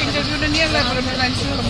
इंटरव्यूটা নিয়ে তারপরে আমরা লাইন শুরু করব।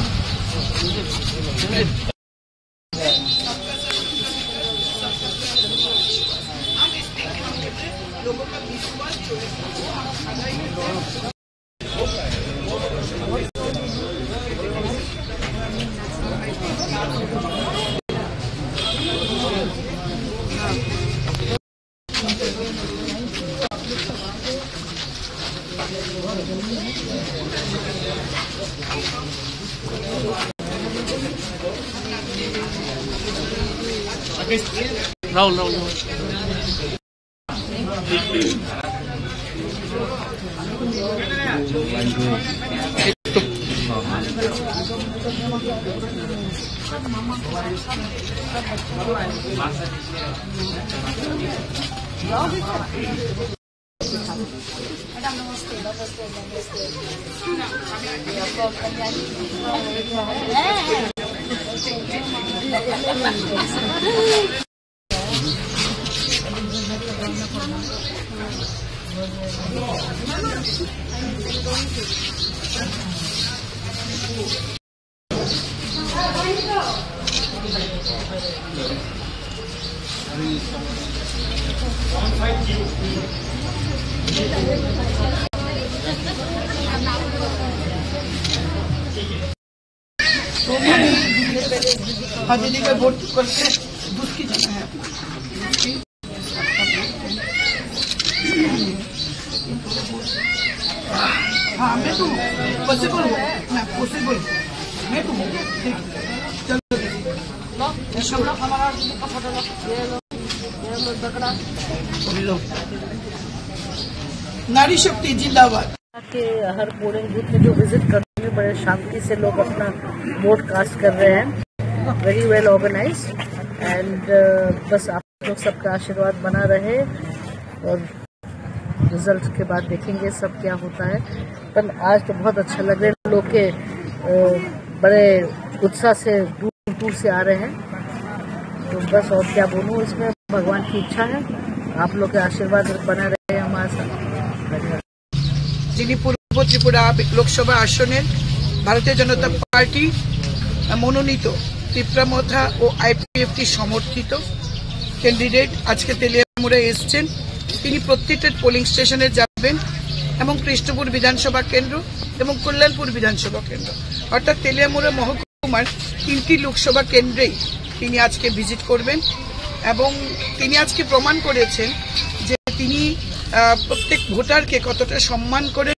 राहुल दीदी का वोट करते दूध की जाना है हाँ मैं तो पॉसिबल हूँ मैं पॉसिबल मैं तो चलो हमारा नारी शक्ति जिंदाबाद के हर पोलिंग बूथ में जो विजिट करते हैं बड़े शांति से लोग अपना वोट कास्ट कर रहे हैं। वेरी वेल ऑर्गेनाइज एंड बस आप लोग सबका आशीर्वाद बना रहे और रिजल्ट के बाद देखेंगे सब क्या होता है। पर आज तो बहुत अच्छा लग रहा है, लोग के बड़े उत्साह से दूर दूर से आ रहे हैं। तो बस और क्या बोलूँ, इसमें भगवान की इच्छा है, आप लोग के आशीर्वाद बना रहे हमारे साथ। যিনি পূর্ব ত্রিপুরা লোকসভা আসনের ভারতীয় জনতা পার্টি মনোনীত ত্রিপুরামথা ও আইপিএফটি সমর্থিত ক্যান্ডিডেট আজকে তেলিয়ামুড়ে এসছেন। তিনি প্রত্যেকটা পোলিং স্টেশনে যাবেন এবং কৃষ্ণপুর বিধানসভা কেন্দ্র এবং কল্যাণপুর বিধানসভা কেন্দ্র অর্থাৎ তেলিয়ামুড়া মহকুমার 3টি লোকসভা কেন্দ্রেই তিনি আজকে ভিজিট করবেন এবং তিনি আজকে প্রমাণ করেছেন যে তিনি প্রত্যেক ভোটারকে কতটা সম্মান করেন।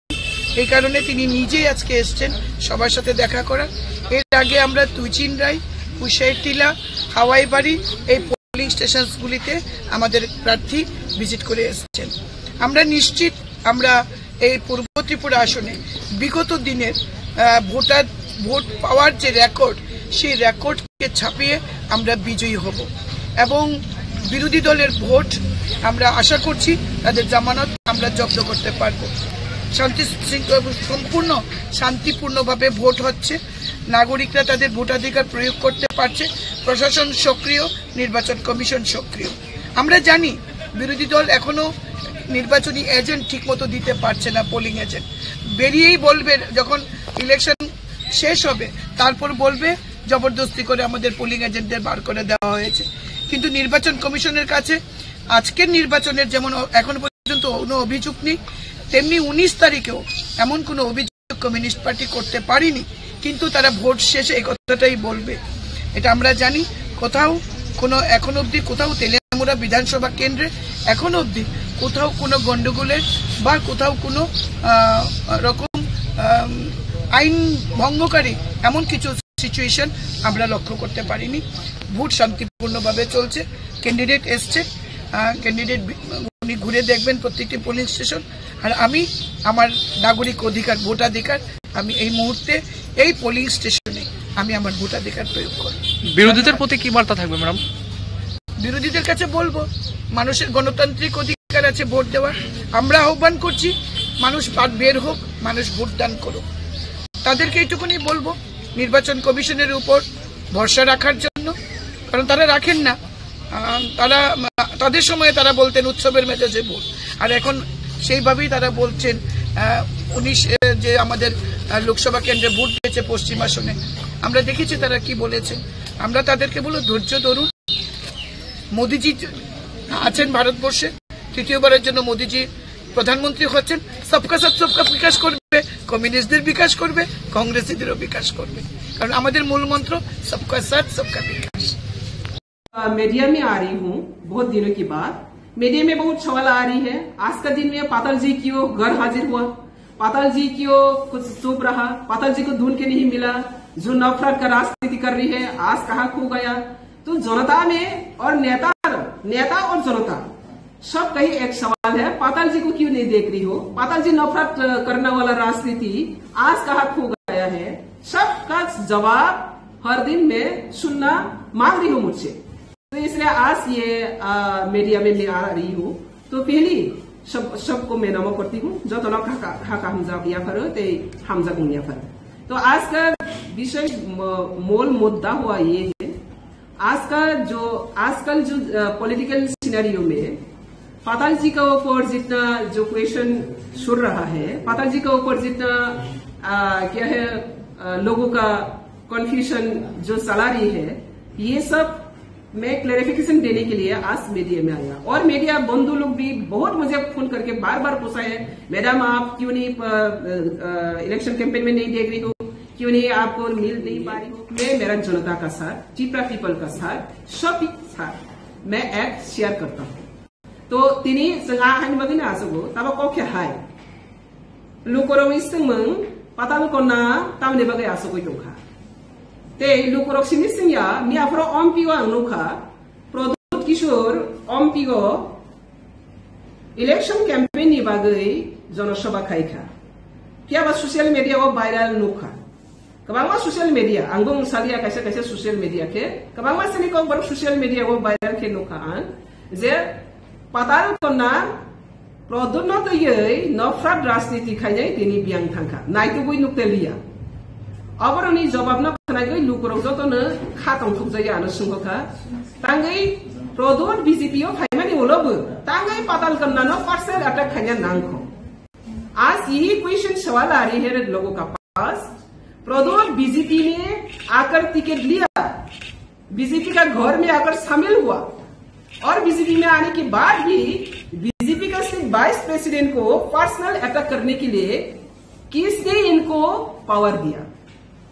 এই কারণে তিনি নিজেই আজকে এসছেন সবার সাথে দেখা করার। এর আগে আমরা তুইচিনরাই, কুশাইটিলা, হাওয়াইবাড়ি এই পোলিং স্টেশনগুলিতে আমাদের প্রার্থী ভিজিট করে এসেছেন। আমরা নিশ্চিত আমরা এই পূর্ব ত্রিপুরা আসনে বিগত দিনের ভোট পাওয়ার যে রেকর্ড সেই রেকর্ডকে ছাপিয়ে আমরা বিজয়ী হব এবং বিরোধী দলের ভোট আমরা আশা করছি তাদের জামানত আমরা জব্দ করতে পারব। সম্পূর্ণ শান্তিপূর্ণভাবে ভোট হচ্ছে, নাগরিকরা তাদের ভোটাধিকার প্রয়োগ করতে পারছে, প্রশাসন সক্রিয়, নির্বাচন কমিশন সক্রিয়। আমরা জানি বিরোধী দল এখনো নির্বাচনী এজেন্ট ঠিকমতো দিতে পারছে না, পোলিং এজেন্ট বেরিয়েই বলবে যখন ইলেকশন শেষ হবে তারপর বলবে জবরদস্তি করে আমাদের পোলিং এজেন্টদের বার করে দেওয়া হয়েছে। কিন্তু নির্বাচন কমিশনের কাছে আজকের নির্বাচনের যেমন এখন পর্যন্ত কোনো অভিযোগ নেই, তেমনি 19 তারিখেও এমন কোনো অভিযোগ কমিউনিস্ট পার্টি করতে পারেনি। কিন্তু তারা ভোট শেষে এই কথাটাই বলবে, এটা আমরা জানি। কোথাও কোনো এখন অবধি কোথাও তেলিয়ামুড়া বিধানসভা কেন্দ্রে এখন অবধি কোথাও কোনো গন্ডগোলের বা কোথাও কোনো রকম আইন ভঙ্গকারী এমন কিছু সিচুয়েশন আমরা লক্ষ্য করতে পারিনি। ভোট শান্তিপূর্ণভাবে চলছে। ক্যান্ডিডেট এসছে, ক্যান্ডিডেট উনি ঘুরে দেখবেন প্রত্যেকটি পোলিং স্টেশন। আর আমি আমার নাগরিক অধিকার, ভোটাধিকার আমি এই মুহূর্তে এই পোলিং স্টেশনে আমি আমার ভোটাধিকার প্রয়োগ করি। বিরোধীদের প্রতি কি বার্তা থাকবে ম্যাডাম? বিরোধীদের কাছে বলবো মানুষের গণতান্ত্রিক অধিকার আছে ভোট দেওয়ার। আমরা আহ্বান করছি মানুষ বের হোক, মানুষ ভোটদান করুক। তাদেরকে এইটুকুনি বলবো নির্বাচন কমিশনের উপর ভরসা রাখার জন্য, কারণ তারা রাখেন না। তাদের সময়ে তারা বলতেন উৎসবের মেজাজে ভোট, আর এখন সেইভাবেই তারা বলছেন যে আমাদের লোকসভা কেন্দ্রে ভোট দিয়েছে পশ্চিম আসনে, আমরা দেখেছি তারা কি বলেছে। আমরা তাদেরকে বলবো ধৈর্য ধরুন। মোদিজি আছেন ভারতবর্ষে, তৃতীয়বারের জন্য মোদিজি প্রধানমন্ত্রী হচ্ছেন। সবকা সাথ সবকা বিকাশ করবে, কমিউনিস্টদের বিকাশ করবে, কংগ্রেসীদেরও বিকাশ করবে, কারণ আমাদের মূল মন্ত্র সবকা সাথ সবকা বিকাশ। मीडिया में आ रही हूँ बहुत दिनों के बाद। मीडिया में बहुत सवाल आ रही है। आज का दिन में पाताल जी क्यों घर हाजिर हुआ, पाताल जी क्यों कुछ चुप रहा, पाताल जी को ढूंढ के नहीं मिला, जो नफरत का राजनीति कर रही है आज कहाँ खो गया। तो जनता में और नेता और जनता सब कहीं एक सवाल है, पाताल जी को क्यों नहीं देख रही हो, पाताल जी नफरत करने वाला राजनीति आज कहाँ खो गया है। सबका जवाब हर दिन में सुनना मांग रही हूँ मुझसे। तो इसलिए आज ये मीडिया में मैं आ रही हूँ। तो पहली सबको मैं नमो करती हूँ जो तो हमजा ते हमजा फर। तो आज का विषय मूल मुद्दा हुआ ये है, आजकल जो पॉलिटिकल सिनेरियो में पाताल जी के ऊपर जितना जो क्वेश्चन सुन रहा है, पाताल जी के ऊपर जितना क्या है लोगों का कन्फ्यूजन जो चला रही है, ये सब मैं क्लैरिफिकेशन देने के लिए आज मीडिया में आया। और मीडिया बंधु लोग भी बहुत मुझे फोन करके बार बार पूछा है, मैडम आप क्यों नहीं इलेक्शन कैंपेन में नहीं देख रही हो, क्यों नहीं आपको मिल नहीं पा रही हो। मैं मेरा जनता का साथ, टिप्रा पीपल का साथ, सब साथ मैं एक शेयर करता हूँ। तो तिनी जोंहा हानिबागैनो आसोगो ताबा कखे हाय लुकोराव इसमों पाताल कोना तामने बागै आसोगै दंखा ते लुकोराव सिमिसिंया मियाफ्रो अम्पिगो आंनुखा प्रदुत किशोर अम्पिगो इलेक्शन कैंपेन नि बागै जनसभा खायखा क्या बा सोशल मीडिया वो वायरल नुखा कबांगा सोशल मीडिया आंगो सालिया कैसे कैसे सोशल मीडिया के कबांगा सनि को बर सोशल मीडिया वो वायरल के नुखा आन जे पाताल कोना प्रदुत न तो ये नफरत राजनीति खायनै तिनी बियां थांखा नायतो गय नुक्तेलिया अबरनि जवाब न खनागै लुकुराव जतनो खातं थुकजाया आनो सुंगखा तांगै प्रदुत बीजेपी ओ फाइमानि उलबो तांगै पाताल कोना न पर्सनल अटैक खायना नांखो। आज यही क्वेश्चन सवाल आ रही है लोगों का पास, प्रदुत बीजेपी ने आकर टिकट लिया, बीजेपी का घर में आकर शामिल हुआ और बीजेपी में आने के बाद भी बीजेपी का सिर्फ वाइस प्रेसिडेंट को पर्सनल अटैक करने के लिए किसने इनको पावर दिया,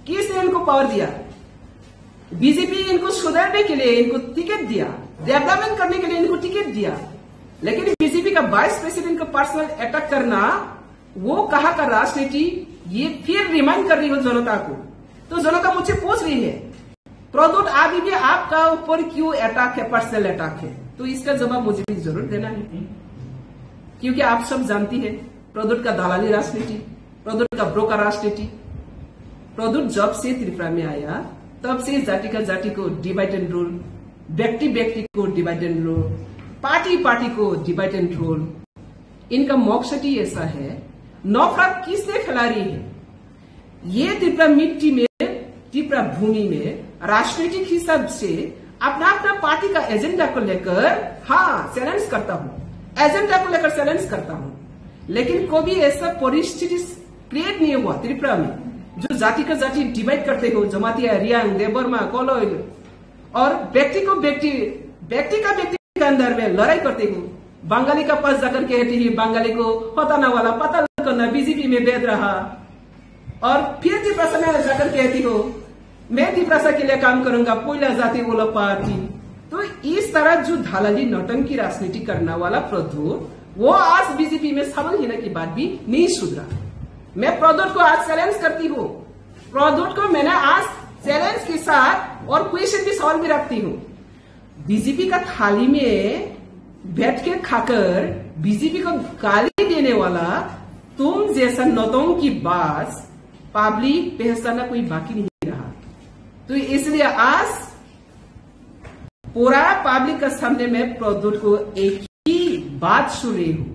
किसने इनको पावर दिया। बीजेपी इनको सुधारने के लिए इनको टिकट दिया, डेवलपमेंट करने के लिए इनको टिकट दिया, लेकिन बीजेपी का वाइस प्रेसिडेंट को पर्सनल अटैक करना वो कहा का राजनीति, ये फिर रिमाइंड कर रही हो जनता को। तो जनता मुझसे पूछ रही है प्रदुत अभी भी आपका ऊपर क्यों अटैक है, पर्सनल अटैक है। तो इसका जवाब मुझे भी जरूर देना है, क्योंकि आप सब जानती है प्रदुत का दलाली राजनीति, प्रदुत का ब्रोकर राजनीति। प्रदुत जब से त्रिपुरा में आया तब से जाति का जाति को डिवाइड एंड रूल, व्यक्ति व्यक्ति को divide and rule, party party को डिवाइड एंड रूल। इनका मकसद ही ऐसा है, नफरत किसने फैला रही है। ये त्रिपुरा मिट्टी में, त्रिपुरा भूमि में राजनीतिक हिसाब से अपना अपना पार्टी का एजेंडा को लेकर चैलेंज करता हूँ, एजेंडा को लेकर चैलेंज करता हूँ, लेकिन कभी ऐसा परिस्थिति क्रिएट नहीं हुआ त्रिपुरा में जो जाति का जाति डिवाइड करते हो, जमातिया रियांग देवबर्मा कोलोइल, और व्यक्ति का व्यक्ति के अंदर में लड़ाई करते हो। बंगाली का पास जाकर कहती है बंगाली को हटाना वाला पता करना बीजेपी में बैठ रहा, और फिर त्रिपुरा में जाकर कहती हो मैं त्रिपुरा के लिए काम करूंगा, पहिला जाति वाला पार्टी। तो इस तरह जो धालाली नौटंकी राजनीति करने वाला प्रदुत वो आज बीजेपी में शामिल होने के बाद भी नहीं सुधरा। मैं प्रदुत को आज चैलेंज करती हूँ, प्रदुत को मैंने आज चैलेंज के साथ और क्वेश्चन भी सवाल भी रखती हूँ। बीजेपी का थाली में बैठ के खाकर बीजेपी को गाली देने वाला तुम जैसा नौटंकी बात पब्लिक पहचाना कोई बाकी नहीं रहा। तो इसलिए आज पूरा पब्लिक का सामने में प्रदुत को एक ही बात सुन रही हूँ,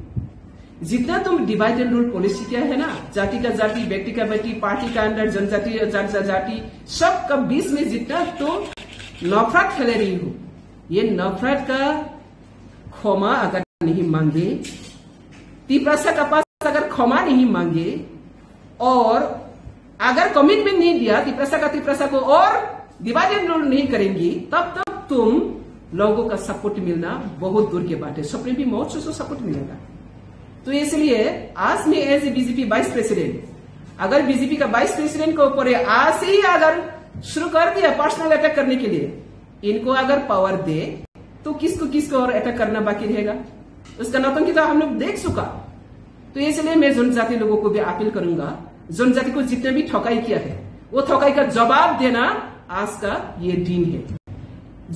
जितना तुम डिवाइड एंड रूल पॉलिसी क्या है ना, जाति का जाति, व्यक्ति का व्यक्ति, पार्टी का अंदर जनजाति जाति, सबका बीच में जितना तुम नफरत फैला रही हो, ये नफरत का क्षमा अगर नहीं मांगे, त्रिपुरा का पास अगर क्षमा नहीं मांगे और अगर कमिटमेंट नहीं दिया तिप्रसा को और डिवाइड एंड रूल नहीं करेंगी, तब तक तुम लोगों का सपोर्ट मिलना बहुत दूर के बात है। सुप्रीम भी बहुत से सपोर्ट मिलेगा। तो इसलिए आज मैं as a BJP vice president, अगर बीजेपी का वाइस प्रेसिडेंट के ऊपर आज ही अगर शुरू कर दिया पर्सनल अटैक करने के लिए, इनको अगर पावर दे तो किसको और अटैक करना बाकी रहेगा? उसका नौटंकी तो हम लोग देख चुका। तो इसलिए मैं जनजाति लोगों को भी अपील करूंगा, जनजाति को जितने भी ठकाई किया है वो ठकाई का जवाब देना आज का ये दिन है।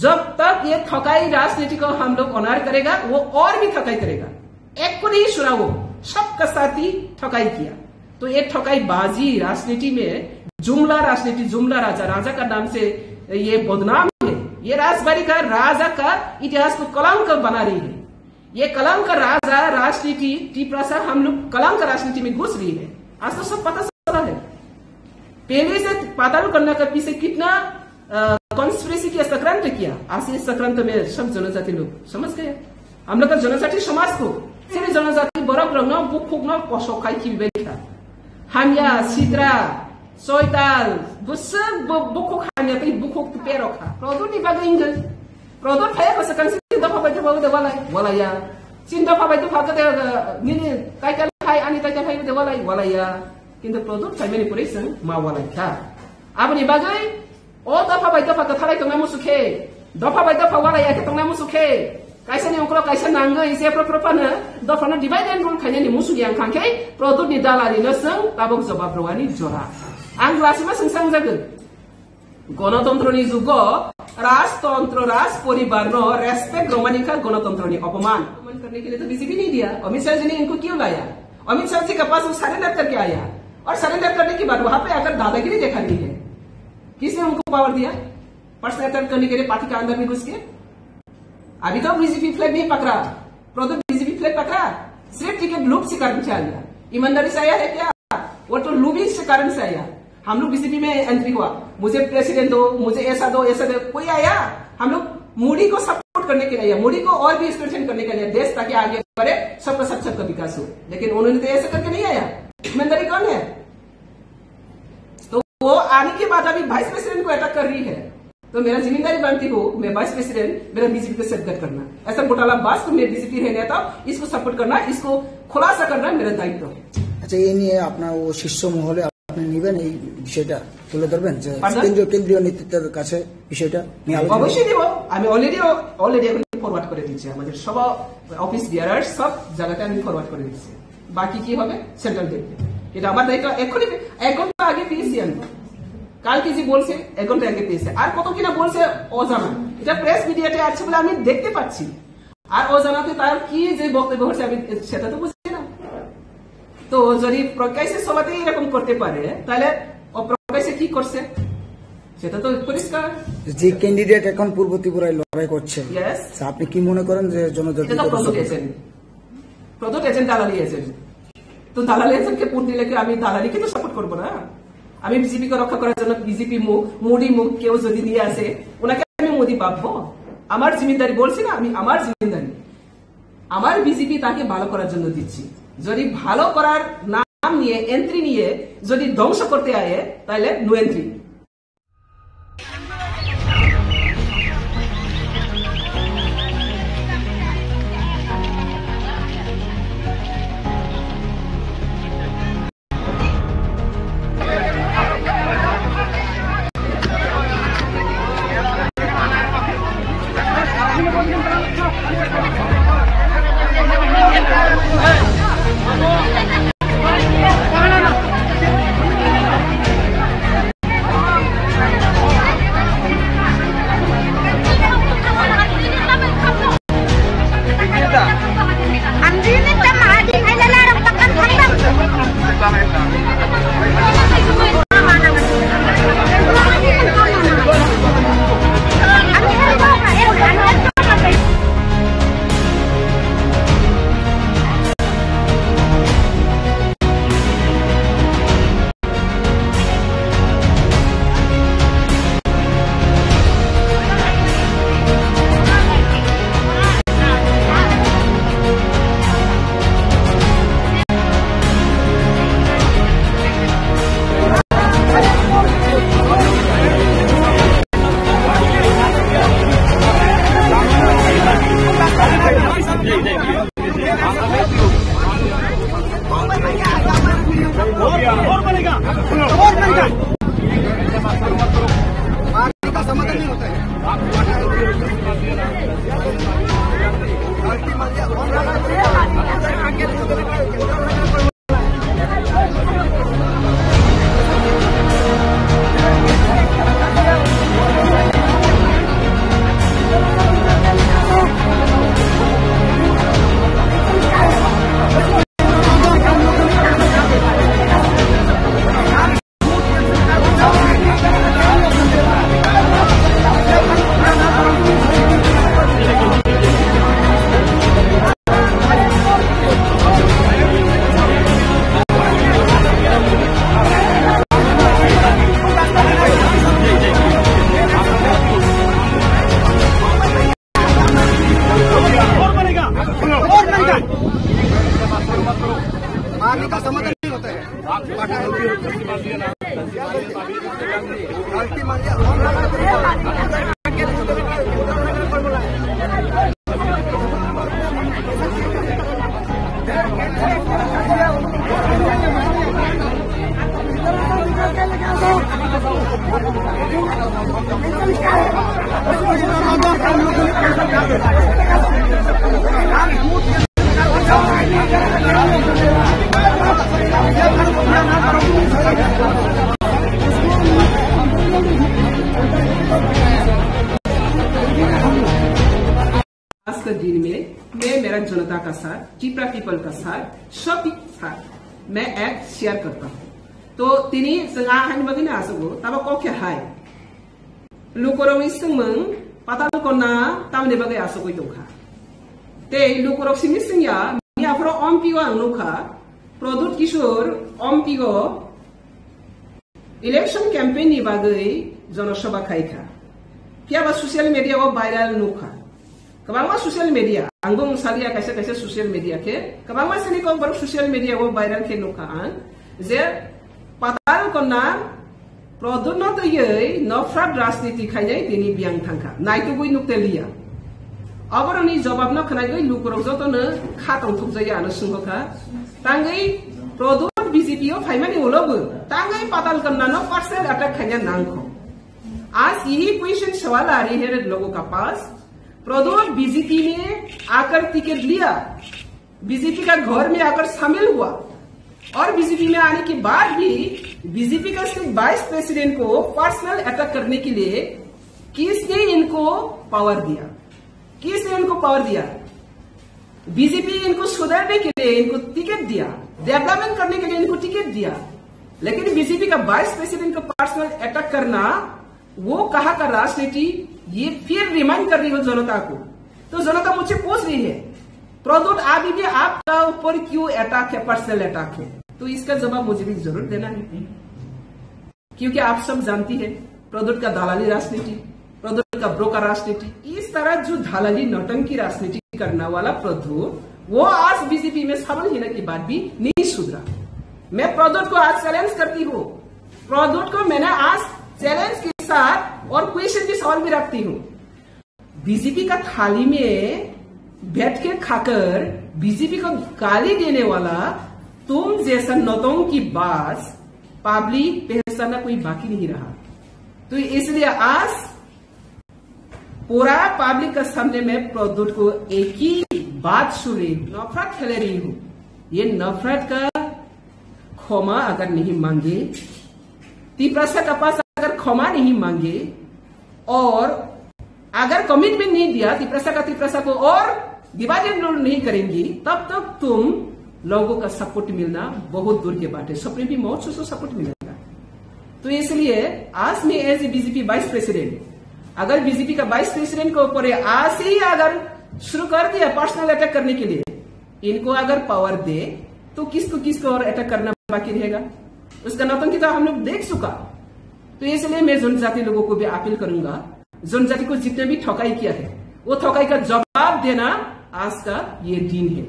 जब तक ये ठकाई राजनीति को हम लोग ऑनर करेगा, वो और भी ठकाई करेगा। एक को नहीं सुना, वो सबका साथ ही ठकाई किया। तो ये ठकाई बाजी राजनीति में जुमला राजनीति, जुमला राजा का नाम से ये बदनाम है। ये राजबाड़ी का राजा का इतिहास को कलंक बना रही है। ये कलंक राजा राजनीति टिप्रसा हम लोग कलंक राजनीति में घुस रही है। आज तो सब पता चला है। पहले से पाताल करने के पीछे कितना कॉन्स्पिरेसी किया, सक्रांत किया। आज इस सक्रांत में सब जनजाति लोग समझ गए। हम लोग का जनजाति समाज को सिर्फ जनजाति बरफ रंग बुक फुकना कसौखाई की बेखा हामिया सिद्रा सोयताल बुसक बुखुक हामिया तै बुखुक पे रखा प्रदुत नि बागै इंगल प्रदुत फाया कसकन सिन दफा बाय दफा दे वालाया सिन दफा बाय दफा दे निनि काइटल फाय अनि काइटल फाय दे वालाया किन्तु प्रदुत फाय मेनि पुरेसन मा वालाय था आबनि बागै ओ दफा बाय दफा कथालाय तंगा मुसुखे दफा बाय दफा वालाया के तंगा मुसुखे kaisa ni ongkro kaisa nangga ise propropana dofana divide and rule khanya ni musu yang khangkai product ni dalari no sung tabok jawab rwani jora ang lasima sengsang jago গণতন্ত্র ni jugo राजतंत्र राज परिवार no respect रोमानी का गणतंत्र ni अपमान करने के लिए तो BJP नहीं दिया। अमित शाह जी ने इनको क्यों लाया? अमित शाह जी के पास वो सरेंडर करके आया और सरेंडर करने के बाद वहां पे आकर दादागिरी देखा नहीं है। किसने उनको पावर दिया पर्सनल अटैक करने के लिए पार्टी का अंदर में घुस के? अभी तो बीजेपी फ्लैग नहीं पकड़ा, प्रोडक्ट बीजेपी फ्लैग पकड़ा सिर्फ टिकट लूप से कारण से आया। ईमानदारी से आया है क्या? वो तो लूबिंग से कारण से आया। हम लोग बीजेपी में एंट्री हुआ, मुझे प्रेसिडेंट दो, मुझे ऐसा दो, कोई आया? हम लोग मोदी को सपोर्ट करने के लिए आया, मोदी को और भी स्ट्रेंथन करने के लिए, देश ताकि आगे बढ़े, सबका सबका विकास हो। लेकिन उन्होंने तो ऐसा करके नहीं आया। ईमानदारी कौन है? तो वो आने के बाद अभी वाइस प्रेसिडेंट को अटैक कर रही है। तो मेरा जिम्मेदारी बनती हो, मैं वाइस प्रेसिडेंट, मेरा बीजेपी को सेटअप करना। ऐसा घोटाला बास तो मेरे बीजेपी रहने था, इसको सपोर्ट करना, इसको खुलासा करना मेरा दायित्व है। আচ্ছা, এই নিয়ে আপনার ও শীর্ষ মহলে আপনি নেবেন এই বিষয়টা তুলে ধরবেন যে কেন্দ্রীয় নেতৃত্বের কাছে বিষয়টা অবশ্যই দেব। আমি অলরেডি এখন ফরওয়ার্ড করে দিচ্ছি, আমাদের সব অফিস বিয়ারার সব জায়গাতে আমি ফরওয়ার্ড করে দিচ্ছি। বাকি কি হবে সেন্ট্রাল দেখবে, এটা আমার দায়িত্ব। এখনই 1 ঘন্টা আগে পেয়েছি আমি, কালকে যে বলছে 1 ঘন্টা আগে পেয়েছে, আর কত কিনা বলছে অজানা। এটা প্রেস মিডিয়াতে আছে বলে আমি দেখতে পাচ্ছি, আর অজানাতে তার কি যে বক্তব্য হচ্ছে আমি সেটা তো বুঝছি না। তো যদি প্রকাশ্যে সবাই এরকম করতে পারে তাহলে অপ্রকাশ্যে কি করছে সেটা তো পরিষ্কার। যে ক্যান্ডিডেট এখন পূর্ব ত্রিপুরায় লড়াই করছে, আপনি কি মনে করেন যে জনজাতি প্রদত্ত এজেন্ট দালালি এজেন্ট, তো দালালি এজেন্টকে ভোট দিলে আমি দালালিকে তো সাপোর্ট করবো না। আমি বিজেপি কে রক্ষা করার জন্য বিজেপি মোদি মুখ কেউ যদি নিয়ে আসে ওনাকে আমি মোদি ভাববো। আমার জিম্মেদারি বলছি না, আমি আমার জিম্মেদারি আমার বিজেপি তাকে ভালো করার জন্য দিচ্ছি। যদি ভালো করার নাম নিয়ে এন্ট্রি নিয়ে যদি ধ্বংস করতে আয়ে তাহলে নো এন্ট্রি। समाधान नहीं होता है। मारने का समाधान नहीं होता है। आज के दिन में मैं मेरा जनता का साथ, चिपरा पीपल का साथ, सब साथ मैं एक शेयर करता हूँ। तो तिनी जोंहा हानिबागैनो आसगो ताबा कौके हाय लुकरव इसमंग पाताल कोना तामने बागै आसगो दंखा ते लुकरव सिनि सिंया मियाफ्रो अम्पिगो आंनुखा प्रदुत किशोर अम्पिगो इलेक्शन कैंपेन नि बागै जनसभा खायखा कियाबा सोशल मीडिया वो वायरल नुखा कबांगमा सोशल मीडिया आंगो सालिया कैसे कैसे सोशल मीडिया के कबांगमा सिनि को बर सोशल मीडिया वो वायरल के नुखा आन जे पाताल कोना प्रदुत न तयै नफ्रात राजनीति खायनाय तिनि बियां थांखा नायतुगुइ नुक्तेलिया अबरनि जवाब न खनायगै लुकरव जतनो खातं थुकजाय आनो सुंगखा तांगै प्रदुत बीजेपी ओ फाइमानि उलबो तांगै पाताल कोना न पर्सनल अटैक खायना नांखो आज यही क्वेश्चन सवाल आ रही है लोगों का पास प्रदुत बीजेपी में आकर टिकट लिया बीजेपी का घर में आकर शामिल हुआ और बीजेपी में आने के बाद भी बीजेपी का स्टेट वाइस प्रेसिडेंट को पर्सनल अटैक करने के लिए किसने इनको पावर दिया? किसने इनको पावर दिया? बीजेपी इनको सुधारने के लिए इनको टिकट दिया, डेवलपमेंट करने के लिए इनको टिकट दिया, लेकिन बीजेपी का वाइस प्रेसिडेंट को पर्सनल अटैक करना वो कहा का राजनीति ये फिर रिमाइंड कर रही हो जनता को। तो जनता मुझसे पूछ रही है प्रदुत अभी भी आपका ऊपर क्यों अटैक है, पर्सनल अटैक है? तो इसका जवाब मुझे भी जरूर देना है, क्योंकि आप सब जानती है प्रदुत का दलाली राजनीति, प्रदुत का ब्रोकर राजनीति, इस तरह जो दलाली नौटंकी राजनीति करने वाला प्रदुत वो आज बीजेपी में शामिल होने के बाद भी नहीं सुधरा। मैं प्रदुत को आज चैलेंज करती हूँ, प्रदुत को मैंने आज चैलेंज के साथ और क्वेश्चन के सवाल भी रखती हूँ। बीजेपी का थाली में बैठ के खाकर बीजेपी को गाली देने वाला तुम जैसा नौतों की बात पब्लिक पहचानना कोई बाकी नहीं रहा। तो इसलिए आज पूरा पब्लिक के सामने मैं प्रदुत को एक ही बात सुन रही हूँ, नफरत फैला रही हूँ। ये नफरत का क्षमा अगर नहीं मांगे, तिप्रसा का पास अगर क्षमा नहीं मांगे और अगर कमिटमेंट नहीं दिया तिप्रसा को और विभाजन नहीं करेंगी, तब तक तुम लोगों का सपोर्ट मिलना बहुत दूर के बात है। सपने भी मौत से सपोर्ट मिलेगा। तो इसलिए आज में as a BJP vice president, अगर बीजेपी का वाइस प्रेसिडेंट के ऊपर आज से ही अगर शुरू कर दिया पर्सनल अटैक करने के लिए, इनको अगर पावर दे तो किसको और अटैक करना बाकी रहेगा? उसका नौटंकी तो हम लोग देख चुका। तो इसलिए मैं जनजाति लोगों को भी अपील करूंगा, जनजाति को जितने भी ठकाई किया है वो ठकाई का जवाब देना आज का ये दिन है।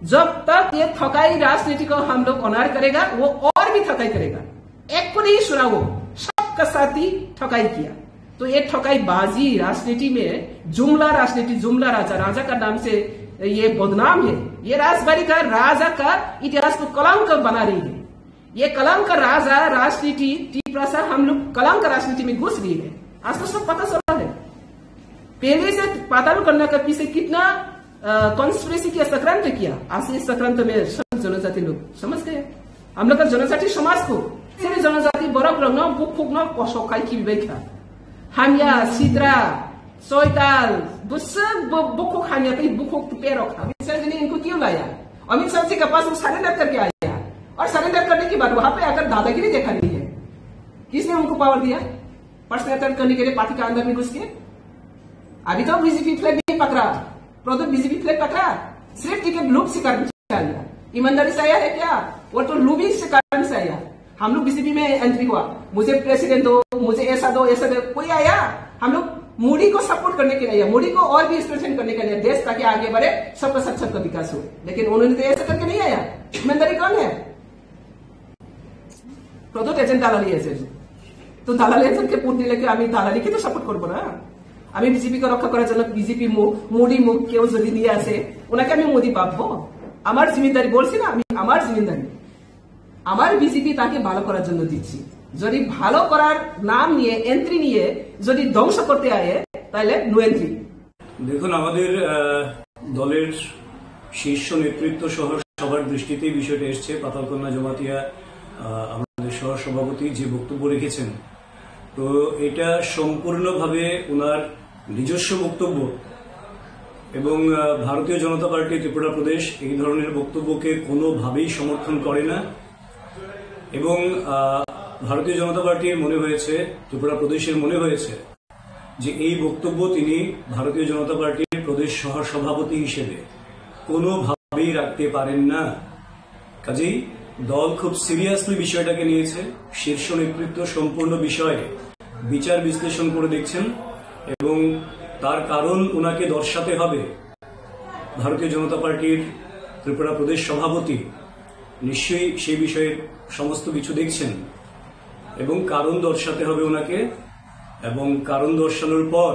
जब तक ये ठकाई राजनीति को हम लोग ऑनर करेगा वो और भी ठकाई करेगा। एक को नहीं सुना, वो सबका साथ ही ठकाई किया। तो ये ठकाई बाजी राजनीति में जुमला राजनीति, जुमला राजा का नाम से ये बदनाम है। ये राजबाड़ी का राजा का इतिहास को कलंक बना रही है। ये कलंक का राजनीति टीपरासा हम लोग कलंक राजनीति में घुस रही है। आज तो सब पता चल रहा है। पहले से पाताल करने का पीछे कितना कॉन्स्पिरेसी किया, सक्रांत किया। आज इस सक्रांत में सब जनजाति लोग समझ गए। हम लोग का जनजाति समाज को सिर्फ जनजाति बरफ रंग बुक फुक न कसौखाई की विवेक हामिया सिद्रा सोयताल बुसक बुक हामिया कहीं बुक पेरोक। अमित शाह जी ने इनको क्यों लाया? अमित शाह जी के पास वो सरेंडर करके आया और सरेंडर करने के बाद वहां पे आकर दादागिरी देखा नहीं है। किसने उनको पावर दिया पर्सनल अटैक करने के लिए पार्टी के अंदर में घुस के? अभी तो बीजेपी फ्लैग नहीं पकड़ा, प्रोजेक्ट बीजेपी फ्लैग पकड़ा, सिर्फ टिकट लूप से कारण ईमानदारी से आया है क्या? वो तो लूबिंग से कारण से आया। हम लोग बीजेपी में एंट्री हुआ, मुझे प्रेसिडेंट दो, मुझे ऐसा दो, कोई आया? हम लोग मोदी को सपोर्ट करने के लिए, मोदी को और भी स्ट्रेंथन करने के लिए, देश ताकि आगे बढ़े, सबका सबका विकास हो। लेकिन उन्होंने तो ऐसा करके नहीं आया। ईमानदारी कौन है? प्रोजेक्ट एजेंट दालाली एजेंट, तो दालाली एजेंट के पूर्ति लेके আমি দালালিকে তো সাপোর্ট করব না। আমি বিজেপিকে রক্ষা করার জন্য বিজেপি মোদি মুখ কেউ যদি নিয়ে আসে ওনাকে আমি মোদি পাবো? আমার জিম্মেদারি বলছি না, আমি আমার জিম্মেদারি আমার বিজেপি তাকে ভালো করার জন্য দিচ্ছি। যদি ভালো করার নাম নিয়ে এন্ট্রি নিয়ে যদি ধ্বংস করতে আয়ে তাহলে নো এন্ট্রি। দেখুন, আমাদের দলের শীর্ষ নেতৃত্ব সহ সবার দৃষ্টিতেই বিষয়টা এসছে। পাতালকন্যা জমাতিয়া আমাদের সহ সভাপতি যে বক্তব্য রেখেছেন, তো এটা সম্পূর্ণভাবে ওনার নিজস্ব বক্তব্য এবং ভারতীয় জনতা পার্টি ত্রিপুরা প্রদেশ এই ধরনের বক্তব্যকে কোনোভাবেই সমর্থন করে না। এবং ভারতীয় জনতা পার্টির মনে হয়েছে, ত্রিপুরা প্রদেশের মনে হয়েছে যে এই বক্তব্য তিনি ভারতীয় জনতা পার্টির প্রদেশ সহ সভাপতি হিসেবে কোনোভাবেই রাখতে পারেন না। কাজেই দল খুব সিরিয়াসলি বিষয়টাকে নিয়েছে। শীর্ষ নেতৃত্ব সম্পূর্ণ বিষয়ে বিচার বিশ্লেষণ করে দেখছেন এবং তার কারণ ওনাকে দর্শাতে হবে। ভারতীয় জনতা পার্টির ত্রিপুরা প্রদেশ সভাপতি নিশ্চয়ই সেই বিষয়ে সমস্ত কিছু দেখছেন এবং কারণ দর্শাতে হবে ওনাকে। এবং কারণ দর্শানোর পর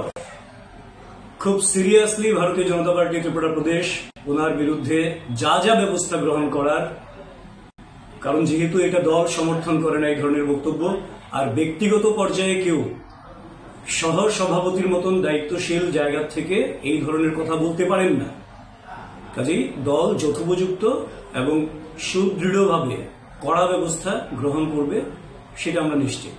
খুব সিরিয়াসলি ভারতীয় জনতা পার্টি ত্রিপুরা প্রদেশ ওনার বিরুদ্ধে যা যা ব্যবস্থা গ্রহণ করার, কারণ যেহেতু এটা দল সমর্থন করে না এই ধরনের বক্তব্য, আর ব্যক্তিগত পর্যায়ে কেউ সহ সভাপতির মতন দায়িত্বশীল জায়গা থেকে এই ধরনের কথা বলতে পারেন না। কাজেই দল যথোপযুক্ত এবং সুদৃঢ়ভাবে কড়া ব্যবস্থা গ্রহণ করবে, সেটা আমরা নিশ্চিত।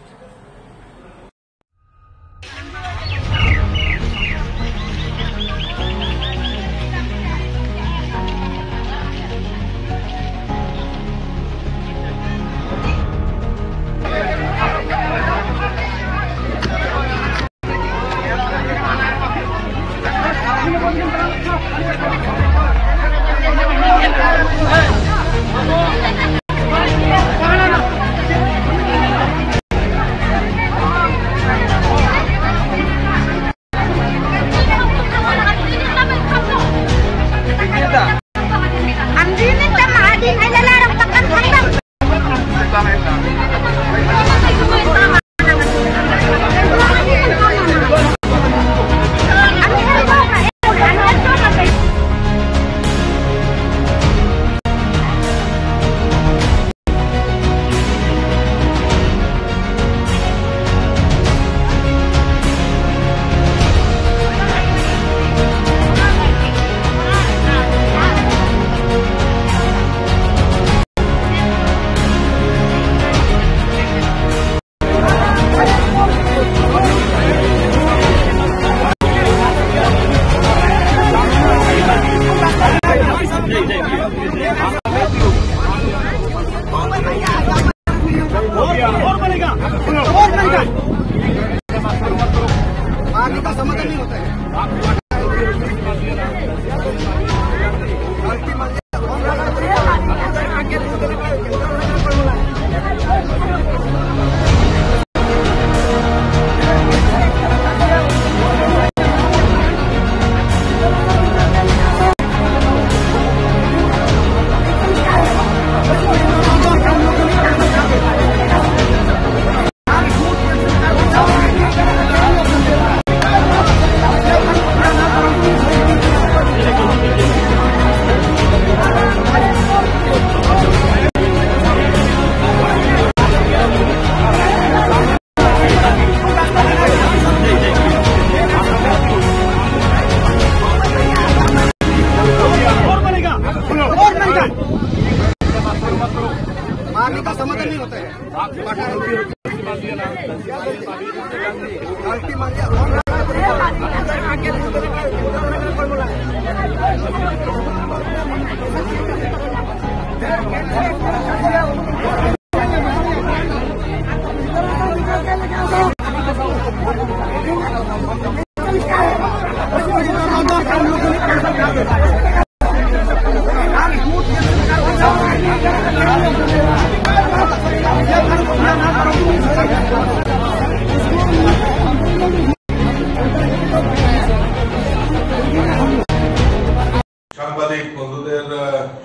সাংবাদিক বন্ধুদের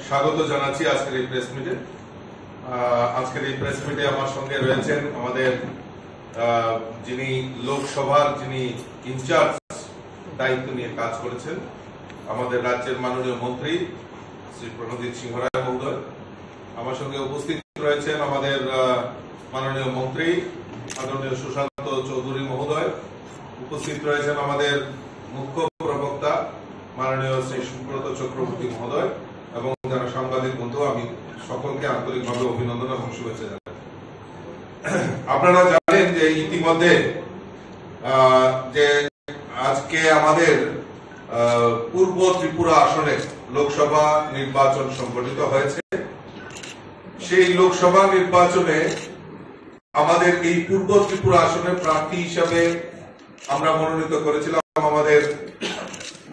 স্বাগত জানাচ্ছি আজকের এই প্রেস মিটে। আজকের এই প্রেস মিটে আমার সঙ্গে রয়েছেন আমাদের যিনি লোকসভার যিনি ইনচার্জ দায়িত্ব নিয়ে কাজ করেছেন, আমাদের রাজ্যের মাননীয় মন্ত্রী শ্রী প্রণজিৎ সিংহ রায় মহোদয়। আমার সঙ্গে উপস্থিত রয়েছেন আমাদের মাননীয় মন্ত্রী আদরণীয় সুশান্ত চৌধুরী মহোদয়। উপস্থিত রয়েছেন আমাদের মুখ্য প্রবক্তা মাননীয় শ্রী সুব্রত চক্রবর্তী মহোদয় এবং যারা সাংবাদিক বন্ধু, আমি সকলকে আন্তরিকভাবে অভিনন্দন এবং শুভেচ্ছা জানাই। আপনারা জানেন যে ইতিমধ্যে যে আজকে আমাদের পূর্ব ত্রিপুরা আসনে লোকসভা নির্বাচন সংগঠিত হয়েছে। সেই লোকসভা নির্বাচনে আমাদের এই পূর্ব ত্রিপুরা আসনের প্রার্থী হিসাবে আমরা মনোনীত করেছিলাম আমাদের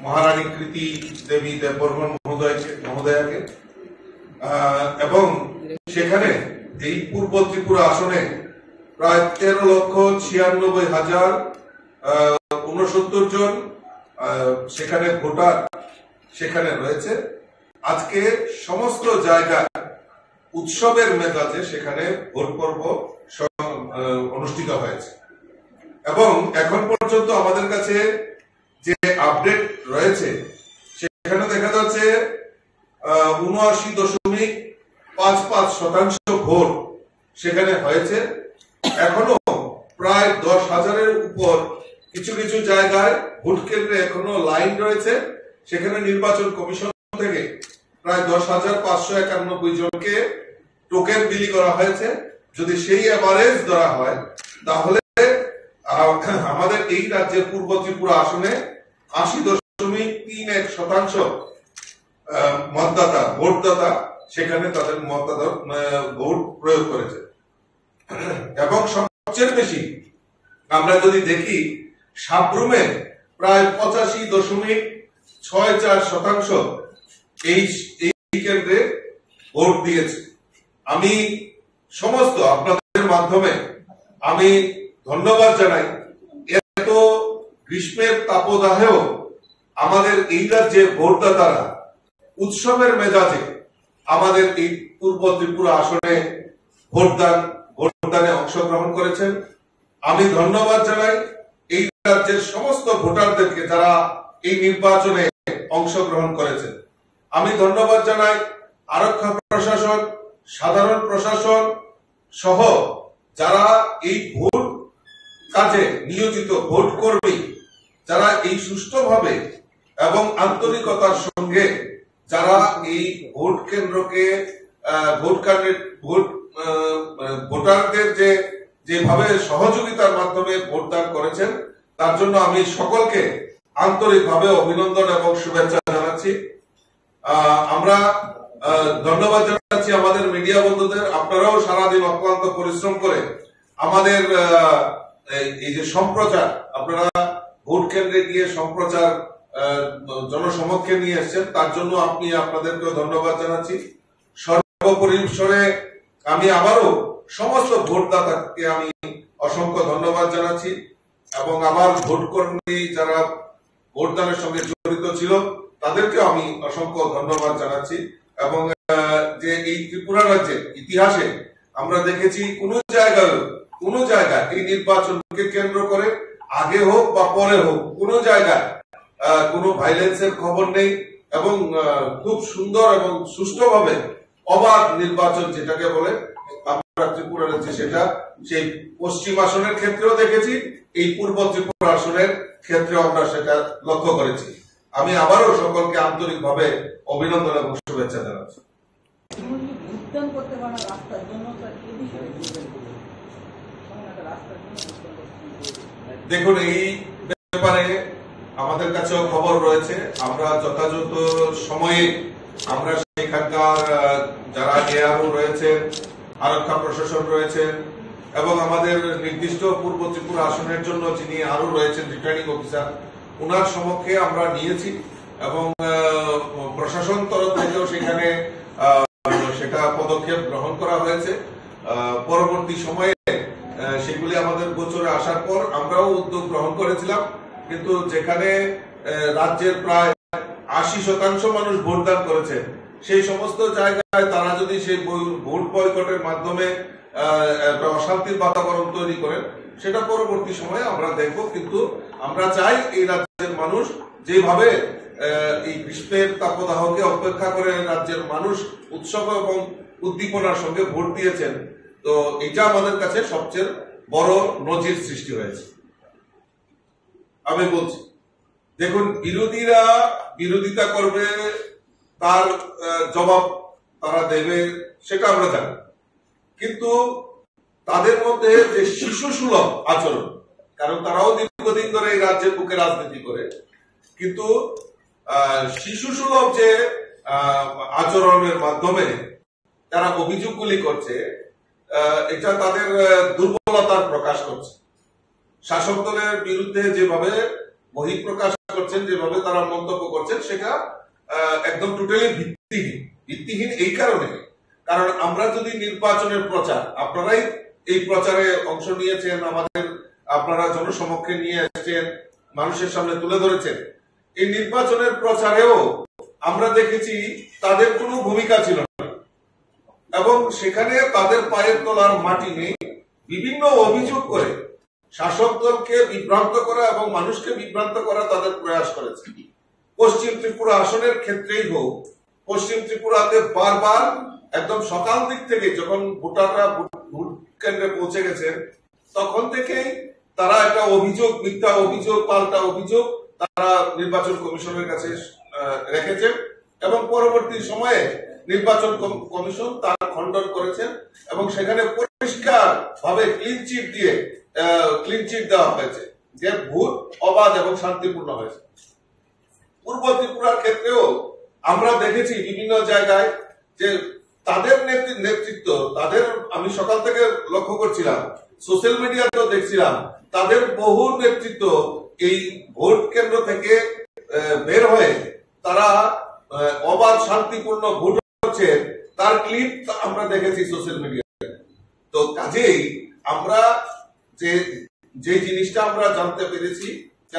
মহারানী কৃতি দেবী দেববর্মন মহোদয়াকে, এবং সেখানে এই পূর্ব ত্রিপুরা আসনে প্রায় 13,96,069 জন সেখানে ভোটার সেখানে রয়েছে। আজকে সমস্ত জায়গায় উৎসবের মেজাজে সেখানে ভোট পর্ব অনুষ্ঠিত হয়েছে এবং এখন পর্যন্ত আমাদের কাছে যে আপডেট রয়েছে সেখানে দেখা যাচ্ছে 79.55% ভোট সেখানে হয়েছে। এখনো প্রায় 10,000-এর উপর কিছু কিছু জায়গায় ভোট কেন্দ্রে এখনো লাইন রয়েছে। সেখানে নির্বাচন কমিশন থেকে প্রায় 10,591 জনকে টোকেন বিলি করা হয়েছে। যদি সেই এভারেজ ধরা হয় তাহলে আমাদের এই রাজ্যের পূর্ব ত্রিপুরা আসনে 80.31% মতদাতা ভোটদাতা সেখানে তাদের ভোট প্রয়োগ করেছে। এবং সবচেয়ে বেশি আমরা যদি দেখি সাবরুমে প্রায় 85.64% এই কেন্দ্রে ভোট দিয়েছে। আমি সমস্ত আপনাদের মাধ্যমে আমি ধন্যবাদ জানাই। এত গ্রীষ্মের তাপদাহেও আমাদের এই রাজ্যে ভোটদাতারা উৎসবের মেজাজে আমাদের এই পূর্ব ত্রিপুরা আসনে ভোটদানে অংশগ্রহণ করেছেন। আমি ধন্যবাদ জানাই এই রাজ্যের সমস্ত ভোটারদেরকে যারা এই নির্বাচনে অংশগ্রহণ করেছেন। আমি ধন্যবাদ জানাই আরক্ষা প্রশাসন, সাধারণ প্রশাসন সহ যারা এই ভোট কাজে নিয়োজিত ভোট কর্মী, যারা এই সুষ্ঠুভাবে এবং আন্তরিকতার সঙ্গে যারা এই ভোট কেন্দ্রকে ভোটারদের যেভাবে সহযোগিতার মাধ্যমে ভোটদান করেছেন তার জন্য আমি সকলকে আন্তরিকভাবে অভিনন্দন এবং শুভেচ্ছা জানাচ্ছি। আমরা ধন্যবাদ জানাচ্ছি আমাদের মিডিয়া বন্ধুদের। আপনারাও সারাদিন অক্লান্ত পরিশ্রম করে আমাদের এই যে সম্প্রচার, আপনারা ভোট কেন্দ্রে গিয়ে সম্প্রচার জনসমক্ষে নিয়ে এসছেন, তার জন্য আপনাদেরকেও ধন্যবাদ জানাচ্ছি। সর্বপরিসরে আমি আবারও সমস্ত ভোটদাতাকে আমি অসংখ্য ধন্যবাদ জানাচ্ছি এবং আমার ভোট কর্মী যারা ভোটদানের সঙ্গে জড়িত ছিল তাদেরকেও আমি অসংখ্য ধন্যবাদ জানাচ্ছি। এবং যে এই ত্রিপুরা রাজ্যের ইতিহাসে আমরা দেখেছি কোন জায়গায় এই নির্বাচনকে কেন্দ্র করে আগে হোক বা পরে হোক কোন জায়গায় কোনো ভাইলেন্সের খবর নেই এবং খুব সুন্দর এবং সুষ্ঠুভাবে অবাধ নির্বাচন যেটাকে বলে আমরা ত্রিপুরা রাজ্যে সেটা সেই পশ্চিম আসনের ক্ষেত্রেও দেখেছি, এই পূর্ব ত্রিপুরা আসনের ক্ষেত্রেও আমরা সেটা লক্ষ্য করেছি। আমি আবারও সকলকে আন্তরিকভাবে অভিনন্দন এবং শুভেচ্ছা জানাচ্ছি। দেখুন, এই ব্যাপারে আমাদের কাছেও খবর রয়েছে। আমরা যথাযথ সময়ে আমরা সেখানকার যারা এআরও রয়েছেন, আরক্ষা প্রশাসন রয়েছেন এবং আমাদের নির্দিষ্ট পূর্ব ত্রিপুরা আসনের জন্য যিনি আরো রয়েছেন রিটার্নিং অফিসার, ওনার সমক্ষে আমরা নিয়েছি এবং প্রশাসন তরফ থেকেও সেখানে সেটা পদক্ষেপ গ্রহণ করা হয়েছে। পরবর্তী সময়ে সেগুলি আমাদের গোচরে আসার পর আমরাও উদ্যোগ গ্রহণ করেছিলাম, কিন্তু যেখানে রাজ্যের প্রায় 80% মানুষ ভোটদান করেছেন, সেই সমস্ত জায়গায় তারা যদি সেই ভোট বয়কটের মাধ্যমে অশান্তির বাতাবরণ তৈরি করেন, সেটা পরবর্তী সময়ে আমরা দেখব। কিন্তু আমরা চাই এই রাজ্যের মানুষ যেভাবে এই গ্রীষ্মের তাপদাহকে অপেক্ষা করে রাজ্যের মানুষ উৎসব এবং উদ্দীপনার সঙ্গে ভোট দিয়েছেন, তো এটা আমাদের কাছে সবচেয়ে বড় নজির সৃষ্টি হয়েছে। আমি বলছি, দেখুন, বিরোধীরা বিরোধিতা করবে, তার জবাব তারা দেবে, সেটা আমরা জানি, কিন্তু তাদের মধ্যে যে শিশু সুলভ আচরণ, কারণ তারাও দীর্ঘদিন ধরে এই রাজ্যের বুকে রাজনীতি করে, কিন্তু শিশু সুলভ যে আচরণের মাধ্যমে তারা অভিযোগগুলি করছে, এটা তাদের দুর্বলতার প্রকাশ করছে। শাসক দলের বিরুদ্ধে যেভাবে বহিঃপ্রকাশ করছেন, যেভাবে তারা মন্তব্য করছেন, সেটা একদম টোটালি ভিত্তিহীন। এই কারণে, কারণ আমরা যদি নির্বাচনের প্রচার, আপনারাই এই প্রচারে অংশ নিয়েছেন, আপনারা জনসমক্ষে নিয়ে এসেছেন, মানুষের সামনে তুলে ধরেছেন, এই নির্বাচনের প্রচারেও আমরা দেখেছি তাদের কোনো ভূমিকা ছিল না এবং সেখানে তাদের পায়ের তলার মাটি নেই। বিভিন্ন অভিযোগ করে শাসক দলকে বিভ্রান্ত করা এবং মানুষকে বিভ্রান্ত করা তাদের প্রয়াস করেছে। পশ্চিম ত্রিপুরা আসনের ক্ষেত্রেই হোক, পশ্চিম ত্রিপুরাতে বারবার একদম সকাল দিক থেকে যখন ভোটাররা ভোট কেন্দ্রে পৌঁছে গেছেন, তখন থেকেই তারা একটা অভিযোগ, মিথ্যা অভিযোগ, পাল্টা অভিযোগ তারা নির্বাচন কমিশনের কাছে রেখেছেন এবং পরবর্তী সময়ে নির্বাচন কমিশন তার খণ্ডন করেছেন এবং সেখানে পরিষ্কার ভাবে ক্লিন চিট দেওয়া হয়েছে যে ভোট অবাধ এবং শান্তিপূর্ণ হয়েছে। পূর্ব ত্রিপুরার ক্ষেত্রেও আমরা দেখেছি বিভিন্ন জায়গায় যে তাদের নেতৃত্ব, তাদের, আমি সকাল থেকে লক্ষ্য করছিলাম, সোশ্যাল মিডিয়াতেও দেখছিলাম, তাদের বহু নেতৃত্ব এই ভোট কেন্দ্র থেকে বের হয়ে তারা অবাধ শান্তিপূর্ণ ভোট হচ্ছে তার ক্লিপ আমরা দেখেছি সোশ্যাল মিডিয়াতে। তো কাজেই আমরা যে জিনিসটা আমরা জানতে পেরেছি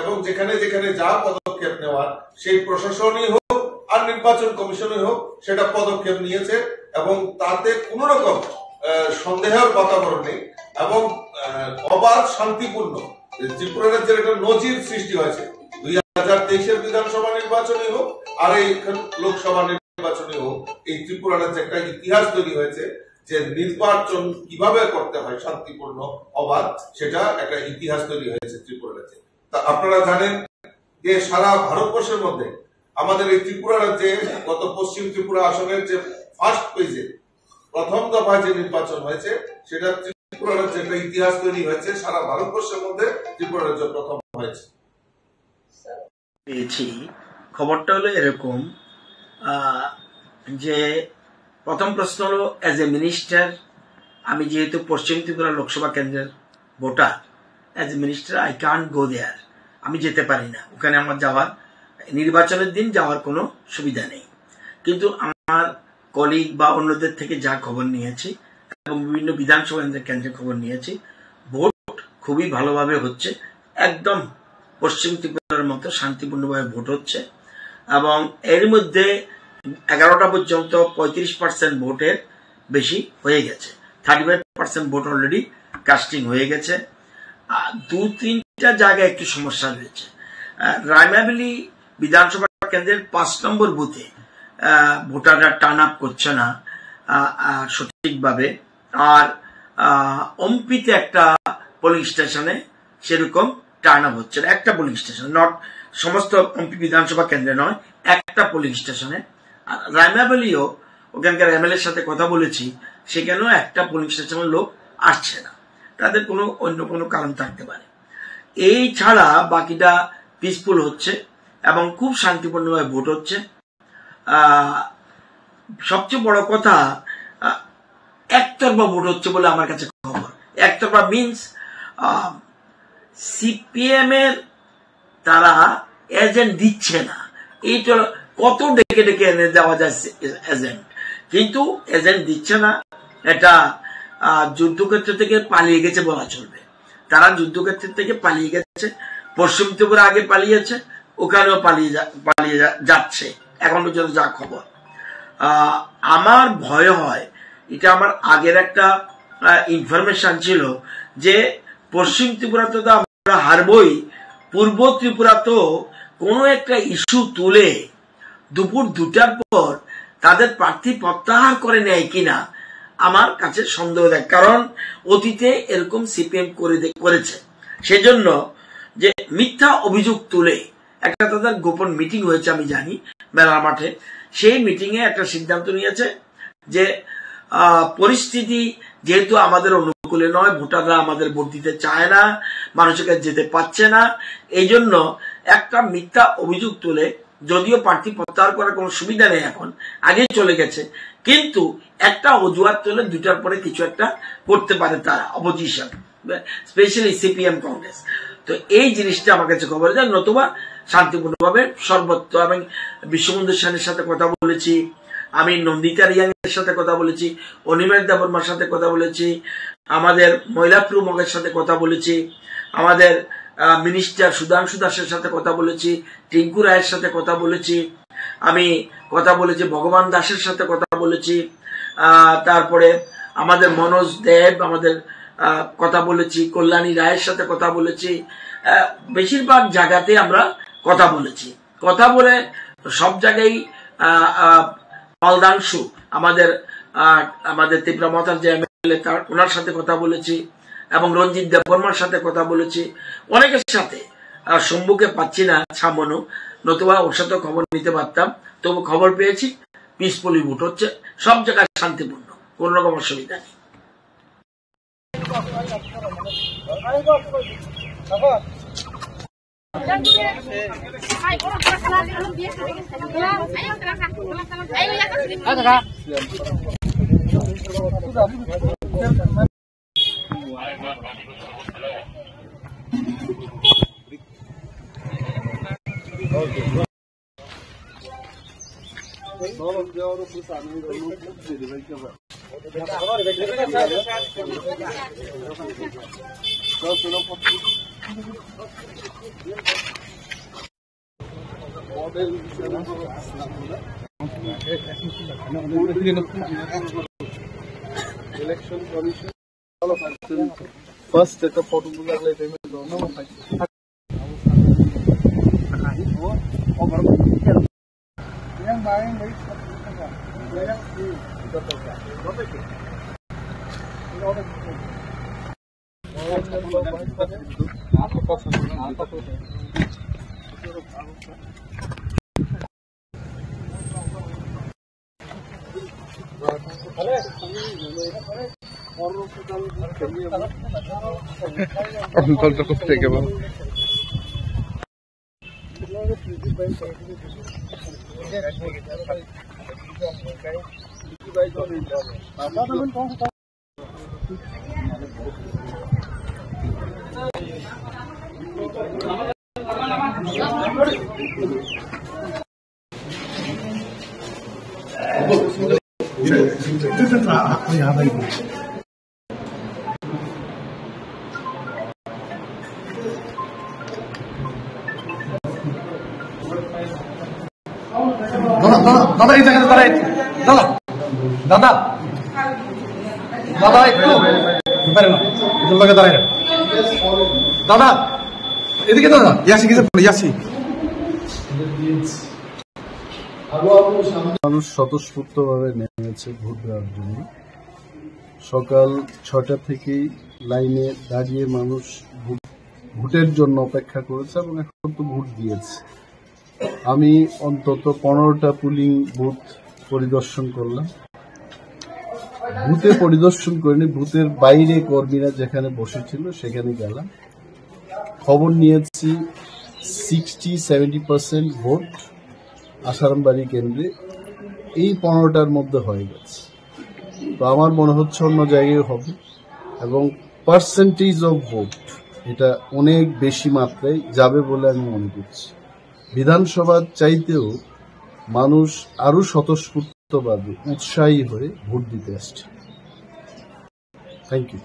এবং যেখানে যেখানে যা পদক্ষেপ নেওয়ার, সেই প্রশাসনই হোক আর নির্বাচন কমিশনই হোক, সেটা পদক্ষেপ নিয়েছে এবং তাতে কোন রকম সন্দেহের বাতাবরণ নেই এবং অবাধ শান্তিপূর্ণ ত্রিপুরা রাজ্যের একটা নজির সৃষ্টি হয়েছে। 2023-এর বিধানসভা নির্বাচনই হোক আর এই লোকসভা নির্বাচনই হোক, এই ত্রিপুরা রাজ্যে একটা ইতিহাস তৈরি হয়েছে যে নির্বাচন কিভাবে করতে হয় শান্তিপূর্ণ, অবাধ, সেটা একটা ইতিহাস তৈরি হয়েছে ত্রিপুরা রাজ্যে। তা আপনারা জানেন যে সারা ভারতবর্ষের মধ্যে আমাদের এই ত্রিপুরা রাজ্যে গত পশ্চিম ত্রিপুরা আসনের যে ফার্স্ট পেজে প্রথম দফায় যে নির্বাচন হয়েছে, সেটা ত্রিপুরা রাজ্যে একটা ইতিহাস তৈরি হয়েছে। সারা ভারতবর্ষের মধ্যে ত্রিপুরা রাজ্য প্রথম হয়েছে। পেয়েছি খবরটা হলো এরকম যে প্রথম প্রশ্ন হলো, অ্যাজ এ মিনিস্টার, আমি যেহেতু পশ্চিম ত্রিপুরা লোকসভা কেন্দ্রের voter, as a minister I can't go there, আমি যেতে পারি না ওখানে। আমার যাওয়ার, নির্বাচনের দিন যাওয়ার কোনো সুবিধা নেই। কিন্তু আমার কলিগ বা অন্যদের থেকে যা খবর নিয়েছি এবং বিভিন্ন বিধানসভা কেন্দ্রের খবর নিয়েছি, ভোট খুবই ভালোভাবে হচ্ছে, একদম পশ্চিম ত্রিপুরার মতো শান্তিপূর্ণভাবে ভোট হচ্ছে এবং এর মধ্যে 11টা পর্যন্ত 35% ভোটের বেশি হয়ে গেছে। 35% ভোট অলরেডি কাস্টিং হয়ে গেছে। 2-3টা জায়গায় একটু সমস্যা রয়েছে। রায়মাবেলি বিধানসভা কেন্দ্রের 5 নম্বর বুথে ভোটাররা টার্ন আপ করছে না সঠিকভাবে, আর অম্পিতে একটা পোলিং স্টেশনে সেরকম টার্ন আপ হচ্ছে না, একটা পোলিং স্টেশন, নট সমস্ত এমপি বিধানসভা কেন্দ্রে নয়, একটা পোলিং স্টেশনে। রায়মাবেলিও ওখানকার এমএলএ এর সাথে কথা বলেছি, সেখানেও একটা পোলিং স্টেশনের লোক আসছে না, তাদের অন্য কোনো কারণ থাকতে পারে। এই ছাড়া বাকিটা পিসফুল হচ্ছে এবং খুব শান্তিপূর্ণভাবে ভোট হচ্ছে। সবচেয়ে বড় কথা, একতরফা ভোট হচ্ছে বলে আমার কাছে খবর। একতরফা মিনস সিপিএম এর তারা এজেন্ট দিচ্ছে না। এইটা কত ডেকে ডেকে এনে দেওয়া যায় এজেন্ট, কিন্তু এজেন্ট দিচ্ছে না। এটা যুদ্ধক্ষেত্র থেকে পালিয়ে গেছে বলা চলবে। তারা যুদ্ধক্ষেত্র থেকে পালিয়ে গেছে, পশ্চিম ত্রিপুরা আগে পালিয়েছে, ওখানেও পালিয়ে যাচ্ছে এখন পর্যন্ত যা খবর। আমার ভয় হয়, এটা আমার আগের একটা ইনফরমেশন ছিল যে পশ্চিম ত্রিপুরাতে তো আমরা হারবই, পূর্ব ত্রিপুরা তো কোনো একটা ইস্যু তুলে দুপুর 2টার পর তাদের প্রার্থী প্রত্যাহার করে নেয় কিনা আমার কাছে সন্দেহ দেয়। কারণ অতীতে এরকম সিপিএম করেছে। সেজন্য যে মিথ্যা অভিযোগ তুলে একটা তাদের গোপন মিটিং হয়েছে আমি জানি মেলার মাঠে, সেই মিটিং এ একটা সিদ্ধান্ত নিয়েছে যে পরিস্থিতি যেহেতু আমাদের অনুকূলে নয়, ভোটাররা আমাদের ভোট দিতে চায় না, মানুষকে যেতে পারছে না, এই জন্য একটা মিথ্যা অভিযোগ তুলে, যদিও প্রার্থী প্রত্যাহার করার কোনো সুবিধা নেই এখন, আগে চলে গেছে, কিন্তু একটা অজুহাত তুলে 2টার পরে কিছু একটা করতে পারে তারা অপোজিশন, স্পেশালি সিপিএম কংগ্রেস। তো এই জিনিসটা আমার কাছে খবর যায়, নতুবা শান্তিপূর্ণভাবে সর্বত্র। আমি বিশ্ববন্ধু সেনের সাথে কথা বলেছি, আমি নন্দিতা রিয়াং এর সাথে কথা বলেছি, অনিমেষ দেববর্মার সাথে কথা বলেছি, আমাদের মহিলা প্রমুখের সাথে কথা বলেছি, আমাদের মিনিস্টার সুধাংশু দাসের সাথে কথা বলেছি, টিঙ্কু রায়ের সাথে কথা বলেছি, আমি কথা বলেছি ভগবান দাসের সাথে কথা বলেছি, তারপরে আমাদের মনোজ দেব আমাদের কথা বলেছি, কল্যাণী রায়ের সাথে কথা বলেছি। বেশিরভাগ জায়গাতে আমরা কথা বলেছি। কথা বলে সব জায়গায় ফলদাংশু আমাদের ত্রিপুরা মতার যে এমএলএ ওনার সাথে কথা বলেছি এবং রঞ্জিত দেববর্মার সাথে কথা বলেছি, অনেকের সাথে। শম্ভুকে পাচ্ছি না ছামনু, নতুবা ওর সাথে খবর নিতে পারতাম। তবু খবর পেয়েছি পিসফুলি ভোট হচ্ছে, সব জায়গায় শান্তিপূর্ণ, কোন রকম অসুবিধা নেই। Election Commission, all of us. First, set a photo like দাদা এই জায়গায় দাঁড়াই, দাদা দাদা দাদা একটু দাঁড়াই দাদা, এদিকে দাদা, ইয়াসি কিছু ইয়াসি। মানুষ স্বতঃস্ফূর্তভাবে নেমেছে ভোট দেওয়ার জন্য। সকাল 6টা থেকেই লাইনে দাঁড়িয়ে মানুষ ভোটের জন্য অপেক্ষা করেছে এবং এখন তো ভোট দিয়েছে। আমি অন্তত 15টা পুলিং বুথ পরিদর্শন করলাম। বুথে পরিদর্শন করিনি, বুথের বাইরে কর্মীরা যেখানে বসেছিল সেখানে গেলাম। খবর নিয়েছি 60-70% ভোট আসারামবাড়ি কেন্দ্রে এই 15টার মধ্যে হয়ে গেছে। তো আমার মনে হচ্ছে অন্য জায়গায় হবে, এবং পার্সেন্টেজ অফ ভোট এটা অনেক বেশি মাত্রায় যাবে বলে আমি মনে করছি। বিধানসভার চাইতেও মানুষ আরো স্বতঃস্ফূর্তভাবে উৎসাহী হয়ে ভোট দিতে আসছে। Thank you.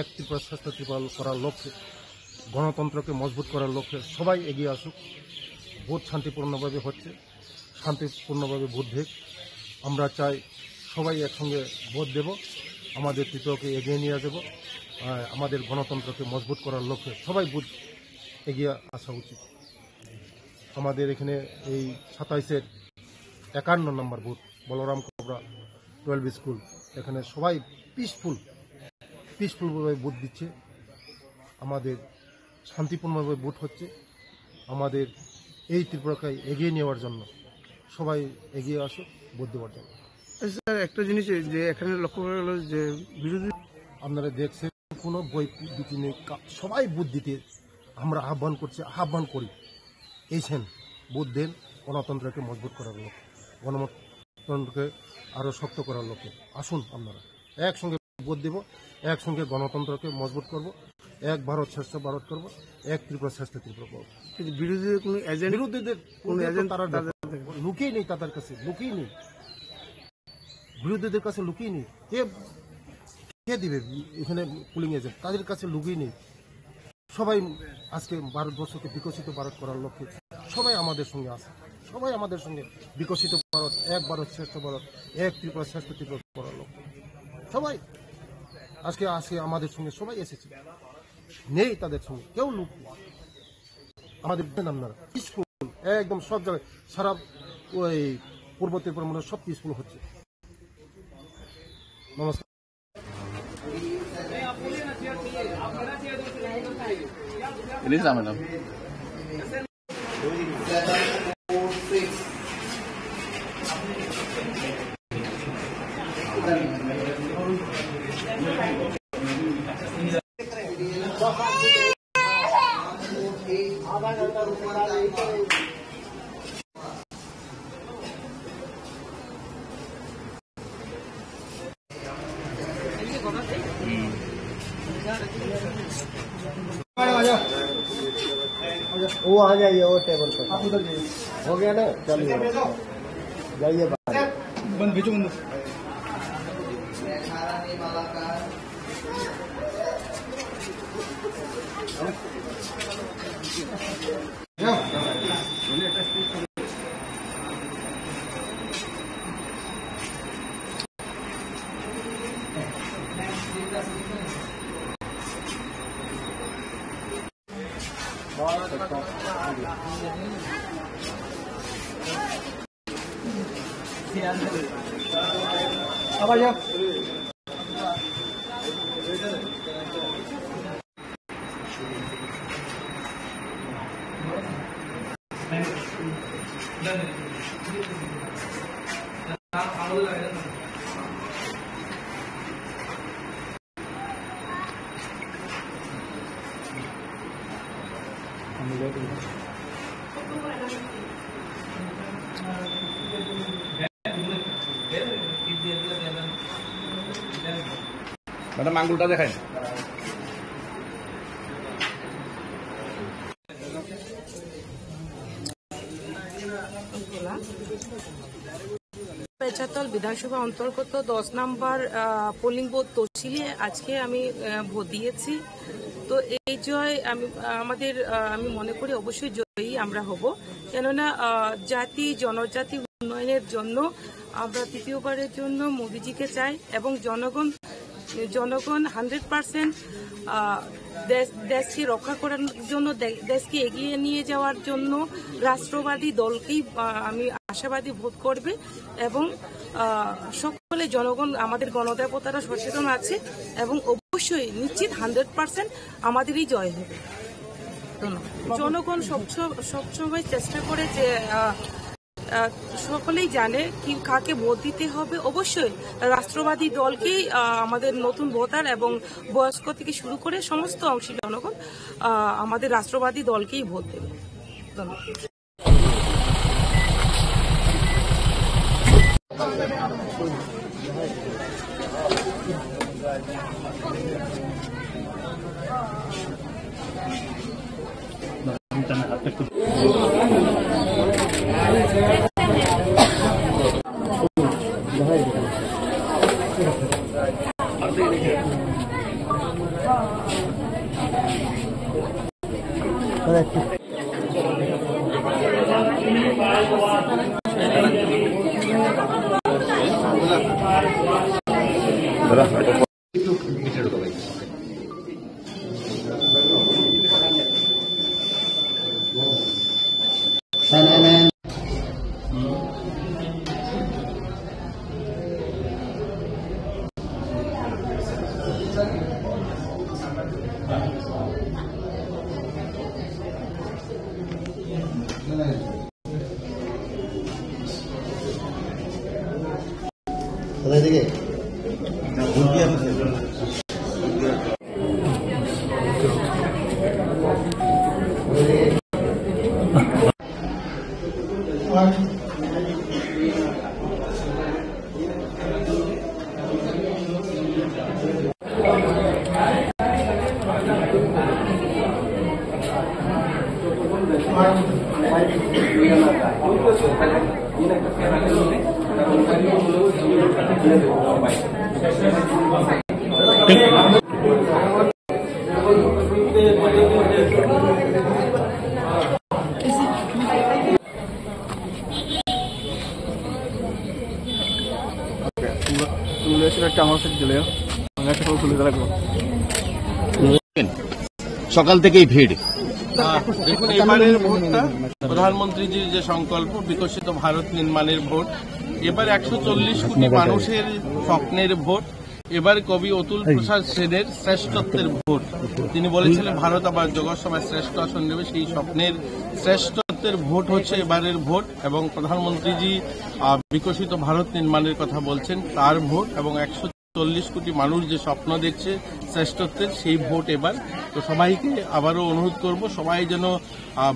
এক ত্রিপুরা শ্রেষ্ঠ ত্রিপুরা করার লক্ষ্যে, গণতন্ত্রকে মজবুত করার লক্ষ্যে সবাই এগিয়ে আসুক। ভোট শান্তিপূর্ণভাবে হচ্ছে, শান্তিপূর্ণভাবে ভোট দেখ। আমরা চাই সবাই একসঙ্গে ভোট দেব, আমাদের ত্রিপুরাকে এগিয়ে নিয়ে যাব। আমাদের গণতন্ত্রকে মজবুত করার লক্ষ্যে সবাই ভোট এগিয়ে আসা উচিত। আমাদের এখানে এই 27-এর 51 নম্বর বুথ বলরাম কবরা 12 স্কুল, এখানে সবাই পিসফুলভাবে ভোট দিচ্ছে। আমাদের শান্তিপূর্ণভাবে ভোট হচ্ছে। আমাদের এই ত্রিপুরাকে এগিয়ে নেওয়ার জন্য সবাই এগিয়ে আসুক ভোট দেওয়ার জন্য। স্যার, একটা জিনিস যে এখানে লক্ষ্য করা গেল যে বিরোধী, আপনারা দেখছেন কোনো বই দিতে নেই, সবাই ভোট দিতে আমরা আহ্বান করি। এইছেন ভোট দেন, গণতন্ত্রকে মজবুত করার লক্ষ্যে, গণতন্ত্রকে আরও শক্ত করার লক্ষ্যে আসুন। আপনারা একসঙ্গে ভোট দেব, একসঙ্গে গণতন্ত্রকে মজবুত করব, এক ভারত শ্রেষ্ঠ ভারত করব, এক ত্রিপুরা শ্রেষ্ঠ ত্রিপুরা করব। বিরোধীদের কোনো এজেন্ট, বিরোধীদের কোনো এজেন্ট তারা লুকিয়ে নেই, তাদের কাছে লুকিয়ে নেই, বিরোধীদের কাছে লুকিয়ে নেই। কে দিবে এখানে পুলিং এজেন্ট? তাদের কাছে লুকিয়ে নেই। সবাই আজকে ভারতবর্ষকে বিকশিত ভারত করার লক্ষ্যে সবাই আমাদের সঙ্গে আছে, সবাই আমাদের সঙ্গে বিকশিত ভারত, এক ভারত শ্রেষ্ঠ ভারত, এক ত্রিপুরা শ্রেষ্ঠ ত্রিপুরা করার লক্ষ্যে সবাই আজকে আমাদের সঙ্গে সবাই এসেছে, নেই তাদের সঙ্গে কেউ লুক। আমাদের আপনারা স্কুল একদম সব জায়গায়, সারা ওই পূর্ব ত্রিপুরা মনে সব স্কুল হচ্ছে। নমস্কার। वो आ जाइए, वो टेबल पर आप उधर जाइए। हो गया ना, चलिए जाइए बंद भेजो बंद। अब आ जाओ। ম্যাডাম আঙ্গুলটা দেখায়। পেচাতল বিধানসভা অন্তর্গত 10 নম্বর পোলিং বুথ তহসিলে আজকে আমি ভোট দিয়েছি। তো এই জয় আমি মনে করি অবশ্যই জয়ী আমরা হব, কেননা জাতি জনজাতি উন্নয়নের জন্য আমরা তৃতীয়বারের জন্য মোদিজিকে চাই এবং জনগণ 100% দেশকে রক্ষা করার জন্য, দেশকে এগিয়ে নিয়ে যাওয়ার জন্য রাষ্ট্রবাদী দলকেই আমি আশাবাদী ভোট করবে এবং সকলে জনগণ আমাদের গণদেবতারা সচেতন আছে এবং অবশ্যই নিশ্চিত 100% আমাদেরই জয় হবে। জনগণ সবসময় চেষ্টা করে যে সকলেই জানে কি কাকে ভোট দিতে হবে। অবশ্যই রাষ্ট্রবাদী দলকেই আমাদের নতুন ভোটার এবং বয়স্ক থেকে শুরু করে সমস্ত অংশী জনগণ আমাদের রাষ্ট্রবাদী দলকেই ভোট দেবে। সকাল থেকেই ভিড়। দেখুন, এবারের ভোটটা প্রধানমন্ত্রীজির যে সংকল্প বিকশিত ভারত নির্মাণের ভোট, এবার 140 কোটি মানুষের স্বপ্নের ভোট, এবার কবি অতুল প্রসাদ সেনের শ্রেষ্ঠত্বের ভোট। তিনি বলেছিলেন ভারত আবার জগৎসভায় শ্রেষ্ঠ আসন নেবে, সেই স্বপ্নের শ্রেষ্ঠত্বের ভোট হচ্ছে এবারের ভোট এবং প্রধানমন্ত্রীজি বিকশিত ভারত নির্মাণের কথা বলছেন তার ভোট এবং 140 কোটি মানুষ যে স্বপ্ন দেখছে শ্রেষ্ঠত্বের সেই ভোট এবার। তো সবাইকে আবারও অনুরোধ করব সবাই যেন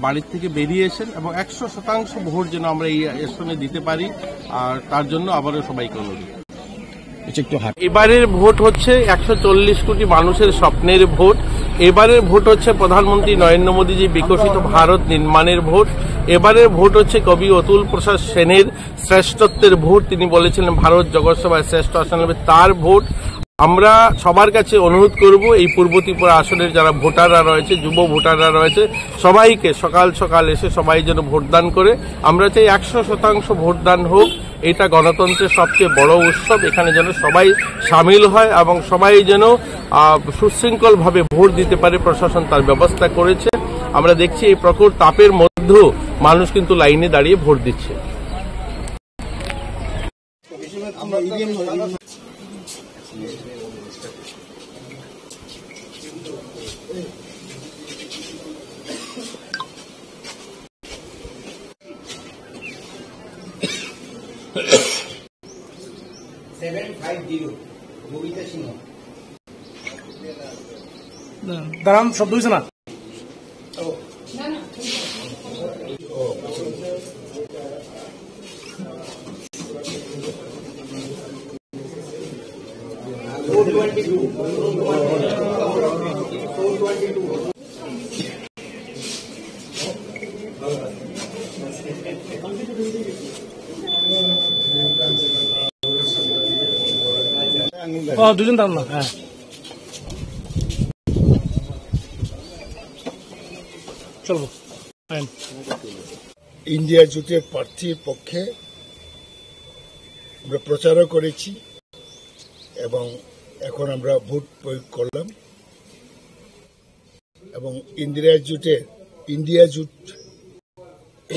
বাড়ির থেকে বেরিয়ে এসেন এবং 100% ভোট যেন আমরা এই আসনে দিতে পারি, আর তার জন্য আবারও সবাইকে অনুরোধ। এবারের ভোট হচ্ছে 140 কোটি মানুষের স্বপ্নের ভোট। এবারের ভোট হচ্ছে প্রধানমন্ত্রী নরেন্দ্র মোদীজি বিকশিত ভারত নির্মাণের ভোট। এবারের ভোট হচ্ছে কবি অতুল প্রসাদ সেনের শ্রেষ্ঠত্বের ভোট। তিনি বলেছিলেন ভারত জগৎসভায় শ্রেষ্ঠ আসন নেবে, তার ভোট। আমরা সবার কাছে অনুরোধ করব এই পূর্ব ত্রিপুরা আসনের যারা ভোটাররা রয়েছে, যুব ভোটাররা রয়েছে, সবাইকে সকাল সকাল এসে সবাই যেন ভোটদান করে। আমরা চাই 100% ভোটদান হোক। এটা গণতন্ত্রের সবচেয়ে বড় উৎসব, এখানে যেন সবাই সামিল হয় এবং সবাই যেন সুশৃঙ্খলভাবে ভোট দিতে পারে। প্রশাসন তার ব্যবস্থা করেছে। আমরা দেখছি এই প্রখর তাপের মধ্যেও মানুষ কিন্তু লাইনে দাঁড়িয়ে ভোট দিচ্ছে। দাঁড়ান, শব্দ হয়েছে না। দুজন দাম না। হ্যাঁ চলবো। ইন্ডিয়া জোটের প্রার্থীর পক্ষে আমরা প্রচারও করেছি এবং এখন আমরা ভোট প্রয়োগ করলাম এবং ইন্ডিয়া জোট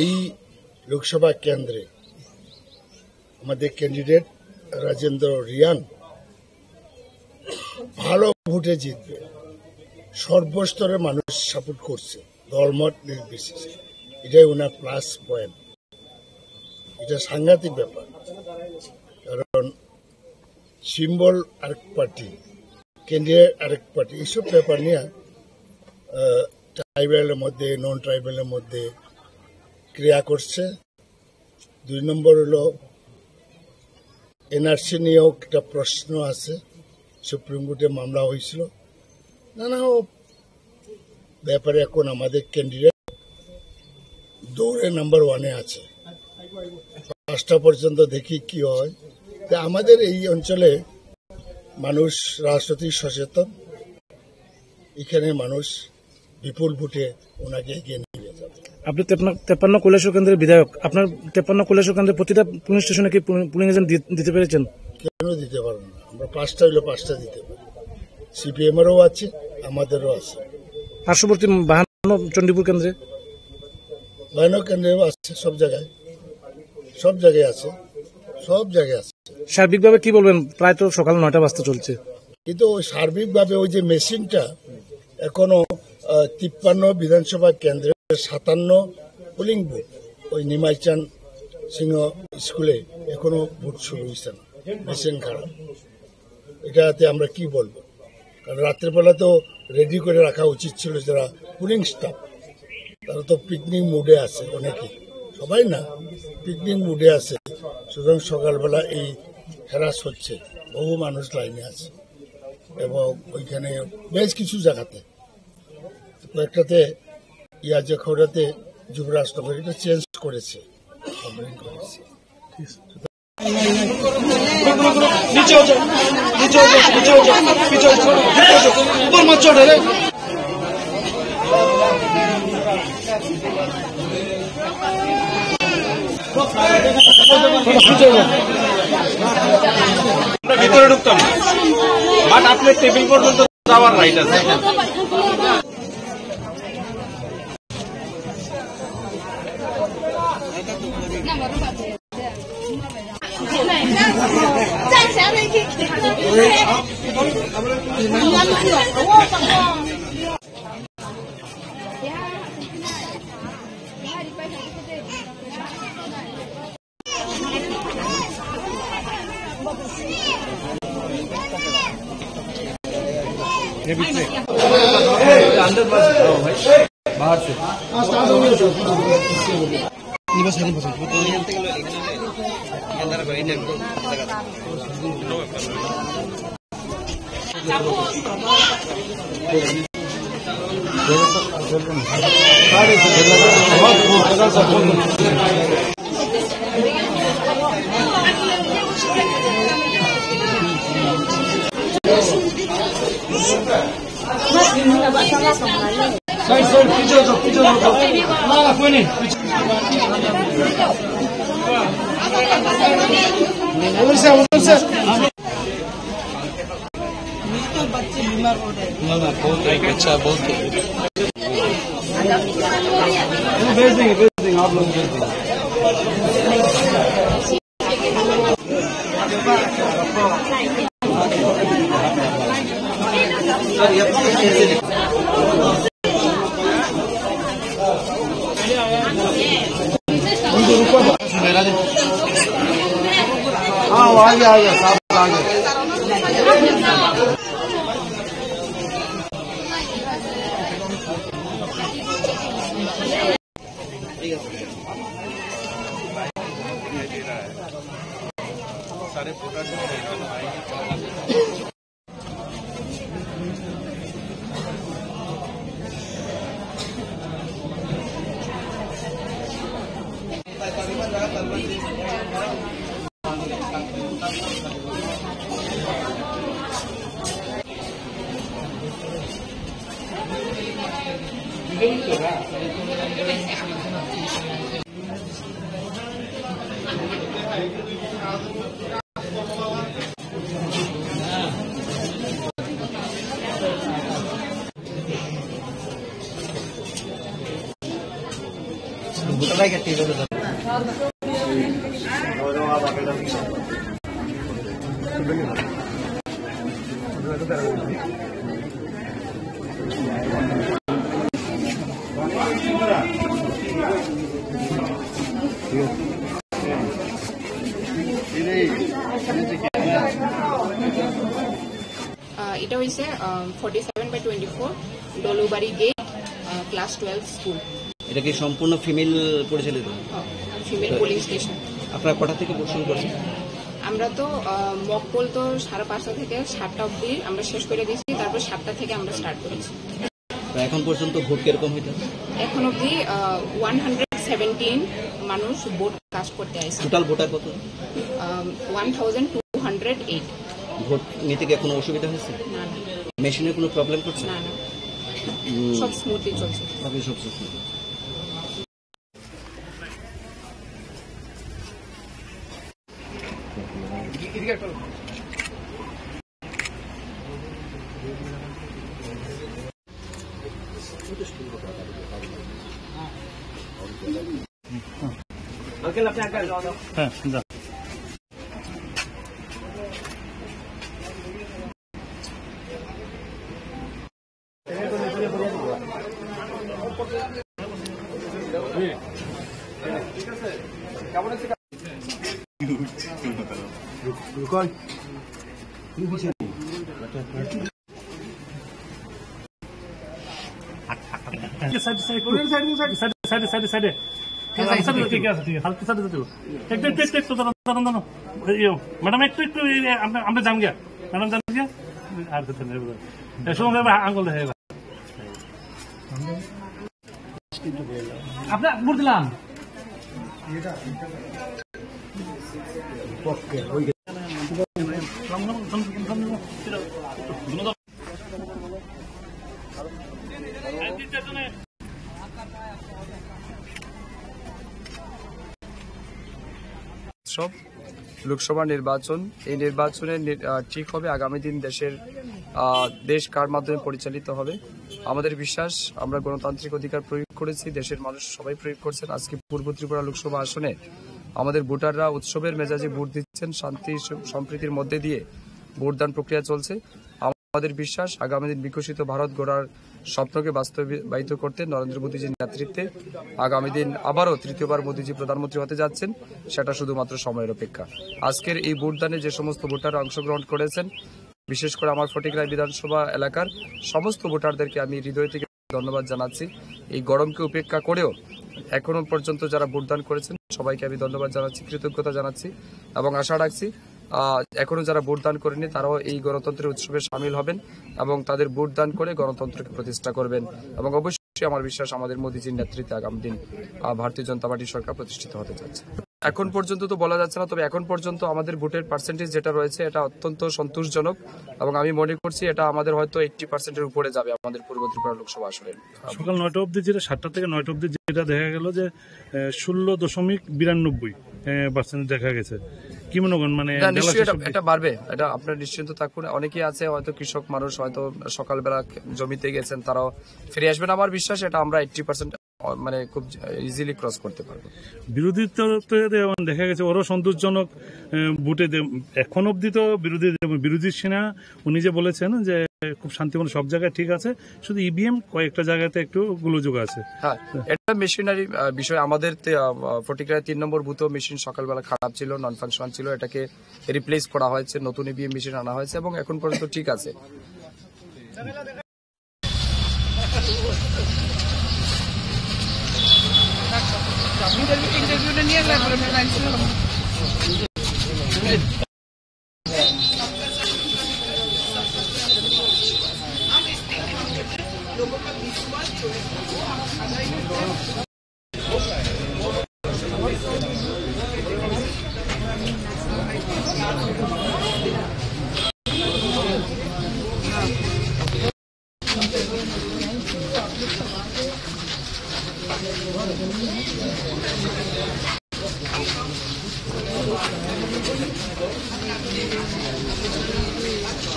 এই লোকসভা কেন্দ্রে আমাদের ক্যান্ডিডেট রাজেন্দ্র রিয়াং ভালো ভোটে জিতবে। সর্বস্তরের মানুষ সাপোর্ট করছে, দলমত নির্বিশেষে। এটাই ওনার প্লাস পয়েন্ট। এটা সাংঘাতিক ব্যাপার, কারণ সিম্বল আরেক পার্টি, ক্যান্ডিডেট আরেক পার্টি, এইসব ব্যাপার নিয়ে ট্রাইবেলের মধ্যে নন ট্রাইবেলের মধ্যে ক্রিয়া করছে। 2 নম্বর হলো এনআরসি নিয়েও একটা প্রশ্ন আছে, সুপ্রিম কোর্টে মামলা হয়েছিল। নানা ব্যাপারে এখন আমাদের ক্যান্ডিডেট দৌড়ে নাম্বার 1-এ আছে। 5টা পর্যন্ত দেখি কি হয়। আমাদের এই অঞ্চলে মানুষ রাজনৈতিক সচেতন, এখানে মানুষ বিপুল ভোটে ওনাকে এগিয়ে নিয়ে যাবে। আপনি 53 কৈলাসহর কেন্দ্রের বিধায়ক, আপনার 53 কৈলাসহর কেন্দ্রের প্রতিটা পুলিশ স্টেশনে কি পুলিং এজেন্ট দিতে পেরেছেন? কেন দিতে পারবো না? আমরা 5টা হইলে 5টা দিতে পারি। সিপিএমেরও আছে, আমাদেরও আছে। পার্শ্ববর্তী 52 চণ্ডীপুর কেন্দ্রে, 52 কেন্দ্রেও আছে, সব জায়গায় আছে, সব জায়গায় আছে। সার্বিকভাবে কি বলবেন? প্রায় তো সকাল 9টা বাজতে চলছে, কিন্তু সার্বিকভাবে ওই যে মেশিনটা এখনো 53 বিধানসভা কেন্দ্রে 57 পোলিং বুথ, ওই নিমাইচান সিংহ স্কুলে এখনো ভোট শুরু হয়েছে না, মেশিন খারাপ। এটাতে আমরা কি বলবো? কারণ রাত্রেবেলা তো রেডি করে রাখা উচিত ছিল যারা পুলিং স্টাফ, তারা তো পিকনিক মুডে আছে, অনেকে, সবাই না, পিকনিক মুডে আছে। সুতরাং সকালবেলা এই হ্যারাস হচ্ছে, বহু মানুষ লাইনে আছে এবং ওইখানে বেশ কিছু জায়গাতে, কয়েকটাতে ইয়াজখৌড়াতে যুবরাজনগর এটা চেঞ্জ করেছে, কমপ্লেন করেছে। ভিতরে ঢুকতাম না, বাট আপনার টেবিল পর্যন্ত যাওয়ার রাইট আছে। बाहर से बच्चे बीमार हो रहे हैं। बहुत अच्छा, बहुत भेज देंगे आप लोग भेज देंगे। हाँ वो आ गया साहब आ गया। सारे फोटो এটা হয়েছে 47/24 ডলুবাড়ি গেট ক্লাস 12 স্কুল। এটা কি সম্পূর্ণ ফিমেল পরিচালিত? Female pulling station. আপনারা কটা থেকে শুরু করছেন? আমরা তো মকপোল তো 5:30 থেকে 7টা অবধি আমরা শেষ করে দিয়েছি, তারপর 7টা থেকে আমরা স্টার্ট করেছি। এখন পর্যন্ত ভোট কিরকম হইতে? এখন অবধি 117 মানুষ ভোট কাস্ট করতে আসছে। টোটাল ভোটার কত? 1208। ভোট নিতে কি কোনো অসুবিধা হয়েছে? না না। মেশিনের কোনো প্রবলেম করছে? না না, সব স্মুথলি চলছে। সব স্মুথলি। হ্যাঁ, যা। সাইডে ম্যাডাম একটু আমরা যান গিয়া, ম্যাডাম যান গিয়া আর আঙ্গুল দেখা আপনার ভোট দিলাম। লোকসভা নির্বাচন, এই নির্বাচনে ঠিক হবে আগামী দিন দেশ কার মাধ্যমে পরিচালিত হবে। আমাদের বিশ্বাস, আমরা গণতান্ত্রিক অধিকার প্রয়োগ করেছি, দেশের মানুষ সবাই প্রয়োগ করছেন। আজকে পূর্ব ত্রিপুরা লোকসভা আসনে আমাদের ভোটাররা উৎসবের মেজাজে ভোট দিচ্ছেন, শান্তি সম্প্রীতির মধ্যে দিয়ে ভোটদান প্রক্রিয়া চলছে। আমাদের বিশ্বাস, আগামী দিন বিকশিত ভারত গড়ার স্বপ্নকে বাস্তবায়িত করতে নরেন্দ্র মোদীজির নেতৃত্বে আগামী দিন আবারও তৃতীয়বার মোদীজি প্রধানমন্ত্রী হতে যাচ্ছেন, সেটা শুধুমাত্র সময়ের অপেক্ষা। আজকের এই ভোটদানে যে সমস্ত ভোটাররা অংশগ্রহণ করেছেন, বিশেষ করে আমার ফটিকরায় বিধানসভা এলাকার সমস্ত ভোটারদেরকে আমি হৃদয় থেকে ধন্যবাদ জানাচ্ছি। এই গরমকে উপেক্ষা করেও এখনো পর্যন্ত যারা ভোটদান করেছেন সবাইকে আমি ধন্যবাদ জানাচ্ছি, কৃতজ্ঞতা জানাচ্ছি এবং আশা রাখছি এখনো যারা ভোটদান করেনি তারাও এই গণতন্ত্রের উৎসবে সামিল হবেন এবং তাদের ভোটদান করে গণতন্ত্রকে প্রতিষ্ঠা করবেন। এবং অবশ্যই আমার বিশ্বাস, আমাদের মোদীজির নেতৃত্বে আগামী দিন ভারতীয় জনতা পার্টি সরকার প্রতিষ্ঠিত হতে যাচ্ছে। এখন পর্যন্ত তো বলা যাচ্ছে না, তবে এখন পর্যন্ত আমাদের ভোটের পার্সেন্টেজ যেটা রয়েছে এটা অত্যন্ত সন্তোষজনক এবং আমি মনে করছি এটা আমাদের হয়তো 80% উপরে যাবে আমাদের পূর্ব ত্রিপুরা লোকসভা আসনে। সকাল 9টা অবধি যেটা 7টা থেকে 9টা অবধি যেটা দেখা গেল যে 16.92% দেখা গেছে। কি মনে করেন, মানে এটা বাড়বে, এটা আপনার নিশ্চিন্ত থাকুন। অনেকেই আছে হয়তো কৃষক মানুষ, হয়তো সকালবেলা জমিতে গেছেন, তারাও ফিরে আসবেন। আমার বিশ্বাস এটা আমরা 80% মানে খুব ইজিলি ক্রস করতে পারবো। বিরোধী দেখা গেছে ওরও সন্তোষজনক ভোটে এখন অব্দি তো বিরোধী সেনা উনি যে বলেছেন যে খুব শান্তিপূর্ণ সব জায়গায় ঠিক আছে, শুধু ইভিএম কয়েকটা জায়গাতে একটু গোলযোগ আছে। হ্যাঁ, এটা মেশিনারি বিষয়। আমাদের ফটিকরায় 3 নম্বর বুথ মেশিন সকালবেলা খারাপ ছিল, নন ফাংশনাল ছিল, এটাকে রিপ্লেস করা হয়েছে, নতুন ইভিএম মেশিন আনা হয়েছে এবং এখন পর্যন্ত ঠিক আছে। ইন্টারভিউটা নিয়ে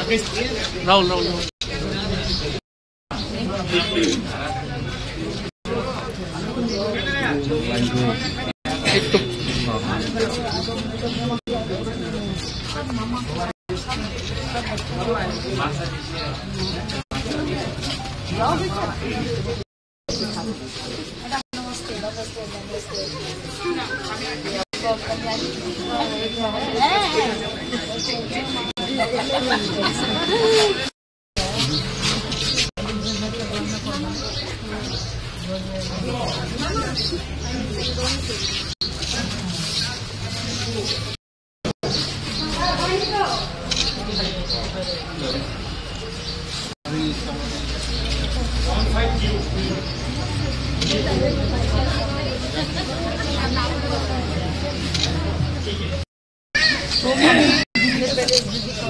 राहुल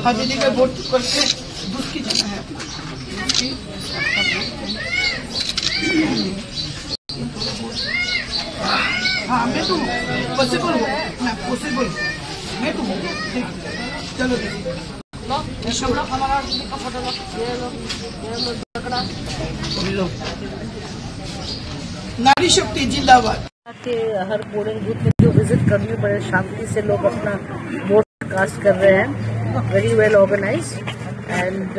हाजिरी का वोट करके दुखी जाना है हाँ मैं तो पॉसिबल हूँ मैं पॉसिबल मैं तो चलो नारी शक्ति जिंदाबाद के हर पोलिंग बूथ में जो विजिट करने बड़े शांति से लोग अपना वोट कास्ट कर रहे हैं, वेरी वेल ऑर्गेनाइज एंड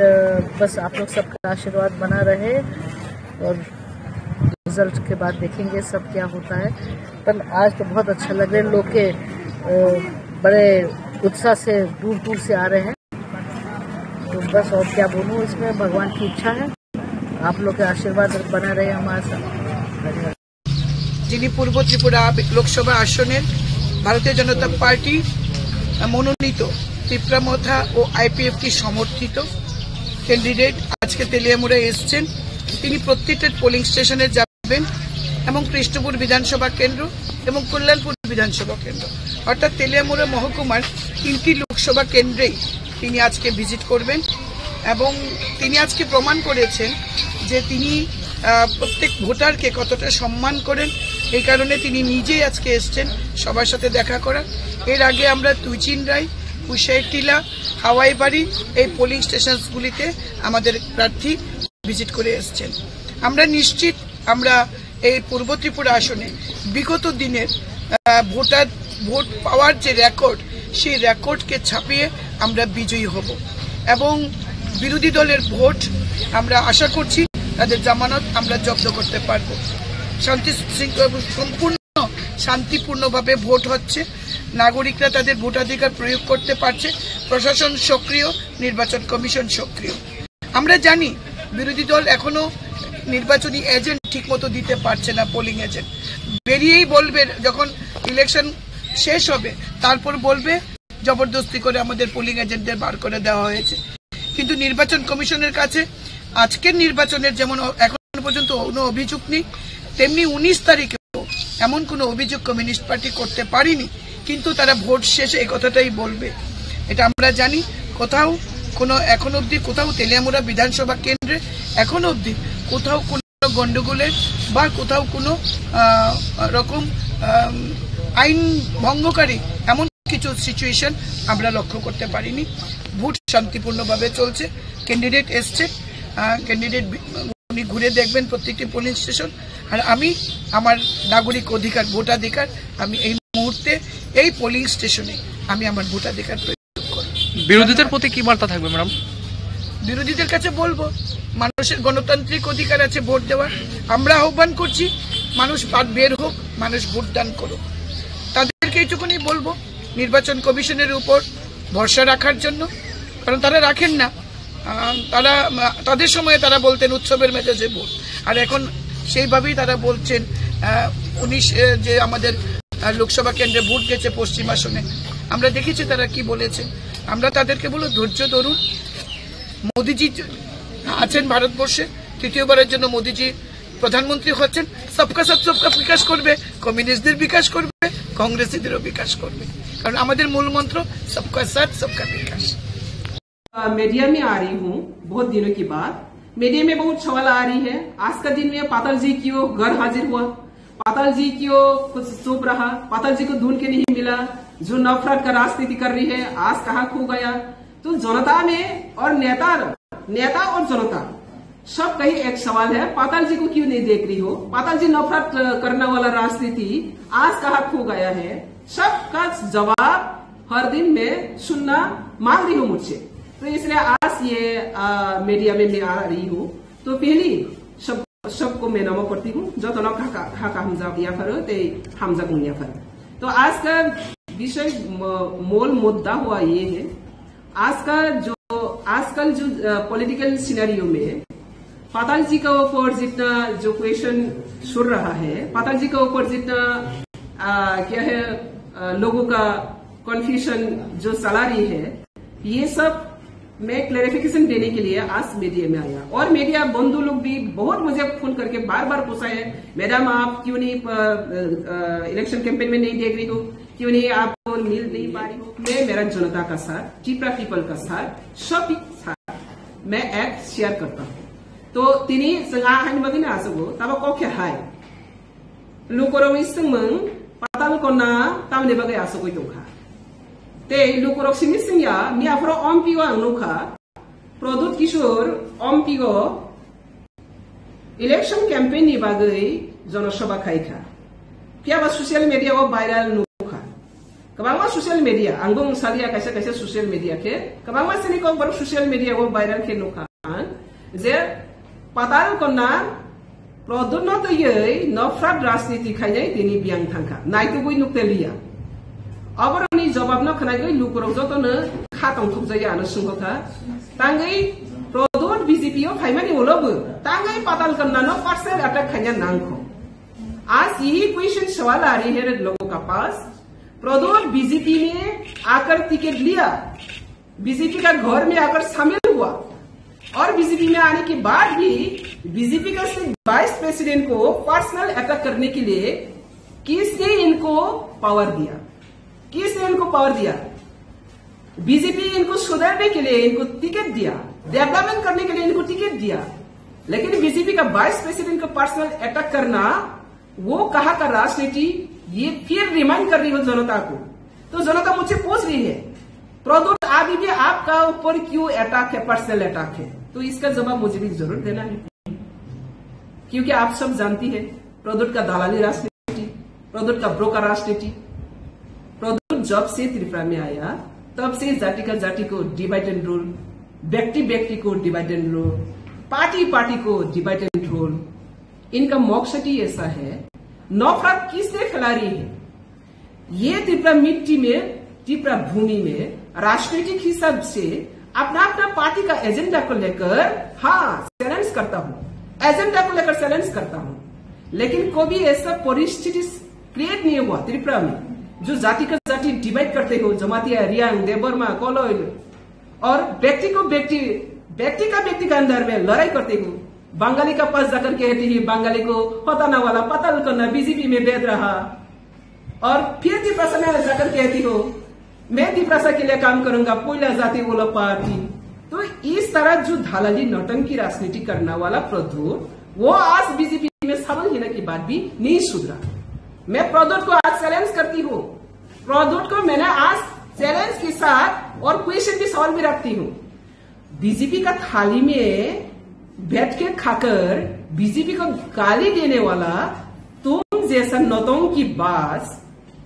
बस आप लोग सबका आशीर्वाद बना रहे और रिजल्ट के बाद देखेंगे सब क्या होता है। पर आज तो बहुत अच्छा लग रहा है, लोग के बड़े उत्साह से दूर दूर से आ रहे हैं, तो बस और क्या बोलूँ, इसमें भगवान की इच्छा है, आप लोग के आशीर्वाद बना रहे हमारे साथ। যিনি পূর্ব ত্রিপুরা লোকসভা আসনের ভারতীয় জনতা পার্টি মনোনীত তিপ্রামথা ও আইপিএফটি সমর্থিত ক্যান্ডিডেট আজকে তেলিয়ামুড়ায় এসছেন। তিনি প্রত্যেকটা পোলিং স্টেশনে যাবেন এবং কৃষ্ণপুর বিধানসভা কেন্দ্র এবং কল্যাণপুর বিধানসভা কেন্দ্র অর্থাৎ তেলিয়ামুড়া মহকুমার 3টি লোকসভা কেন্দ্রেই তিনি আজকে ভিজিট করবেন এবং তিনি আজকে প্রমাণ করেছেন যে তিনি প্রত্যেক ভোটারকে কতটা সম্মান করেন। এই কারণে তিনি নিজেই আজকে এসছেন সবার সাথে দেখা করার। এর আগে আমরা তুইচিনরাই, কুশাইটিলা, হাওয়াইবাড়ি এই পোলিং স্টেশনগুলিতে আমাদের প্রার্থী ভিজিট করে এসছেন। আমরা নিশ্চিত আমরা এই পূর্ব ত্রিপুরা আসনে বিগত দিনের ভোট পাওয়ার যে রেকর্ড, সেই রেকর্ডকে ছাপিয়ে আমরা বিজয়ী হব এবং বিরোধী দলের ভোট আমরা আশা করছি তাদের জামানত আমরা জব্দ করতে পারবো। সম্পূর্ণ শান্তিপূর্ণভাবে ভোট হচ্ছে, নাগরিকরা তাদের ভোটাধিকার প্রয়োগ করতে পারছে, প্রশাসন সক্রিয়, নির্বাচন কমিশন সক্রিয়। আমরা জানি বিরোধী দল এখনো নির্বাচনী এজেন্ট ঠিকমতো দিতে পারছে না, পোলিং এজেন্ট বেরিয়েই বলবে যখন ইলেকশন শেষ হবে তারপর বলবে জবরদস্তি করে আমাদের পোলিং এজেন্টদের বার করে দেওয়া হয়েছে। কিন্তু নির্বাচন কমিশনের কাছে আজকের নির্বাচনের যেমন এখন পর্যন্ত কোনো অভিযোগ নেই, তেমনি 19 তারিখেও এমন কোনো অভিযোগ কমিউনিস্ট পার্টি করতে পারেনি, কিন্তু তারা ভোট শেষে এই কথাটাই বলবে। এটা আমরা জানি। কোথাও কোনো এখন অবধি কোথাও তেলিয়ামুড়া বিধানসভা কেন্দ্রে এখন অবধি কোথাও কোনো গন্ডগোলের বা কোথাও কোনো রকম আইন ভঙ্গকারী এমন কিছু সিচুয়েশন আমরা লক্ষ্য করতে পারিনি। ভোট শান্তিপূর্ণভাবে চলছে। ক্যান্ডিডেট এসছে, ক্যান্ডিডেট উনি ঘুরে দেখবেন প্রত্যেকটি পোলিং স্টেশন। আর আমি আমার নাগরিক অধিকার, ভোটাধিকার আমি এই মুহূর্তে এই পোলিং স্টেশনে আমি আমার ভোটাধিকার প্রয়োগ করব। বিরোধীদের প্রতি কি বার্তা থাকবে ম্যাডাম? বিরোধীদের কাছে বলবো মানুষের গণতান্ত্রিক অধিকার আছে ভোট দেওয়ার। আমরা আহ্বান করছি মানুষ বের হোক, মানুষ ভোটদান করুক। তাদেরকে এইটুকুনি বলবো নির্বাচন কমিশনের উপর ভরসা রাখার জন্য, কারণ তারা রাখেন না। তাদের সময়ে তারা বলতেন উৎসবের মেজাজে ভোট, আর এখন সেইভাবেই তারা বলছেন 19 যে আমাদের লোকসভা কেন্দ্রে ভোট গেছে পশ্চিম আসনে, আমরা দেখেছি তারা কি বলেছে। আমরা তাদেরকে বলবো ধৈর্য ধরুন। মোদিজি আছেন ভারতবর্ষে, তৃতীয়বারের জন্য মোদিজি প্রধানমন্ত্রী হচ্ছেন। সবকা সাথ সবকা বিকাশ করবে, কমিউনিস্টদের বিকাশ করবে, কংগ্রেসীদেরও বিকাশ করবে, কারণ আমাদের মূল মন্ত্র সবকা সাথ সবকা বিকাশ। मीडिया में आ रही हूँ बहुत दिनों के बाद। मीडिया में बहुत सवाल आ रही है। आज का दिन में पाताल जी क्यों घर हाजिर हुआ, पाताल जी क्यों कुछ चुप रहा, पाताल जी को ढूंढ के नहीं मिला। जो नफरत का राजनीति कर रही है आज कहाँ खो गया। तो जनता में और नेता और जनता सब कहीं एक सवाल है, पाताल जी को क्यों नहीं देख रही हो? पाताल जी नफरत करने वाला राजनीति आज कहाँ खो गया है? सबका जवाब हर दिन में सुनना मांग रही हूँ मुझसे। तो इसलिए आज ये मीडिया में मैं आ रही हूँ। तो पहली सबको मैं नमो करती हूँ जो तो हमजा या फर ते हमजा गुनिया फर। तो आज का विषय मूल मुद्दा हुआ ये है, आजकल जो पॉलिटिकल सिनेरियो में पाताल जी का ऊपर जितना जो क्वेश्चन सुन रहा है, पाताल जी के ऊपर जितना क्या है लोगों का कंफ्यूजन जो चला रही है, ये सब मैं क्लैरिफिकेशन देने के लिए आज मीडिया में आया। और मीडिया बंधु लोग भी बहुत मुझे फोन करके बार बार पूछा है, मैडम आप क्यों नहीं इलेक्शन कैंपेन में नहीं देख रही हो, क्यों नहीं आपको मिल नहीं पा रही हो? मैं मेरा जनता का साथ, त्रिपुरा पीपल का साथ, सब साथ मैं एक शेयर करता हूँ। तो तिनी जोंहा हानिबागैनो आसगो ताबा कखे हाय लुकरो इसमों पाताल कोना तामने बागै आसगो दंखा ते लुकरो सिमिसिंया मियाफ्रो अम्पिगो आंनुखा प्रदुत किशोर अम्पिगो इलेक्शन कैंपेन नि बागै जनसभा खाइखा कियाबा सोशल मीडिया ओ भाइरल नुखा कबांगा सोशल मीडिया आंगो सालिया कैसे कैसे सोशल मीडिया के कबांगा सिनिको बर सोशल मीडिया ओ भाइरल के नुखा जे पाताल कोना प्रदुत नफरत राजनीति खाई तिनी बियांग थांखा नाइटुगुई नुक्तेलिया अबरनि जवाब न खनागै लुकुरौ जतनो खातंथुक जाय आनो सुंगथा तांगै प्रदुत बीजेपी ओ फाइमानि ओलबो तांगै पाताल कोना न पर्सनल अटैक खाया नांखो। आज यही क्वेश्चन सवाल आ रही है लोगों का पास, प्रदुत बीजेपी में आकर टिकट लिया, बीजेपी का घर में आकर शामिल हुआ और बीजेपी में आने के बाद भी बीजेपी का वाइस प्रेसिडेंट को पर्सनल अटैक करने के लिए किसने इनको पावर दिया? किसने इनको पावर दिया? बीजेपी इनको सुधारने के लिए इनको टिकट दिया, डेवलपमेंट करने के लिए इनको टिकट दिया, लेकिन बीजेपी का वाइस प्रेसिडेंट को पर्सनल अटैक करना वो कहाँ का राजनीति? ये फिर रिमाइंड कर रही हो जनता को। तो जनता मुझसे पूछ रही है, प्रदुत अभी भी आपका ऊपर क्यों अटैक है, पर्सनल अटैक है? तो इसका जवाब मुझे भी जरूर देना है, क्योंकि आप सब जानती है प्रदुत का दलाली राजनीति, प्रदुत का ब्रोकर राजनीति। प्रदुत जब से त्रिपुरा में आया तब से जाति को डिवाइड एंड रूल, व्यक्ति को डिवाइड एंड रूल, पार्टी को डिवाइड एंड रूल। इनका मकसद ही ऐसा है, नफरत किसने फैला रही है? ये त्रिपुरा मिट्टी में, त्रिपुरा भूमि में राजनीतिक हिसाब से अपना अपना पार्टी का एजेंडा को लेकर चैलेंज करता हूँ, एजेंडा को लेकर चैलेंज करता हूँ, लेकिन कभी ऐसा परिस्थिति क्रिएट नहीं हुआ त्रिपुरा में जो जाति का जाति डिवाइड करते हो, जमातिया, रियांग, देवबर्मा, कोलोइल, और व्यक्ति का व्यक्ति का अंदर में लड़ाई करते हो। बंगाली का पास जाकर कहती है बंगाली को पताना वाला पताल करना बीजेपी में बैठ रहा, और फिर त्रिपुरा में जाकर कहती हो मैं त्रिपुरा के लिए काम करूंगा, कोयला जाति वाला पार्टी। तो इस तरह जो धालाली नौटंकी राजनीति करने वाला प्रदुत, वो आज बीजेपी में शामिल होने के बाद भी नहीं सुधरा। मैं प्रदुत को आज चैलेंज करती हूँ, प्रदुत को मैंने आज चैलेंज के साथ और क्वेश्चन भी सवाल भी रखती हूँ। बीजेपी का थाली में बैठ के खाकर बीजेपी को गाली देने वाला तुम जैसा नौटंकी बाज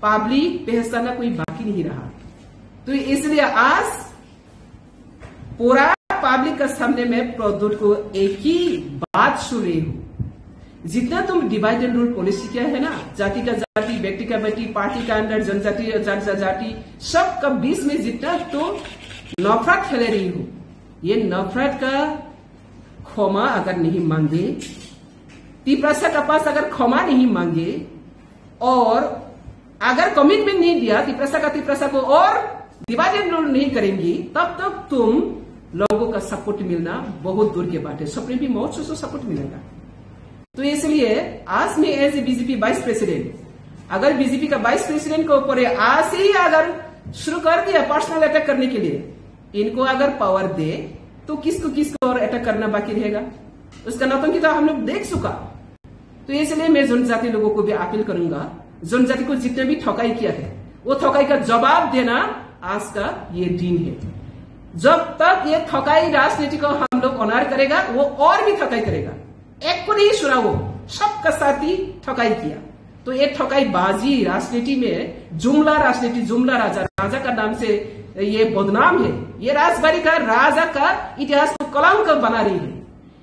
पब्लिक पहचाना कोई बाकी नहीं रहा। तो इसलिए आज पूरा पब्लिक का सामने में प्रदुत को एक ही बात सुन रही हूँ, जितना तुम डिवाइड एंड रूल पॉलिसी क्या है ना, जाति का जाति, व्यक्ति का व्यक्ति, पार्टी का अंदर जनजाति और जनजाति सब का बीच में जितना तो नफरत फैले रही हो, ये नफरत का क्षमा अगर नहीं मांगे, त्रिपुरा का पास अगर क्षमा नहीं मांगे और अगर कमिटमेंट नहीं दिया त्रिपुरा को और डिवाइड एंड रूल नहीं करेंगी, तब तक तुम लोगों का सपोर्ट मिलना बहुत दूर के बात है। सपने भी मौत से सपोर्ट मिलेगा। तो इसलिए आज मैं as a BJP vice president, अगर बीजेपी का वाइस प्रेसिडेंट के ऊपर आज से ही अगर शुरू कर दिया पर्सनल अटैक करने के लिए, इनको अगर पावर दे तो किसको और अटैक करना बाकी रहेगा? उसका नौटंकी तो हम लोग देख चुका। तो इसलिए मैं जनजाति लोगों को भी अपील करूंगा, जनजाति को जितने भी ठकाई किया है वो ठकाई का जवाब देना आज का ये दिन है। जब तक ये ठकाई राजनीति को हम लोग ऑनर करेगा वो और भी ठकाई करेगा। एक को नहीं सुना, वो सबका साथ ही ठकाई किया। तो ये ठकाई बाजी राजनीति में जुमला राजनीति, जुमला राजा, राजा का नाम से ये बदनाम है। ये राजबाड़ी का राजा का इतिहास को कलंक बना रही है।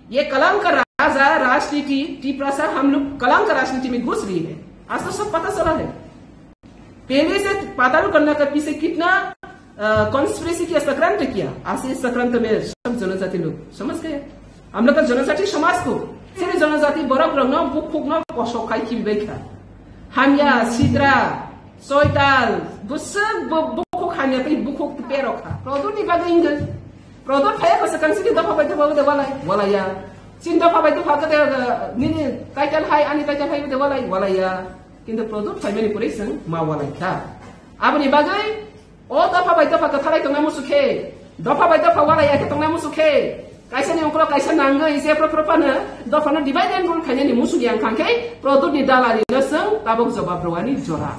ये कलंक राजा राजनीति टिप्रासा हम लोग कलंक राजनीति में घुस रही है। आज तो सब पता चला है। पहले से पाताल करने का पीछे कितना कॉन्स्पिरेसी किया, सक्रांत किया। आज इस सक्रांत में सब जनजाति लोग समझ गए। हम लोग का जनजाति समाज को सिर्फ जनजाति बरक रंग बुक फुक न पसखाई की बेखा हामिया सिद्रा सोयताल बुसर बुक हामिया पे बुक पे रखा प्रदूर नि बागे इंगल प्रदूर फाया को सकंसी के दफा बाय दफा वालाया चिन दफा बाय दफा के निने टाइटल हाई अनि टाइटल हाई दे वालाया किंतु प्रदूर फाइमेनि पुरेसन मा वालाय था आबनि बागे ओ दफा बाय दफा का थालाय तंगा मुसुखे दफा बाय दफा वालाया के तंगा मुसुखे kaisa ni ongklo kaisa nangga ise propropana dofana divide and rule khanya ni musugi ang khangkai product ni dalari nasang tabok jawab rawani jora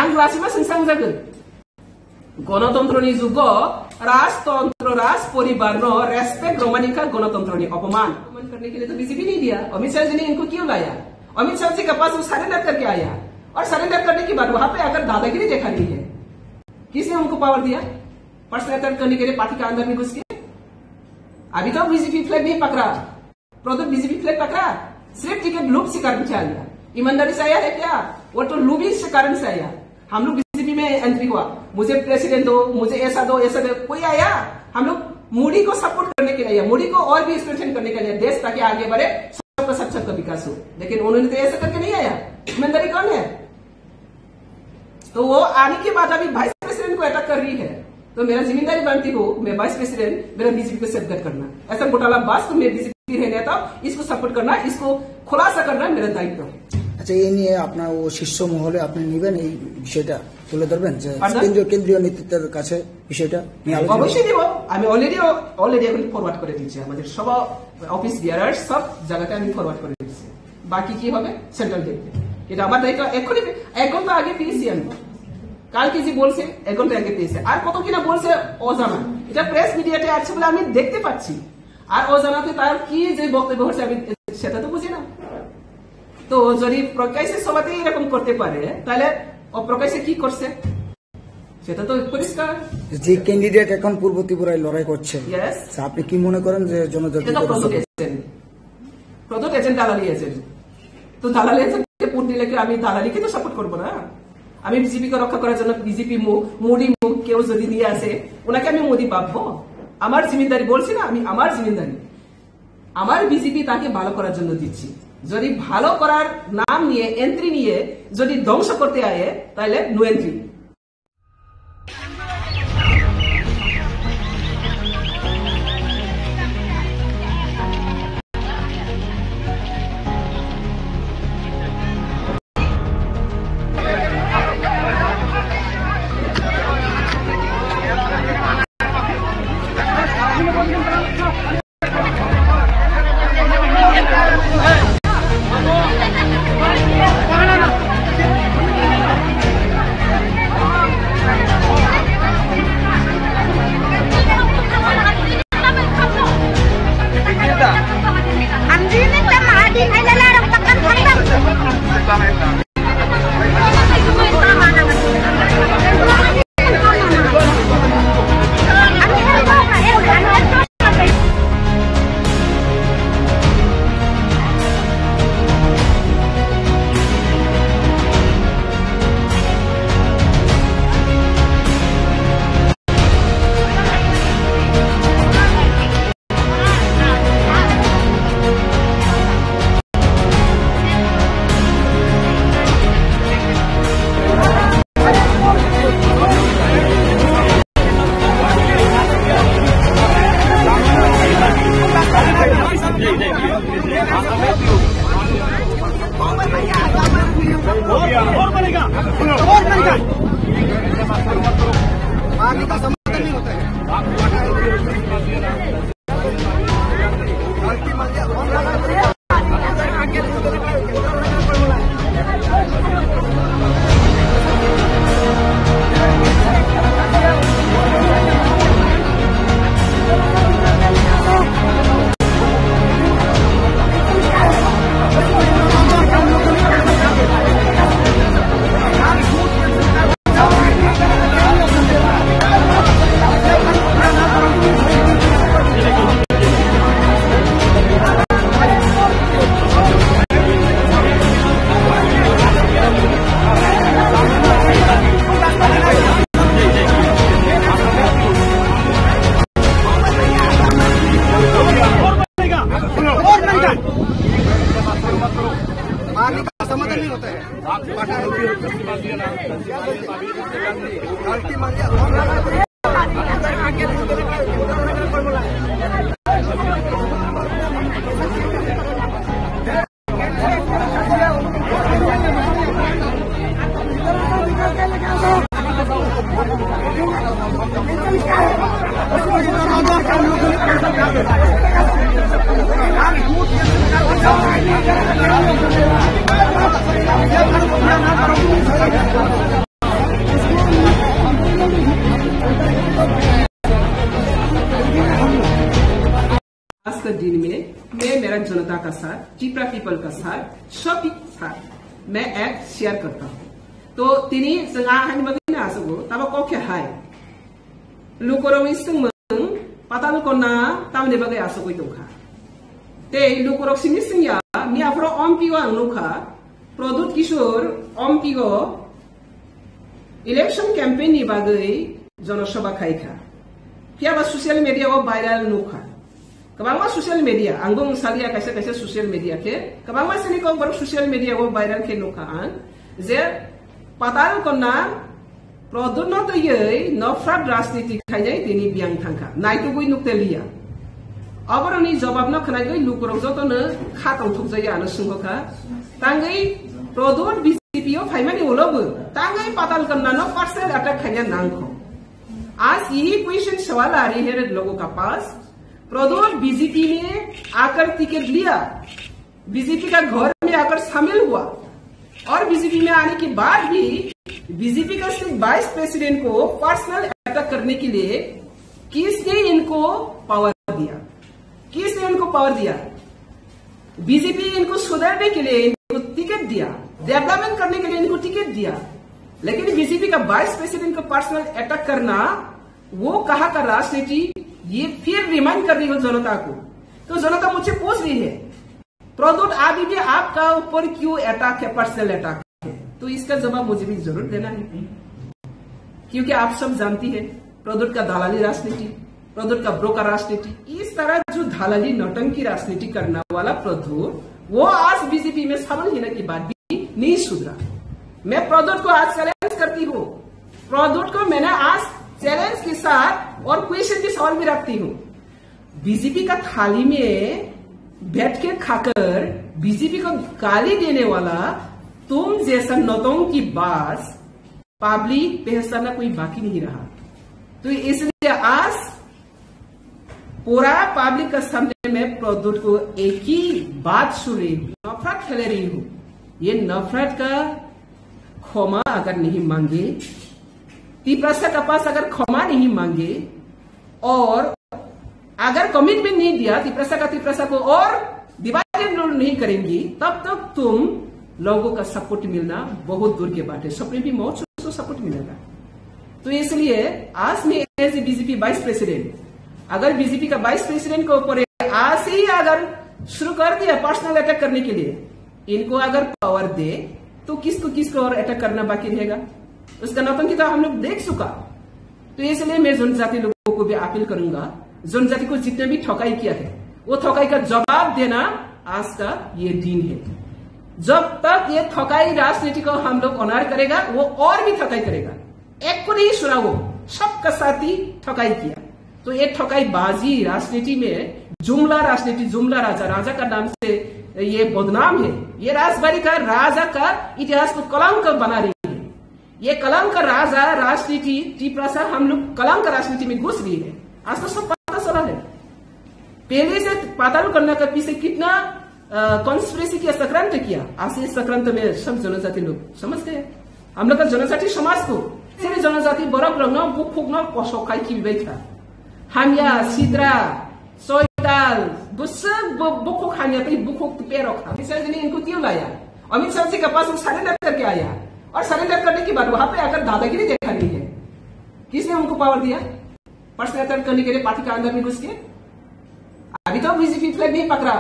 ang klasima sengsang jagan গণতন্ত্র ni jugo राजतंत्र राज परिवार no respect रोमानी का गणतंत्र ni अपमान करने के लिए तो BJP नहीं दिया। अमित शाह जी ने इनको क्यों लाया? अमित शाह जी के पास वो सरेंडर करके आया और सरेंडर करने के बाद वहां पे आकर दादागिरी देखा रही है। किसने उनको पावर दिया पर्सनल अटैक करने के लिए पार्टी का अंदर में घुस के? अभी तो बीजेपी फ्लैग नहीं पकड़ा, प्रोडक्ट बीजेपी फ्लैग पकड़ा, सिर्फ टिकट लूप से कारण से आया। ईमानदारी से आया है क्या? वो तो लूबी से कारण से आया। हम लोग बीजेपी में एंट्री हुआ, मुझे प्रेसिडेंट दो, मुझे ऐसा दो, कोई आया? हम लोग मोदी को सपोर्ट करने के लिए, मोदी को और भी स्ट्रेंथन करने के लिए, देश ताकि आगे बढ़े, सबका सबका विकास हो। लेकिन उन्होंने तो ऐसा करके नहीं आया। ईमानदारी कौन है? तो वो आने के बाद अभी वाइस प्रेसिडेंट को अटैक कर रही है। तो मेरा जिम्मेदारी बनती हो, मैं वाइस प्रेसिडेंट, मेरा बीजेपी को सेफगार्ड करना। ऐसा घोटाला बास तो मैं बीजेपी रहने था, इसको सपोर्ट करना, इसको खुलासा करना मेरा दायित्व है। আচ্ছা, এই নিয়ে আপনার ও শীর্ষ মহলে আপনি নেবেন, এই বিষয়টা তুলে ধরবেন যে কেন্দ্রীয় নেতৃত্বের কাছে বিষয়টা নিয়ে আলোচনা? অবশ্যই দেব। আমি অলরেডি এখন ফরওয়ার্ড করে দিচ্ছি, আমাদের সব অফিস বিয়ারার সব জায়গাতে আমি ফরওয়ার্ড করে দিচ্ছি। বাকি কি হবে সেন্ট্রাল দেখবে, এটা আমার দায়িত্ব। এখন তো আগে পেয়েছি আমি, কালকে যে বলছে এক ঘন্টা আগে পেয়েছে, আর কত কিনা বলছে অজানা। এটা প্রেস মিডিয়াতে আছে বলে আমি দেখতে পাচ্ছি, আর অজানাতে তার কি যে বক্তব্য হচ্ছে আমি সেটা তো বুঝি না। তো যদি প্রকাশ্যে সবাই এরকম করতে পারে, তাহলে অপ্রকাশ্যে কি করছে সেটা তো পরিষ্কার। যে ক্যান্ডিডেট এখন পূর্ব ত্রিপুরায় লড়াই করছেন, আপনি কি মনে করেন যে জনজাতি প্রদত্ত এজেন্ট দালালি এজেন্ট? তো দালালি এজেন্টকে ভোট দিলে আমি দালালিকে তো সাপোর্ট করবো না। আমি বিজেপিকে রক্ষা করার জন্য বিজেপি মোদি কেউ যদি নিয়ে আসে, ওনাকে আমি মোদি ভাববো? আমার জিম্মেদারি বলছি না, আমি আমার জিম্মেদারি, আমার বিজেপি তাকে ভালো করার জন্য দিচ্ছি। যদি ভালো করার নাম নিয়ে এন্ট্রি নিয়ে যদি ধ্বংস করতে আয়ে, তাহলে নো এন্ট্রি। आज के दिन में मैं मेरा जनता का साथ, टिपरा पीपल का साथ, सबके साथ मैं एक शेयर करता हूँ। तो तिनी जोंहा हानि बागै आसगो तब को के हाय लुकरो इसुं पाताल कोना तामने बागै आसगो दंखा ते लुकरो सिनि सिंया मियाफ्रो अम्पिगो आं नुखा प्रदुत किशोर अम्पिगो इलेक्शन कैंपेन नि बागै जनसभा खाइखा क्या सोशल मीडिया को वायरल नुखा कबांगा सोशल मीडिया आंगो सालिया कैसे कैसे सोशल मीडिया के कबांगा सिनि को बर सोशल मीडिया को वायरल के नुखा आन जे पाताल कोना प्रदुत न तयै नफ्रात राजनीति खाइनै तिनि बियां थांखा नाइटु गय नुक्तेलिया अबरनि जवाब न खनागै लुकरो जतनो खाताव थुकजाया आनो सुंगखा तांगै प्रदुत बीजेपीओ फाइमानि उलबो तांगै पाताल कोना न पर्सनल अटैक खाइया नांखो आज यही क्वेश्चन सवाल आ रही है लोगों का पास प्रदुत बीजेपी में आकर टिकट लिया बीजेपी का घर में आकर शामिल हुआ और बीजेपी में आने के बाद भी बीजेपी का सिर्फ वाइस प्रेसिडेंट को पर्सनल अटैक करने के लिए किसने इनको पावर दिया? किसने इनको पावर दिया? बीजेपी इनको सुधारने के लिए इनको टिकट दिया, डेवलपमेंट करने के लिए इनको टिकट दिया, लेकिन बीजेपी का वाइस प्रेसिडेंट को पर्सनल अटैक करना वो कहा का राजनीति ये फिर रिमाइंड कर रही हो जनता को। तो जनता मुझसे पूछ रही है प्रदुत अभी भी आपका ऊपर क्यों अटैक है, पर्सनल अटैक है? तो इसका जवाब मुझे भी जरूर देना है, क्योंकि आप सब जानती है प्रदुत का दलाली राजनीति, प्रदुत का ब्रोकर राजनीति, इस तरह जो दलाली नौटंकी राजनीति करने वाला प्रदुत वो आज बीजेपी में शामिल होने के बाद भी नहीं सुधरा। मैं प्रदुत को आज चैलेंज करती हूँ, प्रदुत को मैंने आज चैलेंज के साथ और क्वेश्चन के सवाल भी रखती हूँ। बीजेपी का थाली में बैठ के खाकर बीजेपी को गाली देने वाला तुम जैसा नौटंकी बाज पब्लिक पहचानना कोई बाकी नहीं रहा। तो इसलिए आज पूरा पब्लिक का सामने में प्रदुत को एक ही बात सुन रही हूँ, नफरत फैला रही हूँ। ये नफरत का क्षमा अगर नहीं मांगे, तिप्रसा का पास अगर क्षमा नहीं मांगे और अगर कमिटमेंट नहीं दिया तिप्रसा को और डिवाइडेड रूल नहीं करेंगी, तब तक तुम लोगों का सपोर्ट मिलना बहुत दूर के बात है। सपने भी मौत से सपोर्ट मिलेगा। तो इसलिए आज मैं as a BJP vice president, अगर बीजेपी का वाइस प्रेसिडेंट के ऊपर आज से ही अगर शुरू कर दिया पर्सनल अटैक करने के लिए, इनको अगर पावर दे तो किसको और अटैक करना बाकी रहेगा? उसका नौटंकी तो हम लोग देख चुका। तो इसलिए मैं जनजाति लोगों को भी अपील करूंगा, जनजाति को जितने भी ठकाई किया है वो ठकाई का जवाब देना आज का ये दिन है। जब तक ये ठकाई राजनीति को हम लोग ऑनर करेगा वो और भी ठकाई करेगा। एक को नहीं सुना, वो सबका साथ ही ठकाई किया। तो ये ठकाई बाजी राजनीति में जुमला राजनीति, जुमला राजा का नाम से ये बदनाम है। ये राजबाड़ी का राजा का इतिहास को कलंक बना रही है। ये कलंक राजा राजनीति टिप्रासा हम लोग कलंक राजनीति में घुस रही है। आज तो सब पता चला है। पहले से पाताल करने का पीछे कितना कॉन्स्पिरेसी किया, सक्रांत किया। आज से सक्रांत में सब जनजाति लोग समझ गए। हम लोग का जनजाति समाज को सिर्फ जनजाति बरक रंग बुक फुकन कसौखाई की बैठा हामिया सिद्रा सोइताल बुसक बुक हामिया तो बुक पे रखा। अमित शाह जी ने इनको क्यों लाया? अमित शाह जी के पास सरेंडर करके आया और सरेंडर करने के बाद वहां पे आकर दादागिरी देखा रही है। किसने उनको पावर दिया पर्सनल अटैक करने के लिए पार्टी के अंदर में घुस के? अभी तो बीजेपी फ्लैग नहीं पकड़ा,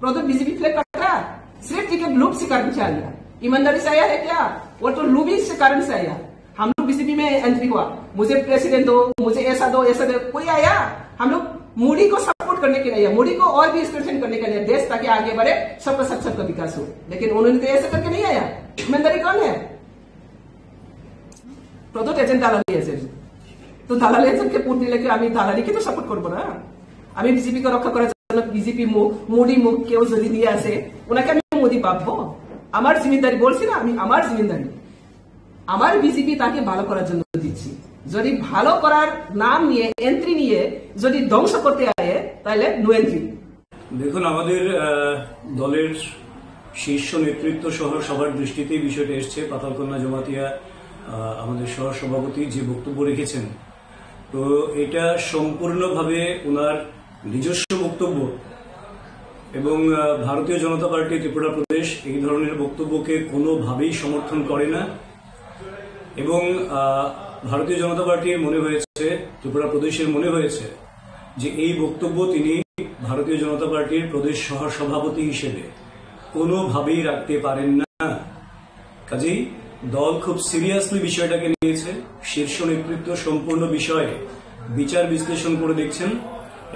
प्रदुत बीजेपी फ्लैग पकड़ा, सिर्फ टिकट लूप से कारण से आया। ईमानदारी से आया है क्या? वो तो लूबी से कारण से आया। हम लोग बीजेपी में एंट्री हुआ, मुझे प्रेसिडेंट दो, मुझे ऐसा दो, ऐसा दो, कोई आया? हम लोग मोदी को सपोर्ट करने के लिए, मोदी को और भी स्ट्रेंथन करने के लिए, देश ताकि आगे बढ़े, सबका विकास हो। लेकिन उन्होंने तो ऐसा करके नहीं आया। ईमानदारी कौन है? প্রদত্ত এজেন্ট দালালি এজেন্ট, তো দালালি এজেন্টকে ভোট দিলে কি আমি দালালিকে তো সাপোর্ট করবো না? আমি বিজেপিকে রক্ষা করার জন্য বিজেপি মোদি মুখ কেউ যদি নিয়ে আসে ওনাকে আমি মোদি পাবো? আমার জিম্মেদারি বলছি না, আমি আমার জিম্মেদারি আমার বিজেপি তাকে ভালো করার জন্য দিচ্ছি। যদি ভালো করার নাম নিয়ে এন্ট্রি নিয়ে যদি ধ্বংস করতে আয়ে তাহলে নো এন্ট্রি। দেখুন, আমাদের দলের শীর্ষ নেতৃত্ব সহ সবার দৃষ্টিতেই বিষয়টা এসছে। পাতালকন্যা জমাতিয়া আমাদের সহ সভাপতি যে বক্তব্য রেখেছেন, তো এটা সম্পূর্ণভাবে ওনার নিজস্ব বক্তব্য এবং ভারতীয় জনতা পার্টি ত্রিপুরা প্রদেশ এই ধরনের বক্তব্যকে কোনোভাবেই সমর্থন করে না। এবং ভারতীয় জনতা পার্টির মনে হয়েছে, ত্রিপুরা প্রদেশের মনে হয়েছে যে এই বক্তব্য তিনি ভারতীয় জনতা পার্টির প্রদেশ সহ সভাপতি হিসেবে কোনোভাবেই রাখতে পারেন না। কাজেই দল খুব সিরিয়াসলি বিষয়টাকে নিয়েছে। শীর্ষ নেতৃত্ব সম্পূর্ণ বিষয়ে বিচার বিশ্লেষণ করে দেখছেন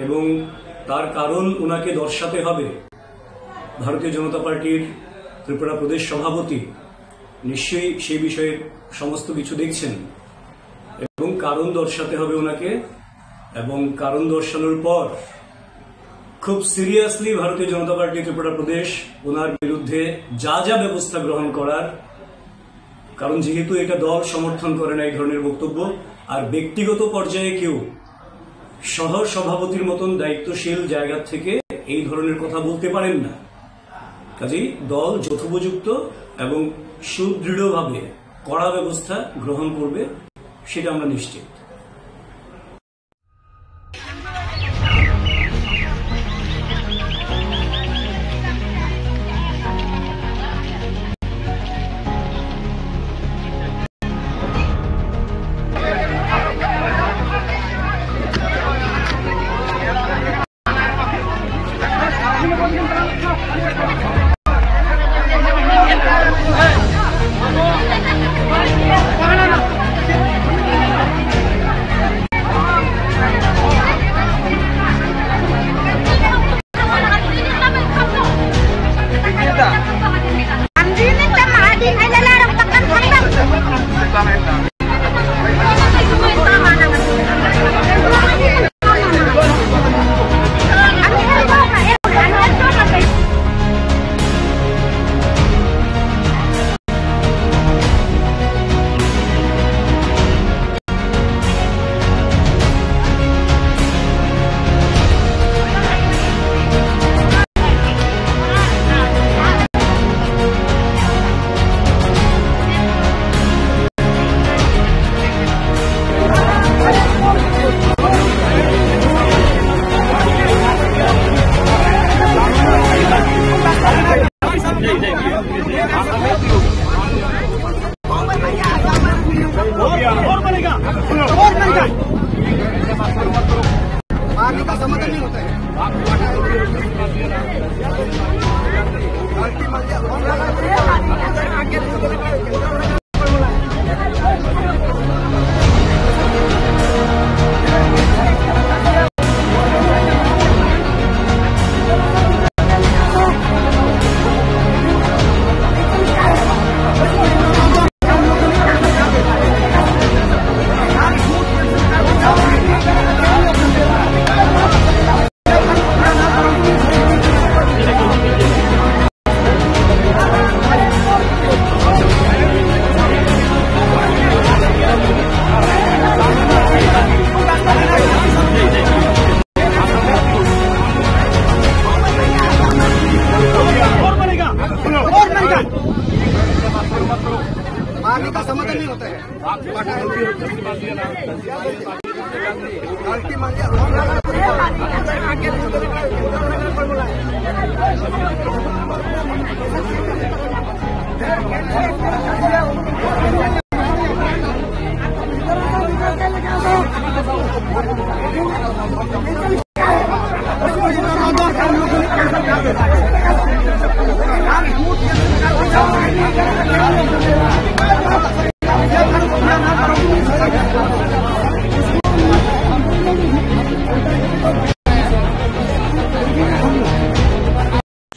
এবং তার কারণ ওনাকে দর্শাতে হবে। ভারতীয় জনতা পার্টির ত্রিপুরা প্রদেশ সভাপতি নিশ্চয়ই সেই বিষয়ে সমস্ত কিছু দেখছেন এবং কারণ দর্শাতে হবে ওনাকে, এবং কারণ দর্শানোর পর খুব সিরিয়াসলি ভারতীয় জনতা পার্টি ত্রিপুরা প্রদেশ ওনার বিরুদ্ধে যা যা ব্যবস্থা গ্রহণ করার, কারণ যেহেতু এটা দল সমর্থন করে না এই ধরনের বক্তব্য, আর ব্যক্তিগত পর্যায়ে কেউ সহ সভাপতির মতন দায়িত্বশীল জায়গা থেকে এই ধরনের কথা বলতে পারেন না। কাজেই দল যথোপযুক্ত এবং সুদৃঢ়ভাবে কড়া ব্যবস্থা গ্রহণ করবে, সেটা আমরা নিশ্চিত।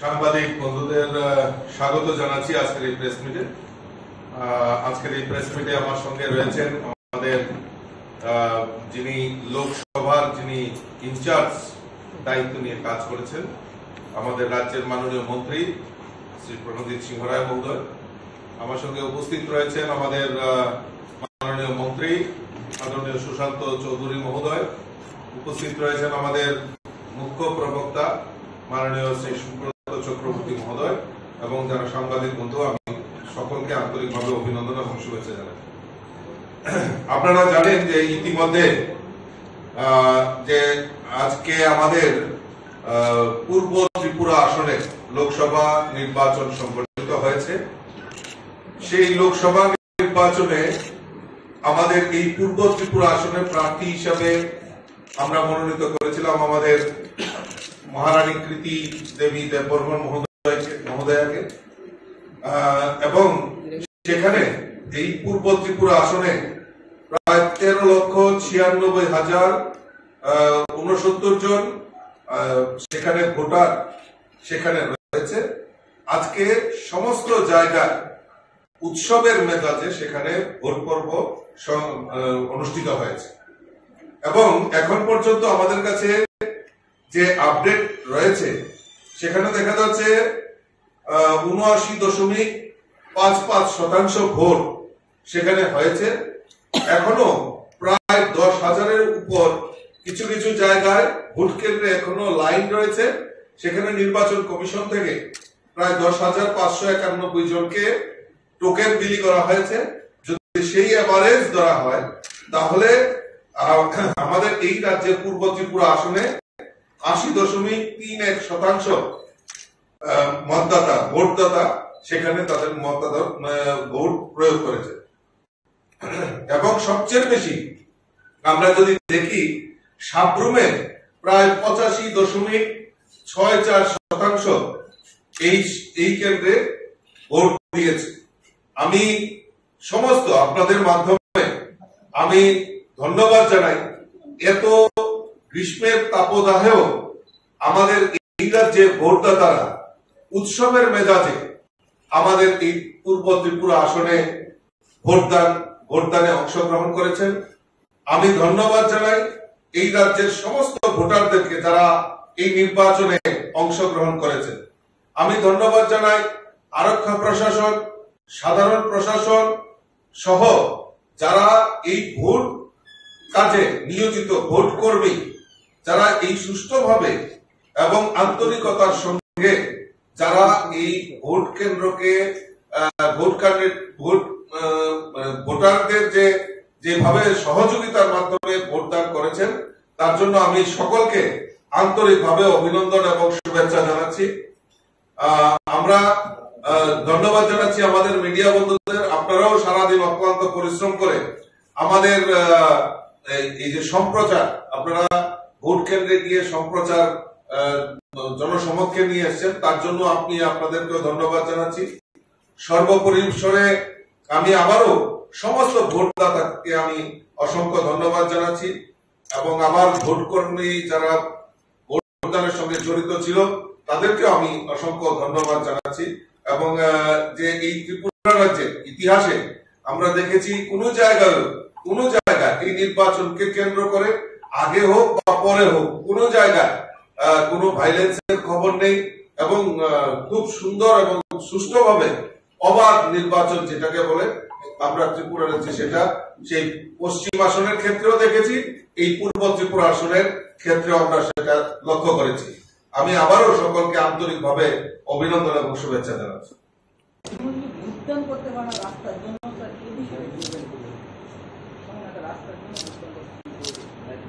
সাংবাদিক বন্ধুদের স্বাগত জানাচ্ছি আজকের এই প্রেস মিটে। আজকের এই প্রেস মুহূর্তে আমার সঙ্গে রয়েছেন আমাদের যিনি লোকসভার যিনি ইনচার্জ দায়িত্ব নিয়ে কাজ করেছেন, আমাদের রাজ্যের মাননীয় মন্ত্রী শ্রী প্রণজিৎ সিংহ রায় মহোদয়। আমার সঙ্গে উপস্থিত রয়েছেন আমাদের মাননীয় মন্ত্রী মাননীয় সুশান্ত চৌধুরী মহোদয়। উপস্থিত রয়েছেন আমাদের মুখ্য প্রবক্তা মাননীয় শ্রী সুব্রত চক্রবর্তী মহোদয় এবং যারা সাংবাদিক বন্ধু, আমি সকলকে আন্তরিকভাবে অভিনন্দন এবং শুভেচ্ছা জানাই। আপনারা জানেন যে ইতিমধ্যে যে আজকে আমাদের পূর্ব ত্রিপুরা আসনে লোকসভা নির্বাচন সংগঠিত হয়েছে। সেই লোকসভা নির্বাচনে আমাদের এই পূর্ব ত্রিপুরা আসনের প্রার্থী হিসাবে আমরা মনোনীত করেছিলাম আমাদের মহারানী কৃতি দেবী দেববর্মন মহোদয়াকে, এবং সেখানে এই পূর্ব ত্রিপুরা আসনে প্রায় 13,96,069 জন সেখানে ভোটার সেখানে রয়েছে। আজকে সমস্ত জায়গায় উৎসবের মেজাজে সেখানে ভোট পর্ব অনুষ্ঠিত হয়েছে এবং এখন পর্যন্ত আমাদের কাছে যে আপডেট রয়েছে সেখানে দেখা যাচ্ছে 79.55% ভোট সেখানে হয়েছে। এখনো প্রায় 10,000-এর উপর কিছু কিছু জায়গায় ভোট কেন্দ্রে এখনো লাইন রয়েছে। সেখানে নির্বাচন কমিশন থেকে প্রায় 10,591 জনকে টোকেন বিলি করা হয়েছে। যদি সেই এভারেজ ধরা হয় তাহলে আমাদের এই রাজ্যের পূর্ব ত্রিপুরা আসনে 80.31% মতদাতা ভোটদাতা সেখানে তাদের ভোট প্রয়োগ করেছে। এবং সবচেয়ে বেশি আমরা যদি দেখি সাব্রুমে প্রায় 85.64% এই কেন্দ্রে ভোট দিয়েছে। আমি সমস্ত আপনাদের মাধ্যমে আমি ধন্যবাদ জানাই। এত গ্রীষ্মের তাপদাহেও আমাদের এই রাজ্যে ভোটদাতারা উৎসবের মেজাজে আমাদের এই পূর্ব ত্রিপুরা আসনে ভোটদানে অংশগ্রহণ করেছেন। আমি ধন্যবাদ জানাই এই রাজ্যের সমস্ত ভোটারদেরকে যারা এই নির্বাচনে অংশগ্রহণ করেছেন। আমি ধন্যবাদ জানাই আরক্ষা প্রশাসন, সাধারণ প্রশাসন সহ যারা এই ভোট কাজে নিয়োজিত ভোট কর্মী, যারা এই সুষ্ঠুভাবে এবং আন্তরিকতার সঙ্গে যারা এই ভোট কেন্দ্রকে ভোটারদের যেভাবে সহযোগিতার মাধ্যমে ভোটদান করেছেন তার জন্য আমি সকলকে আন্তরিকভাবে অভিনন্দন এবং শুভেচ্ছা জানাচ্ছি। আমরা ধন্যবাদ জানাচ্ছি আমাদের মিডিয়া বন্ধুদের। আপনারাও সারাদিন অক্লান্ত পরিশ্রম করে আমাদের এই যে সম্প্রচার, আপনারা ভোট কেন্দ্রে গিয়ে সম্প্রচার জনসমক্ষে নিয়ে এসছেন, তার জন্য আপনাদেরকে ধন্যবাদ জানাচ্ছি। সর্বপরিসরে আমি আবারও সমস্ত ভোটদাতাকে আমি অসংখ্য ধন্যবাদ জানাচ্ছি এবং আমার ভোট কর্মী যারা ভোটদানের সঙ্গে জড়িত ছিল তাদেরকেও আমি অসংখ্য ধন্যবাদ জানাচ্ছি। এবং যে এই ত্রিপুরা রাজ্যের ইতিহাসে আমরা দেখেছি কোন জায়গায় এই নির্বাচনকে কেন্দ্র করে আগে হোক বা পরে হোক কোন জায়গায় কোনো ভাইলেন্সের খবর নেই এবং খুব সুন্দর এবং সুষ্ঠুভাবে অবাধ নির্বাচন যেটাকে বলে আমরা ত্রিপুরা রাজ্যে সেটা সেই পশ্চিম আসনের ক্ষেত্রেও দেখেছি, এই পূর্ব ত্রিপুরা আসনের ক্ষেত্রেও আমরা সেটা লক্ষ্য করেছি। আমি আবারও সকলকে আন্তরিকভাবে অভিনন্দন এবং শুভেচ্ছা জানাচ্ছি।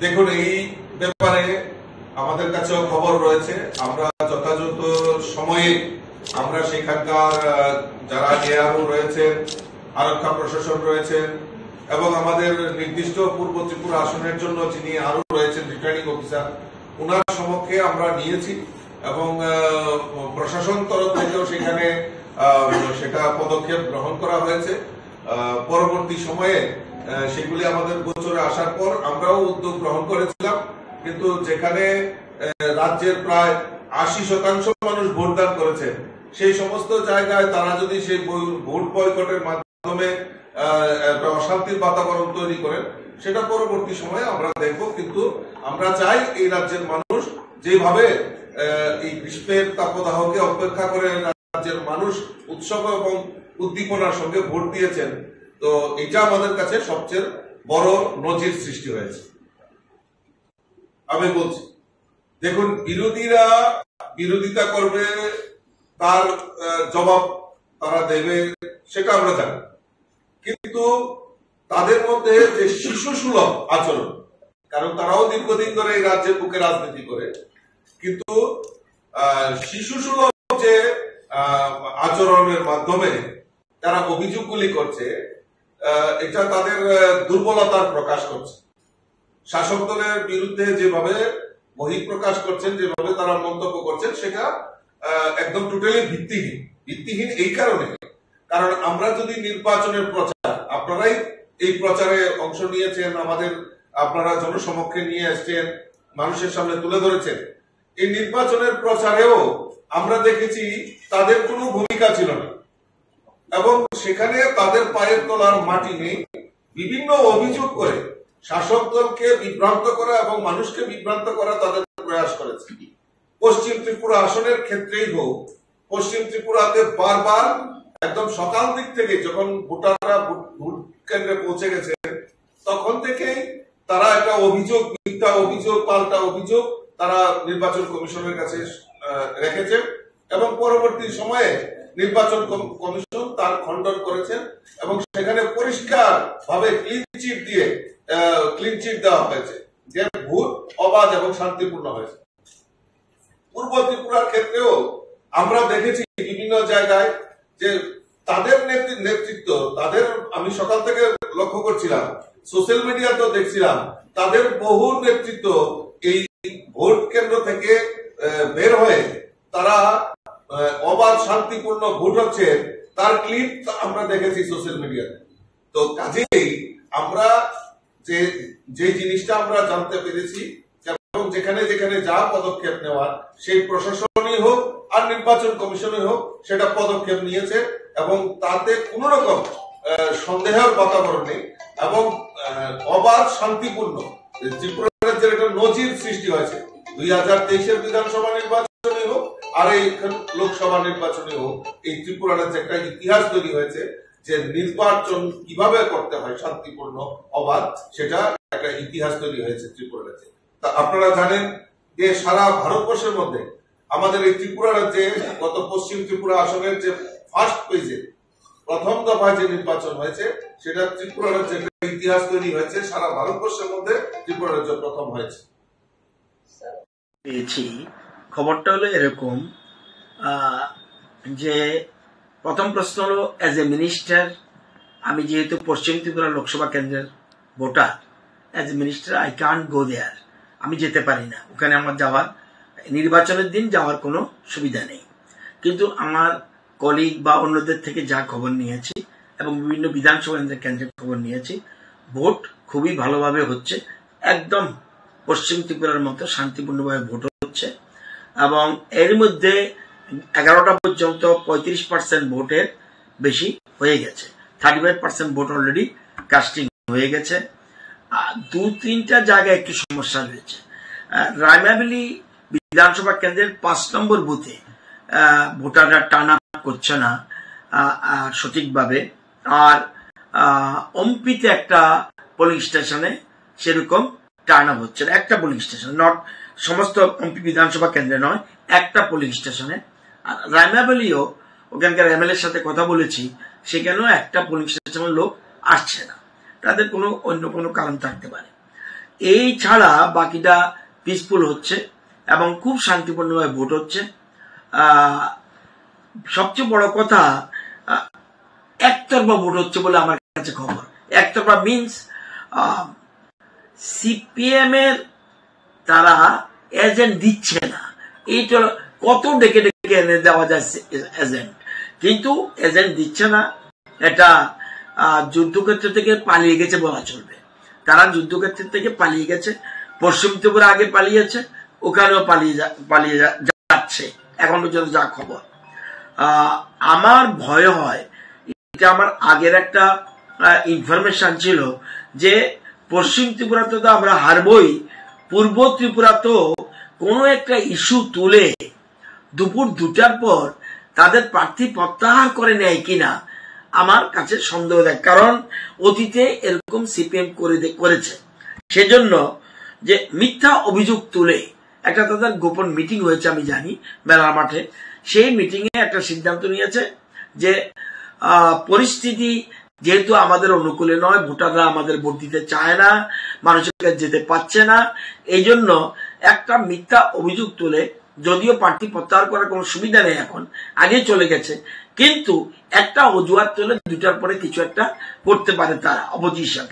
দেখুন, এই ব্যাপারে আমাদের কাছেও খবর রয়েছে। আমরা যথাযথ সময়ে আমরা সেখানকার যারা এআরও রয়েছেন, আরক্ষা প্রশাসন রয়েছেন এবং আমাদের নির্দিষ্ট পূর্ব ত্রিপুরা আসনের জন্য যিনি আরো রয়েছেন রিটার্নিং অফিসার, ওনার সমক্ষে আমরা নিয়েছি এবং প্রশাসন তরফ থেকেও সেখানে সেটা পদক্ষেপ গ্রহণ করা হয়েছে। পরবর্তী সময়ে সেগুলি আমাদের গোচরে আসার পর আমরাও উদ্যোগ গ্রহণ করেছিলাম, কিন্তু যেখানে রাজ্যের প্রায় 80% মানুষ ভোটদান করেছে সেই সমস্ত জায়গায় তারা যদি সেই ভোট বয়কটের মাধ্যমে একটা অশান্তির বাতাবরণ তৈরি করেন, সেটা পরবর্তী সময়ে আমরা দেখব। কিন্তু আমরা চাই এই রাজ্যের মানুষ যেভাবে এই গ্রীষ্মের তাপদাহকে অপেক্ষা করে রাজ্যের মানুষ উৎসব এবং উদ্দীপনার সঙ্গে ভোট দিয়েছেন, তো এটা আমাদের কাছে সবচেয়ে বড় নজির সৃষ্টি হয়েছে। আমি বলছি, দেখুন, বিরোধীরা বিরোধিতা করবে, তার জবাব তারা দেবে, সেটা আমরা জানি। কিন্তু তাদের মধ্যে যে শিশু সুলভ আচরণ, কারণ তারাও দীর্ঘদিন ধরে এই রাজ্যের বুকে রাজনীতি করে, কিন্তু শিশু সুলভ যে আচরণের মাধ্যমে তারা অভিযোগগুলি করছে, এটা তাদের দুর্বলতার প্রকাশ করছে। শাসক দলের বিরুদ্ধে যেভাবে বহিঃপ্রকাশ করছেন, যেভাবে তারা মন্তব্য করছেন, সেটা একদম টোটালি ভিত্তিহীন। এই কারণে, কারণ আমরা যদি নির্বাচনের প্রচার, আপনারাই এই প্রচারে অংশ নিয়েছেন, আপনারা জনসমক্ষে নিয়ে এসছেন, মানুষের সামনে তুলে ধরেছেন, এই নির্বাচনের প্রচারেও আমরা দেখেছি তাদের কোনো ভূমিকা ছিল না, এবং সেখানে তাদের পায়ের তলার মাটি নেই। বিভিন্ন অভিযোগ করে শাসক দলকে বিভ্রান্ত করা এবং মানুষকে বিভ্রান্ত করা তাদের প্রয়াস করেছে। পশ্চিম ত্রিপুরা আসনের ক্ষেত্রেই হোক, পশ্চিম ত্রিপুরাতে বারবার একদম সকাল দিক থেকে, যখন ভোটাররা ভোট কেন্দ্রে পৌঁছে গেছে, তখন থেকেই তারা একটা অভিযোগ, মিথ্যা অভিযোগ, পাল্টা অভিযোগ তারা নির্বাচন কমিশনের কাছে রেখেছেন, এবং পরবর্তী সময়ে নির্বাচন কমিশন তার খণ্ডন করেছেন, এবং সেখানে পরিষ্কার ভাবে ক্লিন চিট দেওয়া হয়েছে যে ভোট অবাধ এবং শান্তিপূর্ণ হয়েছে। পূর্ব ত্রিপুরার ক্ষেত্রেও আমরা দেখেছি বিভিন্ন জায়গায় যে তাদের নেতৃত্ব, তাদের, আমি সকাল থেকে লক্ষ্য করছিলাম, সোশ্যাল মিডিয়াতেও দেখছিলাম, তাদের বহু নেতৃত্ব এই ভোট কেন্দ্র থেকে বের হয়ে তারা অবাধ শান্তিপূর্ণ ভোট হচ্ছে তার ক্লিপ আমরা দেখেছি সোশ্যাল মিডিয়াতে। তো কাজেই আমরা যে জিনিসটা আমরা জানতে পেরেছি, এবং যেখানে যেখানে যা পদক্ষেপ নেওয়ার, সেই প্রশাসনই হোক আর নির্বাচন কমিশনই হোক, সেটা পদক্ষেপ নিয়েছে, এবং তাতে কোন রকম সন্দেহের বাতাবরণ নেই, এবং অবাধ শান্তিপূর্ণ ত্রিপুরা রাজ্যের একটা নজির সৃষ্টি হয়েছে। 2023-এর বিধানসভা নির্বাচনই হোক আর এই লোকসভা নির্বাচনই হোক, এই ত্রিপুরা রাজ্যে একটা ইতিহাস তৈরি হয়েছে যে নির্বাচন কিভাবে করতে হয় শান্তিপূর্ণ, অবাধ, সেটা একটা ইতিহাস তৈরি হয়েছে ত্রিপুরা রাজ্যে। তা আপনারা জানেন যে সারা ভারতবর্ষের মধ্যে আমাদের এই ত্রিপুরা রাজ্যে গত পশ্চিম ত্রিপুরা আসনের যে ফার্স্ট পেজে প্রথম দফায় যে নির্বাচন হয়েছে, সেটা ত্রিপুরা রাজ্যে একটা ইতিহাস তৈরি হয়েছে। সারা ভারতবর্ষের মধ্যে ত্রিপুরা রাজ্য প্রথম হয়েছে। পেয়েছি খবরটা হলো এরকম যে প্রথম প্রশ্ন হলো, অ্যাজ এ মিনিস্টার, আমি যেহেতু পশ্চিম ত্রিপুরা লোকসভা কেন্দ্রের voter, as a minister I can't go there, আমি যেতে পারি না ওখানে। আমার যাওয়ার, নির্বাচনের দিন যাওয়ার কোনো সুবিধা নেই। কিন্তু আমার কলিগ বা অন্যদের থেকে যা খবর নিয়েছি, এবং বিভিন্ন বিধানসভা কেন্দ্রের খবর নিয়েছি, ভোট খুবই ভালোভাবে হচ্ছে, একদম পশ্চিম ত্রিপুরার মতো শান্তিপূর্ণভাবে ভোট হচ্ছে, এবং এর মধ্যে 11টা পর্যন্ত 35% ভোটের বেশি হয়ে গেছে। 35% ভোট অলরেডি কাস্টিং হয়ে গেছে। 2-3টা জায়গায় একটু সমস্যা রয়েছে। রায়মাবেলি বিধানসভা কেন্দ্রের 5 নম্বর বুথে ভোটাররা টার্ন আপ করছে না সঠিকভাবে, আর অম্পিতে একটা পোলিং স্টেশনে সেরকম টার্ন আপ হচ্ছে না, একটা পোলিং স্টেশন, নট সমস্ত এমপি বিধানসভা কেন্দ্রে নয়, একটা পোলিং স্টেশনে। আর রায়মাবেলিও ওখানকার এমএলএর সাথে কথা বলেছি, সেখানেও একটা পোলিং স্টেশনের লোক আসছে না, তাদের কোনো অন্য কোনো কারণ থাকতে পারে। এই ছাড়া বাকিটা পিসফুল হচ্ছে এবং খুব শান্তিপূর্ণভাবে ভোট হচ্ছে। সবচেয়ে বড় কথা, একতরফা ভোট হচ্ছে বলে আমার কাছে খবর। একতরফা মিনস সিপিএম এর তারা এজেন্ট দিচ্ছে না। এইটা কত ডেকে ডেকে এনে দেওয়া যায় এজেন্ট, কিন্তু এজেন্ট দিচ্ছে না। এটা যুদ্ধক্ষেত্র থেকে পালিয়ে গেছে বলা চলবে। তারা যুদ্ধক্ষেত্র থেকে পালিয়ে গেছে, পশ্চিম ত্রিপুরা আগে পালিয়েছে, ওখানেও পালিয়ে যাচ্ছে এখন পর্যন্ত যা খবর। আমার ভয় হয়, এটা আমার আগের একটা ইনফরমেশন ছিল যে পশ্চিম ত্রিপুরাতে তো আমরা হারবই, পূর্ব ত্রিপুরা তো কোনো একটা ইস্যু তুলে দুপুর 2টার পর তাদের প্রার্থী প্রত্যাহার করে নেয় কিনা আমার কাছে সন্দেহ দেয়, কারণ অতীতে এরকম সিপিএম করেছে। সেজন্য যে মিথ্যা অভিযোগ তুলে একটা তাদের গোপন মিটিং হয়েছে আমি জানি মেলা মাঠে, সেই মিটিং এ একটা সিদ্ধান্ত নিয়েছে যে পরিস্থিতি যেহেতু আমাদের অনুকূলে নয়, ভোটাররা আমাদের ভোট দিতে চায় না, মানুষের কাছে যেতে পারছে না, এই জন্য একটা মিথ্যা অভিযোগ তুলে, যদিও প্রার্থী প্রত্যাহার করার কোনো সুবিধা নেই এখন, আগে চলে গেছে, কিন্তু একটা অজুহাত তুলে 2টার পরে কিছু একটা করতে পারে তারা অপোজিশন,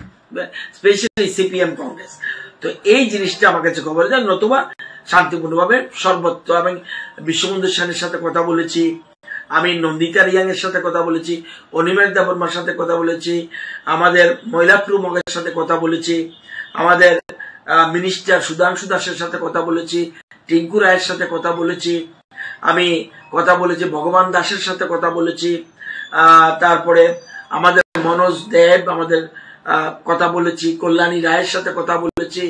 স্পেশালি সিপিএম কংগ্রেস। তো এই জিনিসটা আমার কাছে খবর যায়, নতুবা শান্তিপূর্ণভাবে সর্বত্র। আমি বিশ্ববন্ধু সেনের সাথে কথা বলেছি, আমি নন্দিতা রিয়াং এর সাথে কথা বলেছি, অনিমেষ দেববর্মার সাথে কথা বলেছি, আমাদের মহিলা প্রমুখের সাথে কথা বলেছি, আমাদের মিনিস্টার সুধাংশু দাসের সাথে কথা বলেছি, টিঙ্কু রায়ের সাথে কথা বলেছি, আমি কথা বলেছি ভগবান দাসের সাথে কথা বলেছি, তারপরে আমাদের মনোজ দেব আমাদের কথা বলেছি, কল্যাণী রায়ের সাথে কথা বলেছি,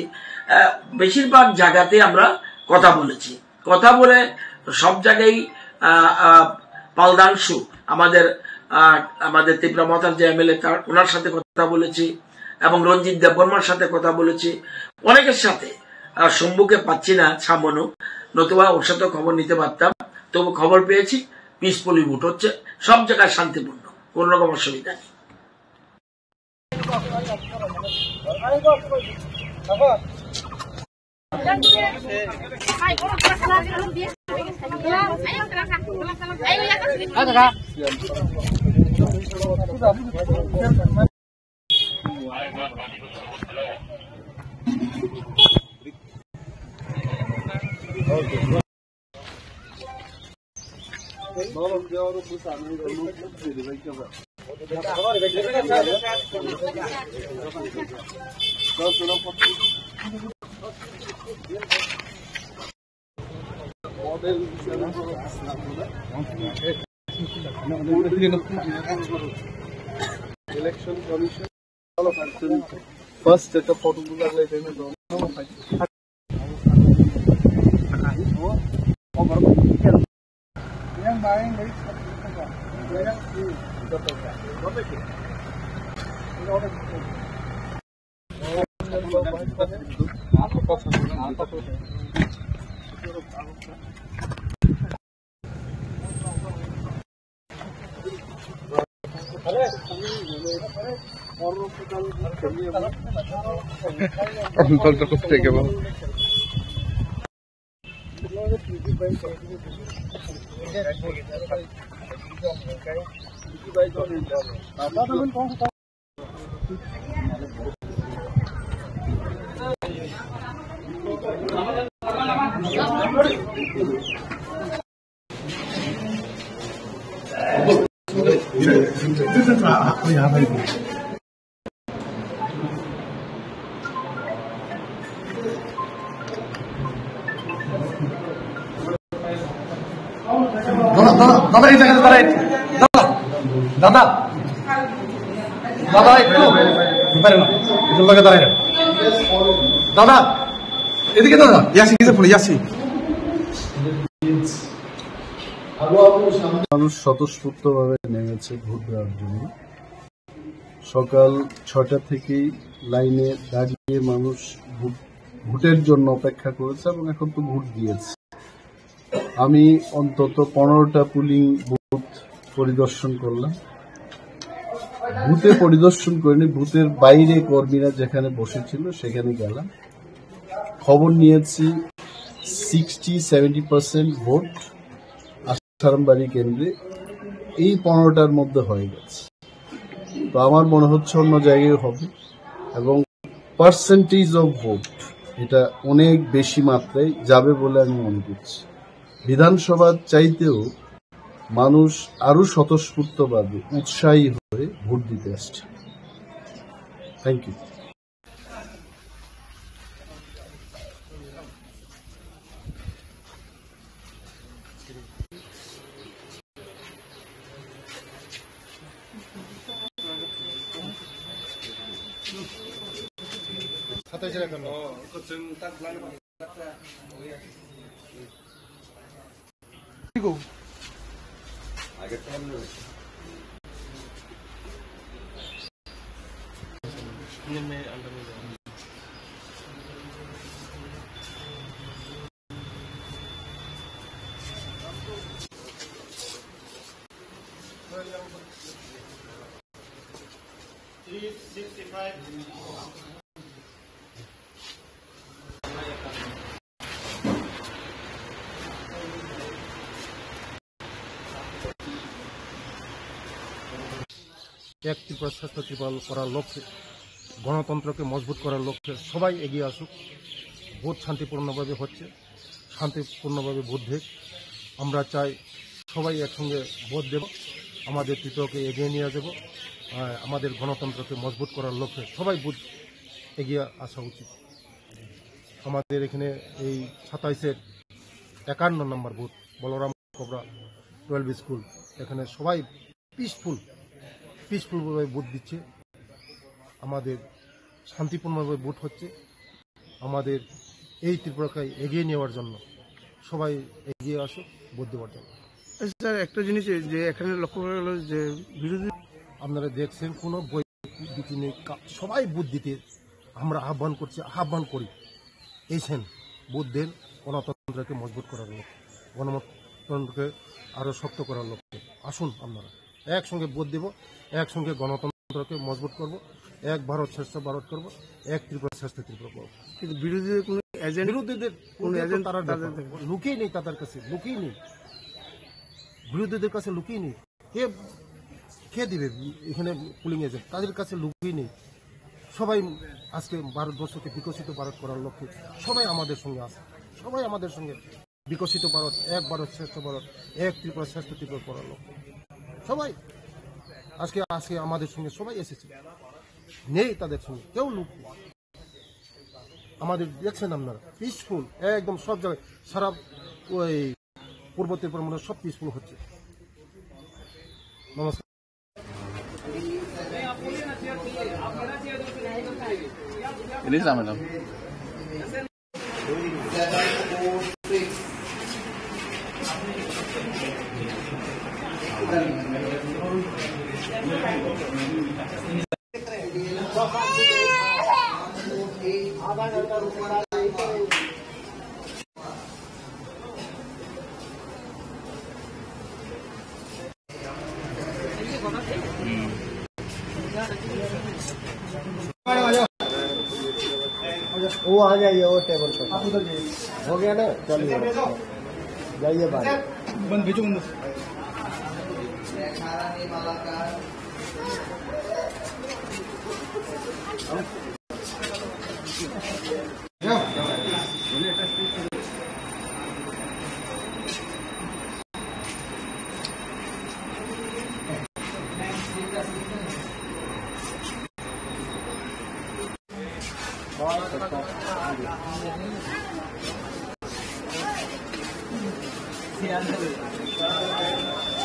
বেশিরভাগ জায়গাতে আমরা কথা বলেছি। কথা বলে সব জায়গায় পালদাংশু আমাদের ত্রিপুরা মতার যে এমএলএ তার ওনার সাথে কথা বলেছি, এবং রঞ্জিত দেববর্মার সাথে কথা বলেছি, অনেকের সাথে। শম্ভুকে পাচ্ছি না ছামনো, নতুবা ওর সাথে খবর নিতে পারতাম, তবু খবর পেয়েছি পিসফুলি ভোট হচ্ছে, সব জায়গায় শান্তিপূর্ণ, কোন রকম অসুবিধা নেই। ইলেকশন কমিশন ফার্স্ট একটা ফটো লাগলে দলটা করতে কেবল দাদা এই জায়গাতে দাঁড়াই, দাদা দাদা একটু লোকে দাঁড়াই, দাদা এদিকে, দাদা ইয়াসি কিছু বলে ইয়াসি। মানুষ স্বতঃস্ফূর্তভাবে নেমেছে ভোট দেওয়ার জন্য। সকাল 6টা থেকেই লাইনে দাঁড়িয়ে মানুষ ভোটের জন্য অপেক্ষা করেছে এবং এখন তো ভোট দিয়েছে। আমি অন্তত 15টা পুলিং বুথ পরিদর্শন করলাম। বুথে পরিদর্শন করিনি, বুথের বাইরে কর্মীরা যেখানে বসেছিল সেখানে গেলাম, খবর নিয়েছি 60-70% ভোট আসারামবাড়ি কেন্দ্রে এই 15টার মধ্যে হয়ে গেছে। তো আমার মনে হচ্ছে অন্য জায়গায় হবে, এবং পার্সেন্টেজ অফ ভোট এটা অনেক বেশি মাত্রায় যাবে বলে আমি মনে করছি। বিধানসভার চাইতেও মানুষ আরো স্বতঃস্ফূর্তভাবে উৎসাহী হয়ে ভোট দিতে আসছে। Thank you. এক ত্রিপুরা শ্রেষ্ঠ ত্রিপুরা করার লক্ষ্যে, গণতন্ত্রকে মজবুত করার লক্ষ্যে সবাই এগিয়ে আসুক। ভোট শান্তিপূর্ণভাবে হচ্ছে, শান্তিপূর্ণভাবে ভোট দেখ। আমরা চাই সবাই একসঙ্গে ভোট দেব, আমাদের ত্রিপুরাকে এগিয়ে নিয়ে যাব। আমাদের গণতন্ত্রকে মজবুত করার লক্ষ্যে সবাই ভোট এগিয়ে আসা উচিত। আমাদের এখানে এই 27-এর 51 নম্বর বুথ বলরাম কোবরা 12 স্কুল, এখানে সবাই পিসফুলভাবে ভোট দিচ্ছে। আমাদের শান্তিপূর্ণভাবে ভোট হচ্ছে। আমাদের এই ত্রিপুরাকে এগিয়ে নেওয়ার জন্য সবাই এগিয়ে আসুক ভোট দেওয়ার জন্য। স্যার, একটা জিনিস যে এখানে লক্ষ্য করা গেল যে বিরোধী, আপনারা দেখছেন কোনো বই দিতে নেই, সবাই ভোট দিতে আমরা আহ্বান করি। এইছেন ভোট দেন, গণতন্ত্রকে মজবুত করার লক্ষ্যে, গণতন্ত্রকে আরো শক্ত করার লক্ষ্যে আসুন। আপনারা একসঙ্গে ভোট দেব, একসঙ্গে গণতন্ত্রকে মজবুত করব, এক ভারত শ্রেষ্ঠ ভারত করব, এক ত্রিপুরা শ্রেষ্ঠ ত্রিপুরা করব। কিন্তু বিরোধীদের কোনো এজেন্ট, বিরোধীদের কোনো এজেন্ট তারা লুকিয়ে নেই, তাদের কাছে লুকিয়ে নেই, বিরোধীদের কাছে লুকিয়ে নেই। কে দিবে এখানে পুলিং এজেন্ট? তাদের কাছে লুকিয়ে নেই। সবাই আজকে ভারতবর্ষকে বিকশিত ভারত করার লক্ষ্যে সবাই আমাদের সঙ্গে আছে, সবাই আমাদের সঙ্গে বিকশিত ভারত, এক ভারত শ্রেষ্ঠ ভারত, এক ত্রিপুরা শ্রেষ্ঠ ত্রিপুরা করার লক্ষ্যে সবাই আজকে আমাদের সঙ্গে সবাই এসেছে, নেই তাদের সঙ্গে কেউ লুক। আমাদের দেখছেন আপনারা পিসফুল, একদম সব জায়গায় সারা ওই পূর্ব ত্রিপুরা মনে সব পিসফুল হচ্ছে। নমস্কার। ম্যাডাম वो आ जाइए, वो टेबल पर हो गया ना, चलिए जाइए बाहर। बंद भेजो बंद।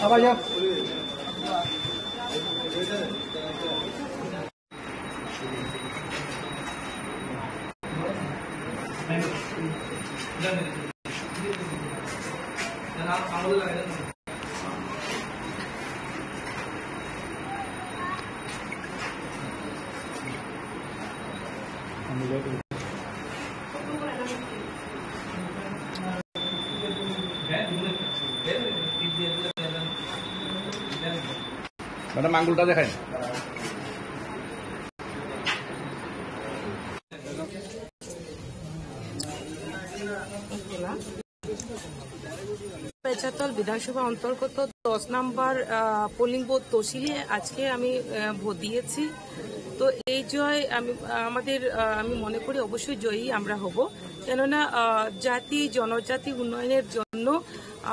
আবার যাও। ম্যাডাম আঙ্গুলটা দেখাই। পেচাতল বিধানসভা অন্তর্গত 10 নম্বর পোলিং বুথ তহসিলে আজকে আমি ভোট দিয়েছি। তো এই জয় আমি মনে করি অবশ্যই জয়ী আমরা হব, কেননা জাতি জনজাতি উন্নয়নের জন্য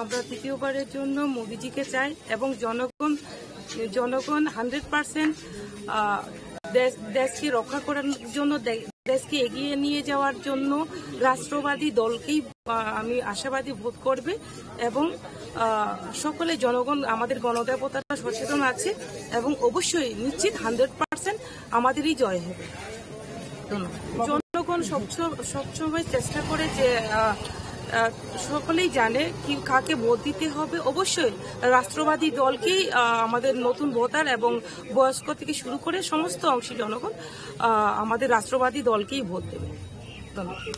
আমরা তৃতীয়বারের জন্য মোদিজিকে চাই এবং জনগণ 100% দেশকে রক্ষা করার জন্য, দেশকে এগিয়ে নিয়ে যাওয়ার জন্য রাষ্ট্রবাদী দলকেই আমি আশাবাদী ভোট করবে এবং সকলে জনগণ আমাদের গণদেবতারা সচেতন আছে এবং অবশ্যই নিশ্চিত 100% আমাদেরই জয় হবে। জনগণ সবসময় চেষ্টা করে যে সকলেই জানে কি কাকে ভোট দিতে হবে। অবশ্যই রাষ্ট্রবাদী দলকেই আমাদের নতুন ভোটার এবং বয়স্ক থেকে শুরু করে সমস্ত অংশী জনগণ আমাদের রাষ্ট্রবাদী দলকেই ভোট দেবে। ধন্যবাদ।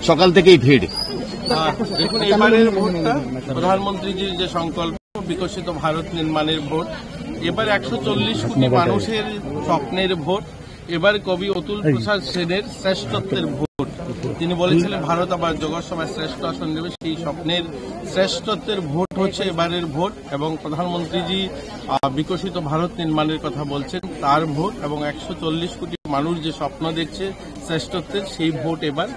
সকাল থেকেই ভিড়। দেখুন, এবারের ভোটটা প্রধানমন্ত্রীজির যে সংকল্প বিকশিত ভারত নির্মাণের ভোট, এবার 140 কোটি মানুষের স্বপ্নের ভোট, এবার কবি অতুল প্রসাদ সেনের শ্রেষ্ঠত্বের ভোট। তিনি বলেছিলেন ভারত আবার জগৎসভায় শ্রেষ্ঠ আসন নেবে, সেই স্বপ্নের শ্রেষ্ঠত্বের ভোট হচ্ছে এবারের ভোট। এবং প্রধানমন্ত্রীজি বিকশিত ভারত নির্মাণের কথা বলছেন, তার ভোট এবং 140 কোটি মানুষ যে স্বপ্ন দেখছে শ্রেষ্ঠত্বের, সেই ভোট এবার।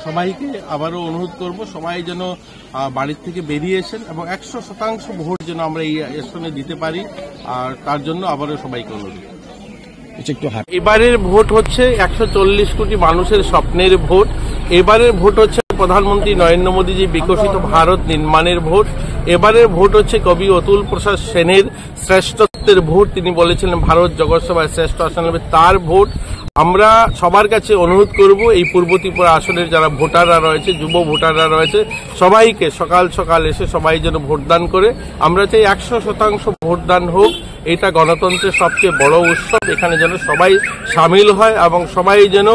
সবাইকে আবারও অনুরোধ করব, সবাই যেন বাড়ির থেকে বেরিয়ে এসেন এবং 100% ভোট যেন আমরা এই আসনে দিতে পারি, আর তার জন্য আবারও সবাইকে অনুরোধ। এবারের ভোট হচ্ছে 140 কোটি মানুষের স্বপ্নের ভোট। এবারের ভোট হচ্ছে প্রধানমন্ত্রী নরেন্দ্র মোদীজি বিকশিত ভারত নির্মাণের ভোট। এবারের ভোট হচ্ছে কবি অতুল প্রসাদ সেনের শ্রেষ্ঠত্বের ভোট। তিনি বলেছিলেন ভারত জগৎসভায় শ্রেষ্ঠ আসন নেবে, তার ভোট। আমরা সবার কাছে অনুরোধ করব, এই পূর্ব ত্রিপুরা আসনের যারা ভোটাররা রয়েছে, যুব ভোটাররা রয়েছে, সবাইকে সকাল সকাল এসে সবাই যেন ভোটদান করে। আমরা চাই 100% ভোটদান হোক। এটা গণতন্ত্রের সবচেয়ে বড় উৎসব, এখানে যেন সবাই সামিল হয় এবং সবাই যেন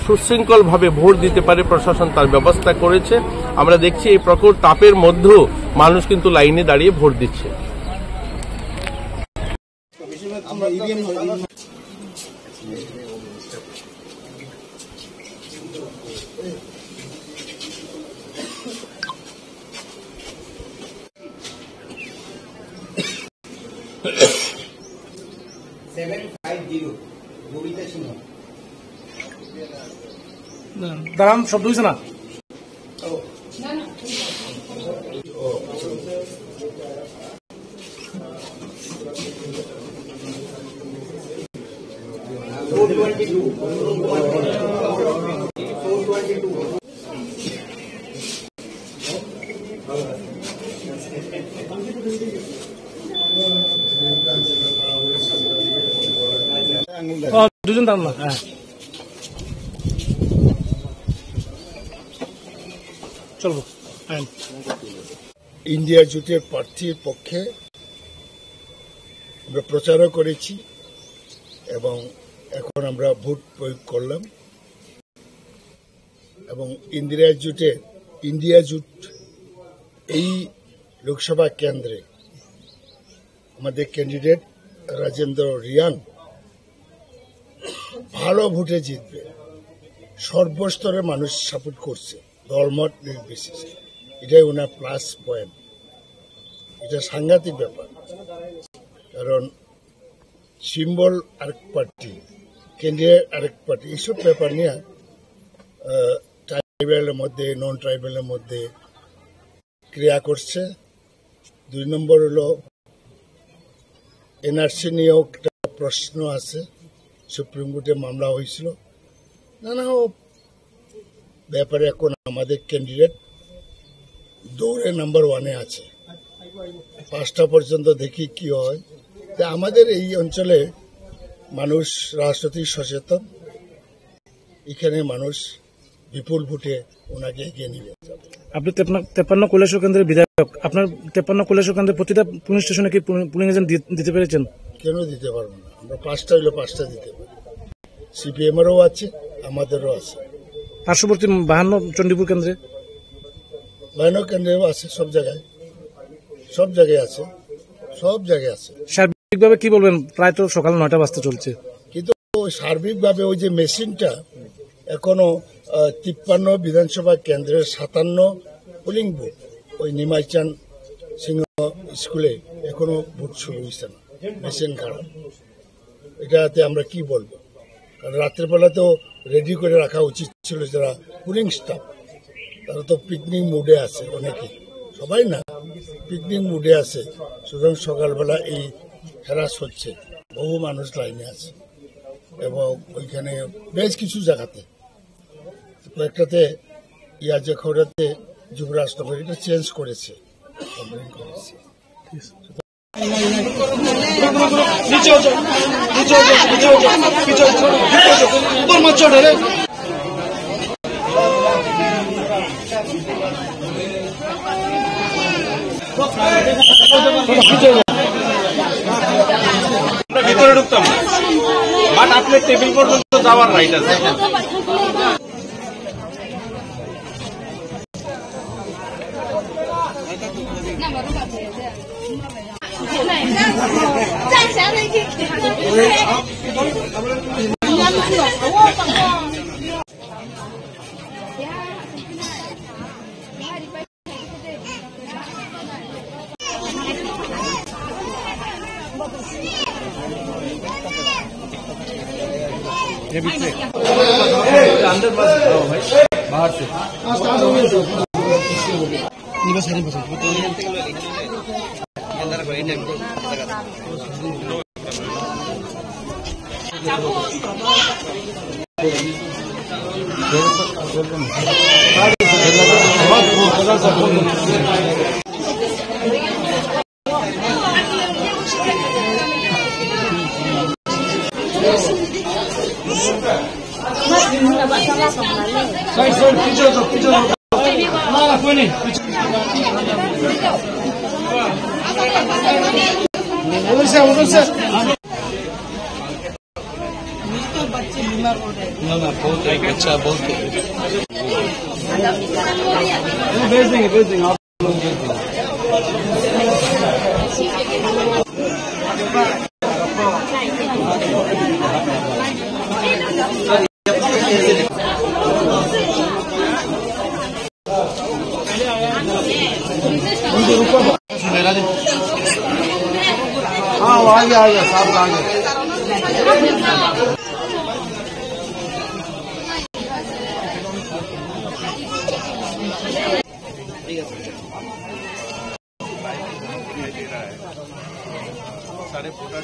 সুশৃঙ্খলভাবে ভোট দিতে পারে। প্রশাসন তার ব্যবস্থা করেছে। আমরা দেখছি এই প্রখর তাপের মধ্যেও মানুষ কিন্তু লাইনে দাঁড়িয়ে ভোট দিচ্ছে। দাঁড়ান, শব্দ হয়েছে না? দুজন দাঁড়ান না। হ্যাঁ, চলবো। ইন্ডিয়া জোটের প্রার্থীর পক্ষে আমরা প্রচারও করেছি এবং এখন আমরা ভোট প্রয়োগ করলাম। এবং ইন্ডিয়া জোট এই লোকসভা কেন্দ্রে আমাদের ক্যান্ডিডেট রাজেন্দ্র রিয়াং ভালো ভোটে জিতবে সর্বস্তরের মানুষ সাপোর্ট করছে, দলমত নির্বিশেষে। এটাই ওনার প্লাস পয়েন্ট। এটা সাংঘাতিক ব্যাপার, কারণ সিম্বল আরেক পার্টি, কেন্দ্রের আরেক পার্টি, এইসব ব্যাপার নিয়ে ট্রাইবেলের মধ্যে নন ট্রাইবেলের মধ্যে ক্রিয়া করছে। 2 নম্বর হলো এনআরসি নিয়েও একটা প্রশ্ন আছে, সুপ্রিম কোর্টে মামলা হয়েছিল। নানা ব্যাপারে এখন আমাদের ক্যান্ডিডেট দৌড়ে নাম্বার 1-এ আছে। 5টা পর্যন্ত দেখি কি হয়। আমাদের এই অঞ্চলে মানুষ রাজনৈতিক সচেতন, এখানে মানুষ বিপুল ভোটে ওনাকে এগিয়ে নিয়ে যাবে। আপনি 53 কৈলাসহর কেন্দ্রের বিধায়ক, আপনার 53 কৈলাসহর কেন্দ্রের প্রতিটা পুলিশ স্টেশনে কি পুলিং এজেন্ট দিতে পেরেছেন? কেন দিতে পারবো না? আমরা 5টা হইলে 5টা দিতে পারি। সিপিএমেরও আছে, আমাদেরও আছে। পার্শ্ববর্তী 52 চণ্ডীপুর কেন্দ্রে, 52 কেন্দ্রেও আছে, সব জায়গায় আছে, সব জায়গায় আছে। সার্বিকভাবে কি বলবেন? প্রায় তো সকাল 9টা বাজতে চলছে, কিন্তু সার্বিকভাবে ওই যে মেশিনটা এখনো 53 বিধানসভা কেন্দ্রের 57 পোলিং বুথ, ওই নিমাইচান সিংহ স্কুলে এখনো ভোট শুরু হয়েছে না, মেশিন খারাপ। এটাতে আমরা কি বলবো? কারণ রাত্রেবেলা তো রেডি করে রাখা উচিত ছিল যারা পুলিং স্টাফ, তারা তো পিকনিক মুডে আছে, অনেকে, সবাই না, পিকনিক মুডে আছে। সুতরাং সকালবেলা এই হ্যারাস হচ্ছে, বহু মানুষ লাইনে আছে এবং ওইখানে বেশ কিছু জায়গাতে, কয়েকটাতে যে খবরাতে যুবরাজনগর এটা চেঞ্জ করেছে, কমপ্লেন করেছে। ভিতরে ঢুকতাম না, বাট আপনার টেবিল পর্যন্ত যাওয়ার রাইট আছে। अंदर बाहर से बहुत अच्छा, बहुत भेज देंगे आप लोग भेज देंगे। हाँ वो आ गया साहब आ गया। सारे फोटो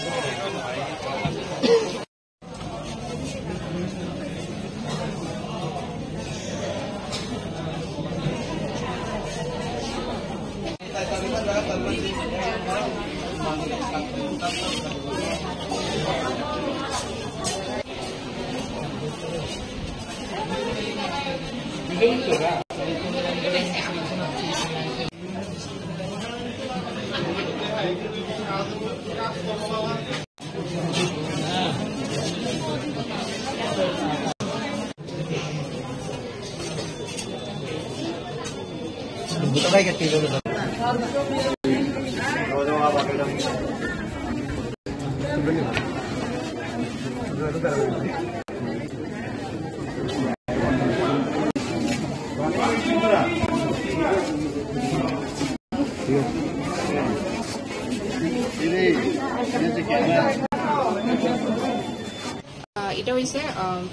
এটা হয়েছে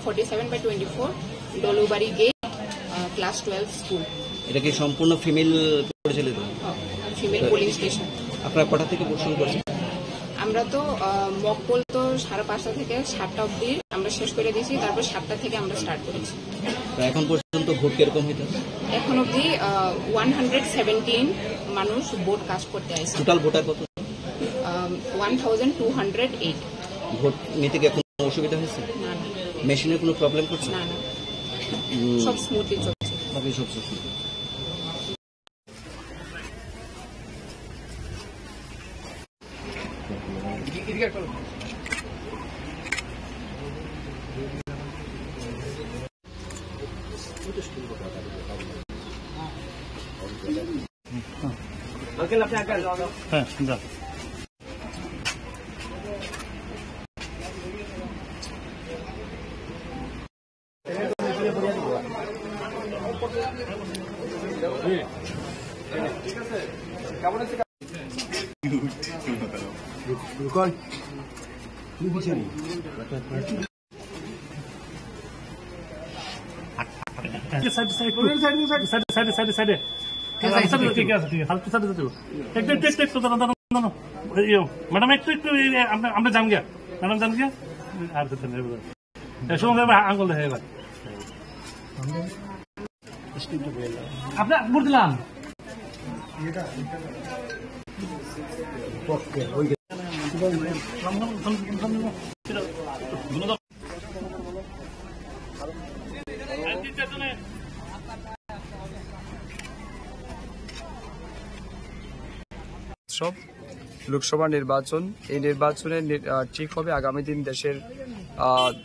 47/24 ডলুবাড়ি গেট ক্লাস 12 স্কুল। এটা কি সম্পূর্ণ ফিমেল পরিচালিত? Female polling station. আপনারা কটা থেকে শুরু করছেন? আমরা তো মক পোল তো 5:30 থেকে 7টা অবধি আমরা শেষ করে দিয়েছি, তারপর 7টা থেকে আমরা স্টার্ট করেছি। এখন পর্যন্ত ভোট কিরকম হইতে? এখন অবধি 117 মানুষ ভোট কাস্ট করতে আসছে। টোটাল ভোটার কত? 1208। ভোট নিতে কি কোনো অসুবিধা হয়েছে? না না। মেশিনের কোনো প্রবলেম করছে? না না, সব স্মুথলি চলছে। সবই সব সুন্দর। হ্যাঁ যা। मैडम एक আমরা জান গিয়া ম্যাডাম জান গিয়া আর সময় আঙ্গুল দেখে এবার আপনার ভোট দিলাম লোকসভা নির্বাচন, এই নির্বাচনে ঠিক হবে আগামী দিন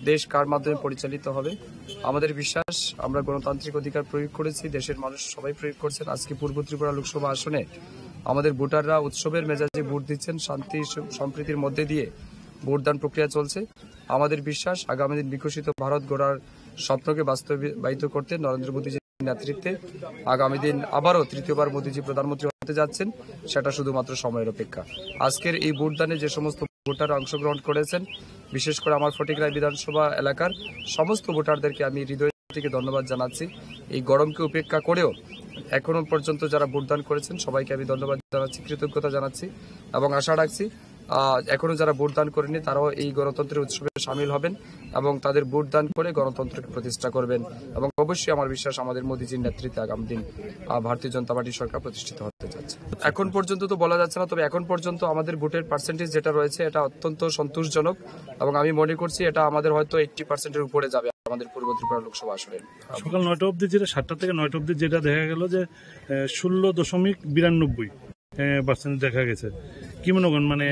দেশ কার মাধ্যমে পরিচালিত হবে। আমাদের বিশ্বাস, আমরা গণতান্ত্রিক অধিকার প্রয়োগ করেছি, দেশের মানুষ সবাই প্রয়োগ করছেন। আজকে পূর্ব ত্রিপুরা লোকসভা আসনে আমাদের ভোটাররা উৎসবের মেজাজে ভোট দিচ্ছেন, শান্তি সম্প্রীতির মধ্যে দিয়ে ভোটদান প্রক্রিয়া চলছে। আমাদের বিশ্বাস, আগামী দিন বিকশিত ভারত গড়ার স্বপ্নকে বাস্তবায়িত করতে নরেন্দ্র মোদীজির নেতৃত্বে আগামী দিন আবারও তৃতীয়বার মোদীজি প্রধানমন্ত্রী হতে যাচ্ছেন, সেটা শুধুমাত্র সময়ের অপেক্ষা। আজকের এই ভোটদানে যে সমস্ত ভোটাররা অংশগ্রহণ করেছেন, বিশেষ করে আমার ফটিকরায় বিধানসভা এলাকার সমস্ত ভোটারদেরকে আমি হৃদয় থেকে ধন্যবাদ জানাচ্ছি। এই গরমকে উপেক্ষা করেও এখনো পর্যন্ত যারা ভোটদান করেছেন সবাইকে আমি ধন্যবাদ জানাচ্ছি, কৃতজ্ঞতা জানাচ্ছি এবং আশা রাখছি এখনো যারা ভোটদান করেনি তারাও এই গণতন্ত্রের উৎসবে সামিল হবেন এবং তাদের ভোটদান করে গণতন্ত্রকে প্রতিষ্ঠা করবেন। এবং অবশ্যই আমার বিশ্বাস, আমাদের মোদীজির নেতৃত্বে আগামী দিন ভারতীয় জনতা পার্টির সরকার প্রতিষ্ঠিত হতে যাচ্ছে। এখন পর্যন্ত তো বলা যাচ্ছে না, তবে এখন পর্যন্ত আমাদের ভোটের পার্সেন্টেজ যেটা রয়েছে এটা অত্যন্ত সন্তোষজনক এবং আমি মনে করছি এটা আমাদের হয়তো 80%-এর উপরে যাবে আমাদের পূর্ব ত্রিপুরা লোকসভা আসনে। সকাল 9টা অবধি যেটা 7টা থেকে 9টা অবধি যেটা দেখা গেল যে 16.92% দেখা গেছে। কি মনে করেন, মানে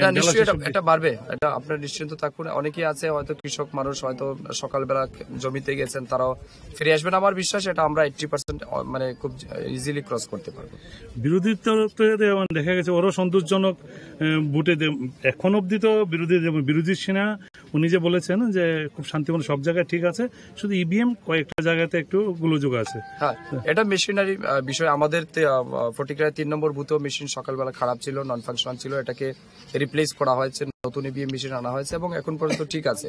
এটা বাড়বে, এটা আপনার নিশ্চিন্ত থাকুন। অনেকেই আছে হয়তো কৃষক মানুষ হয়তো সকালবেলা জমিতে গেছেন, তারাও ফিরে আসবেন। আমার বিশ্বাস এটা আমরা 80% মানে খুব ইজিলি ক্রস করতে পারবো। বিরোধী দেখা গেছে ওরও সন্তোষজনক ভোটে এখন অব্দি তো বিরোধী সেনা উনি যে বলেছেন যে খুব শান্তিপূর্ণ সব জায়গায় ঠিক আছে, শুধু ইভিএম কয়েকটা জায়গাতে একটু গোলযোগ আছে। হ্যাঁ, এটা মেশিনারি বিষয়। আমাদের ফটিকরায় 3 নম্বর বুথেও মেশিন সকালবেলা খারাপ ছিল, নন ফাংশনাল ছিল, এটাকে রিপ্লেস করা হয়েছে, নতুন ইভিএম মেশিন আনা হয়েছে এবং এখন পর্যন্ত ঠিক আছে।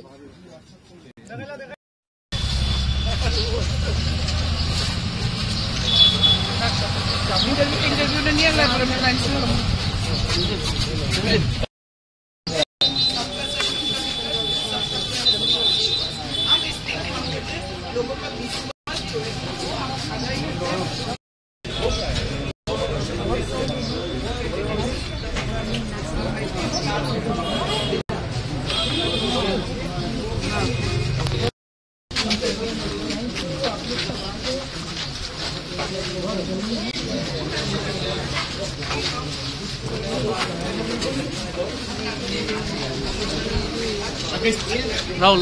রাহুল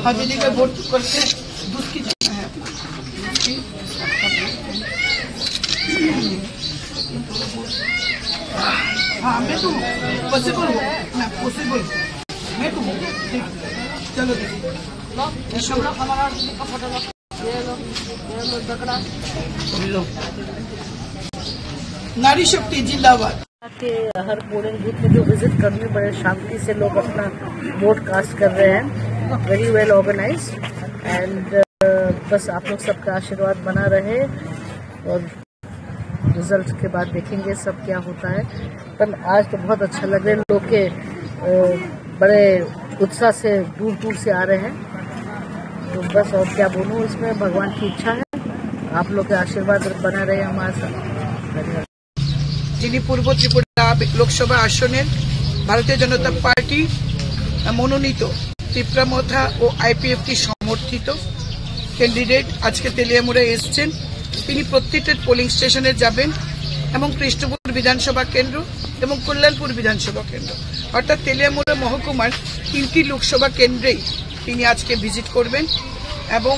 हाजिरी का वोट करके दूध की है हाँ मैं तो पॉसिबल हूँ ना पॉसिबल मैं तो चलो नारी शक्ति जिंदाबाद के हर पोलिंग बूथ में जो विजिट करने बड़े शांति से लोग अपना वोट कास्ट कर रहे हैं, वेरी वेल ऑर्गेनाइज एंड बस आप लोग सबका आशीर्वाद बना रहे और रिजल्ट के बाद देखेंगे सब क्या होता है। पर आज तो बहुत अच्छा लग रहा है, लोग के बड़े उत्साह से दूर दूर से आ रहे हैं, तो बस और क्या बोलूँ, इसमें भगवान की इच्छा है, आप लोग के आशीर्वाद बना रहे हमारे साथ। धन्यवाद। যিনি পূর্ব ত্রিপুরা লোকসভা আসনের ভারতীয় জনতা পার্টি মনোনীত ত্রিপুরামথা ও আইপিএফটি সমর্থিত ক্যান্ডিডেট আজকে তেলিয়ামুড়ে এসছেন। তিনি প্রত্যেকটা পোলিং স্টেশনে যাবেন এবং কৃষ্ণপুর বিধানসভা কেন্দ্র এবং কল্যাণপুর বিধানসভা কেন্দ্র অর্থাৎ তেলিয়ামুড়া মহকুমার 3টি লোকসভা কেন্দ্রেই তিনি আজকে ভিজিট করবেন এবং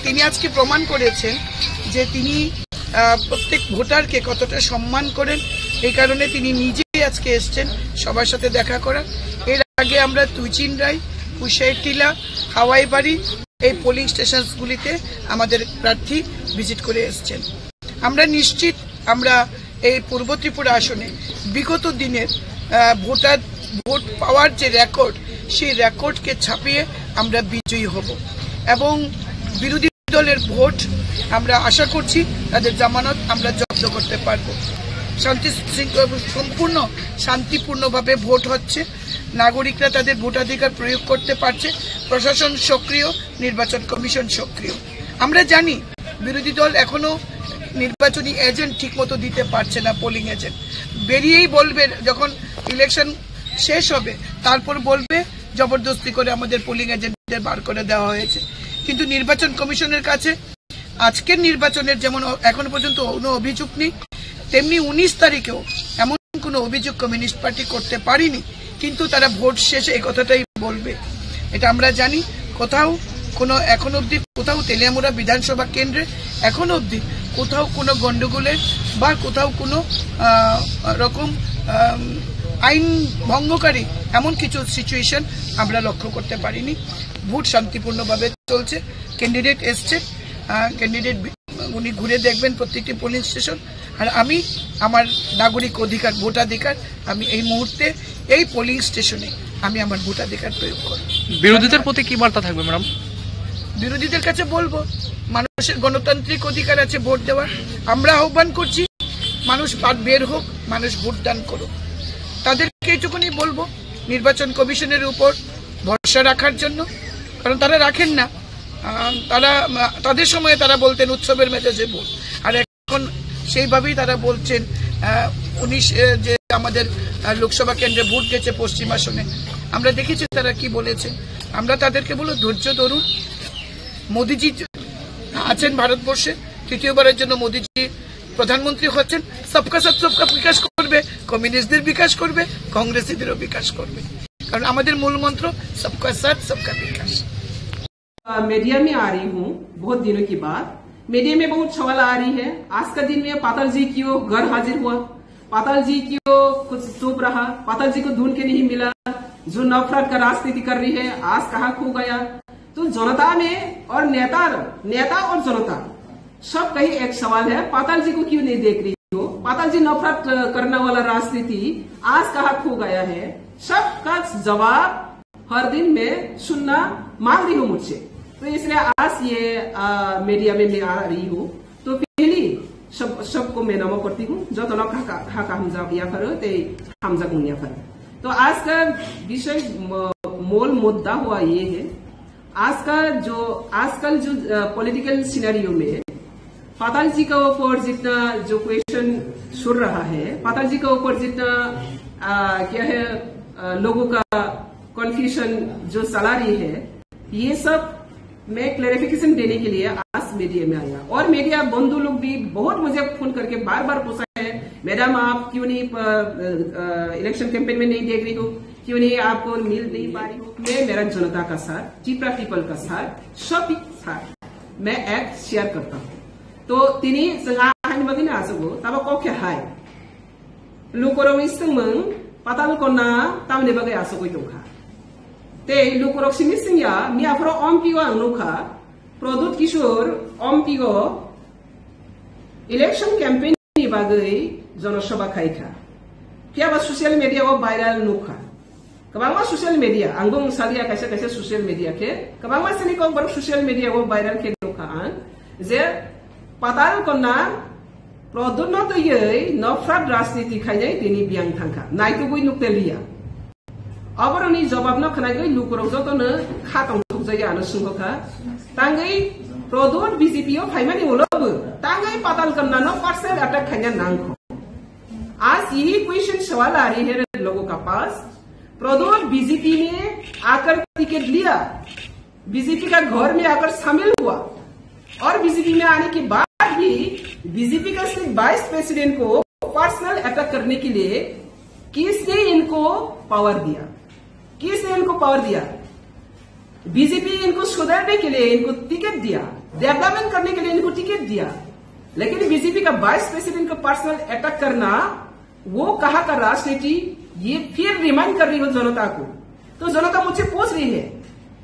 তিনি আজকে প্রমাণ করেছেন যে তিনি প্রত্যেক ভোটারকে কতটা সম্মান করেন। এই কারণে তিনি নিজেই আজকে এসছেন সবার সাথে দেখা করার। এর আগে আমরা তুইচিনরাই, কুশাইটিলা, হাওয়াইবাড়ি এই পোলিং স্টেশনগুলিতে আমাদের প্রার্থী ভিজিট করে এসছেন। আমরা নিশ্চিত আমরা এই পূর্ব ত্রিপুরা আসনে বিগত দিনের ভোট পাওয়ার যে রেকর্ড, সেই রেকর্ডকে ছাপিয়ে আমরা বিজয়ী হব এবং বিরোধী দলের ভোট আমরা আশা করছি তাদের জামানত আমরা জব্দ করতে পারবো। সম্পূর্ণ শান্তিপূর্ণভাবে ভোট হচ্ছে, নাগরিকরা তাদের ভোটাধিকার প্রয়োগ করতে পারছে, প্রশাসন সক্রিয়, নির্বাচন কমিশন সক্রিয়। আমরা জানি বিরোধী দল এখনো নির্বাচনী এজেন্ট ঠিকমতো দিতে পারছে না, পোলিং এজেন্ট বেরিয়েই বলবে যখন ইলেকশন শেষ হবে তারপর বলবে জবরদস্তি করে আমাদের পোলিং এজেন্টদের বার করে দেওয়া হয়েছে। কিন্তু নির্বাচন কমিশনের কাছে আজকের নির্বাচনের যেমন এখনো পর্যন্ত কোনো অভিযোগ নেই, তেমনি 19 তারিখেও এমন কোনো অভিযোগ কমিউনিস্ট পার্টি করতে পারেনি, কিন্তু তারা ভোট শেষে এই কথাটাই বলবে। এটা আমরা জানি। কোথাও কোনো এখন অবধি কোথাও তেলিয়ামুড়া বিধানসভা কেন্দ্রে এখন অবধি কোথাও কোনো গন্ডগোলের বা কোথাও কোনো রকম আইন ভঙ্গকারী এমন কিছু সিচুয়েশন আমরা লক্ষ্য করতে পারিনি। ভোট শান্তিপূর্ণভাবে চলছে। ক্যান্ডিডেট এসছে, ক্যান্ডিডেট উনি ঘুরে দেখবেন প্রত্যেকটি পোলিং স্টেশন। আর আমি আমার নাগরিক অধিকার, ভোটাধিকার আমি এই মুহূর্তে এই পোলিং স্টেশনে আমি আমার ভোটাধিকার প্রয়োগ করব। বিরোধীদের প্রতি কি বার্তা থাকবে ম্যাডাম? বিরোধীদের কাছে বলবো মানুষের গণতান্ত্রিক অধিকার আছে ভোট দেওয়ার। আমরা আহ্বান করছি মানুষ বের হোক, মানুষ ভোটদান করুক। তাদেরকে এইটুকুনি বলবো নির্বাচন কমিশনের উপর ভরসা রাখার জন্য, কারণ তারা রাখেন না। তারা তাদের সময়ে তারা বলতেন উৎসবের মেজাজে ভোট, আর এখন সেইভাবেই তারা বলছেন 19 যে আমাদের লোকসভা কেন্দ্রে ভোট গেছে পশ্চিম আসনে, আমরা দেখেছি তারা কি বলেছে। আমরা তাদেরকে বলো ধৈর্য ধরুন। মোদিজি আছেন ভারতবর্ষে, তৃতীয়বারের জন্য মোদিজি প্রধানমন্ত্রী হচ্ছেন। সবকা সাথ সবকা বিকাশ করবে, কমিউনিস্টদের বিকাশ করবে, কংগ্রেসীদেরও বিকাশ করবে, কারণ আমাদের মূল মন্ত্র সবকা সাথ সবকা বিকাশ। मीडिया में आ रही हूँ बहुत दिनों के बाद। मीडिया में बहुत सवाल आ रही है। आज का दिन में पाताल जी क्यों घर हाजिर हुआ, पाताल जी क्यों कुछ चुप रहा, पाताल जी को ढूंढ के नहीं मिला, जो नफरत का राजनीति कर रही है आज कहाँ खो गया। तो जनता में और नेता और जनता सब कहीं एक सवाल है, पाताल जी को क्यों नहीं देख रही हो, पाताल जी नफरत करने वाला राजनीति आज कहाँ खो गया है। सबका जवाब हर दिन में सुनना मांग रही हूँ मुझसे। तो इसलिए आज ये मीडिया में मैं आ रही हूँ। तो पहली सबको मैं नमो करती हूँ जो तो हमजा। तो आज का विषय मूल मुद्दा हुआ ये है, आजकल जो पॉलिटिकल सिनेरियो में पाताल जी का ऊपर जितना जो क्वेश्चन सुन रहा है, पाताल जी का ऊपर जितना क्या है लोगों का कंफ्यूजन जो चला रही है, ये सब मैं क्लैरिफिकेशन देने के लिए आज मीडिया में आया। और मीडिया बंधु लोग भी बहुत मुझे फोन करके बार बार पूछा है, मैडम आप क्यों नहीं इलेक्शन कैंपेन में नहीं देख रही हो, क्यों नहीं आपको मिल नहीं पा रही हो। मैं मेरा जनता का साथ, त्रिपुरा पीपल का साथ, सब साथ मैं एक शेयर करता हूँ। तो तिनी संगाहानि आसगो तब कौके हाय लुकोरव इस्तमंग पाताल कोना तामने बगे आसगो इतोखा ते लुकोरव सिमिसिंया मियाफ्रो ओमपिगो आंगनुखा प्रदुत किशोर ओमपिगो इलेक्शन कैंपेन नि बागै जनसभा खाइखा क्या सोशल मीडिया वो वायरल नुखा कबांगमा सोशल मीडिया आंगुं सालिया कैसे सोशल मीडिया के कबांगमा सेनि को बर सोशल मीडिया वो वायरल के नुखा आन जे पाताल कोना प्रदुत ये नफ्राद राजनीति खाइनाय तिनी बियां थांखा नाइतुगुइ नुक्तेलिया अबरनि जवाब न खनागै लुकुरौ जतनो खातंग थुकजाय आनो सुंगखा तांगै प्रदुत बीजेपीओ फाइमानि उलब तांगै पाताल कोना न पर्सनल अटैक खाइना नांखो। आज यही क्वेश्चन सवाल आ रही है लोगों का पास, प्रदुत बीजेपी ने आकर टिकट लिया, बीजेपी का घर में आकर शामिल हुआ और बीजेपी में आने के बाद भी बीजेपी का स्टेट वाइस प्रेसिडेंट को पर्सनल अटैक करने के लिए किसने इनको पावर दिया, किसने इनको पावर दिया? बीजेपी इनको सुधारने के लिए इनको टिकट दिया, डेवलपमेंट करने के लिए इनको टिकट दिया, लेकिन बीजेपी का वाइस प्रेसिडेंट को पर्सनल अटैक करना वो कहा का राजनीति, ये फिर रिमाइंड कर रही हो जनता को। तो जनता मुझसे पूछ रही है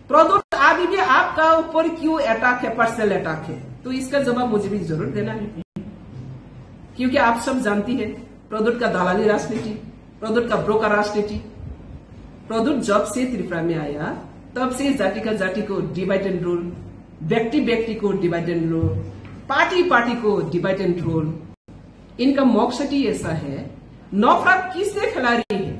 प्रदुत अभी भी आपका ऊपर क्यों अटैक है, पर्सनल अटैक है? तो इसका जवाब मुझे भी जरूर देना है, क्योंकि आप सब जानती है प्रदुत का दलाली राजनीति, प्रदुत का ब्रोकर राजनीति। प्रदुत जब से त्रिपुरा में आया तब से जाति को डिवाइड एंड रूल, व्यक्ति को डिवाइड एंड रूल, पार्टी को डिवाइड एंड रूल। इनका मकसद ही ऐसा है, नफरत किसने फैला रही है?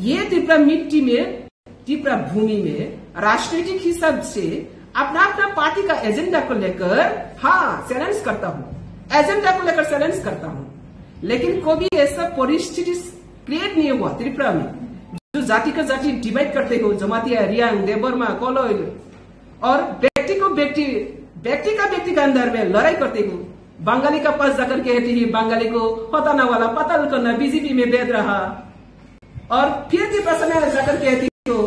ये त्रिपुरा मिट्टी में, त्रिपुरा भूमि में राजनीतिक हिसाब से अपना पार्टी का एजेंडा को लेकर चैलेंज करता हूं, एजेंडा को लेकर चैलेंज करता हूं, लेकिन कभी ऐसा परिस्थिति क्रिएट नहीं हुआ त्रिपुरा में जो जाति का जाति डिवाइड करते हो, जमातिया, रियांग, देवबर्मा, कोलोइल, और व्यक्ति का व्यक्ति का अंदर में लड़ाई करते हो। बंगाली का पास जाकर कहती है बंगाली को हटाना वाला पाताल करना बीजेपी में बैठ रहा, और फिर त्रिपुरा में जाकर कहती हो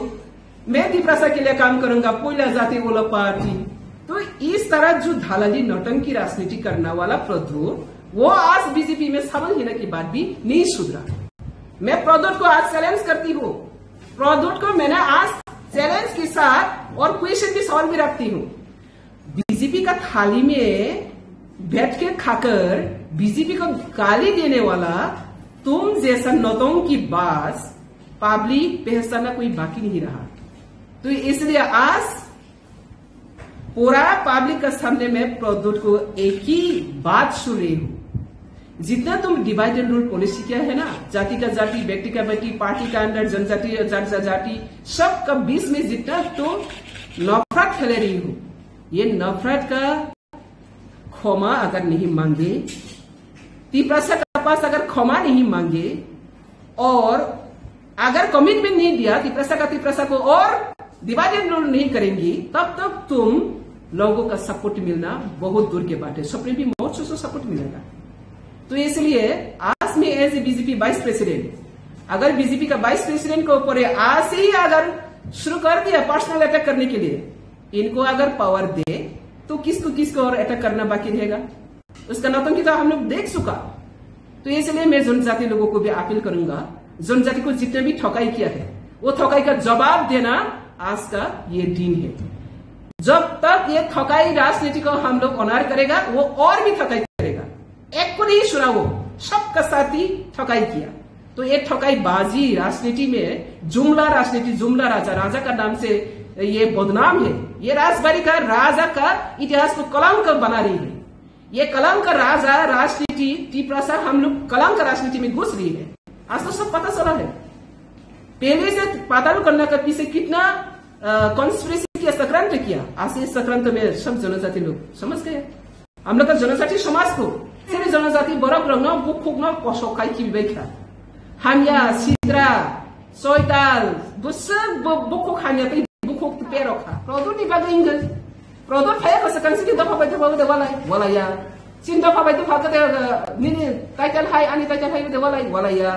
मैं त्रिपुरा के लिए काम करूंगा, कोयला जाति वाला पार्टी। तो इस तरह जो धालाली नौटंकी राजनीति करने वाला प्रदुत, वो आज बीजेपी में शामिल होने के बाद भी नहीं सुधरा। मैं प्रदुत को आज चैलेंज करती हूँ, प्रदुत को मैंने आज चैलेंज के साथ और क्वेश्चन भी सवाल भी रखती हूँ। बीजेपी का थाली में बैठ के खाकर बीजेपी को गाली देने वाला तुम जैसा नौटंकी की बात पब्लिक पहचानना कोई बाकी नहीं रहा। तो इसलिए आज पूरा पब्लिक का सामने में प्रदुत को एक ही बात सुन रही हूं, जितना तुम डिवाइड एंड रूल पॉलिसी क्या है ना, जाति का जाति, व्यक्ति का व्यक्ति, पार्टी का अंदर जनजाति जाति सबका बीच में जितना तो नफरत फैले रही हो, ये नफरत का क्षमा अगर नहीं मांगे, त्रिपुरा के पास अगर क्षमा नहीं मांगे और अगर कमिटमेंट नहीं दिया त्रिपुरा को और डिवाइड एंड रूल नहीं करेंगी, तब तक तुम लोगों का सपोर्ट मिलना बहुत दूर के बात है, सपने भी बहुत से सपोर्ट मिलेगा। तो इसलिए आज में as a BJP vice president, अगर बीजेपी का वाइस प्रेसिडेंट को ऊपर आज से ही अगर शुरू कर दिया पर्सनल अटैक करने के लिए, इनको अगर पावर दे तो किसको और अटैक करना बाकी रहेगा? उसका नौटंकी तो हम लोग देख चुका। तो इसलिए मैं जनजाति लोगों को भी अपील करूंगा, जनजाति को जितने भी ठकाई किया है वो ठकाई का जवाब देना आज का ये दिन है। जब तक ये ठकाई राजनीति को हम लोग ऑनर करेगा, वो और भी ठकाई करेगा। एक को नहीं सुना, वो सबका साथ ही ठकाई किया। तो ये ठकाई बाजी राजनीति में जुमला राजनीति, जुमला राजा का नाम से ये बदनाम है। ये राजबाड़ी का राजा का इतिहास को कलंक बना रही है। ये कलंक राजनीति टिप्रासा हम लोग कलंक राजनीति में घुस रही है। आज तो सब पता चला है। पहले से पाताल कन्या का पीछे कितना कॉन्स्पिरेसी किया, सक्रांत किया। आज इस सक्रांत में सब जनजाति लोग समझ गए। हम लोग का जनजाति समाज को सिर्फ जनजाति बरफ रंग बुक खुक न कसौखाई की बेखा हानिया सिद्रा सोयताल बुसर बुक खुक हानिया ते बुक खुक पे रखा प्रोडक्ट नि बागे इंगल प्रोडक्ट फाया को सकन से दफा बाय दफा वालाया चिन दफा बाय दफा का निने टाइटल हाई अनि टाइटल हाई दे वालाया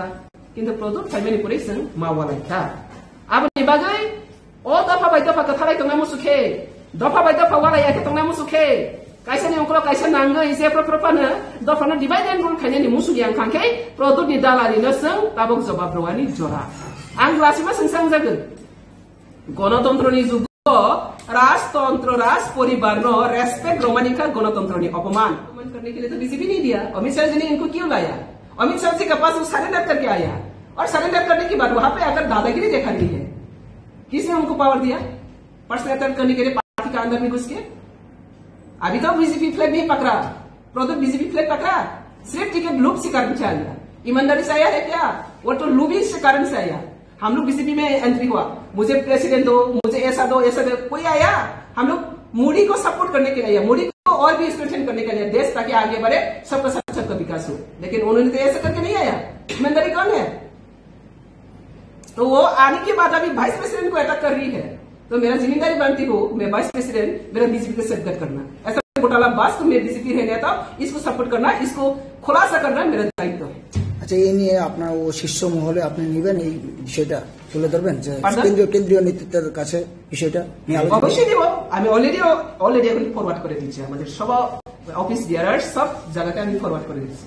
किंतु प्रोडक्ट फाइमेनि पुरेसन मा वालाय था अब नि बागे ओ दफा बाय दफा का थालाय तंगा मुसुखे दफा बाय दफा वालाया के तंगा मुसुखे kaisa ni ongklo kaisa nangga ise propropana dofana divide and rule khanya ni musu yang khangkai product ni dalali no seng tabok jawab rowani jora ang lasima sengsang jagan গণতন্ত্র ni jugo राजतंत्र राज परिवार no respect रोमानी का गणतंत्र नि अपमान करने के लिए तो बीजेपी नहीं दिया। अमित शाह जी ने इनको क्यों लाया? अमित शाह जी के पास वो सरेंडर करके आया और सरेंडर करने के बाद वहां पे आकर दादागिरी देखा गई है। किसने उनको पावर दिया पर्सनल अटैक करने के लिए पार्टी का अंदर में घुस के? अभी तो बीजेपी फ्लैग नहीं पकड़ा, प्रोडक्ट बीजेपी फ्लैग पकड़ा सिर्फ टिकट लूप से कारण से आया। ईमानदारी से आया है क्या? वो तो लूबिंग से कारण से आया। हम लोग बीजेपी में एंट्री हुआ, मुझे प्रेसिडेंट दो, मुझे ऐसा दो कोई आया? हम लोग मोदी को सपोर्ट करने के लिए आया, मोदी को और भी स्ट्रेंथन करने के लिए देश ताकि आगे बढ़े, सबका साथ सबका विकास हो। लेकिन उन्होंने तो ऐसा करके नहीं आया। ईमानदारी कौन है? तो वो आने के बाद अभी वाइस प्रेसिडेंट को अटैक कर रही है। तो मेरा जिम्मेदारी बनती हो, मैं वाइस प्रेसिडेंट मेरा बीजेपी को सेफगार्ड करना। ऐसा घोटाला बास तो मैं बीजेपी रहने था, इसको सपोर्ट करना, इसको खुलासा करना मेरा दायित्व है। আচ্ছা এই নিয়ে আপনার ও শীর্ষ মহলে আপনি নেবেন এই বিষয়টা তুলে ধরবেন যে কেন্দ্রীয় নেতৃত্বের কাছে বিষয়টা নিয়ে আলোচনা অবশ্যই দেব। আমি অলরেডি এখন ফরওয়ার্ড করে দিচ্ছি, আমাদের সব অফিস বিয়ারার সব জায়গাতে আমি ফরওয়ার্ড করে দিচ্ছি।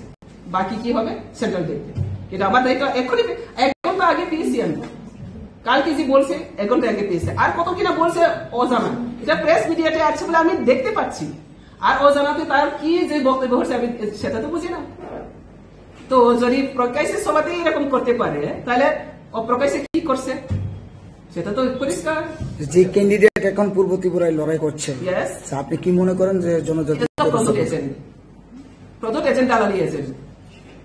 বাকি কি হবে সেন্ট্রাল দেখবে, এটা আমার দায়িত্ব। এখনই এক ঘন্টা আগে পেয়েছি আমি, কালকে যে বলছে এক ঘন্টা আগে পেয়েছে, আর কত কিনা বলছে অজানা। এটা প্রেস মিডিয়াতে আছে বলে আমি দেখতে পাচ্ছি, আর অজানাতে তার কি যে বক্তব্য হচ্ছে আমি সেটা তো বুঝি না। তো যদি প্রকাশ্যে সবাই এরকম করতে পারে তাহলে অপ্রকাশ্যে কি করছে সেটা তো পরিষ্কার। যে ক্যান্ডিডেট এখন পূর্ব ত্রিপুরায় লড়াই করছেন, আপনি কি মনে করেন যে জনজাতি প্রদত্ত এজেন্ট দালালি এজেন্ট,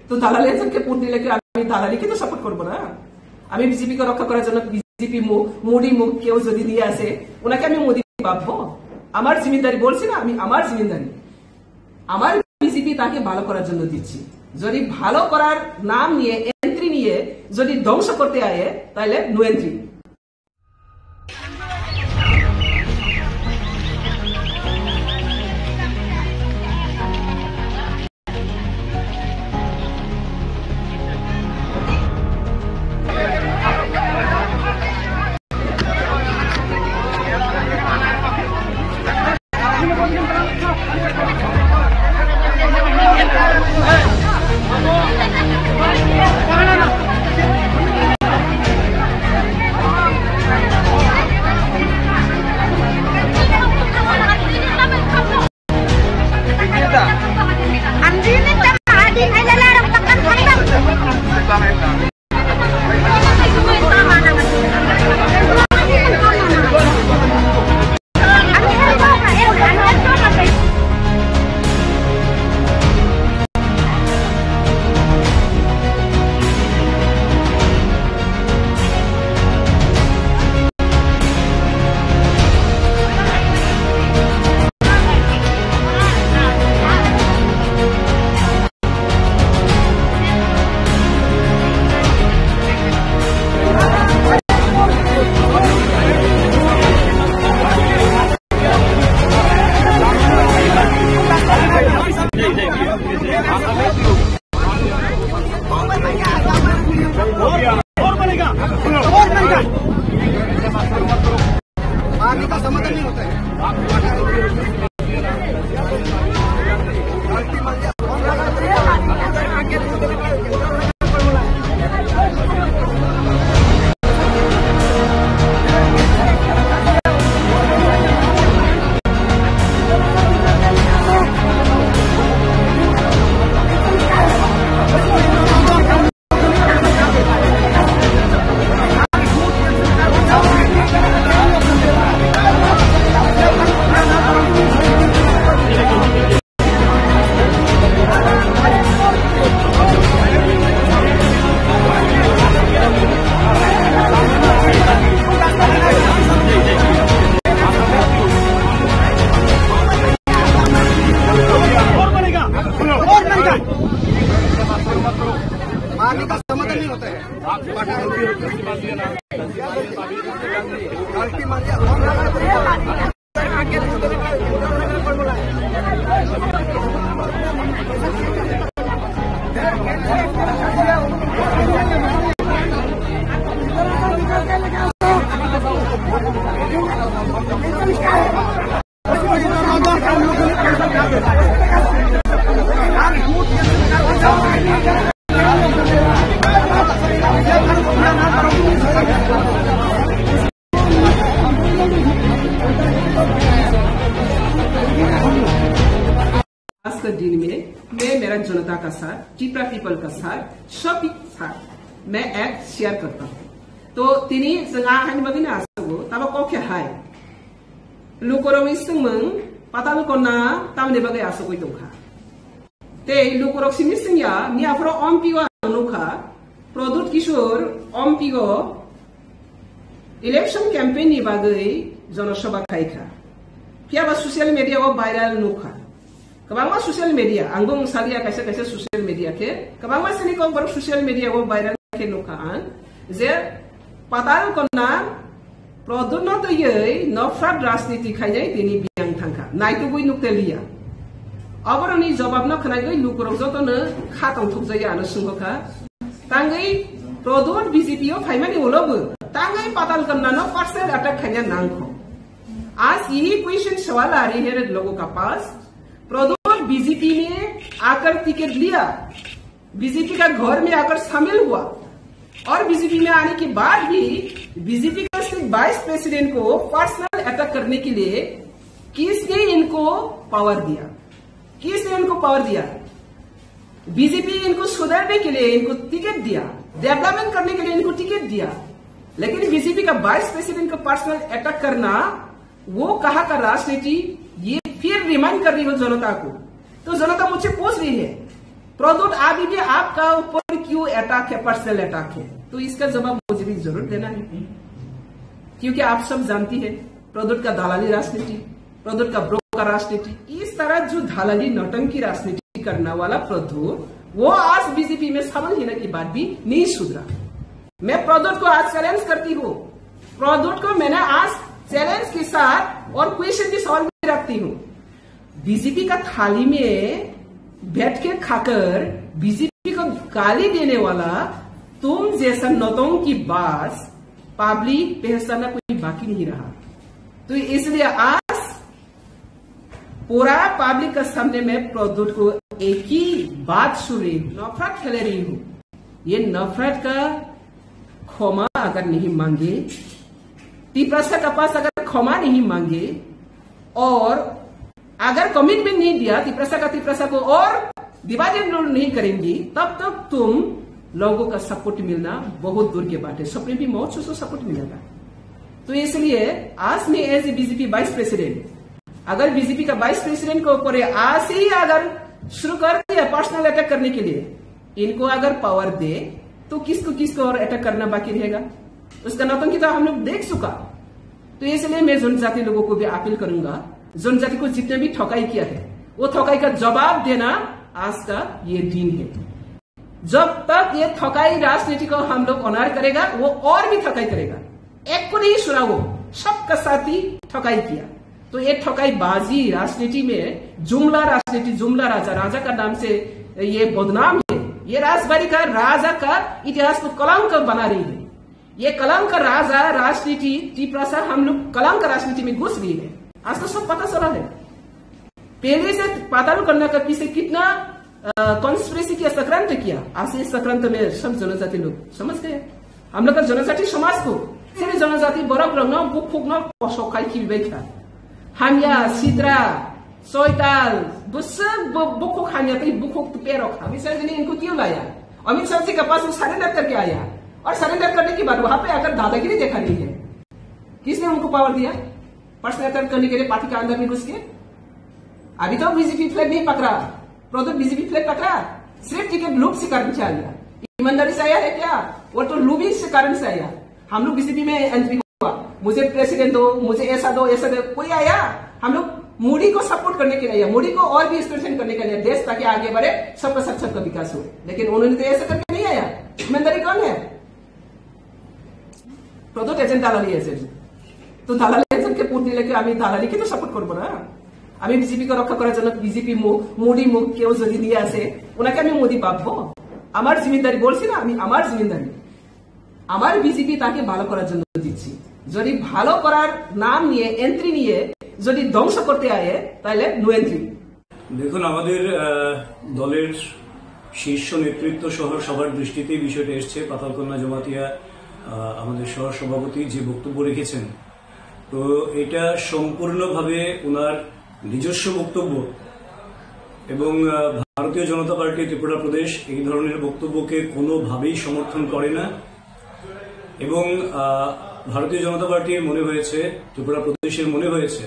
তো দালালি এজেন্টকে ভোট দিলে কি আমি দালালিকে তো সাপোর্ট করবো না? আমি বিজেপিকে রক্ষা করার জন্য বিজেপি মোদি মুখ কেউ যদি দিয়ে আসে ওনাকে আমি মোদি ভাববো? আমার জিম্মেদারি বলছি না, আমি আমার জিম্মেদারি আমার বিজেপি তাকে ভালো করার জন্য দিচ্ছি। যদি ভালো করার নাম নিয়ে এন্ট্রি নিয়ে যদি ধ্বংস করতে আয়ে তাহলে নো এন্ট্রি। आज के दिन में मैं मेरा जनता का साथ, टिपरा पीपल का साथ, सबके साथ मैं एक शेयर करता हूँ। तो तिनी जोंहा हानि बगिना आसगो तब कोखे हाय लुकोरव इसमं पाताल कोना तामने बगे आसगो दंखा ते लुकोरव सिमिसिंया मियाफ्रो अम्पिगो अनुखा प्रदुत किशोर अम्पिगो इलेक्शन कैंपेन नि बागै जनसभा खायखा फियाबा सोशल मीडिया वो वायरल नुखा कबांगा सोशल मीडिया आंगों सालिया कैसे कैसे सोशल मीडिया के कबांगा से निको बर सोशल मीडिया वो वायरल के नुखा आन जे पाताल कोना प्रदुत तो ये नफरत राजनीति खायनाय दिनि बियां थांखा नायतु गय नुक्तेलिया अबरनि जवाब न खनाय गय लुकुरव जतनो खातं थुकजाया आनो सुंगखा तांगै प्रदुत बीजेपी ओ फाइमानि उलबो तांगै पाताल कोना न पर्सनल अटैक खायना नांखो आज यही क्वेश्चन सवाल आ रही है लोगों का पास प्रदुत बीजेपी ने आकर टिकट लिया बीजेपी का घर में आकर शामिल हुआ और बीजेपी में आने के बाद भी बीजेपी का वाइस प्रेसिडेंट को पर्सनल अटैक करने के लिए किसने इनको पावर दिया? किसने इनको पावर दिया? बीजेपी इनको सुधारने के लिए इनको टिकट दिया, डेवलपमेंट करने के लिए इनको टिकट दिया, लेकिन बीजेपी का वाइस प्रेसिडेंट को पर्सनल अटैक करना वो कहा का राजनीति? ये फिर रिमाइंड कर रही हो जनता को। तो जनता मुझसे पूछ रही है प्रदुत अभी भी आपका ऊपर क्यों अटैक है, पर्सनल अटैक है? तो इसका जवाब मुझे भी जरूर देना है, क्योंकि आप सब जानती है प्रदुत का दलाली राजनीति, प्रदुत का ब्रोकर राजनीति, इस तरह जो दलाली नौटंकी राजनीति करने वाला प्रदुत वो आज बीजेपी में शामिल होने के बाद भी नहीं सुधरा। मैं प्रदुत को आज चैलेंज करती हूँ, प्रदुत को मैंने आज चैलेंज के साथ और क्वेश्चन भी सवाल भी रखती हूँ। बीजेपी का थाली में बैठ के खाकर बीजेपी को गाली देने वाला तुम जैसा नौटंकी बाज पब्लिक पहचानना कोई बाकी नहीं रहा। तो इसलिए आज पूरा पब्लिक का सामने में प्रदुत को एक ही बात सुन रही हूँ, नफरत फैला रही हूँ। ये नफरत का क्षमा अगर नहीं मांगे, तिप्रसा का पास अगर क्षमा नहीं मांगे और अगर कमिटमेंट नहीं दिया तिप्रसा को और विभाजन नहीं करेंगी, तब तक तुम लोगों का सपोर्ट मिलना बहुत दूर के बात है। सपने भी मौत से सपोर्ट मिलेगा। तो इसलिए आज मैं as a BJP vice president, अगर बीजेपी का वाइस प्रेसिडेंट को ऊपर आज ही अगर शुरू कर दिया पर्सनल अटैक करने के लिए, इनको अगर पावर दे तो किसको और अटैक करना बाकी रहेगा? उसका नौटंकी तो हम लोग देख चुका। तो इसलिए मैं जनजाति लोगों को भी अपील करूंगा, जनजाति को जितने भी ठकाई किया है वो ठकाई का जवाब देना आज का ये दिन है। जब तक ये ठकाई राजनीति को हम लोग ऑनर करेगा वो और भी ठकाई करेगा। एक को नहीं सुना, वो सबका साथी ठकाई किया। तो ये ठकाई बाजी राजनीति में जुमला राजनीति, जुमला राजा का नाम से ये बदनाम है। ये राजबाड़ी का राजा का इतिहास को कलंक बना रही है। ये कलंक राजा राजनीति तिप्रसा हम लोग कलंक राजनीति में घुस गई है। आज तो सब पता चला है। पहले से पाताल करने का पीछे कितना कॉन्स्पिरेसी किया, सक्रांत किया। आज इस सक्रांत में सब जनजाति लोग समझ गए। हम लोग का जनजाति समाज को सिर्फ जनजाति बरफ रंग बुक फुकन पसकाई खिलबैखा हामिया सिद्रा सोयताल बुक हामिया बुक पेरक अमित शाह जी ने इनको क्यों लाया? अमित शाह जी के पास सरेंडर करके आया और सरेंडर करने के बाद वहां पे आकर दादागिरी देखा नहीं है। किसने उनको पावर दिया पर्सनल अटैक करने के लिए पार्टी का अंदर में घुस के? अभी तो बीजेपी फ्लैग नहीं पकड़ा, प्रदुत बीजेपी फ्लैग पकड़ा, सिर्फ टिकट लूट से कारण से आया। ईमानदारी से आया है क्या? वो तो लूबिंग से कारण से आया। हम लोग बीजेपी में एंट्री हुआ, मुझे प्रेसिडेंट दो, मुझे ऐसा दो, कोई आया? हम लोग मोदी को सपोर्ट करने के लिए, मोदी को और भी स्ट्रेंथन करने के लिए, देश ताकि आगे बढ़े, सबका विकास हो। लेकिन उन्होंने तो ऐसा करके नहीं आया। ईमानदारी कौन है? প্রদত্ত এজেন্ট দালালি এজেন্ট, তো দালালি এজেন্টকে ভোট দিলে কি আমি দালালিকে তো সাপোর্ট করবো না? আমি বিজেপিকে রক্ষা করার জন্য বিজেপি মুখ মোদী মুখ কেউ যদি নিয়ে আসে ওনাকে আমি মোদী পাবো? আমার জিম্মেদারি বলছি না, আমি আমার জিম্মেদারি আমার বিজেপি তাকে ভালো করার জন্য দিচ্ছি। যদি ভালো করার নাম নিয়ে এন্ট্রি নিয়ে যদি ধ্বংস করতে আয়ে তাহলে নো এন্ট্রি। দেখুন, আমাদের দলের শীর্ষ নেতৃত্ব সহ সবার দৃষ্টিতে বিষয়টা এসছে। পাতালকন্যা জমাতিয়া আমাদের সহ সভাপতি যে বক্তব্য রেখেছেন, তো এটা সম্পূর্ণভাবে ওনার নিজস্ব বক্তব্য এবং ভারতীয় জনতা পার্টি ত্রিপুরা প্রদেশ এই ধরনের বক্তব্যকে কোনোভাবেই সমর্থন করে না। এবং ভারতীয় জনতা পার্টির মনে হয়েছে, ত্রিপুরা প্রদেশের মনে হয়েছে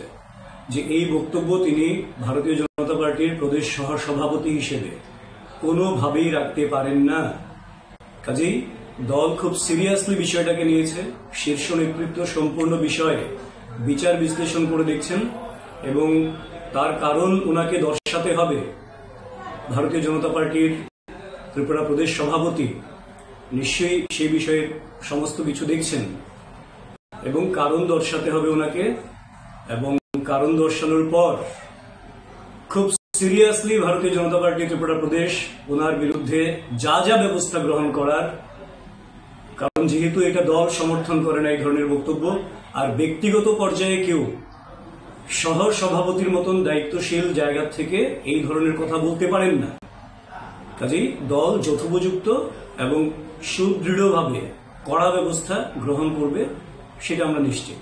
যে এই বক্তব্য তিনি ভারতীয় জনতা পার্টির প্রদেশ সহ সভাপতি হিসেবে কোনোভাবেই রাখতে পারেন না। কাজেই দল খুব সিরিয়াসলি বিষয়টাকে নিয়েছে। শীর্ষ নেতৃত্ব সম্পূর্ণ বিষয়ে বিচার বিশ্লেষণ করে দেখছেন এবং তার কারণ ওনাকে দর্শাতে হবে। ভারতীয় জনতা পার্টির ত্রিপুরা প্রদেশ সভাপতি নিশ্চয়ই সেই বিষয়ে সমস্ত কিছু দেখছেন এবং কারণ দর্শাতে হবে ওনাকে, এবং কারণ দর্শানোর পর খুব সিরিয়াসলি ভারতীয় জনতা পার্টি ত্রিপুরা প্রদেশ ওনার বিরুদ্ধে যা যা ব্যবস্থা গ্রহণ করার, কারণ যেহেতু এটা দল সমর্থন করে না এই ধরনের বক্তব্য, আর ব্যক্তিগত পর্যায়ে কেউ সহ সভাপতির মতন দায়িত্বশীল জায়গা থেকে এই ধরনের কথা বলতে পারেন না। কাজেই দল যথোপযুক্ত এবং সুদৃঢ়ভাবে কড়া ব্যবস্থা গ্রহণ করবে, সেটা আমরা নিশ্চিত।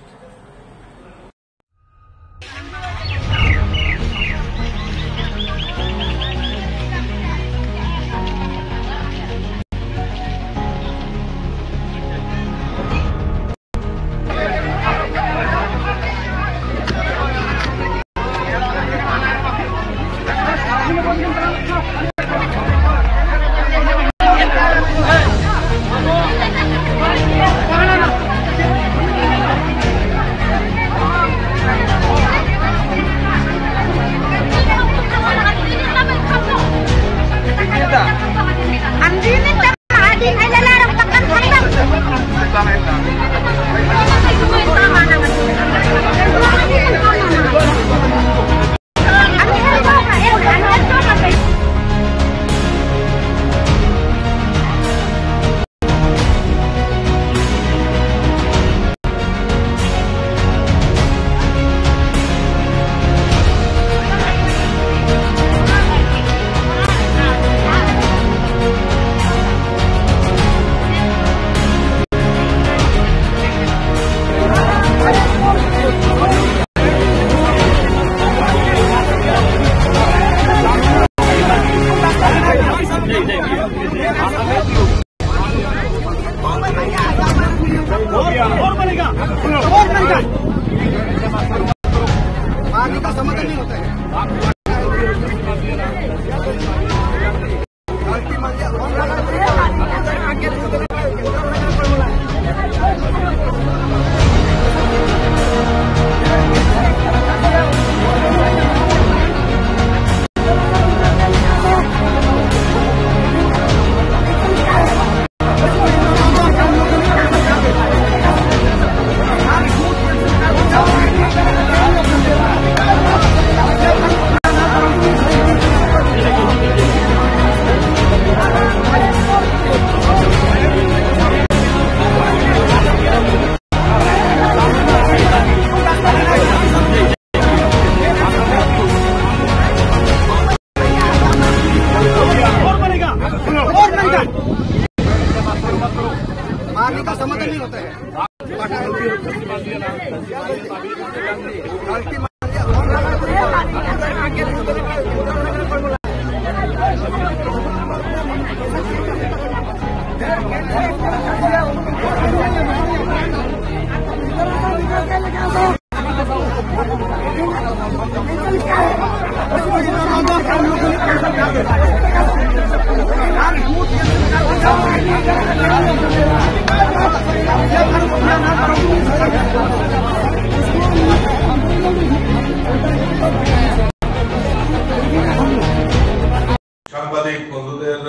সাংবাদিক বন্ধুদের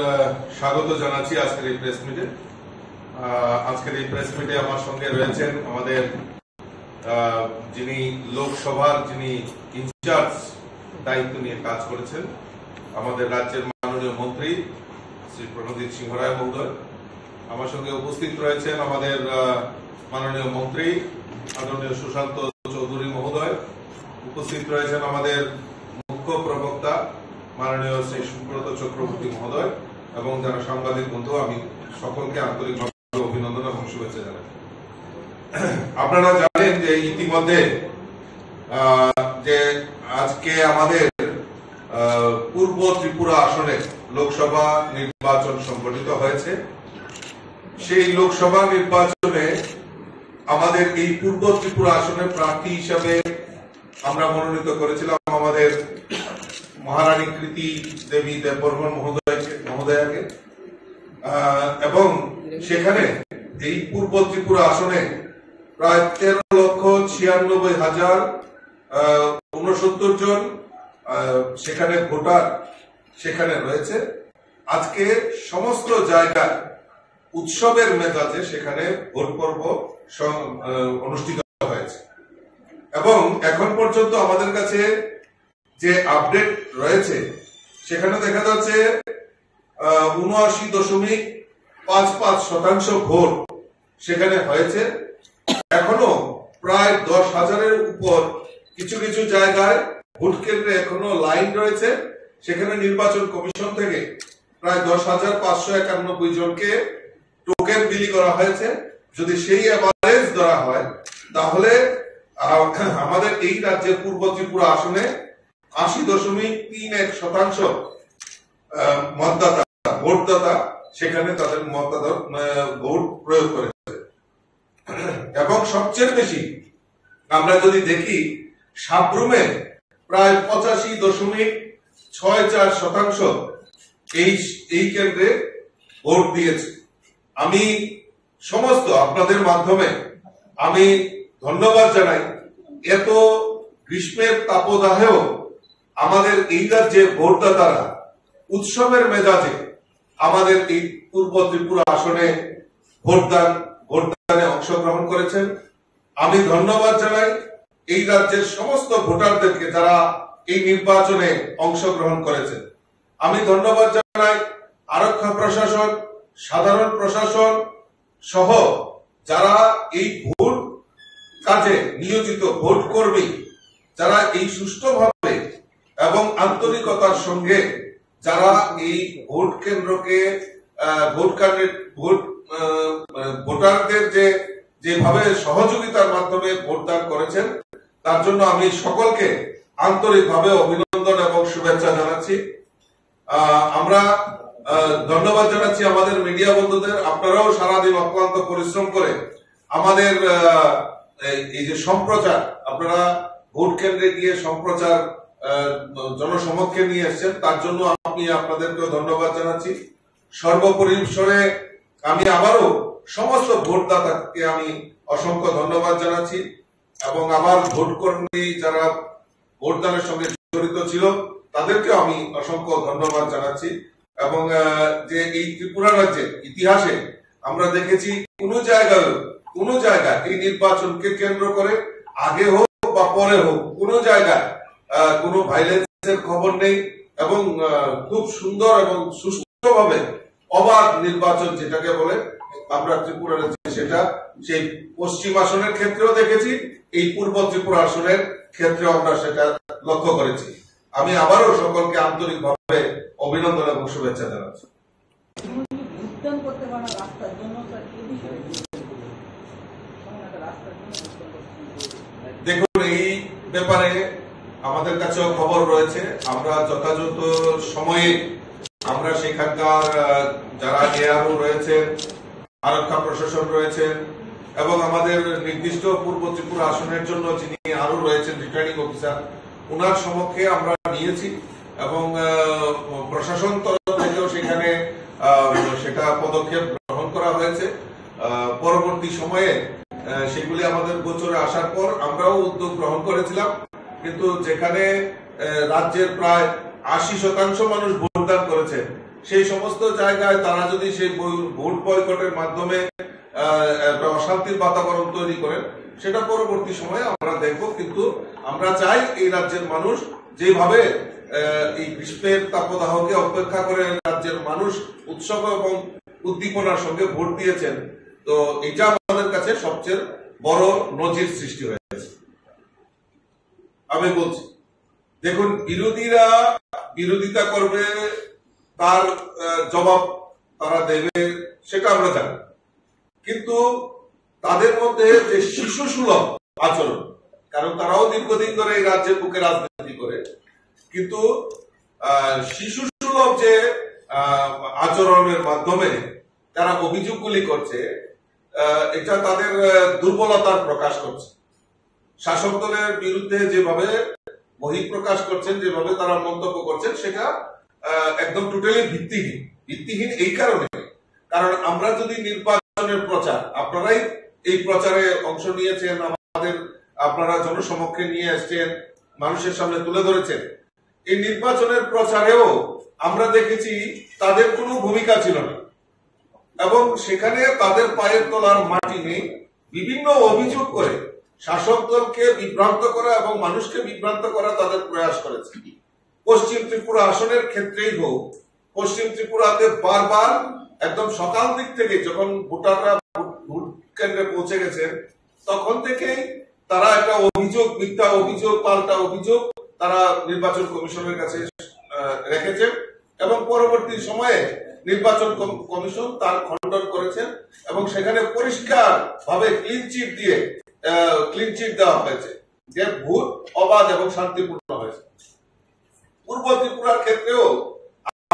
স্বাগত জানাচ্ছি আজকের এই প্রেস মিটে। আজকের এই প্রেস মিটে আমার সঙ্গে রয়েছেন আমাদের যিনি লোকসভার যিনি ইনচার্জ দায়িত্ব নিয়ে কাজ করেছেন, আমাদের রাজ্যের মাননীয় মন্ত্রী শ্রী প্রণজিৎ সিংহ রায় মহোদয়। আমার সঙ্গে উপস্থিত রয়েছেন আমাদের মাননীয় মন্ত্রী আদরণীয় সুশান্ত চৌধুরী মহোদয়। উপস্থিত রয়েছেন আমাদের মুখ্য প্রবক্তা মাননীয় শ্রী সুব্রত চক্রবর্তী মহোদয় এবং যারা সাংবাদিক বন্ধু, আমি সকলকে আন্তরিকভাবে অভিনন্দন এবং শুভেচ্ছা জানাই। আপনারা জানেন যে ইতিমধ্যে যে আজকে আমাদের পূর্ব ত্রিপুরা আসনে লোকসভা নির্বাচন সংগঠিত হয়েছে। সেই লোকসভা নির্বাচনে আমাদের এই পূর্ব ত্রিপুরা আসনের প্রার্থী হিসাবে আমরা মনোনীত করেছিলাম আমাদের মহারানী কৃতি দেবী দেববর্মন মহোদয়াকে, এবং সেখানে এই পূর্ব ত্রিপুরা আসনে প্রায় 13,96,069 জন সেখানে ভোটার সেখানে রয়েছে। আজকে সমস্ত জায়গায় উৎসবের মেজাজে সেখানে ভোট পর্ব অনুষ্ঠিত হয়েছে এবং এখন পর্যন্ত আমাদের কাছে যে আপডেট রয়েছে সেখানে দেখা যাচ্ছে 79.55% ভোট সেখানে হয়েছে। এখনো প্রায় 10,000-এর উপর কিছু কিছু জায়গায় ভোট কেন্দ্রে এখনো লাইন রয়েছে। সেখানে নির্বাচন কমিশন থেকে প্রায় 10,591 জনকে টোকেন বিলি করা হয়েছে। যদি সেই এভারেজ ধরা হয় তাহলে আমাদের এই রাজ্যের পূর্ব ত্রিপুরা আসনে 80.31% মতদাতা ভোটদাতা সেখানে তাদের ভোট প্রয়োগ করেছে। এবং সবচেয়ে বেশি আমরা যদি দেখি সাবরুমে প্রায় 85.64% এই কেন্দ্রে ভোট দিয়েছে। আমি সমস্ত আপনাদের মাধ্যমে আমি ধন্যবাদ জানাই। এত গ্রীষ্মের তাপদাহেও আমাদের এই রাজ্যে ভোটদাতারা উৎসবের মেজাজে আমাদের এই পূর্ব ত্রিপুরা আসনে ভোটদানে অংশগ্রহণ করেছেন। আমি ধন্যবাদ জানাই এই রাজ্যের সমস্ত ভোটারদেরকে যারা এই নির্বাচনে অংশগ্রহণ করেছেন। আমি ধন্যবাদ জানাই আরক্ষা প্রশাসন, সাধারণ প্রশাসন সহ যারা এই ভোট কাজে নিয়োজিত ভোট কর্মী, যারা এই সুষ্ঠুভাবে এবং আন্তরিকতার সঙ্গে যারা এই ভোট কেন্দ্রকে ভোটারদের যেভাবে সহযোগিতার মাধ্যমে ভোটদান করেছেন তার জন্য আমি সকলকে আন্তরিকভাবে অভিনন্দন এবং শুভেচ্ছা জানাচ্ছি। আমরা ধন্যবাদ জানাচ্ছি আমাদের মিডিয়া বন্ধুদের। আপনারাও সারাদিন অক্লান্ত পরিশ্রম করে আমাদের এই যে সম্প্রচার, আপনারা ভোট কেন্দ্রে গিয়ে সম্প্রচার জনসমক্ষে নিয়ে এসছেন, তার জন্য আমি আপনাদেরকে ধন্যবাদ জানাচ্ছি। সর্বপরিসরে আমি আবারও সমস্ত ভোটদাতাকে আমি অসংখ্য ধন্যবাদ জানাচ্ছি এবং আমার ভোট কর্মী যারা ভোটদানের সঙ্গে জড়িত ছিল তাদেরকেও আমি অসংখ্য ধন্যবাদ জানাচ্ছি। এবং যে এই ত্রিপুরা রাজ্যের ইতিহাসে আমরা দেখেছি কোন জায়গায় এই নির্বাচনকে কেন্দ্র করে আগে হোক বা পরে হোক কোন জায়গায় কোন ভাইলেন্সের খবর নেই এবং খুব সুন্দর এবং সুষ্ঠুভাবে অবাধ নির্বাচন যেটাকে বলে আমরা ত্রিপুরা রাজ্যে সেটা সেই পশ্চিম আসনের ক্ষেত্রেও দেখেছি, এই পূর্ব ত্রিপুরা আসনের ক্ষেত্রেও আমরা সেটা লক্ষ্য করেছি। আমি আবারও সকলকে আন্তরিকভাবে অভিনন্দন এবং শুভেচ্ছা জানাচ্ছি। দেখুন, এই ব্যাপারে আমাদের কাছেও খবর রয়েছে। আমরা যথাযথ সময়ে আমরা সেখানকার যারা এআরও রয়েছেন, আরক্ষা প্রশাসন রয়েছেন এবং আমাদের নির্দিষ্ট পূর্ব ত্রিপুরা আসনের জন্য যিনি আরো রয়েছেন রিটার্নিং অফিসার, ওনার সমক্ষে আমরা নিয়েছি এবং প্রশাসন তরফ থেকেও সেখানে সেটা পদক্ষেপ গ্রহণ করা হয়েছে। পরবর্তী সময়ে সেগুলি আমাদের গোচরে আসার পর আমরাও উদ্যোগ গ্রহণ করেছিলাম, কিন্তু যেখানে রাজ্যের প্রায় 80% মানুষ ভোটদান করেছে সেই সমস্ত জায়গায় তারা যদি সেই ভোট বয়কটের মাধ্যমে একটা অশান্তির বাতাবরণ তৈরি করেন, সেটা পরবর্তী সময়ে আমরা দেখব। কিন্তু আমরা চাই এই রাজ্যের মানুষ যেভাবে এই গ্রীষ্মের তাপদাহকে অপেক্ষা করে রাজ্যের মানুষ উৎসব এবং উদ্দীপনার সঙ্গে ভোট দিয়েছেন, তো এটা আমাদের কাছে সবচেয়ে বড় নজির সৃষ্টি হয়েছে। আমি বলছি, দেখুন, বিরোধীরা বিরোধিতা করবে, তার জবাব তারা দেবে, সেটা আমরা জানি। কিন্তু তাদের মধ্যে যে শিশু সুলভ আচরণ, কারণ তারাও দীর্ঘদিন ধরে এই রাজ্যের বুকে রাজনীতি করে, কিন্তু শিশু সুলভ যে আচরণের মাধ্যমে তারা অভিযোগগুলি করছে, এটা তাদের দুর্বলতার প্রকাশ করছে। শাসক দলের বিরুদ্ধে যেভাবে বহিঃপ্রকাশ করছেন, যেভাবে তারা মন্তব্য করছেন, সেটা একদম টোটালি ভিত্তিহীন এই কারণে, কারণ আমরা যদি নির্বাচনের প্রচার, আপনারাই এই প্রচারে অংশ নিয়েছেন, আপনারা জনসমক্ষে নিয়ে এসছেন, মানুষের সামনে তুলে ধরেছেন, এই নির্বাচনের প্রচারেও আমরা দেখেছি তাদের কোনো ভূমিকা ছিল না এবং সেখানে তাদের পায়ের তলার মাটি নেই। বিভিন্ন অভিযোগ করে শাসক দলকে বিভ্রান্ত করা এবং মানুষকে বিভ্রান্ত করা তাদের প্রয়াস করেছে। পশ্চিম ত্রিপুরা আসনের ক্ষেত্রেই হোক, পশ্চিম ত্রিপুরাতে বারবার একদম সকাল দিক থেকে যখন ভোটাররা ভোট কেন্দ্রে পৌঁছে গেছেন, তখন থেকেই তারা একটা অভিযোগ, মিথ্যা অভিযোগ, পাল্টা অভিযোগ তারা নির্বাচন কমিশনের কাছে রেখেছেন এবং পরবর্তী সময়ে নির্বাচন কমিশন তার খণ্ডন করেছেন এবং সেখানে পরিষ্কার ভাবে ক্লিন চিট দেওয়া হয়েছে যে ভোট অবাধ এবং শান্তিপূর্ণ হয়েছে। পূর্ব ত্রিপুরার ক্ষেত্রেও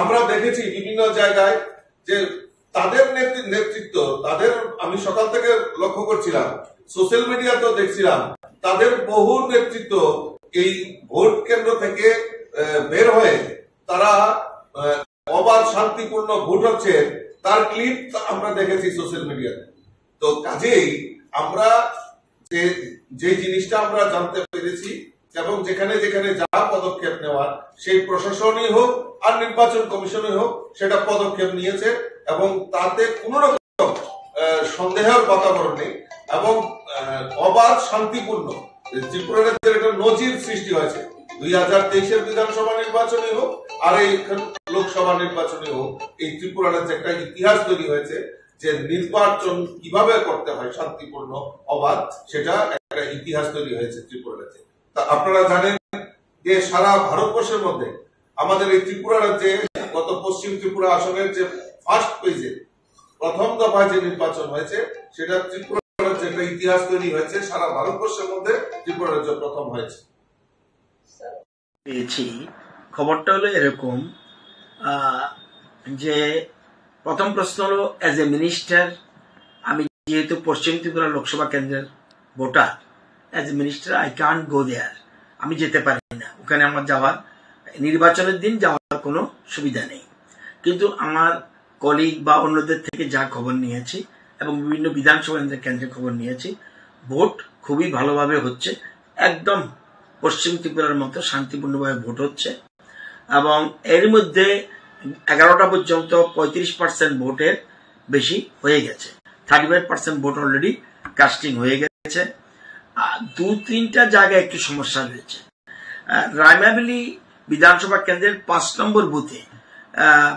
আমরা দেখেছি বিভিন্ন জায়গায় যে তাদের নেতৃত্ব, তাদের, আমি সকাল থেকে লক্ষ্য করছিলাম, সোশ্যাল মিডিয়াতেও দেখছিলাম, তাদের বহু নেতৃত্ব এই ভোট কেন্দ্র থেকে বের হয়ে তারা অবাধ শান্তিপূর্ণ ভোট হচ্ছে তার ক্লিপ আমরা দেখেছি সোশ্যাল মিডিয়াতে। তো কাজেই আমরা যে জিনিসটা আমরা জানতে পেরেছি এবং যেখানে যেখানে যা পদক্ষেপ নেওয়ার, সেই প্রশাসনই হোক আর নির্বাচন কমিশনই হোক, সেটা পদক্ষেপ নিয়েছে এবং তাতে কোন রকম সন্দেহের বাতাবরণ নেই এবং অবাধ শান্তিপূর্ণ ত্রিপুরা রাজ্যের একটা নজির সৃষ্টি হয়েছে। 2023-এর বিধানসভা নির্বাচনে হোক আর এই লোকসভা নির্বাচনে হোক, এই ত্রিপুরা রাজ্যে একটা ইতিহাস তৈরি হয়েছে যে নির্বাচন কিভাবে করতে হয় শান্তিপূর্ণ, অবাধ, সেটা একটা ইতিহাস তৈরি হয়েছে ত্রিপুরা রাজ্যে। তা আপনারা জানেন যে সারা ভারতবর্ষের মধ্যে আমাদের এই ত্রিপুরা রাজ্যে গত পশ্চিম ত্রিপুরা আসনের যে ফার্স্ট পেজে প্রথম দফায় যে নির্বাচন হয়েছে, সেটা ত্রিপুরা রাজ্যে একটা ইতিহাস তৈরি হয়েছে। সারা ভারতবর্ষের মধ্যে ত্রিপুরা রাজ্য প্রথম হয়েছে। পেয়েছি খবরটা হলো এরকম যে প্রথম প্রশ্ন হলো, অ্যাজ এ মিনিস্টার, আমি যেহেতু পশ্চিম ত্রিপুরা লোকসভা কেন্দ্রের voter, as a minister I can't go there, আমি যেতে পারি না ওখানে। আমার যাওয়ার, নির্বাচনের দিন যাওয়ার কোনো সুবিধা নেই। কিন্তু আমার কলিগ বা অন্যদের থেকে যা খবর নিয়েছি এবং বিভিন্ন বিধানসভা কেন্দ্রের খবর নিয়েছি, ভোট খুবই ভালোভাবে হচ্ছে, একদম পশ্চিম ত্রিপুরার মতো শান্তিপূর্ণভাবে ভোট হচ্ছে এবং এর মধ্যে 11টা পর্যন্ত 35% ভোটের বেশি হয়ে গেছে। 35% ভোট অলরেডি কাস্টিং হয়ে গেছে। 2-3টা জায়গায় একটু সমস্যা রয়েছে। রায়মাবেলি বিধানসভা কেন্দ্রের 5 নম্বর বুথে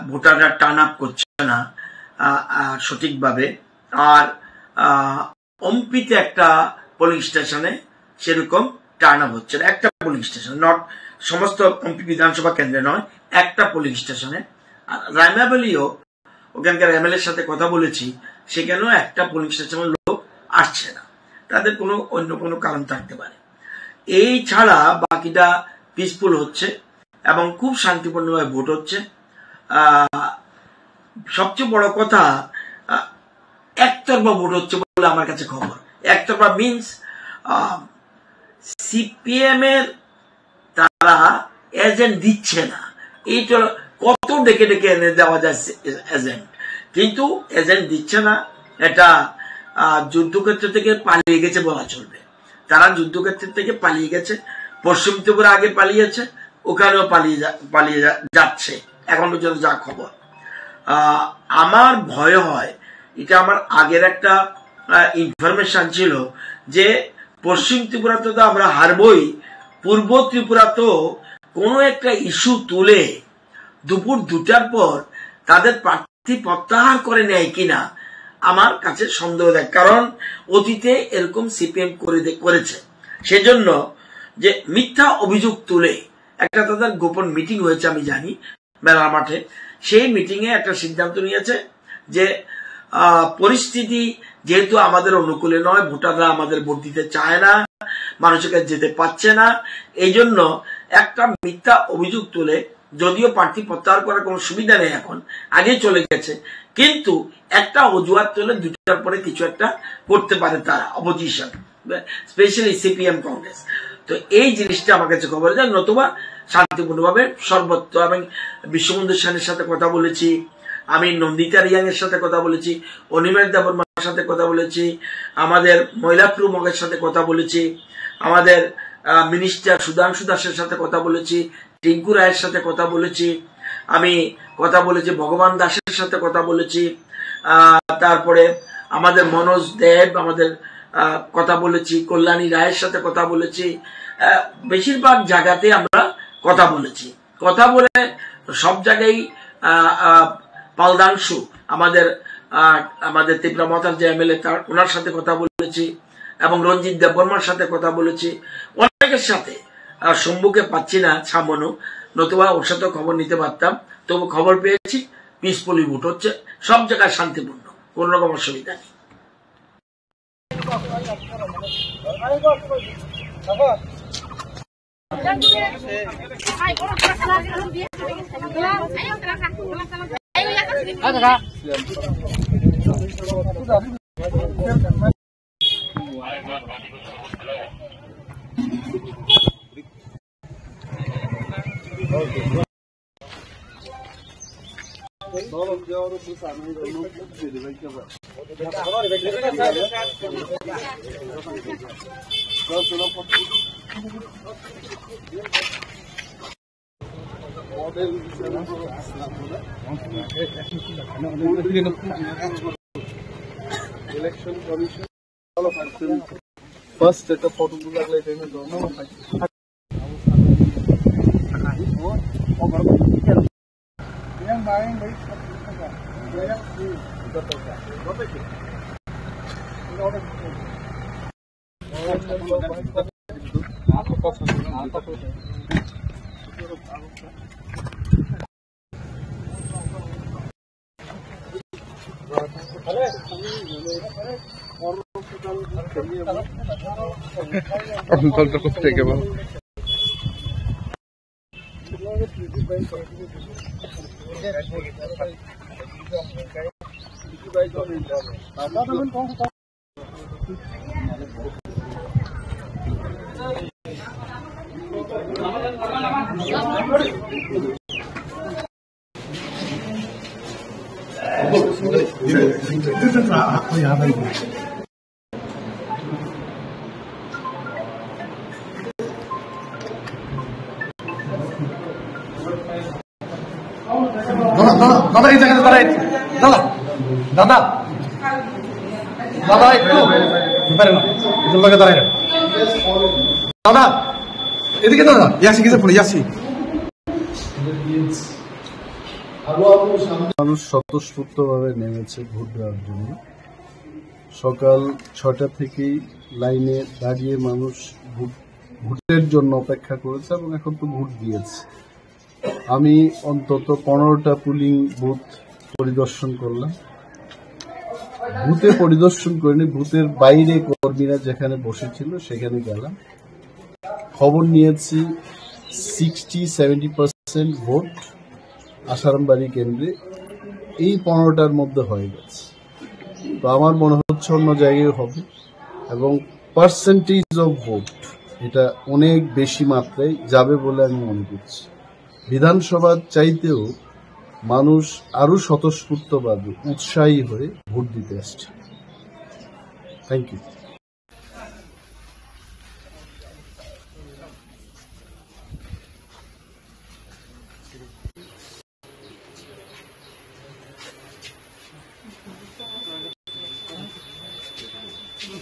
ভোটাররা টার্ন আপ করছে না সঠিকভাবে, আর অম্পিতে একটা পোলিং স্টেশনে সেরকম টার্ন আপ হচ্ছে না, একটা পোলিং স্টেশন, নট সমস্ত এমপি বিধানসভা কেন্দ্রে নয়, একটা পোলিং স্টেশনে। আর রায়মাবেলিও ওখানকার এমএলএর সাথে কথা বলেছি, সেখানেও একটা পোলিং স্টেশনের লোক আসছে না, তাদের কোনো অন্য কোনো কারণ থাকতে পারে। এই ছাড়া বাকিটা পিসফুল হচ্ছে এবং খুব শান্তিপূর্ণভাবে ভোট হচ্ছে। সবচেয়ে বড় কথা, একতরফা ভোট হচ্ছে বলে আমার কাছে খবর। একতরফা মিনস সিপিএম এর তারা এজেন্ট দিচ্ছে না। এইটা কত ডেকে ডেকে এনে দেওয়া যায় এজেন্ট, কিন্তু এজেন্ট দিচ্ছে না। এটা যুদ্ধক্ষেত্র থেকে পালিয়ে গেছে বলা চলবে। তারা যুদ্ধক্ষেত্র থেকে পালিয়ে গেছে, পশ্চিম ত্রিপুরা আগে পালিয়েছে, ওখানেও পালিয়ে যাচ্ছে এখন পর্যন্ত যা খবর। আমার ভয় হয়, এটা আমার আগের একটা ইনফরমেশন ছিল যে পশ্চিম ত্রিপুরাতে তো আমরা হারবই, পূর্ব ত্রিপুরা তো কোনো একটা ইস্যু তুলে দুপুর 2টার পর তাদের প্রার্থী প্রত্যাহার করে নেয় কিনা আমার কাছে সন্দেহ দেয়, কারণ অতীতে এরকম সিপিএম করেছে। সেজন্য যে মিথ্যা অভিযোগ তুলে একটা তাদের গোপন মিটিং হয়েছে আমি জানি মেলা মাঠে, সেই মিটিং এ একটা সিদ্ধান্ত নিয়েছে যে পরিস্থিতি যেহেতু আমাদের অনুকূলে নয়, ভোটাররা আমাদের ভোট দিতে চায় না, মানুষের কাছে যেতে পারছে না, এই জন্য একটা মিথ্যা অভিযোগ তুলে, যদিও প্রার্থী প্রত্যাহার করার কোনো সুবিধা নেই এখন, আগে চলে গেছে, কিন্তু একটা অজুহাত তুলে 2টার পরে কিছু একটা করতে পারে তারা অপোজিশন, স্পেশালি সিপিএম কংগ্রেস। তো এই জিনিসটা আমার কাছে খবর যায়, নতুবা শান্তিপূর্ণভাবে সর্বত্র। আমি বিশ্ববন্ধু সেনের সাথে কথা বলেছি, আমি নন্দিতা রিয়াং এর সাথে কথা বলেছি, অনিমেষ দেববর্মার সাথে কথা বলেছি, আমাদের মহিলা প্রমুখের সাথে কথা বলেছি, আমাদের মিনিস্টার সুধাংশু দাসের সাথে কথা বলেছি, টিঙ্কু রায়ের সাথে কথা বলেছি, আমি কথা বলেছি ভগবান দাসের সাথে কথা বলেছি, তারপরে আমাদের মনোজ দেব আমাদের কথা বলেছি, কল্যাণী রায়ের সাথে কথা বলেছি, বেশিরভাগ জায়গাতে আমরা কথা বলেছি। কথা বলে সব জায়গায় পালদাংশু আমাদের ত্রিপুরা মতার যে এমএলএ ওনার সাথে কথা বলেছি, এবং রঞ্জিত দেববর্মার সাথে কথা বলেছি, অনেকের সাথে। শম্ভুকে পাচ্ছি না ছামনো, নতুবা ওর সাথে খবর নিতে পারতাম, তবু খবর পেয়েছি পিসফুলি ভোট হচ্ছে, সব জায়গায় শান্তিপূর্ণ, কোন রকম অসুবিধা নেই। ইলেকশন কমিশন ফার্স্ট একটা ফটো লাগলে এখানে দাও না অন্তলটা কোথায় গেল? দাদা এই জায়গাতে দাঁড়াই, দাদা দাদা দাদা একটু পারে না, লোকে দাঁড়াই না দাদা, এদিকে দাদা ইয়াসি কিছু পড়ে ইয়াসি। মানুষ স্বতঃস্ফূর্তভাবে নেমেছে ভোট দেওয়ার জন্য। সকাল 6টা থেকেই লাইনে দাঁড়িয়ে মানুষ ভোটের জন্য অপেক্ষা করেছে এবং এখন তো ভোট দিয়েছে। আমি অন্তত 15টা পুলিং বুথ পরিদর্শন করলাম। বুথে পরিদর্শন করিনি, বুথের বাইরে কর্মীরা যেখানে বসেছিল সেখানে গেলাম, খবর নিয়েছি 60-70% ভোট আসারামবাড়ি কেন্দ্রে এই 15টার মধ্যে হয়ে গেছে। তো আমার মনে হচ্ছে অন্য জায়গায় হবে, এবং পার্সেন্টেজ অফ ভোট এটা অনেক বেশি মাত্রায় যাবে বলে আমি মনে করছি। বিধানসভার চাইতেও মানুষ আরো স্বতঃস্ফূর্তভাবে উৎসাহী হয়ে ভোট দিতে আসছে। Thank you. এক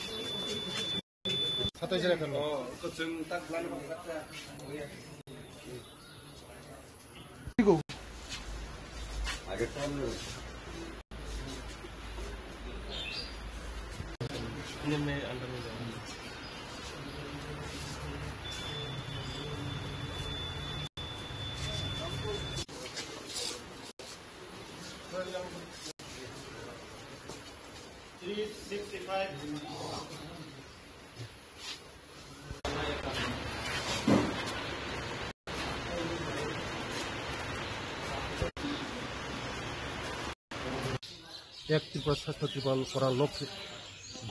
ত্রিপুরা শ্রেষ্ঠ ত্রিপুরা করার লক্ষ্যে,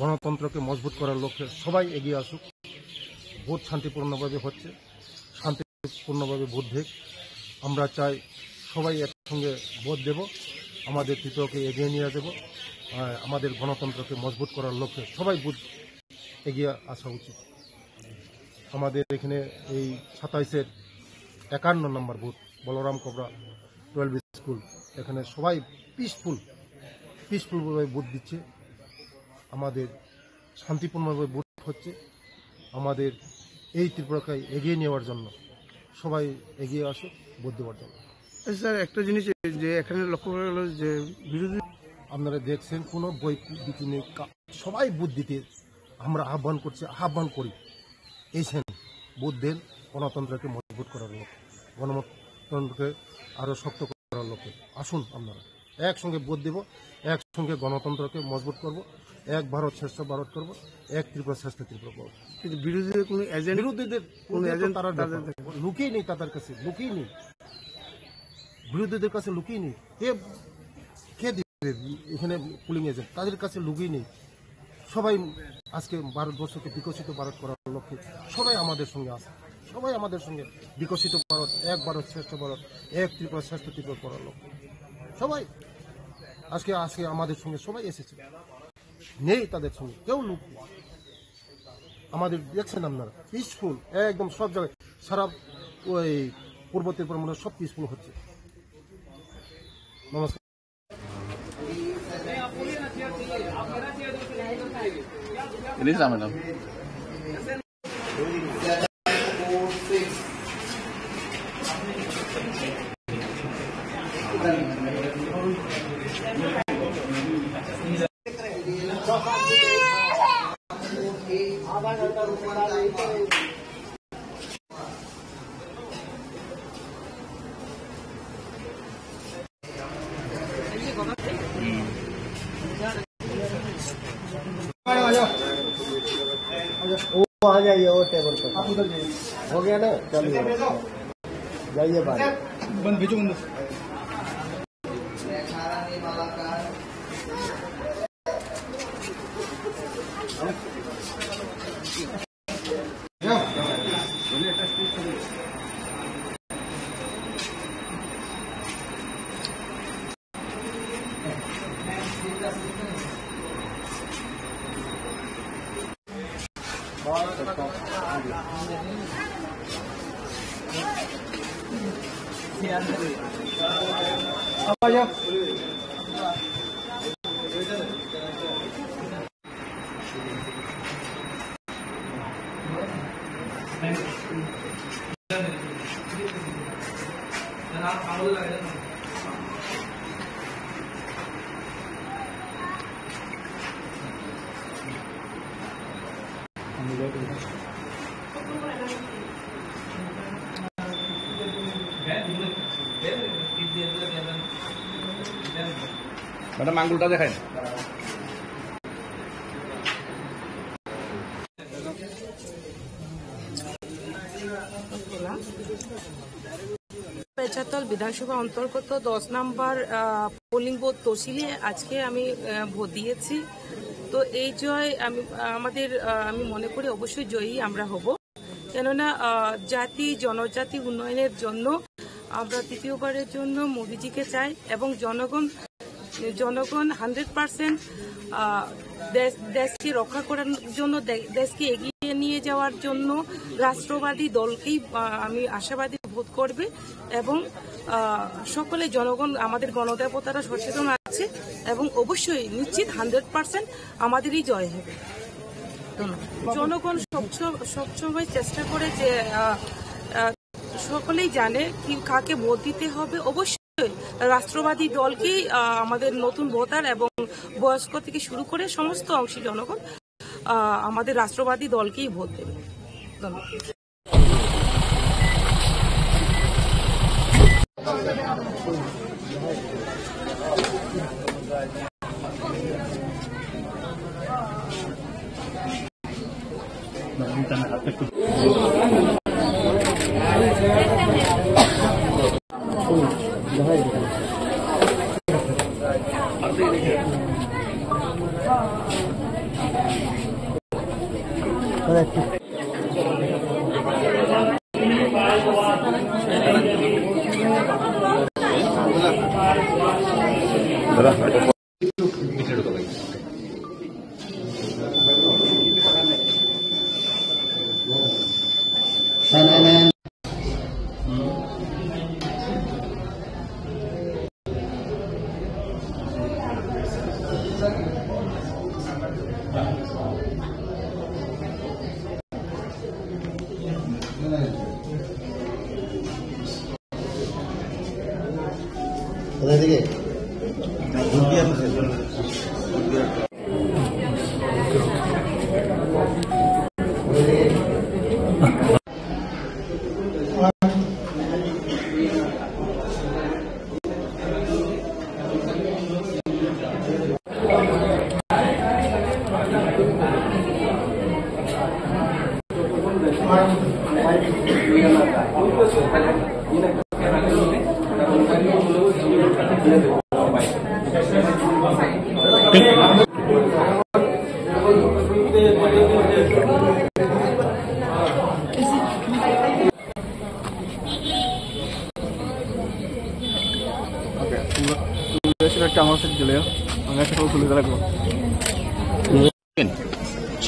গণতন্ত্রকে মজবুত করার লক্ষ্যে সবাই এগিয়ে আসুক। ভোট শান্তিপূর্ণভাবে হচ্ছে, শান্তিপূর্ণভাবে ভোট দেখ। আমরা চাই সবাই একসঙ্গে ভোট দেব, আমাদের ত্রিপুরাকে এগিয়ে নিয়ে দেব। আমাদের গণতন্ত্রকে মজবুত করার লক্ষ্যে সবাই ভোট এগিয়ে আসা উচিত। আমাদের এখানে এই 27-এর 51 নম্বর বুথ বলরাম কবরা 12 স্কুল, এখানে সবাই পিসফুলভাবে ভোট দিচ্ছে। আমাদের শান্তিপূর্ণভাবে ভোট হচ্ছে। আমাদের এই ত্রিপুরাকে এগিয়ে নেওয়ার জন্য সবাই এগিয়ে আসুক ভোট দেওয়ার জন্য। স্যার, একটা জিনিস যে এখানে লক্ষ্য করা গেল যে বিরোধী, আপনারা দেখছেন কোনো বই দিতে নেই, সবাই ভোট দিতে আমরা আহ্বান করি। এইছেন ভোট দেন, গণতন্ত্রকে মজবুত করার লক্ষ্যে, গণতন্ত্রকে আরো শক্ত করার লক্ষ্যে আসুন। আপনারা একসঙ্গে ভোট দেব, একসঙ্গে গণতন্ত্রকে মজবুত করব, এক ভারত শ্রেষ্ঠ ভারত করব, এক ত্রিপুরা শ্রেষ্ঠ ত্রিপুরা করব। কিন্তু বিরোধীদের কোনো এজেন্ট, তারা লুকিয়ে নেই, তাদের কাছে লুকিয়ে নেই, বিরোধীদের কাছে লুকিয়ে নেই। কে দিবে এখানে পুলিং এজেন্ট? তাদের কাছে লুকিয়ে নেই। সবাই আজকে ভারতবর্ষকে বিকশিত ভারত করার লক্ষ্যে সবাই আমাদের সঙ্গে আছে, সবাই আমাদের সঙ্গে বিকশিত ভারত, এক ভারত শ্রেষ্ঠ ভারত, এক ত্রিপুরা শ্রেষ্ঠ ত্রিপুরা করার লক্ষ্যে সবাই আজকে আমাদের সঙ্গে সবাই এসেছে, নেই তাদের সঙ্গে কেউ লোক। আমাদের দেখছেন আপনারা পিসফুল, একদম সব জায়গায় সারা ওই পূর্ব ত্রিপুরা মনে সব পিসফুল হচ্ছে। নমস্কার। ম্যাডাম वो आ जाइए, वो टेबल पर हो गया ना, चलिए जाइए बाहर। बंद भेजो बंद। ম্যাডাম আঙ্গুলটা দেখায় না। পেচাতল বিধানসভা অন্তর্গত 10 নম্বর পোলিং বুথ তহসিলে আজকে আমি ভোট দিয়েছি। তো এই জয় আমি মনে করি অবশ্যই জয়ী আমরা হব, কেননা জাতি জনজাতি উন্নয়নের জন্য আমরা তৃতীয়বারের জন্য মোদিজিকে চাই এবং জনগণ 100% দেশকে রক্ষা করার জন্য, দেশকে এগিয়ে নিয়ে যাওয়ার জন্য রাষ্ট্রবাদী দলকেই আমি আশাবাদী ভোট করবে এবং সকলে জনগণ আমাদের গণদেবতারা সচেতন আছে এবং অবশ্যই নিশ্চিত 100% আমাদেরই জয় হবে। জনগণ সবসময় চেষ্টা করে যে সকলেই জানে কি কাকে ভোট দিতে হবে। অবশ্যই রাষ্ট্রবাদী দলকেই আমাদের নতুন ভোটার এবং বয়স্ক থেকে শুরু করে সমস্ত অংশী জনগণ আমাদের রাষ্ট্রবাদী দলকেই ভোট দেবে। ধন্যবাদ।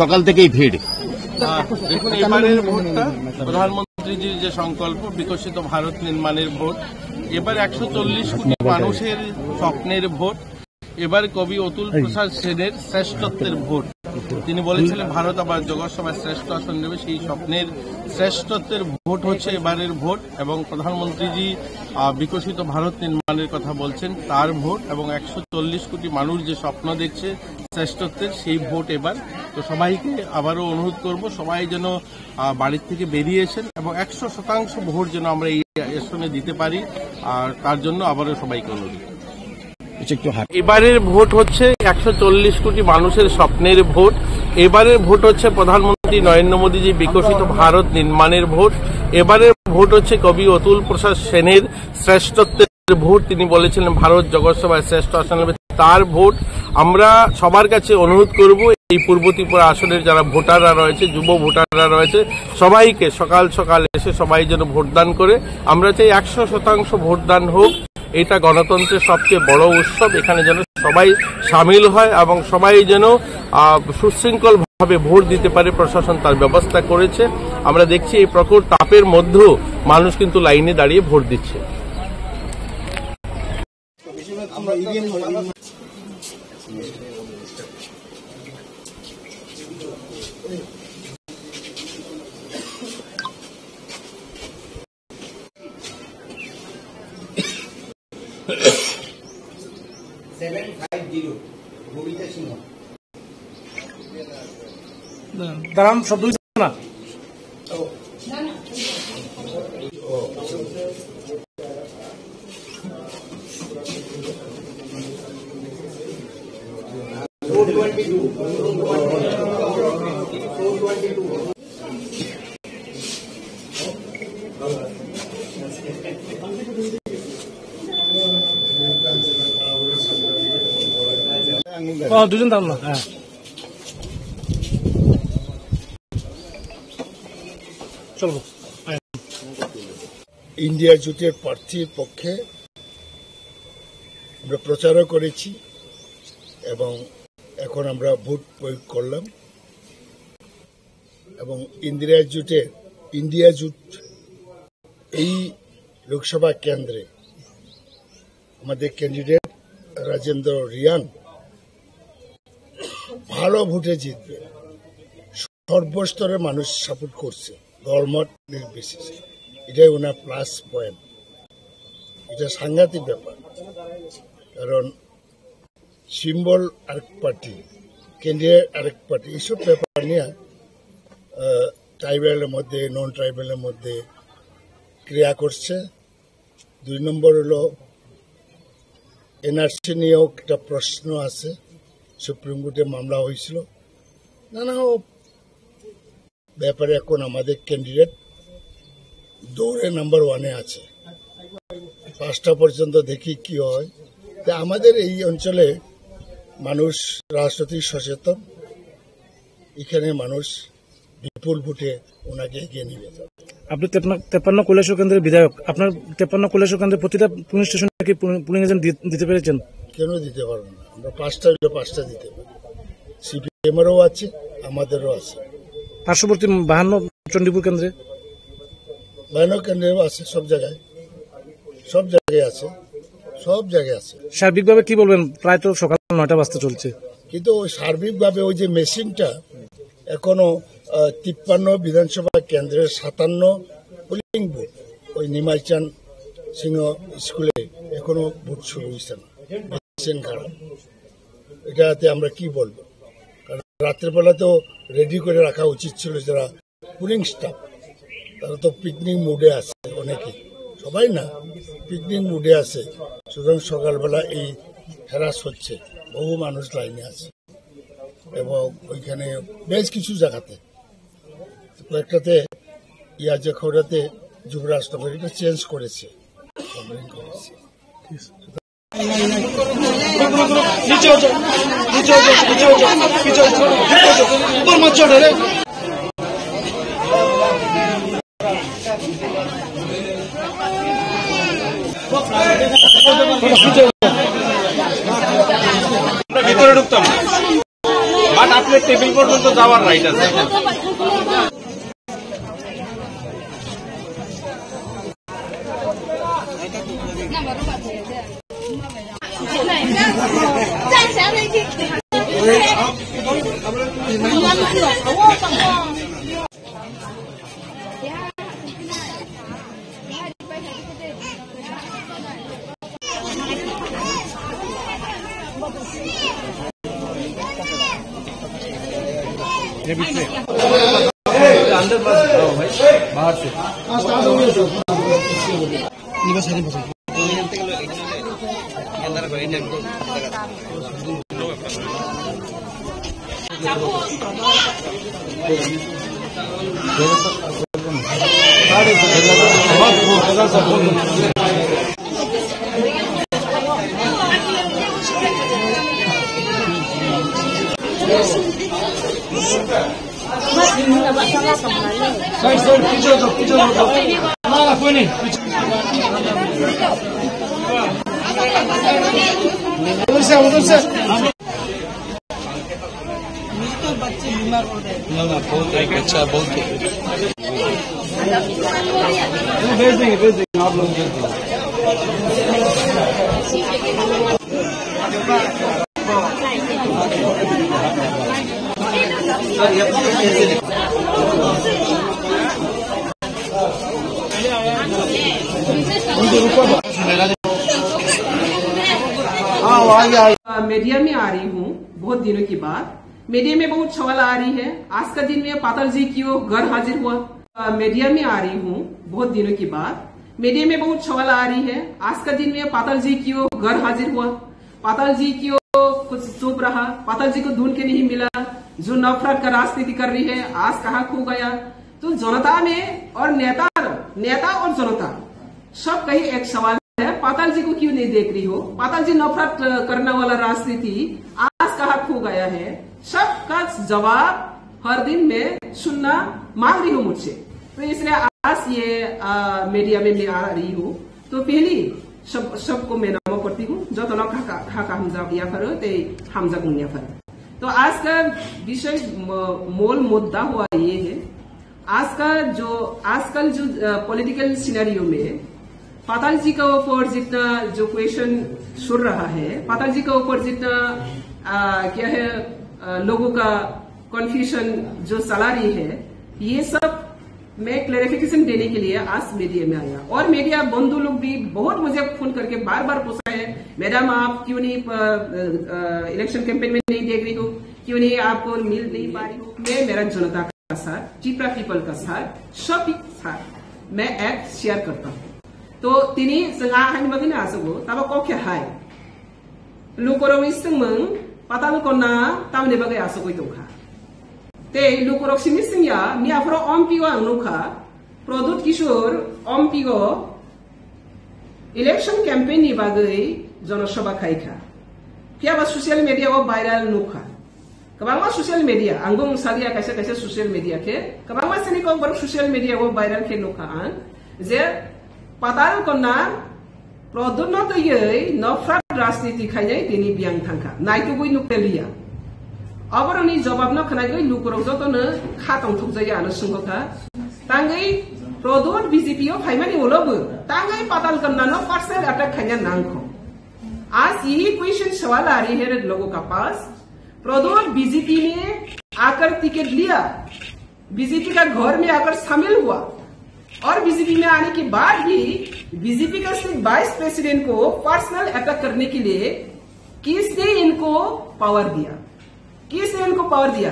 সকাল থেকেই ভিড়। দেখুন, এবারের ভোটটা প্রধানমন্ত্রীজির যে সংকল্প বিকশিত ভারত নির্মাণের ভোট, এবার 140 কোটি মানুষের স্বপ্নের ভোট, এবার কবি অতুল প্রসাদ সেনের শ্রেষ্ঠত্বের ভোট। তিনি বলেছিলেন ভারত আবার জগৎসভায় শ্রেষ্ঠ আসন নেবে, সেই স্বপ্নের শ্রেষ্ঠত্বের ভোট হচ্ছে এবারের ভোট। এবং প্রধানমন্ত্রীজি বিকশিত ভারত নির্মাণের কথা বলছেন, তার ভোট, এবং 140 কোটি মানুষ যে স্বপ্ন দেখছে শ্রেষ্ঠত্বের, সেই ভোট এবার। তো সবাইকে আবারও অনুরোধ করব, সবাই যেন বাড়ির থেকে বেরিয়েছেন এবং 100% ভোট যেন আমরা এই আসনে দিতে পারি, আর তার জন্য আবারও সবাইকে অনুরোধ। এবারের ভোট হচ্ছে 140 কোটি মানুষের স্বপ্নের ভোট। এবারের ভোট হচ্ছে প্রধানমন্ত্রী নরেন্দ্র মোদীজি বিকশিত ভারত নির্মাণের ভোট। এবারের ভোট হচ্ছে কবি অতুল প্রসাদ সেনের শ্রেষ্ঠত্বের ভোট। তিনি বলেছিলেন ভারত জগৎসভায় শ্রেষ্ঠ আসন নেবে, তার ভোট। আমরা সবার কাছে অনুরোধ করব, এই পূর্ব ত্রিপুরা আসনের যারা ভোটাররা রয়েছে, যুব ভোটাররা রয়েছে, সবাইকে সকাল সকাল এসে সবাই যেন ভোটদান করে। আমরা চাই 100% ভোটদান হোক। এটা গণতন্ত্রের সবচেয়ে বড় উৎসব, এখানে যেন সবাই সামিল হয় এবং সবাই যেন সুশৃঙ্খল ভাবে ভোট দিতে পারে। প্রশাসন তার ব্যবস্থা করেছে। আমরা দেখছি এই প্রখর তাপের মধ্যেও মানুষ কিন্তু লাইনে দাঁড়িয়ে ভোট দিচ্ছে। দাঁড়ান, শব্দ হচ্ছে না। দুজন দাঁড়ান না। হ্যাঁ, চলবো। ইন্ডিয়া জোটের প্রার্থীর পক্ষে আমরা প্রচারও করেছি এবং এখন আমরা ভোট প্রয়োগ করলাম। এবং ইন্ডিয়া জোট এই লোকসভা কেন্দ্রে আমাদের ক্যান্ডিডেট রাজেন্দ্র রিয়াং ভালো ভোটে জিতবে। সর্বস্তরের মানুষ সাপোর্ট করছে, গভর্নমেন্ট নির্বিশেষে। এটাই ওনার প্লাস পয়েন্ট। এটা সাংঘাতিক ব্যাপার, কারণ সিম্বল আরেক পার্টি, কেন্দ্রের আরেক পার্টি, এইসব ব্যাপার নিয়ে ট্রাইবেলের মধ্যে নন ট্রাইবেলের মধ্যে ক্রিয়া করছে। 2 নম্বর হলো এনআরসি নিয়েও একটা প্রশ্ন আছে, সুপ্রিম কোর্টে মামলা হয়েছিল। নানা ব্যাপারে এখন আমাদের ক্যান্ডিডেট দৌড়ে নাম্বার 1-এ আছে। 5টা পর্যন্ত দেখি কি হয়। তা আমাদের এই অঞ্চলে মানুষ রাজনৈতিক সচেতন, এখানে মানুষ বিপুল ভোটে ওনাকে এগিয়ে নিয়ে যাবে। আপনি 53 কৈলাসহর কেন্দ্রের বিধায়ক, আপনার 53 কৈলাসহর কেন্দ্রের প্রতিটা পুলিশ স্টেশনে কি পুলিং এজেন্ট দিতে পেরেছেন? কেন দিতে পারবো না? আমরা 5টা দিতে পারি। সিপিএমেরও আছে, আমাদেরও আছে। পার্শ্ববর্তী 52 চণ্ডীপুর কেন্দ্রে 52 কেন্দ্রেও আছে, সব জায়গায় আছে। সার্বিকভাবে কি বলবেন? প্রায় তো সকাল 9টা বাজতে চলছে, কিন্তু ওই সার্বিকভাবে ওই যে মেশিনটা এখনো 53 বিধানসভা কেন্দ্রের 57 পুলিং বুথ, ওই নিমাইচান সিংহ স্কুলে এখনো ভোট শুরু হয়েছে না, মেশিন খারাপ। এটাতে আমরা কি বলবো? কারণ রাত্রেবেলা তো রেডি করে রাখা উচিত ছিল যারা পুলিং স্টাফ, তারা তো পিকনিক মুডে আছে, অনেকে, সবাই না, পিকনিক মুডে আছে। সুতরাং সকালবেলা এই হ্যারাস হচ্ছে, বহু মানুষ লাইনে আছে এবং ওইখানে বেশ কিছু জায়গাতে, কয়েকটাতে ইয়াজখৌড়াতে যুবরাজনগর এটা চেঞ্জ করেছে। ভিতরে ঢুকতাম, বাট আপনার টেবিল পর্যন্ত যাওয়ার রাইট আছে। अंदर बाहर से उधर से बच्चे बीमार हो रहे हैं। बहुत अच्छा, बहुत भेज देंगे आप लोग भेज देंगे। मीडिया में आ रही हूँ बहुत दिनों के बाद। मीडिया में बहुत सवाल आ रही है, आज का दिन में पाताल जी क्यों घर हाजिर हुआ। मीडिया में आ रही हूँ बहुत दिनों के बाद। मीडिया में बहुत सवाल आ रही है, आज का दिन में पाताल जी क्यों घर हाजिर हुआ। पाताल जी क्यों कुछ चुप रहा, पाताल जी को ढूंढ के नहीं मिला। जो नफरत का राजनीति कर रही है आज कहाँ खो गया। तो जनता में और नेता और जनता सब कहीं एक सवाल है, पाताल जी को क्यों नहीं देख रही हो। पाताल जी नफरत करने वाला राजनीति आज कहाँ खो गया है। सबका जवाब हर दिन में सुनना मांग रही हूँ मुझसे। तो इसलिए आज ये मीडिया में मैं आ रही हूँ। तो पहली सबको मैं नमो करती हूँ जो तो हमजा। तो आज का विषय मूल मुद्दा हुआ ये है, आजकल जो पॉलिटिकल सिनेरियो में पाताल जी के ऊपर जितना जो क्वेश्चन सुन रहा है, पाताल जी के ऊपर जितना क्या है लोगों का कंफ्यूजन जो चला रही है, ये सब मैं क्लैरिफिकेशन देने के लिए आज मीडिया में आया। और मीडिया बंधु लोग भी बहुत मुझे फोन करके बार बार पूछा है, मैडम आप क्यों नहीं इलेक्शन कैंपेन में नहीं देख रही हो, क्यों नहीं आपको मिल नहीं पा रही हो। मैं मेरा जनता का साथ, त्रिपुरा पीपल का साथ, सब साथ मैं ऐप शेयर करता हूँ। तो तिनी जोंहा हानिमागैनो आसोगो ताबा कौके हाय लुकोरो इसमों पाताल कोना तामने बागै आसोगो दंखा ते लुकोरक सिमिसिंया मियाफ्रो अम्पिगो आंनुखा प्रदुत किशोर अम्पिगो इलेक्शन कैंपेन नि बागै जनसभा खाइखा क्या सोशल मीडिया वो वायरल नुखा कबांगा सोशल मीडिया आंगो सालिया कैसे कैसे सोशल मीडिया के कबांगा सेनिको बर सोशल मीडिया वो वायरल के नुखा आन जे पाताल कोना प्रदुत न तयै नफ्रात राजनीति खाइनाय तिनी बियां थांखा नायतुगै नुक्तेलिया अबरनि जवाब न खनागै लुकुरौ जतनो खातंग थुकजाय आनो सुंगखा तांगै प्रदुत बीजेपी ओ फाइमानि ओलबो तांगै पाताल कोना न पर्सनल अटैक खाइना नांखो। आज यही क्वेश्चन सवाल आ रही है लोगों का पास, प्रदुत बीजेपी ने आकर टिकट लिया, बीजेपी का घर में आकर शामिल हुआ और बीजेपी में आने के बाद भी बीजेपी का स्टेट वाइस प्रेसिडेंट को पर्सनल अटैक करने के लिए किसने इनको पावर दिया? किसने इनको पावर दिया?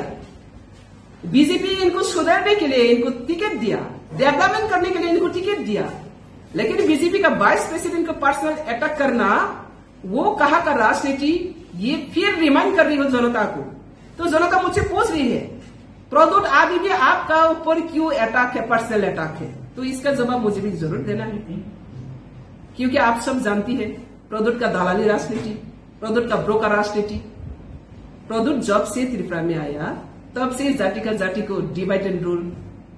बीजेपी इनको सुधारने के लिए इनको टिकट दिया, डेवलपमेंट करने के लिए इनको टिकट दिया, लेकिन बीजेपी का वाइस प्रेसिडेंट को पर्सनल अटैक करना वो कहा का राजनीति, ये फिर रिमाइंड कर रही हो जनता को। तो जनता मुझसे पूछ रही है प्रदुत अभी भी आपका ऊपर क्यों अटैक है, पर्सनल अटैक है? तो इसका जवाब मुझे भी जरूर देना है, क्योंकि आप सब जानती है प्रदुत का दलाली राजनीति, प्रदुत का ब्रोकर राजनीति। प्रदुत जब से त्रिपुरा में आया तब से जाति का जाति को डिवाइड एंड रूल,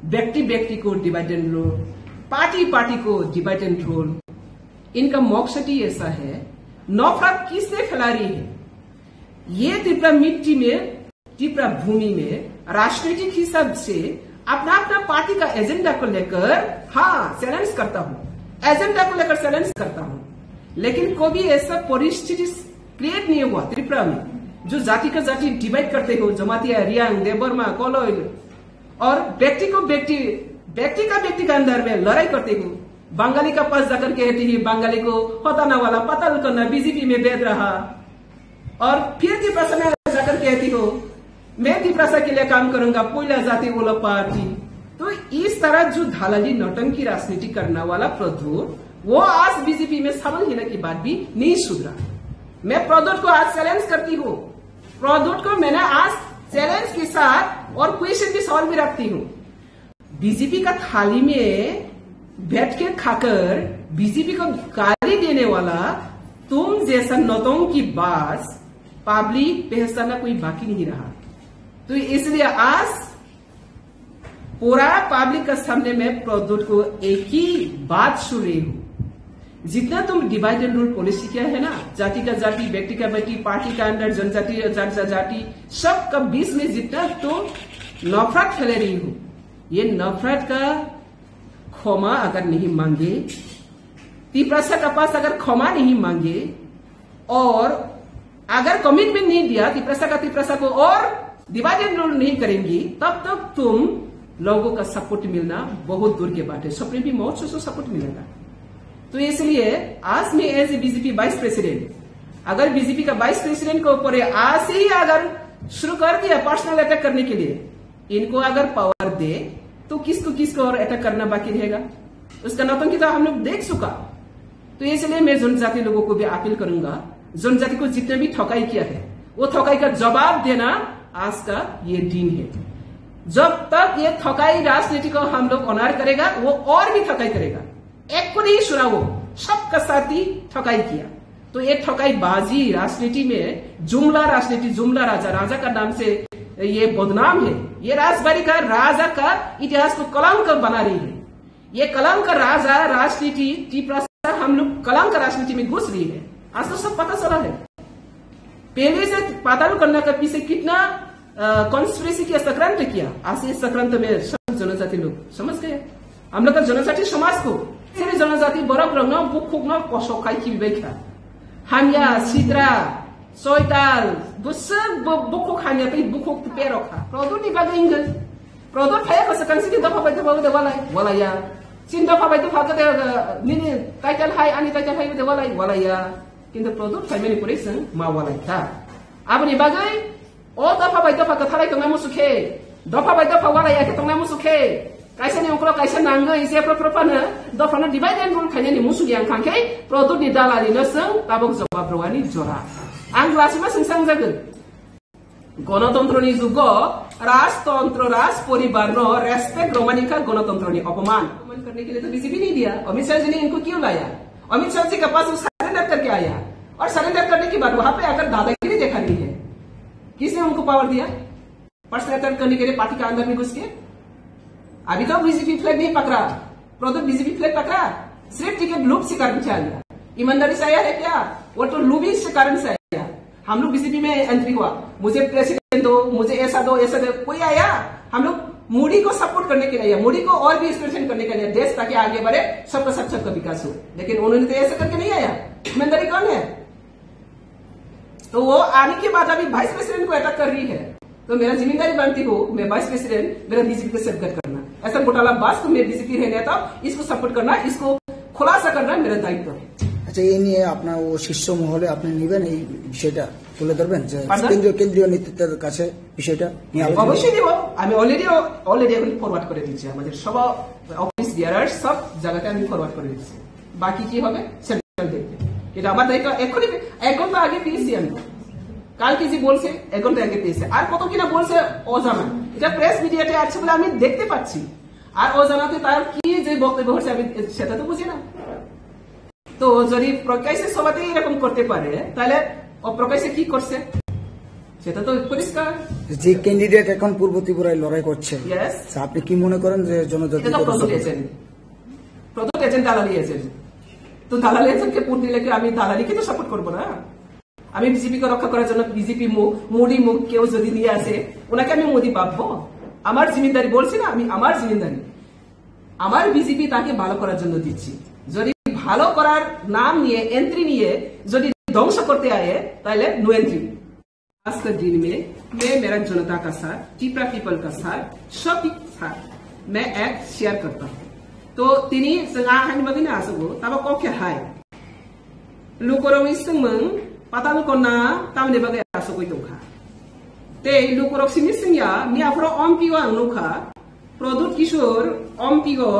व्यक्ति व्यक्ति को divide and rule, party party को डिवाइड एंड रूल। इनका मकसद ही ऐसा है, नफरत किसने फैला रही है? ये त्रिपुरा मिट्टी में, त्रिपुरा भूमि में राजनीतिक हिसाब से अपना अपना पार्टी का एजेंडा को लेकर हाँ चैलेंज करता हूँ, एजेंडा को लेकर चैलेंज करता हूँ, लेकिन कभी ऐसा परिस्थिति क्रिएट नहीं हुआ त्रिपुरा में जो जाति का जाति डिवाइड करते हो, जमातिया, रियांग, देवबर्मा, कोलोइल, और व्यक्ति को व्यक्ति, व्यक्ति का अंदर में लड़ाई करते हो। बंगाली का पास जाकर कहती है बंगाली को होताना वाला पताल करना बीजेपी में भेज रहा, और फिर त्रिपुरा में जाकर कहती हो मैं त्रिपुरा के लिए काम करूंगा, कोयला जाति वाला पार्टी। तो इस तरह जो धालाली नौटंकी राजनीति करने वाला प्रदुत, वो आज बीजेपी में शामिल होने के बाद भी नहीं सुधरा। मैं प्रदुत को आज चैलेंज करती हूँ, प्रदुत को मैंने आज चैलेंज के साथ और क्वेश्चन की सवाल भी रखती हूँ। बीजेपी का थाली में बैठ के खाकर बीजेपी को गाली देने वाला तुम जैसा नौटंकी बाज पब्लिक पहचानना कोई बाकी नहीं रहा। तो इसलिए आज पूरा पब्लिक का सामने में प्रदुत को एक ही बात सुन रही हूं, जितना तुम डिवाइड एंड रूल पॉलिसी किया है ना, जाति का जाति, व्यक्ति का व्यक्ति, पार्टी का अंदर जनजाति जाति, सब का बीच में जितना तो नफरत फैले रही हो, ये नफरत का क्षमा अगर नहीं मांगे, त्रिपुरा का पास अगर क्षमा नहीं मांगे और अगर कमिटमेंट नहीं दिया त्रिपुरा को और डिवाइड एंड रूल नहीं करेंगी, तब तक तुम लोगों का सपोर्ट मिलना बहुत दूर के बात है। सपने भी मौत से सपोर्ट मिलेगा। तो इसलिए आज मैं as a BJP vice president, अगर बीजेपी का वाइस प्रेसिडेंट के ऊपर आज ही अगर शुरू कर दिया पर्सनल अटैक करने के लिए, इनको अगर पावर दे तो किसको और अटैक करना बाकी रहेगा? उसका नौटंकी तो हम लोग देख चुका। तो इसलिए मैं जनजाति लोगों को भी अपील करूंगा, जनजाति को जितने भी ठकाई किया है वो ठकाई का जवाब देना आज का ये दिन है। जब तक ये ठकाई राजनीति को हम लोग ऑनर करेगा, वो और भी ठकाई करेगा। एक को नहीं सुना, वो सबका साथ ही ठकाई किया। तो ये ठकाई बाजी राजनीति में जुमला राजनीति, जुमला राजा का नाम से ये बदनाम है। ये राजबाड़ी का राजा का इतिहास को कलंक बना रही है। ये कलंक राजा राजनीति त्रिपुरा से हम लोग कलंक राजनीति में घुस रही है। आज तो सब पता चला है। पहले से पाताल करने का पीछे कितना कॉन्स्पिरेसी किया, सक्रांत किया। आज इस सक्रांत में सब जनजाति लोग समझ गए। हम लोग का जनजाति समाज को सिर्फ जनजाति बरक रंग बुक खुक न कसो खाई की बेखा हम या Sidra soital busuk bukuk hanya pi bukuk tu peroka produk ni bagai ingin produk kaya kesekan sini dapat baca bawa de walaya sin dapat baca baca de nini title high ani title high de walaya kintu produk kaya manipulation ma walaya ta apa ni bagai oh dapat baca baca thalai tong namu sukhe dapat baca baca walaya ke tong namu sukhe kaisa ni ongklo kaisa nangga ise propana dapat na divide and rule kaya ni musuh yang kangkai produk ni dalali naseng tabok jawab rawani jora ang klasima sengsang jaga গণতন্ত্র ni जुगो राजतंत्र राज परिवार no respect रोमानिका गणतंत्र ni अपमान करने के लिए तो BJP नहीं दिया अमित शाह जी ने इनको क्यों लाया अमित शाह जी के पास सरेंडर करके आया और सरेंडर करने के बाद वहां पे अगर दादागिरी देखा नहीं है किसने उनको पावर दिया पर्सनल करने के लिए पार्टी के अंदर में घुस के अभी तो बीजेपी फ्लैग नहीं पकड़ा प्रोडक्ट बीजेपी फ्लैग पकड़ा सिर्फ टिकट लूप से कारण से आया ईमानदारी से आया है क्या वो तो लूबी से कारण से आया हम लोग बीजेपी में एंट्री हुआ मुझे प्रेसिडेंट दो मुझे ऐसा दो कोई आया हम लोग मोदी को सपोर्ट करने के लिए मोदी को और भी स्ट्रेंथन करने के लिए देश ताकि आगे बढ़े सबका सबका विकास हो लेकिन उन्होंने तो ऐसा करके नहीं आया ईमानदारी कौन है तो वो आने के बाद अभी वाइस प्रेसिडेंट को अटैक कर रही है तो मेरा जिम्मेदारी बनती हो मैं वाइस प्रेसिडेंट मेरा बीजेपी को सेटअप करना ऐसा घोटाला बास तो मैं बीजेपी रहने था इसको सपोर्ट करना इसको खुलासा करना मेरा दायित्व है আচ্ছা এই নিয়ে আপনার ও শীর্ষ মহলে আপনি নেবেন এই বিষয়টা তুলে ধরবেন যে কেন্দ্রীয় নেতৃত্বের কাছে বিষয়টা নিয়ে অবশ্যই দেব আমি অলরেডি এখন ফরওয়ার্ড করে দিচ্ছি আমাদের সব অফিস বিয়ারার সব জায়গাতে আমি ফরওয়ার্ড করে দিচ্ছি বাকি কি হবে সেন্ট্রাল দেখবে এটা আমার দায়িত্ব এখনই 1 ঘন্টা আগে পেয়েছি আমি কালকে যে বলছে 1 ঘন্টা আগে পেয়েছে আর কত কিনা বলছে অজানা এটা প্রেস মিডিয়াতে আছে বলে আমি দেখতে পাচ্ছি আর অজানাতে তার কি যে বক্তব্য হচ্ছে আমি সেটা তো বুঝি না তো যদি প্রকাশে সবাই এরকম করতে পারে তাহলে অপ্রকাশে কি করছে সেটা তো পরিষ্কার যে ক্যান্ডিডেট এখন পূর্ব ত্রিপুরায় লড়াই করছে আপনি কি মনে করেন যে জনজাতি প্রদত্ত এজেন্ট দালালি এজেন্ট তো দালালি এজেন্টকে ভোট দিলে কি আমি দালালিকে তো সাপোর্ট করবো না আমি বিজেপিকে রক্ষা করার জন্য বিজেপি মোদি মুখ কেউ যদি নিয়ে আসে ওনাকে আমি মোদি ভাববো আমার জিম্মেদারি বলছি না আমি আমার জিম্মেদারি আমার বিজেপি তাকে ভালো করার জন্য দিচ্ছি যদি ভালো করার নাম নিয়ে एंट्री নিয়ে যদি ধ্বংস করতে आए তাহলে नो एंट्री आज के दिन में मैं मेरा जनता का साथ टिपरा पीपल का साथ सबके साथ मैं एक शेयर करता हूं तो तिनी जोंहा हानि मगिना आसगो तब को के हाय लुकरो इसमं पाताल कोना तामने बगे आसगो दंखा ते लुकरो सिनि सिंया मियाफ्रो अमपिओ आंनुखा प्रदुत किशोर अमपिओ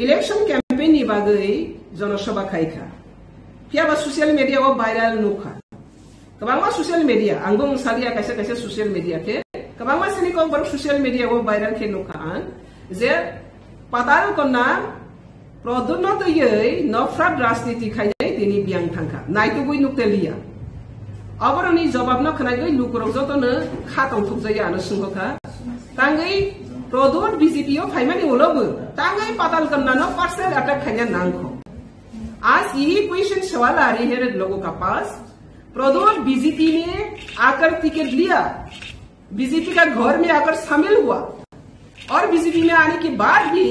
इलेक्शन कैंपेन ni bagai जनसभा खाइखा कियाबा सोशल मीडिया वो वायरल नुखा कबांगा सोशल मीडिया आंगों सालिया कैसे सोशल मीडिया के कबांगा सनी को बर सोशल मीडिया वो वायरल के नुखा जे पाताल कोना प्रदुनो तो ये नफरत राजनीति खाइ तिनी बियां थांखा नाइतो गई नुकते लिया अबरनि जवाब न खनाय गई लुकरो जतनो खातौ थुकजाया आनो सुंगखा तांगै प्रदुत बीजेपीओ फाइमानि उलोबो तांगै पाताल कोना न पर्सनल अटैक खाया नांखो आज ये क्वेश्चन सवाल आ रही है लोगों का पास प्रदुत बीजेपी ने आकर टिकट लिया बीजेपी का घर में आकर शामिल हुआ और बीजेपी में आने के बाद भी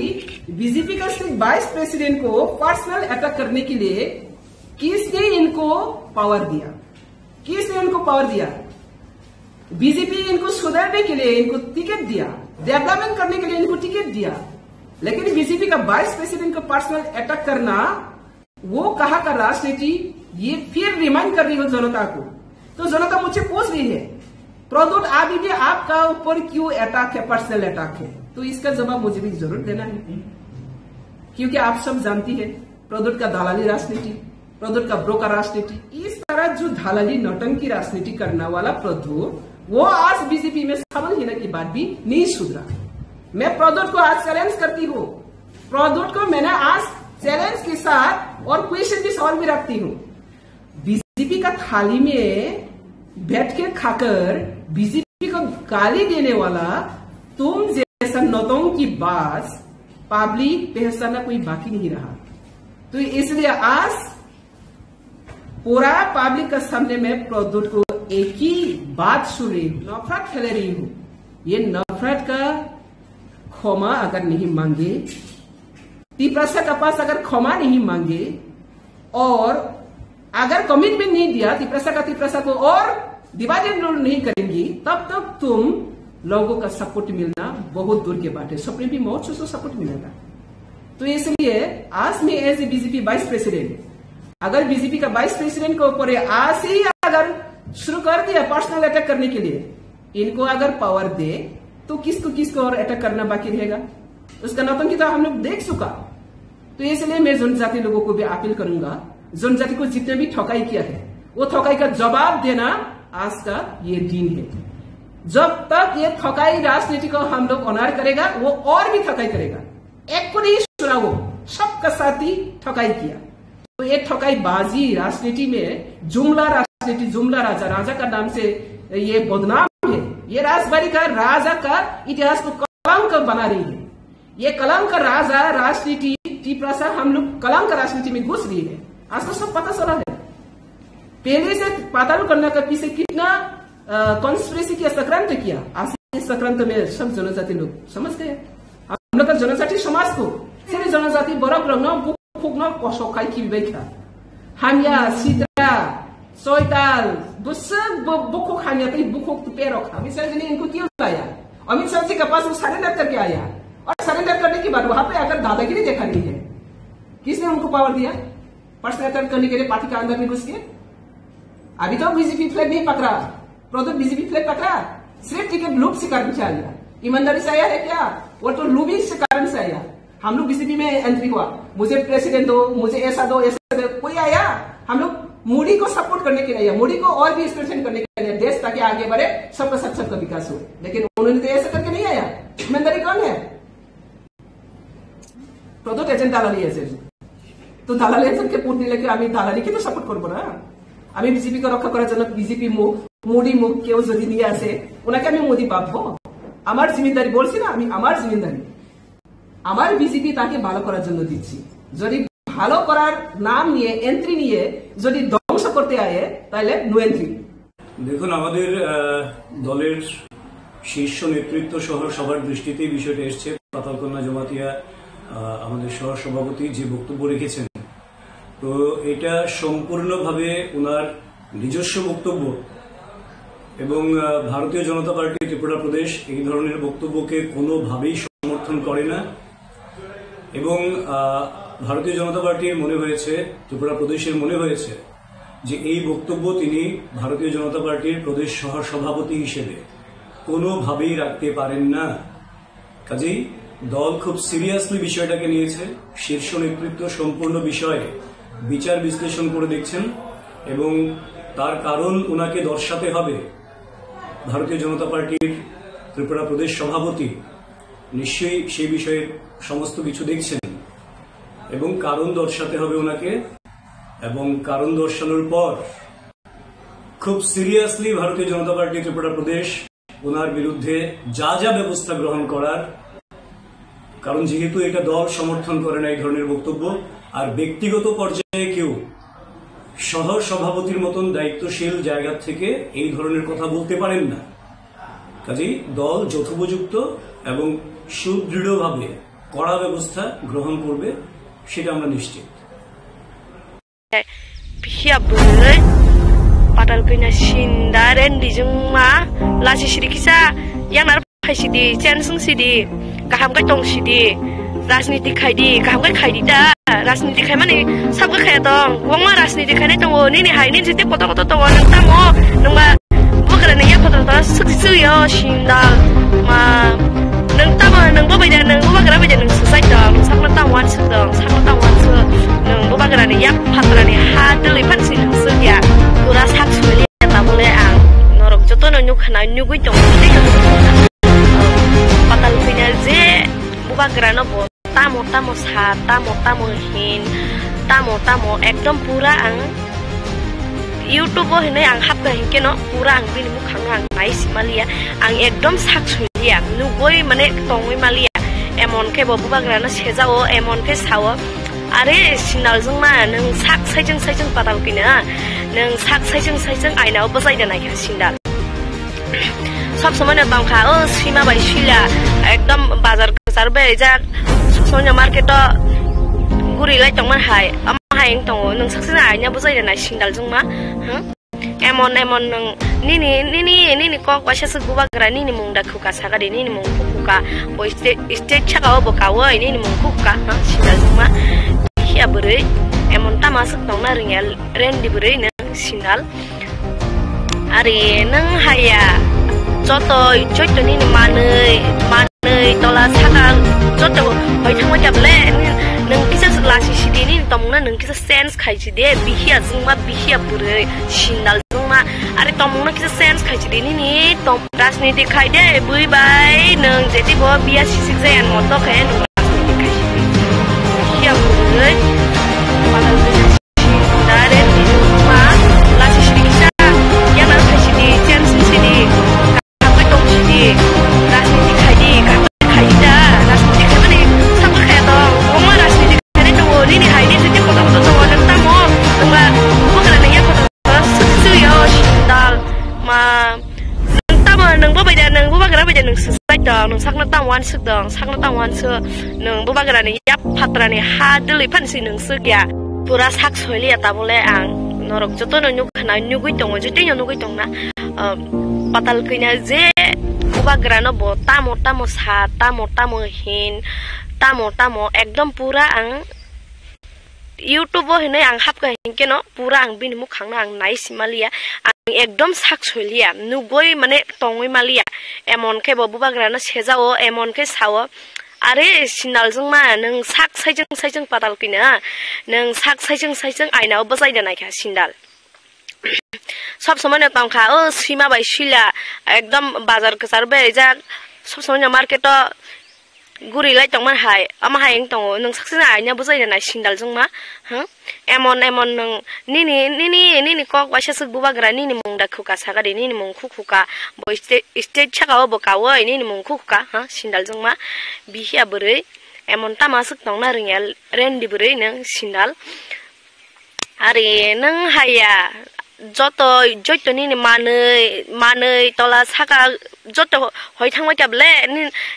बीजेपी का सिर्फ वाइस प्रेसिडेंट को पर्सनल अटैक करने के लिए किसने इनको पावर दिया किसने इनको पावर दिया बीजेपी इनको सुधारने के लिए इनको टिकट दिया डेवलपमेंट करने के लिए इनको टिकट दिया लेकिन बीजेपी का वाइस प्रेसिडेंट को पर्सनल अटैक करना वो कहा का राजनीति ये फिर रिमाइंड कर रही हो जनता को तो जनता मुझसे पूछ रही है प्रदुत अभी भी आपका ऊपर क्यों अटैक है पर्सनल अटैक है तो इसका जवाब मुझे भी जरूर देना है क्योंकि आप सब जानती है प्रदुत का दलाली राजनीति प्रदुत का ब्रोकर राजनीति इस तरह जो दलाली नौटंकी राजनीति करने वाला प्रदुत वो आज बीजेपी में शामिल होने के बाद भी नहीं सुधरा मैं प्रदुत को आज चैलेंज करती हूँ प्रदुत को मैंने आज चैलेंज के साथ और क्वेश्चन की सवाल भी रखती हूँ बीजेपी का थाली में बैठ के खाकर बीजेपी को गाली देने वाला तुम जैसा नौटंकी बात पब्लिक पहचानना कोई बाकी नहीं रहा तो इसलिए आज पूरा पब्लिक का सामने में प्रदुत को एक ही बात सुन रही हूँ नफरत फैल रही हूँ ये नफरत का क्षमा अगर नहीं मांगे तिपरासा का पास अगर क्षमा नहीं मांगे और अगर कमिटमेंट नहीं दिया तिपरासा को और डिवाइड रूल नहीं करेंगी, तब तक तुम लोगों का सपोर्ट मिलना बहुत दूर के बात है। सुप्रीम भी बहुत से सपोर्ट मिलेगा। तो इसलिए आज मैं as a BJP vice president, अगर बीजेपी का वाइस प्रेसिडेंट के ऊपर आज से ही अगर शुरू कर दिया पर्सनल अटैक करने के लिए, इनको अगर पावर दे तो किसको और अटैक करना बाकी रहेगा? उसका नौटंकी तो हम लोग देख चुका। तो इसलिए मैं जनजाति लोगों को भी अपील करूंगा, जनजाति को जितने भी ठकाई किया है वो ठकाई का जवाब देना आज का ये दिन है। जब तक ये ठकाई राजनीति को हम लोग ऑनर करेगा, वो और भी ठकाई करेगा। एक को नहीं सुना, वो सबका साथ ही ठकाई किया। तो ये ठकाई बाजी राजनीति में जुमला राजनीति, जुमला राजा का नाम से ये बदनाम है। ये राजबाड़ी का राजा का इतिहास को कलंक बना रही है। ये कलंक राजा राजनीति तिपरासा हम लोग कलंक राजनीति में घुस रही है। आज तो सब पता चला है। पहले से पाताल करने का पीछे कितना कॉन्स्पिरेसी किया, सक्रांत किया। आज इस सक्रांत में सब जनजाति लोग समझ गए। हम लोग का जनजाति समाज को सिर्फ जनजाति बरक रंग फुकन कसौखाय खिबिबायखा हामिया सिद्रा सयताल बुसक बुखुक हामिया तो बुखुक पेरक। अमित शाह जी ने इनको क्यों लाया? अमित शाह जी के पास वो सरेंडर करके आया, और सरेंडर करने के बाद वहां पे अगर दादागिरी देखा नहीं है, किसने उनको पावर दिया पर्सनल अटैक करने के लिए पार्टी का अंदर में घुस के? अभी तो बीजेपी फ्लैग नहीं पकड़ा, प्रोजेक्ट बीजेपी फ्लैग पकड़ा, सिर्फ टिकट लूप से कारण से आया। ईमानदारी से आया है क्या? वो तो लूबिंग से कारण से आया। हम लोग बीजेपी में एंट्री हुआ, मुझे प्रेसिडेंट दो, मुझे ऐसा दो, कोई आया? हम लोग मोदी को सपोर्ट करने के लिए आया, मोदी को और भी स्ट्रेंथन करने के लिए, देश ताकि आगे बढ़े, सबका सबका विकास हो। लेकिन उन्होंने तो ऐसा करके नहीं आया। ईमानदारी कौन है? प्रोजेक्ट एजेंट दालाली एजेंट। तो दालाली एजेंट के पुण्य लेके আমি দালালিকে তো সাপোর্ট করব না। আমি বিজেপি কে রক্ষা করার জন্য বিজেপি মোদি মুখ কেউ যদি নিয়ে আসে, ওনাকে আমি মোদি ভাববো? আমার জিম্মেদারি বলছি না, আমি আমার জিম্মেদারি আমার বিজেপি তাকে ভালো করার জন্য দিচ্ছি। যদি ভালো করার নাম নিয়ে এন্ট্রি নিয়ে যদি ধ্বংস করতে আয়ে তাহলে নো এন্ট্রি। দেখুন, আমাদের দলের শীর্ষ নেতৃত্ব সহ সবার দৃষ্টিতেই বিষয়টা এসছে। পাতালকন্যা জমাতিয়া আমাদের সহ সভাপতি যে বক্তব্য রেখেছেন, তো এটা সম্পূর্ণভাবে ওনার নিজস্ব বক্তব্য এবং ভারতীয় জনতা পার্টি ত্রিপুরা প্রদেশ এই ধরনের বক্তব্যকে কোনোভাবেই সমর্থন করে না। এবং ভারতীয় জনতা পার্টির মনে হয়েছে, ত্রিপুরা প্রদেশের মনে হয়েছে যে এই বক্তব্য তিনি ভারতীয় জনতা পার্টির প্রদেশ সহ সভাপতি হিসেবে কোনোভাবেই রাখতে পারেন না। কাজেই দল খুব সিরিয়াসলি বিষয়টাকে নিয়েছে। শীর্ষ নেতৃত্ব সম্পূর্ণ বিষয়ে বিচার বিশ্লেষণ করে দেখছেন এবং তার কারণ ওনাকে দর্শাতে হবে। ভারতীয় জনতা পার্টির ত্রিপুরা প্রদেশ সভাপতি নিশ্চয়ই সেই বিষয়ে সমস্ত কিছু দেখছেন এবং কারণ দর্শাতে হবে ওনাকে। এবং কারণ দর্শানোর পর খুব সিরিয়াসলি ভারতীয় জনতা পার্টি ত্রিপুরা প্রদেশ ওনার বিরুদ্ধে যা যা ব্যবস্থা গ্রহণ করার, কারণ যেহেতু এটা দল সমর্থন করে না এই ধরনের বক্তব্য, আর ব্যক্তিগত পর্যায়ে কেউ সহ সভাপতির মতন দায়িত্বশীল জায়গা থেকে এই ধরনের কথা বলতে পারেন না। কাজেই দল যথোপযুক্ত এবং সুদৃঢ়ভাবে কড়া ব্যবস্থা গ্রহণ করবে, সেটা আমরা নিশ্চিত। Patalkanya sindaren di jengma lasi sirikisa yang nar sidi chensung sidi kaham kai tong sidi rasniti khaidi kaham kai khaidi da rasniti khai mane sab ka khai dong wangma rasniti khai nai tong ni ni hai ni jite poto poto tong nang tamo nangba bukara ne ya poto poto suk su yo sindal ma nang tamo nang bo bai da nang bo bagara bai da nang susai dong sak na tang wan su dong sak na tang wan su nang bo bagara ne ya patra ne ha deli pan sin su ya pura sak su le ta bole ang norok joto no nyuk khana nyugui tong de patalkanya je bo bagara no bo tamo tamo sa tamo hin tamo ekdom pura ang YouTube hene ang hap ga hinke no pura ang bini mukhang ang nai simalia ang ekdom sak sulia nugoi mane tongoi malia emon ke bo bagara no sejao emon ke sawo are sinal jung ma nang sak saijeng patalkanya nang sak saijeng aina obosai da nai kha sindal সব সময় না বাংখা ও সীমা by শিলা একদম বাজার কাছার বে যা Sonia market guri lai tong man hai ama hai eng tong nang saksena ai nya buzai na sindal jung ma emon nang nini kok washa su guba gra nini mung da khuka saga de nini mung khuka boi state chaga bo ka woi nini mung khuka sindal jung ma hia bure emon ta masuk tong na ringel rendi bure nang sindal ari nang haya joto joto nini manei tola saga joto hoi thangwa jable nang kisa lasi sidi ni tomna nang kisa sense khai chi de bihia jungma bihia bure sindal jungma are tomna kisa sense khai chi de ni tom rajniti khai de bui bai nang jeti bo bia sisi jayan moto khe nang rajniti khai chi bihia bure padal dare jungma lasi sidi kisa yang nang khai chi de chance sidi ka ka tom sidi rajniti khai di ka khai da rajniti khai mane sama khai to oma rajniti ini hai ini setiap kota kota semua dan tamu tengah bukan adanya kota suyo dal ma tamu neng bawa beda neng bawa gara beda neng sesuai dong neng sakna tamuan sek dong sakna tamuan se neng bawa gara nih ya patra nih hadeli pansi neng segya pura sak soili ya tabule ang norok joto neng nyuk na nyugui dong joto nyugui dong na patal kenya je bawa gara no bo tamu sa tamu hin tamu ekdom pura ang YouTube hene ang hap ka hinke no pura ang bin mu khangna ang nice malia ang ekdom sak solia nugoi mane tongoi malia emon ke bobu bagra na sejao emon ke sawo are sinal jung ma nang sak saijeng patal kina nang sak saijeng aina bajai da naikha sindal সব সময় না তংখা ও সীমা by শিলা একদম বাজার কাছার বেজা সব সময় না market guri lai tong man hai ama hai eng tong nang saksena ai nya buzai na sindal jung ma emon nang nini kok washa su buba gra nini mung da khuka saga de nini mung khuka boi state chaga bo ka woi nini mung khuka sindal jung ma bihia bure emon ta masuk tong na ringel rendi bure nang sindal ari nang haya joto nini manei tola saga joto hoi thangwa jable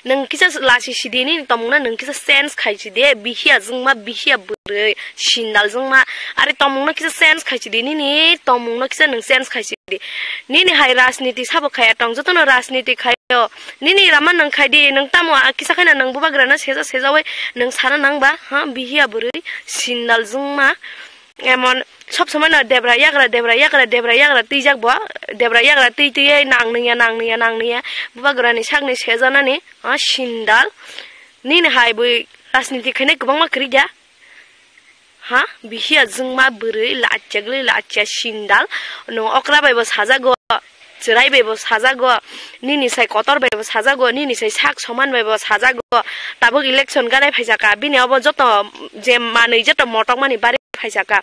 nang kisa lasi sidi ni tomna nang kisa sense khai chi de bihia jungma bihia bure sindal jungma are tomna kisa sense khai chi de ni tomna kisa nang sense khai chi de ni hai rajniti sabo khaya tong joto no rajniti khayo ni raman nang khai de nang tamo kisa khana nang buba grana seja wai nang sara nang ba bihia bure sindal jungma emon সব সময় না দেবরা ইয়াগরা তিজাক বয়া দেবরা ইয়াগরা তিয়ে নাংনিয়া বুবা গরানি সাগনি সেজানানি সিন্দাল নিন high বই রাজনীতি খানে गोबां मा क्रिया बिहिया जोंमा बोरै लाचिया सिन्दाल नो अक्रा बायबो साजागो जिराय बायबो साजागो निनि साय कतर बायबो साजागो निनि साय साक समान बायबो साजागो ताबो इलेक्शन गानाय फायजाका बिनियावबो जत जे मानै जत मटक मानि बारि फायजाका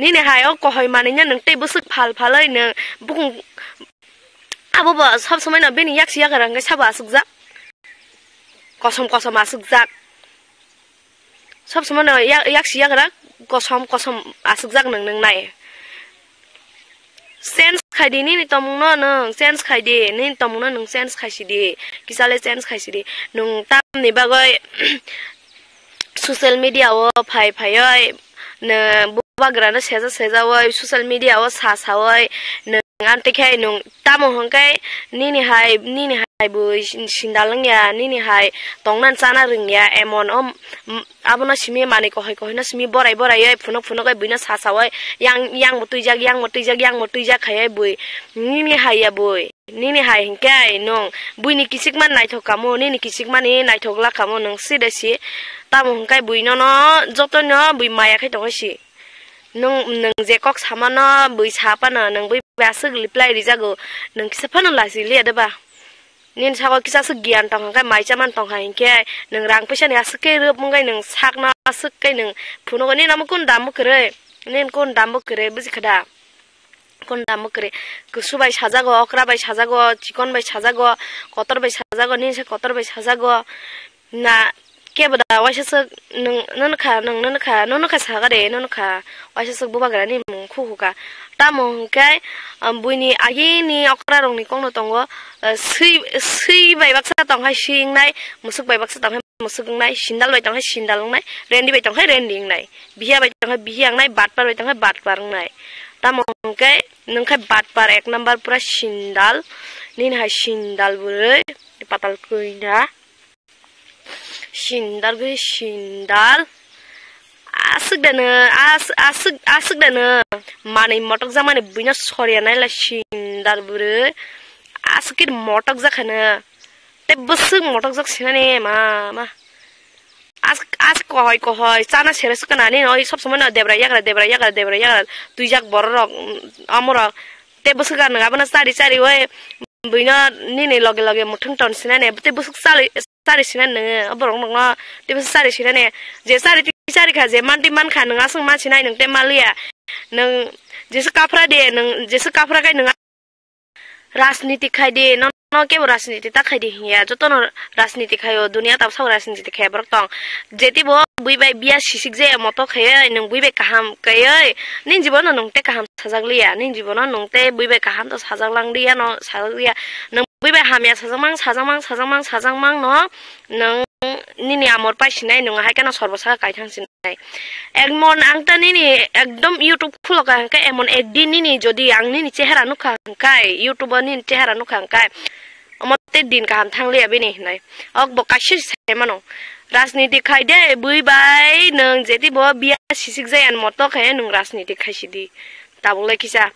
निनि हायो कहय मानैnya नों दै बुसुक फालफालै नों बुकुं आबोबो सब समय न बेनि याक्सि यागारांगै साबा सुकजा कसम आसुकजा सब समय न याक्सि यागारा कसम आसुकजाक नों नाय सेंस खाइदे नि तमुनो नों सेंस खाइदे नि तमुनो नों सेंस खाइसिदे किसाले सेंस खाइसिदे नों तामनि बागै ससियेल मीडिया ओ फाय न बुबाग्राना सेजा वय ससियेल मीडिया ओ सासावय नों आमतेखाय नों तामो हंखाय निनि हाय बो सिन्दालंया निनि हाय तंगनान चाना रोंया एमन आबोना सिमी माने कहना सिमी बराय फुनक बिना सासावय yang मतुइजाक खाय बय निनि हाया बय निनि हाय हंखाय नों बुइनि किसिकमान नायथकामो निनि किसिकमानि नायथकला खामो नों सिदासि तामो हंखाय बुइनो न जतनो बुइ मायाखै तंगसि नों जे कक सामानो बुइ सापानो नों बुइ बासो ग्लिप्लाय रिजागो नों किसाफानो लासिले दबा निन सागो किसासो गियान तंखाय माइचामान तंखाय के नों रां पैसानि आसके रोब मंगाय नों साकना आसके नों फुनगनि नाम कोन दाम करे निन कोन दाम करे बुजिखदा कोन दाम करे गुसुबाय साजागो अक्राबाय साजागो चिकन बाय साजागो कतर बाय साजागो निन से कतर बाय साजागो ना kebada waisasuk nunka sagare nunka waisasuk bubagara ni mungkhuka tamo kai buini agi ni okra rong ni kongno tongo sui bai baksa tong hai sing nai musuk bai baksa tong hai musuk nai sindal bai tong hai sindal nai rendi bai tong hai rending nai biya bai tong hai biyang nai batpar bai tong hai batpar nai tamo kai nungkai batpar ek number pura sindal nin hai sindal bure di patal kuina sindal gue sindal asuk dana mane motok zamane buina sorya nai la sindal bure asukir motok zakhana te busuk motok jak sinane ma as kohoi chana seres kana ni oi sob somana debra yagra tui jak borok amora te busuk kan ngabana sari oi buina ni lage muthung ton sinane te busuk sari sinane aborong nongna te busuk sari sinane je sari kha je manti man kha nanga sung ma sinai nang te malia nang jesu kapra de nang jesu kapra kai nanga राजनीति खाइ दे न के राजनीति ता खाइ दे हिया जतो न राजनीति खायो दुनिया ता सब राजनीति खाय बरक तंग जेति बो बुइ बाय बिया सिसिक जे मतो खाय नों बुइ बाय काहाम काय निन जीवन नोंते काहाम साजागलिया निन जीवन नोंते बुइ बाय काहाम तो साजागलांदिया न साजागलिया नों बुइ बाय हामिया साजामां न नों निनि आमर पाइसिनाय नों हाय काना सर्वसा गायथांसिनाय एकमन आंता निनि एकदम यूट्यूब खुलका हंका एमन एकदिन निनि जदि आं निनि चेहरा नुखा हंकाय यूट्यूब निनि चेहरा नुखा हंकाय अमते दिन काहाम थांलिया बेनि हनाय अक बकासि सेमानो राजनीति खायदे बुइ बाय नों जेति बो बिया सिसिक जायान मतो खाय नों राजनीति खायसिदि ताबुले किसा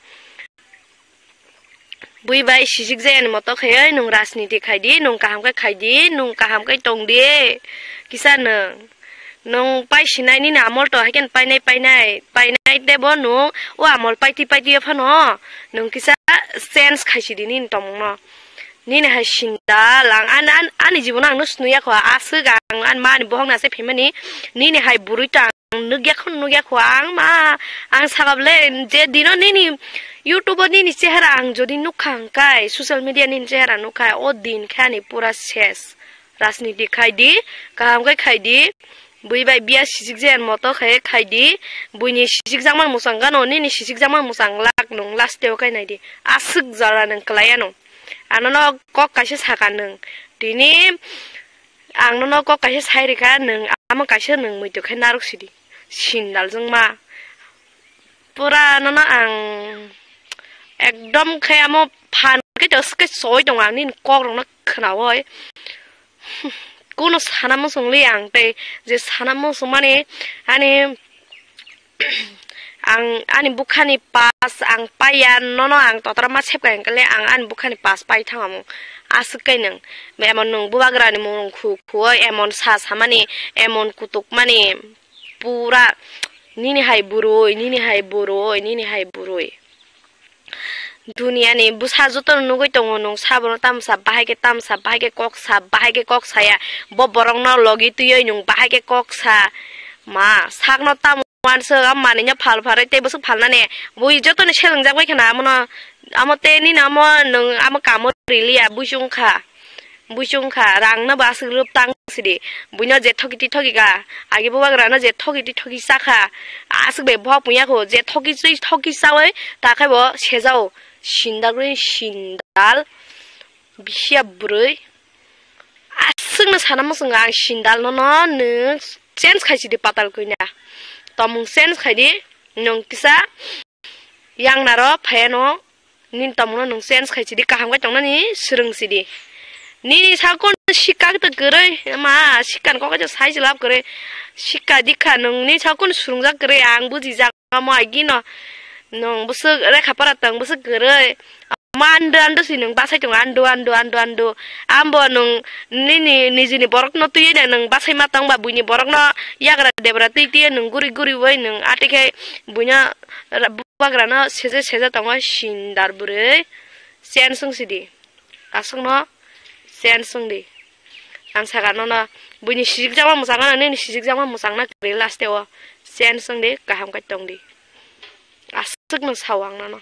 बुइ बाय सिसिक जायान मतो खाय नों राजनीति खायदि नों काहामखाय खायदि नों काहामखाय तंदि किसा नों पाइसिनाय नि आमल तो हायकेन पाइनाय देबो नों ओ आमल पाइति फानो नों किसा सेन्स खायसिदि नि तमनो निने हाय सिन्दाल आं आनि जीवन आं नुसनुयाखो आसो गां आं मानि बहंनासे फेमानि निने हाय बुरुइता नुग्याखो आं सागाबले जे दिनो निनि यूट्यूब निनि चेहरा आं जदि नुखांकाय सोशल मीडिया निनि चेहरा नुखाय ओ दिन खानि पूरा शेष राजनीति खायदि काहामखाय खायदि बुइ बाय बिया सिसिक जायान मतो खायदि बुइनि सिसिक जामान मुसांगानो निनि सिसिक जामान मुसांलाक नं लास्टेव खायनायदि आसुक जारा नों क्लायानो आननो कक कासे सागा नों दिनि आंनो कक कासे साइरिखा नों आमा कासे नों मैतो खाय नारुकसिदि सिन्दालजों मा पूरा ननो आं एकदम खायामो फानके दसके सय दं आंनि कक रंना खोनावय कोनो सानामो संलि आं ते जे सानामो माने आंनि बुखानि पास आं पाया ननो आं ततरा मा सेपकायले आं आंनि बुखानि पास पाइ थाङामो आसुकै नों एमन नों बुबाग्रानि मुं खुखु एमन सामानि एमन कुतुक माने पूरा निनि हाय बुरुय दुनिया नि बुसा जतो नुगै दङ नों साबन तामसा बाहायके कक्सा ब बरंग न लगी तुयै नों बाहायके कक्सा मा सागन ताम वानसो मानिnya फालफारै तेबसो फालनाने बुइ जतो ने सेलंजाबाय खाना आमते नि नाम नों आम काम रिलिया बुइसुंखा रांना बासग्रुप तांसिदि बुइना जे ठगिगा आगे बबाग्राना जे ठगि साखा आसबे भपुयाखो जे ठगि सावै ताखायबो सेजाव सिन्दाल बिसिया बुरै आसुंना सानामसुं आं सिन्दाल न चेन्ज खायसिदि पाताल कइना तमुं चेन्ज खायदि नों किसा यांनारो फायानो निन तमुनो नों चेन्ज खायसिदि काहामगाय तंनानि सोरोंसिदि निनि साकोन सिक्का त गरै मा सिक्कान कका साइज लाब गरै सिक्का दिखा नोंनि साकोन सुरुंजा गरै आं बुजि जागा मा गिनो नों बुसो रेखा पारा तंग बुसो गरै आन्दो सि नों बासाय दं आन्दो आम्बो नों निनि निजिनि बरक न तुयै नों बासाय मातंबा बुइनि बरक न याग्रा देब्रा तुइतिय नों गुरि वै नों आटेखे बुइना बुबाग्रा न सेजे तंग सिन्दार बुरै सेनसंसिदि आसंग न सेनसंदि आं सागानो न बुइनि सिजिक जामा मोसांगा निनि सिजिक जामा मोसांना गरे लास्टेव सेनसंदि गाहाम गायतंदि आसुक न सावांना न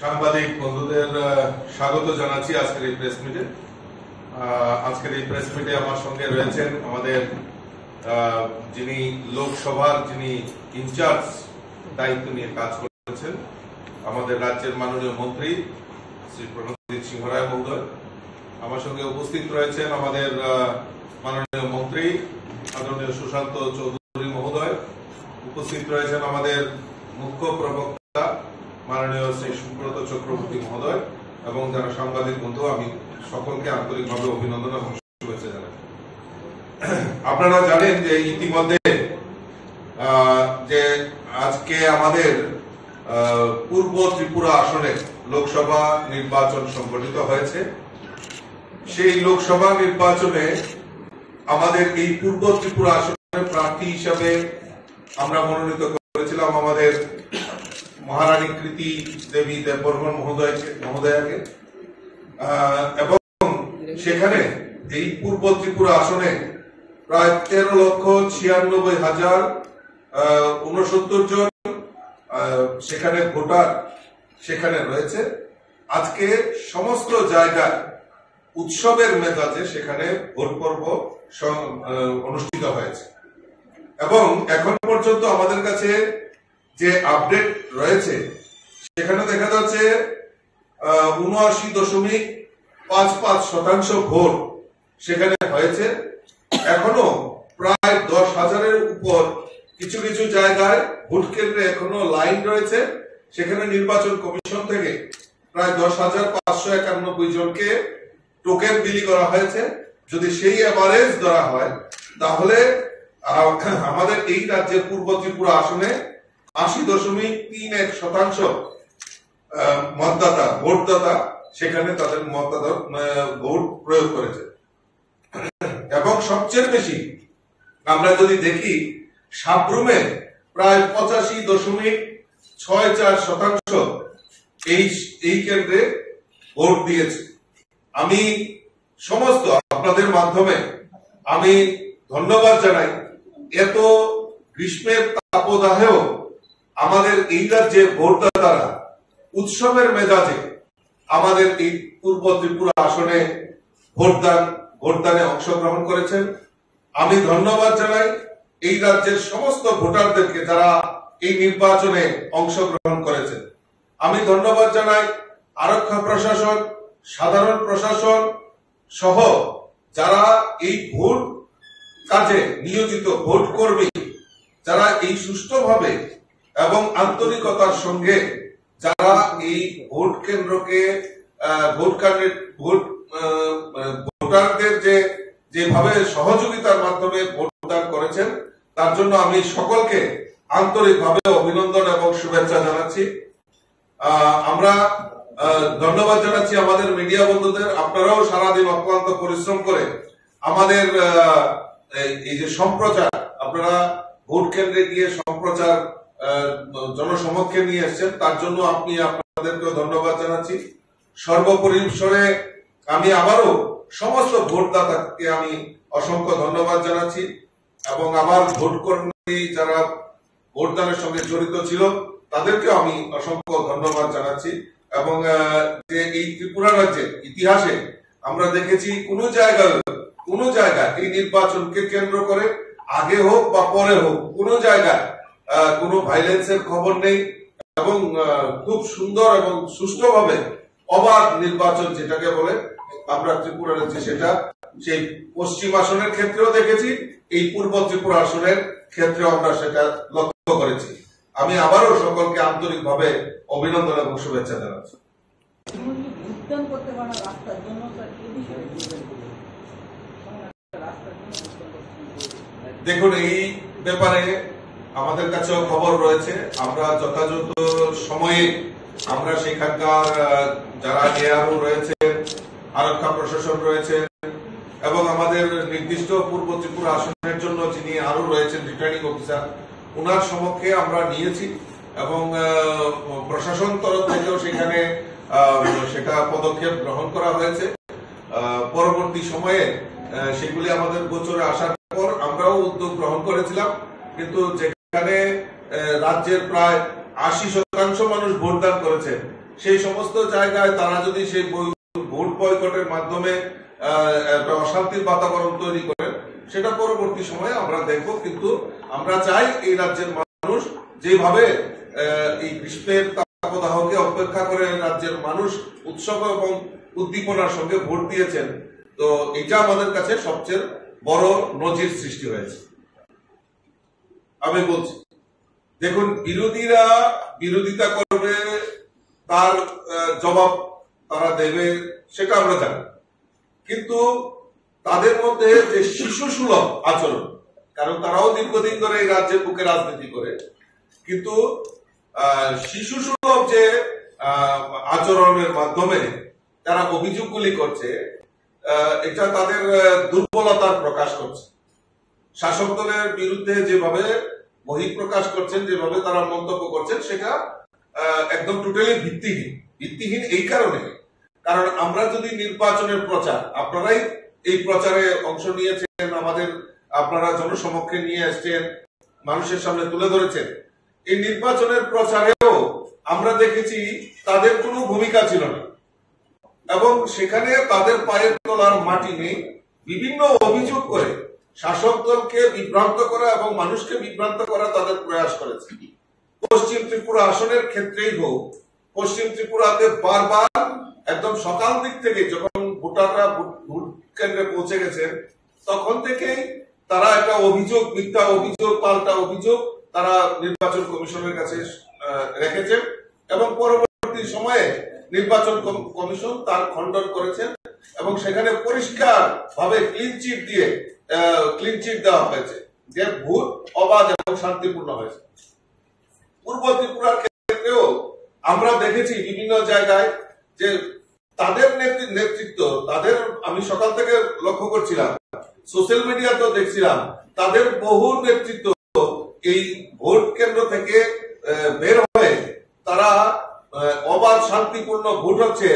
সাংবাদিক বন্ধুদের স্বাগত জানাচ্ছি আজকের এই প্রেস মিটে। আজকের এই প্রেস মিটে আমার সঙ্গে রয়েছেন আমাদের যিনি লোকসভার যিনি ইনচার্জ দায়িত্ব নিয়ে কাজ করেছেন, আমাদের রাজ্যের মাননীয় মন্ত্রী শ্রী প্রণজিৎ সিংহ রায় মহোদয়। আমার সঙ্গে উপস্থিত রয়েছেন আমাদের মাননীয় মন্ত্রী আদরণীয় সুশান্ত চৌধুরী মহোদয়। উপস্থিত রয়েছেন আমাদের মুখ্য প্রবক্তা মাননীয় শ্রী সুব্রত চক্রবর্তী মহোদয় এবং যারা সাংবাদিক বন্ধু, আমি সকলকে আন্তরিকভাবে অভিনন্দন এবং শুভেচ্ছা জানাই। আপনারা জানেন যে ইতিমধ্যে যে আজকে আমাদের পূর্ব ত্রিপুরা আসনে লোকসভা নির্বাচন সংগঠিত হয়েছে। সেই লোকসভা নির্বাচনে আমাদের এই পূর্ব ত্রিপুরা আসনের প্রার্থী হিসাবে আমরা মনোনীত করেছিলাম আমাদের মহারানী কৃতি দেবী দেববর্মন মহোদয়াকে, এবং সেখানে এই পূর্ব ত্রিপুরা আসনে প্রায় 13,96,069 জন সেখানে ভোটার সেখানে রয়েছে। আজকে সমস্ত জায়গায় উৎসবের মেজাজে সেখানে ভোট পর্ব অনুষ্ঠিত হয়েছে এবং এখন পর্যন্ত আমাদের কাছে যে আপডেট রয়েছে সেখানে দেখা যাচ্ছে 79.55% ভোট সেখানে হয়েছে। এখনো প্রায় 10,000-এর উপর কিছু কিছু জায়গায় ভোট কেন্দ্রে এখনো লাইন রয়েছে। সেখানে নির্বাচন কমিশন থেকে প্রায় 10,591 জনকে টোকেন বিলি করা হয়েছে। যদি সেই এভারেজ ধরা হয় তাহলে আমাদের এই রাজ্যের পূর্ব ত্রিপুরা আসনে 80.31% মতদাতা ভোটদাতা সেখানে তাদের ভোট প্রয়োগ করেছে। এবং সবচেয়ে বেশি আমরা যদি দেখি সাবরুমে প্রায় 85.64% এই কেন্দ্রে ভোট দিয়েছে। আমি সমস্ত আপনাদের মাধ্যমে আমি ধন্যবাদ জানাই। এত গ্রীষ্মের তাপদাহেও আমাদের এই রাজ্যে ভোটদাতারা উৎসবের মেজাজে আমাদের এই পূর্ব ত্রিপুরা আসনে ভোটদানে অংশগ্রহণ করেছেন। আমি ধন্যবাদ জানাই এই রাজ্যের সমস্ত ভোটারদেরকে যারা এই নির্বাচনে অংশগ্রহণ করেছেন। আমি ধন্যবাদ জানাই আরক্ষা প্রশাসন, সাধারণ প্রশাসন সহ যারা এই ভোট কাজে নিয়োজিত ভোট কর্মী, যারা এই সুষ্ঠুভাবে এবং আন্তরিকতার সঙ্গে যারা এই ভোট কেন্দ্রকে ভোটারদের যেভাবে সহযোগিতার মাধ্যমে ভোটদান করেছেন তার জন্য আমি সকলকে আন্তরিকভাবে অভিনন্দন এবং শুভেচ্ছা জানাচ্ছি। আমরা ধন্যবাদ জানাচ্ছি আমাদের মিডিয়া বন্ধুদের। আপনারাও সারাদিন অক্লান্ত পরিশ্রম করে আমাদের এই যে সম্প্রচার, আপনারা ভোট কেন্দ্রে গিয়ে সম্প্রচার জনসমক্ষে নিয়ে এসছেন, তার জন্য আপনাদেরকে ধন্যবাদ জানাচ্ছি। সর্বপরিসরে আমি আবারও সমস্ত ভোটদাতাকে আমি অসংখ্য ধন্যবাদ জানাচ্ছি এবং আমার ভোট কর্মী যারা ভোটদানের সঙ্গে জড়িত ছিল তাদেরকেও আমি অসংখ্য ধন্যবাদ জানাচ্ছি। এবং যে এই ত্রিপুরা রাজ্যের ইতিহাসে আমরা দেখেছি কোন জায়গায় এই নির্বাচনকে কেন্দ্র করে আগে হোক বা পরে হোক কোন জায়গায় কোনো ভাইলেন্সের খবর নেই এবং খুব সুন্দর এবং সুষ্ঠুভাবে অবাধ নির্বাচন যেটাকে বলে আমরা ত্রিপুরা রাজ্যে সেটা সেই পশ্চিম আসনের ক্ষেত্রেও দেখেছি, এই পূর্ব ত্রিপুরা আসনের ক্ষেত্রেও আমরা সেটা লক্ষ্য করেছি। আমি আবারও সকলকে আন্তরিকভাবে অভিনন্দন এবং শুভেচ্ছা জানাচ্ছি। দেখুন, এই ব্যাপারে আমাদের কাছেও খবর রয়েছে। আমরা যথাযথ সময়ে আমরা সেখানকার যারা এআরও রয়েছেন, আরক্ষা প্রশাসন রয়েছে এবং আমাদের নির্দিষ্ট পূর্ব ত্রিপুরা আসনের জন্য যিনি আরো রয়েছেন রিটার্নিং অফিসার, ওনার সমক্ষে আমরা নিয়েছি এবং প্রশাসন তরফ থেকেও সেখানে সেটা পদক্ষেপ গ্রহণ করা হয়েছে। পরবর্তী সময়ে সেগুলি আমাদের গোচরে আসার পর আমরাও উদ্যোগ গ্রহণ করেছিলাম, কিন্তু যেখানে রাজ্যের প্রায় 80% মানুষ ভোটদান করেছেন সেই সমস্ত জায়গায় তারা যদি সেই ভোট বয়কটের মাধ্যমে একটা অশান্তির বাতাবরণ তৈরি করেন, সেটা পরবর্তী সময়ে আমরা দেখব। কিন্তু আমরা চাই এই রাজ্যের মানুষ যেভাবে এই গ্রীষ্মের তাপদাহকে অপেক্ষা করে রাজ্যের মানুষ উৎসব এবং উদ্দীপনার সঙ্গে ভোট দিয়েছেন, তো এটা আমাদের কাছে সবচেয়ে বড় নজির সৃষ্টি হয়েছে। আমি বলছি, দেখুন, বিরোধীরা বিরোধিতা করবে, তার জবাব তারা দেবে, সেটা আমরা জানি, কিন্তু তাদের মধ্যে যে শিশু সুলভ আচরণ, কারণ তারাও দীর্ঘদিন ধরে এই রাজ্যের বুকে রাজনীতি করে, কিন্তু শিশু সুলভ যে আচরণের মাধ্যমে তারা অভিযোগগুলি করছে, এটা তাদের দুর্বলতার প্রকাশ করছে। শাসক দলের বিরুদ্ধে যেভাবে বহিঃপ্রকাশ করছেন, যেভাবে তারা মন্তব্য করছেন, সেটা একদম টোটালি ভিত্তিহীন। এই কারণে, কারণ আমরা যদি নির্বাচনের প্রচার, আপনারাই এই প্রচারে অংশ নিয়েছেন, আপনারা জনসমক্ষে নিয়ে এসছেন, মানুষের সামনে তুলে ধরেছেন, এই নির্বাচনের প্রচারেও আমরা দেখেছি তাদের কোনো ভূমিকা ছিল না এবং সেখানে তাদের পায়ের তলার মাটি নেই। বিভিন্ন অভিযোগ করে শাসক দলকে বিভ্রান্ত করা এবং মানুষকে বিভ্রান্ত করা তাদের প্রয়াস করেছে। পশ্চিম ত্রিপুরা আসনের ক্ষেত্রেই হোক, পশ্চিম ত্রিপুরাতে বারবার একদম সকাল দিক থেকে যখন ভোটাররা ভোট কেন্দ্রে পৌঁছে গেছেন, তখন থেকেই তারা একটা অভিযোগ, মিথ্যা অভিযোগ, পাল্টা অভিযোগ তারা নির্বাচন কমিশনের কাছে রেখেছেন এবং পরবর্তী সময়ে নির্বাচন কমিশন তার খণ্ডন করেছেন এবং সেখানে পরিষ্কার ভাবে ক্লিন চিট দেওয়া হয়েছে যে ভোট অবাধ এবং শান্তিপূর্ণ হয়েছে। পূর্ব ত্রিপুরার ক্ষেত্রেও আমরা দেখেছি বিভিন্ন জায়গায় যে তাদের নেতৃত্ব, তাদের, আমি সকাল থেকে লক্ষ্য করছিলাম, সোশ্যাল মিডিয়াতেও দেখছিলাম, তাদের বহু নেতৃত্ব এই ভোট কেন্দ্র থেকে বের হয়ে তারা অবাধ শান্তিপূর্ণ ভোট হচ্ছে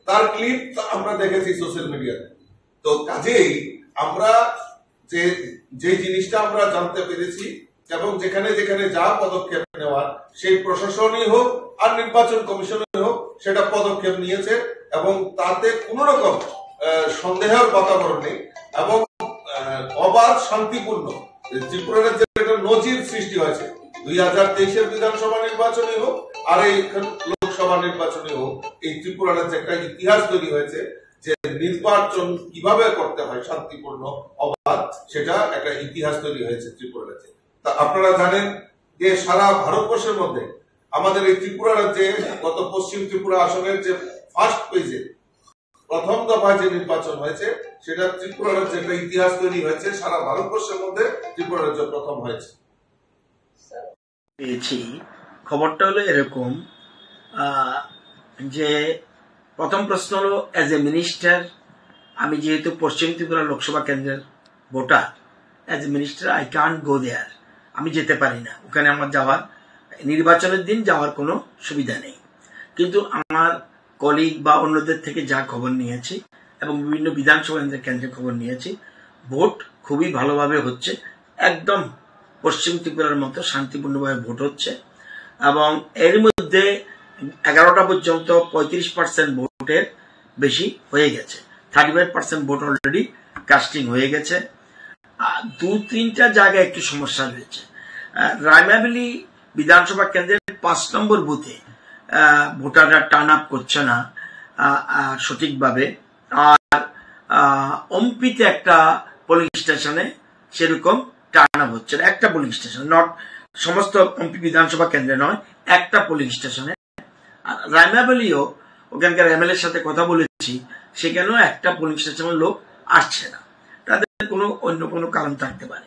তার ক্লিপ আমরা দেখেছি সোশ্যাল মিডিয়াতে। তো কাজেই আমরা যে জিনিসটা আমরা জানতে পেরেছি এবং যেখানে যেখানে যা পদক্ষেপ নেওয়ার সেই প্রশাসনই হোক আর নির্বাচন কমিশনই হোক সেটা পদক্ষেপ নিয়েছে এবং তাতে কোন রকম সন্দেহের বাতাবরণ নেই এবং অবাধ শান্তিপূর্ণ ত্রিপুরার যে একটা নজির সৃষ্টি হয়েছে 2023-এর বিধানসভা নির্বাচনই হোক আর এই লোকসভা নির্বাচনই হোক, এই ত্রিপুরার যে একটা ইতিহাস তৈরি হয়েছে যে নির্বাচন কিভাবে করতে হয় শান্তিপূর্ণ অবাধ, সেটা একটা ইতিহাস তৈরি হয়েছে ত্রিপুরা রাজ্যে। তা আপনারা জানেন যে সারা ভারতবর্ষের মধ্যে আমাদের এই ত্রিপুরা রাজ্যে গত পশ্চিম ত্রিপুরা আসনের যে ফার্স্ট পেজে প্রথম দফায় যে নির্বাচন হয়েছে সেটা ত্রিপুরা রাজ্যে একটা ইতিহাস তৈরি হয়েছে, সারা ভারতবর্ষের মধ্যে ত্রিপুরা রাজ্য প্রথম হয়েছে। পেয়েছি খবরটা হলো এরকম যে প্রথম প্রশ্ন হলো অ্যাজ এ মিনিস্টার, আমি যেহেতু পশ্চিম ত্রিপুরা লোকসভা কেন্দ্রের voter, as a minister I can't go there, আমি যেতে পারি না ওখানে। আমার যাওয়ার নির্বাচনের দিন যাওয়ার কোনো সুবিধা নেই। কিন্তু আমার কলিগ বা অন্যদের থেকে যা খবর নিয়েছি এবং বিভিন্ন বিধানসভা কেন্দ্রের খবর নিয়েছি, ভোট খুবই ভালোভাবে হচ্ছে, একদম পশ্চিম ত্রিপুরার মতো শান্তিপূর্ণভাবে ভোট হচ্ছে এবং এর মধ্যে 11টা পর্যন্ত 35% ভোটের বেশি হয়ে গেছে, 35% ভোট অলরেডি কাস্টিং হয়ে গেছে। 2-3টা জায়গায় একটু সমস্যা রয়েছে। রায়মাবেলি বিধানসভা কেন্দ্রের 5 নম্বর বুথে ভোটাররা টার্ন আপ করছে না সঠিকভাবে, আর অম্পিতে একটা পোলিং স্টেশনে সেরকম টার্ন আপ হচ্ছে না, একটা পোলিং স্টেশন, নট সমস্ত এমপি বিধানসভা কেন্দ্রে নয়, একটা পোলিং স্টেশনে। রায়মাবেলিও ওখানকার এমএলএর সাথে কথা বলেছি, সেখানেও একটা পোলিং স্টেশনের লোক আসছে না, তাদের অন্য কোনো কারণ থাকতে পারে।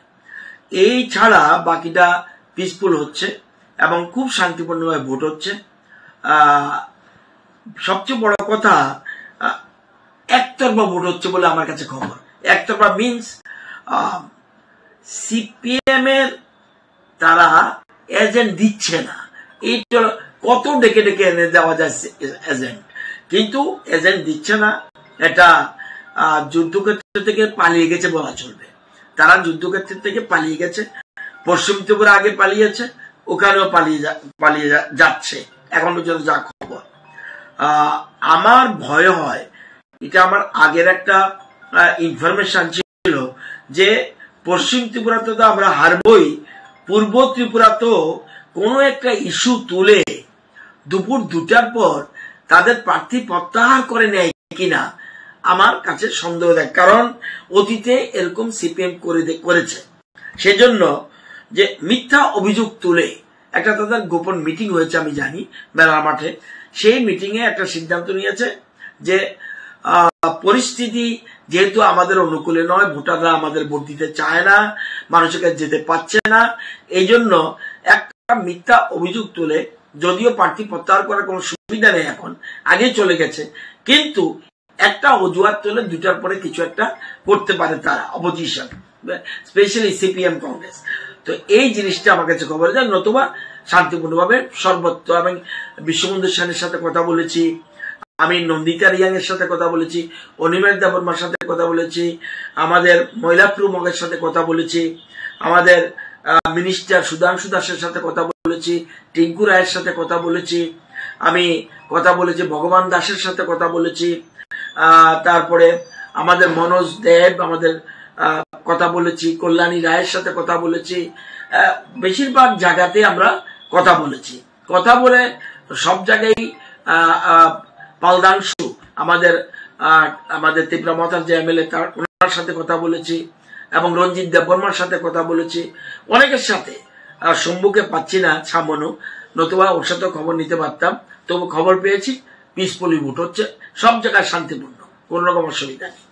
এই ছাড়া বাকিটা পিসফুল হচ্ছে এবং খুব শান্তিপূর্ণভাবে ভোট হচ্ছে। সবচেয়ে বড় কথা একতরফা ভোট হচ্ছে বলে আমার কাছে খবর। একতরফা মিনস সিপিএম এর তারা এজেন্ট দিচ্ছে না, এইটা কত ডেকে ডেকে এনে দেওয়া যায় এজেন্ট, কিন্তু এজেন্ট দিচ্ছে না। এটা যুদ্ধক্ষেত্র থেকে পালিয়ে গেছে বলা চলবে, তারা যুদ্ধক্ষেত্র থেকে পালিয়ে গেছে। পশ্চিম ত্রিপুরা আগে পালিয়েছে, ওখানেও পালিয়ে যাচ্ছে এখন পর্যন্ত যা খবর। আমার ভয় হয়, এটা আমার আগের একটা ইনফরমেশন ছিল যে পশ্চিম ত্রিপুরাতে তো আমরা হারবই, পূর্ব ত্রিপুরা তো কোনো একটা ইস্যু তুলে দুপুর 2টার পর তাদের প্রার্থী প্রত্যাহার করে নেয় কিনা আমার কাছে সন্দেহ দেয়, কারণ অতীতে এরকম সিপিএম করেছে। সেজন্য যে মিথ্যা অভিযোগ তুলে একটা তাদের গোপন মিটিং হয়েছে আমি জানি মেলা মাঠে, সেই মিটিং এ একটা সিদ্ধান্ত নিয়েছে যে পরিস্থিতি যেহেতু আমাদের অনুকূলে নয়, ভোটাররা আমাদের ভোট দিতে চায় না, মানুষের কাছে যেতে পারছে না, এই জন্য একটা মিথ্যা অভিযোগ তুলে, যদিও প্রার্থী প্রত্যাহার করার কোনো সুবিধা নেই এখন, আগে চলে গেছে, কিন্তু একটা অজুহাত তুলে 2টার পরে কিছু একটা করতে পারে তারা অপোজিশন, স্পেশালি সিপিএম কংগ্রেস। তো এই জিনিসটা আমার কাছে খবর যায়, নতুবা শান্তিপূর্ণভাবে সর্বত্র। আমি বিশ্ববন্ধু সেনের সাথে কথা বলেছি, আমি নন্দিতা রিয়াং এর সাথে কথা বলেছি, অনিমেষ দেববর্মার সাথে কথা বলেছি, আমাদের ময়লাপ্রু মগের সাথে কথা বলেছি, আমাদের মিনিস্টার সুধাংশু দাসের সাথে কথা বলেছি, টিঙ্কু রায়ের সাথে কথা বলেছি, আমি কথা বলেছি ভগবান দাসের সাথে কথা বলেছি, তারপরে আমাদের মনোজ দেব আমাদের কথা বলেছি, কল্যাণী রায়ের সাথে কথা বলেছি, বেশিরভাগ জায়গাতে আমরা কথা বলেছি। কথা বলে সব জায়গায় পালদাংশু আমাদের ত্রিপুরা মতার যে এমএলএ ওনার সাথে কথা বলেছি এবং রঞ্জিত দেববর্মার সাথে কথা বলেছি, অনেকের সাথে। শম্ভুকে পাচ্ছি না ছামনু, নতুবা ওর সাথে খবর নিতে পারতাম, তবু খবর পেয়েছি পিসফুলি ভোট হচ্ছে, সব জায়গায় শান্তিপূর্ণ, কোন রকম অসুবিধা নেই।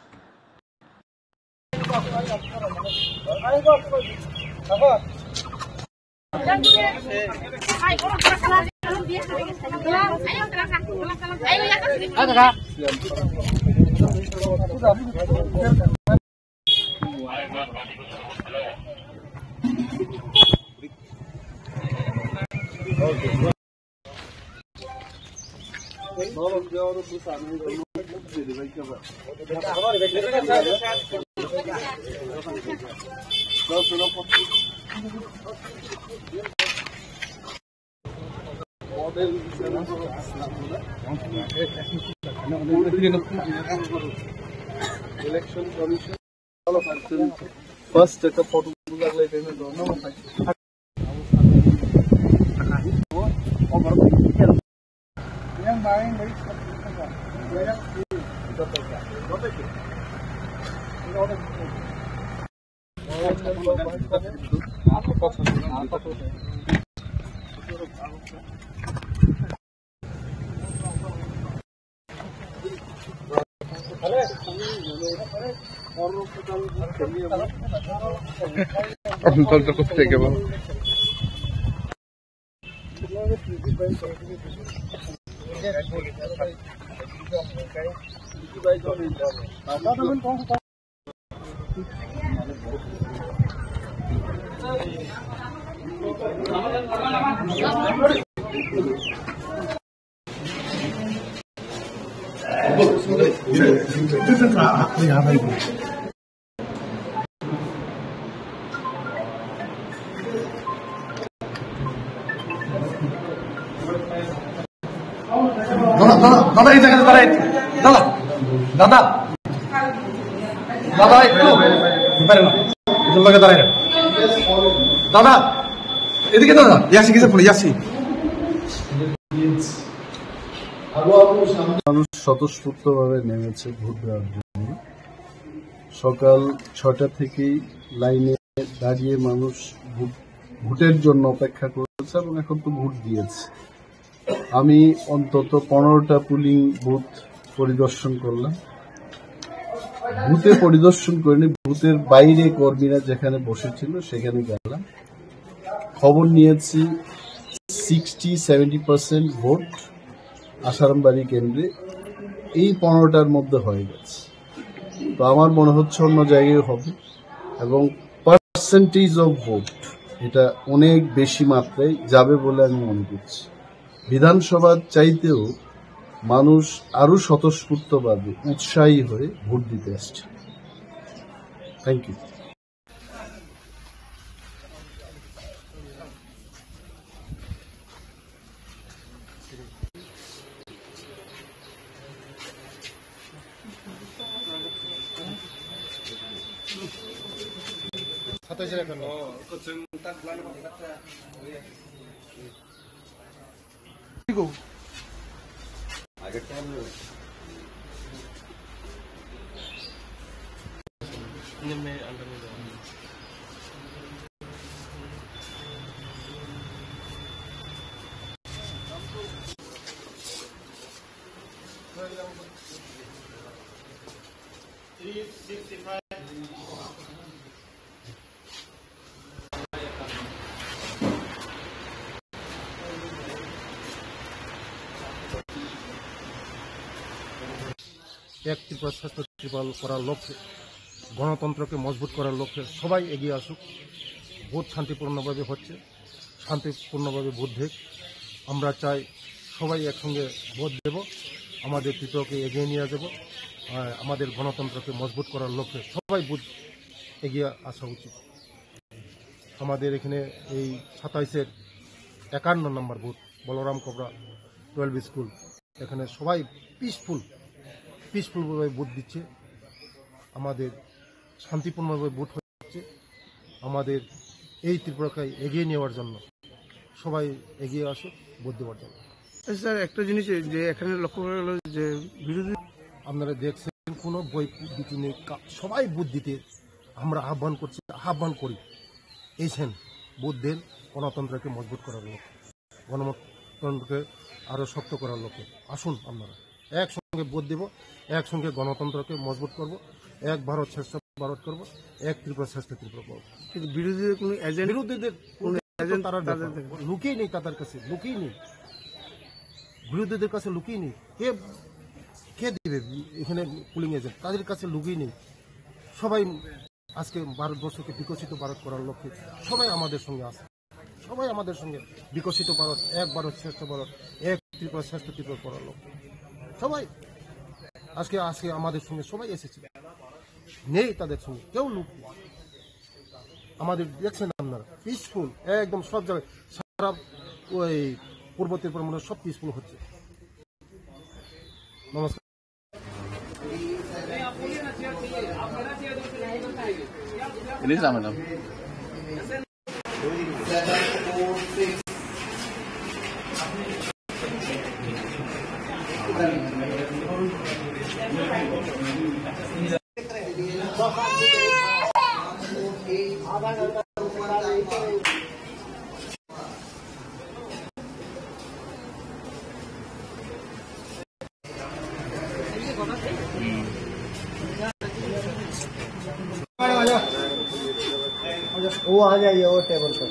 ইলেকশন কমিশন ফার্স্ট একটা ফটো লাগলে এটা অন্তত থেকে বল দাদা এই জায়গাতে দাঁড়াই দাদা দাদা দাদা একটু দাঁড়াই দাদা এদিকে দাদা ইয়াসি কিছু ইয়াসি মানুষ স্বতঃস্ফূর্তভাবে নেমেছে ভোট দেওয়ার জন্য। সকাল 6টা থেকেই লাইনে দাঁড়িয়ে মানুষ ভোটের জন্য অপেক্ষা করেছে এবং এখন তো ভোট দিয়েছে। আমি অন্তত 15টা পুলিং বুথ পরিদর্শন করলাম। বুথে পরিদর্শন করিনি, বুথের বাইরে কর্মীরা যেখানে বসেছিল সেখানে গেলাম, খবর নিয়েছি। 60-70% ভোট আসারামবাড়ি কেন্দ্রে এই 15টার মধ্যে হয়ে গেছে। তো আমার মনে হচ্ছে অন্য জায়গায় হবে এবং পার্সেন্টেজ অফ ভোট এটা অনেক বেশি মাত্রায় যাবে বলে আমি মনে করছি। বিধানসভার চাইতেও মানুষ আরো স্বতঃস্ফূর্তভাবে উৎসাহী হয়ে ভোট দিতে আসছে। Thank you. এক ত্রিপুরা শ্রেষ্ঠ ত্রিপুরা করার লক্ষ্যে, গণতন্ত্রকে মজবুত করার লক্ষ্যে সবাই এগিয়ে আসুক। ভোট শান্তিপূর্ণভাবে হচ্ছে, শান্তিপূর্ণভাবে ভোট দেখ। আমরা চাই সবাই একসঙ্গে ভোট দেব, আমাদের ত্রিপুরাকে এগিয়ে নিয়ে যাব। আমাদের গণতন্ত্রকে মজবুত করার লক্ষ্যে সবাই ভোট এগিয়ে আসা উচিত। আমাদের এখানে এই 27-এর 51 নম্বর ভোট বলরাম কবরা 12 স্কুল, এখানে সবাই পিসফুলভাবে ভোট দিচ্ছে। আমাদের শান্তিপূর্ণভাবে ভোট হচ্ছে। আমাদের এই ত্রিপুরাকে এগিয়ে নেওয়ার জন্য সবাই এগিয়ে আসে ভোট দেওয়ার জন্য। স্যার একটা জিনিস যে এখানে লক্ষ্য করা গেল যে বিরোধী, আপনারা দেখছেন কোনো বই দিতে নেই, সবাই ভোট দিতে আমরা আহ্বান করি। এইছেন ভোট দেন, গণতন্ত্রকে মজবুত করার লক্ষ্যে, গণতন্ত্রকে আরো শক্ত করার লক্ষ্যে আসুন। আপনারা একসঙ্গে ভোট দেব, একসঙ্গে গণতন্ত্রকে মজবুত করব, এক ভারত শ্রেষ্ঠ ভারত করব, এক ত্রিপুরা শ্রেষ্ঠ ত্রিপুরা করব। কিন্তু বিরোধীদের কোনো বিরোধীদের তারা লুকিয়ে নেই, তাদের কাছে লুকিয়ে নেই, বিরোধীদের কাছে লুকিয়ে নেই। কে দিবে এখানে পুলিং এজেন্ট? তাদের কাছে লুকিয়ে নেই। সবাই আজকে ভারতবর্ষকে বিকশিত ভারত করার লক্ষ্যে সবাই আমাদের সঙ্গে আছে, সবাই আমাদের সঙ্গে বিকশিত ভারত, এক ভারত শ্রেষ্ঠ ভারত, এক ত্রিপুরা শ্রেষ্ঠ ত্রিপুরা করার লক্ষ্যে সবাই আজকে আজকে আমাদের সঙ্গে সবাই এসেছে, নেই তাদের সঙ্গে কেউ লোক নেই। আমাদের দেখছেন আপনারা পিসফুল একদম সব জায়গায়, সারা ওই পূর্বতের পর মনে সব পিসফুল হচ্ছে। নমস্কার। Elisa, madam. वो आ जाइए, वो टेबल पर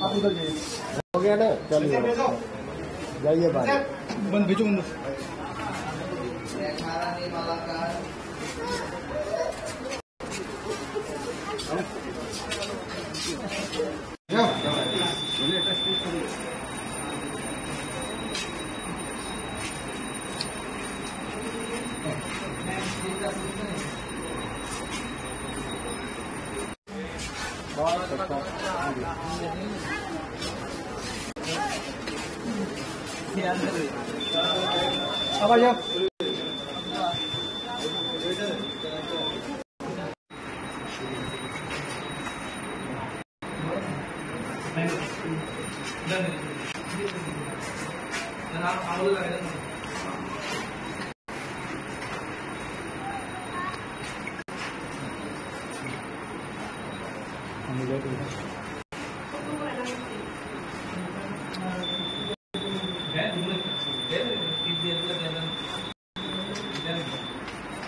हो गया ना, चलिए जाइए बाहर। बंद भेजो बंद। अब आ जाओ।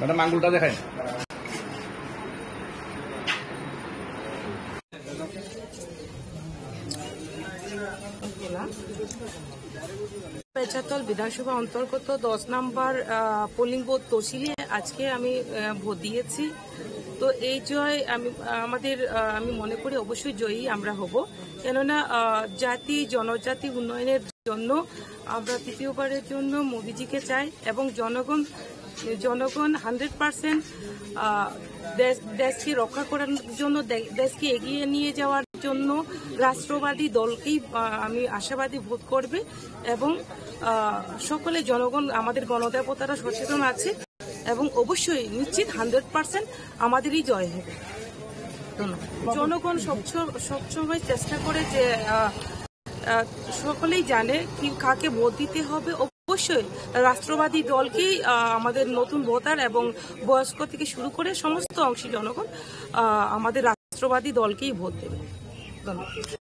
मैडम आंगुलटा देखाएं। পেঁচাতল বিধানসভা অন্তর্গত 10 নম্বর পোলিং বুথ তহসিলে আজকে আমি ভোট দিয়েছি। তো এই জয় আমি মনে করি অবশ্যই জয়ী আমরা হব, কেননা জাতি জনজাতি উন্নয়নের জন্য আমরা তৃতীয়বারের জন্য মোদিজিকে চাই এবং জনগণ 100% দেশকে রক্ষা করার জন্য, দেশকে এগিয়ে নিয়ে যাওয়ার জন্য রাষ্ট্রবাদী দলকেই আমি আশাবাদী ভোট করবে এবং সকলে জনগণ আমাদের গণদেবতারা সচেতন আছে এবং অবশ্যই নিশ্চিত 100% আমাদেরই জয় হবে। জনগণ সবসময় চেষ্টা করে যে সকলেই জানে কি কাকে ভোট দিতে হবে। অবশ্যই রাষ্ট্রবাদী দলকেই আমাদের নতুন ভোটার এবং বয়স্ক থেকে শুরু করে সমস্ত অংশী জনগণ আমাদের রাষ্ট্রবাদী দলকেই ভোট দেবে। ধন্যবাদ।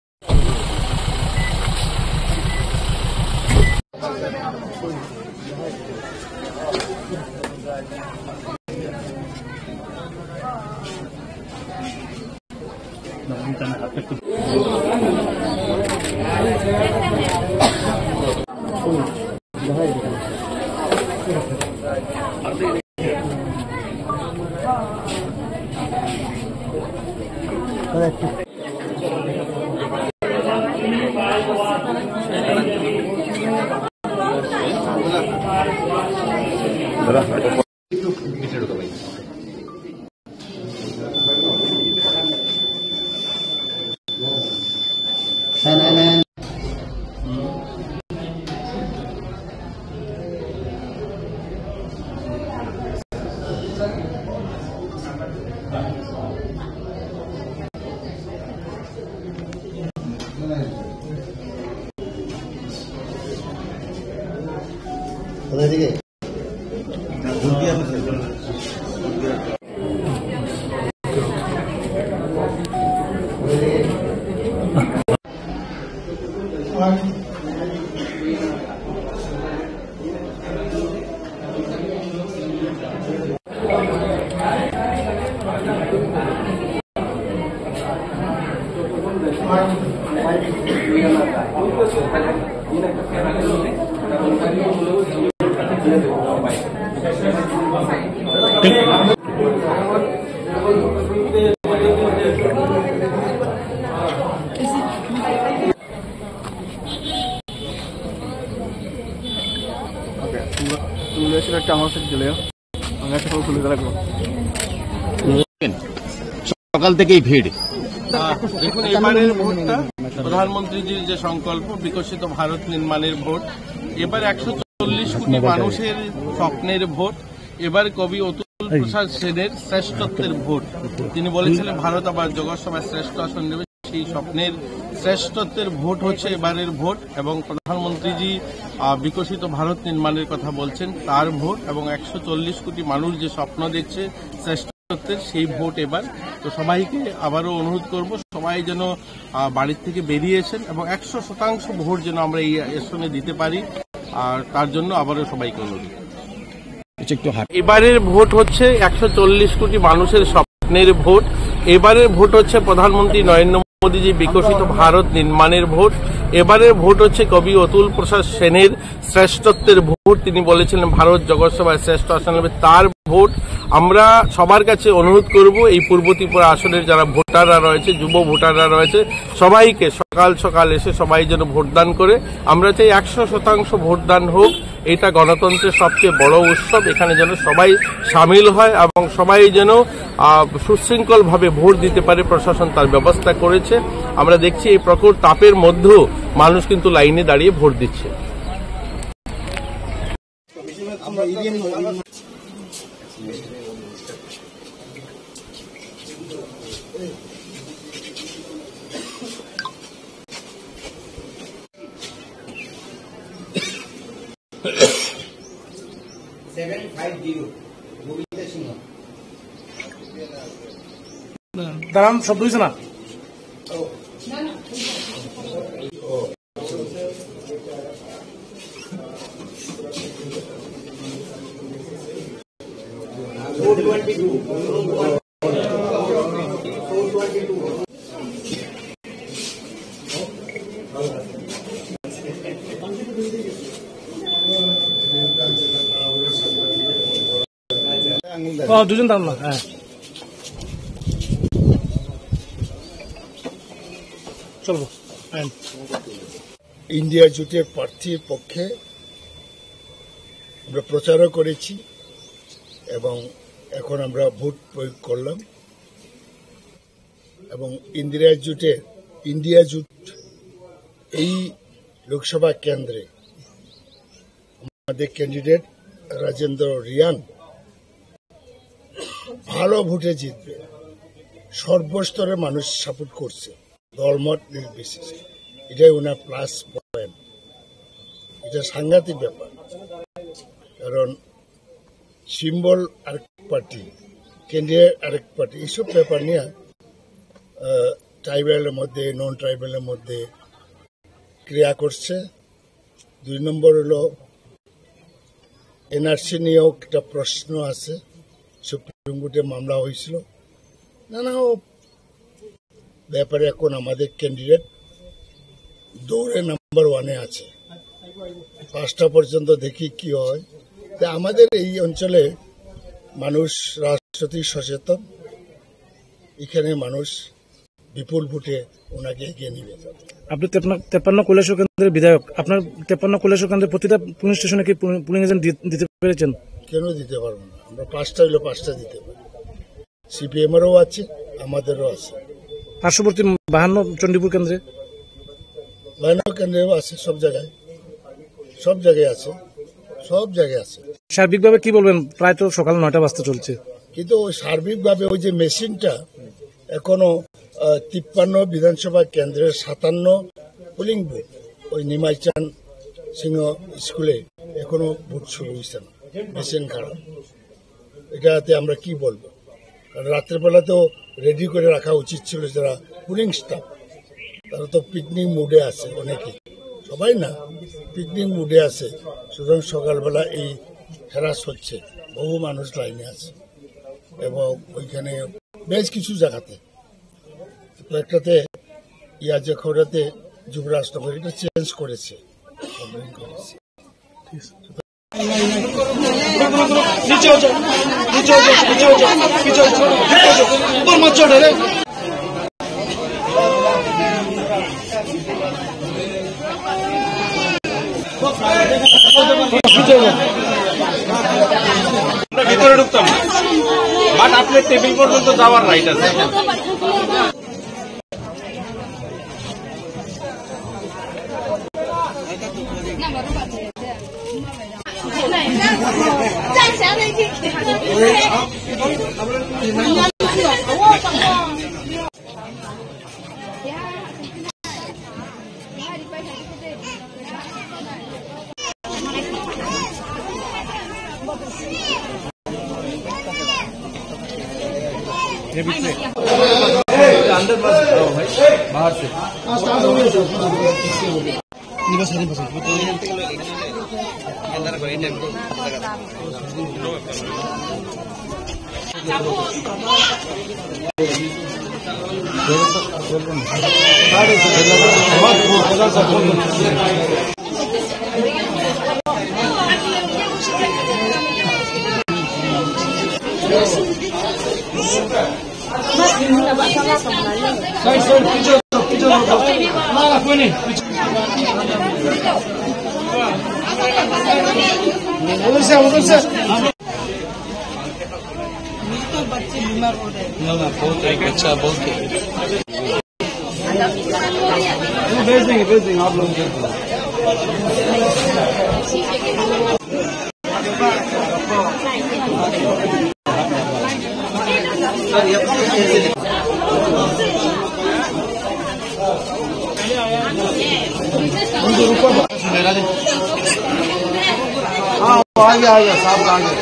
একটা se chileo. Anga se খুলে রাখবো। সকাল থেকেই ভিড়। দেখুন এবারের ভোটটা প্রধানমন্ত্রীজির যে সংকল্প বিকশিত ভারত নির্মাণের ভোট, এবার 140 কোটি মানুষের স্বপ্নের ভোট, এবার কবি অতুল প্রসাদ সেনের শ্রেষ্ঠত্বের ভোট। তিনি বলেছিলেন ভারত আবার জগৎসভায় শ্রেষ্ঠ আসন নেবে, সেই স্বপ্নের শ্রেষ্ঠত্বের ভোট হচ্ছে এবারের ভোট। এবং প্রধানমন্ত্রীজি বিকশিত ভারত নির্মাণের কথা বলছেন, তার ভোট, এবং 140 কোটি মানুষ যে স্বপ্ন দেখছে শ্রেষ্ঠত্বের, সেই ভোট এবার। তো সবাইকে আবারও অনুরোধ করব, সবাই যেন বাড়ির থেকে বেরিয়েছেন এবং 100% ভোট যেন আমরা এই আসনে দিতে পারি, আর তার জন্য আবারও সবাইকে অনুরোধ। এবারের ভোট হচ্ছে 140 কোটি মানুষের স্বপ্নের ভোট। এবারের ভোট হচ্ছে প্রধানমন্ত্রী নরেন্দ্র মোদীজি বিকশিত ভারত নির্মাণের ভোট। এবারের ভোট হচ্ছে কবি অতুল প্রসাদ সেনের শ্রেষ্ঠত্বের ভোট। তিনি বলেছিলেন ভারত জগৎসভায় শ্রেষ্ঠ আসন নেবে, তার ভোট। আমরা সবার কাছে অনুরোধ করব, এই পূর্ব ত্রিপুরা আসনের যারা ভোটাররা রয়েছে, যুব ভোটাররা রয়েছে, সবাইকে সকাল সকাল এসে সবাই যেন ভোটদান করে। আমরা চাই 100% ভোটদান হোক। এটা গণতন্ত্রের সবচেয়ে বড় উৎসব, এখানে যেন সবাই সামিল হয় এবং সবাই যেন সুশৃঙ্খলভাবে ভোট দিতে পারে। প্রশাসন তার ব্যবস্থা করেছে। আমরা দেখছি এই প্রখর তাপের মধ্যেও মানুষ কিন্তু লাইনে দাঁড়িয়ে ভোট দিচ্ছে। দাঁড়ান, শব্দ হয়েছে না? দুজন দাঁড়ান না। হ্যাঁ, চলবো। ইন্ডিয়া জোটের প্রার্থীর পক্ষে আমরা প্রচারও করেছি এবং এখন আমরা ভোট প্রয়োগ করলাম। এবং ইন্ডিয়া জোট এই লোকসভা কেন্দ্রে আমাদের ক্যান্ডিডেট রাজেন্দ্র রিয়াং ভালো ভোটে জিতবে। সর্বস্তরে মানুষ সাপোর্ট করছে, দলমত নির্বিশেষে। এটাই ওনার প্লাস পয়েন্ট। এটা সাংঘাতিক ব্যাপার, কারণ সিম্বল আরেক পার্টি, ক্যান্ডিডেট আরেক পার্টি, এইসব ব্যাপার নিয়ে ট্রাইবেলের মধ্যে নন ট্রাইবেলের মধ্যে ক্রিয়া করছে। 2 নম্বর হলো এনআরসি নিয়েও একটা প্রশ্ন আছে, সুপ্রিম কোর্টে মামলা হয়েছিল। নানা ব্যাপারে এখন আমাদের ক্যান্ডিডেট দৌড়ে নাম্বার 1-এ আছে। 5টা পর্যন্ত দেখি কি হয়। তা আমাদের এই অঞ্চলে মানুষ রাজনৈতিক সচেতন, এখানে মানুষ বিপুল ভোটে ওনাকে এগিয়ে নিবে। আপনি 53 কৈলাসহর কেন্দ্রের বিধায়ক, আপনার 53 কৈলাসহর কেন্দ্রের প্রতিটা পুলিং স্টেশনে কি পুলিং এজেন্ট দিতে পেরেছেন? কেন দিতে পারবো না? আমরা 5টা হইলে 5টা দিতে পারি। সিপিএমেরও আছে, আমাদেরও আছে। পার্শ্ববর্তী 52 চণ্ডীপুর কেন্দ্রে, 52 কেন্দ্রেও আছে। সব জায়গায় আছে। সার্বিকভাবে কি বলবেন? প্রায় তো সকাল 9টা বাজতে চলছে, কিন্তু সার্বিকভাবে ওই যে মেশিনটা এখনো 53 বিধানসভা কেন্দ্রের 57 পোলিং বুথ, ওই নিমাইচান সিংহ স্কুলে এখনো ভোট শুরু হয়েছে না, মেশিন খারাপ। এটাতে আমরা কি বলবো? কারণ রাত্রেবেলা তো রেডি করে রাখা উচিত ছিল। যারা পুলিং স্টাফ তারা তো পিকনিক মুডে আছে, অনেকে, সবাই না, পিকনিক মুডে আছে। সুতরাং সকালবেলা এই হ্যারাস হচ্ছে, বহু মানুষ লাইনে আছে। এবং ওইখানে বেশ কিছু জায়গাতে, কয়েকটাতে যে খবরাতে যুবরাজনগর এটা চেঞ্জ করেছে। নিচে ঢুকতাম না, বাট আপনার টেবিল পর্যন্ত যাওয়ার রাইট আছে। अंदर बाहर से उधर से बच्चे बीमार हो रहे हैं। बहुत अच्छा, बहुत भेज देंगे आप लोग। हाँ आ गया साहब आ गया।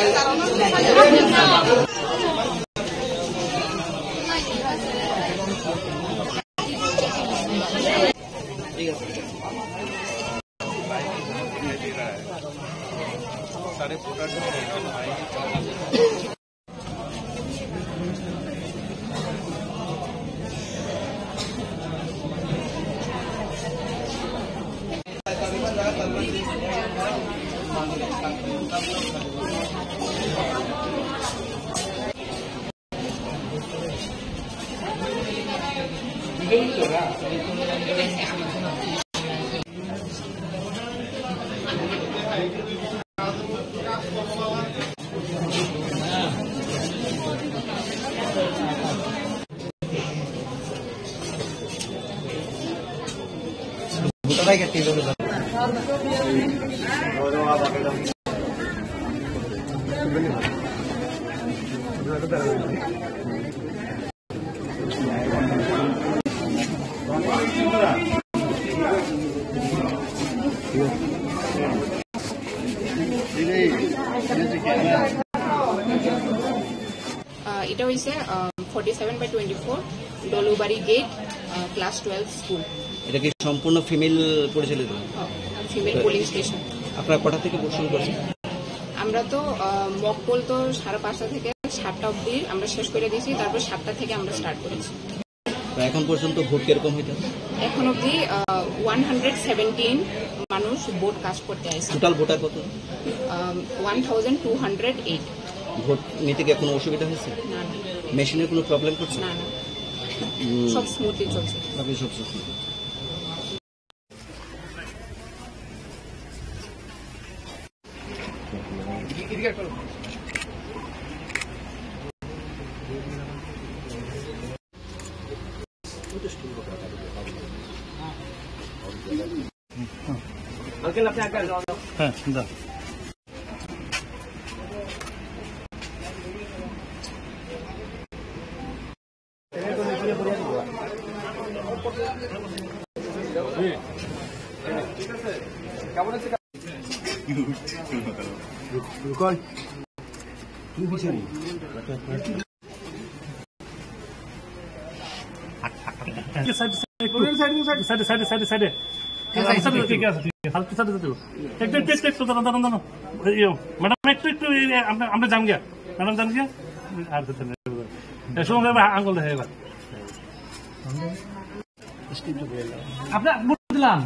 सारे प्रोडक्ट এটা হইছে 47/24 ডলুবাড়ি গেট ক্লাস 12 স্কুল। এটা কি সম্পূর্ণ ফিমেল পরিচালিত? Female polling station. আপনারা কটা থেকে ভোট শুরু করছেন? আমরা তো মক পোল তো 5:30 থেকে 7টা অবধি আমরা শেষ করে দিয়েছি, তারপর 7টা থেকে আমরা স্টার্ট করেছি। এখন পর্যন্ত ভোট কিরকম হইতে? এখন অবধি 117 মানুষ ভোট কাস্ট করতে আসছে। টোটাল ভোটার কত? 1208। ভোট নিতে কি কোনো অসুবিধা হয়েছে? না না। মেশিনের কোনো প্রবলেম করছে? না না, সব স্মুথলি চলছে। আপনি সব সুস্থ। अंकल अपने आकर हाँ दा रुकन तू पीछे साइड मैडम আমরা যাম গিয়া ম্যাডাম যাম গিয়া আর সময় আঙ্গুল দেখে এবার আপনার ভোট দিলাম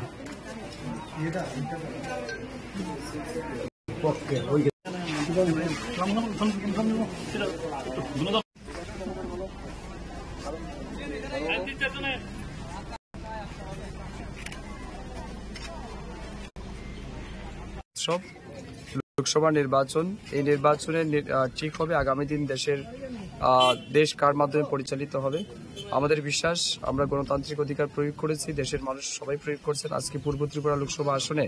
সব লোকসভা নির্বাচন, এই নির্বাচনে ঠিক হবে আগামী দিন দেশ কার মাধ্যমে পরিচালিত হবে। আমাদের বিশ্বাস, আমরা গণতান্ত্রিক অধিকার প্রয়োগ করেছি, দেশের মানুষ সবাই প্রয়োগ করছেন। আজকে পূর্ব ত্রিপুরা লোকসভা আসনে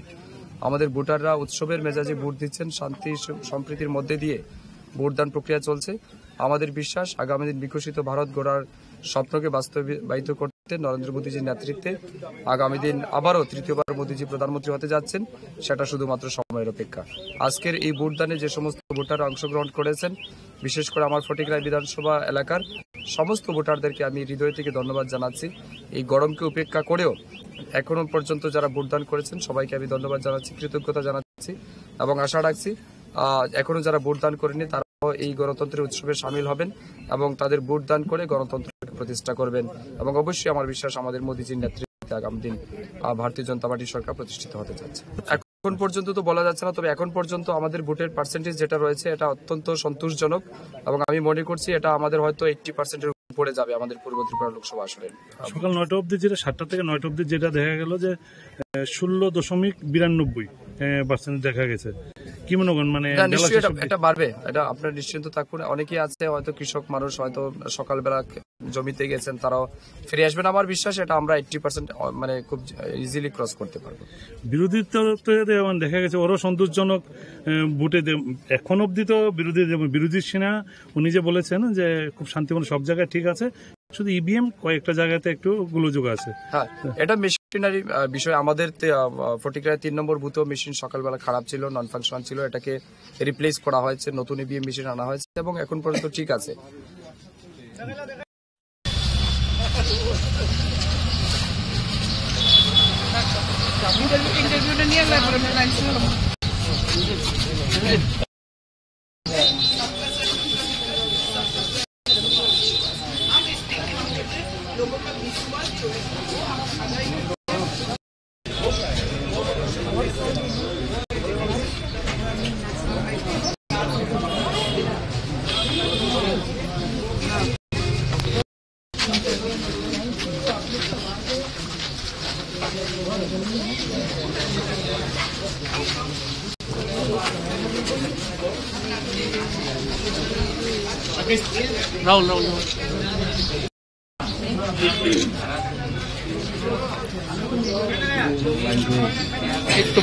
আমাদের ভোটাররা উৎসবের মেজাজে ভোট দিচ্ছেন, শান্তি সম্প্রীতির মধ্যে দিয়ে ভোটদান প্রক্রিয়া চলছে। আমাদের বিশ্বাস, আগামী দিন বিকশিত ভারত গড়ার স্বপ্নকে বাস্তবায়িত করতে নরেন্দ্র মোদীজির নেতৃত্বে আগামী দিন আবারও তৃতীয়বার মোদীজি প্রধানমন্ত্রী হতে যাচ্ছেন, সেটা শুধুমাত্র সময়ের অপেক্ষা। আজকের এই ভোটদানে যে সমস্ত ভোটাররা অংশগ্রহণ করেছেন, বিশেষ করে আমার ফটিকরায় বিধানসভা এলাকার সমস্ত ভোটারদেরকে আমি হৃদয় থেকে ধন্যবাদ জানাচ্ছি। এই গরমকে উপেক্ষা করেও এখনো পর্যন্ত যারা ভোটদান করেছেন সবাইকে আমি ধন্যবাদ জানাচ্ছি, কৃতজ্ঞতা জানাচ্ছি এবং আশা রাখছি এখনো যারা ভোটদান করেনি তারাও এই গণতন্ত্রের উৎসবে সামিল হবেন এবং তাদের ভোটদান করে গণতন্ত্রকে প্রতিষ্ঠা করবেন। এবং অবশ্যই আমার বিশ্বাস, আমাদের মোদীজির নেতৃত্বে আগামী দিন ভারতীয় জনতা পার্টির সরকার প্রতিষ্ঠিত হতে যাচ্ছে। এখন পর্যন্ত তো বলা যাচ্ছে না, তবে এখন পর্যন্ত আমাদের ভোটের পার্সেন্টেজ যেটা রয়েছে এটা অত্যন্ত সন্তোষজনক এবং আমি মনে করছি এটা আমাদের হয়তো 80%-এর উপরে যাবে আমাদের পূর্ব ত্রিপুরা লোকসভা আসনে। সকাল 9টা অবধি যেটা 7টা থেকে 9টা অবধি যেটা দেখা গেল যে 16.92% দেখা গেছে। কি মনে করেন, মানে এটা বাড়বে? এটা আপনার নিশ্চিন্ত থাকুন। অনেকেই আছে হয়তো কৃষক মানুষ, হয়তো সকালবেলা জমিতে গেছেন, তারাও ফিরে আসবেন। আমার বিশ্বাস এটা আমরা 80% মানে খুব ইজিলি ক্রস করতে পারবো। বিরোধী দেখা গেছে ওরও সন্তোষজনক ভোটে এখন অব্দি তো বিরোধী সেনা উনি যে বলেছেন যে খুব শান্তিপূর্ণ সব জায়গায় ঠিক আছে, শুধু ইভিএম কয়েকটা জায়গাতে একটু গোলযোগ আছে। হ্যাঁ, এটা মেশিনারি বিষয়। আমাদের ফটিকরায় 3 নম্বর বুথেও মেশিন সকালবেলা খারাপ ছিল, নন ফাংশনাল ছিল, এটাকে রিপ্লেস করা হয়েছে, নতুন ইভিএম মেশিন আনা হয়েছে এবং এখন পর্যন্ত ঠিক আছে। ইন্টারভিউটা নিয়ে রাহুল একটু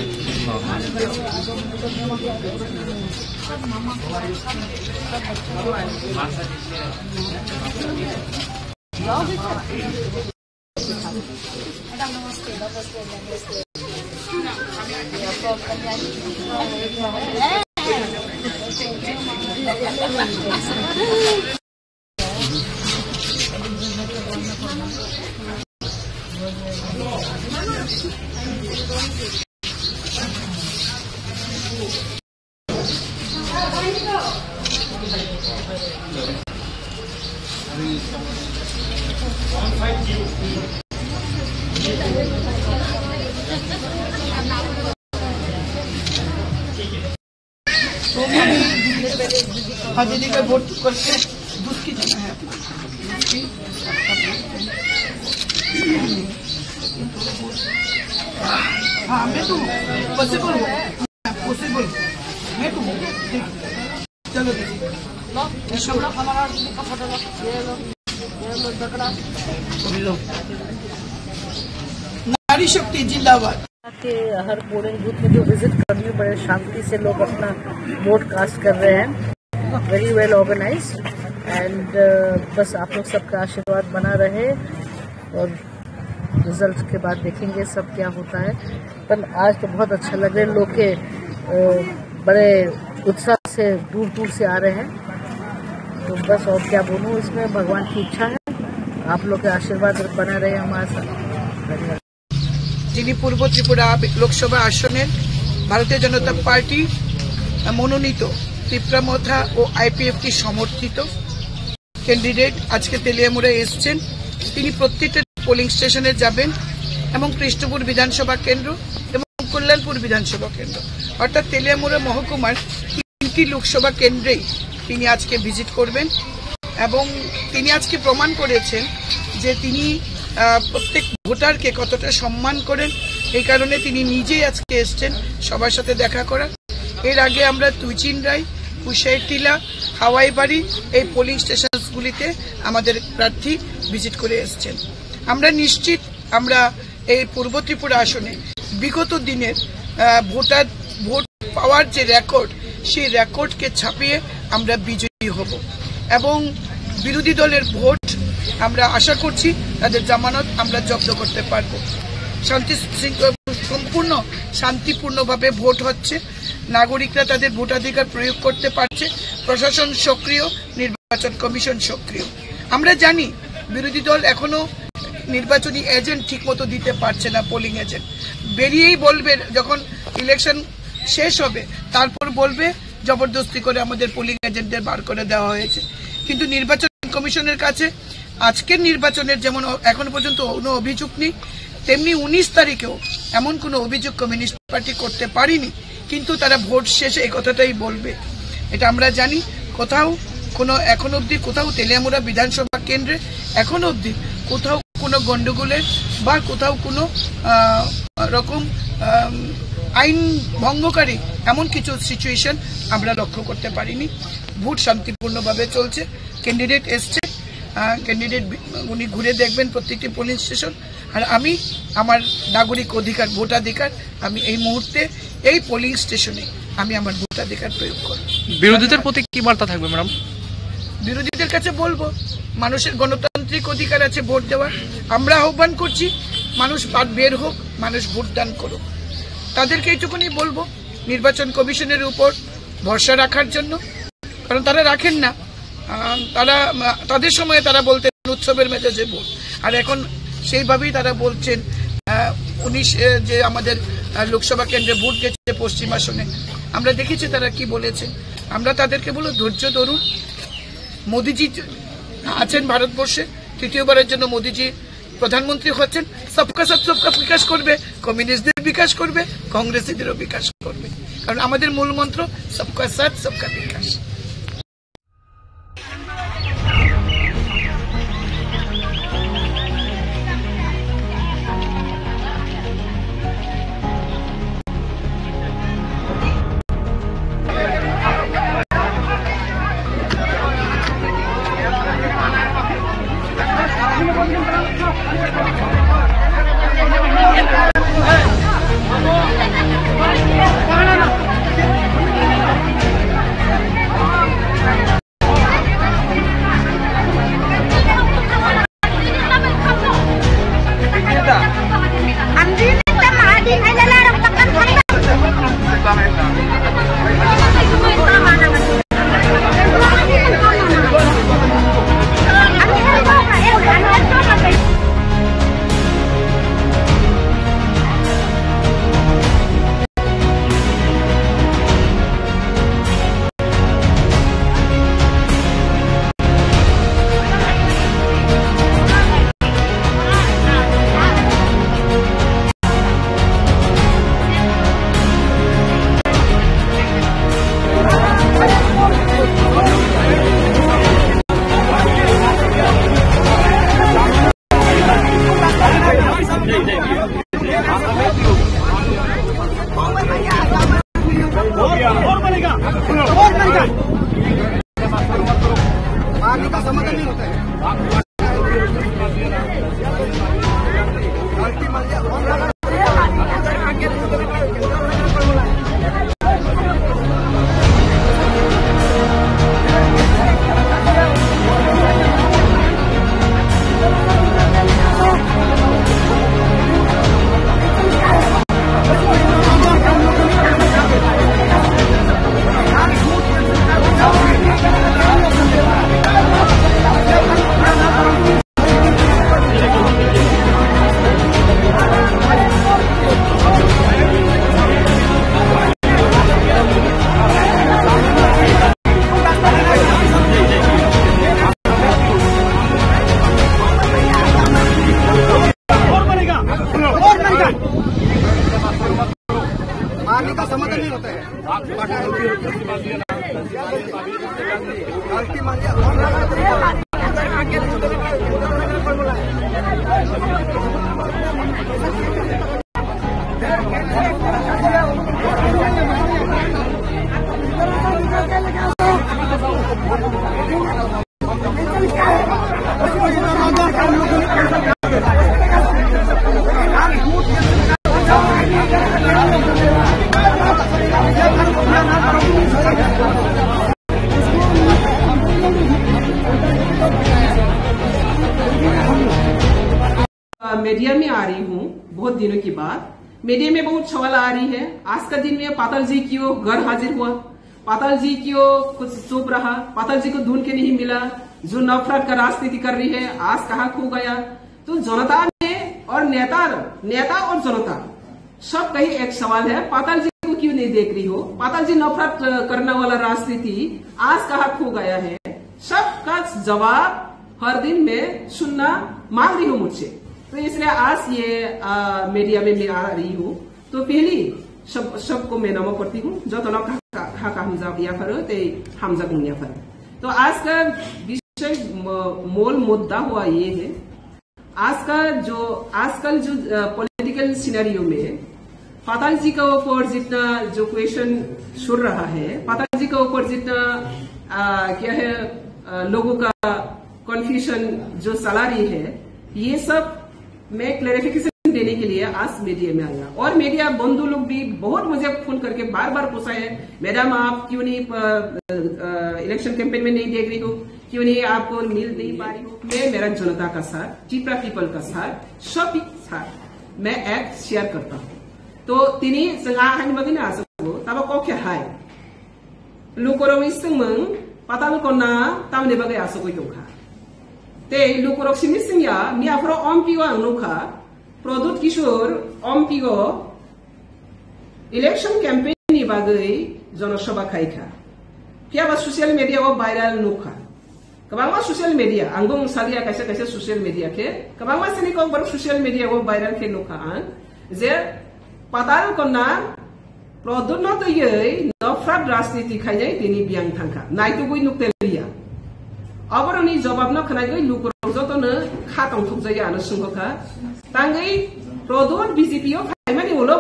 दीदी का वोट करके दूध की देना है। हाँ मैं तो पॉसिबल हूँ, मैं तो चलो नारी शक्ति जिंदाबाद के हर पोलिंग बूथ में जो विजिट करने बड़े शांति से लोग अपना वोट कास्ट कर रहे हैं। वेरी वेल ऑर्गेनाइज्ड एंड बस आप लोग सबका आशीर्वाद बना रहे और रिजल्ट के बाद देखेंगे सब क्या होता है। पर आज तो बहुत अच्छा लग रहा है, लोग के बड़े उत्साह से दूर दूर से आ रहे हैं। तो बस और क्या बोलूँ, इसमें भगवान की इच्छा है, आप लोग के आशीर्वाद बना रहे हमारे साथ। धन्यवाद। যিনি পূর্ব ত্রিপুরা লোকসভা আসনের ভারতীয় জনতা পার্টি মনোনীত ত্রিপুরা ও আইপিএফটি সমর্থিত ক্যান্ডিডেট আজকে তেলিয়ামুড়ে এসছেন। তিনি প্রত্যেকটা পোলিং স্টেশনে যাবেন এবং কৃষ্ণপুর বিধানসভা কেন্দ্র এবং কল্যাণপুর বিধানসভা কেন্দ্র অর্থাৎ তেলিয়ামুড়া মহকুমার 3টি লোকসভা কেন্দ্রেই তিনি আজকে ভিজিট করবেন এবং তিনি আজকে প্রমাণ করেছেন যে তিনি প্রত্যেক ভোটারকে কতটা সম্মান করেন। এই কারণে তিনি নিজেই আজকে এসছেন সবার সাথে দেখা করার। এর আগে আমরা তুইচিনরাই, কুশাইটিলা, হাওয়াইবাড়ি এই পোলিং স্টেশনগুলিতে আমাদের প্রার্থী ভিজিট করে এসছেন। আমরা নিশ্চিত আমরা এই পূর্ব ত্রিপুরা আসনে বিগত দিনের ভোট পাওয়ার যে রেকর্ড, সেই রেকর্ডকে ছাপিয়ে আমরা বিজয়ী হব এবং বিরোধী দলের ভোট আমরা আশা করছি তাদের জামানত আমরা জব্দ করতে পারব। সম্পূর্ণ শান্তিপূর্ণভাবে ভোট হচ্ছে, নাগরিকরা তাদের ভোটাধিকার প্রয়োগ করতে পারছে, প্রশাসন সক্রিয়, নির্বাচন কমিশন সক্রিয়। আমরা জানি বিরোধী দল এখনো নির্বাচনী এজেন্ট ঠিকমতো দিতে পারছে না, পোলিং এজেন্ট বেরিয়েই বলবে যখন ইলেকশন শেষ হবে তারপর বলবে জবরদস্তি করে আমাদের পোলিং এজেন্টদের বার করে দেওয়া হয়েছে। কিন্তু নির্বাচন কমিশনের কাছে আজকের নির্বাচনের যেমন এখন পর্যন্ত কোনো অভিযোগ নেই, তেমনি 19 তারিখেও এমন কোনো অভিযোগ কমিউনিস্ট পার্টি করতে পারিনি, কিন্তু তারা ভোট শেষে এই কথাটাই বলবে। এটা আমরা জানি। কোথাও কোনো এখন অবধি কোথাও তেলিয়ামুড়া বিধানসভা কেন্দ্রে এখন অবধি কোথাও কোনো গন্ডগোলের বা কোথাও কোনো রকম আইন ভঙ্গকারী এমন কিছু সিচুয়েশন আমরা লক্ষ্য করতে পারিনি। ভোট শান্তিপূর্ণভাবে চলছে। ক্যান্ডিডেট এসছে, ক্যান্ডিডেট উনি ঘুরে দেখবেন প্রত্যেকটি পোলিং স্টেশন। আর আমি আমার নাগরিক অধিকার, ভোটাধিকার আমি এই মুহূর্তে এই পোলিং স্টেশনে আমি আমার ভোটাধিকার প্রয়োগ করব। বিরোধীদের প্রতি কি বার্তা থাকবে ম্যাডাম? বিরোধীদের কাছে বলবো মানুষের গণতান্ত্রিক অধিকার আছে ভোট দেওয়ার। আমরা আহ্বান করছি মানুষ বের হোক, মানুষ ভোটদান করুক। তাদেরকে এইটুকুনি বলবো নির্বাচন কমিশনের উপর ভরসা রাখার জন্য, কারণ তারা রাখেন না। তাদের সময়ে তারা বলতেন উৎসবের মেজাজে ভোট, আর এখন সেইভাবেই তারা বলছেন 19 যে আমাদের লোকসভা কেন্দ্রে ভোট গেছে পশ্চিম আসনে, আমরা দেখেছি তারা কি বলেছেন। আমরা তাদেরকে বলবো ধৈর্য ধরুন। মোদিজি আছেন ভারতবর্ষে, তৃতীয়বারের জন্য মোদিজি প্রধানমন্ত্রী হচ্ছেন। সবকা সাথ সবকা বিকাশ করবে, কমিউনিস্টদের বিকাশ করবে, কংগ্রেসীদেরও বিকাশ করবে, কারণ আমাদের মূল মন্ত্র সবকা সাথ সবকা বিকাশ। मीडिया में आ रही हूँ बहुत दिनों के बाद। मीडिया में बहुत सवाल आ रही है। आज का दिन में पाताल जी क्यों घर हाजिर हुआ, पाताल जी क्यों कुछ चुप रहा, पाताल जी को ढूंढ के नहीं मिला, जो नफरत का राजनीति कर रही है आज कहाँ खो गया। तो जनता में और नेता और जनता सब कहीं एक सवाल है, पाताल जी को क्यों नहीं देख रही हो, पाताल जी नफरत करने वाला राजनीति आज कहाँ खो गया है। सबका जवाब हर दिन में सुनना मांग रही हूँ मुझसे। तो इसलिए आज ये मीडिया में मैं आ रही हूँ। तो पहली सबको मैं नमो करती हूँ जो तो हमजा हमजा गुनिया पर। तो आज का विषय मूल मुद्दा हुआ ये है, आजकल जो पॉलिटिकल सिनेरियो में पाताल जी के ऊपर जितना जो क्वेश्चन सुन रहा है, पाताल जी के ऊपर जितना क्या है लोगों का कन्फ्यूजन जो चला रही है, ये सब मैं क्लैरिफिकेशन देने के लिए आज मीडिया में आया। और मीडिया बंधु लोग भी बहुत मुझे फोन करके बार बार पूछा है, मैडम आप क्यों नहीं इलेक्शन कैंपेन में नहीं देख रही हो, क्यों नहीं आपको मिल नहीं पा रही हो। मैं मेरा जनता का साथ, त्रिपुरा पीपल का साथ, सब साथ मैं एक शेयर करता हूँ। तो तिनी संगाहानि बगिना आसको तब को क्या है लुकोरो इसमंग पाताल को ना तब ने बगे आसको योगा ते लुकोरो सिमिसिंया मियाफ्रो ओमपीओ अनुखा प्रदूत किशोर ओमपीओ इलेक्शन कैंपेन नि बागै जनसभा खाइखा क्या सोशल मीडिया वो वायरल नुखा कबांगा सोशल मीडिया आंगों सालिया कैसे सोशल मीडिया के कबांगा से निको बर सोशल मीडिया वो वायरल के नुखा आन जे पाताल को ना प्रदूत न तो ये नफरत राजनीति खाई जाए तिनी बियांग थांखा नाइ तो कोई नुकते लिया अब उन्हीं जवाब न खनाई गई लुक रोजो तो न खातों थुक जाए आने सुंगो खा तांगई प्रदूत बीजेपीओ खाई में नहीं बोलो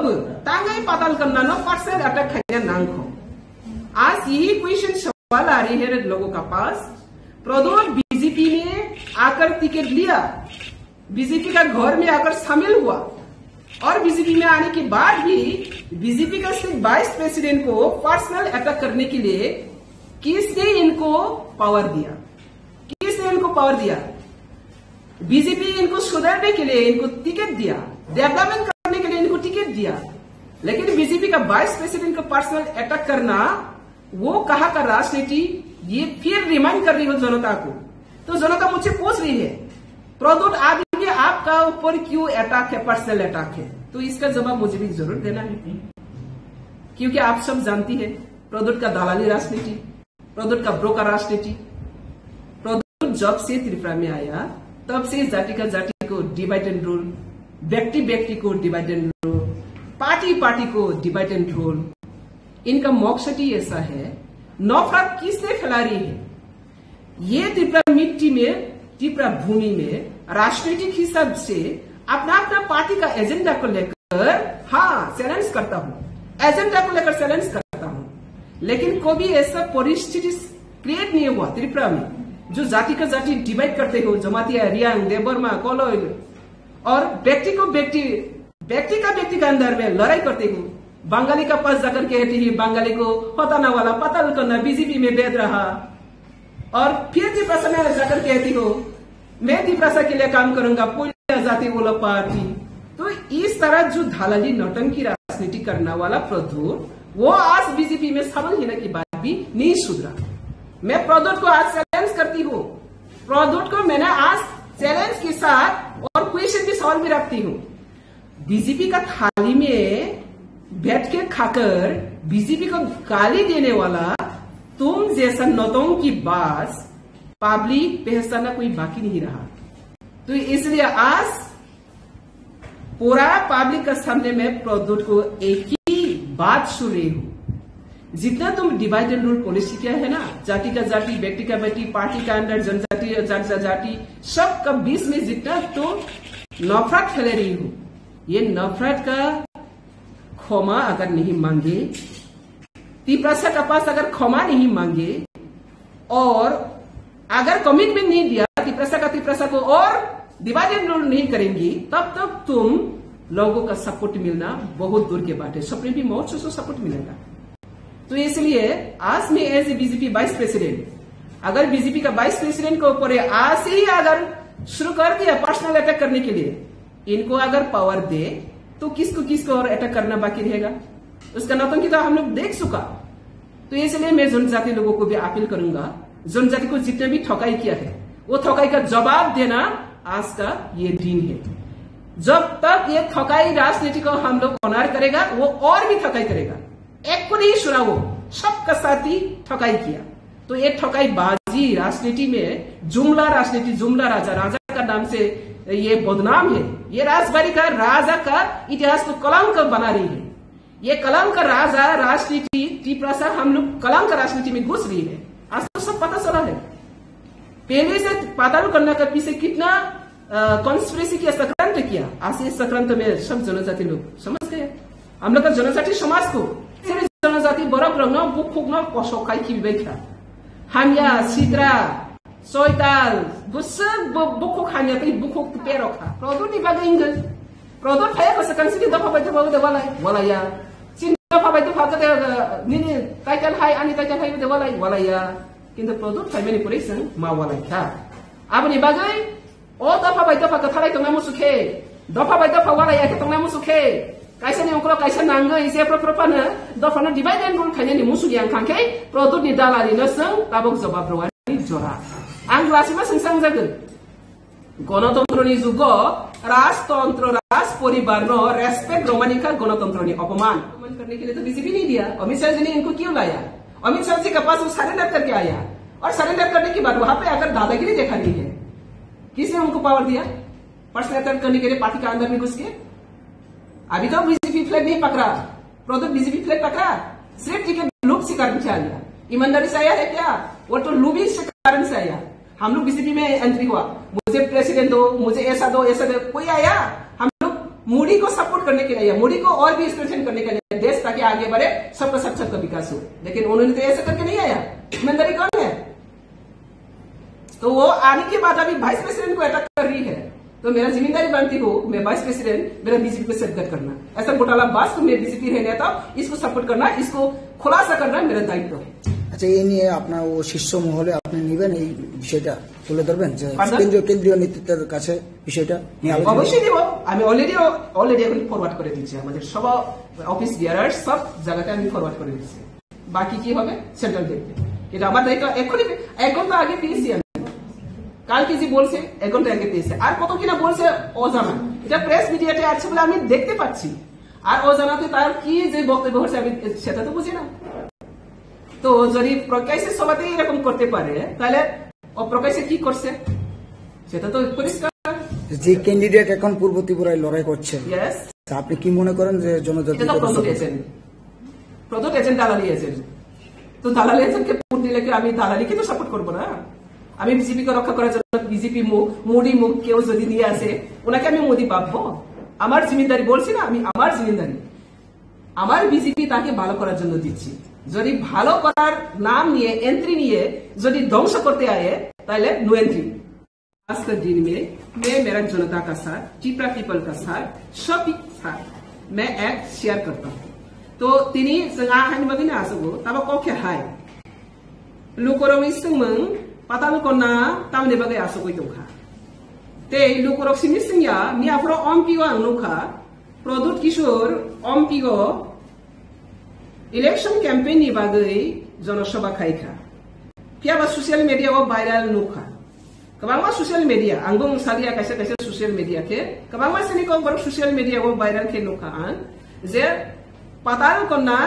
तांगई पाताल करना न पर्सनल अटैक खाई नांग को। आज यही क्वेश्चन सवाल आ रही है लोगों का पास, प्रदूत बीजेपी में आकर टिकट लिया, बीजेपी का घर में आकर शामिल हुआ और बीजेपी में आने के बाद भी बीजेपी का स्टेट वाइस प्रेसिडेंट को पर्सनल अटैक करने के लिए किसने इनको पावर दिया, किसने इनको पावर दिया। बीजेपी इनको सुधारने के लिए इनको टिकट दिया, डेवलपमेंट करने के लिए इनको टिकट दिया, लेकिन बीजेपी का वाइस प्रेसिडेंट को पर्सनल अटैक करना वो कहाँ का राजनीति, ये फिर रिमाइंड कर रही हो जनता को। तो जनता मुझसे पूछ रही है प्रदूत आप आपका ऊपर क्यों अटैक है, पर्सनल अटैक है। तो इसका जवाब मुझे भी जरूर देना है, क्योंकि आप सब जानती है प्रदूत का दलाली राजनीति, प्रदूत का ब्रोकर राजनीति। प्रदूत जब से त्रिपुरा में आया तब से जाति का जाति को डिवाइड एंड रूल, व्यक्ति व्यक्ति को divide and rule, party party को डिवाइड एंड रूल। इनका मकसद ही ऐसा है, नफरत किसने फैला रही है। ये त्रिपुरा मिट्टी में, त्रिपुरा भूमि में राजनीतिक हिसाब से अपना अपना पार्टी का एजेंडा को लेकर चैलेंज करता हूँ, एजेंडा को लेकर चैलेंज करता हूँ, लेकिन कभी ऐसा परिस्थिति क्रिएट नहीं हुआ त्रिपुरा में जो जाति का जाति डिवाइड करते हो, जमातिया, रियांग, देवबर्मा, कोलोइल, और व्यक्ति का व्यक्ति का अंदर में लड़ाई करते हो। बंगाली का पास जाकर कहती है बंगाली को हटाना वाला पाताल करना बीजेपी में भेज रहा, और फिर त्रिपुरा में जाकर कहती हो मैं त्रिपुरा के लिए काम करूंगा, पूरी जाति बोला पार्टी। तो इस तरह जो दलाली नौटंकी राजनीति करने वाला प्रदूत वो आज बीजेपी में शामिल होने के बाद भी नहीं सुधरा। मैं प्रदूत को आज चैलेंज करती हूँ, प्रदूत को मैंने आज चैलेंज के साथ और क्वेश्चन के सवाल भी रखती हूँ। बीजेपी का थाली में बैठ के खाकर बीजेपी को गाली देने वाला तुम जैसा नौतों की बात पब्लिक पहचाना कोई बाकी नहीं रहा। तो इसलिए आज पूरा पब्लिक का सामने में प्रदूत को एक ही बात सुन रही हूँ, जितना तुम डिवाइड एंड रूल पॉलिसी क्या है ना, जाति का जाति, व्यक्ति का व्यक्ति, पार्टी का अंदर जनजाति और जनजाति सब का बीच में जितना तुम नफरत फैले रही हो, ये नफरत का क्षमा अगर नहीं मांगे, त्रिपुरा का पास अगर क्षमा नहीं मांगे और अगर कमिटमेंट नहीं दिया त्रिपुरा को और डिवाइड एंड रूल नहीं करेंगी, तब तक तुम लोगों का सपोर्ट मिलना बहुत दूर के बात है। सपने भी मौत से सपोर्ट मिलेगा। तो इसलिए आज मैं as a BJP vice president, अगर बीजेपी का वाइस प्रेसिडेंट के ऊपर आज से ही अगर शुरू कर दिया पर्सनल अटैक करने के लिए, इनको अगर पावर दे तो किसको और अटैक करना बाकी रहेगा? उसका नौटंकी तो हम लोग देख चुका। तो इसलिए मैं जनजाति लोगों को भी अपील करूंगा, जनजाति को जितने भी ठकाई किया है वो ठकाई का जवाब देना आज का ये दिन है। जब तक ये ठकाई राजनीति को हम लोग ऑनर करेगा वो और भी ठकाई करेगा। एक को नहीं सुना, वो सबका साथ ही ठकाई किया। तो ये ठकाई बाजी राजनीति में जुमला राजनीति, जुमला राजा का नाम से ये बदनाम है। ये राजबाड़ी का राजा का इतिहास तो कलंक बना रही है। ये कलंक राजा राजनीति टिप्रासा हम लोग कलंक राजनीति में घुस रही है। आज तो सब पता चला है। पहले से पाताल करने का पीछे कितना कॉन्स्पिरेसी किया, सक्रांत किया। आज इस सक्रांत में सब जनजाति लोग समझ गए। हम लोग का जनजाति समाज को सिर्फ जनजाति बरक रंग बुक फुकना कसौखाई की बेखा हामिया सिद्रा सोयताल बुसक बुकुक हामिया पे बुकुक पे रखा प्रोडक्ट नि बागे इंगल प्रोडक्ट फाया को सकन सिटी दफा बाय दफा वालाया चिन दफा बाय दफा के निने टाइटल हाई अनि टाइटल हाई दे वालाया किंतु प्रोडक्ट फाय मैनिपुलेशन मा वालाय था अब नि बागे ओ दफा बाय दफा का थालाय तंगा मुसुखे दफा बाय दफा वालाया के तंगा मुसुखे kaisa ni ongkro kaisa nangga ise propropana dofana divide and rule khanya ni musu yang khangkai product ni dalali na sang tabok jawab rawani jora ang lasima sengsang jagal গণতন্ত্র ni jugo राजतंत्र राज परिवार no respect रोमानी का गणतंत्र ni अपमान करने के लिए तो BJP नहीं दिया। अमित शाह जी ने इनको क्यों लाया? अमित शाह जी के पास वो सरेंडर करके आया और सरेंडर करने के बाद वहां पे आकर दादागिरी देखा रही है। किसने उनको पावर दिया? पर्सनल अटैक करने के लिए पार्टी के अंदर में घुस के। अभी तो बीजेपी फ्लैग नहीं पकड़ा, प्रोडक्ट बीजेपी फ्लैग पकड़ा, सिर्फ टिकट लूप से कारण से आया। ईमानदारी से आया है क्या? वो तो लूबिंग से कारण से आया। हम लोग बीजेपी में एंट्री हुआ, मुझे प्रेसिडेंट दो, मुझे ऐसा दो, कोई आया? हम लोग मोदी को सपोर्ट करने के लिए आया, मोदी को और भी स्ट्रेंथन करने के लिए, देश ताकि आगे बढ़े, सबका सब का विकास हो। लेकिन उन्होंने तो ऐसा करके नहीं आया। ईमानदारी कौन है? तो वो आने के बाद अभी वाइस प्रेसिडेंट को अटैक कर रही है। तो मेरा जिम्मेदारी बनती हो, मैं वाइस प्रेसिडेंट, मेरा बीजेपी को सेफगार्ड करना। ऐसा घोटाला बास तो मैं बीजेपी रहने था, इसको सपोर्ट करना, इसको खुलासा करना मेरा दायित्व है। আচ্ছা, এই নিয়ে আপনার ও শীর্ষ মহলে আপনি নেবেন এই বিষয়টা তুলে ধরবেন যে কেন্দ্রীয় নেতৃত্বের কাছে বিষয়টা নিয়ে আলোচনা? অবশ্যই দেব। আমি অলরেডি এখন ফরওয়ার্ড করে দিচ্ছি, আমাদের সব অফিস বিয়ারার সব জায়গাতে আমি ফরওয়ার্ড করে দিচ্ছি। বাকি কি হবে সেন্ট্রাল দেখবে। এটা আমার দায়িত্ব। এখনই 1 ঘন্টা আগে পেয়েছি আমি, কালকে যে বলছে 1 ঘন্টা আগে পেয়েছে, আর কত কিনা বলছে অজানা। এটা প্রেস মিডিয়াতে আছে বলে আমি দেখতে পাচ্ছি, আর অজানাতে তার কি যে বক্তব্য হচ্ছে আমি সেটা তো বুঝি না। তো যদি প্রকাশ্যে সবাতে এরকম করতে পারে তাহলে অপ্রকাশ্যে কি করছে সেটা তো পরিষ্কার। যে ক্যান্ডিডেট এখন পূর্ব ত্রিপুরায় লড়াই করছেন, আপনি কি মনে করেন যে জনজাতি প্রদত্ত এজেন্ট দালালি এজেন্ট, তো দালালি এজেন্টকে ভোট দিলে কি আমি দালালিকে তো সাপোর্ট করবো না? আমি বিজেপিকে রক্ষা করার জন্য বিজেপি মোদি মুখ কেউ যদি নিয়ে আসে ওনাকে আমি মোদি পাবো? আমার জিম্মেদারি বলছি না, আমি আমার জিম্মেদারি আমার বিজেপি তাকে ভালো করার জন্য দিচ্ছি। যদি ভালো করার নাম নিয়ে एंट्री নিয়ে যদি ধ্বংস করতে आए তাহলে नो एंट्री। आज के दिन में मैं मेरा जनता का साथ, टिप्रा पीपल का साथ, सभी साथ मैं एक शेयर करता हूँ। तो तिनी जोंहा हानिबाबी ना आसगो ताबा कखे हाय लुकरम इसमंग पाताल कोना तामने बागै आसगो दंखा ते लुकरक सिमिसिंया मियाफ्रो अम्पिगो आंनुखा प्रदुत किशोर अम्पिगो इलेक्शन कैंपेन नि बागै जनसभा खाइखा पियाबा सोशल मीडिया को वायरल नुखा कबांगा सोशल मीडिया आंगों सालिया कैसे कैसे सोशल मीडिया के कबांगा से निको बर सोशल मीडिया को वायरल के नुखा आन जे पाताल कोना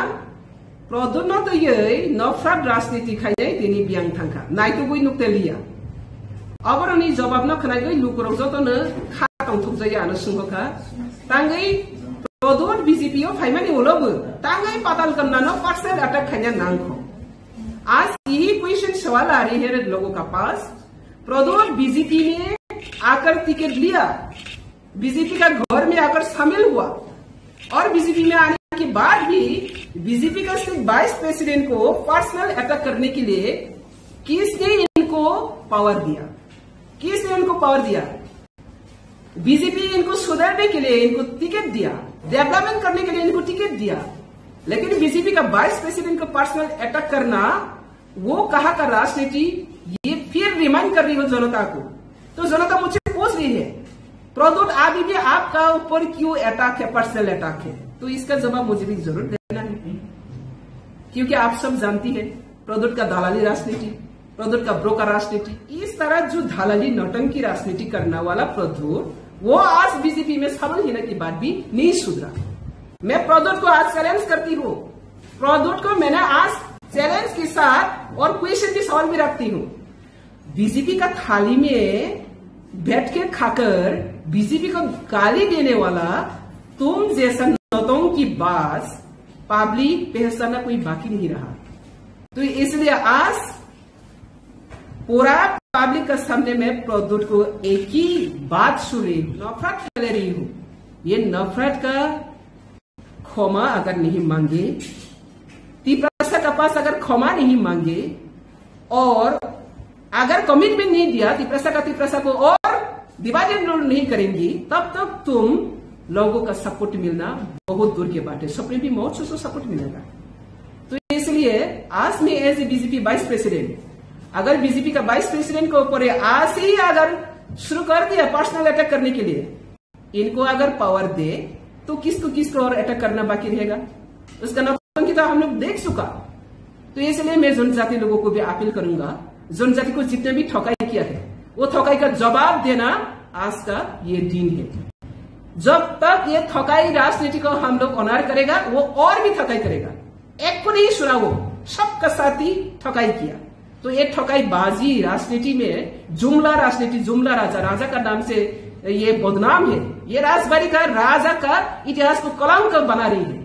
प्रदुत तो ये नफरत राजनीति खाइयै तिनी बियां थांखा नाइतो गई नुक्ते लिया अबरनि जवाब न खनाय गई लुकरक जतनो खातम थुकजाया आनो सुंगखा तांगै प्रदुत बीजेपी ओ फाइमानि उलबो तांगै पाताल कोना न पर्सनल अटैक खाइया नांखो। आज यही क्वेश्चन सवाल आ रही है लोगों का पास, प्रदुत बीजेपी ने आकर टिकट लिया, बीजेपी का घर में आकर शामिल हुआ और बीजेपी में आने के बाद भी बीजेपी का सिर्फ वाइस प्रेसिडेंट को पर्सनल अटैक करने के लिए किसने इनको पावर दिया? किसने इनको पावर दिया? बीजेपी इनको सुधारने के लिए इनको टिकट दिया, डेवलपमेंट करने के लिए इनको टिकट दिया, लेकिन बीजेपी का वाइस प्रेसिडेंट को पर्सनल अटैक करना वो कहा का राजनीति, ये फिर रिमाइंड कर रही हो जनता को। तो जनता मुझसे पूछ रही है प्रदोत अभी भी आपका ऊपर क्यों अटैक है, पर्सनल अटैक है? तो इसका जवाब मुझे भी जरूर देना है, क्योंकि आप सब जानती है प्रदोत का दलाली राजनीति, प्रदोत का ब्रोकर राजनीति, इस तरह जो दलाली नौटंकी राजनीति करने वाला प्रदोत, वो आज बीजेपी में शामिल होने के बाद भी नहीं सुधरा। मैं प्रदोत को आज चैलेंज करती हूँ, प्रदोत को मैंने आज चैलेंज के साथ और क्वेश्चन की सवाल भी रखती हूँ। बीजेपी का थाली में बैठ के खाकर बीजेपी को गाली देने वाला तुम जैसा नौतों की बात पब्लिक पहचानना कोई बाकी नहीं रहा। तो इसलिए आज पूरा पब्लिक का सामने में प्रदोत को एक ही बात सुन रही हूँ, नफरत फैला रही हूँ। ये नफरत का क्षमा अगर नहीं मांगे, तिपरासा का पास अगर क्षमा नहीं मांगे और अगर कमिटमेंट नहीं दिया तिपरासा को और डिवाइड रूल नहीं करेंगी, तब तक तुम लोगों का सपोर्ट मिलना बहुत दूर के बात है। सपने भी मौत से सपोर्ट मिलेगा। तो इसलिए आज मैं as a BJP vice president, अगर बीजेपी का वाइस प्रेसिडेंट को ऊपर आज ही अगर शुरू कर दिया पर्सनल अटैक करने के लिए, इनको अगर पावर दे तो किसको और अटैक करना बाकी रहेगा? उसका नौटंकी तो हम लोग देख चुका। तो इसलिए मैं जनजाति लोगों को भी अपील करूंगा, जनजाति को जितने भी ठकाई किया है वो ठकाई का जवाब देना आज का ये दिन है। जब तक ये ठकाई राजनीति को हम लोग ऑनर करेगा, वो और भी ठकाई करेगा। एक को नहीं सुना, वो सबका साथ ही ठकाई किया। तो ये ठकाई बाजी राजनीति में जुमला राजनीति, जुमला राजा का नाम से ये बदनाम है। ये राजबाड़ी का राजा का इतिहास को कलंक बना रही है।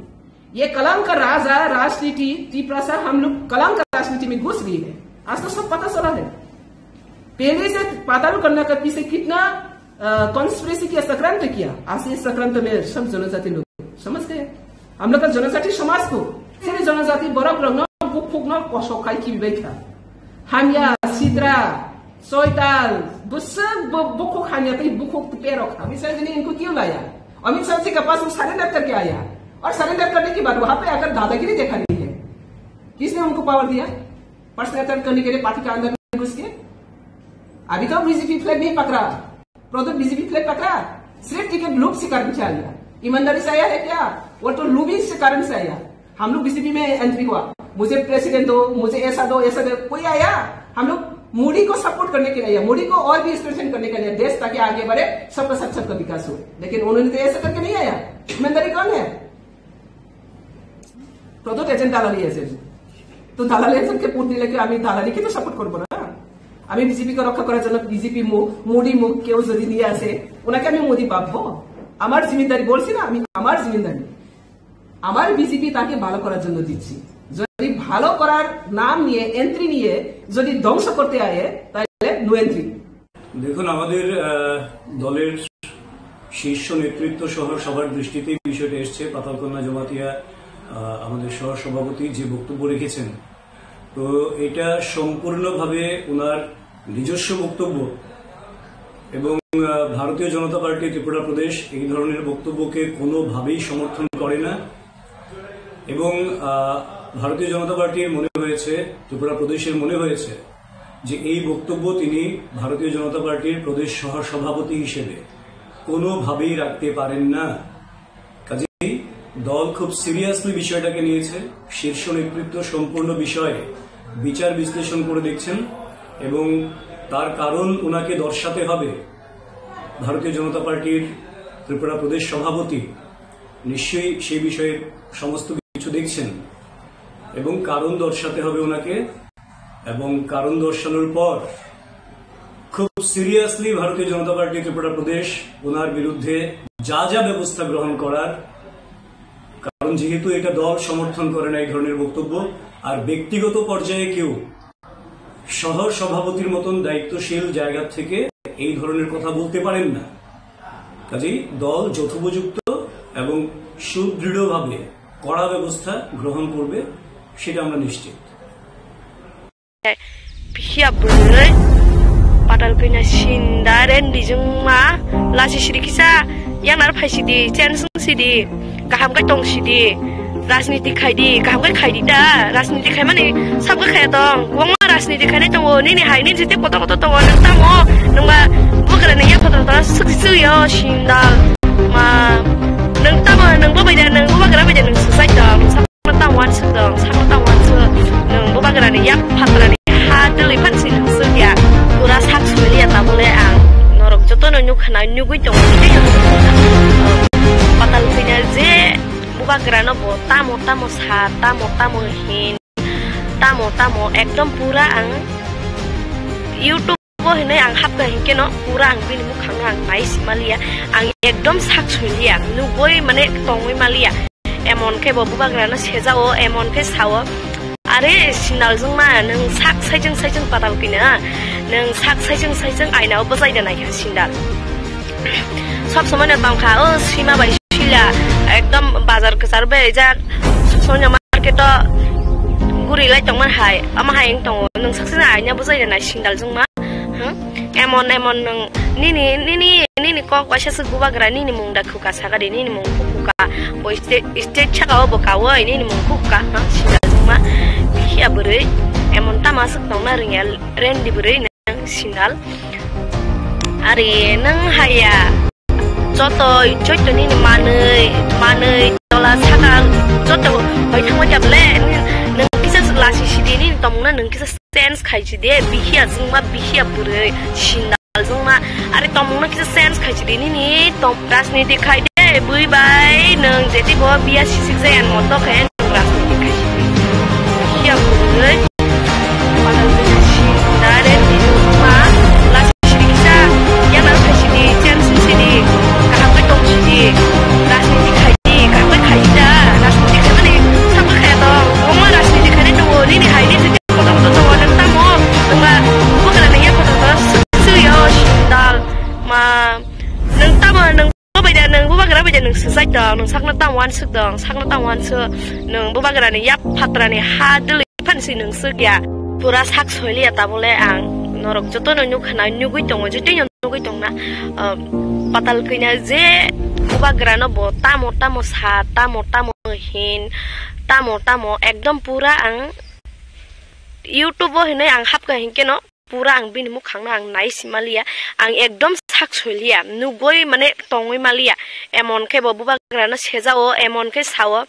ये कलंक राजा राजनीति तिपरासा हम लोग कलंक राजनीति में घुस रही है। आज तो सब पता चला है। पहले से पाताल करने का पीछे कितना कॉन्स्पिरेसी किया, सक्रांत किया। आज इस सक्रांत में सब जनजाति लोग समझ गए। हम लोग का जनजाति समाज को सिर्फ जनजाति बरफ रंग बुक फुकना कसौखाई की बेखा हामिया सिद्रा सोयताल बुखो खानिया पे बुखो पे रखा। अमित शाह जी ने इनको क्यों लाया? अमित शाह जी के पास वो सरेंडर करके आया और सरेंडर करने के बाद वहां पे आकर दादागिरी देखा नहीं है। किसने उनको पावर दिया पर्सनल अटैक करने के लिए पार्टी के अंदर घुस के? अभी तो बीजेपी फ्लैग नहीं पकड़ा, प्रदोत बीजेपी फ्लैग पकड़ा, सिर्फ टिकट लूप से कारण से आया। ईमानदारी से आया है क्या? वो तो लूबिंग से कारण से आया। हम लोग बीजेपी में एंट्री हुआ, मुझे प्रेसिडेंट दो, मुझे ऐसा दो, कोई आया? हम लोग मोदी को सपोर्ट करने के लिए आया, मोदी को और भी स्ट्रेंथन करने के लिए, देश ताकि आगे बढ़े, सबका सबका विकास हो। लेकिन उन्होंने तो ऐसा करके नहीं आया। ईमानदारी कौन है? प्रदोत एजेंट दालाली एजेंट। তো দালালি এজেন্টকে ভোট দিলে কি আমি দালালিকে তো সাপোর্ট করবো না? আমি বিজেপিকে রক্ষা করার জন্য বিজেপি মোদি মুখ কেউ যদি নিয়ে আসে ওনাকে আমি মোদি পাবো? আমার জিম্মেদারি বলছি না, আমি আমার জিম্মেদারি আমার বিজেপি তাকে ভালো করার জন্য দিচ্ছি। যদি ভালো করার নাম নিয়ে এন্ট্রি নিয়ে যদি ধ্বংস করতে আয়ে তাহলে নো এন্ট্রি। দেখুন, আমাদের দলের শীর্ষ নেতৃত্ব সহ সবার দৃষ্টিতে বিষয়টা এসছে। পাতালকন্যা জমাতিয়া আমাদের সহ সভাপতি যে বক্তব্য রেখেছেন, তো এটা সম্পূর্ণভাবে ওনার নিজস্ব বক্তব্য এবং ভারতীয় জনতা পার্টি ত্রিপুরা প্রদেশ এই ধরনের বক্তব্যকে কোনোভাবেই সমর্থন করে না। এবং ভারতীয় জনতা পার্টির মনে হয়েছে, ত্রিপুরা প্রদেশের মনে হয়েছে যে এই বক্তব্য তিনি ভারতীয় জনতা পার্টির প্রদেশ সহ সভাপতি হিসেবে কোনোভাবেই রাখতে পারেন না। কাজেই দল খুব সিরিয়াসলি বিষয়টাকে নিয়েছে। শীর্ষ নেতৃত্ব সম্পূর্ণ বিষয়ে বিচার বিশ্লেষণ করে দেখছেন এবং তার কারণ ওনাকে দর্শাতে হবে। ভারতীয় জনতা পার্টির ত্রিপুরা প্রদেশ সভাপতি নিশ্চয়ই সেই বিষয়ে সমস্ত কিছু দেখছেন এবং কারণ দর্শাতে হবে ওনাকে। এবং কারণ দর্শানোর পর খুব সিরিয়াসলি ভারতীয় জনতা পার্টি ত্রিপুরা প্রদেশ ওনার বিরুদ্ধে যা যা ব্যবস্থা গ্রহণ করার, কারণ যেহেতু এটা দল সমর্থন করে না এই ধরনের বক্তব্য, আর ব্যক্তিগত পর্যায়ে কেউ সহ সভাপতির মতন দায়িত্বশীল জায়গা থেকে এই ধরনের কথা বলতে পারেন না। কাজেই দল যথোপযুক্ত এবং সুদৃঢ়ভাবে কড়া ব্যবস্থা গ্রহণ করবে, সেটা আমরা নিশ্চিত। Patalkina sindaren di jengma lasi sirikisa yang nar phai sidi chensung sidi kaham ka tong sidi rajniti khaidi kaham ka khaidi da rajniti khai mane sab ka khai tong wang rajniti khai ne tong ni ni hai ni jite koto koto tong nang tamo nang bagara ne ya patra suk su yo shindal ma nang tama nang ba bai da nang ba bagara bai da nang sai da sa ta wan su da sa ta wan su nang ba bagara ne ya patra ne ha de le phan si nang su ya pura sak su le ya ta bole ang norok joto no nyuk khana nyugui tong ni ya patal pinya je bagara no bo tamo sa tamo hin tamo ekdom pura ang YouTube ko hinay ang hap ka hinke no pura ang bin mukhang ang mais malia ang ekdom sak chulia nugoy mane tongoi malia emon ke bobu bagra na sejao emon ke sawo are sinal jung ma nang sak saijeng patal kina nang sak saijeng aina bajai da nai sindal সব সময় না তাম খা ও সীমা by শিলা একদম বাজার কাছার বে যা Sonia market গুরি লাই তংমান high আমা হাই তং নং সাকসিনা আইনা বুজাই না সিंगल जों मा एमन नों निनि क क्वासा सु गुबाग्रा निनि मुंदा खुका सागारि निनि मुं खुका बय स्टेट छागाव बकाव निनि मुं खुका सिंगल जों मा बिया बुरै एमन तामा सु तंना रियल रेन्डि बुरै नों सिंगल आरे नों हाया जतय जतनि मानै तला सागा जत हय थांबाय जाबले नों किसा लासि सिदिनि तमना नों किसा सेन्स खाइछि दे बिहिया जोंमा बिहिया बुरै सिंगल जोंमा आरे तमना किसा सेन्स खाइछि दे नि तम राजनीति खाइ दे बुइ बाय नों जेति ब बिया सिसिक जायान मत खाय राजनीति खाइछि बिहिया बुरै पालाल सिंगल जोंमा राजनीति खाई कापै खाइदा राजनीति खाइ माने साबो खाया दं अमा राजनीति खाइ दङ नि हाइनि जुदि पदम दङ नों तामो नोंबा बगरा या पदम सुयो सिंगल मा नों तामो नों बायदा नों बगरा बायदा नों सुसाइ दं नों साकना तामवान सुक दं साकना तामवान सु नों बगरा नि या फात्रानि हा दलै फानसि नों सुगिया पुरा साक सलिया ताबले आं नरक जतो नों खाना नुगै दङ जुदि नुगै दंना patal kenya je ubagrano bo tamo sa tamo hin tamo ekdom pura ang YouTube hinay ang hap ka hinke no pura ang bin mukhang na ang nice malia ang ekdom sak solia nugoy mane tongoi malia emon ke bo ubagrano sejao emon ke sawo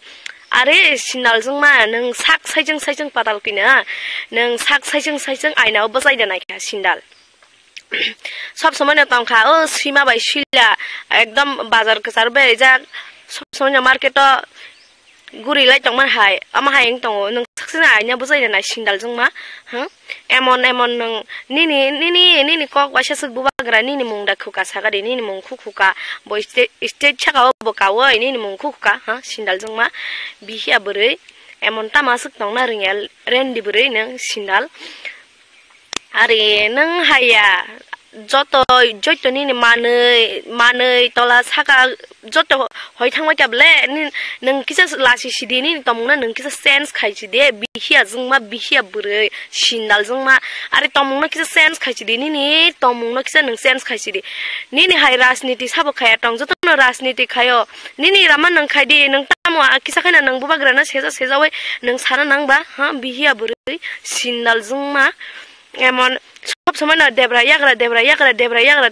are sinal jung ma nang sak saijeng patal kenya nang sak saijeng aina bajai da nai ka sindal সব সময় না তাম খা ও সীমা by শিলা একদম বাজার কাছার বে যা সব সময় মার্কেট গুরি লাই তংমান হাই আমা হাই তং নং সাকসিনা আইনা বুজাই না সিंगल जों मा एमन नों निनि क क्वासा सु बुबाग्रा निनि मुंदा खुका सागारि निनि मुं खुका बय स्टेट छागाव बकाव निनि मुं खुका सिंगल जों मा बिहिया बुरै एमन तामा सु तंना रियल रेन्डि बुरै नों सिंगल आरे नों हाया जतनि मानै तला सागा जत हय थांबाय जाबले नों किसा लासि सिदिनि तमना नों किसा सेन्स खाइछि दे बिहिया जोंमा बिहिया बुरै सिंगल जोंमा आरे तमना किसा सेन्स खाइछि दे नि तमना किसा नों सेन्स खाइछि दे नि हाय राजनीति साबो खाया तंग जतनो राजनीति खायो नि रामा नों खाइदे नों तामो किसा खाना नों बुबाग्राना सेजावै नों सारा नांबा बिहिया बुरै सिंगल जोंमा एमन सब समय ना देब्रा याग्रा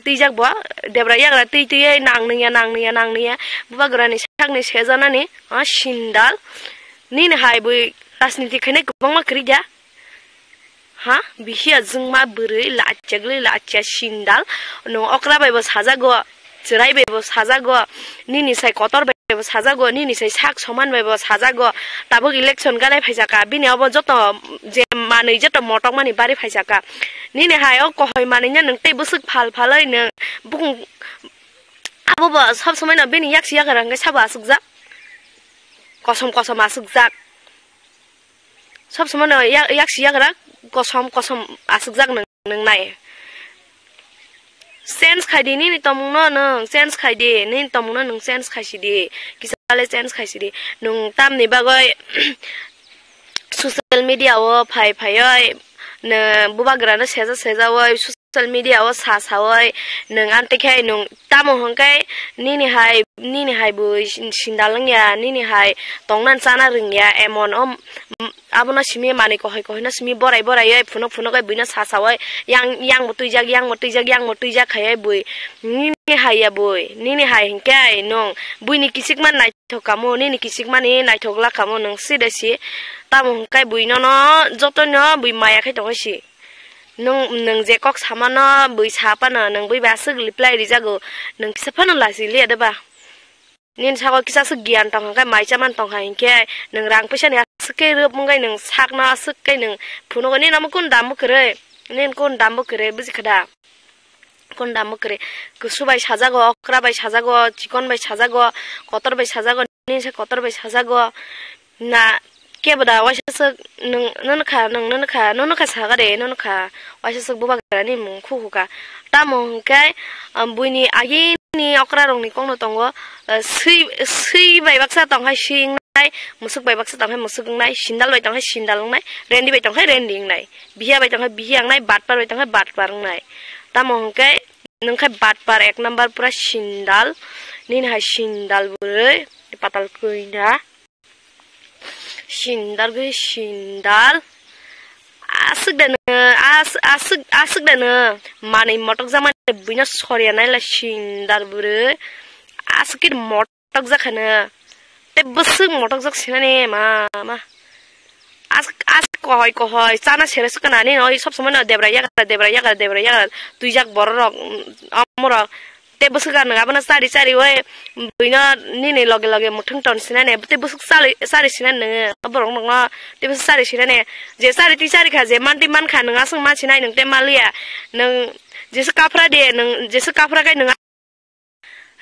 तैजाक बा देब्रा याग्रा तैयै नांनिया बुबाग्रानि सागनि सेजानानि सिंगल निनि हाय बै राजनीति खायनाय गोबां माख्रिदा बिहिया जोंमा बोरै लाचिया सिंगल नो अक्रा बायबो साजागो जिराय बायबो साजागो निनि साय कतर बायबो साजागो निनि साय साक समान बायबो साजागो ताबो इलेक्शन गालाय फायजाका बिनियावबो जत जे मानै जत मटक मानि बारि फायजाका निनि हायाव कहय मानैना नों तै बुसुक फालै नों बुं आबो सब समय ना बिनि याक्सि यागारांगै साबा सुकजा कसम आसुकजाक सब समय ना याक्सि यागारा कसम आसुकजाक नों नाय सेन्स खाइदे नि तमुनो नों सेन्स खाइदे नि तमुनो नों सेन्स खाइसिदे किसाले सेन्स खाइसिदे नों तामनि बागै ससियेल मिडिया ओ फाय न बुबाग्राना सेजावै social media o sa sawai nung ante khai nung tamo hangkai ni hai bu sindalang ya ni hai tongnan sana ring ya emon om abona simi mani ko na simi borai ai phuno kai buina sa sawai yang motui jak khai bui ni hai ya bui ni hai hingkai nung buini kisik man nai thokamo ni kisik mani nai thokla kamo nung sidasi tamo hangkai buino no joto no bui maya khai tokaisi nung je kok sama no bui sapa no nung bui basuk reply ri jago nung kisapa no lasi le da ba nin sago kisa su gian tong kai mai chaman tong hai ke nung rang paisa ni aske rup mungai nung sak na asuk kai nung phuno ko ni nam kun dam kre nin kun dam kre buji khada kun dam kre kusubai sajago okra bai sajago chikon bai sajago kotor bai sajago nin se kotor bai sajago na kebada waisa nung kha saga de nung kha waisa buba grani mung khu ka tamo kai buini agi ni okra rong ni kong no tongo sui bai baksa tong hai sing nai musuk bai baksa tong hai musuk nai sindal bai tong hai sindal nai rendi bai tong hai rending nai biya bai tong hai biyang nai batpar bai tong hai batpar nai tamo kai nung khai batpar ek number pura sindal nin hai sindal bure patal kuina sindal gue sindal asuk dana mani motok zaman buina sorya nai la sindal bure asukir motok zakhana te busuk motok jak sinane ma as kohoi chana sere sukana ni oi sob somoi debra ya tu jak borok amora te busuk na abana sari we buina ni loge muthung ton sinane te busuk sari sinane aborong nang te busuk sari sinane je sari ti sari kha je manti man kha nang asung ma sinai nang te malia nang jesu kapra de nang jesu kapra kai nang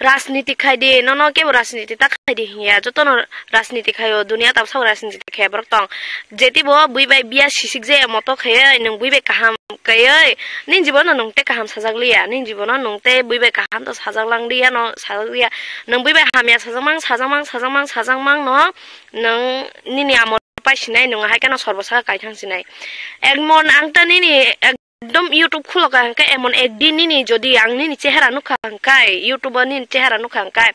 राजनीति खाई दे न के राजनीति ता खाई दे या जतो न राजनीति खायो दुनिया तब सब राजनीति खाय बरक तंग जेति बो बुइ बाय बिया सिसिक जे मतो खाय नों बुइ बाय काहाम काय निन जीवन नोंते काहाम साजागलिया निन जीवन नोंते बुइ बाय काहाम तो साजागलांदिया न साजागलिया नों बुइ बाय हामिया साजामां न नों निनि आमर पाइसिनाय नों हाय काना सर्वसा कायथांसिनाय एकमन आंता निनि एकदम YouTube खुलका हंका एमन एक दिन नि जदि आंनि नि चेहरा नुखा हंकाय YouTube नि चेहरा नुखा हंकाय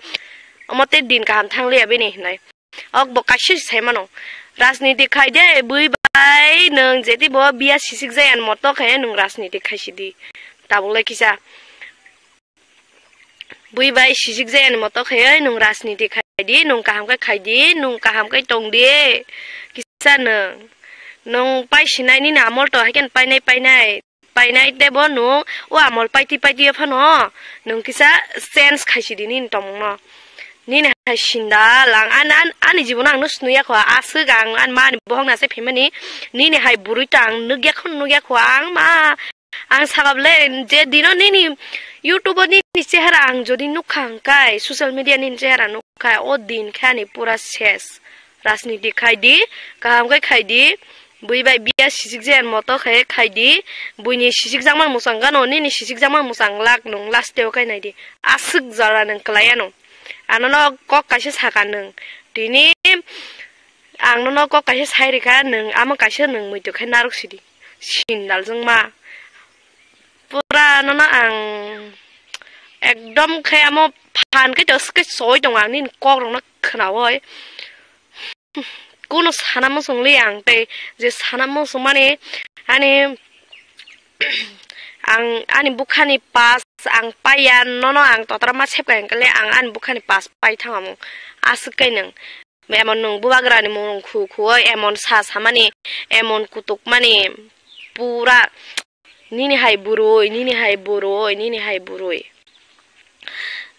अमते दिन का हम थांले आबे नि हनाय अक बकासि सायमानो राजनीति खायदे बुइ बाय नों जेति ब बिया सिसिक जायान मतो खाय नों राजनीति खायसिदि ताबुले किसा बुइ बाय सिसिक जायान मतो खाय नों राजनीति खायदि नों काहामका खायदि नों काहामका तंगदि किसा नों पाइसिनाय नि नामल तो हायकेन पाइनाय देबो नो ओ आमल पाइति फनो नों किसा सेन्स खायसिदि नि तमंग नि हाय सिन्दा लां आनि जीवन आं नुसनुया खो आसुग आं मानि बहंना से फेमनि नि हाय बुरुइता आं नुग्या खो आं सागाबले जे दिनो नि YouTube नि चेहरा आं जदि नुखांकाय सोशल मीडिया नि चेहरा नुखाय ओ दिन खानि पूरा शेष राजनीति खायदि काहामकाय खायदि बुइ बाय बिया सिसिक जायान मतो खायदि बुइनि सिसिक जामां मुसांगा न नि सिसिक जामां मुसांलाक नों लास्टेव खायनायदि आसुक जारा नों क्लायानो आननो कक कासे साका नों दिनि आंनो कक कासे साइरिखा नों आमा कासे नों मैतो खाय नारुकसिदि सिन्दालजों मा पुरा नना आं एकदम खायामो फानकै दसकै सय दं आंनि कक रंना खोनावय कुनो सानामो संले आं ते जे सानामो समाने आंनि बुखानि पास आं पाया न आं ततरा मा सेपकाय गले आंनि बुखानि पास पाइ थांगामो आसुकै नों एमन नों बुबाग्रानि मुं खुखुय एमन सामानि एमन कुतुक माने पुरा निनि हाय बुरोय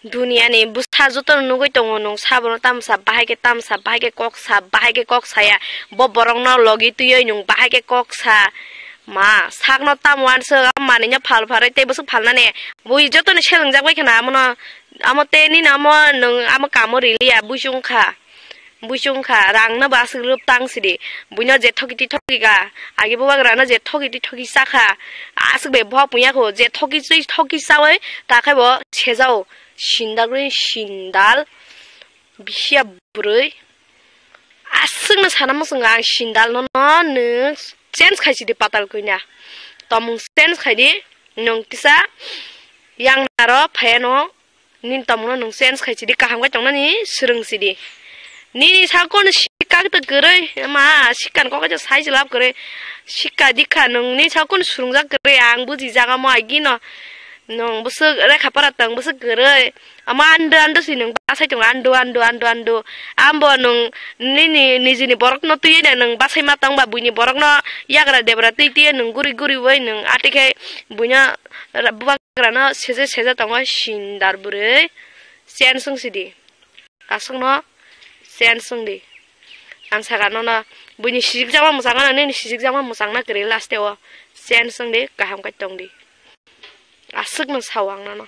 दुनिया ने बुसा जतन नुगै दङ नों साबन तामसा बाहायके कक्सा बरंग न लगि तुयै नों बाहायके कक्सा मा सागन तामवानसो मानिnya फालफारै तेबसो फालनाने बुइ जतन सेलंजाबाय खाना आमते नि नाम नों आम कामो रिलिया बुइसुंखा रांनो बासग्रुप तांसिदि बुइनो जे ठगिगा आगे बुबाग्रानो जे ठगि साखा आसबे भपुयाखो जे ठगि सावै ताखायबो सेजाव सिन्दाल बिसिया बुरै आसुंनो सानामोसों आं सिन्दाल न चेन्ज खायसिदि पाताल कइना तमुं change खायदि nung tisa yang naro pheno nin tamno nung sense khai chidi kaham ga chongna ni srung sidi ni sakon shika ta gre ma shikan ko ga sai jilap gre shika dikha nung ni sakon surung ja gre ang buji jaga mo agi no nung busu re khapara tang busu gre ama ando si nung basai chong ando ambo nung ni jini borok no tuye na nung basai matang ba buini borok no yagra debra ti nung guri wai nung atike bunya bubagra no seja tang shindar bure sensung sidi asung no sensung di ang saka no na buini sijik jama musanga na ni sijik jama musang na kre last ewa sensung di kaham ka tong di asuk no sawang na no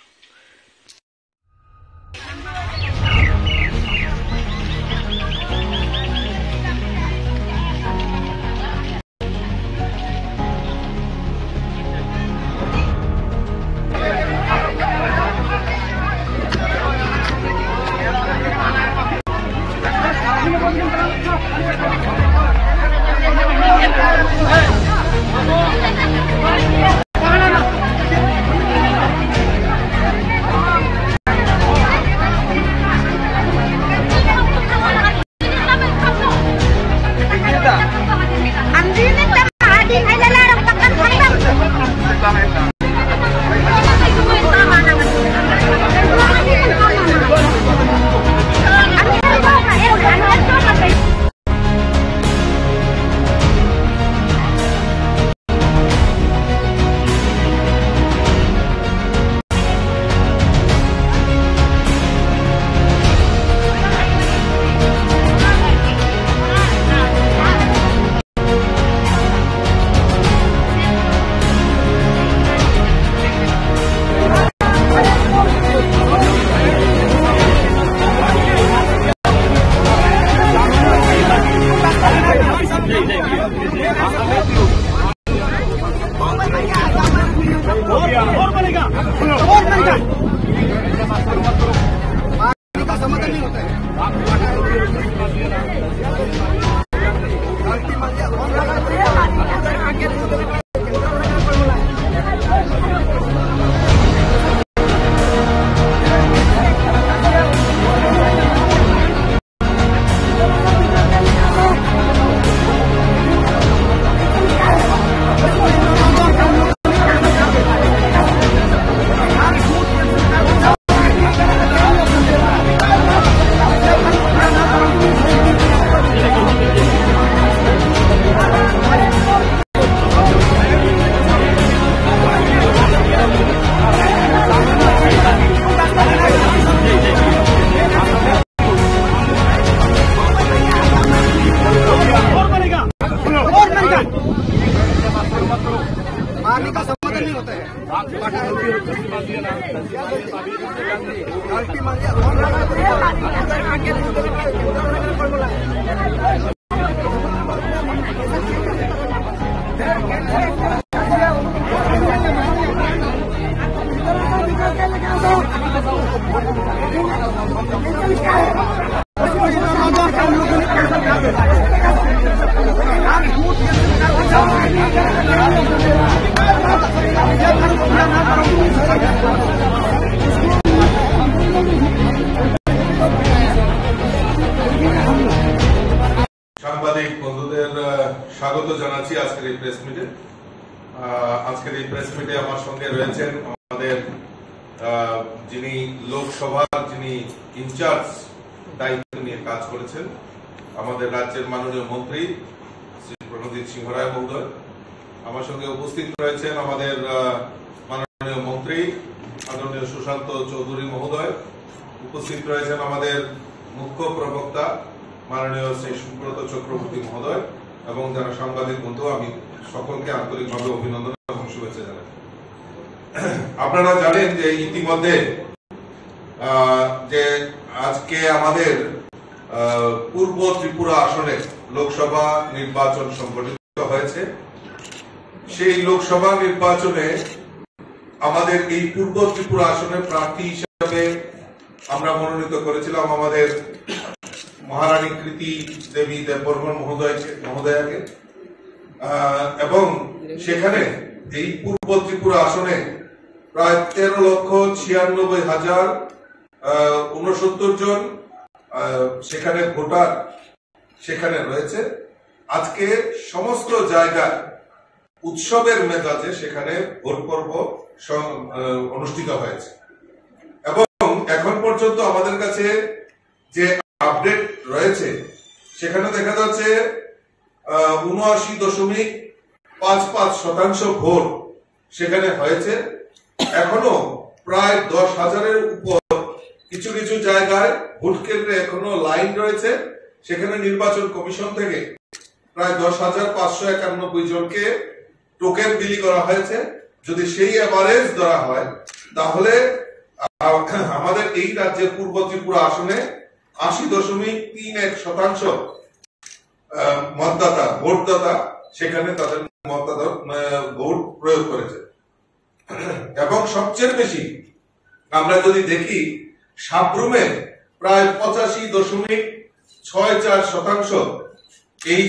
সাংবাদিক বন্ধুদের স্বাগত জানাচ্ছি আজকের এই press মিটে। আজকের এই press মিটে আমার সঙ্গে রয়েছেন আমাদের যিনি লোকসভার যিনি ইনচার্জ দায়িত্ব নিয়ে কাজ করেছেন আমাদের রাজ্যের মাননীয় মন্ত্রী শ্রী প্রণজিৎ সিংহ রায় মহোদয়। আমার সঙ্গে উপস্থিত রয়েছেন আমাদের মাননীয় মন্ত্রী আদরণীয় সুশান্ত চৌধুরী মহোদয়। উপস্থিত রয়েছেন আমাদের মুখ্য প্রবক্তা মাননীয় শ্রী সুব্রত চক্রবর্তী মহোদয় এবং যারা সাংবাদিক বন্ধু, আমি সকলকে আন্তরিকভাবে অভিনন্দন এবং শুভেচ্ছা জানাই। আপনারা জানেন যে ইতিমধ্যে যে আজকে আমাদের পূর্ব ত্রিপুরা আসনে লোকসভা নির্বাচন সংগঠিত হয়েছে। সেই লোকসভা নির্বাচনে আমাদের এই পূর্ব ত্রিপুরা আসনের প্রার্থী হিসেবে আমরা মনোনীত করেছিলাম আমাদের মহারানী কৃতি দেবী দেববর্মন মহোদয়াকে এবং সেখানে এই পূর্ব ত্রিপুরা আসনে প্রায় 13,96,069 জন সেখানে ভোটার সেখানে রয়েছে। আজকে সমস্ত জায়গায় উৎসবের মেজাজে সেখানে ভোট পর্ব অনুষ্ঠিত হয়েছে এবং এখন পর্যন্ত আমাদের কাছে যে আপডেট রয়েছে সেখানে দেখা যাচ্ছে 79.55% ভোট সেখানে হয়েছে। এখনো প্রায় 10,000-এর উপর কিছু কিছু জায়গায় ভোট কেন্দ্রে এখনো লাইন রয়েছে। সেখানে নির্বাচন কমিশন থেকে প্রায় 10,591 জনকে টোকেন বিলি করা হয়েছে। যদি সেই এভারেজ ধরা হয় তাহলে আমাদের এই রাজ্যের পূর্ব ত্রিপুরা আসনে 80.31% মতদাতা ভোটদাতা সেখানে তাদের ভোট প্রয়োগ করেছে এবং সবচেয়ে বেশি আমরা যদি দেখি সাবরুমে প্রায় 85.64% এই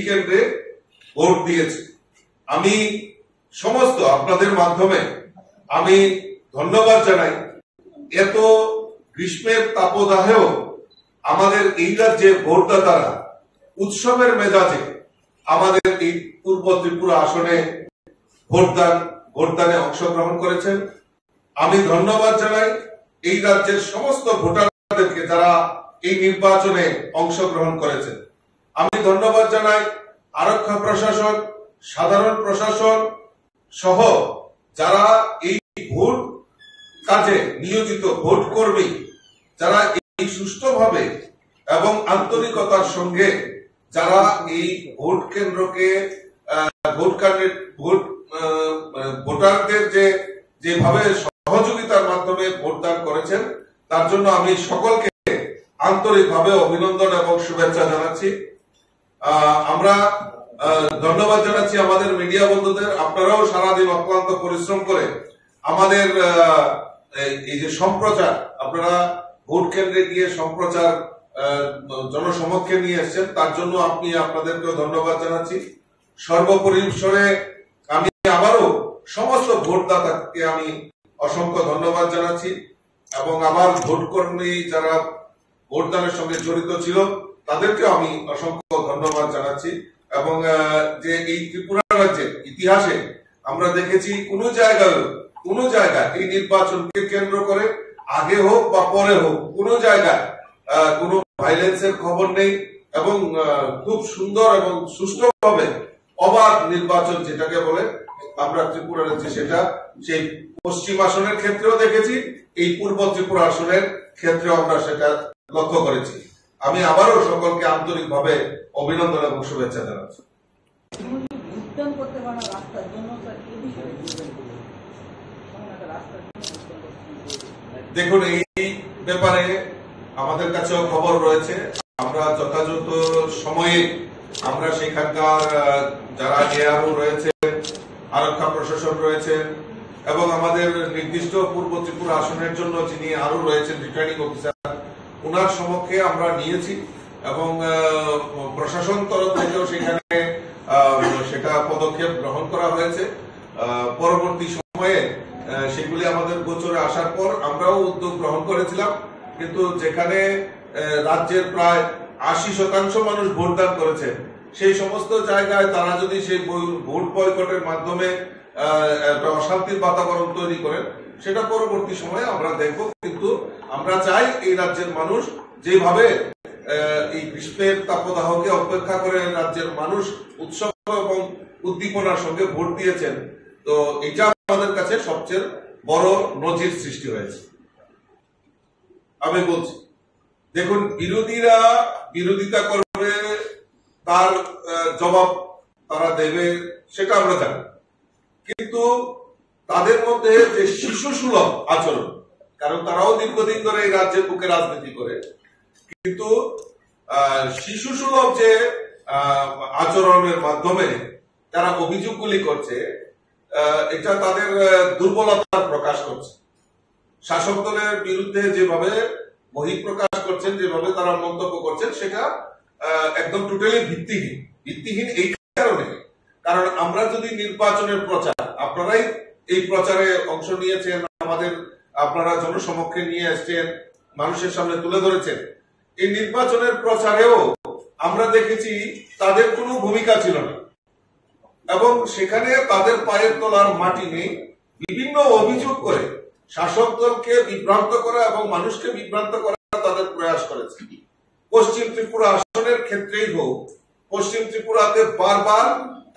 কেন্দ্রে ভোট দিয়েছে। আমি সমস্ত আপনাদের মাধ্যমে আমি ধন্যবাদ জানাই। এত গ্রীষ্মের তাপদাহেও আমাদের এই রাজ্যে ভোটদাতারা উৎসবের মেজাজে আমাদের এই পূর্ব ত্রিপুরা আসনে ভোটদানে অংশগ্রহণ করেছেন। আমি ধন্যবাদ জানাই এই রাজ্যের সমস্ত ভোটারদেরকে যারা এই নির্বাচনে অংশগ্রহণ করেছেন। আমি ধন্যবাদ জানাই আরক্ষা প্রশাসন, সাধারণ প্রশাসন সহ যারা এই ভোট কাজে নিয়োজিত ভোট কর্মী, যারা এই সুষ্ঠুভাবে এবং আন্তরিকতার সঙ্গে যারা এই ভোট কেন্দ্রকে ভোটারদের যেভাবে সহযোগিতার মাধ্যমে ভোটদান করেছেন তার জন্য আমি সকলকে আন্তরিকভাবে অভিনন্দন এবং শুভেচ্ছা জানাচ্ছি। আমরা ধন্যবাদ জানাচ্ছি আমাদের মিডিয়া বন্ধুদের। আপনারাও সারাদিন অক্লান্ত পরিশ্রম করে আমাদের এই যে সম্প্রচার, আপনারা ভোট কেন্দ্রে গিয়ে সম্প্রচার জনসমক্ষে নিয়ে এসছেন, তার জন্য আপনাদেরকেও ধন্যবাদ জানাচ্ছি। সর্বপরিসরে আমি আবারও সমস্ত ভোটদাতাকে আমি অসংখ্য ধন্যবাদ জানাচ্ছি এবং আমার ভোট কর্মী যারা ভোটদানের সঙ্গে জড়িত ছিল তাদেরকেও আমি অসংখ্য ধন্যবাদ জানাচ্ছি। এবং যে এই ত্রিপুরা রাজ্যের ইতিহাসে আমরা দেখেছি কোন জায়গায় এই নির্বাচনকে কেন্দ্র করে আগে হোক বা পরে হোক কোন জায়গায় কোনো ভাইলেন্সের খবর নেই এবং খুব সুন্দর এবং সুষ্ঠুভাবে অবাধ নির্বাচন যেটাকে বলে আমরা ত্রিপুরা রাজ্যে সেটা সেই পশ্চিম আসনের ক্ষেত্রেও দেখেছি, এই পূর্ব ত্রিপুরা আসনের ক্ষেত্রেও আমরা সেটা লক্ষ্য করেছি। আমি আবারও সকলকে আন্তরিকভাবে অভিনন্দন এবং শুভেচ্ছা জানাচ্ছি। দেখুন, এই ব্যাপারে আমাদের কাছেও খবর রয়েছে। আমরা যথাযথ সময়ে আমরা সেখানকার যারা এআরও রয়েছেন, আরক্ষা প্রশাসন রয়েছেন এবং আমাদের নির্দিষ্ট পূর্ব ত্রিপুরা আসনের জন্য যিনি আরো রয়েছেন রিটার্নিং অফিসার, ওনার সমক্ষে আমরা নিয়েছি এবং প্রশাসন তরফ থেকেও সেখানে সেটা পদক্ষেপ গ্রহণ করা হয়েছে। পরবর্তী সময়ে সেগুলি আমাদের গোচরে আসার পর আমরাও উদ্যোগ গ্রহণ করেছিলাম, কিন্তু যেখানে রাজ্যের প্রায় 80% মানুষ ভোটদান করেছে সেই সমস্ত জায়গায় তারা যদি সেই ভোট বয়কটের মাধ্যমে অশান্তির বাতাবরণ তৈরি করেন সেটা পরবর্তী সময়ে আমরা দেখব। কিন্তু আমরা চাই এই রাজ্যের মানুষ যেভাবে এই গ্রীষ্মের তাপদাহকে অপেক্ষা করে রাজ্যের মানুষ উৎসব এবং উদ্দীপনার সঙ্গে ভোট দিয়েছেন, তো এটা আমাদের কাছে সবচেয়ে বড় নজির সৃষ্টি হয়েছে। আমি বলছি, দেখুন, বিরোধীরা বিরোধিতা করবে, তার জবাব তারা দেবে, সেটা আমরা জানি, কিন্তু তাদের মধ্যে যে শিশু সুলভ আচরণ, কারণ তারাও দীর্ঘদিন ধরে এই রাজ্যের বুকে রাজনীতি করে, কিন্তু শিশু সুলভ যে আচরণের মাধ্যমে তারা অভিযোগগুলি করছে, এটা তাদের দুর্বলতার প্রকাশ করছে। শাসক দলের বিরুদ্ধে যেভাবে বহিঃপ্রকাশ করছেন, যেভাবে তারা মন্তব্য করছেন, সেটা একদম টোটালি ভিত্তিহীন এই কারণে কারণ আমরা যদি নির্বাচনের প্রচার, আপনারাই এই প্রচারে অংশ নিয়েছেন, আপনারা জনসমক্ষে নিয়ে আসছেন, মানুষের সামনে তুলে ধরেছেন, এই নির্বাচনের প্রচারেও আমরা দেখেছি তাদের কোনো ভূমিকা ছিল না এবং সেখানে তাদের পায়ের তলার মাটি নেই। বিভিন্ন অভিযোগ করে শাসক দলকে বিভ্রান্ত করা এবং মানুষকে বিভ্রান্ত করা তাদের প্রয়াস করেছে। পশ্চিম ত্রিপুরা আসনের ক্ষেত্রেই হোক, পশ্চিম ত্রিপুরাতে বারবার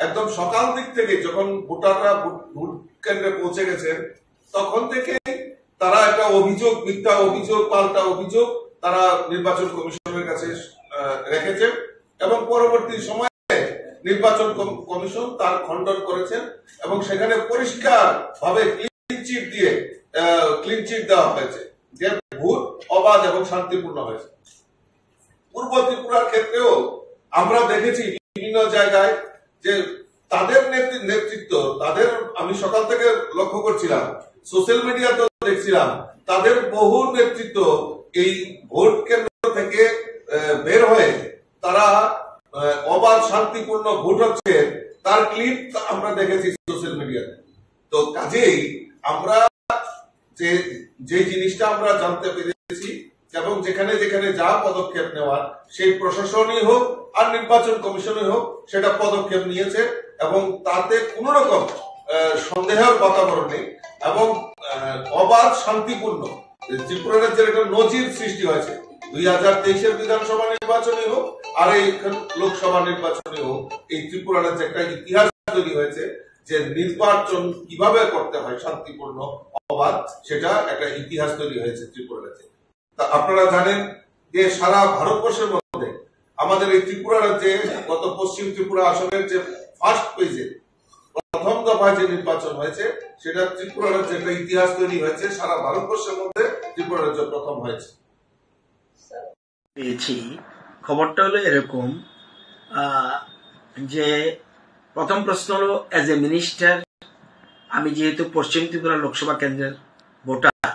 একদম সকাল দিক থেকে যখন ভোটাররা ভোট কেন্দ্রে পৌঁছে গেছেন তখন থেকে তারা একটা অভিযোগ, মিথ্যা অভিযোগ, পাল্টা অভিযোগ তারা নির্বাচন কমিশনের কাছে রেখেছেন এবং পরবর্তী সময়ে নির্বাচন কমিশন তার খণ্ডন করেছেন এবং সেখানে পরিষ্কার ভাবে ক্লিন চিট দেওয়া হয়েছে যে ভোট অবাধ এবং শান্তিপূর্ণ হয়েছে। পূর্ব ত্রিপুরার ক্ষেত্রেও আমরা দেখেছি বিভিন্ন জায়গায় যে তাদের নেতৃত্ব, তাদের আমি সকাল থেকে লক্ষ্য করছিলাম, সোশ্যাল মিডিয়াতেও দেখছিলাম, তাদের বহু নেতৃত্ব এই ভোট কেন্দ্র থেকে বের হয়ে তারা অবাধ শান্তিপূর্ণ ভোট হচ্ছে তার ক্লিপ আমরা দেখেছি সোশ্যাল মিডিয়াতে। তো কাজেই আমরা যে জিনিসটা আমরা জানতে পেরেছি এবং যেখানে যেখানে যা পদক্ষেপ নেওয়ার, সেই প্রশাসনই হোক আর নির্বাচন কমিশনই হোক সেটা পদক্ষেপ নিয়েছে এবং তাতে কোন রকম সন্দেহের বাতাবরণ নেই এবং অবাধ শান্তিপূর্ণ ত্রিপুরা রাজ্যের একটা নজির সৃষ্টি হয়েছে। 2023-এর বিধানসভা নির্বাচনই হোক আর এই লোকসভা নির্বাচনই হোক, এই ত্রিপুরা রাজ্যে একটা ইতিহাস তৈরি হয়েছে যে নির্বাচন কিভাবে করতে হয় শান্তিপূর্ণ অবাধ, সেটা একটা ইতিহাস তৈরি হয়েছে ত্রিপুরা রাজ্যে। তা আপনারা জানেন যে সারা ভারতবর্ষের মধ্যে আমাদের এই ত্রিপুরা রাজ্যে গত পশ্চিম ত্রিপুরা আসনের যে ফার্স্ট পেজে প্রথম দফায় যে নির্বাচন হয়েছে সেটা ত্রিপুরা রাজ্যে একটা ইতিহাস তৈরি হয়েছে, সারা ভারতবর্ষের মধ্যে ত্রিপুরা রাজ্য প্রথম হয়েছে। পেয়েছি খবরটা হলো এরকম যে প্রথম প্রশ্ন হলো এজ এ মিনিস্টার, আমি যেহেতু পশ্চিম ত্রিপুরা লোকসভা কেন্দ্রের voter,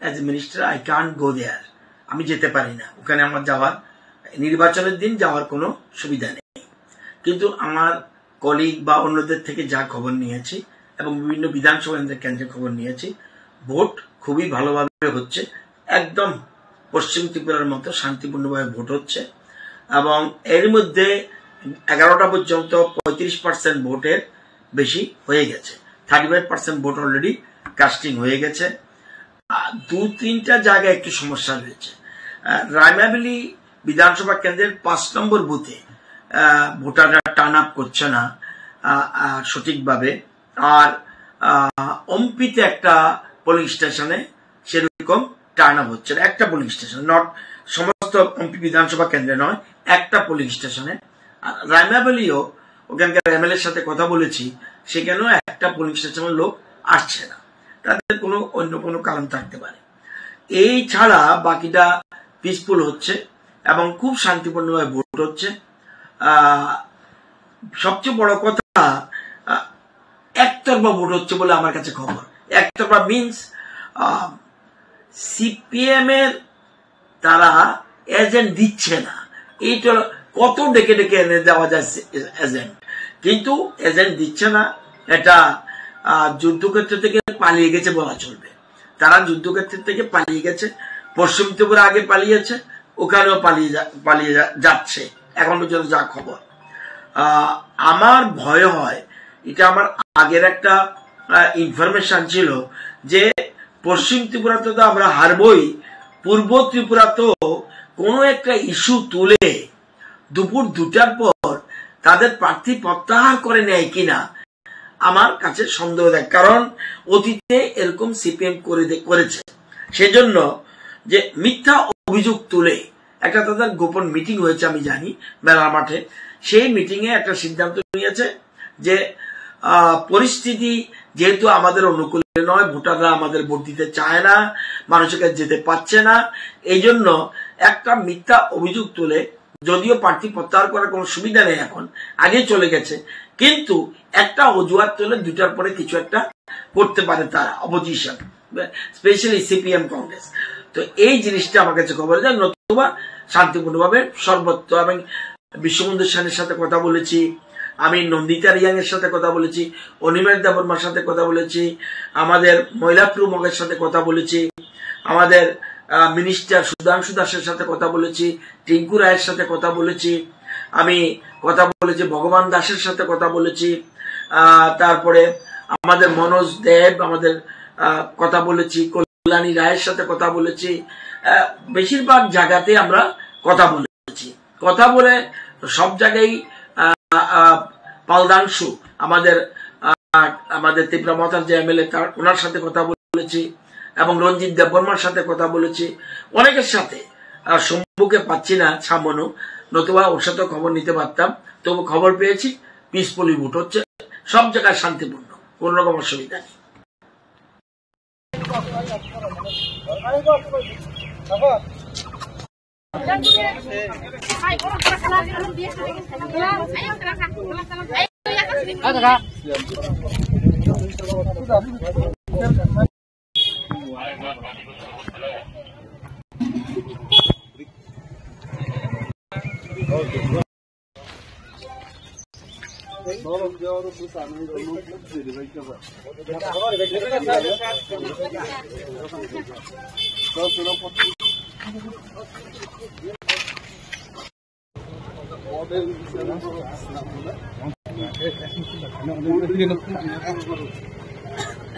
as a minister I can't go there, আমি যেতে পারি না ওখানে। আমার যাওয়ার নির্বাচনের দিন যাওয়ার কোনো সুবিধা নেই। কিন্তু আমার কলিগ বা অন্যদের থেকে যা খবর নিয়েছি এবং বিভিন্ন বিধানসভা কেন্দ্রের খবর নিয়েছি, ভোট খুবই ভালোভাবে হচ্ছে, একদম পশ্চিম ত্রিপুরার মতো শান্তিপূর্ণভাবে ভোট হচ্ছে এবং এর মধ্যে 11টা পর্যন্ত 35% ভোটের বেশি হয়ে গেছে, 35% ভোট অলরেডি কাস্টিং হয়ে গেছে। 2-3টা জায়গায় একটু সমস্যা রয়েছে। রায়মাবেলি বিধানসভা কেন্দ্রের 5 নম্বর বুথে ভোটাররা টার্ন আপ করছে না সঠিকভাবে, আর অম্পিতে একটা পোলিং স্টেশনে সেরকম টার্ন আপ হচ্ছে না, একটা পোলিং স্টেশন, নট সমস্ত এমপি বিধানসভা কেন্দ্রে নয়, একটা পোলিং স্টেশনে। রায়মাবেলিও ওখানকার এমএলএর সাথে কথা বলেছি, সেখানেও একটা পোলিং স্টেশনের লোক আসছে না, তাদের কোনো অন্য কোনো কারণ থাকতে পারে। এই ছাড়া বাকিটা পিসফুল হচ্ছে এবং খুব শান্তিপূর্ণভাবে ভোট হচ্ছে। সবচেয়ে বড় কথা একতরফা ভোট হচ্ছে বলে আমার কাছে খবর। একতরফা মিনস সিপিএম এর তারা এজেন্ট দিচ্ছে না, এইটা কত ডেকে ডেকে এনে দেওয়া যায় এজেন্ট, কিন্তু এজেন্ট দিচ্ছে না। এটা যুদ্ধক্ষেত্র থেকে পালিয়ে গেছে বলা চলবে, তারা যুদ্ধক্ষেত্র থেকে পালিয়ে গেছে। পশ্চিম ত্রিপুরা আগে পালিয়েছে, ওখানেও পালিয়ে যাচ্ছে এখন পর্যন্ত যা খবর। আমার ভয় হয়, এটা আমার আগের একটা ইনফরমেশন ছিল যে পশ্চিম ত্রিপুরাতে তো আমরা হারবই, পূর্ব ত্রিপুরাতেও কোনো একটা ইস্যু তুলে দুপুর 2টার পর তাদের প্রার্থী প্রত্যাহার করে নেয় কিনা আমার কাছে সন্দেহ দেয়, কারণ অতীতে এরকম সিপিএম করেছে। সেজন্য যে মিথ্যা অভিযোগ তুলে একটা তাদের গোপন মিটিং হয়েছে আমি জানি মেলা মাঠে, সেই মিটিং এ একটা সিদ্ধান্ত নিয়েছে যে পরিস্থিতি যেহেতু আমাদের অনুকূলে নয়, ভোটাররা আমাদের ভোট দিতে চায় না, মানুষের কাছে যেতে পারছে না, এই জন্য একটা মিথ্যা অভিযোগ তুলে, যদিও প্রার্থী প্রত্যাহার করার কোনো সুবিধা নেই এখন, আগে চলে গেছে, কিন্তু একটা অজুহাত তুলে 2টার পরে কিছু একটা করতে পারে তারা অপোজিশন, স্পেশালি সিপিএম কংগ্রেস। তো এই জিনিসটা আমার কাছে খবর যায়, নতুবা শান্তিপূর্ণভাবে সর্বত্র। এবং বিশ্ববন্ধু সেনের সাথে কথা বলেছি, আমি নন্দিতা রিয়াং এর সাথে কথা বলেছি, অনিমেষ দেববর্মার সাথে কথা বলেছি, আমাদের মহিলা প্রমুখের সাথে কথা বলেছি, আমাদের মিনিস্টার সুধাংশু দাসের সাথে কথা বলেছি, টিঙ্কু রায়ের সাথে কথা বলেছি, আমি কথা বলেছি ভগবান দাসের সাথে কথা বলেছি, তারপরে আমাদের মনোজ দেব আমাদের কথা বলেছি, কল্যাণী রায়ের সাথে কথা বলেছি। বেশিরভাগ জায়গাতে আমরা কথা বলেছি। কথা বলে সব জায়গায় পালদাংশু আমাদের তীব্রমতার যে এমএলএ ওনার সাথে কথা বলেছি এবং রঞ্জিত দেববর্মার সাথে কথা বলেছি। অনেকের সাথে সম্মুখে পাচ্ছি না সামনো, নতুবা ওর সাথে খবর নিতে পারতাম। তবু খবর পেয়েছি পিসফুলি ভোট হচ্ছে, সব জায়গায় শান্তিপূর্ণ, কোন রকম অসুবিধা নেই।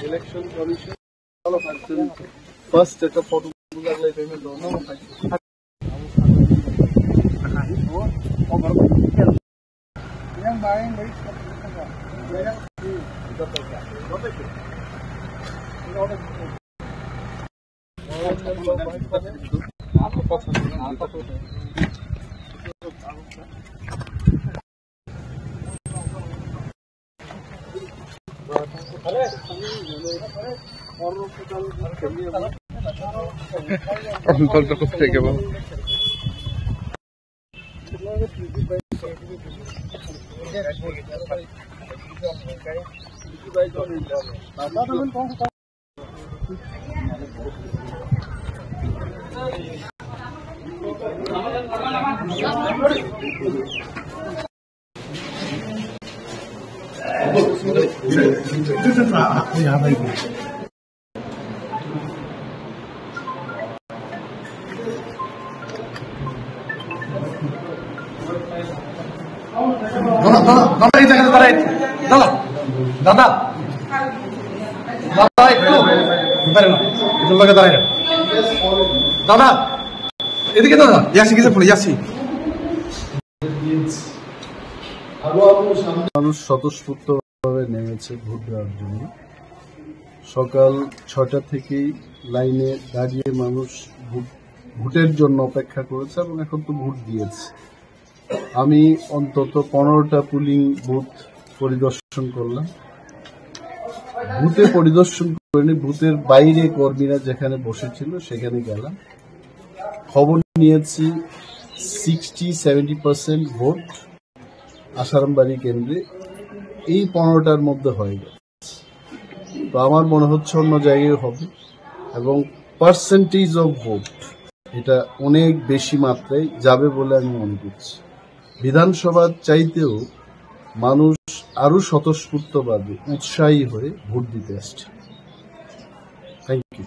Election Commission, all of us. First, set up photo. অন্তরটা কোথায় গেল? দাদা এদিকে দাদা ইয়াসি কিছু বলে ইয়াসি মানুষ স্বতঃস্ফূর্তভাবে নেমেছে ভোট দেওয়ার জন্য। সকাল 6টা থেকেই লাইনে দাঁড়িয়ে মানুষ ভোটের জন্য অপেক্ষা করেছে এবং এখন তো ভোট দিয়েছে। আমি অন্তত 15টা পুলিং বুথ পরিদর্শন করলাম। বুথে পরিদর্শন করিনি, বুথের বাইরে কর্মীরা যেখানে বসেছিল সেখানে গেলাম। খবর নিয়েছি 60-70% ভোট আসারামবাড়ি কেন্দ্রে এই 15টার মধ্যে হয়ে গেছে। তো আমার মনে হচ্ছে অন্য জায়গায় হবে এবং পার্সেন্টেজ অফ ভোট এটা অনেক বেশি মাত্রায় যাবে বলে আমি মনে করছি। বিধানসভার চাইতেও মানুষ আরো স্বতঃস্ফূর্তভাবে উৎসাহী হয়ে ভোট দিতে আসছে। Thank you.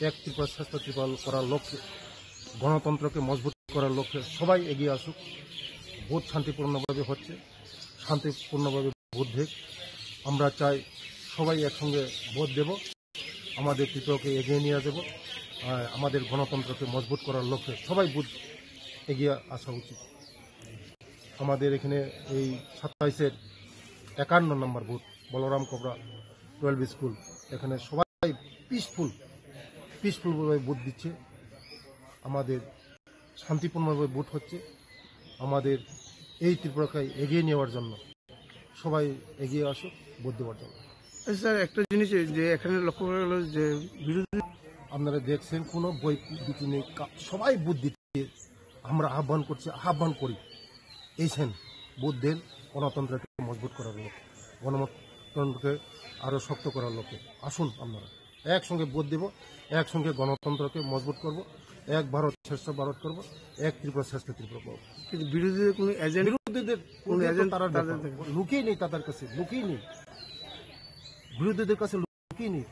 এক ত্রিপুরা শ্রেষ্ঠ ত্রিপুরা করার লক্ষ্যে, গণতন্ত্রকে মজবুত করার লক্ষ্যে সবাই এগিয়ে আসুক। ভোট শান্তিপূর্ণভাবে হচ্ছে, শান্তিপূর্ণভাবে ভোট দেখ। আমরা চাই সবাই একসঙ্গে ভোট দেব, আমাদের ত্রিপুরাকে এগিয়ে নিয়ে যাব, আমাদের গণতন্ত্রকে মজবুত করার লক্ষ্যে সবাই বুথ এগিয়ে আসা উচিত। আমাদের এখানে এই 27-এর 51 নম্বর বুথ বলরাম কবরা 12 স্কুল, এখানে সবাই পিসফুলভাবে ভোট দিচ্ছে, আমাদের শান্তিপূর্ণভাবে ভোট হচ্ছে। আমাদের এই ত্রিপুরাকে এগিয়ে নেওয়ার জন্য সবাই এগিয়ে আসুক ভোট দেওয়ার জন্য। স্যার, একটা জিনিস যে এখানে লক্ষ্য করা গেল যে বিরোধী, আপনারা দেখছেন কোনো বই দিতে নেই, সবাই ভোট দিতে আমরা আহ্বান করি এইছেন ভোট দেন, গণতন্ত্রকে মজবুত করার লক্ষ্যে, গণতন্ত্রকে আরও শক্ত করার লক্ষ্যে আসুন। আপনারা একসঙ্গে ভোট দেব, একসঙ্গে গণতন্ত্রকে মজবুত করব, এক ভারত শ্রেষ্ঠ ভারত করব, এক ত্রিপুরা শ্রেষ্ঠ ত্রিপুরা করব। কিন্তু বিরোধীদের কোনো এজেন্ট, বিরোধীদের তারা লুকিয়ে নেই, তাদের কাছে লুকিয়ে নেই, বিরোধীদের কাছে লুকিয়ে নেই।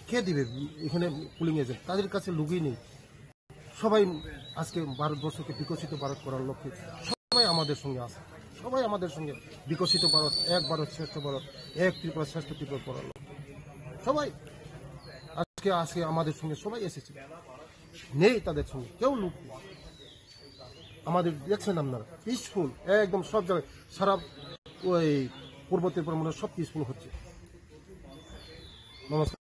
কে দিবে এখানে পুলিং এজেন্ট? তাদের কাছে লুকিয়ে নেই। সবাই আজকে ভারতবর্ষকে বিকশিত ভারত করার লক্ষ্যে সবাই আমাদের সঙ্গে আছে, সবাই আমাদের সঙ্গে বিকশিত ভারত, এক ভারত শ্রেষ্ঠ ভারত, এক ত্রিপুরা শ্রেষ্ঠ ত্রিপুরা করার লক্ষ্যে সবাই আজকে আমাদের সঙ্গে সবাই এসেছে, নেই তাদের সঙ্গে কেউ লুক নেই। আমাদের দেখছেন আপনারা পিসফুল একদম, সব জায়গায় সারা ওই পূর্ব ত্রিপুরা মনে সব পিসফুল হচ্ছে। নমস্কার।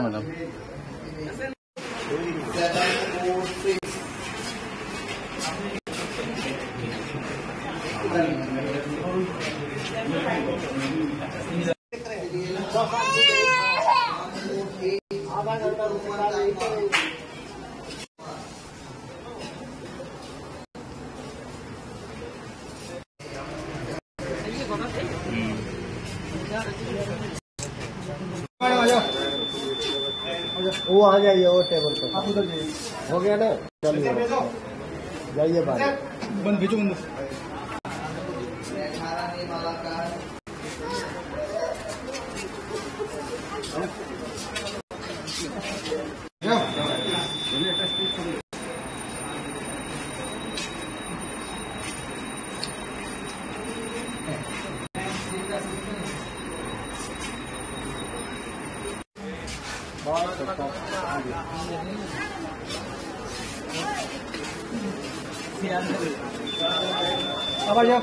ম্যাডাম वो आ जाइए, वो टेबल पर आप उधर जाइए, हो गया ना, चलिए जाइए बाहर, बंद भेजो बंद। আবার যাও।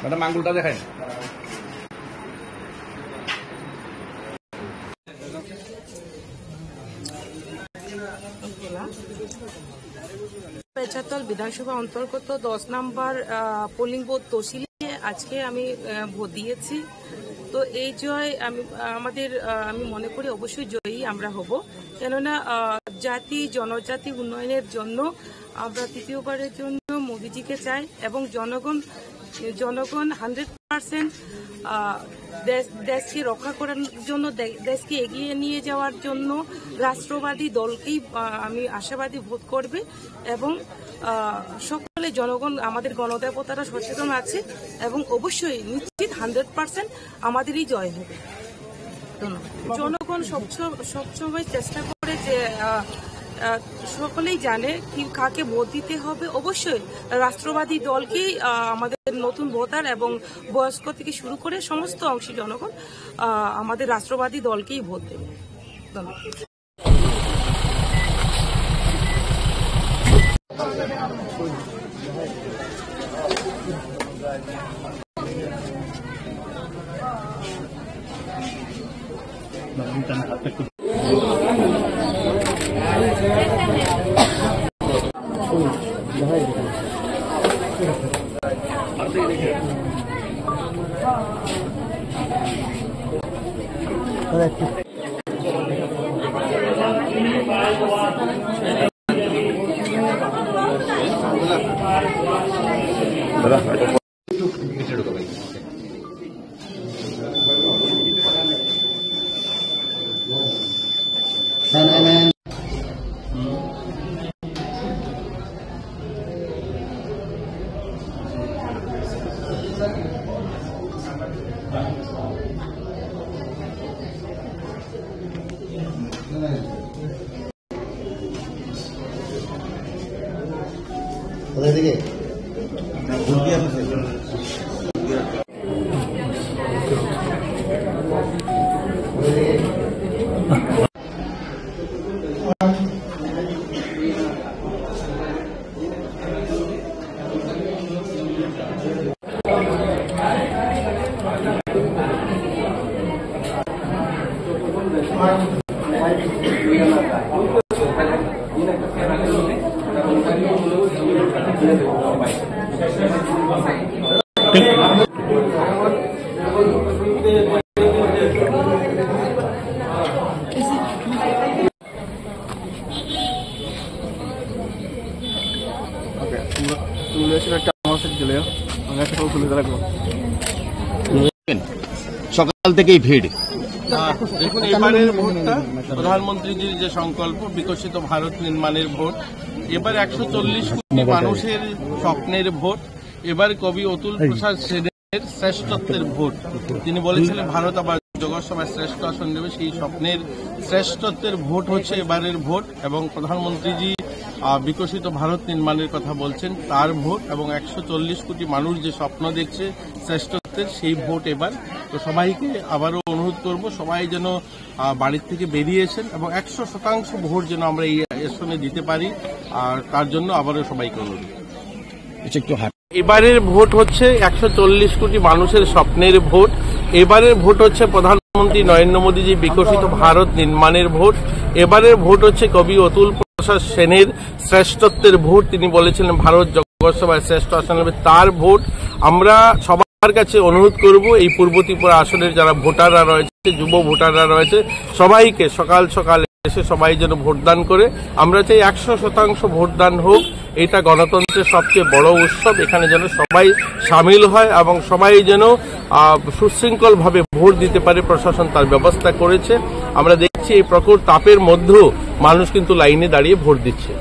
ম্যাডাম আঙ্গুলটা দেখায়। পেছাতল বিধানসভা অন্তর্গত 10 নম্বর পোলিং বুথ তহসিলে আজকে আমি ভোট দিয়েছি। তো এই জয় আমি মনে করি অবশ্যই জয়ী আমরা হব, কেননা জাতি জনজাতি উন্নয়নের জন্য আমরা তৃতীয়বারের জন্য মোদিজিকে চাই এবং জনগণ 100% দেশকে রক্ষা করার জন্য, দেশকে এগিয়ে নিয়ে যাওয়ার জন্য রাষ্ট্রবাদী দলকেই আমি আশাবাদী ভোট করবে এবং সকলে জনগণ আমাদের গণদেবতারা সচেতন আছে এবং অবশ্যই নিশ্চিত 100% আমাদেরই জয় হবে। জনগণ সবসময় চেষ্টা করে যে সকলেই জানে কি কাকে ভোট দিতে হবে, অবশ্যই রাষ্ট্রবাদী দলকেই আমাদের নতুন ভোটার এবং বয়স্ক থেকে শুরু করে সমস্ত অংশী জনগণ আমাদের রাষ্ট্রবাদী দলকেই ভোট দেবে। Correct. সকাল থেকেই ভিড়। দেখুন, এবারের ভোটটা প্রধানমন্ত্রীজির যে সংকল্প বিকশিত ভারত নির্মাণের ভোট, এবার 140 কোটি মানুষের স্বপ্নের ভোট, এবার কবি অতুল প্রসাদ সেনের শ্রেষ্ঠত্বের ভোট। তিনি বলেছিলেন ভারত আবার জগৎসভায় শ্রেষ্ঠ আসন নেবে, সেই স্বপ্নের শ্রেষ্ঠত্বের ভোট হচ্ছে এবারের ভোট। এবং প্রধানমন্ত্রীজি বিকশিত ভারত নির্মাণের কথা বলছেন, তার ভোট, এবং 140 কোটি মানুষ যে স্বপ্ন দেখছে শ্রেষ্ঠত্বের, সেই ভোট এবার। তো সবাইকে আবারও অনুরোধ করব, সবাই যেন বাড়ির থেকে বেরিয়েছেন এবং 100% ভোট যেন আমরা এই আসনে দিতে পারি, আর তার জন্য আবারও সবাইকে অনুরোধ। এবারের ভোট হচ্ছে 140 কোটি মানুষের স্বপ্নের ভোট। এবারের ভোট হচ্ছে প্রধানমন্ত্রী নরেন্দ্র মোদীজি বিকশিত ভারত নির্মাণের ভোট। এবারের ভোট হচ্ছে কবি অতুল প্রসাদ সেনের শ্রেষ্ঠত্বের ভোট। তিনি বলেছিলেন ভারত জগৎসভায় শ্রেষ্ঠ আসন নেবে, তার ভোট। আমরা সবার কাছে অনুরোধ করব, এই পূর্ব ত্রিপুরা আসনের যারা ভোটাররা রয়েছে, যুব ভোটাররা রয়েছে, সবাইকে সকাল সকাল এসে সবাই যেন ভোটদান করে। আমরা চাই 100% ভোটদান হোক। এটা গণতন্ত্রের সবচেয়ে বড় উৎসব, এখানে যেন সবাই সামিল হয় এবং সবাই যেন সুশৃঙ্খলভাবে ভোট দিতে পারে। প্রশাসন তার ব্যবস্থা করেছে। আমরা দেখছি এই প্রখর তাপের মধ্যেও মানুষ কিন্তু লাইনে দাঁড়িয়ে ভোট দিচ্ছে।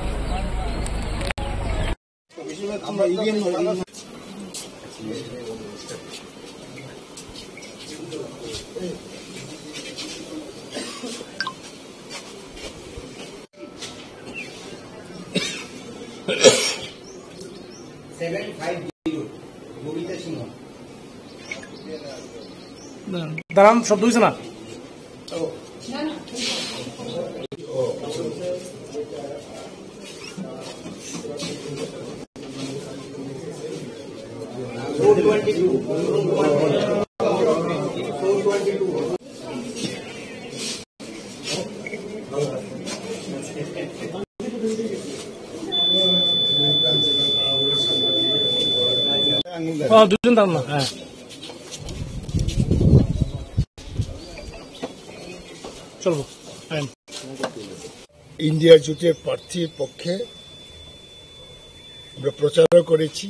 দাঁড়ান, শব্দ হয়েছে না? দুজন দাঁড়ান না। হ্যাঁ, চলবো। ইন্ডিয়া জোটের প্রার্থীর পক্ষে আমরা প্রচারও করেছি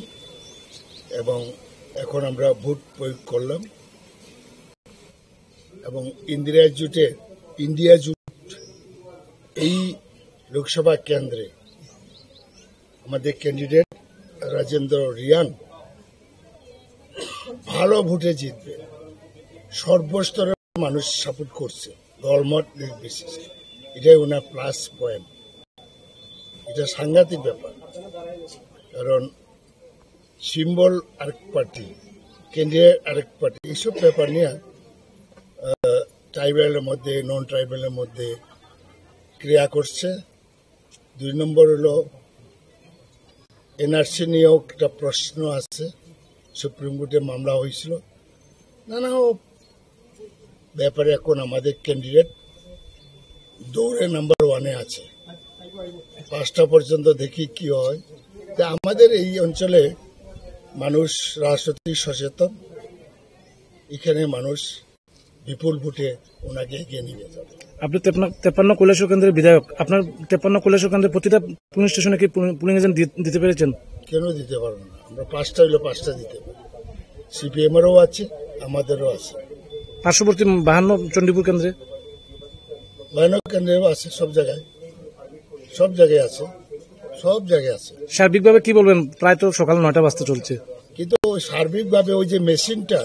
এবং এখন আমরা ভোট প্রয়োগ করলাম। এবং ইন্ডিয়া জোট এই লোকসভা কেন্দ্রে আমাদের ক্যান্ডিডেট রাজেন্দ্র রিয়াং ভালো ভোটে জিতবে। সর্বস্তরের মানুষ সাপোর্ট করছে, দলমত নির্বিশেষে। এটাই ওনার প্লাস পয়েন্ট। এটা সাংঘাতিক ব্যাপার, কারণ সিম্বল আরেক পার্টি, ক্যান্ডিডেট আরেক পার্টি, এইসব ব্যাপার নিয়ে ট্রাইবেলের মধ্যে নন ট্রাইবেলের মধ্যে ক্রিয়া করছে। 2 নম্বর হলো এনআরসি নিয়েও একটা প্রশ্ন আছে, সুপ্রিম কোর্টে মামলা হয়েছিল। নানা ব্যাপারে এখন আমাদের ক্যান্ডিডেট দৌড়ে নাম্বার 1-এ আছে। 5টা পর্যন্ত দেখি কি হয়। তা আমাদের এই অঞ্চলে মানুষ রাজনৈতিক সচেতন, এখানে মানুষ বিপুল ভোটে ওনাকে এগিয়ে নিয়ে যাবে। আপনি 53 কৈলাসহর কেন্দ্রের বিধায়ক, আপনার 53 কৈলাসহর কেন্দ্রের প্রতিটা পুলিশ স্টেশনে কি পুলিং এজেন্ট দিতে পেরেছেন? কেন দিতে পারবো না? আমরা 5টা হইলে 5টা দিতে পারি। সিপিএমেরও আছে, আমাদেরও আছে। পার্শ্ববর্তী 52 চণ্ডীপুর কেন্দ্রে ভয়ানক কেন্দ্র আছে, সব জায়গায় আছে। সার্বিকভাবে কি বলবেন? প্রায় তো সকাল 9টা বাজতে চলছে, কিন্তু সার্বিকভাবে ওই যে মেশিনটা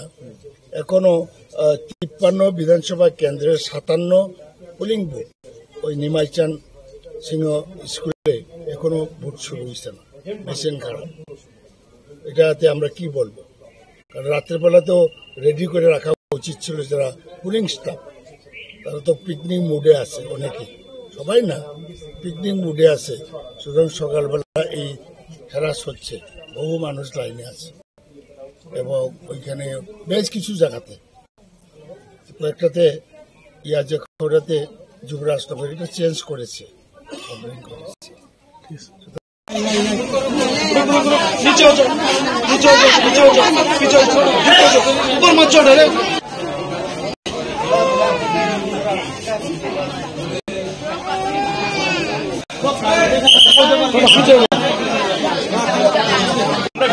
এখনো 53 বিধানসভা কেন্দ্রের 57 পোলিং বুথ ওই নিমাইচান সিংহ স্কুলে এখনো ভোট শুরু হয়েছে না, মেশিন খারাপ। এটাতে আমরা কি বলবো? কারণ রাত্রের বেলা তো রেডি করে রাখা উচিত ছিল, যারা পুলিং স্টাফ তারা তো পিকনিক মুডে আছে, অনেকে, সবাই না, পিকনিক মুডে আছে। সুতরাং সকালবেলা এই হ্যারাস হচ্ছে, বহু মানুষ লাইনে আছে এবং ওইখানে বেশ কিছু জায়গাতে, কয়েকটাতে যে খবরাতে যুবরাজনগর এটা চেঞ্জ করেছে।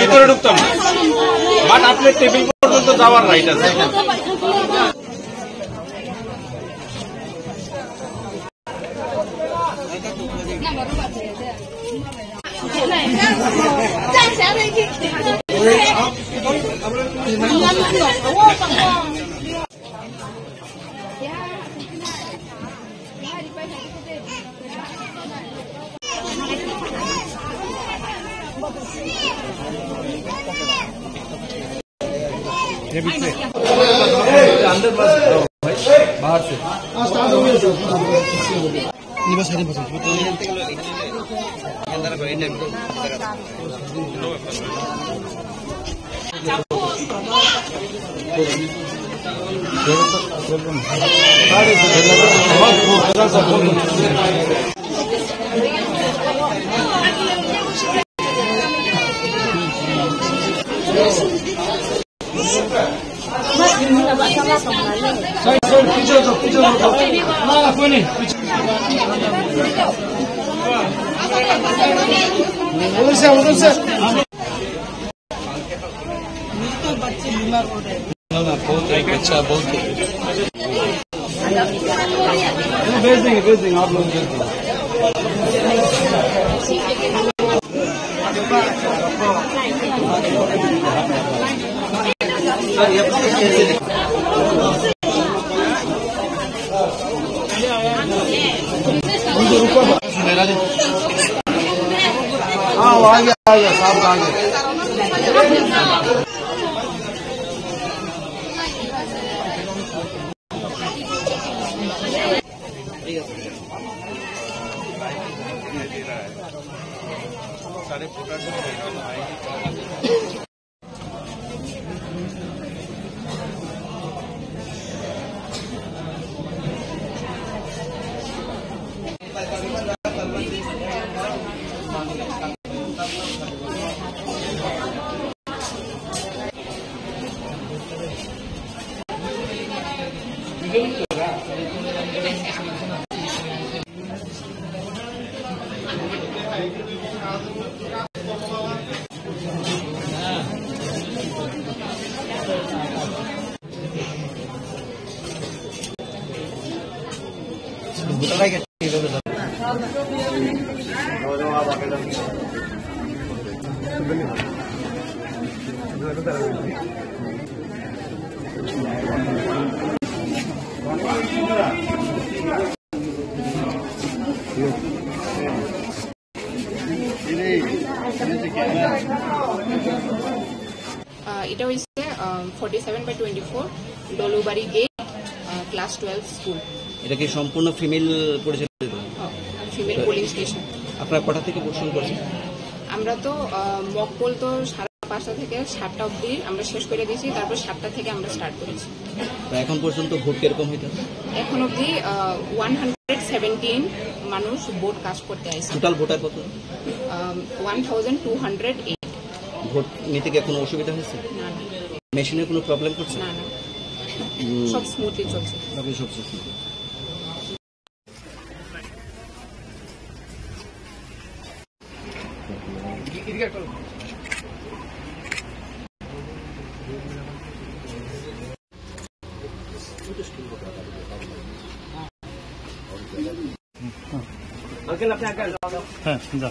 ভিতরে ঢুকতাম না, বাট আপনার টেবিল পর্যন্ত যাওয়ার রাইট আছে। अंदर बाहर से अच्छा बहुत भेज देंगे आप लोग हाँ आ गया साहब आ गया। सारे फोटो এটা হইছে 47/24 ডলুবাড়ি গেট ক্লাস 12 স্কুল। এটা কি সম্পূর্ণ ফিমেল পরিচালিত? Female polling station. আপনারা কটা থেকে ভোট শুরু করেছেন? আমরা তো মক পোল তো 5:30 থেকে 7টা অবধি আমরা শেষ করে দিয়েছি, তারপর 7টা থেকে আমরা স্টার্ট করেছি। এখন পর্যন্ত ভোট কিরকম হইতে? এখন অবধি 117 মানুষ ভোট কাস্ট করতে আসছে। টোটাল ভোটার কত? 1208। ভোট নিতে কি কোনো অসুবিধা হয়েছে? না। মেশিনের কোনো প্রবলেম করছে? না না, সব স্মুথলি চলছে। সব স্মুথলি। হ্যাঁ যা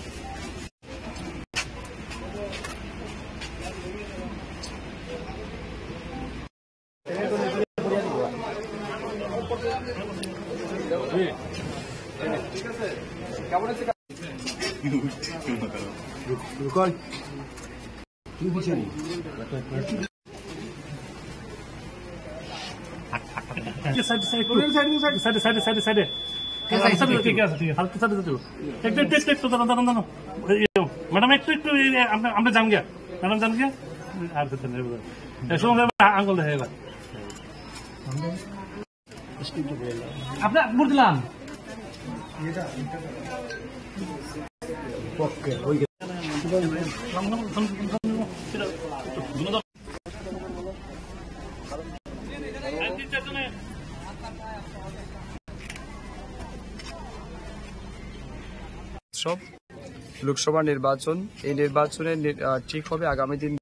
ম্যাডাম একটু একটু আমরা জান গিয়া ম্যাডাম জান গিয়া আর আঙ্গুল দেখা গেল আপনার বুঝ দিলাম সব লোকসভা নির্বাচন, এই নির্বাচনে ঠিক হবে আগামী দিন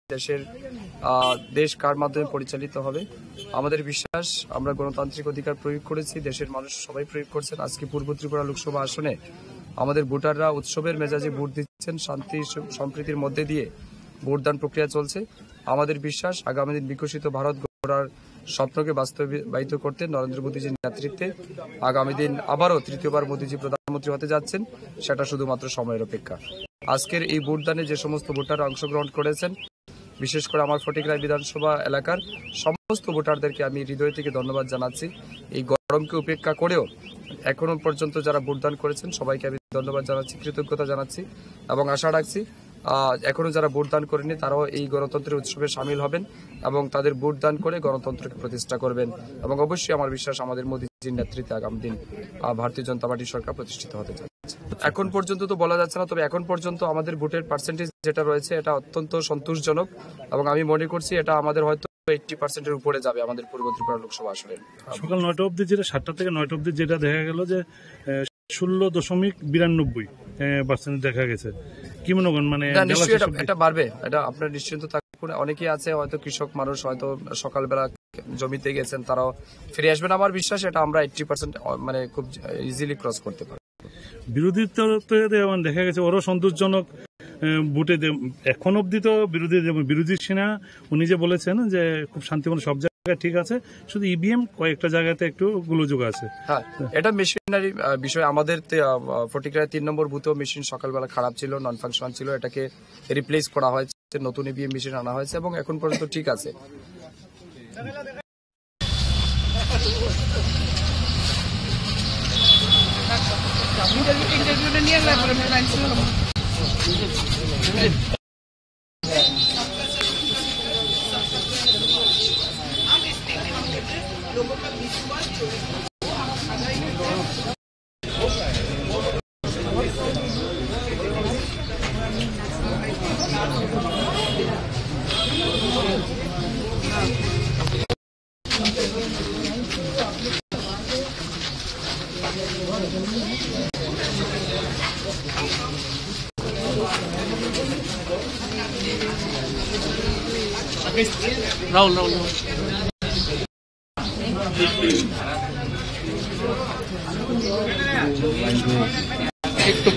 দেশ কার মাধ্যমে পরিচালিত হবে। আমাদের বিশ্বাস, আমরা গণতান্ত্রিক অধিকার প্রয়োগ করেছি, দেশের মানুষ সবাই প্রয়োগ করছেন। আজকে পূর্ব ত্রিপুরা লোকসভা আসনে আমাদের ভোটাররা উৎসবের মেজাজে ভোট দিচ্ছেন, শান্তি সম্প্রীতির মধ্যে দিয়ে ভোটদান প্রক্রিয়া চলছে। আমাদের বিশ্বাস, আগামী দিন বিকশিত ভারত গড়ার স্বপ্নকে বাস্তবায়িত করতে নরেন্দ্র মোদীজির নেতৃত্বে আগামী দিন আবারও তৃতীয়বার মোদীজি প্রধানমন্ত্রী হতে যাচ্ছেন, সেটা শুধুমাত্র সময়ের অপেক্ষা। আজকের এই ভোটদানে যে সমস্ত ভোটাররা অংশগ্রহণ করেছেন, বিশেষ করে আমার ফটিকরায় বিধানসভা এলাকার সমস্ত ভোটারদেরকে আমি হৃদয় থেকে ধন্যবাদ জানাচ্ছি। এই গরমকে উপেক্ষা করেও এখনো পর্যন্ত যারা ভোটদান করেছেন সবাইকে আমি ধন্যবাদ জানাচ্ছি, কৃতজ্ঞতা জানাচ্ছি এবং আশা রাখছি এখনো যারা ভোটদান করেনি তারাও এই গণতন্ত্রের উৎসবে সামিল হবেন এবং তাদের ভোটদান করে গণতন্ত্রকে প্রতিষ্ঠা করবেন। এবং অবশ্যই আমার বিশ্বাস, আমাদের মোদীজির নেতৃত্বে আগামী দিন ভারতীয় জনতা পার্টি সরকার প্রতিষ্ঠিত হতে যাচ্ছে। এখন পর্যন্ত তো বলা যাচ্ছে না, তবে এখন পর্যন্ত আমাদের ভোটের পার্সেন্টেজ যেটা রয়েছে এটা অত্যন্ত সন্তোষজনক এবং আমি মনে করছি এটা আমাদের হয়তো 80% উপরে যাবে আমাদের পূর্ব ত্রিপুরা লোকসভা আসনে। সকাল 9টা অবধি যেটা 7টা থেকে 9টা অবধি যেটা দেখা গেল যে 16.92% দেখা গেছে। কি মনে করেন, মানে এটা বাড়বে, এটা আপনার নিশ্চিন্ত থাকুন। অনেকেই আছে হয়তো কৃষক মানুষ, হয়তো সকালবেলা জমিতে গেছেন, তারাও ফিরে আসবেন। আমার বিশ্বাস এটা আমরা 80% মানে খুব ইজিলি ক্রস করতে পারি। বিরোধী দেখা গেছে ওরও সন্তোষজনক ভোটে। এখন অব্দি তো বিরোধী সেনা উনি যে বলেছেন যে খুব শান্তিপূর্ণ সব জায়গায় ঠিক আছে, শুধু ইভিএম কয়েকটা জায়গাতে একটু গোলযোগ আছে। হ্যাঁ, এটা মেশিনারি বিষয়। আমাদের ফটিকরায় 3 নম্বর বুথেও মেশিন সকালবেলা খারাপ ছিল, নন ফাংশন ছিল, এটাকে রিপ্লেস করা হয়েছে, নতুন ইভিএম মেশিন আনা হয়েছে এবং এখন পর্যন্ত ঠিক আছে। রাহুল একটু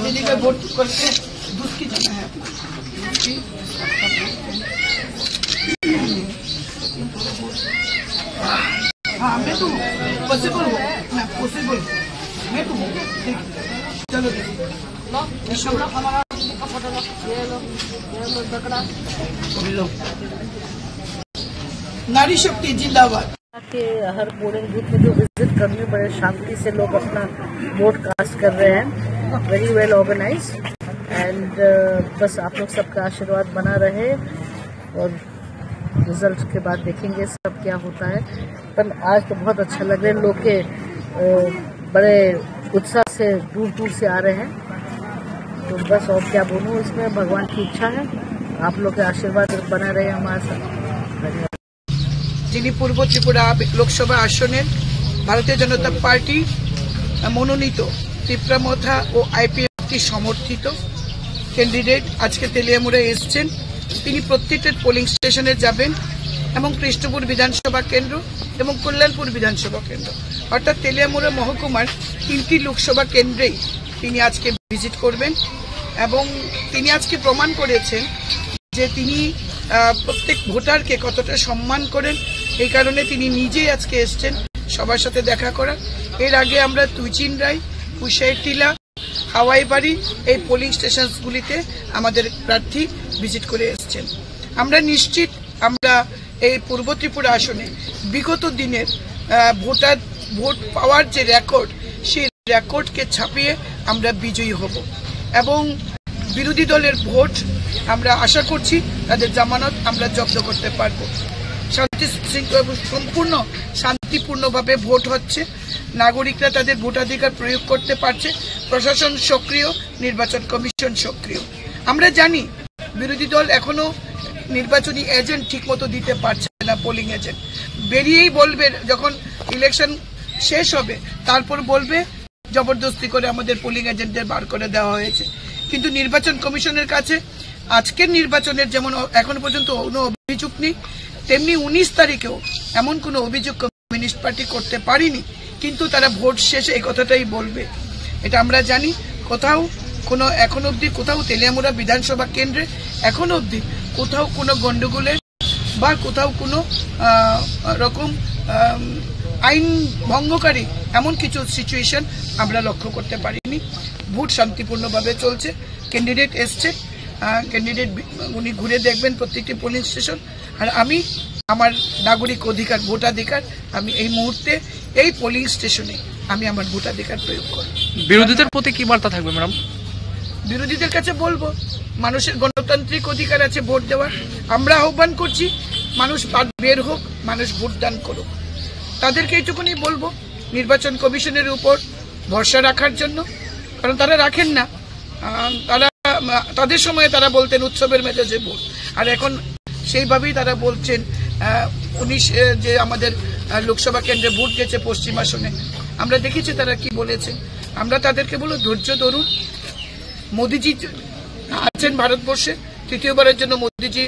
दिल्ली में वोट करके दूध की जाना है हाँ मैं तो पॉसिबल हूँ, मैं पॉसिबल मैं तो हूँ। चलो नारी शक्ति जिंदाबाद। के हर पोलिंग बूथ में जो विजिट करनी बड़े शांति से लोग अपना वोट कास्ट कर रहे हैं, वेरी वेल ऑर्गेनाइज एंड बस आप लोग सबका आशीर्वाद बना रहे और रिजल्ट के बाद देखेंगे सब क्या होता है। पर आज तो बहुत अच्छा लग रहा है, लोग के बड़े उत्साह से दूर दूर से आ रहे हैं, तो बस और क्या बोलूँ, इसमें भगवान की इच्छा है, आप लोग के आशीर्वाद बना रहे हमारे साथ। धन्यवाद। যিনি পূর্ব ত্রিপুরা লোকসভা আসনের ভারতীয় জনতা পার্টি মনোনীত ত্রিপুরামথা ও আইপিএফটি সমর্থিত ক্যান্ডিডেট আজকে তেলিয়ামুড়ায় এসছেন। তিনি প্রত্যেকটা পোলিং স্টেশনে যাবেন এবং কৃষ্ণপুর বিধানসভা কেন্দ্র এবং কল্যাণপুর বিধানসভা কেন্দ্র অর্থাৎ তেলিয়ামুড়া মহকুমার 3টি লোকসভা কেন্দ্রেই তিনি আজকে ভিজিট করবেন এবং তিনি আজকে প্রমাণ করেছেন যে তিনি প্রত্যেক ভোটারকে কতটা সম্মান করেন। এই কারণে তিনি নিজেই আজকে এসছেন সবার সাথে দেখা করার। এর আগে আমরা তুইচিনরাই, কুশাইটিলা, হাওয়াইবাড়ি এই পোলিং স্টেশনগুলিতে আমাদের প্রার্থী ভিজিট করে এসছেন। আমরা নিশ্চিত আমরা এই পূর্ব ত্রিপুরা আসনে বিগত দিনের ভোট পাওয়ার যে রেকর্ড, সেই রেকর্ডকে ছাপিয়ে আমরা বিজয়ী হব এবং বিরোধী দলের ভোট আমরা আশা করছি তাদের জামানত আমরা জব্দ করতে পারব। সম্পূর্ণ শান্তিপূর্ণভাবে ভোট হচ্ছে, নাগরিকরা তাদের ভোটাধিকার প্রয়োগ করতে পারছে, প্রশাসন সক্রিয়, নির্বাচন কমিশন সক্রিয়। আমরা জানি বিরোধী দল এখনো নির্বাচনী এজেন্ট ঠিকমতো দিতে পারছে না, পোলিং এজেন্ট বেরিয়েই বলবে যখন ইলেকশন শেষ হবে তারপর বলবে জবরদস্তি করে আমাদের পোলিং এজেন্টদের বার করে দেওয়া হয়েছে। কিন্তু নির্বাচন কমিশনের কাছে আজকের নির্বাচনের যেমন এখন পর্যন্ত কোনো অভিযোগ নেই, তেমনি 19 তারিখেও এমন কোনো অভিযোগ কমিউনিস্ট পার্টি করতে পারেনি, কিন্তু তারা ভোট শেষে এই কথাটাই বলবে। এটা আমরা জানি। কোথাও কোনো এখন অবধি কোথাও তেলিয়ামুড়া বিধানসভা কেন্দ্রে এখন অবধি কোথাও কোনো গন্ডগোলের বা কোথাও কোনো রকম আইন ভঙ্গকারী এমন কিছু সিচুয়েশন আমরা লক্ষ্য করতে পারিনি। ভোট শান্তিপূর্ণভাবে চলছে। ক্যান্ডিডেট এসছে, ক্যান্ডিডেট উনি ঘুরে দেখবেন প্রত্যেকটি পোলিং স্টেশন। আর আমি আমার নাগরিক অধিকার, ভোটাধিকার আমি এই মুহূর্তে এই পোলিং স্টেশনে আমি আমার ভোটাধিকার প্রয়োগ করব। বিরোধীদের প্রতি কি বার্তা থাকবে ম্যাডাম? বিরোধীদের কাছে বলবো মানুষের গণতান্ত্রিক অধিকার আছে ভোট দেওয়ার। আমরা আহ্বান করছি মানুষ বের হোক, মানুষ ভোটদান করুক। তাদেরকে এইটুকুনি বলবো নির্বাচন কমিশনের উপর ভরসা রাখার জন্য, কারণ তারা রাখেন না। তাদের সময় তারা বলতেন উৎসবের মেজাজে ভোট, আর এখন সেইভাবেই তারা বলছেন 19 যে আমাদের লোকসভা কেন্দ্রে ভোট গেছে পশ্চিম আসনে, আমরা দেখেছি তারা কি বলেছে। আমরা তাদেরকে বলবো ধৈর্য ধরুন। মোদিজি আছেন ভারতবর্ষে, তৃতীয়বারের জন্য মোদিজি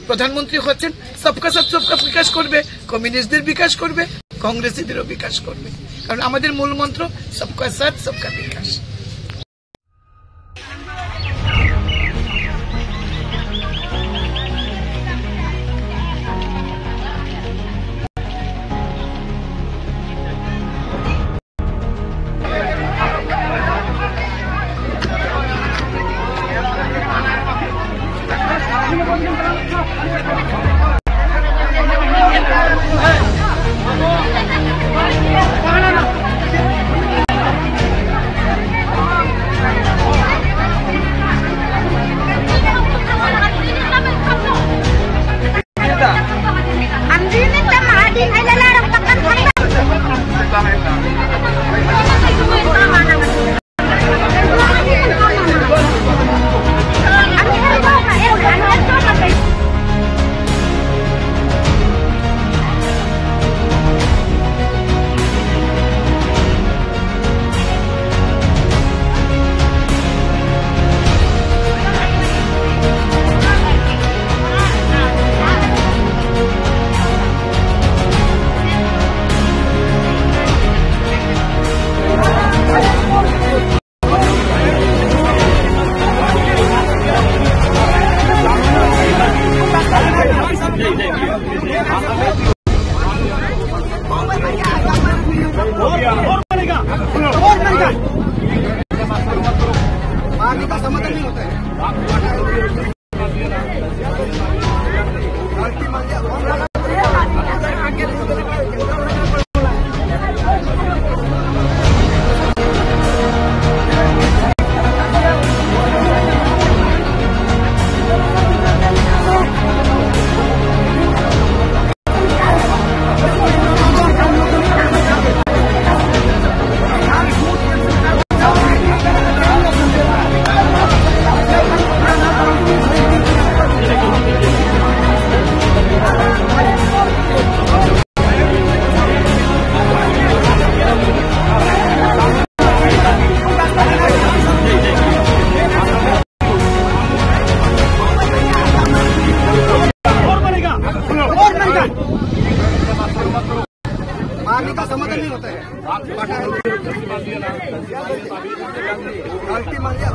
প্রধানমন্ত্রী হচ্ছেন। সবকা সাথ সবকা বিকাশ করবে, কমিউনিস্টদের বিকাশ করবে, কংগ্রেসীদেরও বিকাশ করবে, কারণ আমাদের মূল মন্ত্র সবকা সাথ সবকা বিকাশ। मारने का समाधान नहीं होता है। गलती मान लिया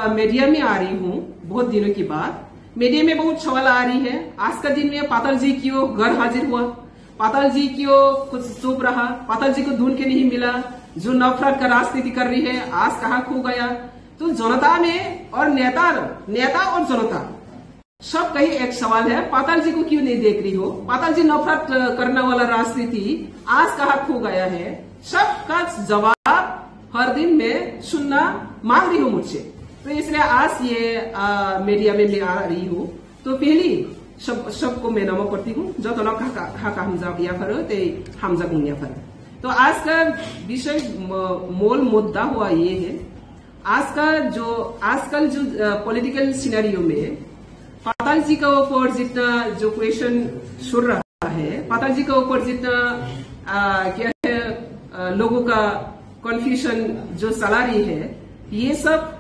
मीडिया में आ रही हूँ बहुत दिनों के बाद। मीडिया में बहुत सवाल आ रही है। आज का दिन में पाताल जी क्यों घर हाजिर हुआ, पाताल जी क्यों कुछ चुप रहा, पाताल जी को ढूंढ के नहीं मिला, जो नफरत का राजनीति कर रही है आज कहाँ खो गया। तो जनता में और नेता और जनता सब कहीं एक सवाल है, पाताल जी को क्यों नहीं देख रही हो, पाताल जी नफरत करने वाला राजनीति आज कहाँ खो गया है। सबका जवाब हर दिन में सुनना मांग रही हूँ मुझसे। तो इसलिए आज ये मीडिया में मैं आ रही हूँ। तो पहली सबको मैं नमो करती हूँ जो तो हमजा ते हमजा गुंगिया फर। तो आज का विषय मूल मुद्दा हुआ ये है, आजकल जो पॉलिटिकल सिनेरियो में पाताल जी का ऊपर जितना जो क्वेश्चन सुन रहा है, पाताल जी का ऊपर जितना क्या है लोगों का कंफ्यूजन जो चला रही है, ये सब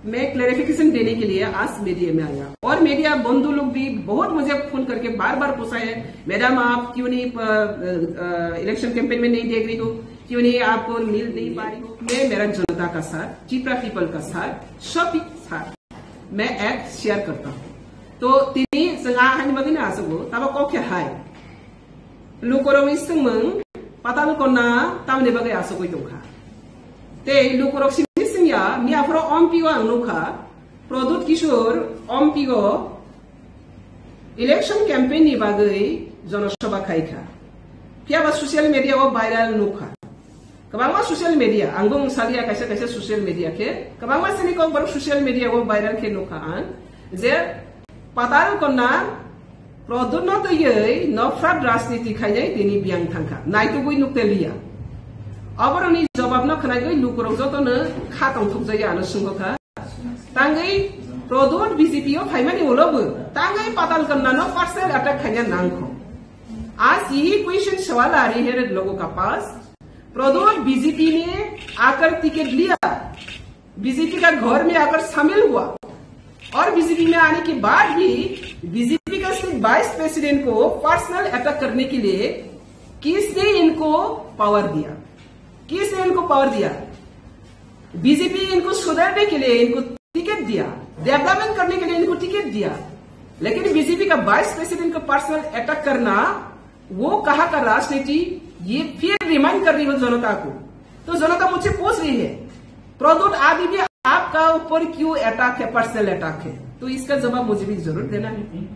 मैं क्लैरिफिकेशन देने के लिए आज मीडिया में आया। और मीडिया बंधु लोग भी बहुत मुझे फोन करके बार बार पूछा है, मैडम आप क्यों नहीं इलेक्शन कैंपेन में नहीं देख रही हो, क्यों नहीं आपको मिल नहीं पा रही हो। मैं मेरा जनता का साथ, चिपरा पीपल का साथ, सब साथ मैं ऐप शेयर करता हूँ। तो तिनी संगाहानि बगी ना आसगो तब को क्या है लुकोरो इसंग पाताल को ना तामने बगे आसगो इतोखा ते लुकोरो सिंया मियाफरो ओमपीओ आंगनुखा प्रदुत किशोर ओमपीओ इलेक्शन कैंपेन नि बागै जनसभा खाइखा फियाबा सोशल मीडिया ओ भाइरल नुखा कबांगा सोशल मीडिया आंगों सालिया कैसे कैसे सोशल मीडिया के कबांगा से निको बर सोशल मीडिया ओ भाइरल के नुखा आन जे पाताल को ना प्रदुत न तो ये नफरत राजनीति खाइजाय तिनी बियांग थांखा नाइतो गई नुकते लिया अब नि जवाब न खनाय गई लुकरो जतो न खातों थुक जाय आनो सुंगखा तांगै प्रदुत बीजेपी ओ फाइमानि ओलब तांगै पाताल कन्ना न पर्सनल अटैक खाइना नांखो। आज यही क्वेश्चन सवाल आ रही है लोगों का पास, प्रदुत बीजेपी ने आकर टिकट लिया, बीजेपी का घर में आकर शामिल हुआ और बीजेपी में आने के बाद भी बीजेपी का सिर्फ वाइस प्रेसिडेंट को पर्सनल अटैक करने के लिए किसने इनको पावर दिया, किसने इनको पावर दिया। बीजेपी इनको सुधारने के लिए इनको टिकट दिया, डेवलपमेंट करने के लिए इनको टिकट दिया, लेकिन बीजेपी का वाइस प्रेसिडेंट को पर्सनल अटैक करना वो कहा का राजनीति, ये फिर रिमाइंड कर रही हो जनता को। तो जनता मुझसे पूछ रही है प्रदुत आदि भी आपका ऊपर क्यों अटैक है, पर्सनल अटैक है। तो इसका जवाब मुझे भी जरूर देना है,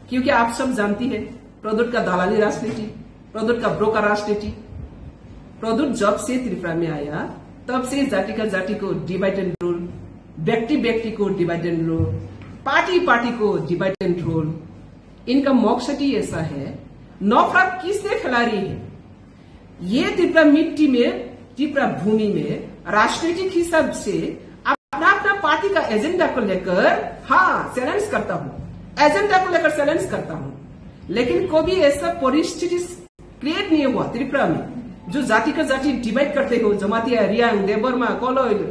क्योंकि आप सब जानती है प्रदुत का दलाली राजनीति, प्रदुत का ब्रोकर राजनीति। प्रदुत जब से त्रिपुरा में आया तब से जाति का जाति को डिवाइड एंड रूल, व्यक्ति व्यक्ति को divide and rule, party party को डिवाइड एंड रूल। इनका मकसद ही ऐसा है, नफरत किसने फैला रही है। ये त्रिपुरा मिट्टी में, त्रिपुरा भूमि में राजनीतिक हिसाब से अपना अपना पार्टी का एजेंडा को लेकर चैलेंज करता हूँ, एजेंडा को लेकर चैलेंज करता हूँ, लेकिन कभी ऐसा परिस्थिति क्रिएट नहीं हुआ त्रिपुरा में जो जाति का जाति डिवाइड करते हो, जमातिया, रियांग, देबरमा, कोलोइल,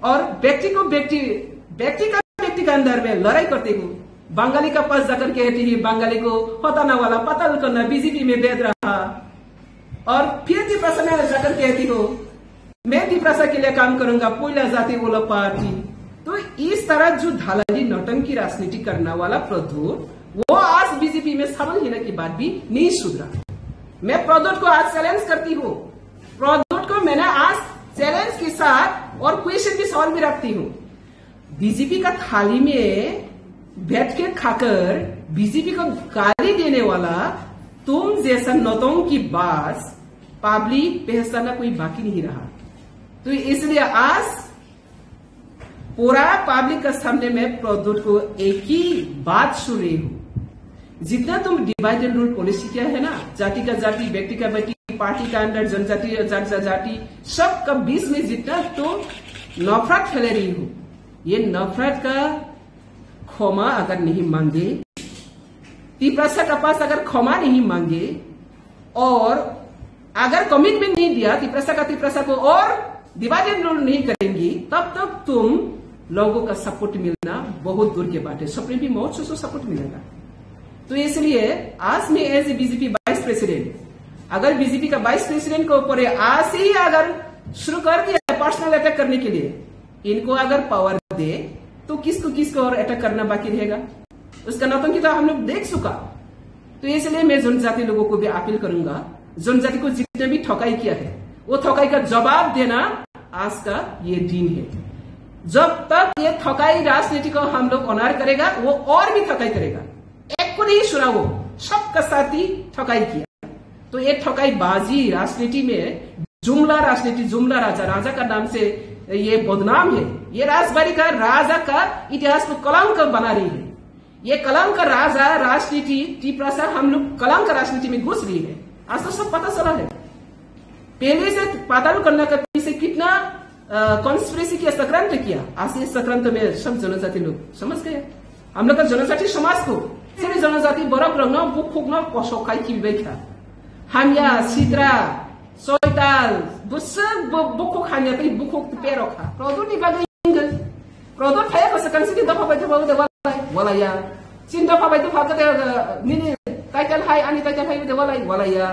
और व्यक्ति को व्यक्ति का अंदर में लड़ाई करते हो। बंगाली का पास जाकर कहती है बंगाली को हटाना वाला पताल करना बीजेपी में भेज रहा, और फिर त्रिपुरा में जाकर कहती हो मैं त्रिपुरा के लिए काम करूंगा, पहिला जाति वाला पार्टी। तो इस तरह जो धालाली नौटंकी राजनीति करने वाला प्रदुत, वो आज बीजेपी में शामिल होने के बाद भी नहीं सुधरा। मैं प्रदुत को आज चैलेंज करती हूँ, प्रदुत को मैंने आज चैलेंज के साथ और क्वेश्चन भी सवाल भी रखती हूँ। बीजेपी का थाली में बैठ के खाकर बीजेपी को गाली देने वाला तुम जैसा नौतों की बात पब्लिक पहचाना कोई बाकी नहीं रहा। तो इसलिए आज पूरा पब्लिक के सामने में प्रद्युत को एक ही बात सुन रही हूँ, जितना तुम डिवाइड एंड रूल पॉलिसी क्या है ना, जाति का जाति, व्यक्ति का व्यक्ति, पार्टी का अंदर, जनजाति जाति, सबका बीच में जितना तुम नफरत फैला रही हो, ये नफरत का क्षमा अगर नहीं मांगे, तिपरासा का पास अगर क्षमा नहीं मांगे और अगर कमिटमेंट नहीं दिया तिपरासा को और डिवाइड एंड रूल नहीं करेंगी, तब तक तुम लोगों का सपोर्ट मिलना बहुत दूर के बात है। सुप्रीम कोर्ट से सपोर्ट मिलेगा। तो इसलिए आज मैं as a BJP vice president, अगर बीजेपी का वाइस प्रेसिडेंट को ऊपर आज ही अगर शुरू कर दिया पर्सनल अटैक करने के लिए, इनको अगर पावर दे तो किसको और अटैक करना बाकी रहेगा? उसका नौटंकी तो हम लोग देख चुका। तो इसलिए मैं जनजाति लोगों को भी अपील करूंगा, जनजाति को जितने भी ठकाई किया है वो ठकाई का जवाब देना आज का ये दिन है। जब तक ये ठकाई राजनीति को हम लोग ऑनर करेगा, वो और भी ठकाई करेगा। एक को नहीं सुना, वो सबका साथ ही ठकाई किया। तो ये ठकाई बाजी राजनीति में जुमला राजनीति, जुमला राजा का नाम से ये बदनाम है। ये राजबाड़ी का राजा का इतिहास को कलंक बना रही है। ये कलंक राजा राजनीति तिपरासा हम लोग कलंक राजनीति में घुस रही है। आज तो सब पता चला है। पहले से पाताल कन्या का पीछे कितना कॉन्स्पिरेसी किया, सक्रांत किया। आज इस सक्रांत में सब जनजाति लोग समझ गए। हम लोग का जनजाति समाज को सिर्फ जनजाति बरफ रंग बुक फुकना पशोकाई की बेखा हामिया सिद्रा सोइताल बुसक बुकुक हामिया पे बुकुक पे रखा प्रदूत निबाग इंगल प्रदूत फाया को सकन सिटी दफा बाय दफा वालाया चिन दफा बाय दफा का निने टाइटल हाई अनि टाइटल हाई दे वालाया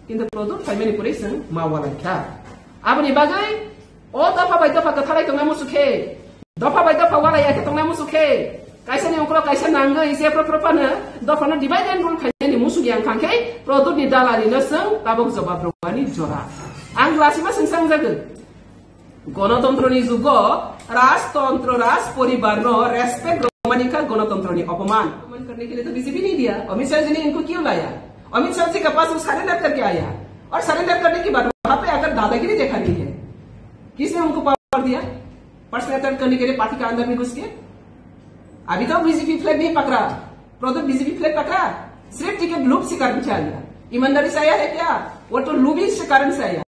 किंतु प्रदूत फाय मैनिपुलेशन मा वालाया अब निबागै ओ दफा बाय दफा का थालाई तंगा मुसुखे दफा बाय दफा वालाया के तंगा मुसुखे कैसे नहीं उकरो कैसे नांगो इसे प्रपन दफाना डिवाइड एंड रूल खायनि मुसुगी आं खांखै प्रदूत नि दालानि नसं ताबक जवाब रवानि जरा आं लासिमा सिंसां जागोन गणतन्त्रनि जुग राजतंत्र राज परिवार नो रेस्पेक्ट रोमानिका गणतंत्र नि अपमान करने के लिए तो बीजेपी नहीं दिया। अमित शाह जी ने इनको क्यों लाया? अमित शाह जी के पास वो सरेंडर करके आया और सरेंडर करने के बाद वहां पे आकर दादागिरी देखा गई है। किसने उनको पावर दिया पर्सनल अटैक करने के लिए पार्टी के अंदर में घुस के? अभी तो बीजेपी फ्लैग नहीं पकड़ा, प्रदूत बीजेपी फ्लैग पकड़ा, सिर्फ टिकट लूप से कारण से आया। ईमानदारी से आया है क्या? वो तो लूबिंग से कारण से आया।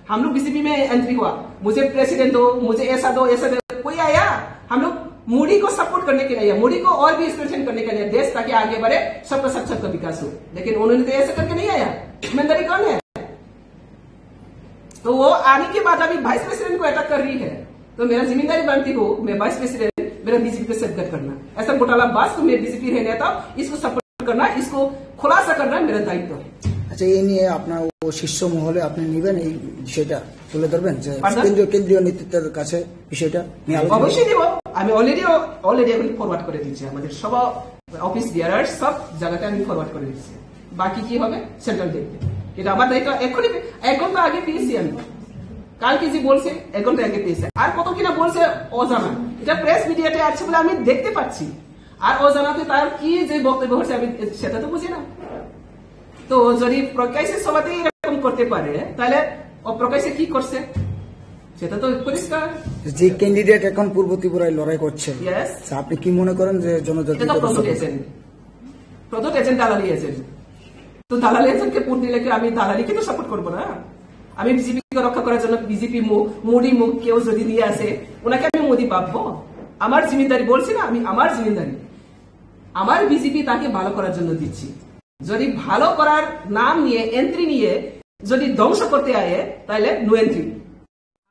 हम लोग बीजेपी में एंट्री हुआ, मुझे प्रेसिडेंट दो, मुझे ऐसा दो, कोई आया? हम लोग मोदी को सपोर्ट करने के लिए, मोदी को और भी स्ट्रेंथन करने के लिए, देश ताकि आगे बढ़े, सबका सबका विकास हो। लेकिन उन्होंने तो ऐसा करके नहीं आया। ईमानदारी कौन है? तो वो आने के बाद अभी वाइस प्रेसिडेंट को अटैक कर रही है। तो मेरा जिम्मेदारी बनती हो, मैं वाइस प्रेसिडेंट, मेरा बीजेपी को सदगत करना। ऐसा घोटाला बास तो मैं बीजेपी रहने था, इसको सपोर्ट करना, इसको खुलासा करना मेरा दायित्व है। আচ্ছা, এই নিয়ে আপনার ও শীর্ষ মহলে আপনি নেবেন, এই বিষয়টা তুলে ধরবেন যে কেন্দ্রীয় নেতৃত্বের কাছে বিষয়টা নিয়ে আলোচনা? অবশ্যই দেব। আমি অলরেডি এখন ফরওয়ার্ড করে দিচ্ছি, আমাদের সব অফিস বিয়ারার সব জায়গাতে আমি ফরওয়ার্ড করে দিচ্ছি। বাকি কি হবে সেন্ট্রাল দেখবে, এটা আমার দায়িত্ব। এখনই 1 ঘন্টা আগে পেয়েছি আমি, কালকে যে বলছে 1 ঘন্টা আগে পেয়েছে, আর কত কিনা বলছে অজানা। এটা প্রেস মিডিয়াতে আছে বলে আমি দেখতে পাচ্ছি, আর অজানাতে তার কি যে বক্তব্য হচ্ছে আমি সেটা তো বুঝি না। তো যদি প্রকাশে সবাই এরকম করতে পারে, তাহলে অপ্রকাশে কি করছে সেটা তো পরিষ্কার। যে ক্যান্ডিডেট এখন পূর্ব ত্রিপুরায় লড়াই করছে, আপনি কি মনে করেন যে জনজাতি প্রদত্ত এজেন্ট দালালি এজেন্ট? তো দালালি এজেন্টকে ভোট দিলে কি আমি দালালিকে তো সাপোর্ট করবো না? আমি বিজেপিকে রক্ষা করার জন্য বিজেপি মোদি মুখ কেউ যদি নিয়ে আসে, ওনাকে আমি মোদি পাবো? আমার জিম্মেদারি বলছি না, আমি আমার জিম্মেদারি আমার বিজেপি তাকে ভালো করার জন্য দিচ্ছি। যদি ভালো করার নাম নিয়ে এন্ট্রি নিয়ে যদি ধ্বংস করতে आए, তাহলে नो एंट्री।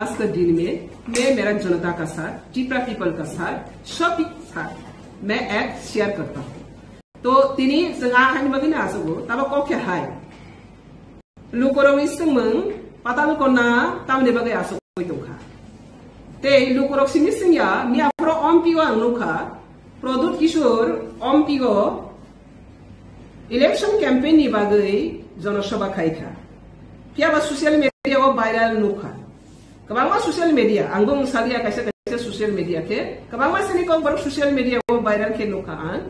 आज के दिन में मैं मेरा जनता का साथ, टिपरा पीपल का साथ, सबके साथ मैं एक शेयर करता हूँ। तो तिनी जोंहा हानिमागिना आसगो ताबा कखे हाय लुकरवी सिंमंग पाताल कोना तामने बागै आसगो दंखा ते लुकरक सिनि सिंया मियाफ्रो अम्पिओ आंनुखा प्रदूत किशोर अम्पिओ इलेक्शन कैंपेन नि बागै जनसभा खाइखा क्या सोशल मीडिया वो वायरल नुखा कबांगा सोशल मीडिया आंगो सालिया कैसे कैसे सोशल मीडिया के कबांगा से निको बर सोशल मीडिया वो वायरल के नुखा आन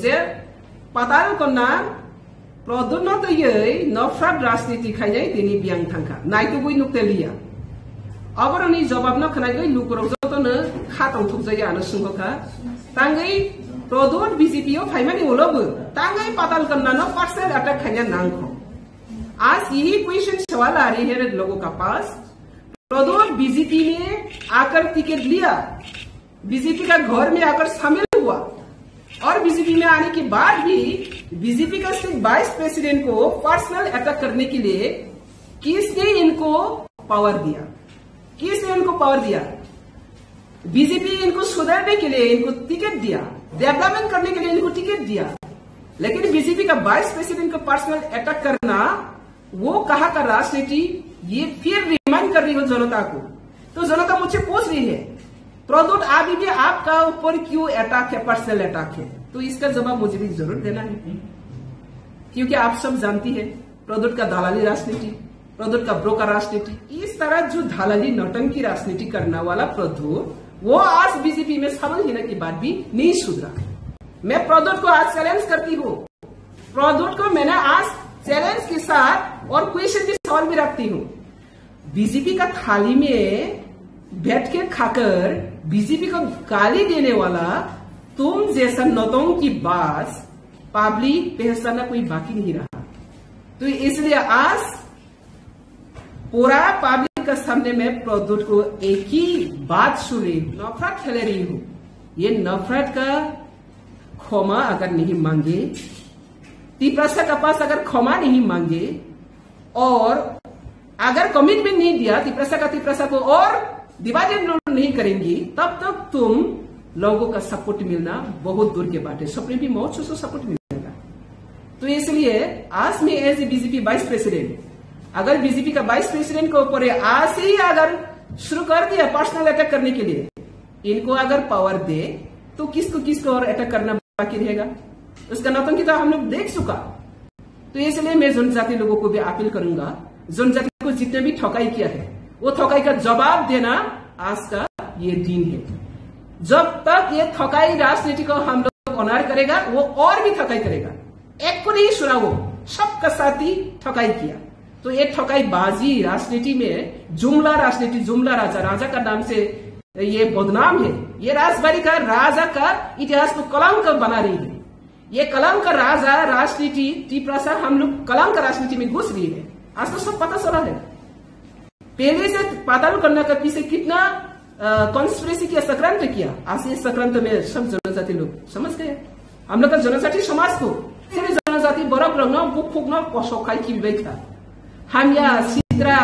जे पाताल कोना प्रदूत न तो ये नफरत राजनीति खाइजाय तिनी बियांग थांखा नाइतो बुई नुकते लिया अबरनि जवाब न खनाय गई लुकरक जतो no khatang thuk jaya ano sungho ka tangai product BJP o faimani olobu tangai patal kanna no personal attack khanya nangkho आज यही क्वेश्चन सवाल आ रही है लोगों का पास प्रदोष बीजेपी ने आकर टिकट लिया, बीजेपी का घर में आकर शामिल हुआ और बीजेपी में आने के बाद भी बीजेपी का स्टेट वाइस प्रेसिडेंट को पर्सनल अटैक करने के लिए किसने इनको पावर दिया? किसने इनको पावर दिया? बीजेपी इनको सुधारने के लिए इनको टिकट दिया, डेवलपमेंट करने के लिए इनको टिकट दिया, लेकिन बीजेपी का वाइस प्रेसिडेंट को पर्सनल अटैक करना वो कहा का राजनीति, ये फिर रिमाइंड कर रही हो जनता को। तो जनता मुझसे पूछ रही है प्रदोष अभी भी आपका ऊपर क्यों अटैक है, पर्सनल अटैक है? तो इसका जवाब मुझे भी जरूर देना है, क्योंकि आप सब जानती है प्रदोष का दलाली राजनीति, प्रदोष का ब्रोकर राजनीति, इस तरह जो दलाली नौटंकी राजनीति करने वाला प्रदोष वो आज बीजेपी में शामिल होने के बाद भी नहीं सुधरा। मैं प्रदोष को आज चैलेंज करती हूँ, प्रदोष को मैंने आज चैलेंज के साथ और क्वेश्चन के सवाल भी रखती हूँ। बीजेपी का थाली में बैठ के खाकर बीजेपी को गाली देने वाला तुम जैसा नौटंकी बात पब्लिक पहचानना कोई बाकी नहीं रहा। तो इसलिए आज पूरा पब्लिक का सामने में प्रदोष को एक ही बात सुन रही हूँ, नफरत फैल रही हूँ। ये नफरत का क्षमा अगर नहीं मांगे, तिप्रसा का पास अगर क्षमा नहीं मांगे और अगर कमिटमेंट नहीं दिया तिप्रसा को और डिवाइडेड नहीं करेंगी, तब तक तुम लोगों का सपोर्ट मिलना बहुत दूर के बात है। सपने भी मौत से सपोर्ट मिलेगा। तो इसलिए आज मैं as a BJP vice president, अगर बीजेपी का वाइस प्रेसिडेंट को ऊपर आज ही अगर शुरू कर दिया पर्सनल अटैक करने के लिए, इनको अगर पावर दे तो किसको और अटैक करना बाकी रहेगा? उसका नौटंकी तो हम लोग देख चुका। तो इसलिए मैं जनजाति लोगों को भी अपील करूंगा, जनजाति को जितने भी ठकाई किया है वो ठकाई का जवाब देना आज का ये दिन है। जब तक ये ठकाई राजनीति को हम लोग ऑनर करेगा वो और भी ठकाई करेगा। एक को नहीं सुना, वो सबका साथ ही ठकाई किया। तो ये ठकाई बाजी राजनीति में जुमला राजनीति, जुमला राजा का नाम से ये बदनाम है। ये राजबाड़ी का राजा का इतिहास को कलंक बना रही है। ये कलंक का राजा राजनीति तिप्रसा हम लोग कलंक राजनीति में घुस रही है। आज तो सब पता चला है। पहले से पाताल करने का पीछे कितना कॉन्स्पिरेसी किया, सक्रांत किया। आज ये सक्रांत में सब जनजाति लोग समझ गए। हम लोग का जनजाति समाज को जनजाति बरफ रंग बुक फुकना पसौखाई की बेखा हामिया सिद्रा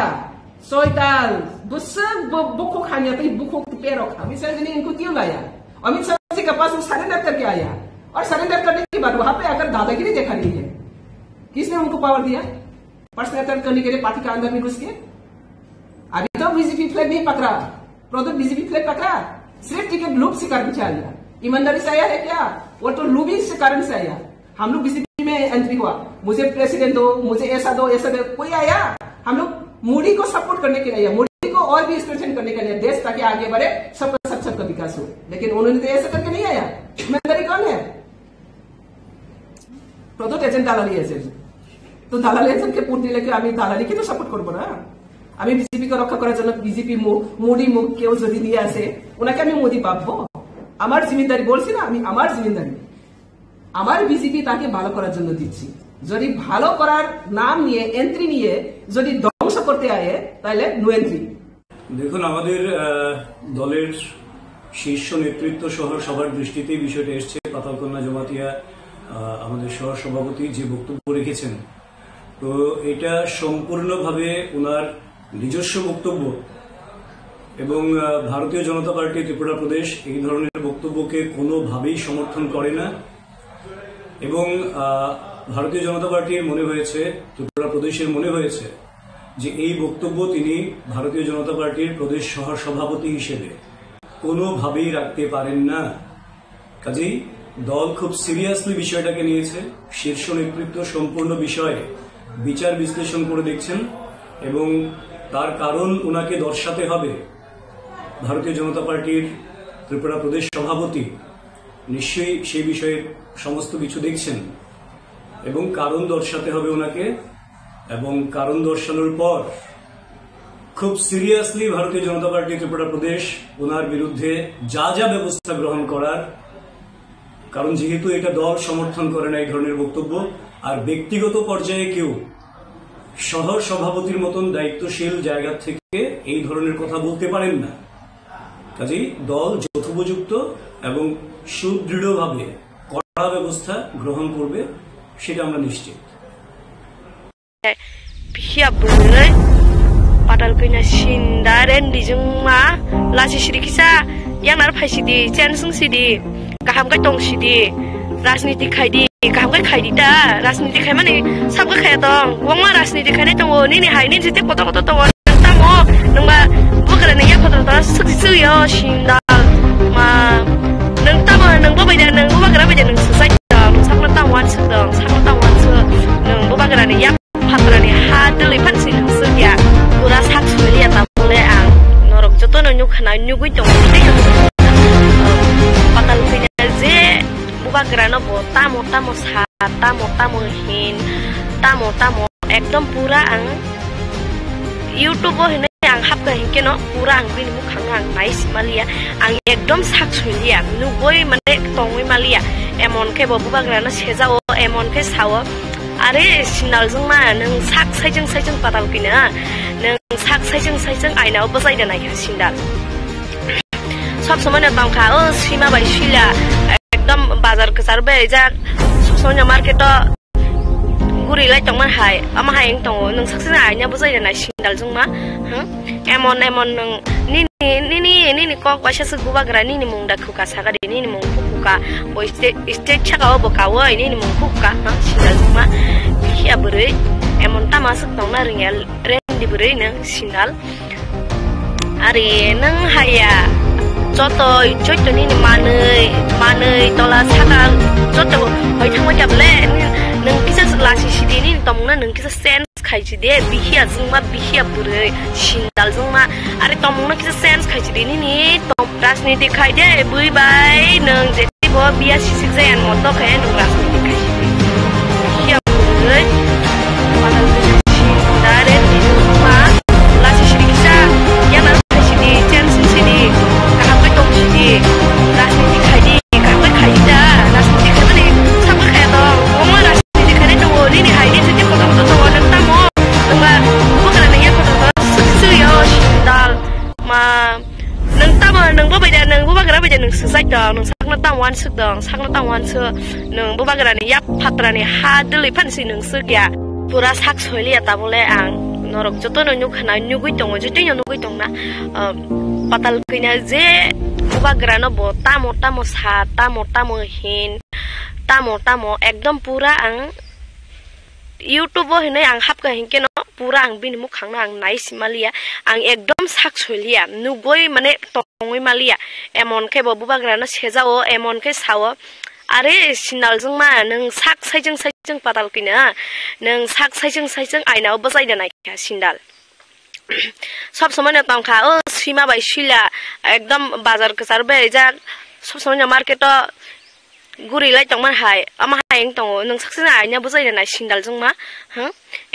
सोयताल बुक हामिया तो बुक पेरक अमित शाह जी ने इनको क्यों लाया? अमित शाह जी के पास सरेंडर करके आया और सरेंडर करने के बाद वहां पे आकर दादागिरी देखा नहीं है। किसने उनको पावर दिया पर्सनल अटैक करने के लिए पार्टी के अंदर में घुस के? अभी तो बीजेपी फ्लैग नहीं पकड़ा, प्रदोष बीजेपी फ्लैग पकड़ा, सिर्फ टिकट लूप से कारण से आया। ईमानदारी से आया है क्या? वो तो लूबिंग से कारण से आया। हम लोग बीजेपी में एंट्री हुआ, मुझे प्रेसिडेंट दो, मुझे ऐसा दो, कोई आया? हम लोग मोदी को सपोर्ट करने के लिए, मोदी को और भी स्ट्रेंथन करने के लिए, देश ताकि आगे बढ़े, सबका विकास हो। लेकिन उन्होंने तो ऐसा करके नहीं आया। ईमानदारी कौन है? प्रदोष एजेंट दालाली एजेंट। तो दालाলি এজেন্টকে ভোট দিলে কি আমি দালালিকে তো সাপোর্ট করব না? আমি বিজেপিকে রক্ষা করার জন্য বিজেপি মোদি মুখ কেউ যদি নিয়ে আসে ওনাকে আমি মোদি পাবো? আমার জিম্মেদারি বলছি না, আমি আমার জিম্মেদারি আমার বিজেপি তাকে ভালো করার জন্য দিচ্ছি। যদি ভালো করার নাম নিয়ে এন্ট্রি নিয়ে যদি ধ্বংস করতে আয় তাহলে নো এন্ট্রি। দেখুন, আমাদের দলের শীর্ষ নেতৃত্ব সহ সবার দৃষ্টিতে বিষয়টা এসছে। পাতালকন্যা জমাতিয়া আমাদের সহ সভাপতি যে বক্তব্য রেখেছেন, তো এটা সম্পূর্ণভাবে ওনার নিজস্ব বক্তব্য এবং ভারতীয় জনতা পার্টি ত্রিপুরা প্রদেশ এই ধরনের বক্তব্যকে কোনোভাবেই সমর্থন করে না। এবং ভারতীয় জনতা পার্টির মনে হয়েছে, ত্রিপুরা প্রদেশের মনে হয়েছে যে এই বক্তব্য তিনি ভারতীয় জনতা পার্টির প্রদেশ সহ সভাপতি হিসেবে কোনোভাবেই রাখতে পারেন না। কাজেই দল খুব সিরিয়াসলি বিষয়টাকে নিয়েছে। শীর্ষ নেতৃত্ব সম্পূর্ণ বিষয়ে বিচার বিশ্লেষণ করে দেখছেন এবং তার কারণ ওনাকে দর্শাতে হবে। ভারতীয় জনতা পার্টির ত্রিপুরা প্রদেশ সভাপতি নিশ্চয়ই সেই বিষয়ে সমস্ত কিছু দেখছেন এবং কারণ দর্শাতে হবে ওনাকে। এবং কারণ দর্শানোর পর খুব খুব সিরিয়াসলি ভারতীয় জনতা পার্টি ত্রিপুরা প্রদেশ ওনার বিরুদ্ধে যা যা ব্যবস্থা গ্রহণ করার, কারণ যেহেতু এটা দল সমর্থন করে না এই ধরনের বক্তব্য, আর ব্যক্তিগত পর্যায়ে কেউ শহর সভাপতির মতন দায়িত্বশীল জায়গা থেকে এই ধরনের কথা বলতে পারেন না। কাজেই দল যথোপযুক্ত এবং সুদৃঢ়ভাবে কড়া ব্যবস্থা গ্রহণ করবে, সেটা আমরা নিশ্চিত। Padal kena sindaren di jengma lasi sirikisa yang nar phai sidi chen sung sidi kaham kai tong sidi rajniti khai di kaham kai khai di ta rajniti khai mane sab ka khai tong wangma rajniti khai ne tong ni ni hai ni jite koto koto tong ta mo nungba bukara ne ya koto ta suk su yo sindal ma nung ta mo nung bo bai da nung bo bagara bai da nung sai dong sang na ta wan su dong sang na ta wan su nung bo bagara ne ya patrani ha deli pan sin su ya pura sak suli ya tabule ang norok joto no nyuk khana nyugui tong te patal pina je buba grano bo tamo tamo sa tamo hin tamo ekdom pura ang YouTube bo hine ang hap ka hinke no pura ang bin mukhang ang nice malia ang ekdom sak suli ya nugoi mane tongoi malia emon ke bo buba grano sejao emon ke sawo Are sinal jeng ma neng sak saijeng patal kina neng sak saijeng aina opo sai da nai sindal sob somoi na tong kha o sima bai sila ekdom bazar kesar be ja sonya market to guri lai tong man hai ama hai eng tong neng sak sina aina bo sai da nai sindal jeng ma emon neng ni ko kwasha su guba gra ni mung da khuka saga de ni mung khuka bo state chaka bo ka wo ni mung khuka sindal ma ya bure emon ta masuk tong na ringel ren di bure nang sindal are nang haya joto joto ni manei tola saka joto hoi thang wa jable nang kisa lasi sidi ni tong na nang kisa sense khai chi de bihia jungma bihia bure sindal jungma are tong na kisa sense khai chi de ni tong rajniti khai de bui bai nang je bo bia sisik jayan moto khai nang rajniti khai bihia bure padal sindaren di jungma lasi sirikisa yang nar khai chi de chen sidi kaham kai tong sidi rajniti khai de kaham kai khai da rajniti khai mane sab khai to oma rajniti khai ne to ni ni hai ni je ko to to nang ta mo nungba bukara ne ya ko to su yo sindal ma nang ta mo nang bo bai da nang bo bagara bai da nang su sai dong nang sak na ta wan su dong sak na ta wan su nang bo bagara ne ya patra ne ha deli pan si nang su ya pura sak soili ya ta bole ang norok joto no nyu khana nyu gui tong joto nyu gui tong na patal kina je bo bagara no bo tamo sa tamo hin tamo ekdom pura ang YouTube bo hine ang hap ka hinke no pura ang bin mukhang na ang nice malia ang ekdom sak solia nugoi mane tongoi malia emon ke bo buba grana sejao emon ke sawo are sinal jeng ma neng sak saijeng patal kina neng sak saijeng aina obo sai da nai kha sindal sob somoi na tong kha o sima bai sila ekdom bazar kesar be ja sob somoi na market to guri lai tong man hai ama hai eng tong nang saksina aina bo sai da nai sindal jeng ma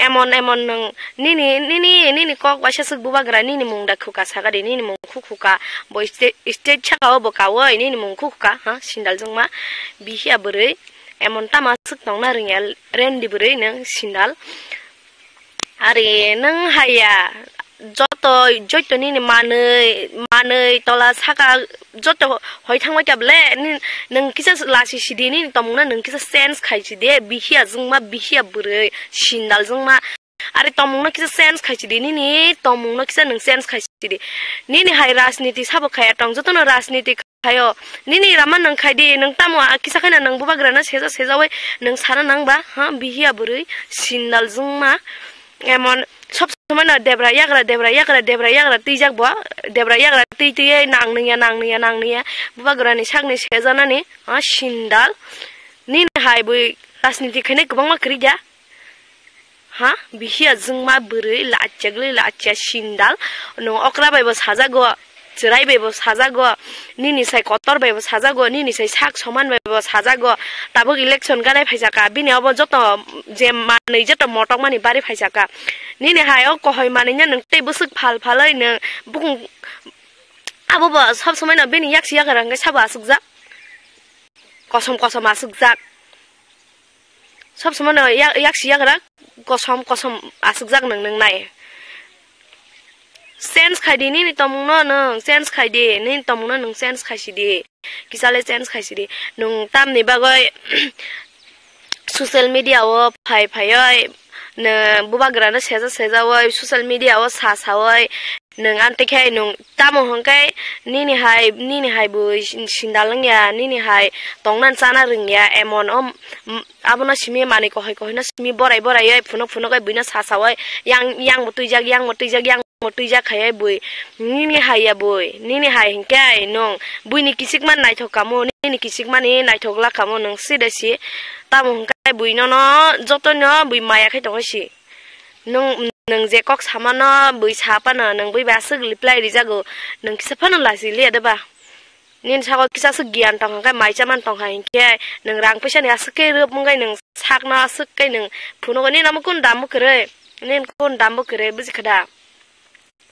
emon nang ni ko kwasha su buba gra ni mung da khuka saga de ni mung khuka bo state chaka bo ka wo ni mung khuka sindal jeng ma bihia bure emon ta masuk tong na ringel ren di bure nang sindal are nang haya joto ni manei tola saka joto hoi thangwa kable nang kisa lasi sidi ni tomna nang kisa sense khai chi de bihia jungma bihia bure sindal jungma are tomna kisa sense khai chi de ni tomna kisa nang sense khai chi de ni hai rajniti sabo khai tong joto no rajniti khayo ni raman nang khai de nang tamo kisa khai nang buba grana seja wai nang sara nang ba bihia bure sindal jungma emon sob somoi na debra yagra tijak bo debra yagra tiye nang niya buba grani sakni sejana ni sindal ni hai bui rajniti khane gobang ma krija bihia jungma buri lachcha sindal no okra bai bo saja go chirai bebo sajago nini sai kotor bebo sajago nini sai sak soman bebo sajago tabo election ganai phaisaka bini obo joto je manei joto motok mani bari phaisaka nini hai o kohoi manenya nang tei busuk phal phalai nang bukung abo ba sob somai na bini yaksi yagarang saba asukja kosom asukja sob somai na yaksi yagarang kosom asukjak nang nai sense khai di ni tomung no nang sense khai di ni tomung no nang sense khai si di kisale sense khai si di nung tam ni bagoi social media o phai oi ne bubagra na seja oi social media o sa oi nung ante khai nung tamo hongkai ni hai bu sindalang ya ni hai tongnan chana ring ya emon om abona simi mani ko hoi na simi borai oi phuno kai buina sa oi yang motui jak khai bui ni hai ya bui ni hai hingkai nong bui ni kisik man nai thok kamo ni kisik man ni nai thok la kamo nong sidasi tamo hongkai bui no joto no bui maya khai tong si nong je kok samano bui sapa na nong bui basuk reply ri jago nong kisapana la si le da ba nin sago kisa su gian tong kai mai chaman tong hai ke nong rang paisa ni asuk ke rup mungai nong sak na asuk kai nong phuno ni nam kun dam kre nin kun dam kre buji khada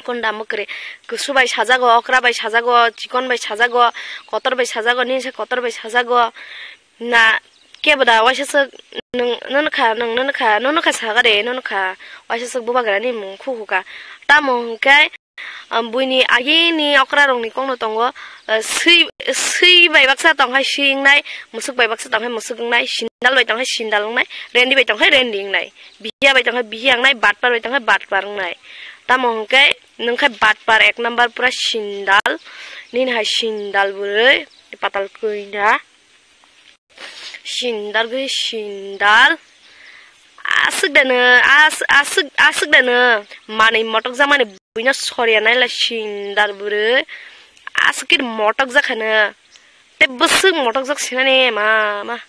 kon dam kre kusu bai sajago okra bai sajago chikon bai sajago kotor bai sajago nin se kotor bai sajago na kebada waisa su nong kha sagare nong kha waisa su bubagra ni mung khu ka tamo kai buini agi ni okra rong ni kong no tongo sui bai baksa tong hai sing nai musuk bai baksa tong hai musuk nai sindal bai tong hai sindal nai rendi bai tong hai rending nai biya bai tong hai biyang nai batpar bai tong hai batpar nai tamo kai nong khai batpar ek number pura sindal nin hai sindal bure patal kuina sindal asuk dana mani motok zamani buina sorya nai la sindal bure asukir motok zakhana te busuk motok jak sinane ma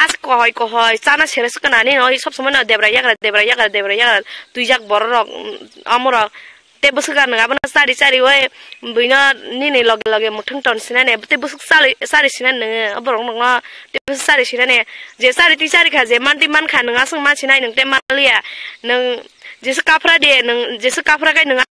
as kohoi chana seres kana ni oi sob somoi na debra yagra tuijak borok amora te busuk kan ngabana sari oi buina ni lage muthung ton sinane te busuk sari sinane aborong nang te busuk sari sinane je sari ti sari kha je manti man kha nang asung ma sinai nang te malia nang jesu kapra de nang jesu kapra kai nang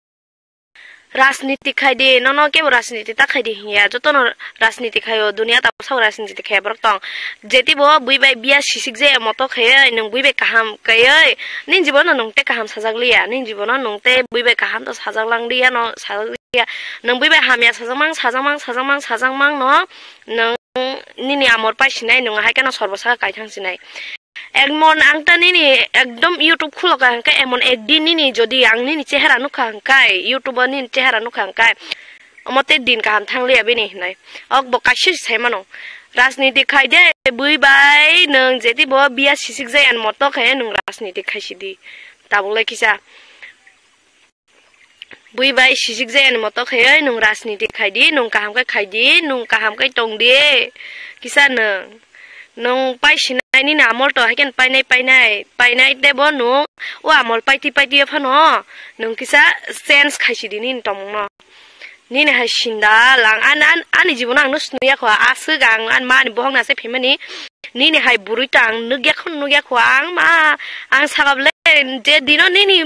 राजनीति खाई दे न के राजनीति ता खाई दे या जतो न राजनीति खायो दुनिया ता सब राजनीति खाय बरक तंग जेति बो बुइ बाय बिया सिसिक जे मतो खाय नों बुइ बाय काहाम काय निन जीवन नोंते काहाम साजागलिया निन जीवन नोंते बुइ बाय काहाम तो साजागलांदिया न साजागलिया नों बुइ बाय हामिया साजामां न नों निनि आमर पाइसिनाय नों हाय केन सर्वसा गायथांसिनाय एमन आंता निनि एकदम यूट्यूब खुलका हंका एमन एकदिन निनि जदि आं निनि चेहरा नुखा हंकाय यूट्यूब निनि चेहरा नुखा हंकाय अमते दिन काहाम थांलिया बेनि हनाय अक बकासि सायमानो राजनीति खाय दे बुइ बाय नों जेति बो बिया सिसिक जाय आन मतो खाय नों राजनीति खायसिदि ताबुलाय किसा बुइ बाय सिसिक जाय आन मतो खाय नों राजनीति खायदि नों काहामखाय खायदि नों काहामखाय तंदि किसा नों पाइसिनाय नि आमल तो हायकेन पाइनाय देबो नो ओ आमल पाइति फानो नों किसा सेन्स खायसिदि नि तमनो नि हाय सिन्दाल आं आनि जीवन आं नुसनुयाखो आसुग आं मानि बहंनासे फेमानि नि हाय बुरुइता आं नुग्याखो आं सागाबले जे दिनो नि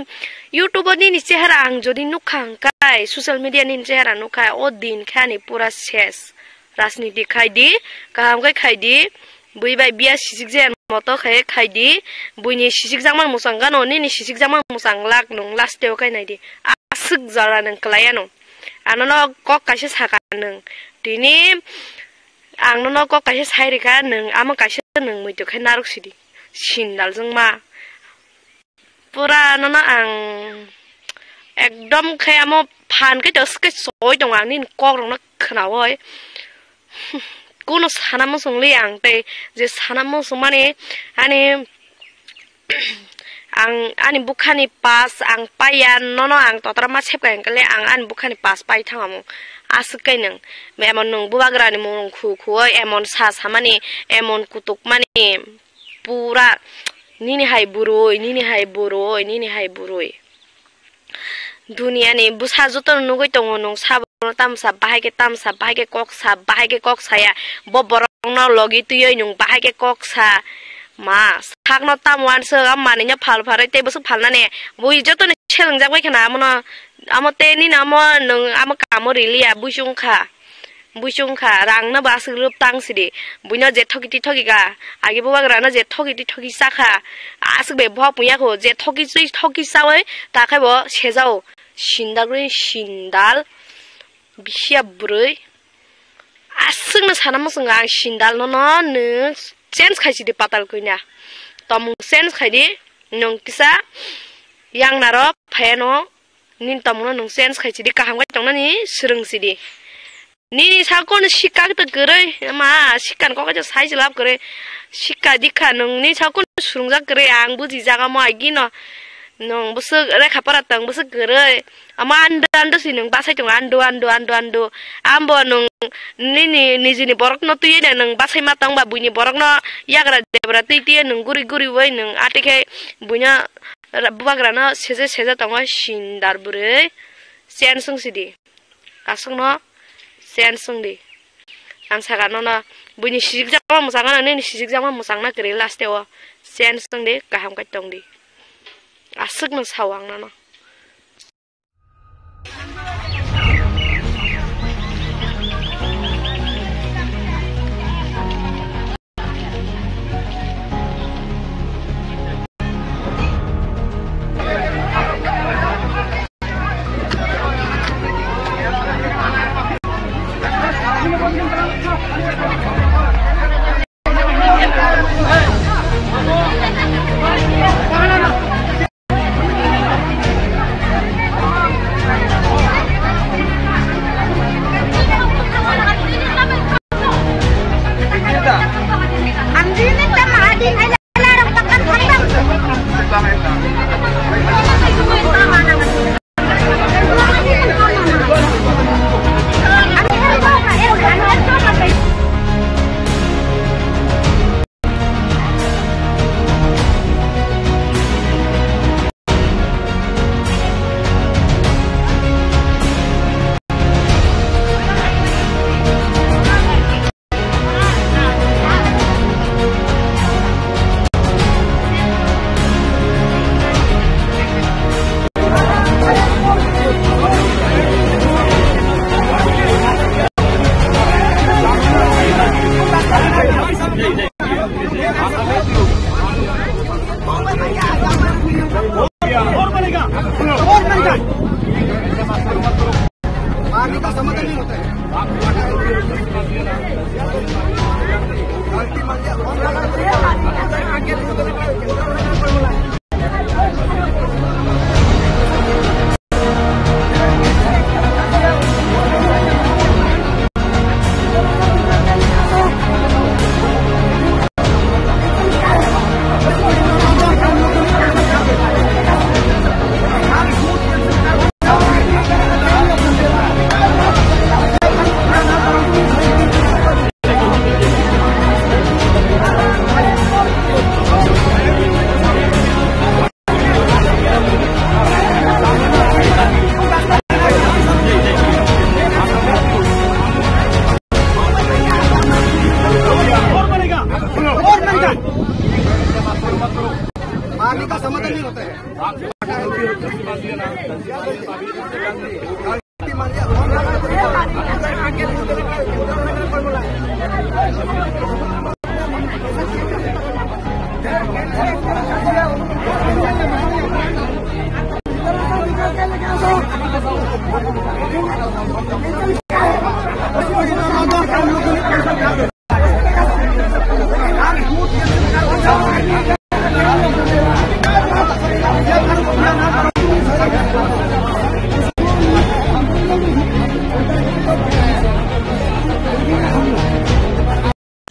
यूट्यूब नि चेहरा आं जदि नुखांकाय सोशल मीडिया नि चेहरा नुखाय ओ दिन खानि पूरा शेष राजनीति खायदि काहामखाय खायदि बुइ बाय बिया सिसिक जे मतो खायदि बुइनि सिसिक जामां मुसांगा न नि सिसिक जामां मुसांलाक नं लास्टेव खायनायदि आसुग जारा नों क्लाया नं आननो कक कासे साका नों दिनि आंनो कक कासे साइरिका नों आमा कासे नों मैतो खाय नारुसिदि सिन्दाल जों मा पूरा ननो आं एकदम खायामो फान के दसके सय दं आंनि कक रंनो खोनावय कोनो सानामो संलै आं ते जे सानामो माने आंनि बुखानि पास आं पाया ननो आं ततरा मा सेपकायंकले आं आंनि बुखानि पास पाइ थाङामो आसुकाय नों एमन नों बुबाग्रानि मुं खुखुय एमन सामानि एमन कुतुक माने पूरा निनि हाय बुरुय दुनियानि बुसा जतन नुगै दङ नों साबो तामसा बाहायगे कक साया बबरंना लगी तुयै नों बाहायगे कक सा मा सागनो तामवानसो आमानिnya फालफारै तेबोसो फालनाने बुइ जतन सेलंजाबाय खाना आमनो आमतेनि नाम नों आम कामो रिलिया बुइसुंखा रांना बासग्रुप तांसिदि बुइनो जे ठगिगा आगे बुवाग्राना जे ठगि साखा आसबे भवा पुयाखौ जे ठगि सावै ताखायबो सेजाव सिन्दाग्रै सिन्दाल बिसिया बुरै आसंनो सानामसंगा आं सिन्दाल न चेन्ज खायसिदि पाताल कइना तमु चेन्ज खायदि नों किसा यांनार फायानो निन तमुनो नों change खायसिदि काहामगाय तंनानि सोरोंसिदि Nini sakon sikak tu gerai, ma sikan kau kaca size lap gerai, sikak dikha nung ni sakon surungja gerai ang buji jaga mau agi no, nung busuk reka paratang busuk gerai, ama ando si nung basai tung ando, ambo nung nini nizini borok no tu ye nung basai matang ba bunyi borok no ya gara debra tu itu nung guri woi nung atike bunya buagra no seza tangwa sindar burai, sensung sidi, kasung no. Sensung di, ang sakano na bunyi sisik jama musangana ni sisik jama musangna kiri last dewa sensung di kaham kacang di, asik nusawang nana.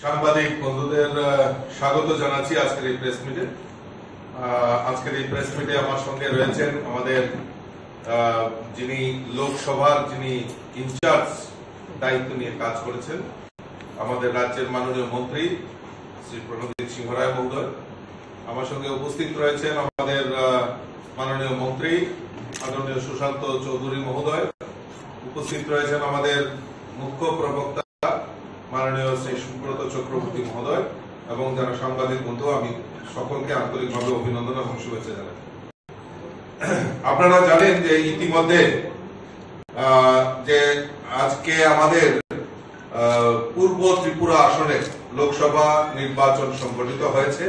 সাংবাদিক বন্ধুদের স্বাগত জানাচ্ছি আজকের এই press মিটে। আজকের এই press মিটে আমার সঙ্গে রয়েছেন আমাদের যিনি লোকসভার যিনি ইনচার্জ দায়িত্ব নিয়ে কাজ করেছেন আমাদের রাজ্যের মাননীয় মন্ত্রী শ্রী প্রণজিৎ সিংহ রায় মহোদয়। আমার সঙ্গে উপস্থিত রয়েছেন আমাদের মাননীয় মন্ত্রী আদরণীয় সুশান্ত চৌধুরী মহোদয়, উপস্থিত রয়েছেন আমাদের মুখ্য প্রবক্তা মাননীয় শ্রী সুব্রত চক্রবর্তী মহোদয় এবং যারা সাংবাদিক বন্ধু, আমি সকলকে আন্তরিকভাবে অভিনন্দন এবং শুভেচ্ছা জানাই। আপনারা জানেন যে ইতিমধ্যে যে আজকে আমাদের পূর্ব ত্রিপুরা আসনে লোকসভা নির্বাচন সংগঠিত হয়েছে।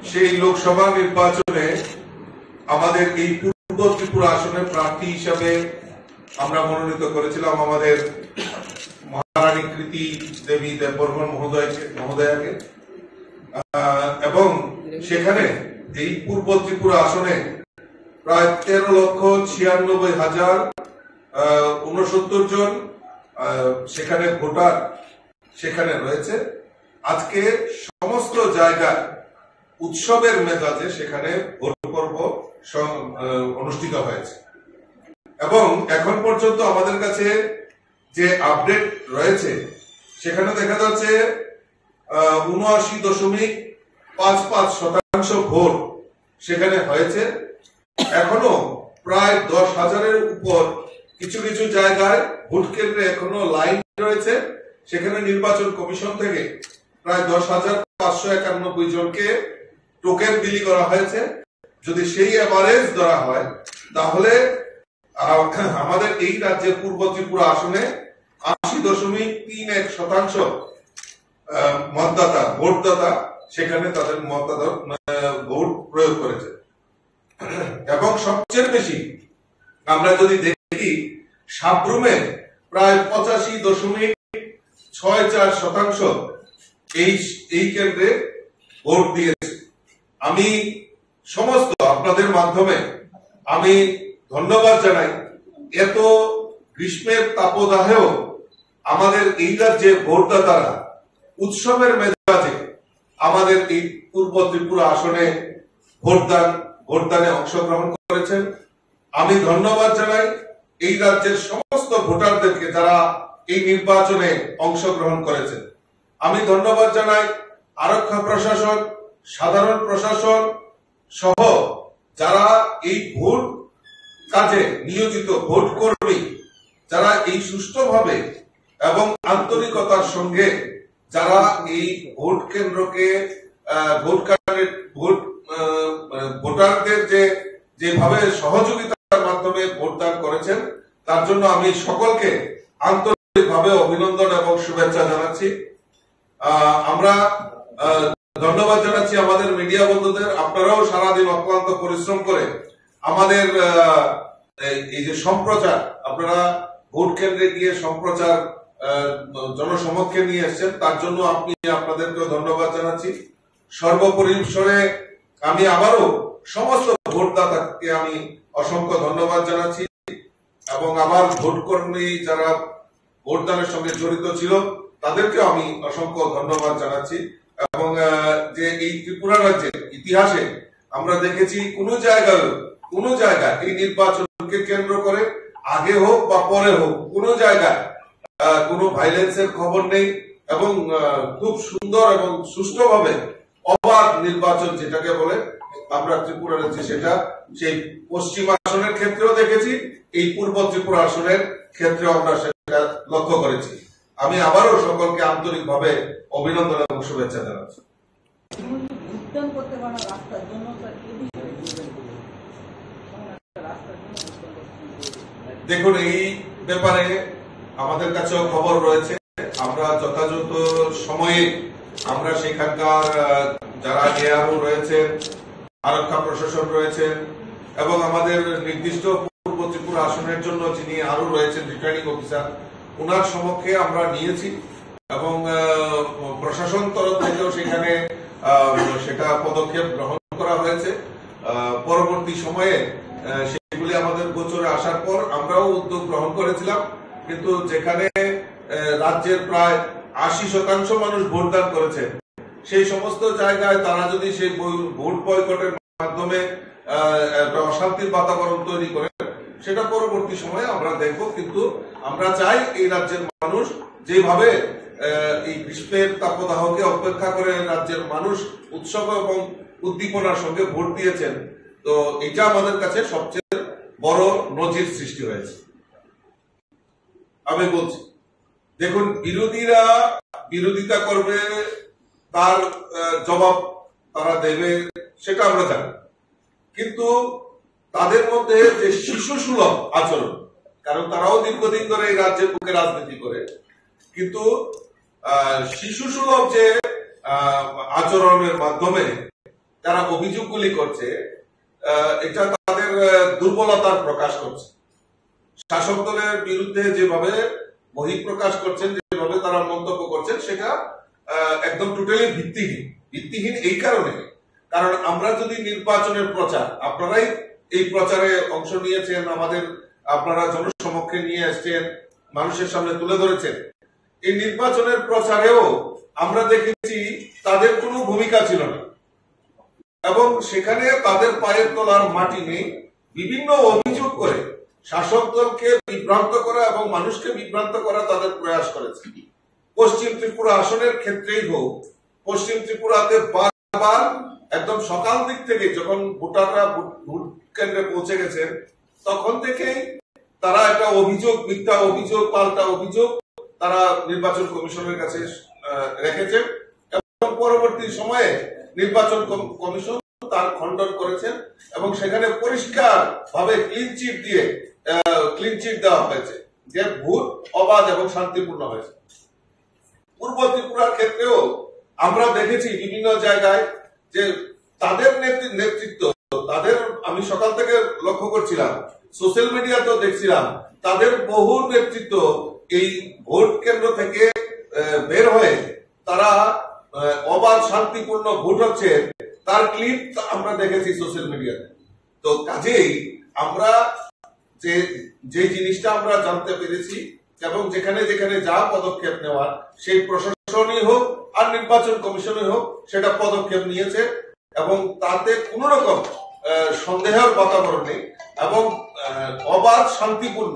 সেই লোকসভা নির্বাচনে আমাদের এই পূর্ব ত্রিপুরা আসনের প্রার্থী হিসাবে আমরা মনোনীত করেছিলাম আমাদের মহারানী কৃতি দেবী দেববর্মন মহোদয়াকে, এবং সেখানে এই পূর্ব ত্রিপুরা আসনে প্রায় 13,96,069 জন সেখানে ভোটার সেখানে রয়েছে। আজকে সমস্ত জায়গায় উৎসবের মেজাজে সেখানে ভোট পর্ব অনুষ্ঠিত হয়েছে এবং এখন পর্যন্ত আমাদের কাছে যে আপডেট রয়েছে সেখানে দেখা যাচ্ছে 79.55% ভোট সেখানে হয়েছে। এখনো প্রায় 10,000-এর উপর কিছু কিছু জায়গায় ভোট কেন্দ্রে এখনো লাইন রয়েছে। সেখানে নির্বাচন কমিশন থেকে প্রায় 10,591 জনকে টোকেন বিলি করা হয়েছে। যদি সেই এভারেজ ধরা হয় তাহলে আমাদের এই রাজ্যের পূর্ব ত্রিপুরা আসনে 80.31% মতদাতা ভোটদাতা সেখানে তাদের ভোট প্রয়োগ করেছে এবং সবচেয়ে বেশি আমরা যদি দেখি সাব্রুমে প্রায় 85.64% এই কেন্দ্রে ভোট দিয়েছে। আমি সমস্ত আপনাদের মাধ্যমে আমি ধন্যবাদ জানাই। এত গ্রীষ্মের তাপদাহেও আমাদের এই রাজ্যে ভোটদাতারা উৎসবের মেজাজে আমাদের এই পূর্ব ত্রিপুরা আসনে ভোটদানে অংশগ্রহণ করেছেন। আমি ধন্যবাদ জানাই এই রাজ্যের সমস্ত ভোটারদেরকে যারা এই নির্বাচনে অংশগ্রহণ করেছেন। আমি ধন্যবাদ জানাই আরক্ষা প্রশাসন, সাধারণ প্রশাসন সহ যারা এই ভোট কাজে নিয়োজিত ভোট কর্মী, যারা এই সুষ্ঠুভাবে এবং আন্তরিকতার সঙ্গে যারা এই ভোট কেন্দ্রকে ভোটারদের যেভাবে সহযোগিতার মাধ্যমে ভোটদান করেছেন তার জন্য আমি সকলকে আন্তরিকভাবে অভিনন্দন এবং শুভেচ্ছা জানাচ্ছি। আমরা ধন্যবাদ জানাচ্ছি আমাদের মিডিয়া বন্ধুদের। আপনারাও সারাদিন অক্লান্ত পরিশ্রম করে আমাদের এই যে সম্প্রচার, আপনারা ভোট কেন্দ্রে গিয়ে সম্প্রচার জনসমক্ষে নিয়ে এসছেন, তার জন্য আপনাদেরকে ধন্যবাদ জানাচ্ছি। সর্বপরিসরে আমি আবারও সমস্ত ভোটদাতাকে আমি অসংখ্য ধন্যবাদ জানাচ্ছি এবং আমার ভোট কর্মী যারা ভোটদানের সঙ্গে জড়িত ছিল তাদেরকে আমি অসংখ্য ধন্যবাদ জানাচ্ছি। এবং যে এই ত্রিপুরা রাজ্যের ইতিহাসে আমরা দেখেছি কোন জায়গায় এই নির্বাচনকে কেন্দ্র করে আগে হোক বা পরে হোক কোন জায়গায় কোনো ভাইলেন্সের খবর নেই এবং খুব সুন্দর এবং সুষ্ঠুভাবে অবাধ নির্বাচন যেটাকে বলে আমরা ত্রিপুরা রাজ্যে সেটা সেই পশ্চিম আসনের ক্ষেত্রেও দেখেছি, এই পূর্ব ত্রিপুরা আসনের ক্ষেত্রেও আমরা সেটা লক্ষ্য করেছি। আমি আবারও সকলকে আন্তরিকভাবে অভিনন্দন এবং শুভেচ্ছা জানাচ্ছি। দেখুন, এই ব্যাপারে আমাদের কাছেও খবর রয়েছে। আমরা যথাযথ সময়ে আমরা সেখানকার যারা এআরও রয়েছেন, আরক্ষা প্রশাসন রয়েছেন এবং আমাদের নির্দিষ্ট পূর্ব ত্রিপুরা আসনের জন্য যিনি আরো রয়েছেন রিটার্নিং অফিসার, ওনার সমক্ষে আমরা নিয়েছি এবং প্রশাসন তরফ থেকেও সেখানে সেটা পদক্ষেপ গ্রহণ করা হয়েছে। পরবর্তী সময়ে সেগুলি আমাদের গোচরে আসার পর আমরাও উদ্যোগ গ্রহণ করেছিলাম, কিন্তু যেখানে রাজ্যের প্রায় 80% মানুষ ভোটদান করেছে সেই সমস্ত জায়গায় তারা যদি সেই ভোট বয়কটের মাধ্যমে একটা অশান্তির বাতাবরণ তৈরি করে, সেটা পরবর্তী সময়ে আমরা দেখব। কিন্তু আমরা চাই এই রাজ্যের মানুষ যেভাবে এই গ্রীষ্মের তাপদাহকে অপেক্ষা করে রাজ্যের মানুষ উৎসব এবং উদ্দীপনার সঙ্গে ভোট দিয়েছেন, তো তো এটা আমাদের কাছে সবচেয়ে বড় নজির সৃষ্টি হয়েছে। আমি বলছি, দেখুন, বিরোধীরা বিরোধিতা করবে, তার জবাব তারা দেবে, সেটা আমরা জানি, কিন্তু তাদের মধ্যে যে শিশু সুলভ আচরণ, কারণ তারাও দীর্ঘদিন ধরে এই রাজ্যের বুকে রাজনীতি করে, কিন্তু শিশু সুলভ যে আচরণের মাধ্যমে তারা অভিযোগগুলি করছে, এটা তাদের দুর্বলতার প্রকাশ করছে। শাসক দলের বিরুদ্ধে যেভাবে বহিঃপ্রকাশ করছেন, যেভাবে তারা মন্তব্য করছেন, সেটা একদম টোটালি ভিত্তিহীন এই কারণে, কারণ আমরা যদি নির্বাচনের প্রচার, আপনারাই এই প্রচারে অংশ নিয়েছেন, আপনারা জনসমক্ষে নিয়ে আসছেন, মানুষের সামনে তুলে ধরেছেন, এই নির্বাচনের প্রচারেও আমরা দেখেছি তাদের কোনো ভূমিকা ছিল না, এবং সেখানে তাদের পায়ের তলার মাটি নেই। বিভিন্ন অভিযোগ করে শাসক দলকে বিভ্রান্ত করা এবং মানুষকে বিভ্রান্ত করা তাদের প্রয়াস করেছে। পশ্চিম ত্রিপুরা আসনের ক্ষেত্রেই হোক, পশ্চিম ত্রিপুরাতে বারবার একদম সকাল দিক থেকে যখন ভোটাররা ভোট কেন্দ্রে পৌঁছে গেছেন, তখন থেকেই তারা একটা অভিযোগ, মিথ্যা অভিযোগ, পাল্টা অভিযোগ তারা নির্বাচন কমিশনের কাছে রেখেছেন, এবং পরবর্তী সময়ে নির্বাচন কমিশন তার খণ্ডন করেছেন, এবং সেখানে পরিষ্কার ভাবে ক্লিন চিট দেওয়া হয়েছে যে ভোট অবাধ এবং শান্তিপূর্ণ হয়েছে। পূর্ব ত্রিপুরার ক্ষেত্রেও আমরা দেখেছি বিভিন্ন জায়গায় যে তাদের নেতৃত্ব, আমি সকাল থেকে লক্ষ্য করছিলাম, সোশ্যাল মিডিয়াতেও দেখছিলাম, তাদের বহু নেতৃত্ব এই ভোট কেন্দ্র থেকে বের হয়ে তারা অবাধ শান্তিপূর্ণ ভোট হচ্ছে তার ক্লিপ আমরা দেখেছি সোশ্যাল মিডিয়াতে। তো কাজেই আমরা যে জিনিসটা আমরা জানতে পেরেছি, এবং যেখানে যেখানে যা পদক্ষেপ নেওয়ার, সেই প্রশাসনই হোক আর নির্বাচন কমিশনই হোক, সেটা পদক্ষেপ নিয়েছে, এবং তাতে কোন রকম সন্দেহের বাতাবরণ নেই, এবং অবাধ শান্তিপূর্ণ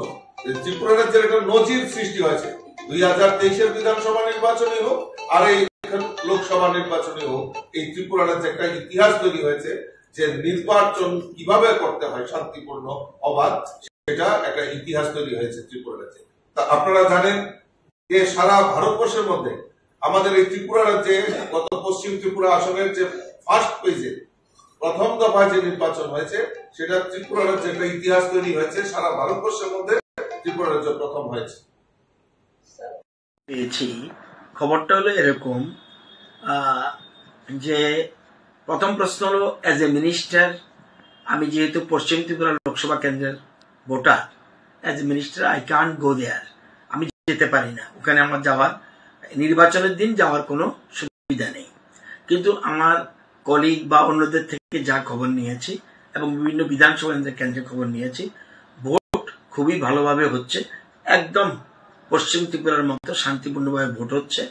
ত্রিপুরা রাজ্যের একটা নজির সৃষ্টি হয়েছে। 2023-এর বিধানসভা নির্বাচনই হোক আর এই লোকসভা নির্বাচনই হোক, এই ত্রিপুরা রাজ্যে একটা ইতিহাস তৈরি হয়েছে যে নির্বাচন কিভাবে করতে হয় শান্তিপূর্ণ, অবাধ, সেটা একটা ইতিহাস তৈরি হয়েছে ত্রিপুরা রাজ্যে। তা আপনারা জানেন যে সারা ভারতবর্ষের মধ্যে আমাদের এই ত্রিপুরা রাজ্যে গত পশ্চিম ত্রিপুরা আসনের যে ফার্স্ট পেজে প্রথম দফায় যে নির্বাচন হয়েছে, সেটা ত্রিপুরা রাজ্যে একটা ইতিহাস তৈরি হয়েছে। সারা ভারতবর্ষের মধ্যে ত্রিপুরা রাজ্য প্রথম হয়েছে। পেয়েছি খবরটা হলো এরকম যে প্রথম প্রশ্ন হলো, অ্যাজ এ মিনিস্টার, আমি যেহেতু পশ্চিম ত্রিপুরা লোকসভা কেন্দ্রের voter, as a minister I can't go there, আমি যেতে পারি না ওখানে। আমার যাওয়ার, নির্বাচনের দিন যাওয়ার কোনো সুবিধা নেই। কিন্তু আমার কলিগ বা অন্যদের থেকে যা খবর নিয়েছি, এবং বিভিন্ন বিধানসভা কেন্দ্রের খবর নিয়েছি, ভোট খুবই ভালোভাবে হচ্ছে, একদম পশ্চিম ত্রিপুরার মতো শান্তিপূর্ণভাবে ভোট হচ্ছে,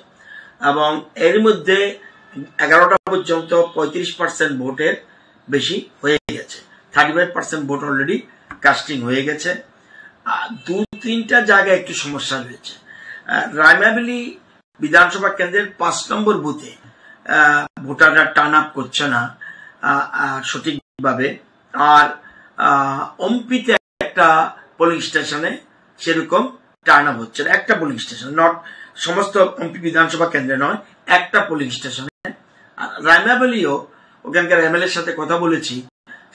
এবং এর মধ্যে 11টা পর্যন্ত 35% ভোটের বেশি হয়ে গেছে। 35% ভোট অলরেডি কাস্টিং হয়ে গেছে। 2-3টা জায়গায় একটু সমস্যা রয়েছে। রাইমাবেলি বিধানসভা কেন্দ্রের 5 নম্বর বুথে ভোটাররা টার্ন আপ করছে না সঠিকভাবে, আর অম্পিতে একটা পোলিং স্টেশনে সেরকম টার্ন আপ হচ্ছে না, একটা পোলিং স্টেশন, নট সমস্ত এমপি বিধানসভা কেন্দ্রে নয়, একটা পোলিং স্টেশনে। রাইমাবেলিও ওখানকার এমএলএ এর সাথে কথা বলেছি,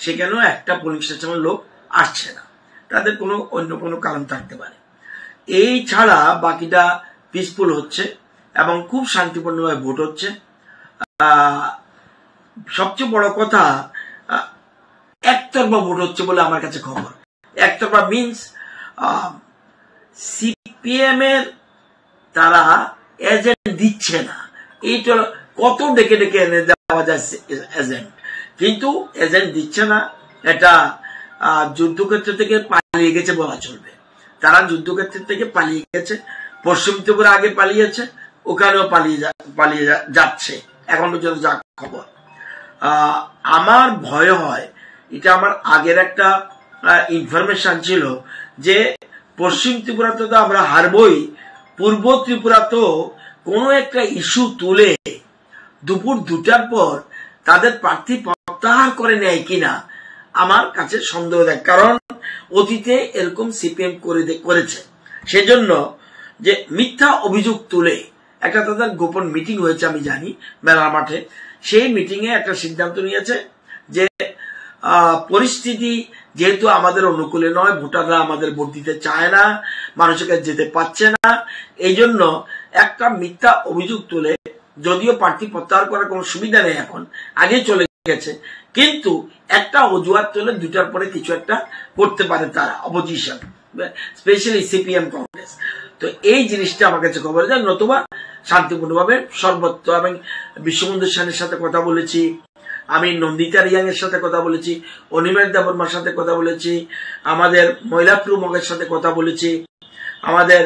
সেখানেও একটা পোলিং স্টেশনের লোক আসছে না, তাদের অন্য কোনো কারণ থাকতে পারে। এই ছাড়া বাকিটা পিসফুল হচ্ছে এবং খুব শান্তিপূর্ণভাবে ভোট হচ্ছে। সবচেয়ে বড় কথা, একতরফা ভোট হচ্ছে বলে আমার কাছে খবর। একতরফা মিনস সিপিএম এর তারা এজেন্ট দিচ্ছে না। এইটা কত ডেকে ডেকে এনে দেওয়া যায় এজেন্ট, কিন্তু এজেন্ট দিচ্ছে না। এটা যুদ্ধক্ষেত্র থেকে পালিয়ে গেছে বলা চলবে। তারা যুদ্ধক্ষেত্র থেকে পালিয়ে গেছে, পশ্চিম ত্রিপুরা আগে পালিয়েছে, ওখানেও পালিয়ে যাচ্ছে এখন পর্যন্ত যা খবর। আমার ভয় হয়, এটা আমার আগের একটা ইনফরমেশন ছিল যে পশ্চিম ত্রিপুরাতে তো আমরা হারবই, পূর্ব ত্রিপুরাতেও কোনো একটা ইস্যু তুলে দুপুর 2টার পর তাদের প্রার্থী প্রত্যাহার করে নেয় কিনা আমার কাছে সন্দেহ দেয়, কারণ অতীতে এরকম সিপিএম করেছে। সেজন্য যে মিথ্যা অভিযোগ তুলে একটা তাদের গোপন মিটিং হয়েছে আমি জানি মেলার মাঠে, সেই মিটিং এ একটা সিদ্ধান্ত নিয়েছে যে পরিস্থিতি যেহেতু আমাদের অনুকূলে নয়, ভোটাররা আমাদের ভোট দিতে চায় না, মানুষের কাছে যেতে পারছে না, এই জন্য একটা মিথ্যা অভিযোগ তুলে, যদিও প্রার্থী প্রত্যাহার করার কোনো সুবিধা নেই, এখন আগে চলে গেছে, কিন্তু একটা অজুহাত তুলে 2টার পরে কিছু একটা করতে পারে তারা অপোজিশন, স্পেশালি সিপিএম কংগ্রেস। তো এই জিনিসটা আমার কাছে খবর যায়, নতুবা শান্তিপূর্ণভাবে সর্বত্র। আমি বিশ্ববন্ধু সেনের সাথে কথা বলেছি, আমি নন্দিতা রিয়াং এর সাথে কথা বলেছি, অনিমেষ দেববর্মার সাথে কথা বলেছি, আমাদের মহিলা প্রমুখের সাথে কথা বলেছি, আমাদের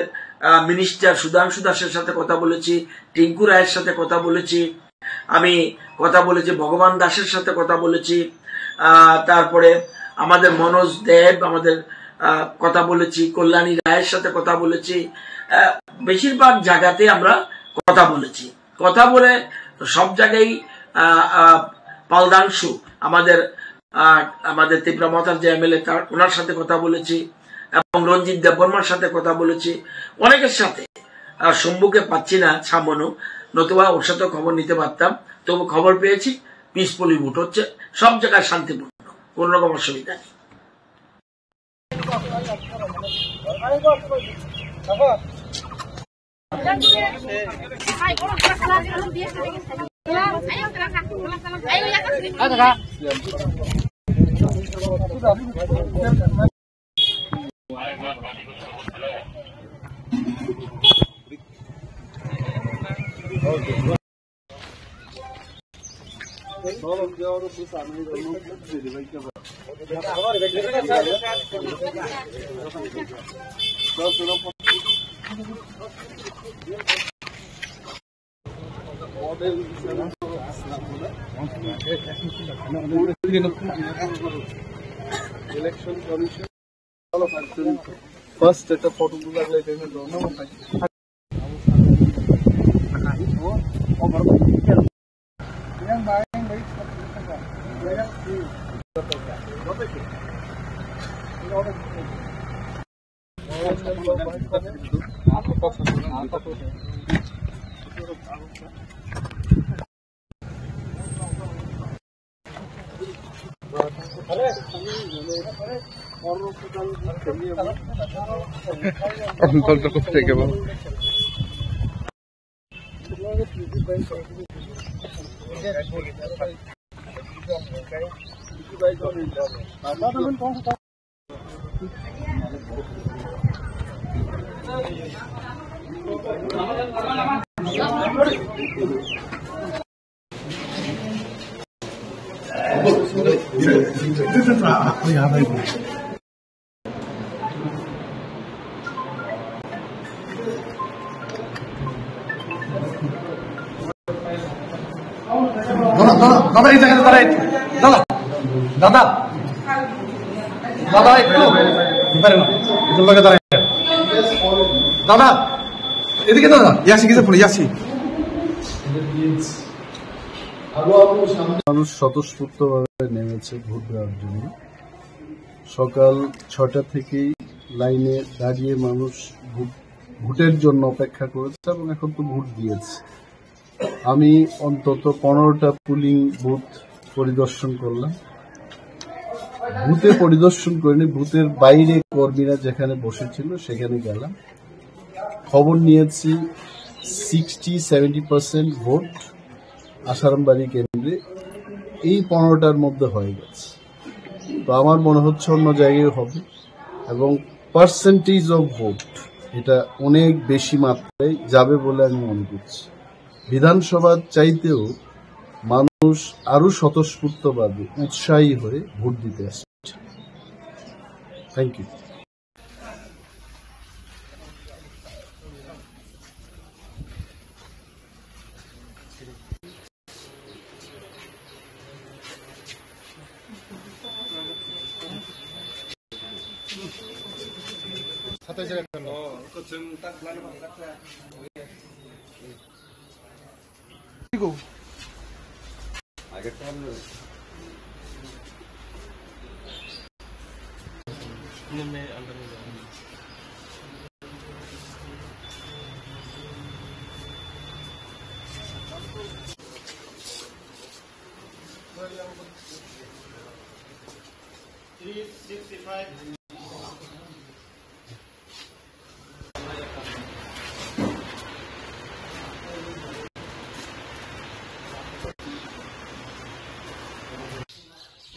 মিনিস্টার সুধাংশু দাসের সাথে কথা বলেছি, টিঙ্কু রায়ের সাথে কথা বলেছি, আমি কথা বলেছি ভগবান দাসের সাথে কথা বলেছি, তারপরে আমাদের মনোজ দেব আমাদের কথা বলেছি, কল্যাণী রায়ের সাথে কথা বলেছি, বেশিরভাগ জায়গাতে আমরা কথা বলেছি। কথা বলে সব জায়গায় পালদাংশু আমাদের তীব্রমতার যে এমএলএ ওনার সাথে কথা বলেছি, এবং রঞ্জিত দেববর্মার সাথে কথা বলেছি, অনেকের সাথে। শম্ভুকে পাচ্ছি না ছামনু, নতুবা ওর সাথে খবর নিতে পারতাম, তবু খবর পেয়েছি পিসফুলি ভোট হচ্ছে, সব জায়গায় শান্তিপূর্ণ, কোন রকম অসুবিধা নেই। ইলেকশন কমিশন ফার্স্ট একটা ফটো তুলে দাদা এই জায়গায় দাঁড়াই, দাদা দাদা দাদা একটু পারে না, দাঁড়াই দাদা, এদিকে দাদা, ইয়াসি কিছু পড়ে ইয়াসি। মানুষ স্বতঃস্ফূর্তভাবে নেমেছে ভোট দেওয়ার জন্য। সকাল 6টা থেকেই লাইনে দাঁড়িয়ে মানুষ ভোটের জন্য অপেক্ষা করেছে এবং এখন তো ভোট দিয়েছে। আমি অন্তত 15টা পুলিং বুথ পরিদর্শন করলাম। বুথে পরিদর্শন করিনি, বুথের বাইরে কর্মীরা যেখানে বসেছিল সেখানে গেলাম, খবর নিয়েছি 60-70% ভোট আসারামবাড়ি কেন্দ্রে এই 15টার মধ্যে হয়ে গেছে। তো আমার মনে হচ্ছে অন্য জায়গায় হবে, এবং পার্সেন্টেজ অফ ভোট এটা অনেক বেশি মাত্রায় যাবে বলে আমি মনে করছি। বিধানসভার চাইতেও মানুষ আরো স্বতঃস্ফূর্তভাবে উৎসাহী হয়ে ভোট দিতে আসছে। Thank you. में अंदर में जाएंगे।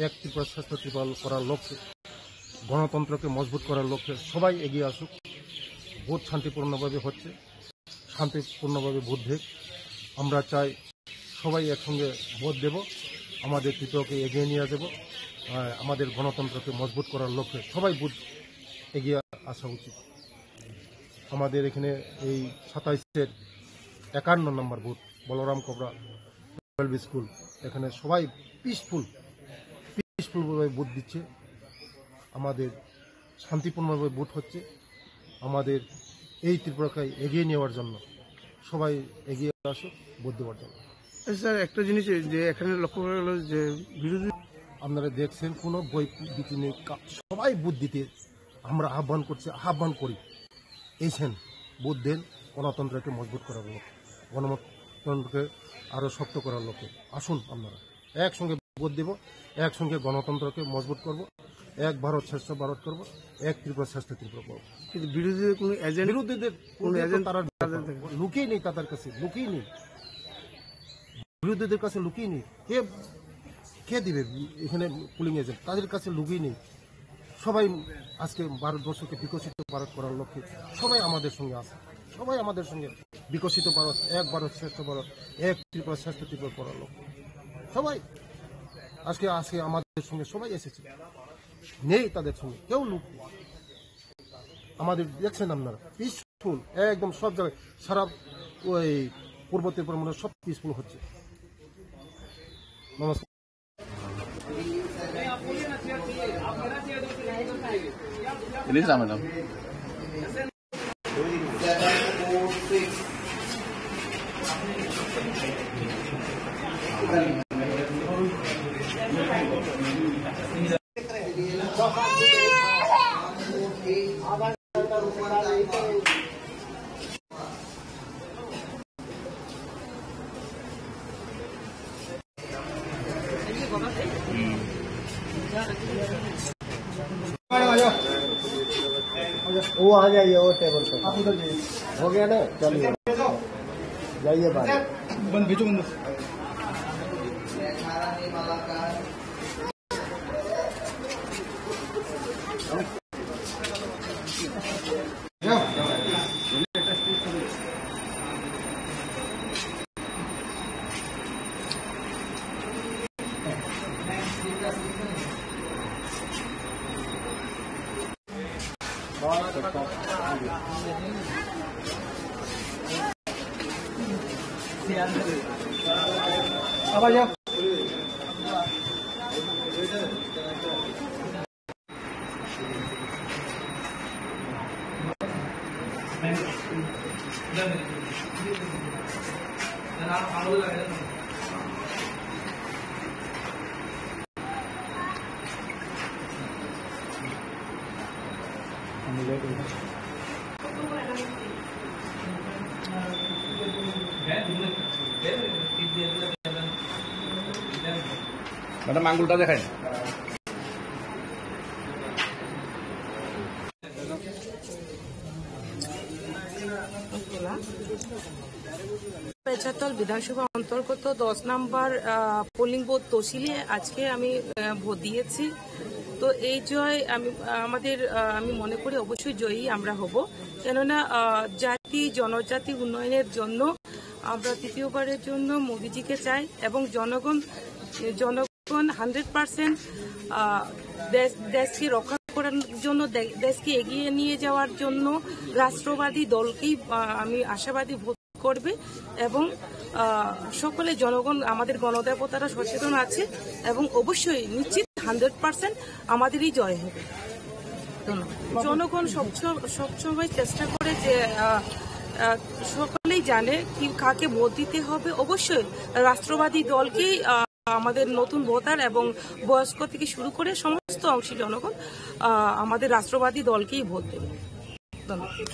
এক ত্রিপুরা শ্রেষ্ঠ ত্রিপুরা করার লক্ষ্যে, গণতন্ত্রকে মজবুত করার লক্ষ্যে সবাই এগিয়ে আসুক। ভোট শান্তিপূর্ণভাবে হচ্ছে, শান্তিপূর্ণভাবে ভোট দেখ। আমরা চাই সবাই একসঙ্গে ভোট দেব, আমাদের ত্রিপুরাকে এগিয়ে নিয়ে যাব। আমাদের গণতন্ত্রকে মজবুত করার লক্ষ্যে সবাই ভোট এগিয়ে আসা উচিত। আমাদের এখানে এই 27-এর 51 নম্বর বুথ বলরাম কবরা স্কুল, এখানে সবাই পিসফুলভাবে ভোট দিচ্ছে। আমাদের শান্তিপূর্ণভাবে ভোট হচ্ছে। আমাদের এই ত্রিপুরাকে এগিয়ে নেওয়ার জন্য সবাই এগিয়ে আসুক ভোট দেওয়ার জন্য। স্যার, একটা জিনিস যে এখানে লক্ষ্য করা গেল যে বিরোধী, আপনারা দেখছেন কোনো বই দিতে নেই, সবাই ভোট দিতে আমরা আহ্বান করি। এইছেন ভোট দেন, গণতন্ত্রকে মজবুত করার লক্ষ্যে, গণতন্ত্রকে আরো শক্ত করার লক্ষ্যে আসুন। আপনারা একসঙ্গে ভোট দেব, একসঙ্গে গণতন্ত্রকে মজবুত করব, এক ভারত শ্রেষ্ঠ ভারত করব, এক ত্রিপুরা শ্রেষ্ঠ ত্রিপুরা করব। কিন্তু বিরোধীদের কোনো এজেন্ট, বিরোধীদের তারা লুকিয়ে নেই, তাদের কাছে লুকিয়ে নেই, বিরোধীদের কাছে লুকিয়ে নেই। কে দিবে এখানে পুলিং এজেন্ট? তাদের কাছে লুকিয়ে নেই। সবাই আজকে ভারতবর্ষকে বিকশিত ভারত করার লক্ষ্যে সবাই আমাদের সঙ্গে আছে, সবাই আমাদের সঙ্গে বিকশিত ভারত, এক ভারত শ্রেষ্ঠ ভারত, এক ত্রিপুরা শ্রেষ্ঠ ত্রিপুরা করার লক্ষ্যে সবাই আজকে আমাদের সঙ্গে সবাই এসেছে, নেই তাদের সঙ্গে কেউ লুক। আমাদের দেখছেন আপনারা পিসফুল, একদম সব জায়গায় সারা ওই পূর্ব ত্রিপুরা মনে সব পিসফুল হচ্ছে। নমস্কার। वो आ जाइए, वो टेबल पे आप उधर जाइए। हो गया ना, चलिए जाइए बाहर। बंद भेजो, बंद। अब आ जाओ। ম্যাডাম আঙ্গুলটা দেখাই। পেছাতল বিধানসভা অন্তর্গত 10 নম্বর পোলিং বুথ তহসিলে আজকে আমি ভোট দিয়েছি। তো এই জয় আমি মনে করি অবশ্যই জয়ী আমরা হব, কেননা জাতি জনজাতি উন্নয়নের জন্য আমরা তৃতীয়বারের জন্য মোদিজিকে চাই এবং জনগণ 100% দেশকে রক্ষা করার জন্য, দেশকে এগিয়ে নিয়ে যাওয়ার জন্য রাষ্ট্রবাদী দলকেই আমি আশাবাদী ভোট করবে এবং সকলে জনগণ আমাদের গণদেবতারা সচেতন আছে এবং অবশ্যই নিশ্চিত 100% আমাদেরই জয় হবে। জনগণ সবসময় চেষ্টা করে যে সকলেই জানে কি কাকে ভোট দিতে হবে। অবশ্যই রাষ্ট্রবাদী দলকেই আমাদের নতুন ভোটার এবং বয়স্ক থেকে শুরু করে সমস্ত সমস্ত অংশী জনগণ আমাদের রাষ্ট্রবাদী দলকেই ভোট দেবে। ধন্যবাদ।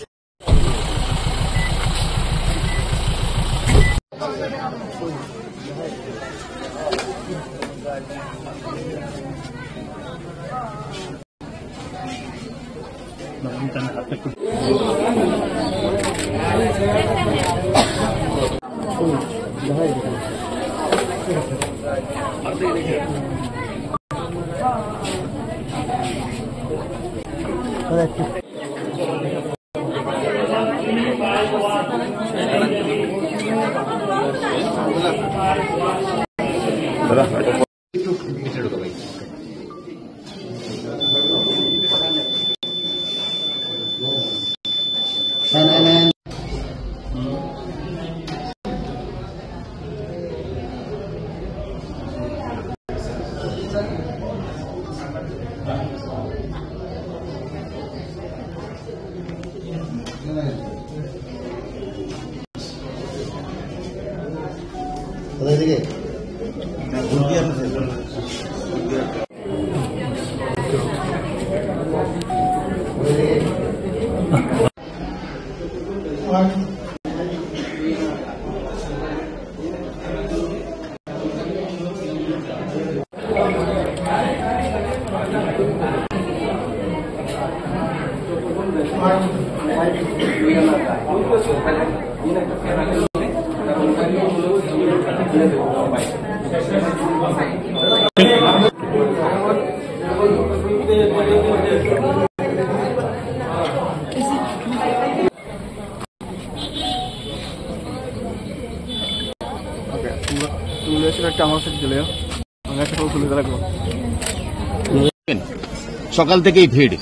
সকাল থেকেই ভিড়।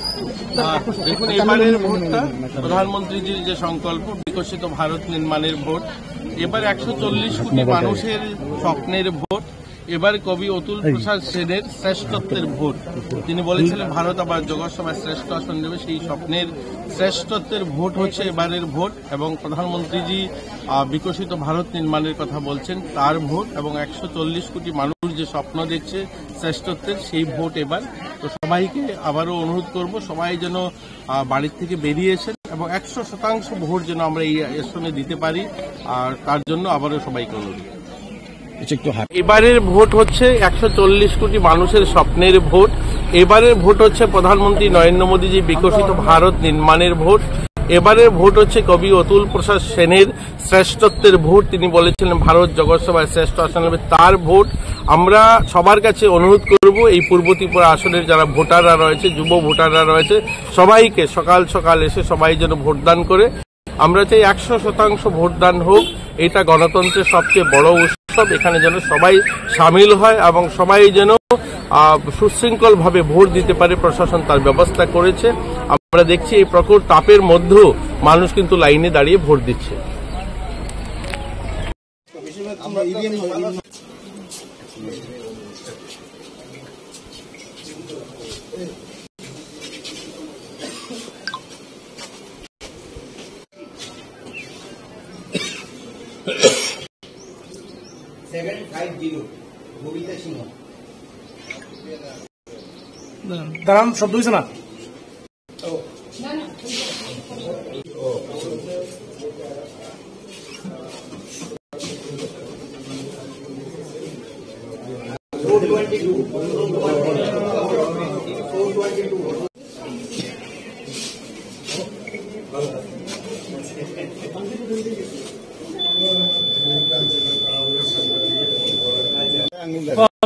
দেখুন, এবারের ভোটটা প্রধানমন্ত্রীজির যে সংকল্প বিকশিত ভারত নির্মাণের ভোট, এবার 140 কোটি মানুষের স্বপ্নের ভোট, এবার কবি অতুল প্রসাদ সেনের শ্রেষ্ঠত্বের ভোট। তিনি বলেছিলেন ভারত আবার জগৎসভায় শ্রেষ্ঠ আসন নেবে, সেই স্বপ্নের শ্রেষ্ঠত্বের ভোট হচ্ছে এবারের ভোট। এবং প্রধানমন্ত্রীজি বিকশিত ভারত নির্মাণের কথা বলছেন, তার ভোট, এবং 140 কোটি মানুষ যে স্বপ্ন দেখছে শ্রেষ্ঠত্বের, সেই ভোট এবার। তো সবাইকে আবারও অনুরোধ করব, সবাই যেন বাড়ির থেকে বেরিয়েছেন এবং 100% ভোট যেন আমরা এই আসনে দিতে পারি, আর তার জন্য আবারও সবাইকে অনুরোধ। এবারের ভোট হচ্ছে 140 কোটি মানুষের স্বপ্নের ভোট। এবারের ভোট হচ্ছে প্রধানমন্ত্রী নরেন্দ্র মোদীজি বিকশিত ভারত নির্মাণের ভোট। এবারের ভোট হচ্ছে কবি অতুল প্রসাদ সেনের শ্রেষ্ঠত্বের ভোট। তিনি বলেছিলেন ভারত জগৎসভায় শ্রেষ্ঠ আসন নেবে, তার ভোট। আমরা সবার কাছে অনুরোধ করব, এই পূর্ব ত্রিপুরা আসনের যারা ভোটাররা রয়েছে, যুব ভোটাররা রয়েছে, সবাইকে সকাল সকাল এসে সবাই যেন ভোটদান করে। আমরা চাই 100% ভোটদান হোক। এটা গণতন্ত্রের সবচেয়ে বড় উৎসব, এখানে যেন সবাই সামিল হয় এবং সবাই যেন সুশৃঙ্খলভাবে ভোট দিতে পারে। প্রশাসন তার ব্যবস্থা করেছে। আমরা দেখছি এই প্রখর তাপের মধ্যেও মানুষ কিন্তু লাইনে দাঁড়িয়ে ভোট দিচ্ছে। দাঁড়ান, শব্দ হয়েছে না?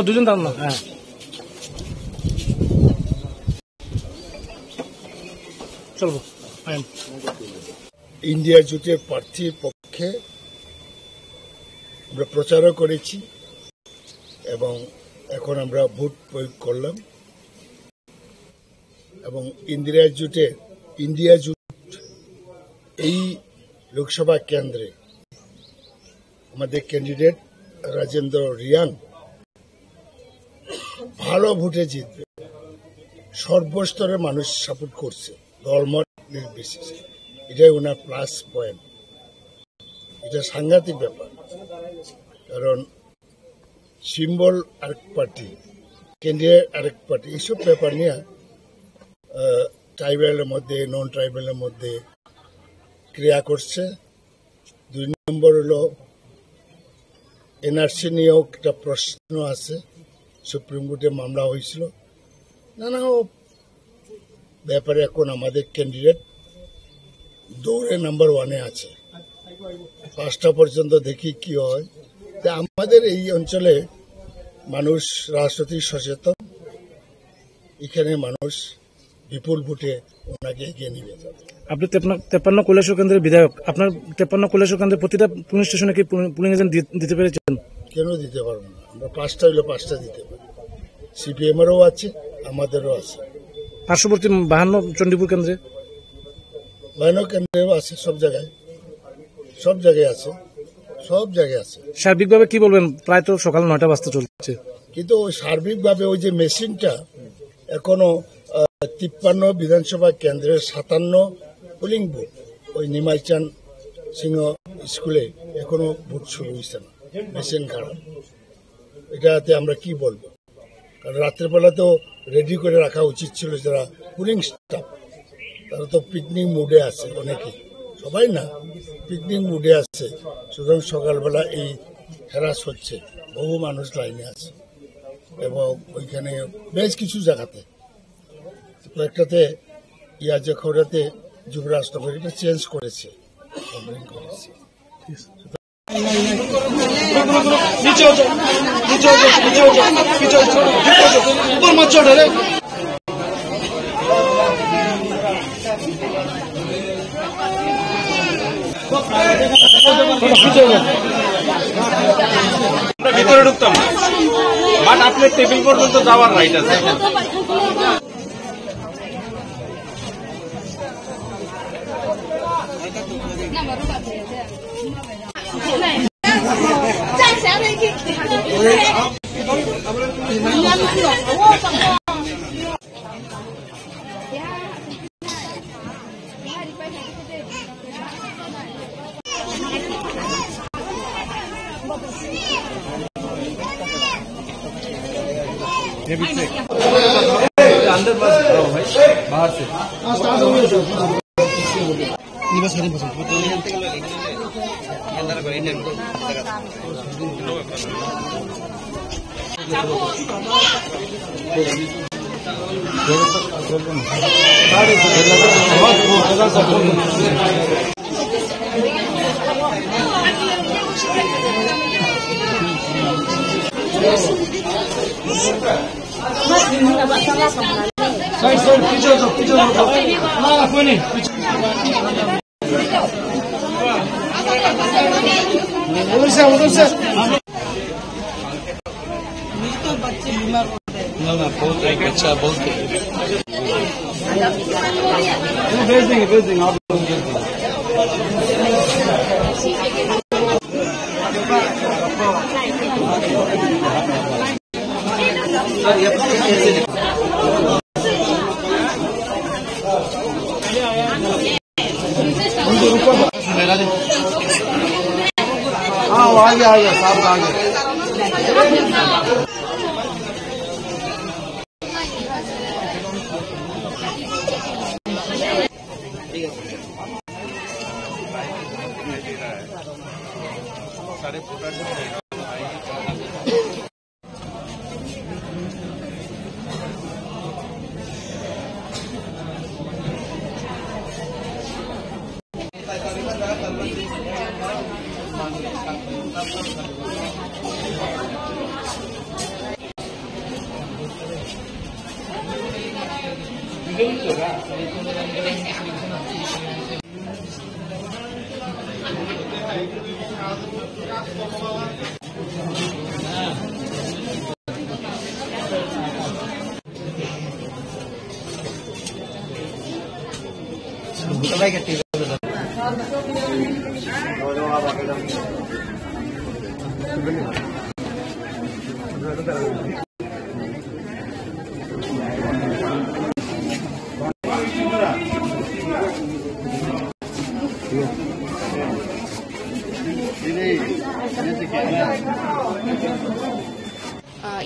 দুজন দাঁড়ান না। হ্যাঁ, চলবো। ইন্ডিয়া জোটের প্রার্থীর পক্ষে আমরা প্রচারও করেছি এবং এখন আমরা ভোট প্রয়োগ করলাম। এবং ইন্ডিয়া জোট এই লোকসভা কেন্দ্রে আমাদের ক্যান্ডিডেট রাজেন্দ্র রিয়াং ভালো ভোটে জিতবে। সর্বস্তরের মানুষ সাপোর্ট করছে, দলমত নির্বিশেষে। এটাই ওনার প্লাস পয়েন্ট। এটা সাংঘাতিক ব্যাপার, কারণ সিম্বল আর পার্টি কেন্দ্রের আরেক পার্টি এইসব ব্যাপার নিয়ে ট্রাইবেলের মধ্যে নন ট্রাইবেলের মধ্যে ক্রিয়া করছে। 2 নম্বর হলো এনআরসি নিয়েও একটা প্রশ্ন আছে, সুপ্রিম কোর্টে মামলা হয়েছিল। নানা ব্যাপারে এখন আমাদের ক্যান্ডিডেট দৌড়ে নাম্বার 1-এ আছে। 5টা পর্যন্ত দেখি কি হয়। তা আমাদের এই অঞ্চলে মানুষ রাজনৈতিক সচেতন, এখানে মানুষ বিপুল ভোটে ওনাকে এগিয়ে নিয়ে যাবে। আপনি 53 কৈলাসহর কেন্দ্রের বিধায়ক, আপনার 53 কৈলাসহর কেন্দ্রের প্রতিটা পুলিশ স্টেশনে কি পুলিং এজেন্ট দিতে পেরেছেন? কেন দিতে পারবো না? আমরা 5টা হইলে 5টা দিতে পারি। সিপিএমেরও আছে, আমাদেরও আছে। পার্শ্ববর্তী 52 চণ্ডীপুর কেন্দ্রে 52 কেন্দ্রেও আছে, সব জায়গায় আছে। সার্বিকভাবে কি বলবেন? প্রায় তো সকাল 9টা বাজতে চলছে, কিন্তু সার্বিকভাবে ওই যে মেশিনটা এখনো 53 বিধানসভা কেন্দ্রের 57 পোলিং বুথ, ওই নিমাইচান সিংহ স্কুলে এখনো ভোট শুরু হয়েছে না, মেশিন খারাপ। এটাতে আমরা কি বলবো? কারণ রাত্রেবেলা তো রেডি করে রাখা উচিত ছিল যারা পুলিং স্টাফ, তারা তো পিকনিক মুডে আছে, অনেকেই, সবাই না, পিকনিক মুডে আছে। সুতরাং সকালবেলা এই হ্যারাস হচ্ছে, বহু মানুষ লাইনে আছে এবং ওইখানে বেশ কিছু জায়গাতে, কয়েকটাতে ইয়াজে খবরাতে যুবরাজনগর এটা চেঞ্জ করেছে। ভিতরে ঢুকতাম না, বাট আপনার টেবিল পর্যন্ত যাওয়ার রাইট আছে। अंदर बस भाई बाहर से बस बहुत अच्छा बहुत भेज देंगे आप हाँ आ गया साहब आ गया। सारे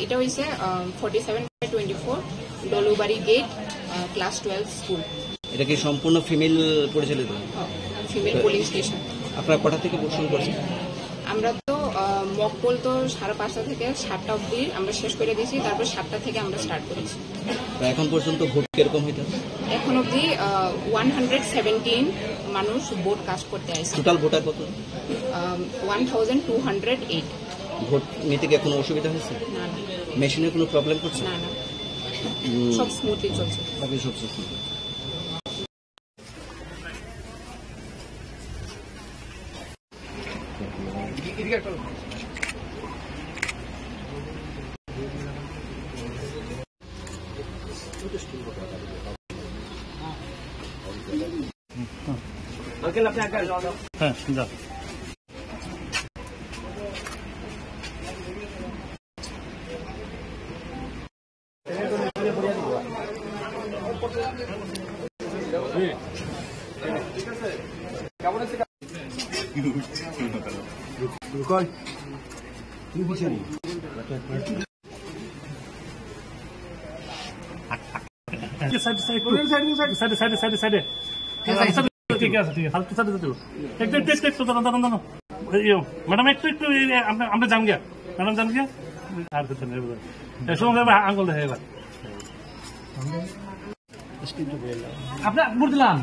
এটা হয়েছে 47/24 ডলুবাড়ি গেট ক্লাস 12 স্কুল। এটা কি সম্পূর্ণ ফিমেল পরিচালিত? Female polling station. আপনারা কটা থেকে ভোট শুরু করছেন? আমরা তো মক পোল তো 5:30 থেকে 7টা অবধি আমরা শেষ করে দিয়েছি, তারপর 7টা থেকে আমরা স্টার্ট করেছি। এখন পর্যন্ত ভোট কিরকম হইতে? এখন অবধি 117 মানুষ ভোট কাস্ট করতে আসছে। টোটাল ভোটার কত? 1208। ভোট নিতে কি কোনো অসুবিধা হয়েছে? না না। মেশিনের কোনো প্রবলেম করছে? না না, সব স্মুথলি চলছে। সব চলছে। হ্যাঁ যা। मैडम एक আমরা জান গিয়া ম্যাডাম জান গিয়া আর কিছু নেই সঙ্গে আঙ্গুল দেখে আপনার ভোট দিলাম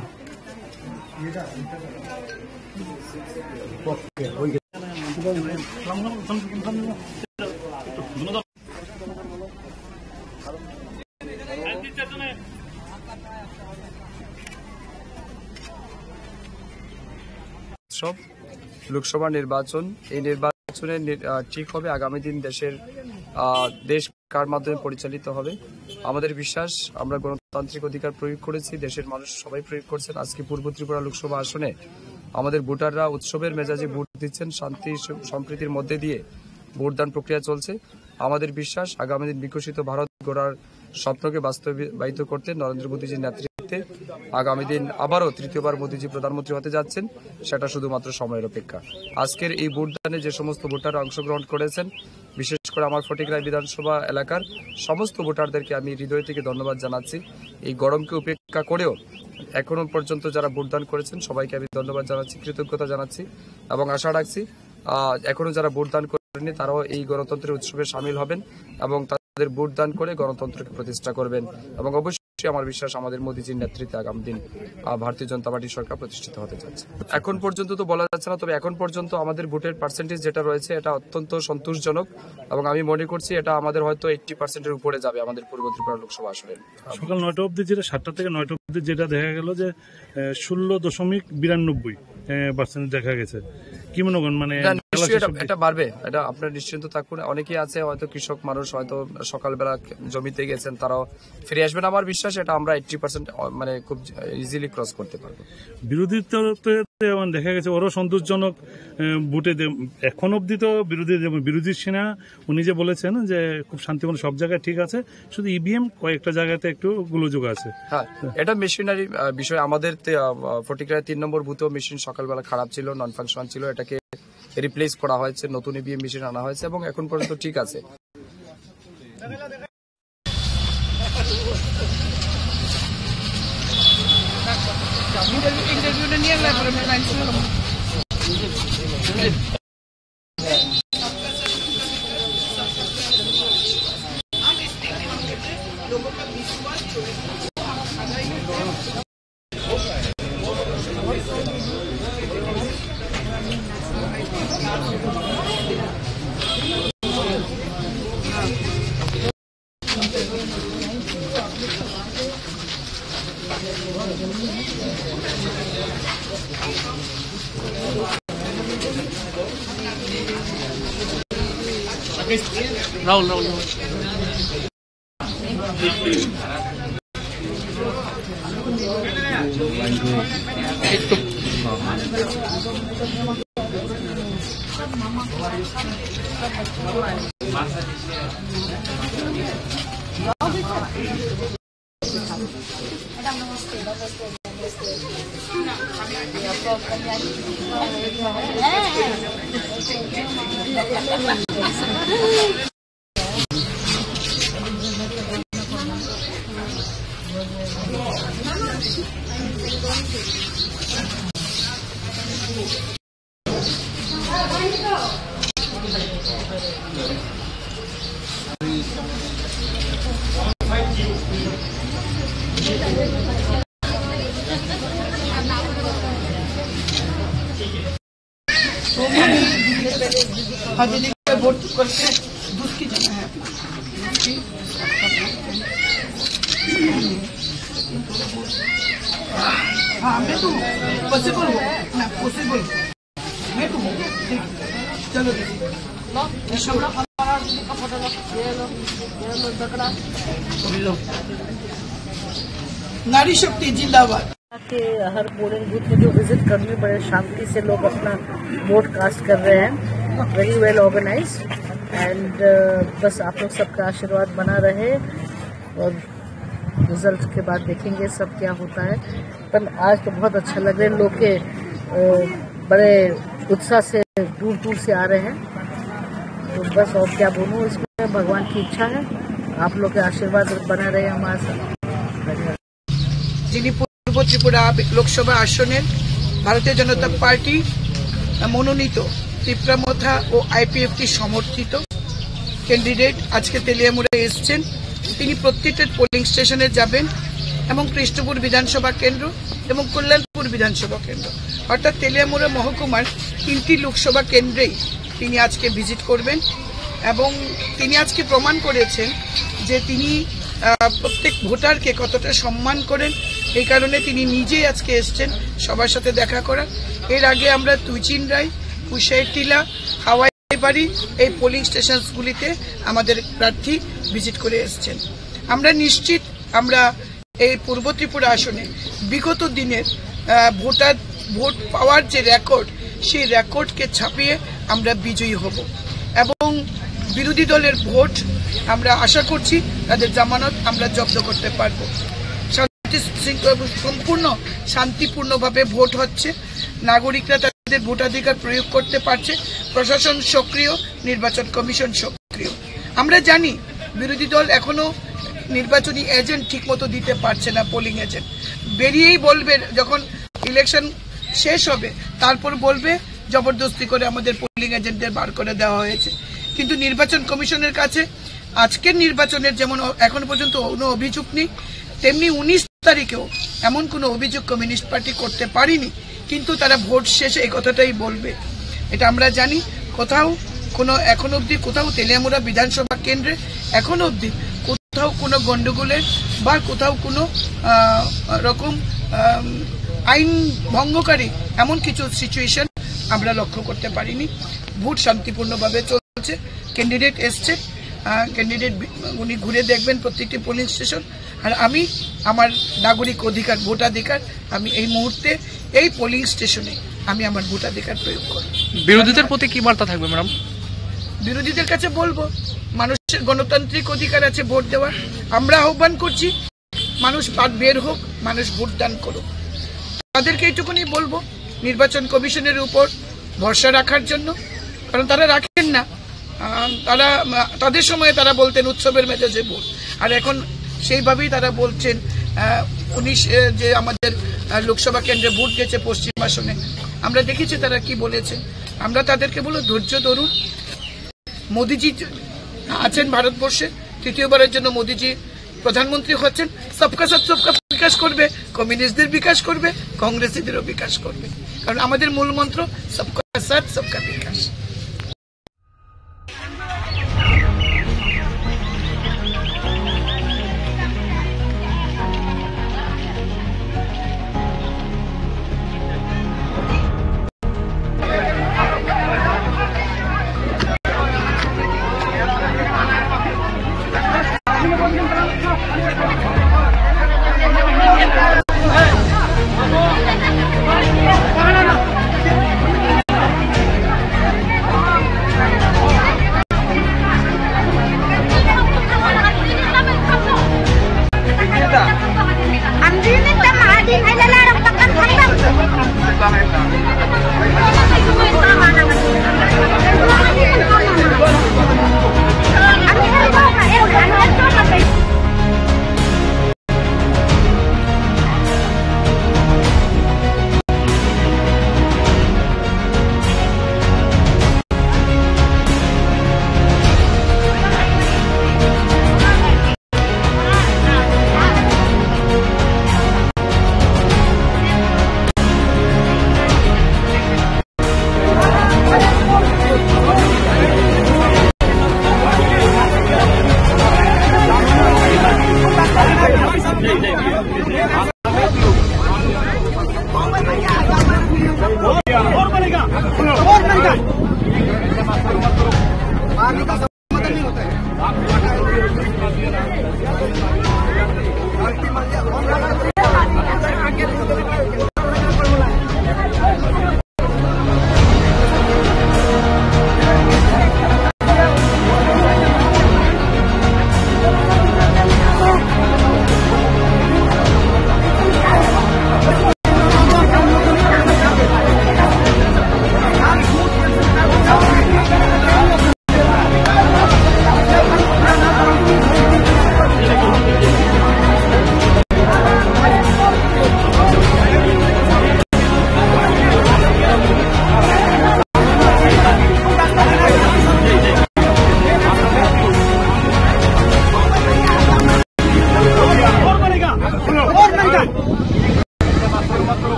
সব লোকসভা নির্বাচন, এই নির্বাচনে ঠিক হবে আগামী দিন দেশ কার মাধ্যমে পরিচালিত হবে। আমাদের বিশ্বাস, আমরা গণতান্ত্রিক অধিকার প্রয়োগ করেছি, দেশের মানুষ সবাই প্রয়োগ করছেন। আজকে পূর্ব ত্রিপুরা লোকসভা আসনে আমাদের ভোটাররা উৎসবের মেজাজে ভোট দিচ্ছেন, শান্তি সম্প্রীতির মধ্যে দিয়ে ভোটদান প্রক্রিয়া চলছে। আমাদের বিশ্বাস, আগামী দিন বিকশিত ভারত গড়ার স্বপ্নকে বাস্তবায়িত করতে নরেন্দ্র মোদীজির নেতৃত্বে আগামী দিন আবারও তৃতীয়বার মোদীজি প্রধানমন্ত্রী হতে যাচ্ছেন, সেটা শুধুমাত্র সময়ের অপেক্ষা। আজকের এই ভোটদানে যে সমস্ত ভোটাররা অংশগ্রহণ করেছেন, বিশেষ করে আমার ফটিকরায় বিধানসভা এলাকার সমস্ত ভোটারদেরকে আমি হৃদয় থেকে ধন্যবাদ জানাচ্ছি। এই গরমকে উপেক্ষা করেও এখনো পর্যন্ত যারা ভোটদান করেছেন সবাইকে আমি ধন্যবাদ জানাচ্ছি, কৃতজ্ঞতা জানাচ্ছি এবং আশা রাখছি এখনো যারা ভোটদান করেননি তারাও এই গণতন্ত্রের উৎসবে সামিল হবেন এবং তাদের ভোটদান করে গণতন্ত্রকে প্রতিষ্ঠা করবেন। এবং অবশ্যই আমার বিশ্বাস, আমাদের মোদীজির নেতৃত্বে আগামী দিন ভারতীয় জনতা পার্টির সরকার প্রতিষ্ঠিত হতে যাচ্ছে। এখন পর্যন্ত তো বলা যাচ্ছে না, তবে এখন পর্যন্ত আমাদের ভোটের পার্সেন্টেজ যেটা রয়েছে এটা অত্যন্ত সন্তোষজনক এবং আমি মনে করছি এটা আমাদের হয়তো 80%-এর উপরে যাবে আমাদের পূর্ব ত্রিপুরা লোকসভা আসনে। সকাল 9টা অবধি যেটা 7টা থেকে 9টা অবধি যেটা দেখা গেল যে 16.92% দেখা গেছে। কি মনে করেন, মানে এটা বাড়বে? এটা আপনার নিশ্চিন্ত থাকুন। অনেকেই আছে হয়তো কৃষক মানুষ, হয়তো সকালবেলা জমিতে গেছেন, তারাও ফিরে আসবেন। আমার বিশ্বাস এটা আমরা 80% মানে খুব ইজিলি ক্রস করতে পারবো। বিরোধী দেখা গেছে ওরও সন্তোষজনক ভোটে এখন অব্দি তো বিরোধী সেনা উনি যে বলেছেন যে খুব শান্তিপূর্ণ সব জায়গায় ঠিক আছে, শুধু ইভিএম কয়েকটা জায়গাতে একটু গোলযোগ আছে। হ্যাঁ, এটা মেশিনারি বিষয়। আমাদের ফটিকরায় 3 নম্বর বুথেও মেশিন সকালবেলা খারাপ ছিল, নন ফাংশনাল ছিল, এটাকে রিপ্লেস করা হয়েছে, নতুন ইভিএম মেশিন আনা হয়েছে এবং এখন পর্যন্ত ঠিক আছে। ইন্টারভিউটা নিয়ে রাহুল मताधिकार वोट करके दुष्की जाना है हाँ मैं तो पॉसिबल हूँ ना पॉसिबल मैं तो हूँ चलो नारी शक्ति जिंदाबाद कि हर पोलिंग बूथ में जो विजिट करनी बड़े शांति से लोग अपना वोट कास्ट कर रहे हैं वेरी वेल ऑर्गेनाइज एंड बस आप लोग सबका आशीर्वाद बना रहे और रिजल्ट के बाद देखेंगे सब क्या होता है पर आज तो बहुत अच्छा लग रहा है लोग के बड़े उत्साह से दूर दूर से आ रहे हैं तो बस और क्या बोलूँ इसमें भगवान की इच्छा है आप लोग के आशीर्वाद बना रहे हमारे साथ पूर्व त्रिपुरा लोकसभा आसनेर भारतीय जनता पार्टी मनोनीत तिप्रामथा और आईपीएफटी समर्थित कैंडिडेट आज के तेलियामुड़ा एसेছেন তিনি প্রত্যেকটা পোলিং স্টেশনে যাবেন এবং কৃষ্ণপুর বিধানসভা কেন্দ্র এবং কল্যাণপুর বিধানসভা কেন্দ্র অর্থাৎ তেলিয়ামুড়া মহকুমার 3টি লোকসভা কেন্দ্রেই তিনি আজকে ভিজিট করবেন এবং তিনি আজকে প্রমাণ করেছেন যে তিনি প্রত্যেক ভোটারকে কতটা সম্মান করেন এই কারণে তিনি নিজেই আজকে এসেছেন সবার সাথে দেখা করার এর আগে আমরা তুইচিন রায় কুশাইটিলা হাওয়াইবাড়ি এই পোলিং স্টেশনগুলিতে আমাদের প্রার্থী ভিজিট করে এসেছেন আমরা নিশ্চিত আমরা এই পূর্ব ত্রিপুরা আসনে বিগত দিনের ভোট পাওয়ার যে রেকর্ড সেই রেকর্ডকে ছাপিয়ে আমরা বিজয়ী হব এবং বিরোধী দলের ভোট আমরা আশা করছি তাদের জামানত আমরা জব্দ করতে পারব সম্পূর্ণ শান্তিপূর্ণভাবে ভোট হচ্ছে নাগরিকরা তাদের ভোটাধিকার প্রয়োগ করতে পারছে প্রশাসন সক্রিয় নির্বাচন কমিশন সক্রিয় আমরা জানি বিরোধী দল এখনো নির্বাচনী এজেন্ট ঠিকমতো দিতে পারছে না পোলিং এজেন্ট বেরিয়েই বলবে যখন ইলেকশন শেষ হবে তারপর বলবে জবরদস্তি করে আমাদের পোলিং এজেন্টদের বার করে দেওয়া হয়েছে কিন্তু নির্বাচন কমিশনের কাছে আজকের নির্বাচনের যেমন এখন পর্যন্ত কোনো অভিযোগ নেই তেমনি 19 তারিখেও এমন কোনো অভিযোগ কমিউনিস্ট পার্টি করতে পারেনি কিন্তু তারা ভোট শেষে এই কথাটাই বলবে এটা আমরা জানি কোথাও কোনো এখন অবধি কোথাও তেলিয়ামুড়া বিধানসভা কেন্দ্রে এখন অবধি কোথাও কোনো গন্ডগোলের বা কোথাও কোনো রকম আইন ভঙ্গকারী এমন কিছু সিচুয়েশন আমরা লক্ষ্য করতে পারিনি ভোট শান্তিপূর্ণভাবে চলছে ক্যান্ডিডেট এসছে ক্যান্ডিডেট উনি ঘুরে দেখবেন প্রত্যেকটি পোলিং স্টেশন আর আমি আমার নাগরিক অধিকার ভোটাধিকার আমি এই মুহূর্তে এই পোলিং স্টেশনে আমি আমার ভোটাধিকার প্রয়োগ করব বিরোধীদের প্রতি কি বার্তা থাকবে ম্যাডাম বিরোধীদের কাছে বলবো মানুষের গণতান্ত্রিক অধিকার আছে ভোট দেওয়ার আমরা আহ্বান করছি মানুষ বের হোক মানুষ ভোটদান করুক তাদেরকে এইটুকুনি বলবো নির্বাচন কমিশনের উপর ভরসা রাখার জন্য কারণ তারা রাখেন না তারা তাদের সময়ে তারা বলতেন উৎসবের মেজাজে ভোট আর এখন সেইভাবেই তারা বলছেন 19 যে আমাদের লোকসভা কেন্দ্রে ভোট গেছে পশ্চিম আসনে আমরা দেখেছি তারা কি বলেছে আমরা তাদেরকে বলবো ধৈর্য ধরুন মোদিজি আছেন ভারতবর্ষে তৃতীয়বারের জন্য মোদিজি প্রধানমন্ত্রী হচ্ছেন সবকা সাথ সবকা বিকাশ করবে কমিউনিস্টদের বিকাশ করবে কংগ্রেসীদেরও বিকাশ করবে কারণ আমাদের মূল মন্ত্র সবকা সাথ সবকা বিকাশ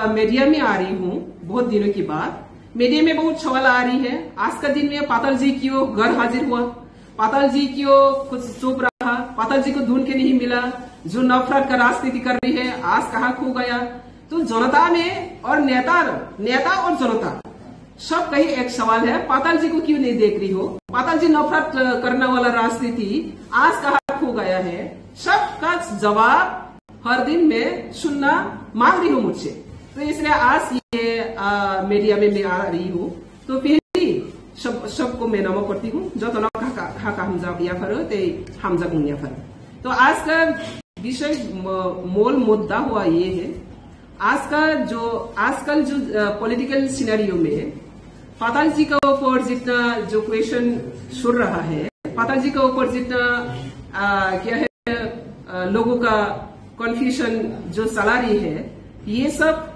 मीडिया में आ रही हूँ बहुत दिनों के बाद। मीडिया में बहुत सवाल आ रही है। आज का दिन में पाताल जी क्यों घर हाजिर हुआ, पाताल जी क्यों कुछ चुप रहा, पाताल जी को ढूंढ के नहीं मिला, जो नफरत का राजनीति कर रही है आज कहाँ खो गया। तो जनता में और नेता और जनता सब कहीं एक सवाल है, पाताल जी को क्यों नहीं देख रही हो, पाताल जी नफरत करने वाला राजनीति आज कहाँ खो गया है। सबका जवाब हर दिन में सुनना मांग रही हूँ मुझसे। तो इसलिए आज ये मीडिया में मैं आ रही हूँ। तो फिर सबको मैं नमो करती हूँ जो तो हमजा। तो आज का विषय मूल मुद्दा हुआ ये है, आजकल जो पॉलिटिकल सिनेरियो में पाताल जी के ऊपर जितना जो क्वेश्चन सुन रहा है, पाताल जी के ऊपर जितना क्या है लोगों का कंफ्यूजन जो चला रही है, ये सब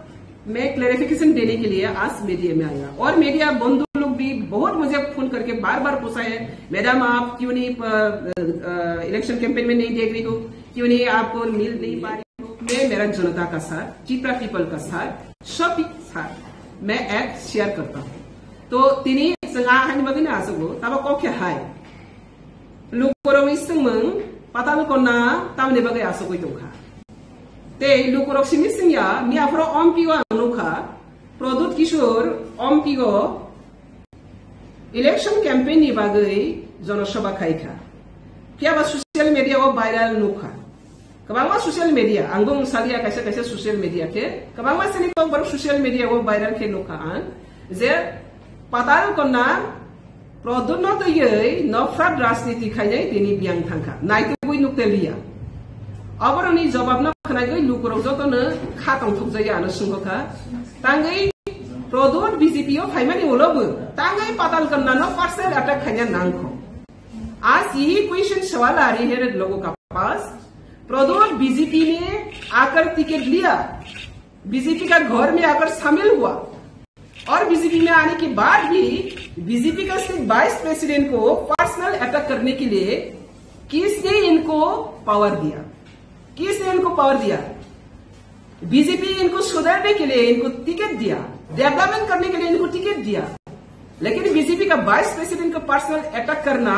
मैं क्लैरिफिकेशन देने के लिए आज मीडिया में आया। और मीडिया बंधु लोग भी बहुत मुझे फोन करके बार बार पूछा है, मैडम आप क्यों नहीं इलेक्शन कैंपेन में नहीं देख रही हो, क्यों नहीं आपको मिल नहीं पा रही हो। मैं मेरा जनता का साथ, त्रिपुरा पीपल का साथ, सब साथ मैं एक शेयर करता हूँ। तो तिनी संगा आसगो तब कौके हाय लुकोरो इसंग पाताल कोना तब ने बगे आसो कोई तोखा ते लुकोरो सिमिसिंग या मियाफ्रो ओमपीओ अनुखा प्रदुत किशोर ओमपीओ इलेक्शन कैंपेन नि बागै जनसभा खाइखा क्या बा सोशल मीडिया वो वायरल नुखा कबांगा सोशल मीडिया आंगों सालिया कैसे सोशल मीडिया के कबांगा से निको बर सोशल मीडिया वो वायरल के नुखा आन जे पाताल कोना प्रदुत न तो ये नफरत राजनीति खाइनाय तिनी बियां थांखा नाइतो कोई नुकते लिया अबरनि जवाब न खनाय गई लुकरो जतनो खातां थुकजाय आनो सुंगखा तांगै प्रदुत बीजेपी ओ फाइमानि उलब तांगै पाताल कोना न पर्सनल अटैक खाइना नांखो। आज यही क्वेश्चन सवाल आ रही है लोगों का पास, प्रदुत बीजेपी ने आकर टिकट लिया, बीजेपी का घर में आकर शामिल हुआ और बीजेपी में आने के बाद भी बीजेपी का सिर्फ वाइस प्रेसिडेंट को पर्सनल अटैक करने के लिए किसने इनको पावर दिया, किसने इनको पावर दिया। बीजेपी इनको सुधारने के लिए इनको टिकट दिया, डेवलपमेंट करने के लिए इनको टिकट दिया, लेकिन बीजेपी का वाइस प्रेसिडेंट को पर्सनल अटैक करना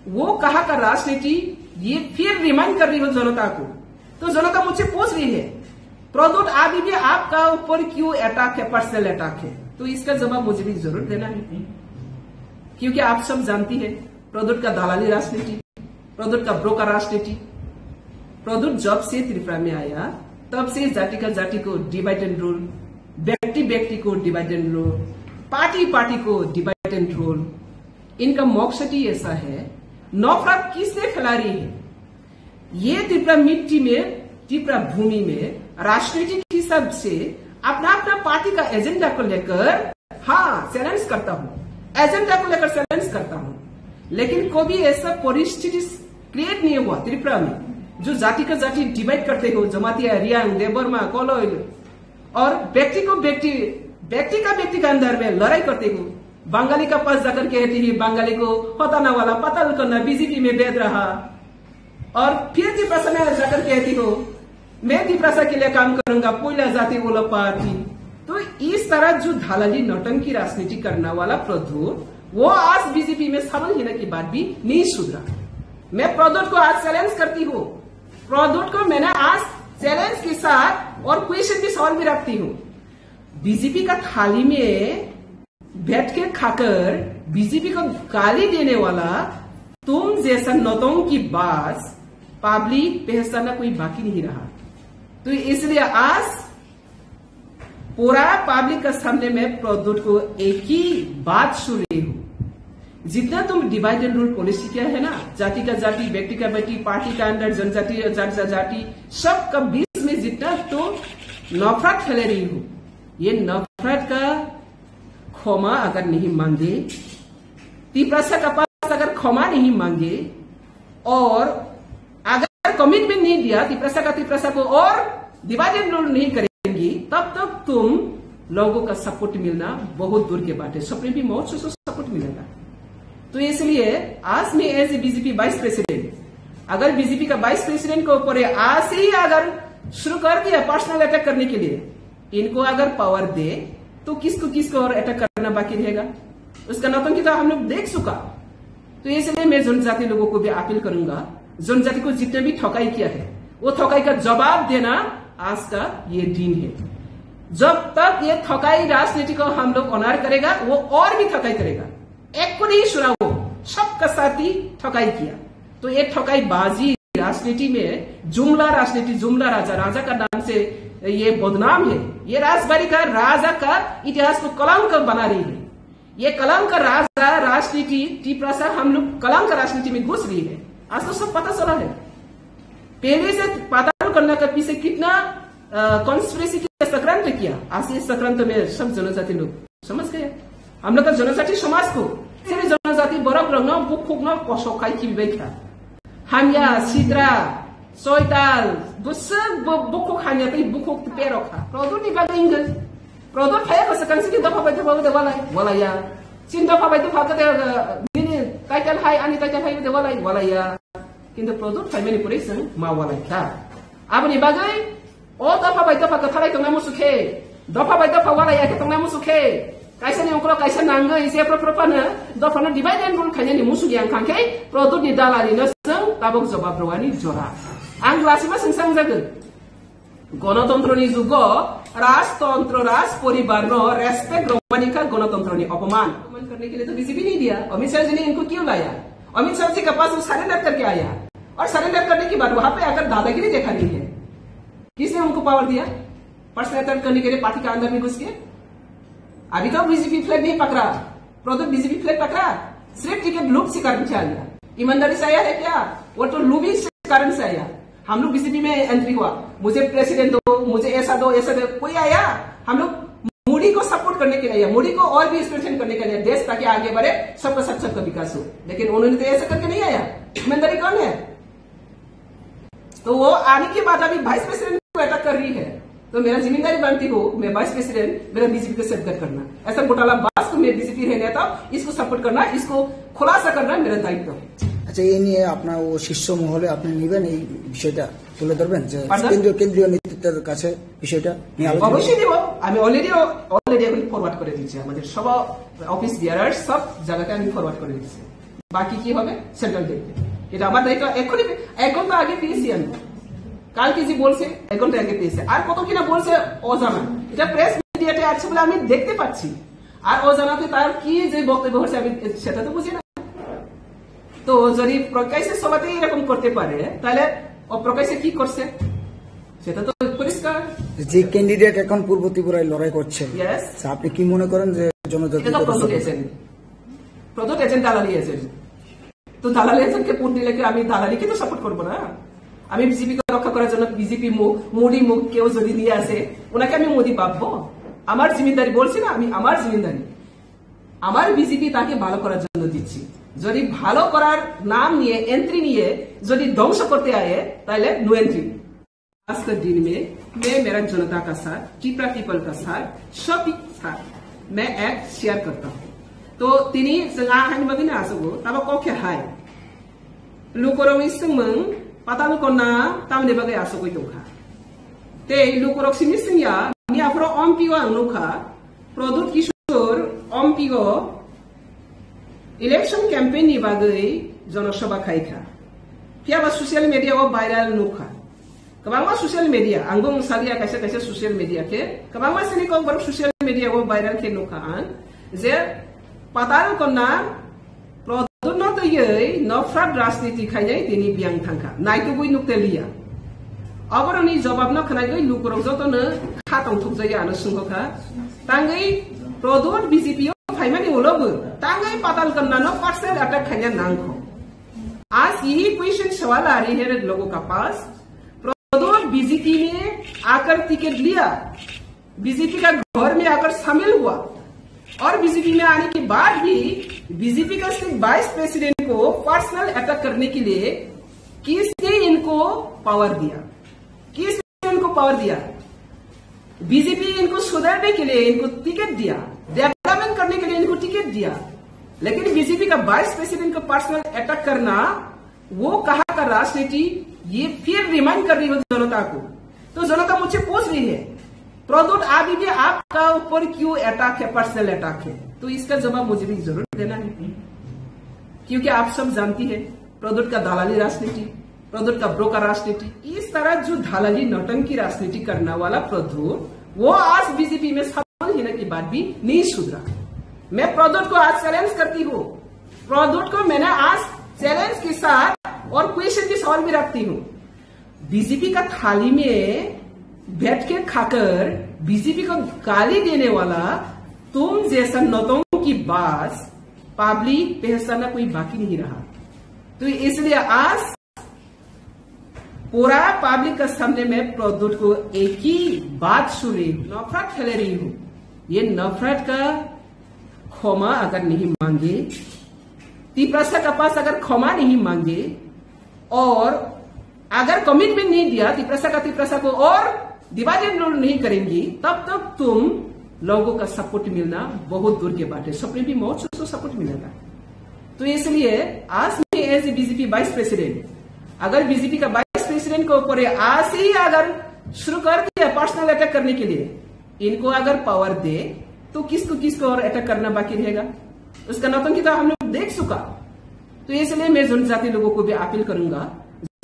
वो कहा का राजनीति, ये फिर रिमाइंड कर रही हो जनता को। तो जनता मुझसे पूछ रही है प्रदुत अभी भी आपका ऊपर क्यों अटैक है, पर्सनल अटैक है। तो इसका जवाब मुझे भी जरूर देना है, क्योंकि आप सब जानती है प्रदुत का दलाली राजनीति, प्रदुत का ब्रोकर राजनीति। प्रदुत जब से त्रिपुरा में आया तब से जाति को डिवाइड एंड रूल, व्यक्ति को डिवाइड एंड रूल, पार्टी को डिवाइड एंड रूल। इनका मकसद ही ऐसा है, नफरत किसने फैला रही है। ये त्रिपुरा मिट्टी में, त्रिपुरा भूमि में राजनीतिक हिसाब से अपना पार्टी का एजेंडा को लेकर चैलेंज करता हूँ, एजेंडा को लेकर चैलेंज करता हूँ, लेकिन कभी ऐसा परिस्थिति क्रिएट नहीं हुआ त्रिपुरा में जो जाति का जाति डिवाइड करते हो, जमातिया, रियांग, देवबर्मा, कोलोइल, और व्यक्ति का अंदर में लड़ाई करते हो। बंगाली का पास जाकर कहती है बंगाली को होताना वाला पताल करना बीजेपी में भेज रहा, और फिर त्रिपुरा में जाकर कहती हो मैं त्रिपुरा के लिए काम करूंगा, कोयला जाति बोला पार्टी। तो इस तरह जो धालाली नौटंकी राजनीति करने वाला प्रदुत, वो आज बीजेपी में शामिल होने के बाद भी नहीं सुधरा। मैं प्रदुत को आज चैलेंज करती हूँ, प्रदुत को मैंने आज चैलेंज के साथ और क्वेश्चन भी सवाल भी रखती हूँ। बीजेपी का थाली में बैठ के खाकर बीजेपी को गाली देने वाला तुम जैसा नौटंकी बात पब्लिक पहचानना कोई बाकी नहीं रहा। तो इसलिए आज पूरा पब्लिक का सामने में प्रदुत को एक ही बात सुन रही हूँ, जितना तुम डिवाइड एंड रूल पॉलिसी क्या है ना, जाति का जाति, व्यक्ति का व्यक्ति, पार्टी का अंदर जनजाति जाति, सब का बीच में जितना तो नफरत फैले रही हो, ये नफरत का क्षमा अगर नहीं मांगे, त्रिपुरा का पास अगर क्षमा नहीं मांगे और अगर कमिटमेंट नहीं दिया त्रिपुरा को और डिवाइड एंड रूल नहीं करेंगी, तब तक तुम लोगों का सपोर्ट मिलना बहुत दूर के बात है। सुप्रीम भी बहुत से सपोर्ट मिलेगा। तो इसलिए आज मैं as a BJP vice president, अगर बीजेपी का वाइस प्रेसिडेंट के ऊपर आज से ही अगर शुरू कर दिया पर्सनल अटैक करने के लिए, इनको अगर पावर दे तो किसको किसको और अटैक करना बाकी रहेगा? उसका नौटंकी तो हम लोग देख चुका। तो इसलिए मैं जनजाति लोगों को भी अपील करूंगा, जनजाति को जितने भी ठकाई किया है वो ठकाई का जवाब देना आज का ये दिन है। जब तक ये ठकाई राजनीति को हम लोग ऑनर करेगा वो और भी ठकाई करेगा। एक को नहीं सुना, वो सबका साथ ही ठकाई किया। तो ये ठकाई बाजी राजनीति में जुमला राजनीति, जुमला राजा, राजा का नाम से ये बदनाम है। ये राजबाड़ी का राजा का इतिहास को कलंक बना रही है। ये कलंक राजा राजनीति टिप्रासा हम लोग कलंक राजनीति में घुस रही है। आज तो सब पता चला है। पहले से पाताल करने के पीछे कितना कॉन्स्पिरेसी का सक्रांत किया। आज इस सक्रांत में सब जनजाति लोग समझ गए। हम लोग का जनजाति समाज को सिर्फ जनजाति बरफ रंग बुक फुकना कसौखाई की बेखा हामिया सिद्रा सोयताल बुसक बुकुक हामिया पे बुकुक पे रखा प्रोडक्ट निबागा इंगल प्रोडक्ट है कसं की दफा बायतो बाबा देवाला वाला या चिन दफा बायतो फाका दे निने टाइटल हाई आणि टाइटल हाई देवाला वाला या किंतु प्रोडक्ट है मैनिपुलेशन मा वाला था अब निबागा ओ दफा बायतो फाका थालाई तंगा मुसुखे दफा बायतो फावाला या के तंगा मुसुखे kaisa ni ongkro kaisa nangga isi propropana do fana divide and rule kanya ni musuh yang kangkai produk ni dalali na sang tabok jawab rawani jora ang lasima sengsang jaga গণতন্ত্র ni jugo राजतंत्र राज परिवार no respect रोमानी का गणतंत्र ni अपमान करने के लिए तो BJP नहीं दिया। अमित शाह जी ने इनको क्यों लाया? अमित शाह जी के पास सरेंडर करके आया और सरेंडर करने के बाद वहां पे आकर दादागिरी देखा नहीं है। किसने उनको पावर दिया? पर्सनल अटैक करने के लिए पार्टी के अंदर में घुस के। अभी तो बीजेपी फ्लैग नहीं पकड़ा, प्रोडक्ट बीजेपी फ्लैग पकड़ा, सिर्फ टिकट लूट से कारण से आया। ईमानदारी से आया है क्या? वो तो लूबिंग से कारण से आया। हम लोग बीजेपी में एंट्री हुआ, मुझे प्रेसिडेंट दो, मुझे ऐसा दो, ऐसा दो, कोई आया? हम लोग मोदी को सपोर्ट करने के लिए आया, मोदी को और भी स्ट्रेंथन करने के लिए, देश ताकि आगे बढ़े, सबका सबका विकास हो। लेकिन उन्होंने तो ऐसा करके नहीं आया। ईमानदारी कौन है? तो वो आने के बाद अभी वाइस प्रेसिडेंट को अटैक कर रही है। तो मेरा जिम्मेदारी बनती हो, मैं वाइस प्रेसिडेंट, मेरा बीजेपी को सेटअप करना। ऐसा घोटाला बास को मैं बीजेपी रहने था, इसको सपोर्ट करना, इसको खुलासा करना मेरा दायित्व है। আচ্ছা, এই নিয়ে আপনার ও শীর্ষ মহলে আপনি নেবেন, এই বিষয়টা তুলে ধরবেন যে কেন্দ্রীয় নেতৃত্বের কাছে বিষয়টা নিয়ে আলোচনা? অবশ্যই দেব। আমি অলরেডি এখন ফরওয়ার্ড করে দিচ্ছি, আমাদের সব অফিস বিয়ারার সব জায়গাতে আমি ফরওয়ার্ড করে দিচ্ছি। বাকি কি হবে সেন্ট্রাল দেখবে, এটা আমার দায়িত্ব। এখনই 1 ঘন্টা আগে পেয়েছি আমি, কালকে যে বলছে 1 ঘন্টা আগে পেয়েছে, আর কত কিনা বলছে অজানা। এটা প্রেস মিডিয়াতে আছে বলে আমি দেখতে পাচ্ছি, আর অজানাতে তার কি যে বক্তব্য হচ্ছে আমি সেটা তো বুঝি না। তো যদি প্রকাশে সবাই এরকম করতে পারে তাহলে অপ্রকাশে কি করছে সেটা তো পরিষ্কার। যে ক্যান্ডিডেট এখন পূর্ব ত্রিপুরায় লড়াই করছে, আপনি কি মনে করেন যে জনজাতি প্রদত্ত এজেন্ট দালালি এজেন্ট, তো দালালি এজেন্টকে ভোট দিলে আমি দালালিকে তো সাপোর্ট করবো না। আমি বিজেপিকে রক্ষা করার জন্য বিজেপি মোদি মুখ কেউ যদি নিয়ে আসে ওনাকে আমি মোদি পাবো। আমার জিম্মেদারি বলছি না, আমি আমার জিম্মেদারি আমার বিজেপি তাকে ভালো করার জন্য দিচ্ছি। যদি ভালো করার নাম নিয়ে एंट्री নিয়ে যদি ধ্বংস করতে आए তাহলে नो एंट्री। आज के दिन में मैं मेरा जनता का साथ, टिप्रा पीपल का साथ, सभी साथ मैं एक शेयर करता हूँ। तो तिनी जोंहा हानिबागै ना आसगो ताबा कखे हाय लुकरौ इसमों पाताल कोना तामने बागै आसगो दंखा ते लुकरौ सिनिसिया मियाफ्रो अम्पिओ आंनुखा प्रदुत किशोर अम्पिओ इलेक्शन कैंपेन नि बागै जनसभा खायखा कियाबा सोशल मीडिया ओ वायरल नुखा कबांगा सोशल मीडिया आंगो सालिया कैसे कैसे सोशल मीडिया के कबांगा सिनी को बर सोशल मीडिया ओ वायरल के नुखा आन जे पाताल कोना प्रदुत न तयै नफ्राद राजनीति खायनै तिनि बियां थांखा नायतो गय नुक्ते लिया अबरनि जवाब न खनाय गय लुकरौ जतनो खातौ थुकजाय आनो सुंगखा तांगै प्रदुत बीजेपी फाइमानि उलोबो तांगै पाताल कोना न पर्सनल अटैक खायना नांखो। आज यही क्वेश्चन सवाल आ रही है लोगों का पास। प्रदुत बीजेपी में आकर टिकट लिया, बीजेपी का घर में आकर शामिल हुआ और बीजेपी में आने के बाद भी बीजेपी का सिर्फ वाइस प्रेसिडेंट को पर्सनल अटैक करने के लिए किसने इनको पावर दिया? किसने इनको पावर दिया? बीजेपी इनको सुधारने के लिए इनको टिकट दिया, डेवलपमेंट करने के लिए इनको टिकट दिया, लेकिन बीजेपी का वाइस प्रेसिडेंट को पर्सनल अटैक करना वो कहा का राजनीति ये फिर रिमाइंड कर रही हो जनता को। तो जनता मुझसे पूछ रही है प्रदोट अभी भी आपका ऊपर क्यों अटैक है, पर्सनल अटैक है? तो इसका जवाब मुझे भी जरूर देना है, क्योंकि आप सब जानती है प्रदोट का दलाली राजनीति, प्रदोट का ब्रोकर राजनीति, इस तरह जो दलाली नौटंकी राजनीति करने वाला प्रदोट, वो आज बीजेपी में शामिल होने के बाद भी नहीं सुधरा। मैं प्रदोट को आज चैलेंज करती हूँ, प्रदोट को मैंने आज चैलेंज के साथ और क्वेश्चन के सवाल भी रखती हूँ। बीजेपी का थाली में बैठ के खाकर बीजेपी को गाली देने वाला तुम जैसा नौतों की बात पब्लिक पहचानना कोई बाकी नहीं रहा। तो इसलिए आज पूरा पब्लिक का सामने में प्रदोट को एक ही बात सुन रही हूँ, नफरत फैला रही हूँ। ये नफरत का क्षमा अगर नहीं मांगे, तिप्रसा का पास अगर क्षमा नहीं मांगे और अगर कमिटमेंट नहीं दिया तिप्रसा को और डिवाइड रूल नहीं करेंगी, तब तक तुम लोगों का सपोर्ट मिलना बहुत दूर के बात है। सपने भी बहुत से सपोर्ट मिलेगा। तो इसलिए आज मैं as a BJP vice president, अगर बीजेपी का वाइस प्रेसिडेंट को ऊपर आज ही अगर शुरू कर दिया पर्सनल अटैक करने के लिए, इनको अगर पावर दे तो किसको और अटैक करना बाकी रहेगा? उसका नौटंकी तो हम लोग देख चुका। तो इसलिए मैं जनजाति लोगों को भी अपील करूंगा,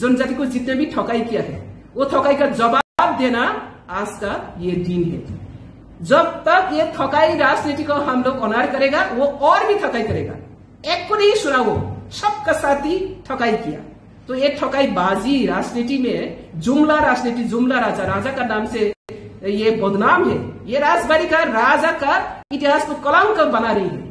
जनजाति को जितने भी ठकाई किया है वो ठकाई का जवाब देना आज का ये दिन है। जब तक ये ठकाई राजनीति को हम लोग ऑनर करेगा, वो और भी ठकाई करेगा। एक को नहीं सुना, वो सबका साथ ही ठकाई किया। तो ये ठकाई बाजी राजनीति में जुमला राजनीति, जुमला राजा का नाम से ये बदनाम है। ये राजबाड़ी का राजा का इतिहास को कलंक बना रही है।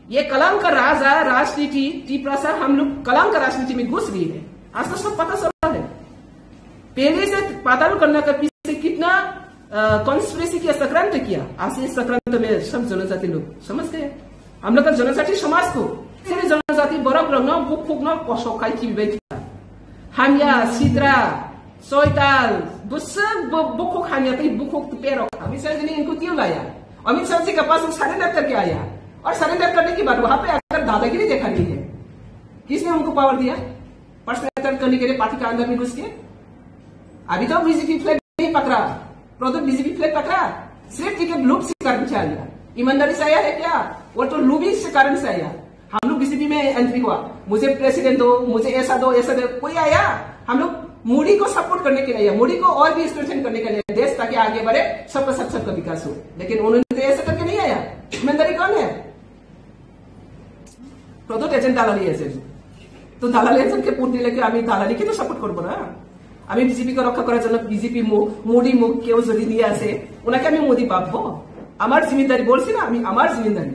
ये कलंक राजा राजनीति तिप्रसा हम लोग कलंक राजनीति में घुस रही है। आज तो सब पता चला है। पहले से पाताल करने का पीछे कितना कॉन्स्पिरेसी किया, सक्रांत किया। आज इस सक्रांत में सब जनजाति लोग समझ गए। हम लोग का जनजाति समाज को जनजाति बरफ रंग बुक फुकना पसोखाई की व्यक्ति हामिया सिद्रा सोयताल बुक हामिया बुक पेरो अमित शाह जी ने इनको क्यों लाया? अमित शाह जी के पास सरेंडर करके आया और सरेंडर करने के बाद वहां पे अगर दादागिरी देखा नहीं है, किसने उनको पावर दिया पर्सनल अटैक करने के लिए पार्टी का अंदर में घुस के? अभी तो बीजेपी फ्लैग नहीं पकड़ा, प्रदोट बीजेपी फ्लैग पकड़ा, सिर्फ टिकट लूप से कारण से आया। ईमानदारी से आया है क्या? वो तो लूबी से कारण से आया। हम लोग बीजेपी में एंट्री हुआ, मुझे प्रेसिडेंट दो, मुझे ऐसा दो, कोई आया? हम लोग मोदी को सपोर्ट करने के लिए, मोदी को और भी स्ट्रेंथन करने के लिए, देश ताकि आगे बढ़े, सबका विकास हो। लेकिन उन्होंने तो ऐसा करके नहीं आया। ईमानदारी कौन है? प्रदोट एजेंट दालाली एजेंट। तो दालाली एजेंट के पूर्ति लेके আমি দালালি কে তো সাপোর্ট করব না। আমি বিজেপি কে রক্ষা করার জন্য বিজেপি মোদি মুখ কেউ যদি নিয়ে আসে ওনাকে আমি মোদি পাবো? আমার জিম্মেদারি বলছি না, আমি আমার জিম্মেদারি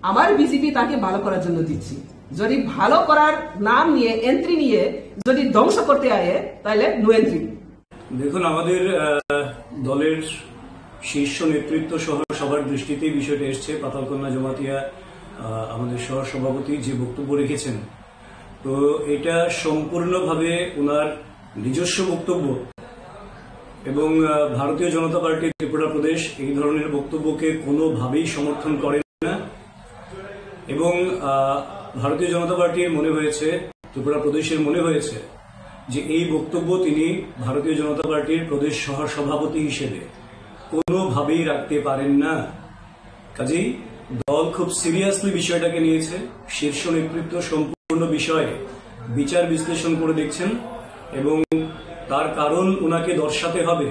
আমার বিজেপি তাকে ভালো করার জন্য দিচ্ছি। যদি ভালো করার নাম নিয়ে এন্ট্রি নিয়ে যদি ধ্বংস করতে আয়ে তাহলে নো এন্ট্রি। দেখুন, আমাদের দলের শীর্ষ নেতৃত্ব সহ সবার দৃষ্টিতে বিষয়টা এসছে। পাতালকন্যা জমাতিয়া আমাদের সহ সভাপতি যে বক্তব্য রেখেছেন, তো এটা সম্পূর্ণভাবে ওনার নিজস্ব বক্তব্য এবং ভারতীয় জনতা পার্টি ত্রিপুরা প্রদেশ এই ধরনের বক্তব্যকে কোনোভাবেই সমর্থন করে না। এবং ভারতীয় জনতা পার্টির মনে হয়েছে, ত্রিপুরা প্রদেশের মনে হয়েছে যে এই বক্তব্য তিনি ভারতীয় জনতা পার্টির প্রদেশ সহ সভাপতি হিসেবে কোনোভাবেই রাখতে পারেন না। কাজেই দল খুব সিরিয়াসলি বিষয়টাকে নিয়েছে। শীর্ষ নেতৃত্ব সম্পূর্ণ বিষয়ে বিচার বিশ্লেষণ করে দেখছেন এবং তার কারণ ওনাকে দর্শাতে হবে।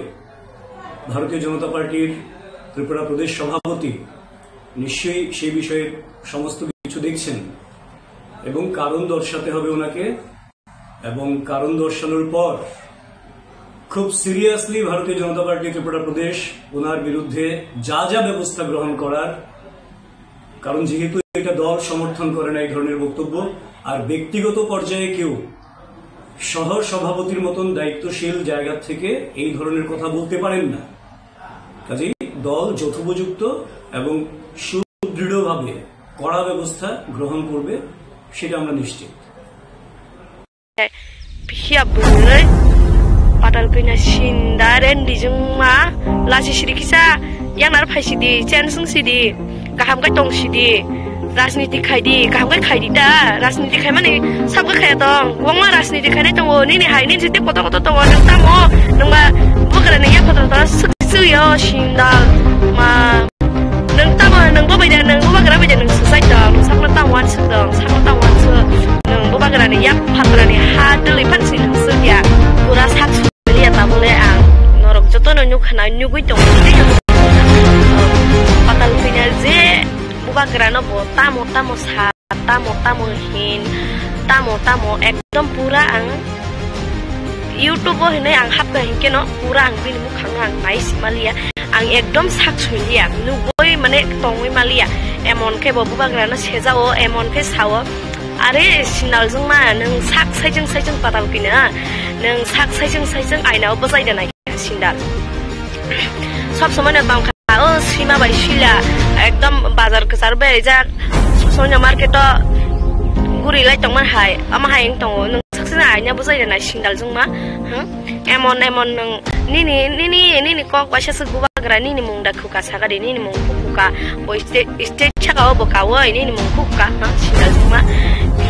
ভারতীয় জনতা পার্টির ত্রিপুরা প্রদেশ সভাপতি নিশ্চয়ই সেই বিষয়ে সমস্ত কিছু দেখছেন এবং কারণ দর্শাতে হবে ওনাকে। এবং কারণ দর্শানোর পর খুব সিরিয়াসলি ভারতীয় জনতা পার্টি ত্রিপুরা প্রদেশ ওনার বিরুদ্ধে যা যা ব্যবস্থা গ্রহণ করার, কারণ যেহেতু এটা দল সমর্থন করে না এই ধরনের বক্তব্য, আর ব্যক্তিগত পর্যায়ে কেউ সহ সভাপতির মতন দায়িত্বশীল জায়গা থেকে এই ধরনের কথা বলতে পারেন না। কাজেই দল যথোপযুক্ত এবং সুদৃঢ়ভাবে কড়া ব্যবস্থা গ্রহণ করবে, সেটা আমরা নিশ্চিত। Patalkanya sindaren di jengma lasi sirikisa yang nar paisidi chensung sidi kaham kai tong sidi राजनीति खाइदी kaham kai खाइदी da राजनीति खाइ माने सबका खाया dong wongma राजनीति खाइ tong ni ni hai ni jite koto koto tong nang tamo nangba bukara ne ya koto suyo sindal ma nang tamo nang bo baida nang bo bagara baida nang susai dong sakna tawan su dong sakna tawan su nang bo bagara ni yak phatra ni ha deli pan si nang su ya pura sak su liya ta bole ang norok joto no nyu khana nyu gui tong patal pinya je bo bagara no bo tamo tamo sa tamo hin tamo ekdom pura ang YouTube ho hinai ang hap ga hinke no pura ang bin mu khang ang nice malia ang ekdom sak chulia nugoi mane tongoi malia emon ke bobu bagra na sejao emon ke sawo are sinal jung ma nang sak saijeng patal kina nang sak saijeng aina bosai dana sindal সব সময় না দাম খা ও সীমা by শিলা একদম বাজার কাছার বে যা সোনা মার্কেট গুরি লাই তংমান হাই আমা হাই তং নং সাকসিনা আইনা বজাই না সিংদাল জং মা এমন নং নিনি কক বাসা সু গুবাগ্রা নিনি মুংদা খুকা সাগারি নিনি মুং খুকা বই স্টেট ছাগাও বকাওই নিনি মুং খুকা সিংদাল জং মা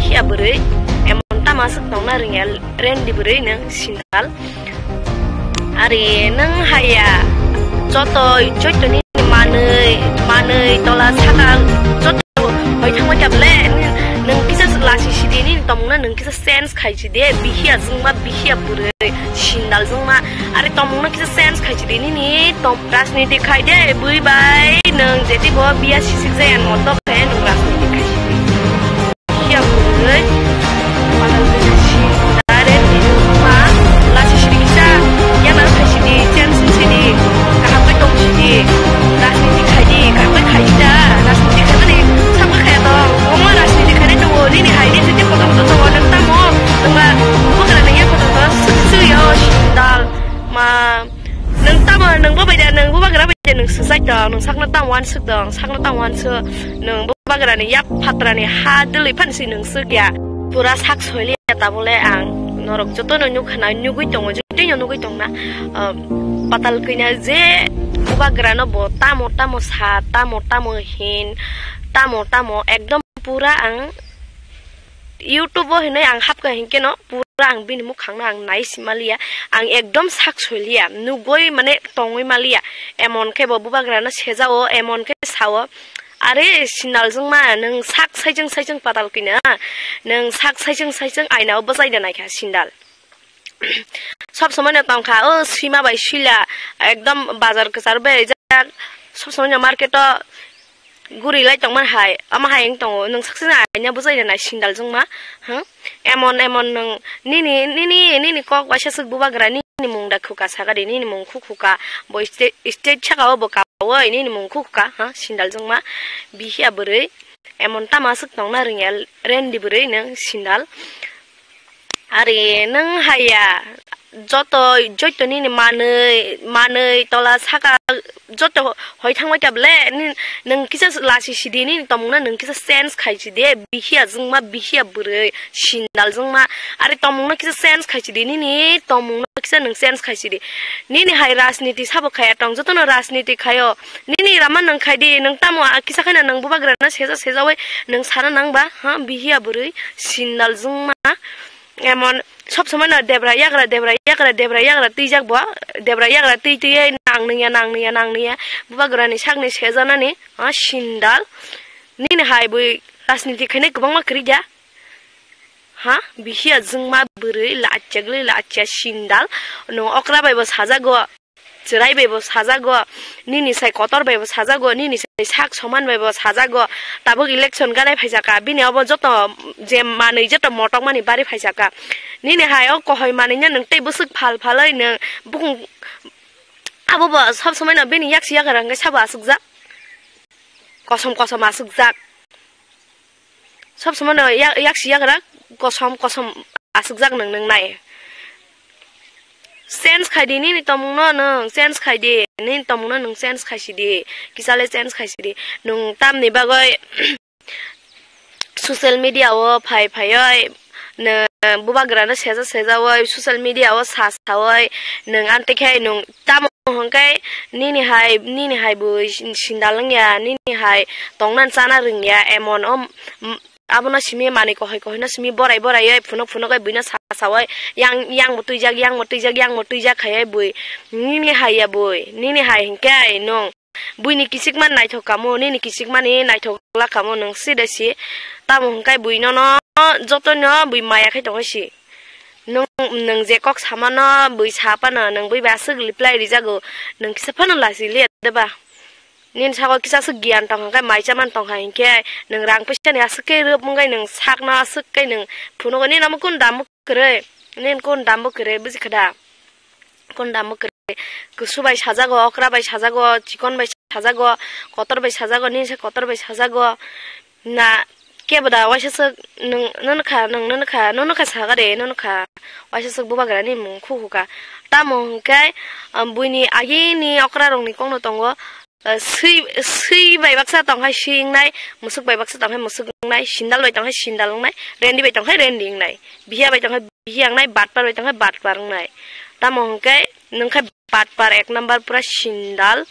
হিয়া বरै এমন তামা সু তংনা রিঙেল রেন্ডি বरै নং সিংদাল আরে নং হায়া jotoy ni manei tola saka joto hoi thangma table nang kisa lasi sidi ni tomna nang kisa sense khai chi de bihia jungma bihia pure sindal jungma are tomna kisa sense khai chi de ni tom rajniti khai de bui bai nang jeti bo bia sisi jayan moto khe nang rajniti khai chi bihia pure padal dare ni jungma lasi sidi kisa yang nang khai chi de chance sidi राजनीति खाइदि कापै खाइदा राजनीति खाइदि साबा खायादो अमा राजनीति खाइदि दङ नि हाइनि जुदि फटो दङ नों तामो नोंबा बगरा या फटो सुयो सिन्दाल मा नों तामो नोंबो बायदा नोंबो बागरा बायदा नों सुसाइ दं नों साकना तावान सुक दं साकना तावान सु नोंबो बागरानि या फात्रानि हा दलै फानसि नों सुगिया पुरा साक सयले ताबले आं नरक जतो नु खाना नुगै दङ जुदि नुगै दंना patal kina je ubagra no bo tamo sa tamo hin tamo ekdom pura ang YouTube ho hinai ang hap ga hinke no pura ang bin mu khangna ang nice malia ang ekdom sak solia nugoi mane tongoi malia emon ke bo ubagra no sejao emon ke sawo are sinal jung ma nang sak saijeng patal kina nang sak saijeng aina bosai da naikha sindal সব সময় না দাম খা ও সীমা by শিলা একদম বাজার কাছার বে যা সব সময় না মার্কেট গুরি লাই তংমান হাই আমা হাই তং নং সাকসিনা আইনা বুজাই না সিংদাল জং মা এমন নং নিনি কক বাসা সু বুবাগ্রা নিনি মুংদা খুকা সাগারি নিনি মুং খুকা বই স্টেট ছাগাও বকাওই নিনি মুং খুকা সিংদাল জং ma বিহিয়া বरै এমন তামা সুক তংনা রিঙেল রেন্ডি বरै নং সিংদাল are nang haya jotoy ni manei tola saka joto hoi thangmai table nang kisa lasi sidi ni tomna nang kisa sense khai chi de bihia jungma bihia bure sindal jungma are tomna kisa sense khai chi de ni tomna kisa nang sense khai chi de ni hai rajniti sabo khaya tong joto no rajniti khayo ni raman nang khai de nang tamo kisa khana nang bubagra na seja wai nang sara nang ba bihia bure sindal jungma এমন সব সময় না দেবরা ইয়াগরা তুইজাক বয়া দেবরা ইয়াগরা তুই নাংনিয়া বুবাগরানি সাগনি সেজানানি সিন্দাল নিন high বই রাজনীতি খাইনে गोबां माख्रिजा बिहिया जोंमा बोरै लाचिया सिन्दाल नो अक्रा बायबो साजागो जिराय बायबो साजागो निनि साय कतर बायबो साजागो निनि साय साक समान बायबो साजागो ताबो इलेक्शन गानाय फायजाका बिनियावबो जत जे मानै जत मटक मानि बारि फायजाका निनि हायाव कहय मानैना नों तै बुसुक फालफालै नों बुं आबोबो सब समय ना बिनि याक्सिया गरांगाय साबा सुकजा कसम आसुकजाक सब समय ना याक्सिया गरा कसम आसुकजाक नों नाय sense खाइदि नि तमुनो नों sense खाइदि नि तमुनो नों sense खाइसिदि किसाले sense खाइसिदि नों तामनि बागै social media ओ फाय नो बुबाग्राना सेजावै social media ओ सासावै नों आन्तेखाय नों ताम हंखाय निनि हाय बु सिन्दालंया निनि हाय तंनान जाना रोंया एमन आबना सिमी माने कहै ना सिमी बराय फुनक बिना sawai yang mutui jak khai bui ni hai ya bui ni hai hingkai nong bui ni kisik man nai thok kamo ni kisik man ni nai thok la kamo nong si da si tamo hingkai bui no joto no bui maya khai tong si nong je kok sama no bui sapa no nong bui ba sug reply ri jago nong kisa phan la si le da ba nin sago kisa su gian tong hangkai mai chaman tong hai hingkai nong rang paisa ni askai rup mungai nong sak na asuk kai nong phuno ni nam kun dam kre nin kun dam kre buji khada kun dam kre kusubai sajago okra bai sajago chikon bai sajago kotor bai sajago nin se kotor bai sajago na kebada waisa su nong kha saga de nong kha waisa su buba gra ni mung khu ka ta mong kai buini agi ni okra rong ni kong no tongo sui bai baksa tong hai sing nai musuk bai baksa tong hai musuk nai sindal bai tong hai sindal nai rendi bai tong hai rending nai biya bai tong hai biyang nai bat par bai tong hai bat par nai ta mong kai nong khai bat par ek number pura sindal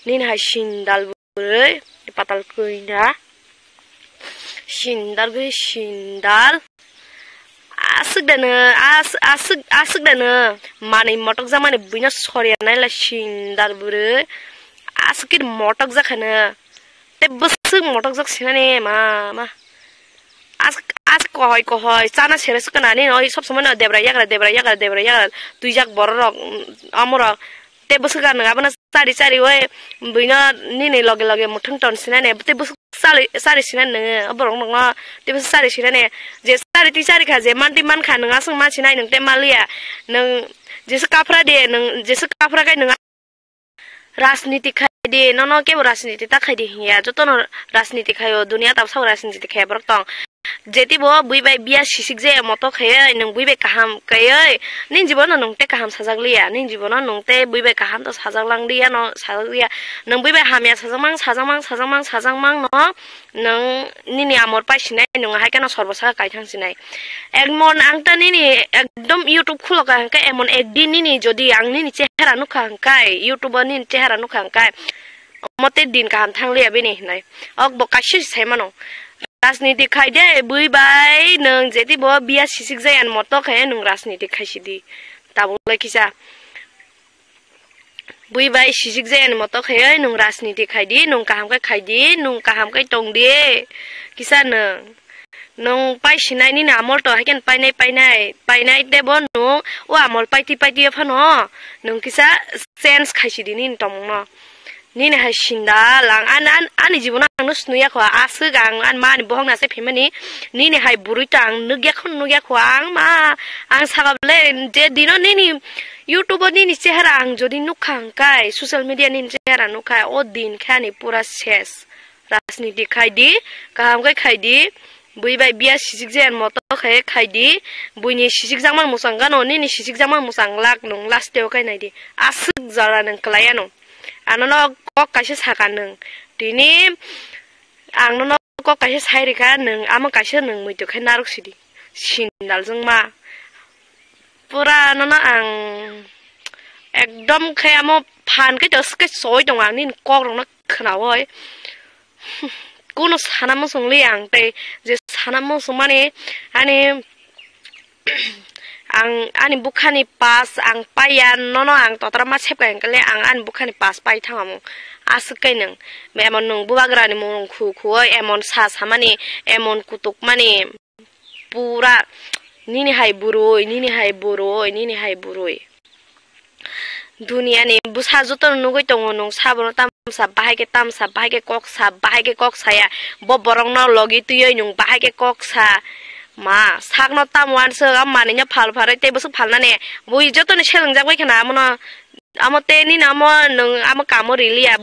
nin hai sindal bure patal kuina sindal asuk dana mani motok zamane buina sorya nai la sindal bure asukir motok jakhana te busuk motok jak sinane ma as kohoi chana seres kana ni oi sob samane debra yagal tui jak borok amora te busuk ga nga bana sari oi buina ni loge muthung ton sinane te busuk sari sinane aborong nonga te busuk sari sinane je sari ti sari kha je manti man kha nga sung ma sinai nang te malia nang jesu kapra de nang jesu kapra kai nang राजनीति खाइदे न के राजनीति ता खाइदे हिया जतो न राजनीति खायो दुनिया ता सब राजनीति खाय बरक तंग जेति बो बुइ बाय बिया सिसिक जे मतो खाय नों बुइ बाय काहाम काय निन जीवन नोंते काहाम साजागलिया निन जीवन नोंते बुइ बाय काहाम तो साजागलांदिया न साजागलिया नों बुइ बाय हामिया साजामां न नों निनि आमर पाइसिनाय नों हाय केन सर्वसा कायथांसिनाय एकमन आंता निनि एकदम YouTube खुलका हंका एमन एकदिन निनि जदि आं निनि चेहरा नुखा हंकाय YouTube निनि चेहरा नुखा हंकाय मते दिन काहाम थांलिया बेनि हनाय अक बकासि सायमानो राजनीति खाइदे बुइ बाय नों जेति बो बिया सिसिक जायान मतो खाय नों राजनीति खाइसिदि ताबुलाय किसा बुइ बाय सिसिक जायान मतो खाय नों राजनीति खाइदि नों काहामखाय खाइदि नों काहामखाय तंदि किसा नों पाइसिनाय नि आमल तो हाकेन पाइनाय देबो नों ओ आमल पाइति फानो नों किसा सेन्स खाइसिदि नि तमनो निने हाय सिन्दा लां आनि जीवन आंनो स्नुया खो आसु गां आन मानि बहंना से फेमानि निने हाय बुरुइता आं नुग्या खो आं सागाबले जे दिनो निनि YouTube निनि चेहरा आं जदि नुखांकाय सोशल मीडिया निनि चेहरा नुखाय ओ दिन खानि पूरा शेष राजनीति खाइदि काहामखाय खाइदि बुइ बाय बिया सिसिक जेन मतो खाइदि बुइनि सिसिक जामान मुसांगा न निनि सिसिक जामान मुसां लाक नं लास्टेव कायनायदि आसु जरा नों क्लाया नं आननो कक कासे साका नों दिनि आंनो कक कासे साइरिका नों आमा कासे नों मैतो खाय नारकसिदि सिन्दाल जों मा पुरा ननो आं एकदम खायामो फानके दसके सय दं आंनि कक रंनो खोनावय कोनो सानामो संलि आं तै जे सानामो माने आंनि बुखानि पास आं पाया ननो आं ततरा मा सेपकायले आं आंनि बुखानि पास पाइ थाङामो आसुकै नों एमन नों बुबाग्रानि मुं खुखु एमन सामानि एमन कुतुक माने पुरा निनि हाय बुरुय दुनियानि बुसा जतन नुगै दङ नों साबनो तामसा बाहायके ककसा बबरंग न लगी तुयै नों बाहायके ककसा मा सागनो तामवान सो मानिnya फालफारै तेबसो फालनाने बुइ जतन सेलंजाबाय खाना आमनो आमते नि नाम नों आम कामो रिलिया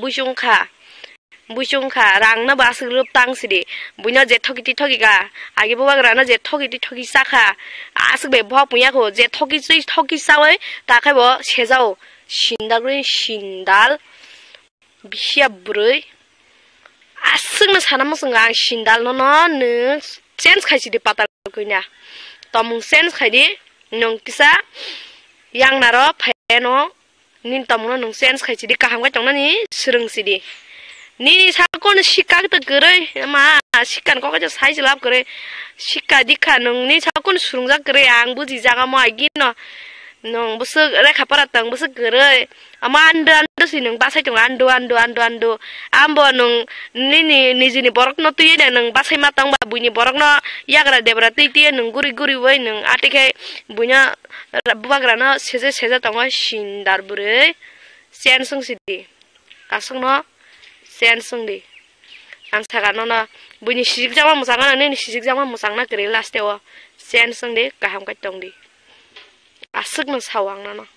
बुइसुंखा रांना बासग्रुप तांसिदि बुइनो जे ठगिगा आगे बुबाग्रानो जे ठगि साखा आसबे भपुयाखो जे ठगि सावै ताखायबो सेजाव सिन्दाल बिसिया बुरै आसुंनो सानामोसों आं सिन्दाल न चेन्ज खाइसिदि पाता कइना तमुं चेन्ज खाइदि नों किसा यांनारो फायनो निन तमुनो नों change खाइसिदि काहामगाय तंनानि सुरुंसिदि Nini sakon sikak to gerai ma sikan kok aja size lap gerai sikka dikha nung ni sakon surungjak gerai ang buji jaga mo agi no nung busuk rekha paratang busuk gerai ama ando si nung basai tung ando ambo nung nini nijini borok no tuye dan nung basai matang ba bunyi borok no yagra debra titi nung guri wai nung atike bunya bubagra no seza tangwa shindar bure sen sung sidi kasung no sen sung di ang sagano na bunyi sisik jama musanga na ni sisik jama musang na kiri last tewa sen sung di kaham ka tong di asuk no sawang na no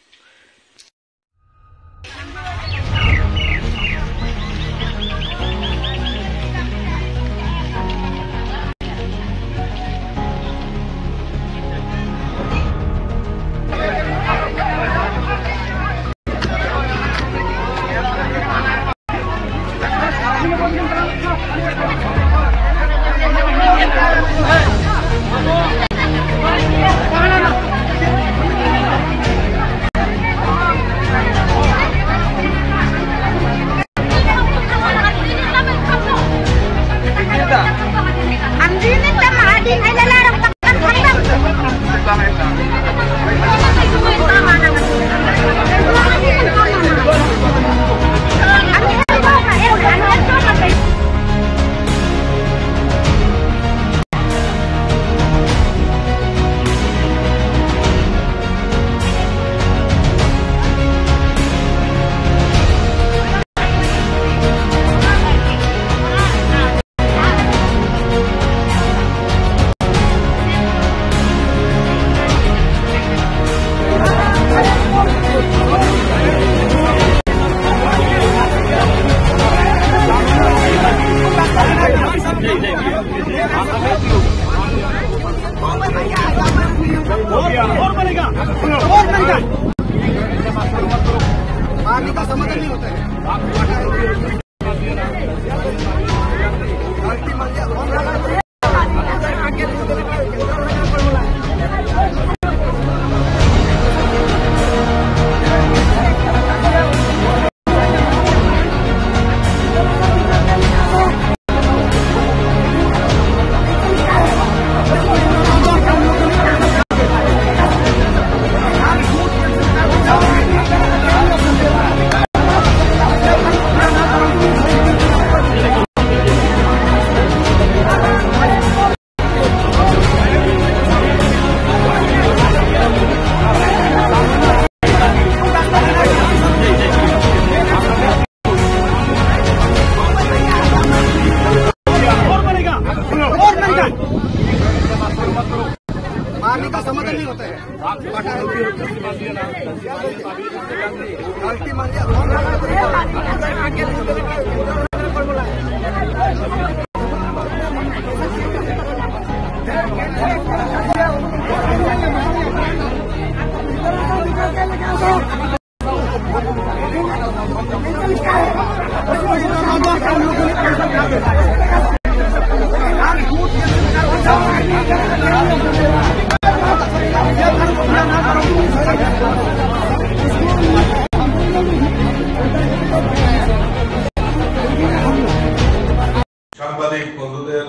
সাংবাদিক বন্ধুদের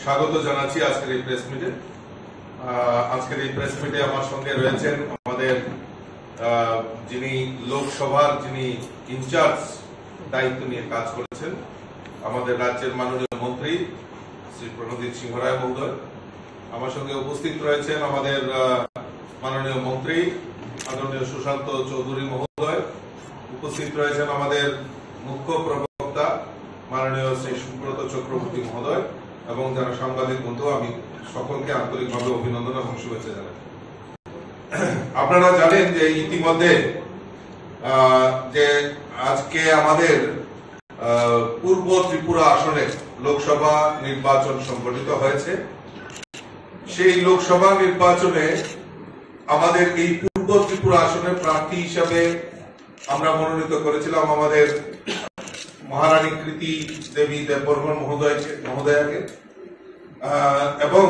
স্বাগত জানাচ্ছি আজকের এই press মিটে। আজকের এই press মিটে আমার সঙ্গে রয়েছেন আমাদের যিনি লোকসভার যিনি ইনচার্জ দায়িত্ব নিয়ে কাজ করেছেন আমাদের রাজ্যের মাননীয় মন্ত্রী শ্রী প্রণজিৎ সিংহ রায় মহোদয়। আমার সঙ্গে উপস্থিত রয়েছেন আমাদের মাননীয় মন্ত্রী আদরণীয় সুশান্ত চৌধুরী মহোদয়। উপস্থিত রয়েছেন আমাদের মুখ্য প্রবক্তা মাননীয় শ্রী সুব্রত চক্রবর্তী মহোদয় এবং যারা সাংবাদিক বন্ধু, আমি সকলকে আন্তরিকভাবে অভিনন্দন এবং শুভেচ্ছা জানাই। আপনারা জানেন যে ইতিমধ্যে যে আজকে আমাদের পূর্ব ত্রিপুরা আসনে লোকসভা নির্বাচন সংগঠিত হয়েছে। সেই লোকসভা নির্বাচনে আমাদের এই পূর্ব ত্রিপুরা আসনের প্রার্থী হিসাবে আমরা মনোনীত করেছিলাম আমাদের মহারানী কৃতি দেবী দেববর্মন মহোদয়াকে এবং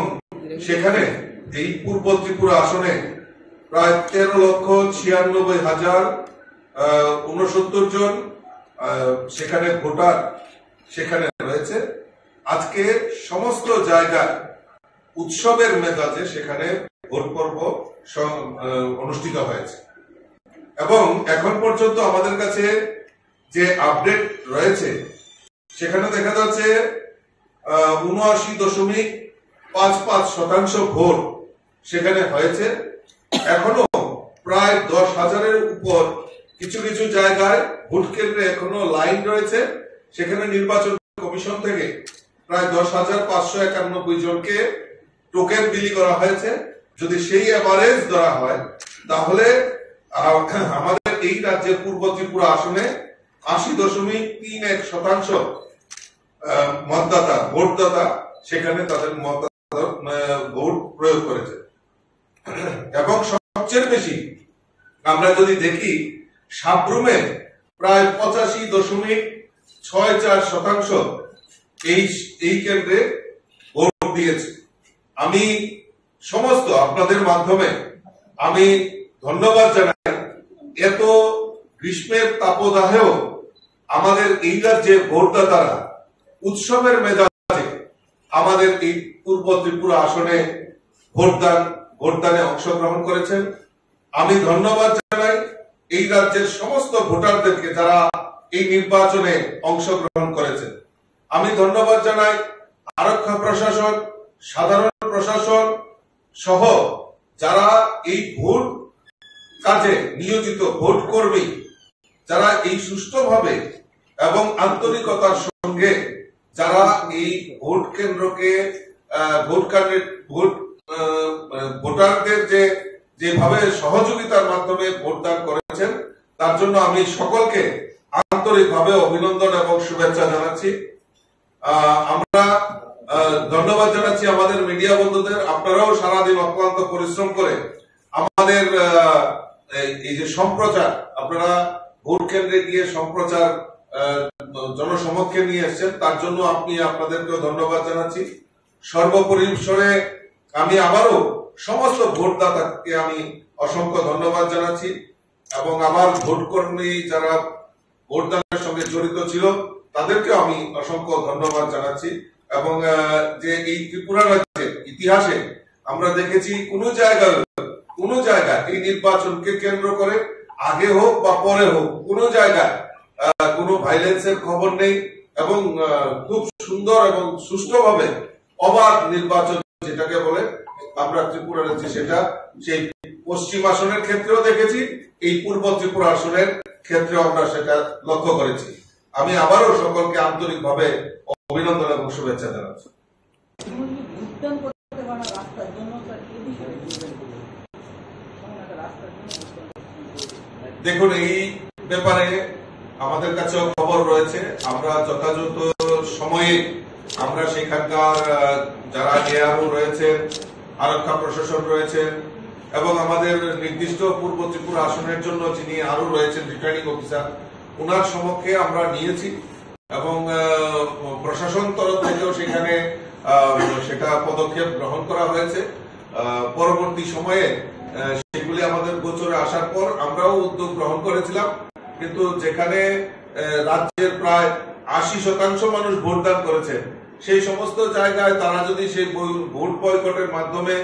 সেখানে এই পূর্ব ত্রিপুরা আসনে প্রায় 13,96,069 জন সেখানে ভোটার সেখানে রয়েছে। আজকে সমস্ত জায়গায় উৎসবের মেজাজে সেখানে ভোট পর্ব অনুষ্ঠিত হয়েছে এবং এখন পর্যন্ত আমাদের কাছে যে আপডেট রয়েছে সেখানে দেখা যাচ্ছে 79.55% ভোট সেখানে হয়েছে। এখনো প্রায় 10,000-এর উপর কিছু কিছু জায়গায় ভোট কেন্দ্রে এখনো লাইন রয়েছে। সেখানে নির্বাচন কমিশন থেকে প্রায় 10,591 জনকে টোকেন বিলি করা হয়েছে। যদি সেই এভারেজ ধরা হয় তাহলে আমাদের এই রাজ্যের পূর্ব ত্রিপুরা আসনে 80.31% মতদাতা ভোটদাতা সেখানে তাদের ভোট প্রয়োগ করেছে এবং সবচেয়ে বেশি আমরা যদি দেখি সাবরুমে প্রায় 85.64% এই কেন্দ্রে ভোট দিয়েছে। আমি সমস্ত আপনাদের মাধ্যমে আমি ধন্যবাদ জানাই। এত গ্রীষ্মের তাপদাহেও আমাদের এই রাজ্যে ভোটদাতারা উৎসবের মেজাজে আমাদের এই পূর্ব ত্রিপুরা আসনে ভোটদানে অংশগ্রহণ করেছেন। আমি ধন্যবাদ জানাই এই রাজ্যের সমস্ত ভোটারদেরকে যারা এই নির্বাচনে অংশগ্রহণ করেছেন। আমি ধন্যবাদ জানাই আরক্ষা প্রশাসন, সাধারণ প্রশাসন সহ যারা এই ভোট কাজে নিয়োজিত ভোট কর্মী, যারা এই সুষ্ঠুভাবে এবং আন্তরিকতার সঙ্গে যারা এই ভোট কেন্দ্রকে ভোটারদের যেভাবে সহযোগিতার মাধ্যমে ভোটদান করেছেন তার জন্য আমি সকলকে আন্তরিকভাবে অভিনন্দন এবং শুভেচ্ছা জানাচ্ছি। আমরা ধন্যবাদ জানাচ্ছি আমাদের মিডিয়া বন্ধুদের। আপনারাও সারাদিন অক্লান্ত পরিশ্রম করে আমাদের এই যে সম্প্রচার, আপনারা ভোট কেন্দ্রে গিয়ে সম্প্রচার জনসমক্ষে নিয়ে এসছেন তার জন্য আপনাদেরকে ধন্যবাদ জানাচ্ছি। সর্বপরিসরে আমি আবারও সমস্ত ভোটদাতাকে আমি অসংখ্য ধন্যবাদ জানাচ্ছি এবং আমার ভোট কর্মী যারা ভোটদানের সঙ্গে জড়িত ছিল তাদেরকে আমি অসংখ্য ধন্যবাদ জানাচ্ছি। এবং যে এই ত্রিপুরা রাজ্যের ইতিহাসে আমরা দেখেছি কোন জায়গায় এই নির্বাচনকে কেন্দ্র করে আগে হোক বা পরে হোক কোন জায়গায় কোনো ভাইলেন্সের খবর নেই এবং খুব সুন্দর এবং সুষ্ঠুভাবে অবাধ নির্বাচন যেটাকে বলে আমরা ত্রিপুরা রাজ্যে সেটা সেই পশ্চিম আসনের ক্ষেত্রেও দেখেছি, এই পূর্ব ত্রিপুরা আসনের ক্ষেত্রেও আমরা সেটা লক্ষ্য করেছি। আমি আবারও সকলকে আন্তরিকভাবে অভিনন্দন এবং শুভেচ্ছা জানাচ্ছি। দেখুন, এই ব্যাপারে আমাদের কাছেও খবর রয়েছে। আমরা যথাযথ সময়ে আমরা সেখানকার যারা এআরও রয়েছেন, আরক্ষা প্রশাসন রয়েছেন এবং আমাদের নির্দিষ্ট পূর্ব ত্রিপুরা আসনের জন্য যিনি আরো রয়েছেন রিটার্নিং অফিসার, ওনার সমক্ষে আমরা নিয়েছি এবং প্রশাসন তরফ থেকেও সেখানে সেটা পদক্ষেপ গ্রহণ করা হয়েছে। পরবর্তী সময়ে সেগুলি আমাদের গোচরে আসার পর আমরাও উদ্যোগ গ্রহণ করেছিলাম, কিন্তু যেখানে রাজ্যের প্রায় 80% মানুষ ভোটদান করেছে সেই সমস্ত জায়গায় তারা যদি সেই ভোট বয়কটের মাধ্যমে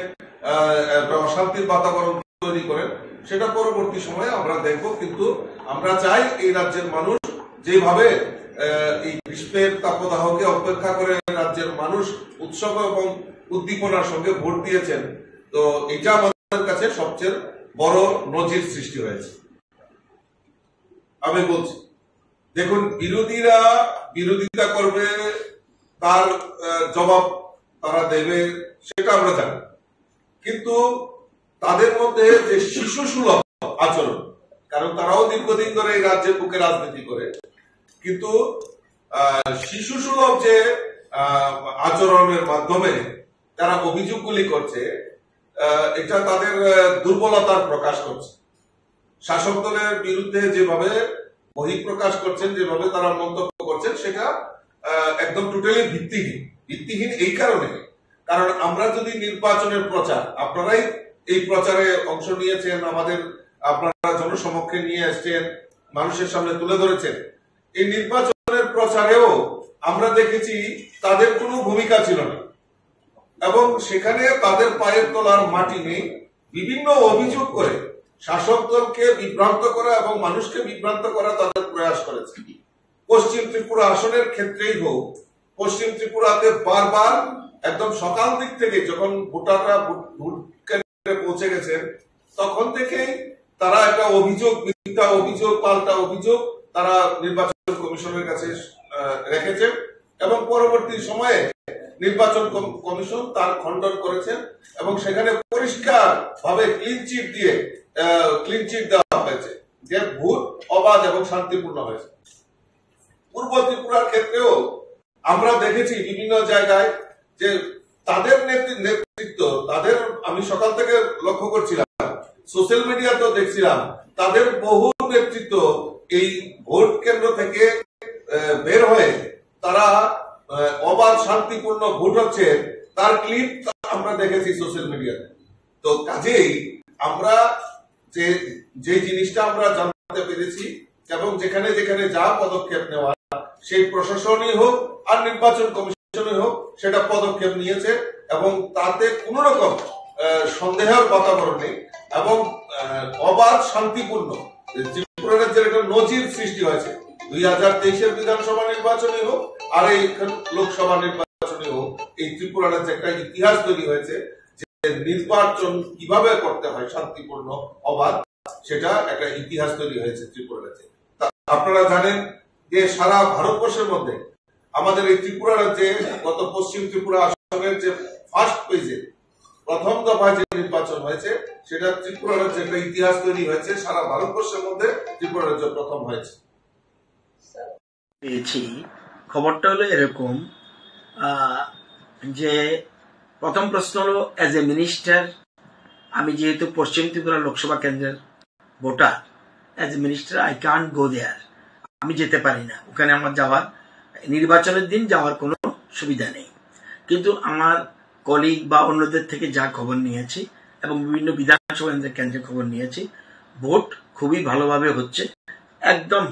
একটা অশান্তির বাতাবরণ তৈরি করেন সেটা পরবর্তী সময়ে আমরা দেখব। কিন্তু আমরা চাই এই রাজ্যের মানুষ যেভাবে এই গ্রীষ্মের তাপদাহকে অপেক্ষা করে রাজ্যের মানুষ উৎসব এবং উদ্দীপনার সঙ্গে ভোট দিয়েছেন, তো এটা আমাদের কাছে সবচেয়ে বড় নজির সৃষ্টি হয়েছে। আমি বলছি, দেখুন, বিরোধীরা বিরোধিতা করবে, তার জবাব তারা দেবে, সেটা আমরা জানি, কিন্তু তাদের মধ্যে যে শিশু সুলভ আচরণ, কারণ তারাও দীর্ঘদিন ধরে এই রাজ্যের বুকে রাজনীতি করে, কিন্তু শিশু সুলভ যে আচরণের মাধ্যমে তারা অভিযোগগুলি করছে, এটা তাদের দুর্বলতার প্রকাশ করছে। শাসক দলের বিরুদ্ধে যেভাবে বহিঃপ্রকাশ করছেন, যেভাবে তারা মন্তব্য করছেন, সেটা একদম টোটালি ভিত্তিহীন এই কারণে, কারণ আমরা যদি নির্বাচনের প্রচার, আপনারাই এই প্রচারে অংশ নিয়েছেন, আপনারা জনসমক্ষে নিয়ে এসছেন, মানুষের সামনে তুলে ধরেছেন, এই নির্বাচনের প্রচারেও আমরা দেখেছি তাদের কোনো ভূমিকা ছিল না এবং সেখানে তাদের পায়ের তলার মাটি নেই। বিভিন্ন অভিযোগ করে শাসক দলকে বিভ্রান্ত করা এবং মানুষকে বিভ্রান্ত করা তাদের প্রয়াস করেছে। পশ্চিম ত্রিপুরা আসনের ক্ষেত্রেই হোক, পশ্চিম ত্রিপুরাতে বারবার একদম সকাল দিক থেকে যখন ভোটাররা ভোট কেন্দ্রে পৌঁছে গেছেন তখন থেকেই তারা একটা অভিযোগ, মিথ্যা অভিযোগ, পাল্টা অভিযোগ তারা নির্বাচন কমিশনের কাছে রেখেছেন এবং পরবর্তী সময়ে নির্বাচন কমিশন তার খণ্ডন করেছেন এবং সেখানে পরিষ্কার ভাবে ক্লিন চিট দেওয়া হয়েছে যে ভোট অবাধ এবং শান্তিপূর্ণ হয়েছে। পূর্ব ত্রিপুরার ক্ষেত্রেও আমরা দেখেছি বিভিন্ন জায়গায় যে তাদের নেতৃত্ব, তাদের আমি সকাল থেকে লক্ষ্য করছিলাম, সোশ্যাল মিডিয়াতেও দেখছিলাম, তাদের বহু নেতৃত্ব এই ভোট কেন্দ্র থেকে বের হয়ে তারা অবাধ শান্তিপূর্ণ ভোট হচ্ছে তার ক্লিপ আমরা দেখেছি সোশ্যাল মিডিয়াতে। তো কাজেই আমরা যে জিনিসটা আমরা জানতে পেরেছি এবং যেখানে যেখানে যা পদক্ষেপ নেওয়া সেই প্রশাসনই হোক আর নির্বাচন কমিশনই হোক সেটা পদক্ষেপ নিয়েছে এবং তাতে কোন রকম সন্দেহের বাতাবরণ নেই এবং অবাধ শান্তিপূর্ণ ত্রিপুরা রাজ্যের একটা নজির সৃষ্টি হয়েছে। 2023-এর বিধানসভা নির্বাচনই হোক আর এই লোকসভা নির্বাচনই হোক, এই ত্রিপুরা রাজ্যে একটা ইতিহাস তৈরি হয়েছে যে নির্বাচন কিভাবে করতে হয় শান্তিপূর্ণ অবাধ, সেটা একটা ইতিহাস তৈরি হয়েছে ত্রিপুরা রাজ্যে। আপনারা জানেন যে সারা ভারতবর্ষের মধ্যে আমাদের এই ত্রিপুরা রাজ্যে গত পশ্চিম ত্রিপুরা আসনের যে ফার্স্ট পেজে প্রথম দফায় যে নির্বাচন হয়েছে সেটা ত্রিপুরা রাজ্যে একটা ইতিহাস তৈরি হয়েছে। সারা ভারতবর্ষের মধ্যে ত্রিপুরা রাজ্য প্রথম হয়েছে। পেয়েছি খবরটা হলো এরকম যে প্রথম প্রশ্ন হলো অ্যাজ এ মিনিস্টার, আমি যেহেতু পশ্চিম ত্রিপুরা লোকসভা কেন্দ্রের voter, as a minister I can't go there, আমি যেতে পারি না ওখানে। আমার যাওয়ার নির্বাচনের দিন যাওয়ার কোনো সুবিধা নেই। কিন্তু আমার কলিগ বা অন্যদের থেকে যা খবর নিয়েছি এবং বিভিন্ন বিধানসভা কেন্দ্রের খবর নিয়েছি, ভোট খুবই ভালোভাবে হচ্ছে, একদম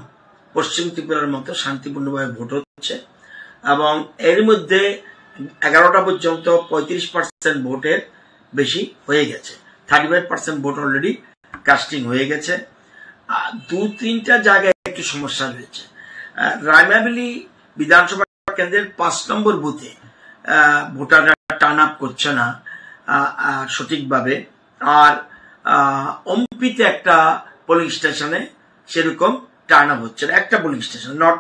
পশ্চিম ত্রিপুরার মতো শান্তিপূর্ণভাবে ভোট হচ্ছে এবং এর মধ্যে 11টা পর্যন্ত 35% ভোটের বেশি হয়ে গেছে। 35% ভোট অলরেডি কাস্টিং হয়ে গেছে। 2-3টা জায়গায় একটু সমস্যা রয়েছে। রায়মাবেলি বিধানসভা কেন্দ্রের 5 নম্বর বুথে ভোটাররা টার্ন আপ করছে না সঠিকভাবে, আর অম্পিতে একটা পোলিং স্টেশনে সেরকম টার্ন আপ হচ্ছে না, একটা পোলিং স্টেশন, নট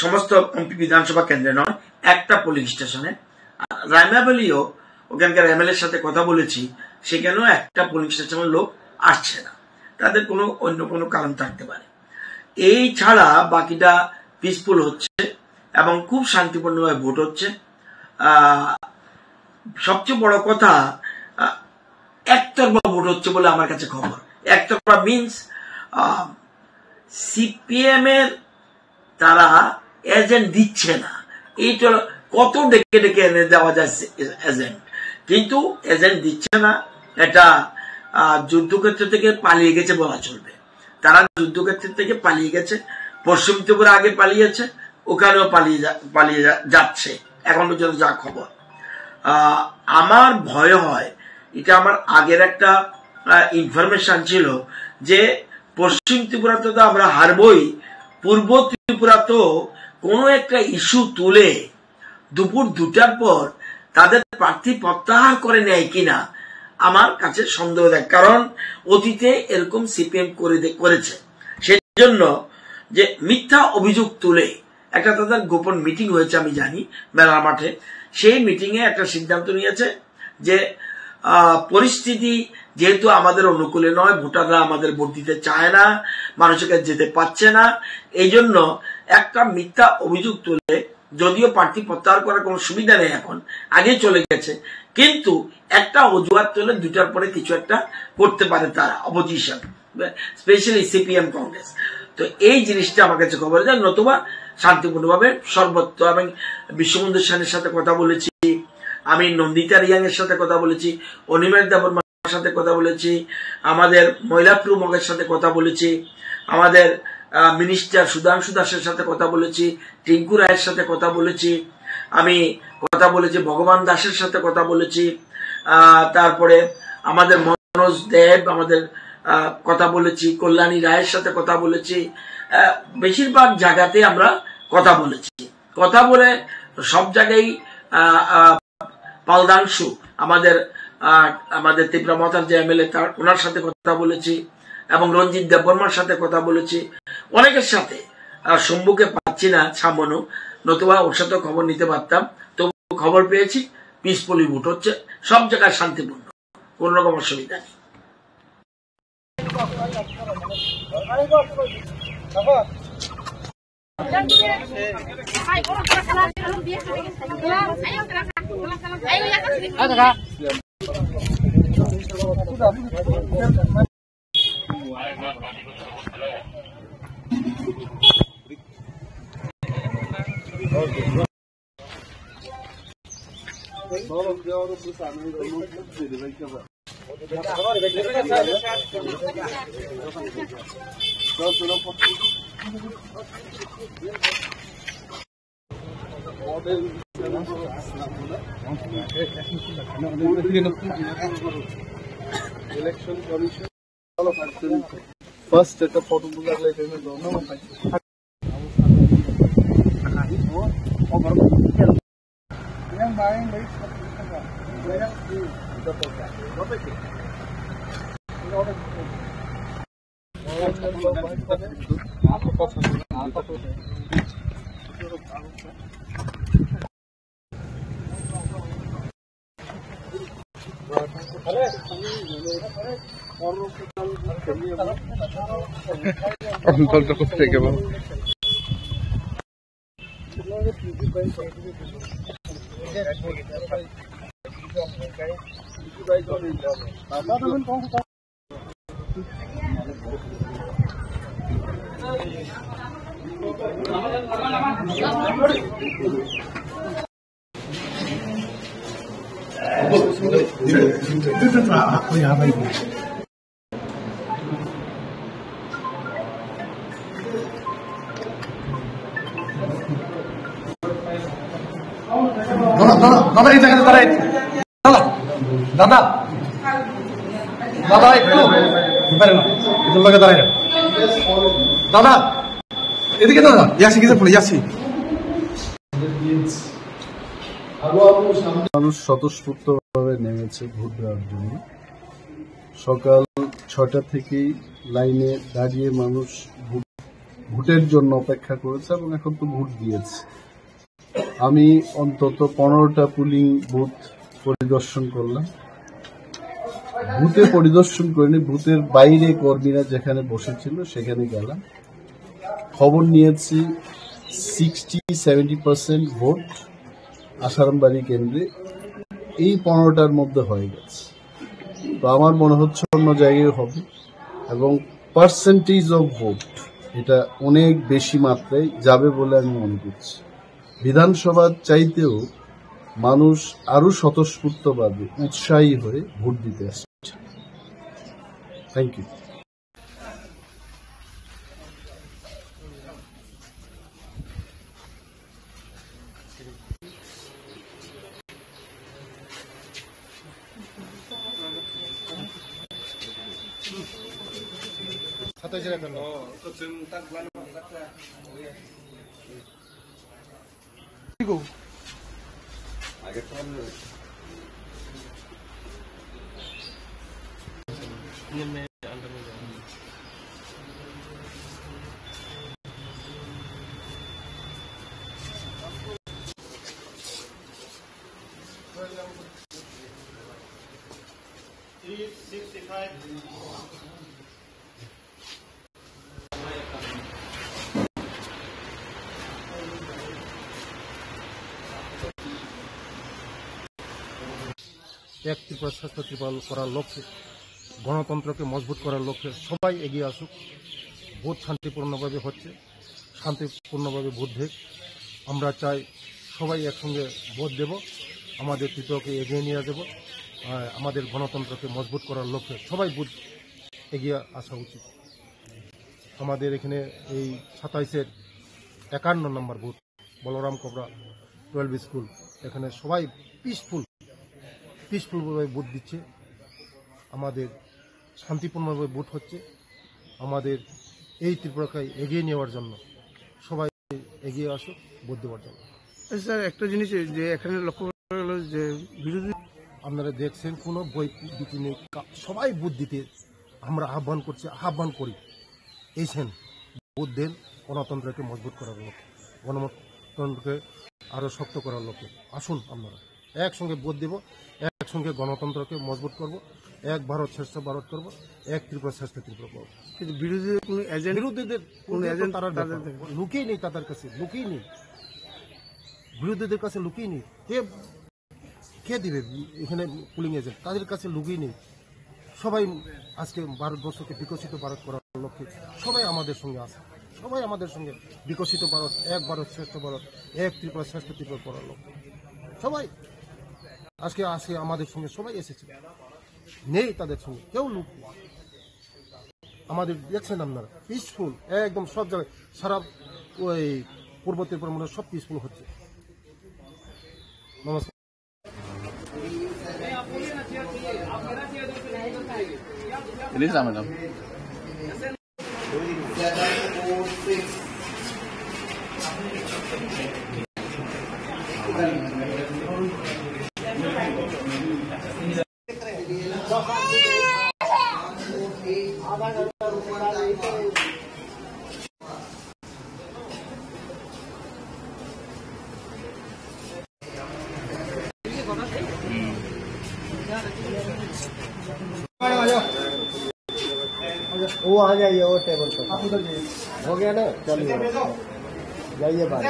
সমস্ত এমপি বিধানসভা কেন্দ্রে নয়, একটা পোলিং স্টেশনে। রায়মাবেলিও ওখানকার এমএলএর সাথে কথা বলেছি, সেখানেও একটা পোলিং স্টেশনের লোক আসছে না, তাদের কোনো অন্য কোনো কারণ থাকতে পারে। এই ছাড়া বাকিটা পিসফুল হচ্ছে এবং খুব শান্তিপূর্ণভাবে ভোট হচ্ছে। সবচেয়ে বড় কথা, একতরফা ভোট হচ্ছে বলে আমার কাছে খবর। একতরফা মিনস সিপিএম এর তারা এজেন্ট দিচ্ছে না। এইটা কত ডেকে ডেকে এনে দেওয়া যায় এজেন্ট, কিন্তু এজেন্ট দিচ্ছে না। এটা যুদ্ধক্ষেত্র থেকে পালিয়ে গেছে বলা চলবে। তারা যুদ্ধক্ষেত্র থেকে পালিয়ে গেছে, পশ্চিম ত্রিপুরা আগে পালিয়েছে, ওখানেও পালিয়ে যাচ্ছে এখন পর্যন্ত যা খবর। আমার ভয় হয়, এটা আমার আগের একটা ইনফরমেশন ছিল যে পশ্চিম ত্রিপুরাতে তো আমরা হারবই, পূর্ব ত্রিপুরা তো কোনো একটা ইস্যু তুলে দুপুর 2টার পর তাদের প্রার্থী প্রত্যাহার করে নেয় কিনা আমার কাছে সন্দেহ দেয়, কারণ অতীতে এরকম সিপিএম করেছে। সেই জন্য যে মিথ্যা অভিযোগ তুলে একটা তাদের গোপন মিটিং হয়েছে আমি জানি মেলার মাঠে, সেই মিটিং এ একটা সিদ্ধান্ত নিয়েছে যে পরিস্থিতি যেহেতু আমাদের অনুকূলে নয়, ভোটাররা আমাদের ভোট দিতে চায় না, মানুষের কাছে যেতে পারছে না, এই জন্য একটা মিথ্যা অভিযোগ তুলে, যদিও প্রার্থী প্রত্যাহার করার কোনো সুবিধা নেই এখন, আগে চলে গেছে, কিন্তু একটা অজুহাত তুলে 2টার পরে কিছু একটা করতে পারে তারা অপোজিশন, স্পেশালি সিপিএম কংগ্রেস। তো এই জিনিসটা আমার কাছে খবর যায়, নতুবা শান্তিপূর্ণভাবে সর্বত্র। আমি বিশ্ববন্ধু সেনের সাথে কথা বলেছি, আমি নন্দিতা রিয়াং এর সাথে কথা বলেছি, অনিমেষ দেববর্মার সাথে কথা বলেছি, আমাদের মহিলা প্রমুখের সাথে কথা বলেছি, আমাদের মিনিস্টার সুধাংশু দাসের সাথে কথা বলেছি, টিঙ্কু রায়ের সাথে কথা বলেছি, আমি কথা বলেছি ভগবান দাসের সাথে কথা বলেছি, তারপরে আমাদের মনোজ দেব আমাদের কথা বলেছি, কল্যাণী রায়ের সাথে কথা বলেছি। বেশিরভাগ জায়গাতে আমরা কথা বলেছি। কথা বলে সব জায়গায় পালদাংশু আমাদের তীব্রমতার যে এমএলএ ওনার সাথে কথা বলেছি এবং রঞ্জিত দেববর্মার সাথে কথা বলেছি, অনেকের সাথে। শম্ভুকে পাচ্ছি না ছামনো, নতুবা ওর সাথে খবর নিতে পারতাম। তবু খবর পেয়েছি পিসফুলি ভোট হচ্ছে, সব জায়গায় শান্তিপূর্ণ, কোন রকম অসুবিধা নেই। ইলেকশন কমিশন ফার্স্ট একটা ফটো লাগলে অন্তরটা কোথায় গেল? দাদা এই জায়গাতে দাঁড়াই, দাদা দাদা একটু লোকে দাঁড়াই দাদা, এদিকে দাদা ইয়াসি কিছু পড়ে যাচ্ছি। মানুষ স্বতঃস্ফূর্তভাবে নেমেছে ভোট দেওয়ার জন্য। সকাল 6টা থেকেই লাইনে দাঁড়িয়ে মানুষ ভোটের জন্য অপেক্ষা করেছে এবং এখন তো ভোট দিয়েছে। আমি অন্তত 15টা পুলিং বুথ পরিদর্শন করলাম। বুথে পরিদর্শন করিনি, বুথের বাইরে কর্মীরা যেখানে বসেছিল সেখানে গেলাম। খবর নিয়েছি 60-70% ভোট আসারামবাড়ি কেন্দ্রে এই 15টার মধ্যে হয়ে গেছে। তো আমার মনে হচ্ছে অন্য জায়গায় হবে এবং পার্সেন্টেজ অফ ভোট এটা অনেক বেশি মাত্রায় যাবে বলে আমি মনে করছি। বিধানসভার চাইতেও মানুষ আরো স্বতঃস্ফূর্তভাবে উৎসাহী হয়ে ভোট দিতে আসছে। Thank you. এক ত্রিপুরা স্বাস্থ্য ত্রিপুরা করার লক্ষ্যে, গণতন্ত্রকে মজবুত করার লক্ষ্যে সবাই এগিয়ে আসুক। ভোট শান্তিপূর্ণভাবে হচ্ছে, শান্তিপূর্ণভাবে ভোট দেখ। আমরা চাই সবাই একসঙ্গে ভোট দেব, আমাদের ত্রিপুরাকে এগিয়ে নিয়ে যাব। আমাদের গণতন্ত্রকে মজবুত করার লক্ষ্যে সবাই ভোট এগিয়ে আসা উচিত। আমাদের এখানে এই 27-এর 51 নম্বর বুথ বলরাম কবরা 12 স্কুল, এখানে সবাই পিসফুলভাবে ভোট দিচ্ছে। আমাদের শান্তিপূর্ণভাবে ভোট হচ্ছে। আমাদের এই ত্রিপুরাকে এগিয়ে নেওয়ার জন্য সবাই এগিয়ে আসুক ভোট দেওয়ার জন্য। স্যার, একটা জিনিস যে এখানে লক্ষ্য করা গেল যে বিরোধী, আপনারা দেখছেন কোনো বই দিতে নেই, সবাই ভোট দিতে আমরা আহ্বান করি। এইছেন ভোট দেন গণতন্ত্রকে মজবুত করার লক্ষ্যে, গণতন্ত্রকে আরো শক্ত করার লক্ষ্যে। আসুন আপনারা একসঙ্গে ভোট দেব, একসঙ্গে গণতন্ত্রকে মজবুত করব, এক ভারত শ্রেষ্ঠ ভারত করব, এক ত্রিপুরা শ্রেষ্ঠ ত্রিপুরা করব। কিন্তু বিরোধীদের কোনো এজেন্ট, বিরোধীদের কোনো এজেন্ট লুকিয়ে নেই, তাদের কাছে লুকিয়ে নেই, বিরোধীদের কাছে লুকিয়ে নেই। কে দিবে এখানে পুলিং এজেন্ট? তাদের কাছে লুকিয়ে নেই। সবাই আজকে ভারতবর্ষকে বিকশিত ভারত করার লক্ষ্যে সবাই আমাদের সঙ্গে আছে, সবাই আমাদের সঙ্গে বিকশিত ভারত, এক ভারত শ্রেষ্ঠ ভারত, এক ত্রিপুরা শ্রেষ্ঠ ত্রিপুরা করার লক্ষ্যে সবাই আজকে আমাদের সঙ্গে সবাই এসেছে, নেই তাদের সঙ্গে কেউ লুক। আমাদের দেখছেন আপনারা পিসফুল একদম সব জায়গায়, সারা ওই পূর্ব ত্রিপুরা মনে সব পিসফুল হচ্ছে। নমস্কার। वो आ जाइए, वो टेबल पर आप उधर जाइए, हो गया ना, चलिए जाइए बाहर।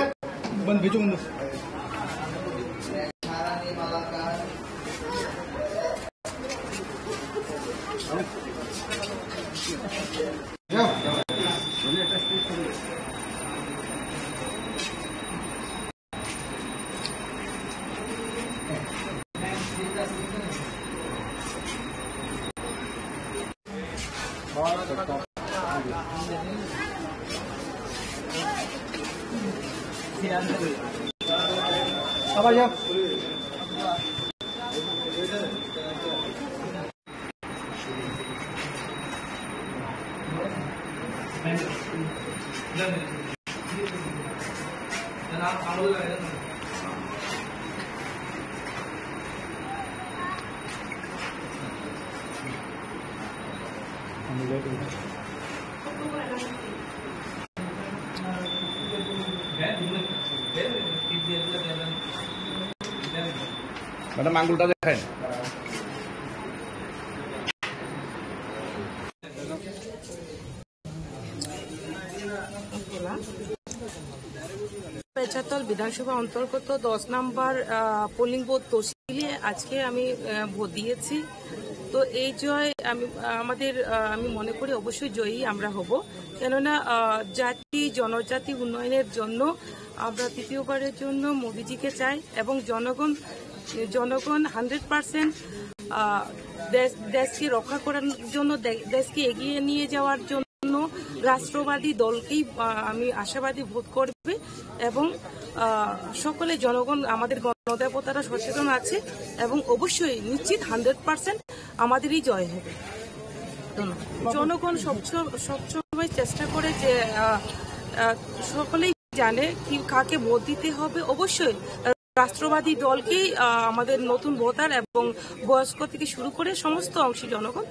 बंद भेजो बंद। अब आ जाओ। ম্যাডাম আঙ্গুলটা দেখেন। পেছাতল বিধানসভা অন্তর্গত 10 নম্বর পোলিং বুথ তহসিলে আজকে আমি ভোট দিয়েছি। তো এই জয় আমি মনে করি অবশ্যই জয়ী আমরা হব, কেননা জাতি জনজাতি উন্নয়নের জন্য আমরা তৃতীয়বারের জন্য মোদিজিকে চাই এবং জনগণ 100% দেশকে রক্ষা করার জন্য, দেশকে এগিয়ে নিয়ে যাওয়ার জন্য রাষ্ট্রবাদী দলকেই আমি আশাবাদী ভোট করবে এবং সকলে জনগণ আমাদের গণদেবতারা সচেতন আছে এবং অবশ্যই নিশ্চিত 100% আমাদেরই জয় হবে। জনগণ সবসময় চেষ্টা করে যে সকলেই জানে কি কাকে ভোট দিতে হবে, অবশ্যই রাষ্ট্রবাদী দলকেই আমাদের নতুন ভোটার এবং বয়স্ক থেকে শুরু করে সমস্ত অংশী জনগণ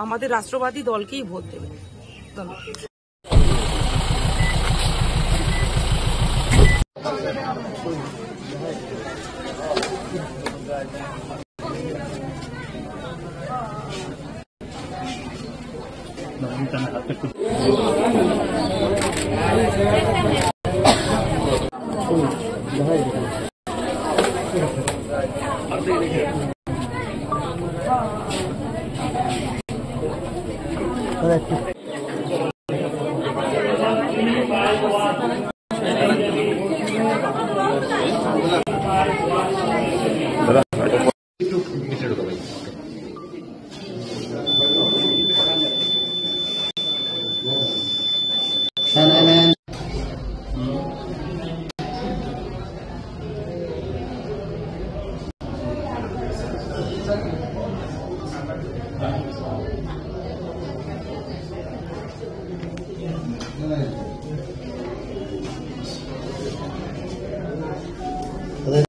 আমাদের রাষ্ট্রবাদী দলকেই ভোট দেবে। ধন্যবাদ। সকাল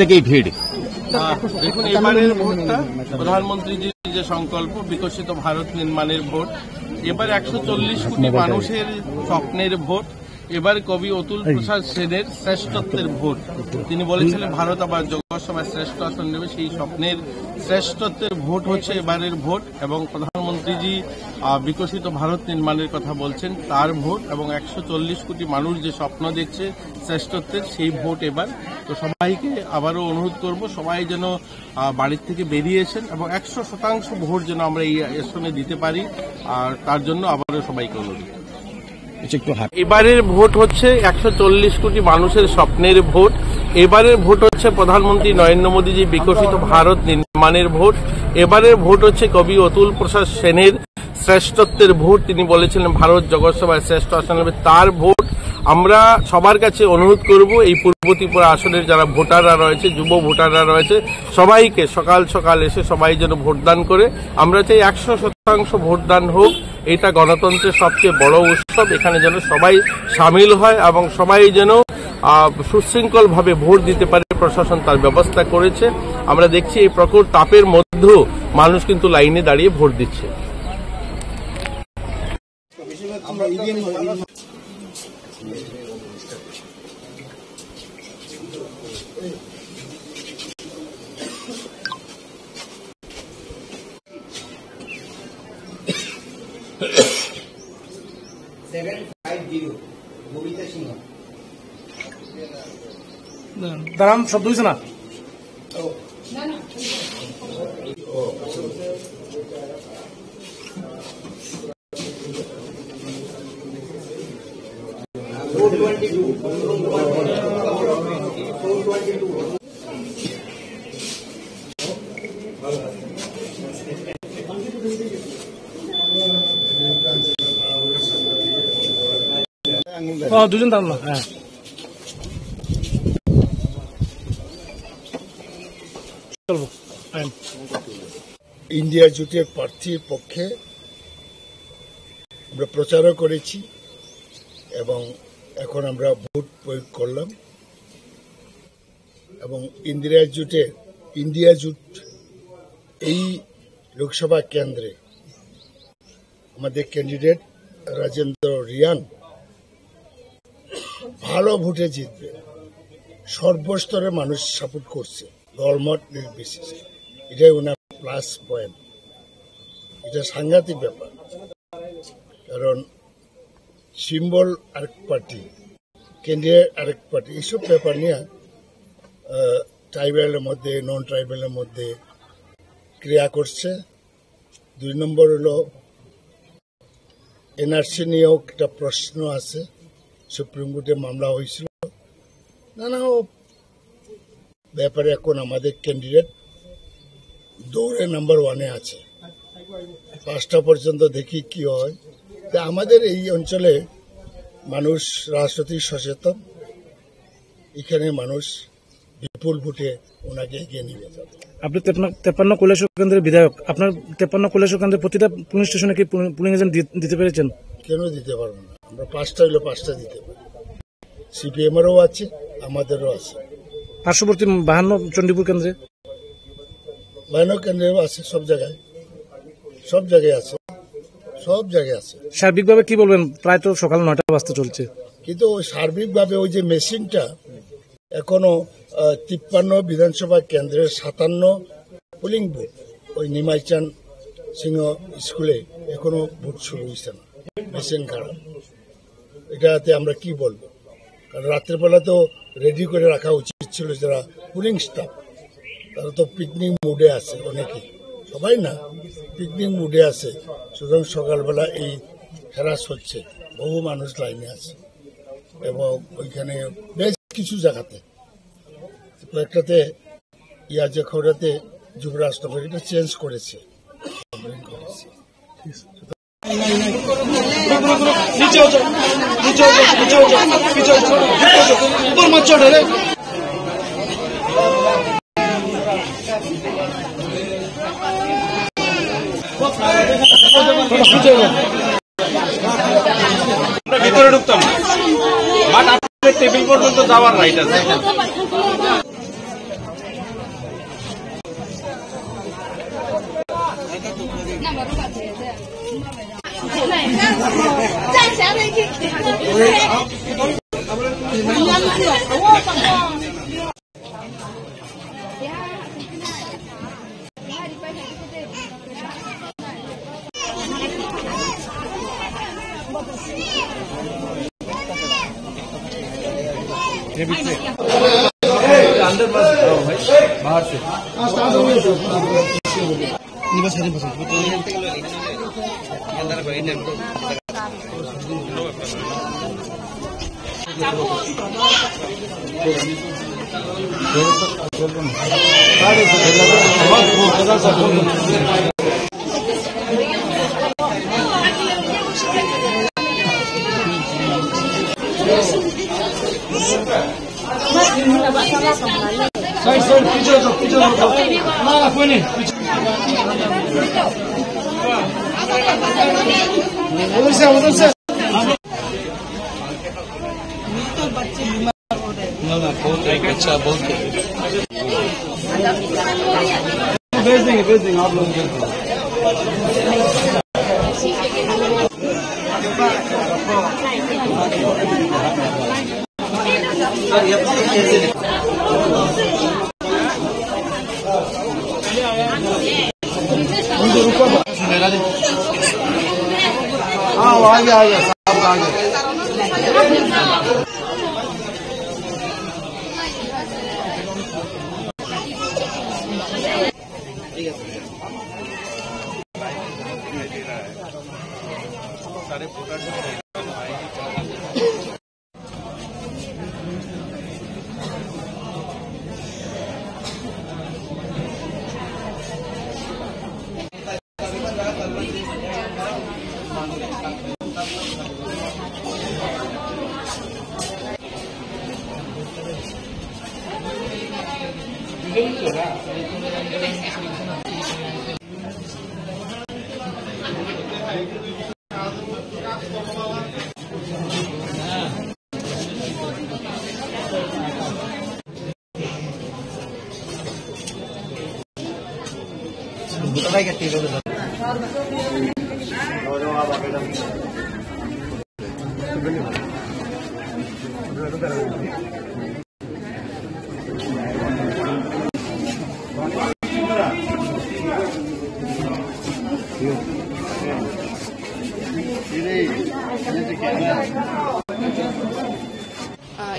থেকেই ভিড়। দেখুন, এবারের ভোটটা প্রধানমন্ত্রীজির যে সংকল্প বিকশিত ভারত নির্মাণের ভোট, এবার 140 কোটি মানুষের স্বপ্নের ভোট, এবার কবি অতুল প্রসাদ সেনের শ্রেষ্ঠত্বের ভোট। তিনি বলেছিলেন ভারত আবার লোকসভায় শ্রেষ্ঠ আসন নেবে, সেই স্বপ্নের শ্রেষ্ঠত্বের ভোট হচ্ছে এবারের ভোট। এবং প্রধানমন্ত্রীজি বিকশিত ভারত নির্মাণের কথা বলছেন, তার ভোট, এবং 140 কোটি মানুষ যে স্বপ্ন দেখছে শ্রেষ্ঠত্বের, সেই ভোট এবার। তো সবাইকে আবারও অনুরোধ করব, সবাই যেন বাড়ির থেকে বেরিয়েছেন এবং 100% ভোট যেন আমরা এই আসনে দিতে পারি, আর তার জন্য আবারও সবাইকে অনুরোধ। এবারের ভোট হচ্ছে 140 কোটি মানুষের স্বপ্নের ভোট। এবারের ভোট হচ্ছে প্রধানমন্ত্রী নরেন্দ্র মোদীজি বিকশিত ভারত নির্মাণের ভোট। এবারের ভোট হচ্ছে কবি অতুল প্রসাদ সেনের শ্রেষ্ঠত্বের ভোট। তিনি বলেছিলেন ভারত জগৎসভায় শ্রেষ্ঠ আসন নেবে, তার ভোট। আমরা সবার কাছে অনুরোধ করব, এই পূর্ব ত্রিপুরা আসনের যারা ভোটাররা রয়েছে, যুব ভোটাররা রয়েছে, সবাইকে সকাল সকাল এসে সবাই যেন ভোটদান করে। আমরা চাই 100% ভোটদান হোক। এটা গণতন্ত্রের সবচেয়ে বড় উৎসব, এখানে যেন সবাই সামিল হয় এবং সবাই যেন সুশৃঙ্খলভাবে ভোট দিতে পারে। প্রশাসন তার ব্যবস্থা করেছে। আমরা দেখছি এই প্রখর তাপের মধ্যেও মানুষ কিন্তু লাইনে দাঁড়িয়ে ভোট দিচ্ছে। দাঁড়ান, শব্দ হয়েছে না? দুজন দাঁড়ান না। হ্যাঁ, ইন্ডিয়া জোটের প্রার্থীর পক্ষে আমরা প্রচারও করেছি এবং এখন আমরা ভোট প্রয়োগ করলাম। এবং ইন্ডিয়া জোট এই লোকসভা কেন্দ্রে আমাদের ক্যান্ডিডেট রাজেন্দ্র রিয়াং ভালো ভোটে জিতবে। সর্বস্তরের মানুষ সাপোর্ট করছে, দলমত নির্বিশেষে। এটাই ওনার প্লাস পয়েন্ট। এটা সাংঘাতিক ব্যাপার, কারণ সিম্বল আরেক পার্টি, ক্যান্ডিডেট আরেক পার্টি, এইসব ব্যাপার নিয়ে ট্রাইবেলের মধ্যে নন ট্রাইবেলের মধ্যে ক্রিয়া করছে। 2 নম্বর হলো এনআরসি নিয়েও একটা প্রশ্ন আছে, সুপ্রিম কোর্টে মামলা হয়েছিল। নানা ব্যাপারে এখন আমাদের ক্যান্ডিডেট দৌড়ে নাম্বার 1-এ আছে। 5টা পর্যন্ত দেখি কি হয়। তা আমাদের এই অঞ্চলে মানুষ রাজনৈতিক সচেতন, এখানে মানুষ বিপুল ভোটে ওনাকে এগিয়ে নিয়ে যাবে। আপনি 53 কৈলাসহর কেন্দ্রের বিধায়ক, আপনার 53 কৈলাসহর কেন্দ্রের প্রতিটা পুলিশ স্টেশনে কি পুলিং এজেন্ট দিতে পেরেছেন? কেন দিতে পারবো না? আমরা 5টা হইলে 5টা দিতে পারি। সিপিএমেরও আছে, আমাদেরও আছে। পার্শ্ববর্তী 52 চণ্ডীপুর কেন্দ্রে 52 কেন্দ্রেও আছে, সব জায়গায় আছে। সার্বিকভাবে কি বলবেন? প্রায় তো সকাল 9টা বাজতে চলছে, কিন্তু সার্বিকভাবে ওই যে মেশিনটা এখনো 53 বিধানসভা কেন্দ্রের 57 পোলিং বুথ, ওই নিমাইচান সিংহ স্কুলে এখনো ভোট শুরু হয়েছে না। মেশিন খারাপ, এটাতে আমরা কি বলবো? কারণ রাত্রেবেলা তো রেডি করে রাখা উচিত ছিল যারা পুলিং স্টাফ, তারা তো পিকনিক মুডে আছে, অনেকেই, সবাই না, পিকনিক মুডে আছে। সুতরাং সকালবেলা এই হ্যারাস হচ্ছে, বহু মানুষ লাইনে আছে এবং ওইখানে বেশ কিছু জায়গাতে কয়েকটাতে যে খবরাতে যুবরাজনগর এটা চেঞ্জ করেছে। ভিতরে ঢুকতাম না, বাট আপনাদের টেবিল পর্যন্ত যাওয়ার রাইট আছে। अंदर भाई बाहर से उधर से अच्छा बहुत भेज देंगे आप लोग हाँ आ गया साहब आ गया। सारे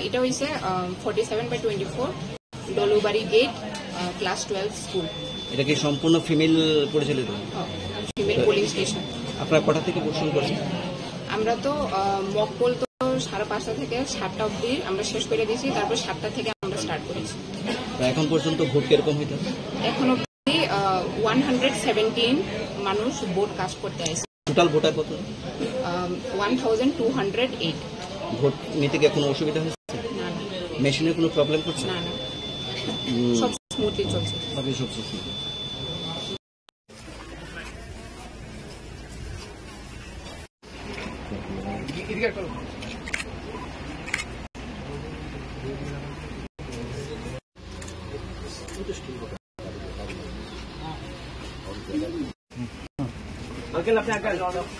এটা হইছে 47/24 ডলুবাড়ি গেট ক্লাস 12 স্কুল। এটা কি সম্পূর্ণ ফিমেল পরিচালিত? Female polling station. আপনারা কটা থেকে পোস্টিং করছেন? আমরা তো মক পোল তো 5:30 থেকে 7টা অবধি আমরা শেষ করে দিয়েছি, তারপর 7টা থেকে আমরা স্টার্ট করেছি। এখন পর্যন্ত ভোট কিরকম হইতে? এখন অবধি 117 মানুষ ভোট কাস্ট করতে আসছে। টোটাল ভোটার কত? 1208। ভোট নিতে কি কোনো অসুবিধা হচ্ছে? না। মেশিনে কোনো প্রবলেম করছে? না না, সব স্মুথলি চলছে। সবই সব স্মুথলি।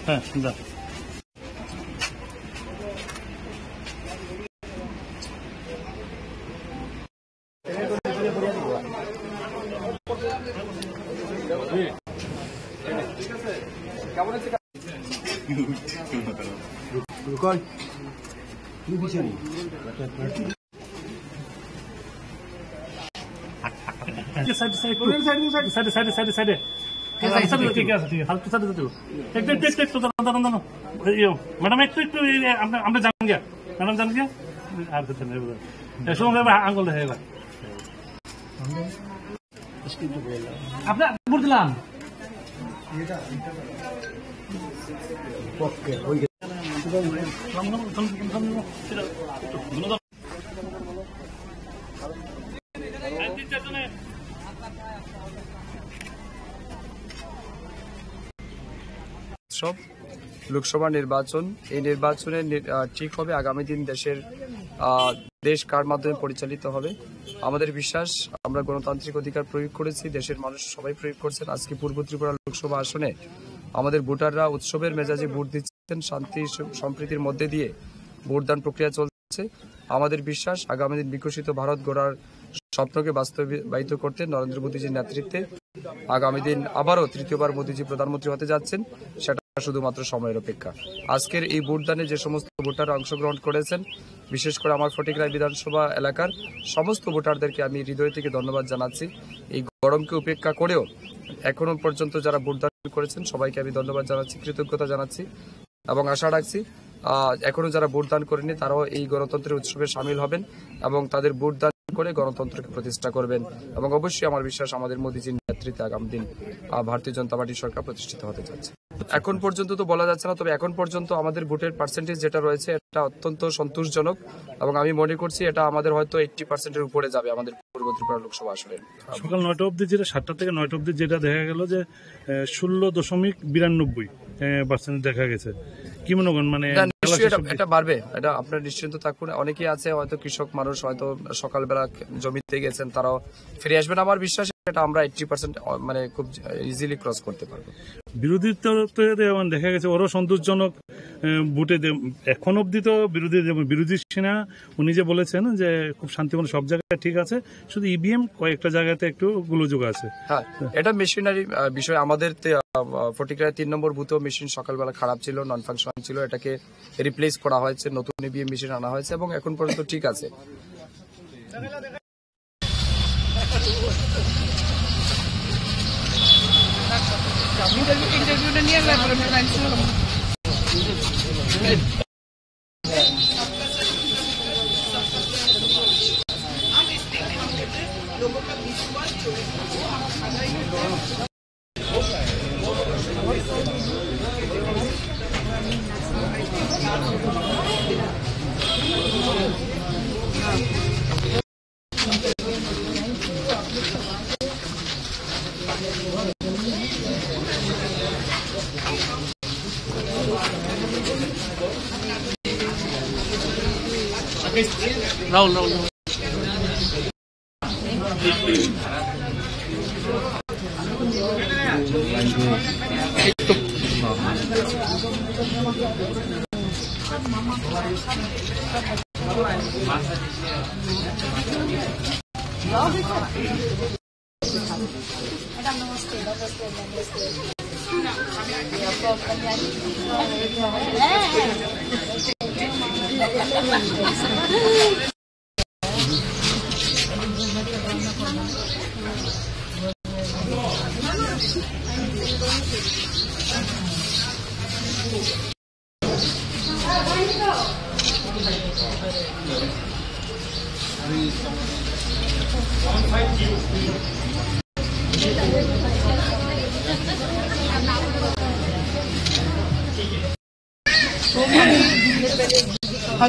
হ্যাঁ যা কেমন আছে मैडम एक আমরা জান গিয়া ম্যাডাম জান গিয়া আর কিছু নেই সময় আঙ্গুল দেখে এবার আপনার বুঝ দিলাম সব লোকসভা নির্বাচন, এই নির্বাচনে ঠিক হবে আগামী দিন দেশ কার মাধ্যমে পরিচালিত হবে। আমাদের বিশ্বাস, আমরা গণতান্ত্রিক অধিকার প্রয়োগ করেছি, দেশের মানুষ সবাই প্রয়োগ করছেন। আজকে পূর্ব ত্রিপুরা লোকসভা আসনে আমাদের ভোটাররা উৎসবের মেজাজে ভোট দিচ্ছেন, শান্তি সম্প্রীতির মধ্যে দিয়ে ভোটদান প্রক্রিয়া চলছে। আমাদের বিশ্বাস, আগামী দিন বিকশিত ভারত গড়ার স্বপ্নকে বাস্তবায়িত করতে নরেন্দ্র মোদীজির নেতৃত্বে আগামী দিন আবারও তৃতীয়বার মোদীজি প্রধানমন্ত্রী হতে যাচ্ছেন, সেটা শুধুমাত্র সময়ের অপেক্ষা। আজকের এই ভোটদানে যে সমস্ত ভোটাররা অংশগ্রহণ করেছেন, বিশেষ করে আমার ফটিকরায় বিধানসভা এলাকার সমস্ত ভোটারদেরকে আমি হৃদয় থেকে ধন্যবাদ জানাচ্ছি। এই গরমকে উপেক্ষা করেও এখনো পর্যন্ত যারা ভোটদান করেছেন সবাইকে আমি ধন্যবাদ জানাচ্ছি, কৃতজ্ঞতা জানাচ্ছি এবং আশা রাখছি এখনো যারা ভোটদান করেনি তারাও এই গণতন্ত্রের উৎসবে সামিল হবেন এবং তাদের ভোটদান করে গণতন্ত্রকে প্রতিষ্ঠা করবেন। এবং অবশ্যই আমার বিশ্বাস, আমাদের মোদীজির নেতৃত্বে আগামী দিন ভারতীয় জনতা পার্টি সরকার প্রতিষ্ঠিত হতে যাচ্ছে। এখন পর্যন্ত তো বলা যাচ্ছে না, তবে এখন পর্যন্ত আমাদের ভোটের পার্সেন্টেজ যেটা রয়েছে এটা অত্যন্ত সন্তোষজনক এবং আমি মনে করছি এটা আমাদের হয়তো 80% উপরে যাবে আমাদের পূর্ব ত্রিপুরা লোকসভা আসনে। সকাল 9টা অবধি যেটা 7টা থেকে 9টা অবধি যেটা দেখা গেল যে 16.92% দেখা গেছে। কি মনে করেন, মানে এটা বাড়বে, এটা আপনার নিশ্চিন্ত থাকুন। অনেকেই আছে হয়তো কৃষক মানুষ, হয়তো সকালবেলা জমিতে গেছেন, তারাও ফিরে আসবেন। আমার বিশ্বাস এটা আমরা 80% মানে খুব ইজিলি ক্রস করতে পারবো। বিরোধী দেখা গেছে ওরও সন্তোষজনক ভোটে এখন অব্দি তো বিরোধী সেনা উনি যে বলেছেন যে খুব শান্তিপূর্ণ সব জায়গায় ঠিক আছে, শুধু ইভিএম কয়েকটা জায়গাতে একটু গোলযোগ আছে। হ্যাঁ, এটা মেশিনারি বিষয়। আমাদের ফটিকরায় 3 নম্বর বুথেও মেশিন সকালবেলা খারাপ ছিল, নন ফাংশনাল ছিল, এটাকে রিপ্লেস করা হয়েছে, নতুন ইভিএম মেশিন আনা হয়েছে এবং এখন পর্যন্ত ঠিক আছে। इंटरव्यू नहीं है लोगों का विश्वास जो है राहुल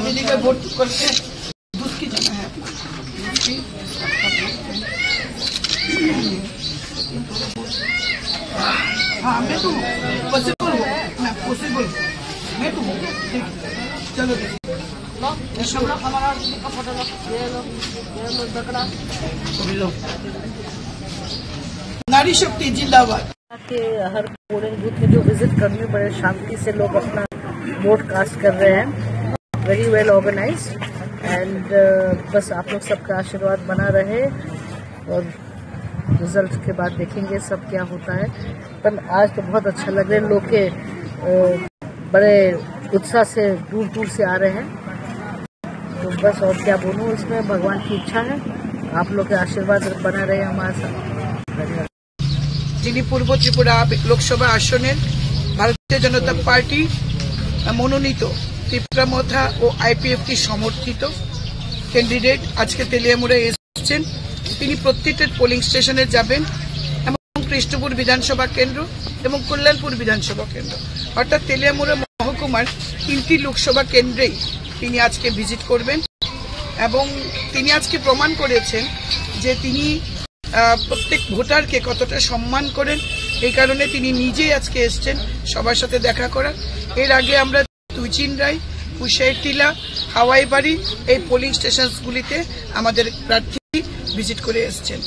दिल्ली का वोट करके दूसरी जगह है हाँ मैं तो पॉसिबल हूँ, मैं पॉसिबल मैं तो हूँ। चलो नारी शक्ति जिंदाबाद के हर पोलिंग बूथ में जो विजिट करनी बड़े शांति से लोग अपना वोट कास्ट कर रहे हैं। वेरी वेल ऑर्गेनाइज्ड एंड बस आप लोग सबका आशीर्वाद बना रहे और रिजल्ट के बाद देखेंगे सब क्या होता है। पर आज तो बहुत अच्छा लग रहा है लोग के बड़े उत्साह से दूर दूर से आ रहे हैं। तो बस और क्या बोलूं, इसमें भगवान की इच्छा है, आप लोग के आशीर्वाद बना रहे हमारे साथ। धन्यवाद। যিনি পূর্ব ত্রিপুরা লোকসভা আসনের ভারতীয় জনতা পার্টি মনোনীত ত্রিপুরা মথা ও আইপিএফটি সমর্থিত ক্যান্ডিডেট আজকে তেলিয়ামুড়ায় এসেছেন। তিনি প্রত্যেকটা পোলিং স্টেশনে যাবেন এবং কৃষ্ণপুর বিধানসভা কেন্দ্র এবং কল্যাণপুর বিধানসভা কেন্দ্র অর্থাৎ তেলিয়ামুড়া মহকুমার 3টি লোকসভা কেন্দ্রেই তিনি আজকে ভিজিট করবেন এবং তিনি আজকে প্রমাণ করেছেন যে তিনি প্রত্যেক ভোটারকে কতটা সম্মান করেন। এই কারণে তিনি নিজেই আজকে এসেছেন সবার সাথে দেখা করার। এর আগে আমরা তুইচিনরাই, কুশাইটিলা, হাওয়াইবাড়ি এই পোলিং স্টেশনগুলিতে আমাদের প্রার্থী ভিজিট করে এসেছেন।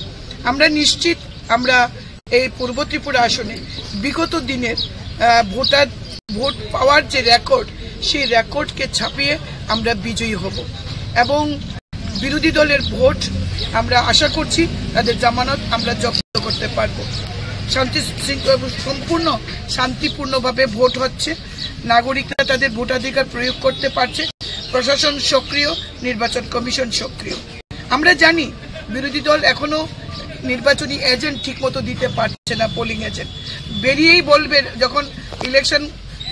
আমরা নিশ্চিত আমরা এই পূর্ব ত্রিপুরা আসনে বিগত দিনের ভোট পাওয়ার যে রেকর্ড, সেই রেকর্ডকে ছাপিয়ে আমরা বিজয়ী হব এবং বিরোধী দলের ভোট আমরা আশা করছি তাদের জামানত আমরা জব্দ করতে পারব। সম্পূর্ণ শান্তিপূর্ণভাবে ভোট হচ্ছে, নাগরিকরা তাদের ভোটাধিকার প্রয়োগ করতে পারছে, প্রশাসন সক্রিয়, নির্বাচন কমিশন সক্রিয়। আমরা জানি বিরোধী দল এখনো নির্বাচনী এজেন্ট ঠিকমতো দিতে পারছে না, পোলিং এজেন্ট বেরিয়েই বলবে যখন ইলেকশন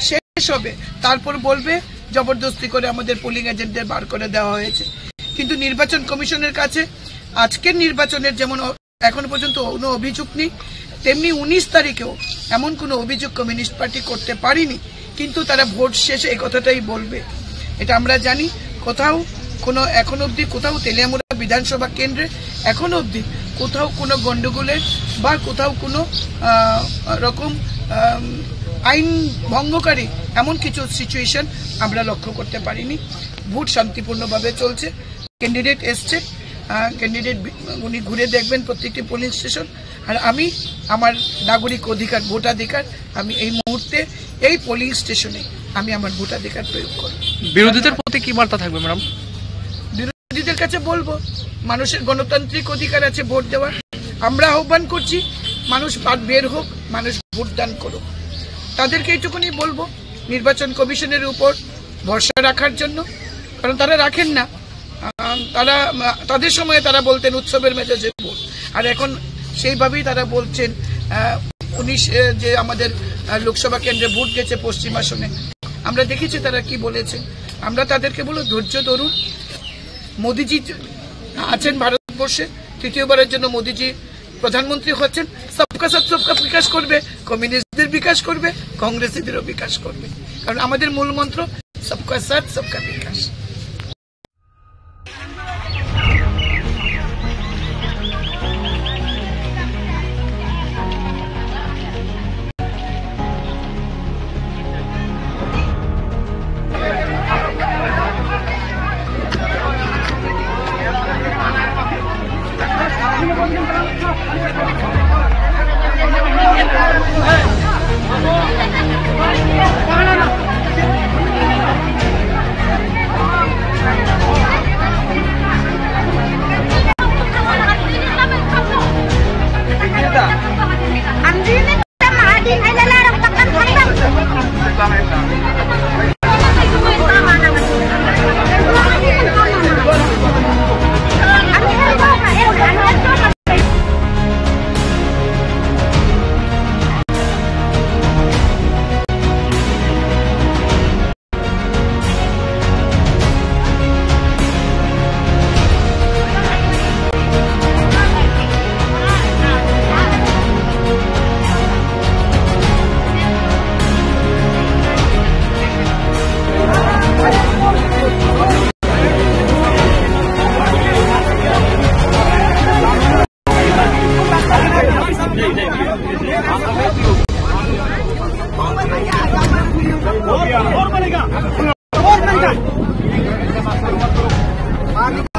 শেষ হবে তারপর বলবে জবরদস্তি করে আমাদের পোলিং এজেন্টদের বার করে দেওয়া হয়েছে। কিন্তু নির্বাচন কমিশনের কাছে আজকের নির্বাচনের যেমন এখন পর্যন্ত কোনো অভিযোগ নেই, তেমনি 19 তারিখেও এমন কোনো অভিযোগ কমিউনিস্ট পার্টি করতে পারেনি। কিন্তু তারা ভোট শেষে এই কথাটাই বলবে, এটা আমরা জানি। কোথাও কোনো এখন অবধি কোথাও তেলিয়ামুড়া বিধানসভা কেন্দ্রে এখন অবধি কোথাও কোনো গন্ডগোলের বা কোথাও কোনো রকম আইন ভঙ্গকারী এমন কিছু সিচুয়েশন আমরা লক্ষ্য করতে পারিনি। ভোট শান্তিপূর্ণভাবে চলছে। ক্যান্ডিডেট এসছে, ক্যান্ডিডেট উনি ঘুরে দেখবেন প্রত্যেকটি পোলিং স্টেশন। আর আমি আমার নাগরিক অধিকার, ভোটাধিকার আমি এই মুহূর্তে এই পোলিং স্টেশনে আমি আমার ভোটাধিকার প্রয়োগ করব। বিরোধীদের প্রতি কি বার্তা থাকবে ম্যাডাম? বিরোধীদের কাছে বলবো মানুষের গণতান্ত্রিক অধিকার আছে ভোট দেওয়ার। আমরা আহ্বান করছি মানুষ বের হোক, মানুষ ভোটদান করুক। তাদেরকে এইটুকুনি বলবো নির্বাচন কমিশনের উপর ভরসা রাখার জন্য, কারণ তারা রাখেন না। তাদের সময়ে তারা বলতেন উৎসবের মেজাজে ভোট, আর এখন সেইভাবেই তারা বলছেন 19 যে আমাদের লোকসভা কেন্দ্রে ভোট গেছে পশ্চিম আসনে, আমরা দেখেছি তারা কি বলেছে। আমরা তাদেরকে বলবো ধৈর্য ধরুন। মোদিজি আছেন ভারতবর্ষে, তৃতীয়বারের জন্য মোদিজি প্রধানমন্ত্রী হচ্ছেন। সবকা সাথ সবকা বিকাশ করবে, কমিউনিস্টদের বিকাশ করবে, কংগ্রেসীদেরও বিকাশ করবে, কারণ আমাদের মূল মন্ত্র সবকা সাথ সবকা বিকাশ।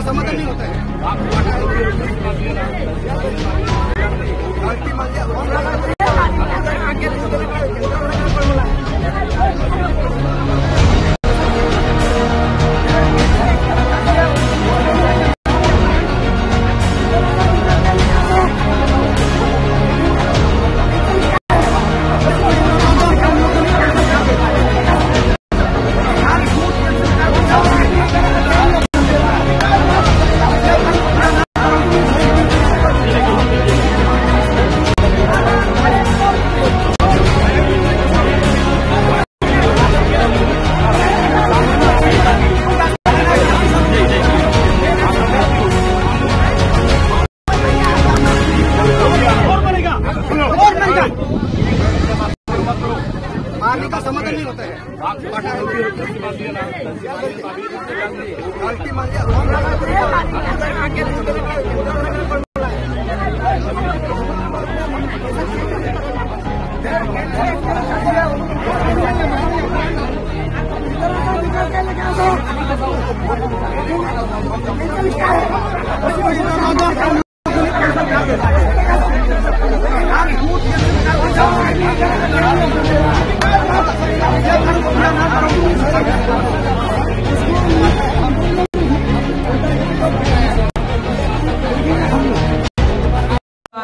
समाधान नहीं होता है।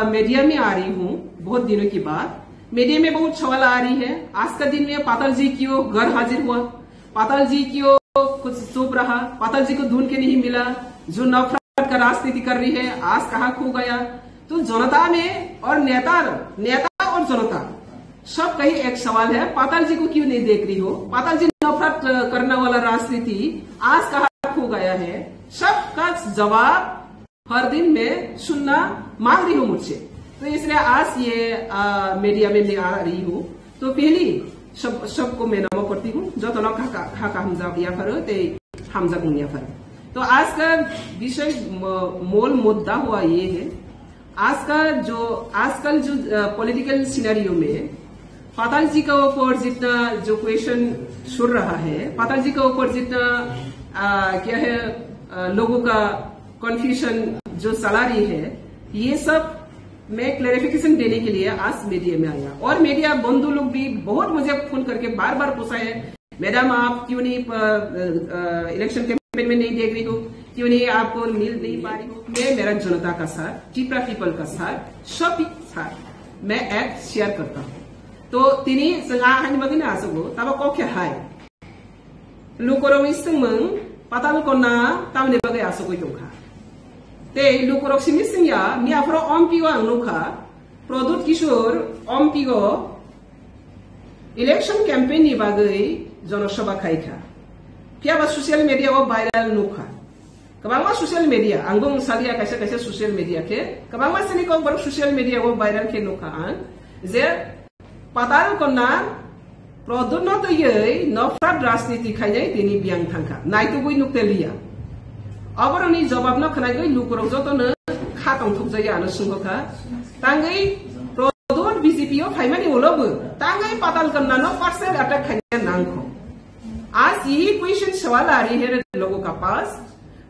मीडिया में आ रही हूँ बहुत दिनों के बाद। मीडिया में बहुत सवाल आ रही है। आज का दिन में पाताल जी क्यों घर हाजिर हुआ, पाताल जी क्यों कुछ चुप रहा, पाताल जी को ढूंढ के नहीं मिला, जो नफरत का राजनीति कर रही है आज कहाँ खो गया। तो जनता में और नेता और जनता सब कहीं एक सवाल है, पाताल जी को क्यों नहीं देख रही हो, पाताल जी नफरत करने वाला राजनीति आज कहाँ खो गया है। सबका जवाब हर दिन में सुनना मांग रही हूँ मुझसे। तो इसलिए आज ये मीडिया में मैं आ रही हूँ। तो पहली सबको मैं नमो करती हूँ जो तो हमजा या फर ते हमजा गुनिया फर। तो आज का विषय मूल मुद्दा हुआ ये है, आजकल जो पॉलिटिकल सिनेरियो में पाताल जी के ऊपर जितना जो क्वेश्चन सुन रहा है, पाताल जी के ऊपर जितना क्या है लोगों का कंफ्यूजन जो चला रही है, ये सब मैं क्लैरिफिकेशन देने के लिए आज मीडिया में आया। और मीडिया बंधु लोग भी बहुत मुझे फोन करके बार बार पूछा है, मैडम आप क्यों नहीं इलेक्शन कैंपेन में नहीं देख रही हो, क्यों नहीं आपको मिल नहीं पा रही हो। मैं मेरा जनता का साथ, टिप्रा पीपल का साथ, सब साथ मैं ऐप शेयर करता हूँ। तो तिनी संगाहानि बगिना आसगो तब कोखे हाय लुकोरो इसंग पाताल कोना तामने बगे आसगो योखा ते लुकोरो सिमिसिंया मियाफ्रो ओमपिगो आंगनुखा प्रदुत किशोर ओमपिगो इलेक्शन कैंपेन नि बागै जनसभा खाइखा क्या सोशल मीडिया वो वायरल नुखा कबांगा सोशल मीडिया आंगों सालिया कैसे सोशल मीडिया के कबांगा से निको बर सोशल मीडिया वो वायरल के नुखा आन जे पाताल कोना प्रदुत न तो ये नफरत राजनीति खाइजाय तिनी बियांग थांखा नाइतो गई नुकते लिया अब उन्हीं जवाब न खनाय गई लुकोरो जो तो न खातों थुक जाय आनो सुंगखा तांगै प्रदुत बीजेपी ओ फाइमानि ओलब तांगै पाताल कोना न पर्सनल अटैक खाइजाय नांगखो। आज ये क्वेश्चन सवाल आ रही है लोगों का पास,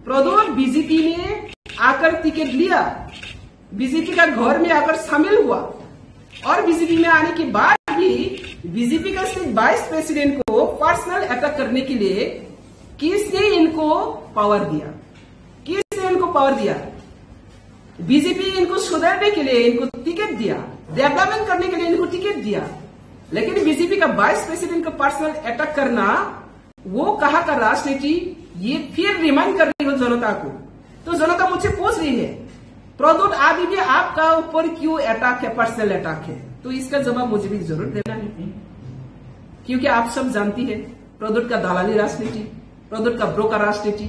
प्रदुत बीजेपी ने आकर टिकट लिया, बीजेपी का घर में आकर शामिल हुआ और बीजेपी में आने के बाद भी बीजेपी का स्टेट वाइस प्रेसिडेंट को पर्सनल अटैक करने के लिए किसने इनको पावर दिया, किसने इनको पावर दिया। बीजेपी इनको सुधारने के लिए इनको टिकट दिया, डेवलपमेंट करने के लिए इनको टिकट दिया, लेकिन बीजेपी का वाइस प्रेसिडेंट को पर्सनल अटैक करना वो कहा का राजनीति, ये फिर रिमाइंड कर रही हो जनता को। तो जनता मुझसे पूछ रही है प्रदुत अभी भी आपका ऊपर क्यों अटैक है, पर्सनल अटैक है। तो इसका जवाब मुझे भी जरूर देना है, क्योंकि आप सब जानती है प्रदुत का दलाली राजनीति, प्रदुत का ब्रोकर राजनीति।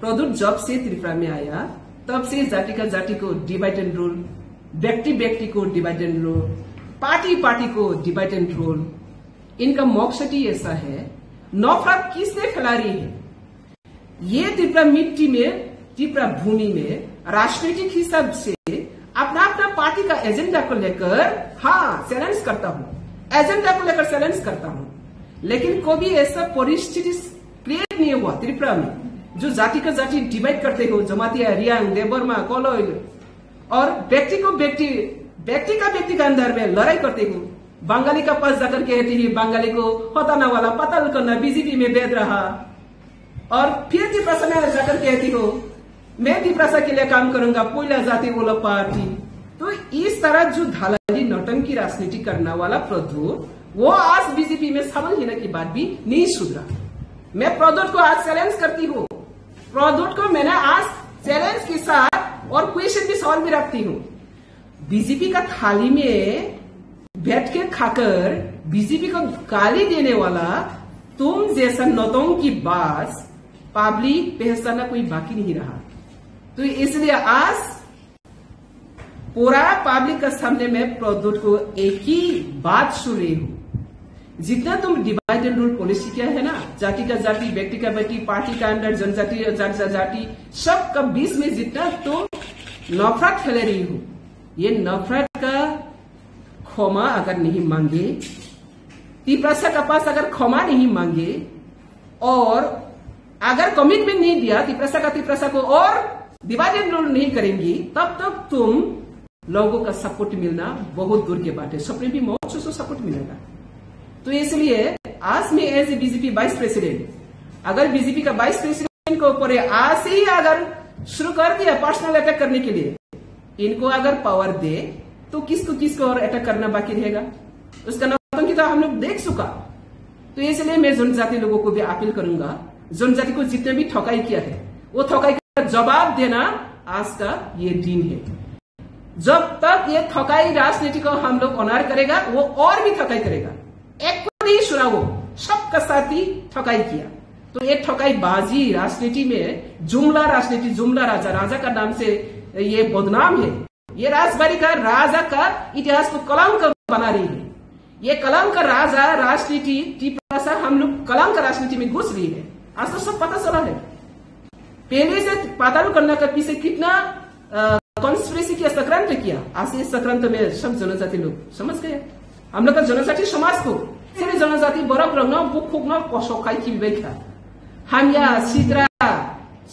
प्रदुत जब से त्रिपुरा में आया तब से जाति का जाति को डिवाइड एंड रूल, व्यक्ति व्यक्ति को divide and rule, party party को डिवाइड एंड रूल। इनका मकसद ही ऐसा है, नफरत किसने फैला रही है। ये त्रिपुरा मिट्टी में, त्रिपुरा भूमि में राजनीतिक हिसाब से अपना अपना पार्टी का एजेंडा को लेकर चैलेंज करता हूँ, एजेंडा को लेकर चैलेंज करता हूँ, लेकिन कभी ऐसा परिस्थिति क्रिएट नहीं हुआ त्रिपुरा में जो जाति का जाति डिवाइड करते हो, जमातिया, रियांग, देवबर्मा, कोलोइल, और व्यक्ति का व्यक्ति का अंदर में लड़ाई करते हो। बंगाली का पास जाकर कहती है बंगाली को हटाना वाला पताल करना बीजेपी में भेज रहा, और फिर त्रिपुरा में जाकर कहती हो मैं त्रिपुरा के लिए काम करूंगा, कोयला जाति बोला पार्टी। तो इस तरह जो धालाली नौटंकी राजनीति करने वाला प्रदुत, वो आज बीजेपी में शामिल होने के बाद भी नहीं सुधरा। मैं प्रदुत को आज चैलेंज करती हूँ, प्रदुत को मैंने आज चैलेंज के साथ और क्वेश्चन भी सवाल भी रखती हूँ। बीजेपी का थाली में बैठ के खाकर बीजेपी को गाली देने वाला तुम जैसा नौतों की बात पब्लिक पहचाना कोई बाकी नहीं रहा। तो इसलिए आज पूरा पब्लिक का सामने में प्रदुत को एक ही बात सुन रही हूं, जितना तुम डिवाइड एंड रूल पॉलिसी किया है ना, जाति का जाति, व्यक्ति का व्यक्ति, पार्टी का अंदर, जनजाति जाति, सबका बीच में जितना तुम नफरत फैला रही हो, ये नफरत का क्षमा अगर नहीं मांगे, तिपरासा का पास अगर क्षमा नहीं मांगे और अगर कमिटमेंट नहीं दिया तिपरासा को और डिवाइड एंड रूल नहीं करेंगी, तब तक तुम लोगों का सपोर्ट मिलना बहुत दूर के बात है। सपने भी बहुत से सपोर्ट मिलेगा। तो इसलिए आज में as a BJP vice president, अगर बीजेपी का वाइस प्रेसिडेंट के ऊपर आज से ही अगर शुरू कर दिया पर्सनल अटैक करने के लिए, इनको अगर पावर दे तो किसको और अटैक करना बाकी रहेगा? उसका नौटंकी तो हम लोग देख चुका। तो इसलिए मैं जनजाति लोगों को भी अपील करूंगा, जनजाति को जितने भी ठकाई किया है वो ठकाई का जवाब देना आज का ये दिन है। जब तक ये ठकाई राजनीति को हम लोग ऑनर करेगा, वो और भी ठकाई करेगा। एक को नहीं सुना, वो सबका साथ ही ठकाई किया। तो ये ठकाई बाजी राजनीति में जुमला राजनीति, जुमला राजा का नाम से ये बदनाम है। ये राजबाड़ी का राजा का इतिहास को कलंक बना रही है। ये कलंक राजा राजनीति टिपरासा हम लोग कलंक राजनीति में घुस रही है। आज तो सब पता चला है। पहले से पाताल कन्या का पीछे कितना कॉन्स्पिरेसी किया, सक्रांत किया। आज इस सक्रांत में सब जनजाति लोग समझ गए। हम लोग का जनजाति समाज को सिर्फ जनजाति बरफ रंग बुक फुकना पसोखाई की बेखा हानिया सिद्रा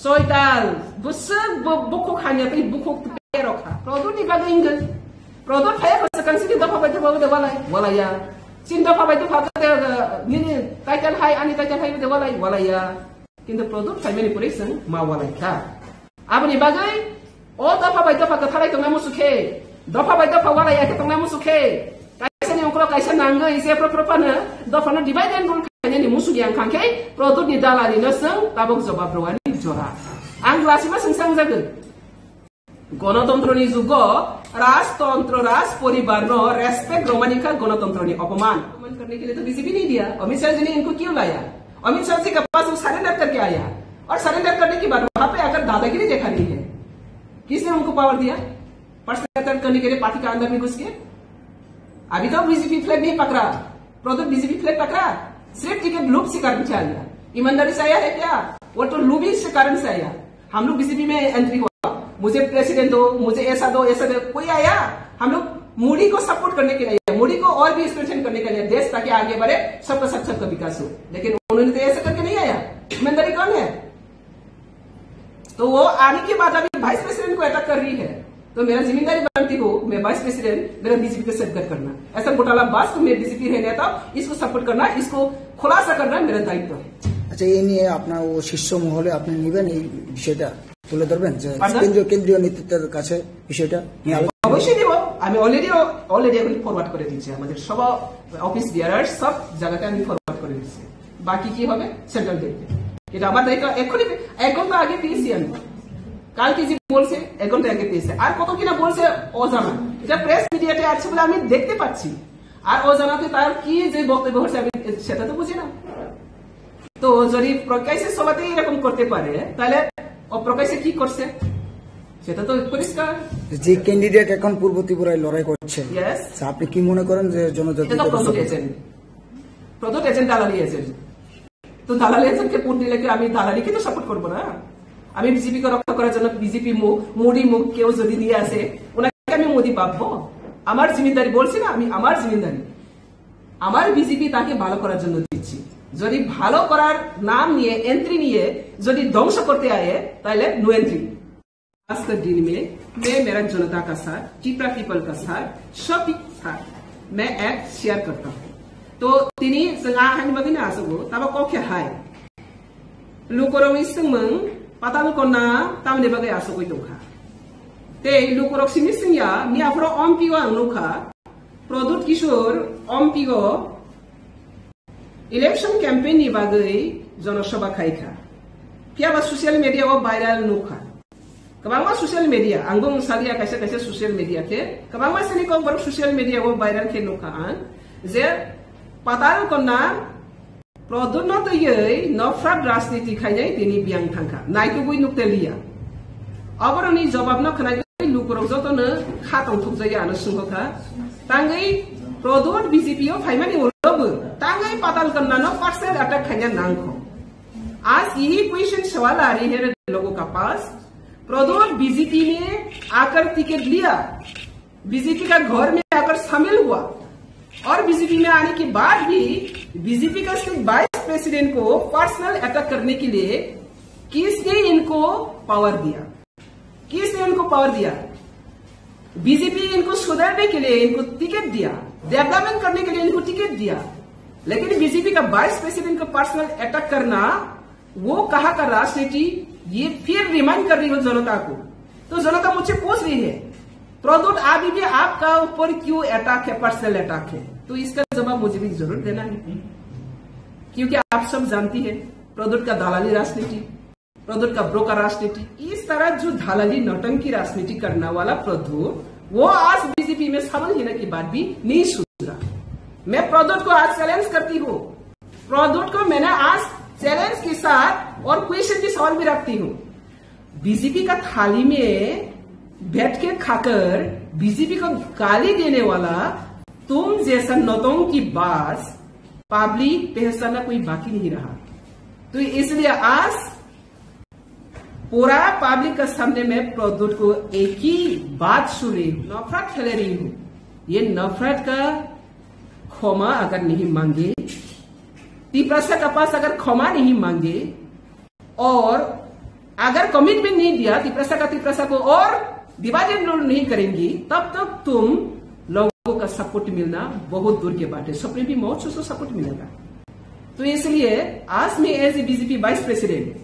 सोइताल बुसक बुकुक हानिया पे बुकुक पे रखा प्रोडक्ट निकाल इंगल प्रोडक्ट है कंसी की दफा बैठे बाबू वाला या चिन दफा बैठे फाते निने टाइटल हाई अनि टाइटल हाई दे वाला या किंतु प्रोडक्ट है मैनिपुलेशन मा वाला था अब नि बागै ओ दफा बैठे फाका थालाई तंगा मुसुखे दफा बैठे फावाला या के तंगा मुसुखे काइसा नि ओकरो काइसा नांगो इसे प्रपन दफा न डिवाइड एंड रूल खाने नि मुसु गियां खांखे प्रोडक्ट नि दालानि नसं ताबक जवाब रवानि जरा आं लासिमा संसां जागोन गणतन्त्रनि जुग राजतंत्र राज परिवार नो रेस्पेक्ट रोमानिका गणतंत्र नि अपमान करने के लिए तो बीजेपी नहीं दिया। अमित शाह जी ने इनको क्यों लाया? अमित शाह जी के पास वो सरेंडर करके आया और सरेंडर करने के बाद वहां पे अगर दादागिरी देखा नहीं है, किसने उनको पावर दिया पर्सनल करने के लिए पार्टी के अंदर में घुस के? अभी तो बीजेपी फ्लैग नहीं पकड़ा, प्रोडक्ट बीजेपी फ्लैग पकड़ा, सिर्फ टिकट लूप से कारण से आया। ईमानदारी से आया है क्या? वो तो लूबी से कारण से आया। हम लोग बीजेपी में एंट्री हुआ, मुझे प्रेसिडेंट दो, मुझे ऐसा दो, कोई आया? हम लोग मोदी को सपोर्ट करने के लिए, मोदी को और भी स्ट्रेंथन करने के लिए, देश ताकि आगे बढ़े, सबका सबका विकास हो। लेकिन उन्होंने तो ऐसा करके नहीं आया। ईमानदारी कौन है? तो वो आने के बाद अभी वाइस प्रेसिडेंट को अटैक कर रही है। तो मेरा जिम्मेदारी बनती हो, मैं वाइस प्रेसिडेंट, मेरा बीजेपी को सेटअप करना। ऐसा घोटाला बास तो मैं बीजेपी रहने था, इसको सपोर्ट करना, इसको खुलासा करना मेरा दायित्व है। আচ্ছা, এই নিয়ে আপনার ও শীর্ষ মহলে আপনি নেবেন এই বিষয়টা তুলে ধরবেন যে কেন্দ্রীয় নেতৃত্বের কাছে বিষয়টা নিয়ে অবশ্যই দেব। আমি অলরেডি এখন ফরওয়ার্ড করে দিচ্ছি, আমাদের সব অফিস বিয়ারার সব জায়গাতে আমি ফরওয়ার্ড করে দিচ্ছি। বাকি কি হবে সেন্ট্রাল দেখবে, এটা আমার দায়িত্ব। এখনই এক ঘন্টা আগে পেয়েছি আমি, কালকে যে বলছে এক ঘন্টা আগে পেয়েছে, আর কত কিনা বলছে অজানা। এটা প্রেস মিডিয়াতে আছে বলে আমি দেখতে পাচ্ছি, আর অজানাতে তার কি যে বক্তব্য হচ্ছে আমি সেটা তো বুঝি না। তো যদি প্রকাশ্যে সবাই এরকম করতে পারে, তাহলে অপ্রকাশ্যে কি করছে সেটা তো পরিষ্কার। যে ক্যান্ডিডেট এখন পূর্ব ত্রিপুরায় লড়াই করছেন, আপনি কি মনে করেন যে জনজাতি প্রদত্ত এজেন্ট দালালি এজেন্ট, তো দালালি এজেন্টকে ভোট দিলে কি আমি দালালিকে তো সাপোর্ট করবো না? আমি বিজেপিকে রক্ষা করার জন্য বিজেপি মোদি মুখ কেউ যদি নিয়ে আসে, ওনাকে আমি মোদি পাবো? আমার জিম্মেদারি বলছি না, আমি আমার জিম্মেদারি, আমার বিজেপি তাকে ভালো করার জন্য দিচ্ছি। যদি ভালো করার নাম নিয়ে एंट्री নিয়ে যদি ধ্বংস করতে आए, তাহলে नो एंट्री। आज के दिन में मैं मेरा जनता का साथ, टिपरा पीपल का साथ, सभी साथ मैं एक शेयर करता हूँ। तो तिनी जोंहा हानिबागैनो आसगो ताबा कखे हाय लुकरव इसमों पाताल कोना तामने बागै आसगो दंखा ते लुकरव सिमिसिंया मियाफ्रो अम्पिगो आंनुखा प्रदुत किशोर अम्पिगो इलेक्शन कैंपेन नि बागै जनसभा खाइखा कियाबा सोशल मीडिया वो वायरल नुखा कबांगा सोशल मीडिया आंगो सालिया कैसे कैसे सोशल मीडिया के कबांगा सनी को बर सोशल मीडिया वो वायरल के नुखा आन जे पाताल कोना प्रदुत ये नफरत राजनीति खाइनाय तिनी बियां थांखा नायको गुइ नुक्ते लिया अबरनि जवाब न खनाय लुकरव जतनो खातं थुक जाया आनो सुंगखा तांगै प्रदुत बीजेपी फाइमानि उलबो तांगे पाताल करना नो पर्सनल अटैक खाने नांग हो। आज यही क्वेश्चन सवाल आ रही है लोगों का पास। प्रदोष बीजेपी में आकर टिकट लिया, बीजेपी का घर में आकर शामिल हुआ और बीजेपी में आने के बाद भी बीजेपी का स्टेट वाइस प्रेसिडेंट को पर्सनल अटैक करने के लिए किसने इनको पावर दिया? किसने इनको पावर दिया? बीजेपी इनको सुधारने के लिए इनको टिकट दिया, डेवलपमेंट करने के लिए इनको टिकट दिया, लेकिन बीजेपी का वाइस प्रेसिडेंट को पर्सनल अटैक करना वो कहाँ का राजनीति? ये फिर रिमाइंड कर रही हो जनता को। तो जनता मुझसे पूछ रही है प्रदोष अभी भी आपका ऊपर क्यों अटैक है, पर्सनल अटैक है? तो इसका जवाब मुझे भी जरूर देना है, क्योंकि आप सब जानती है प्रदोष का दलाली राजनीति, प्रदोष का ब्रोकर राजनीति, इस तरह जो दलाली नौटंकी राजनीति करने वाला प्रदोष वो आज बीजेपी में शामिल होने के बाद भी नहीं सुधरा। मैं प्रदोष को आज चैलेंज करती हूँ, प्रदोष को मैंने आज चैलेंज के साथ और क्वेश्चन के सवाल भी रखती हूँ। बीजेपी का थाली में बैठ के खाकर बीजेपी को गाली देने वाला तुम जैसा नौटंकी बाज पब्लिक पहचानना कोई बाकी नहीं रहा। तो इसलिए आज पूरा पब्लिक का सामने में प्रदोष को एक ही बात सुन रही हूँ, नफरत फैला रही हूँ। ये नफरत का क्षमा अगर नहीं मांगे, तिपरासा का पास अगर क्षमा नहीं मांगे और अगर कमिटमेंट नहीं दिया तिपरासा को और विभाजन नहीं करेंगी, तब तक तुम लोगों का सपोर्ट मिलना बहुत दूर के बात है। सपने भी मौत से सपोर्ट मिलेगा। तो इसलिए आज में as a BJP vice president,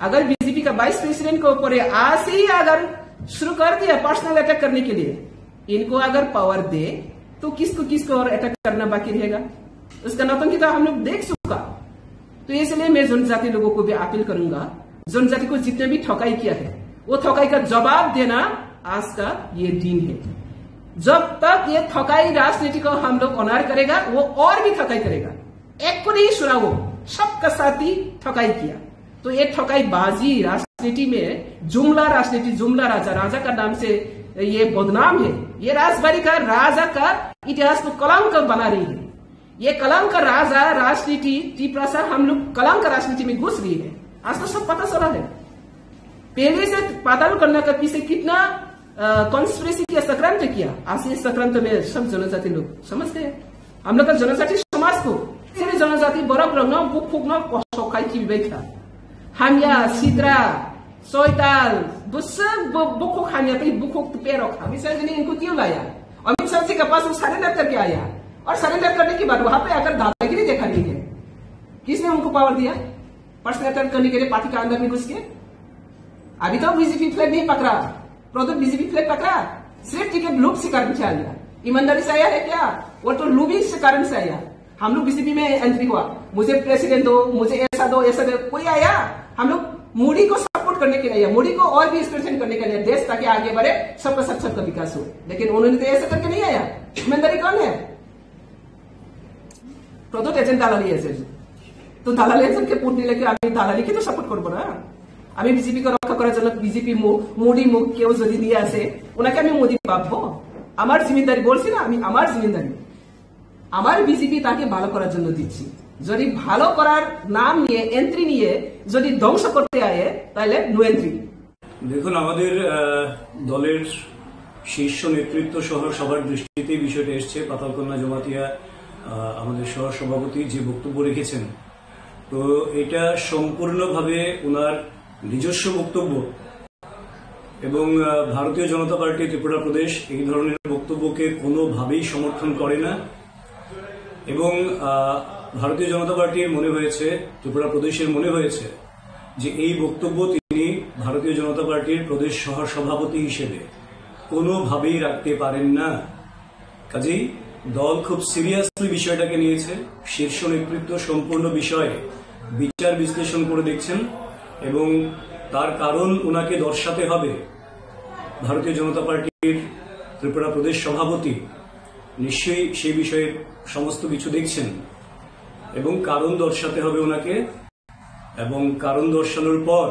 अगर बीजेपी का वाइस प्रेसिडेंट के ऊपर आज से ही अगर शुरू कर दिया पर्सनल अटैक करने के लिए, इनको अगर पावर दे तो किसको और अटैक करना बाकी रहेगा? उसका नौटंकी तो हम लोग देख चुका। तो इसलिए मैं जनजाति लोगों को भी अपील करूंगा, जनजाति को जितने भी ठकाई किया है वो ठकाई का जवाब देना आज का ये दिन है। जब तक ये ठकाई राजनीति को हम लोग ऑनर करेगा वो और भी ठकाई करेगा। एक को नहीं सुना, वो सबका साथ ही ठकाई किया। तो ये ठकाई बाजी राजनीति में जुमला राजनीति, जुमला राजा का नाम से ये बदनाम है। ये राजबाड़ी का राजा का इतिहास को कलंक बना रही है। ये कलंक राजा राजनीति तिपरासा हम लोग कलंक राजनीति में घुस रही है। आज तो सब पता चला है। पहले से पाताल करने का पीछे कितना कॉन्स्पिरेसी किया, सक्रांत किया। आज इस सक्रांत में सब जनजाति लोग समझ गए। हम लोग का जनजाति समाज को सिर्फ जनजाति बरफ रंग बुक फुकना सौखाई की बेखा हानिया सिद्रा सोयताल बुक खानिया पे बुक पे रखा। अमित शाह जी ने इनको क्यों लाया? अमित शाह जी के पास सरेंडर करके आया और सरेंडर करने के बाद वहां पे आकर दादागिरी देखा नहीं है। किसने उनको पावर दिया पर्सनल अटैक करने के लिए पार्टी के अंदर में घुस के? अभी तो बीजेपी फ्लैग नहीं पकड़ा, प्रदोष बीजेपी फ्लैग पकड़ा, सिर्फ टिकट लूप से कारण से आया। ईमानदारी से आया है क्या? वो तो लूबिंग से कारण से आया। हम लोग बीजेपी में एंट्री हुआ, मुझे प्रेसिडेंट दो, मुझे ऐसा दो, कोई आया? हम लोग मोदी को सपोर्ट करने के लिए, मोदी को और भी स्ट्रेंथन करने के लिए, देश ताकि आगे बढ़े, सबका सबका विकास हो। लेकिन उन्होंने तो ऐसा करके नहीं आया। ईमानदारी कौन है? प्रदोष एजेंट दालाली एजेंट। तो दालाলি एजेंट के पुट निले আমি দালালিকে তো সাপোর্ট করব না। আমি বিজেপি কে রক্ষা করার জন্য বিজেপি মোদি মুখ কেউ যদি নিয়ে আসে ওনাকে আমি মোদি ভাববো? আমার জিম্মেদারি বলছি না, আমি আমার জিম্মেদারি আমার বিজেপি তাকে ভালো করার জন্য দিচ্ছি। যদি ভালো করার নাম নিয়ে এন্ট্রি নিয়ে যদি ধ্বংস করতে আয়ে তাহলে নো এন্ট্রি। দেখুন, আমাদের দলের শীর্ষ নেতৃত্ব সহ সবার দৃষ্টিতে বিষয়টা এসছে। পাতালকন্যা জমাতিয়া আমাদের সহ সভাপতি যে বক্তব্য রেখেছেন, তো এটা সম্পূর্ণভাবে ওনার নিজস্ব বক্তব্য এবং ভারতীয় জনতা পার্টি ত্রিপুরা প্রদেশ এই ধরনের বক্তব্যকে কোনোভাবেই সমর্থন করে না। এবং ভারতীয় জনতা পার্টির মনে হয়েছে, ত্রিপুরা প্রদেশের মনে হয়েছে যে এই বক্তব্য তিনি ভারতীয় জনতা পার্টির প্রদেশ সহ সভাপতি হিসেবে কোনোভাবেই রাখতে পারেন না। কাজেই দল খুব সিরিয়াসলি বিষয়টাকে নিয়েছে। শীর্ষ নেতৃত্ব সম্পূর্ণ বিষয়ে বিচার বিশ্লেষণ করে দেখছেন এবং তার কারণ ওনাকে দর্শাতে হবে। ভারতীয় জনতা পার্টির ত্রিপুরা প্রদেশ সভাপতি নিশ্চয়ই সেই বিষয়ে সমস্ত কিছু দেখছেন এবং কারণ দর্শাতে হবে ওনাকে। এবং কারণ দর্শানোর পর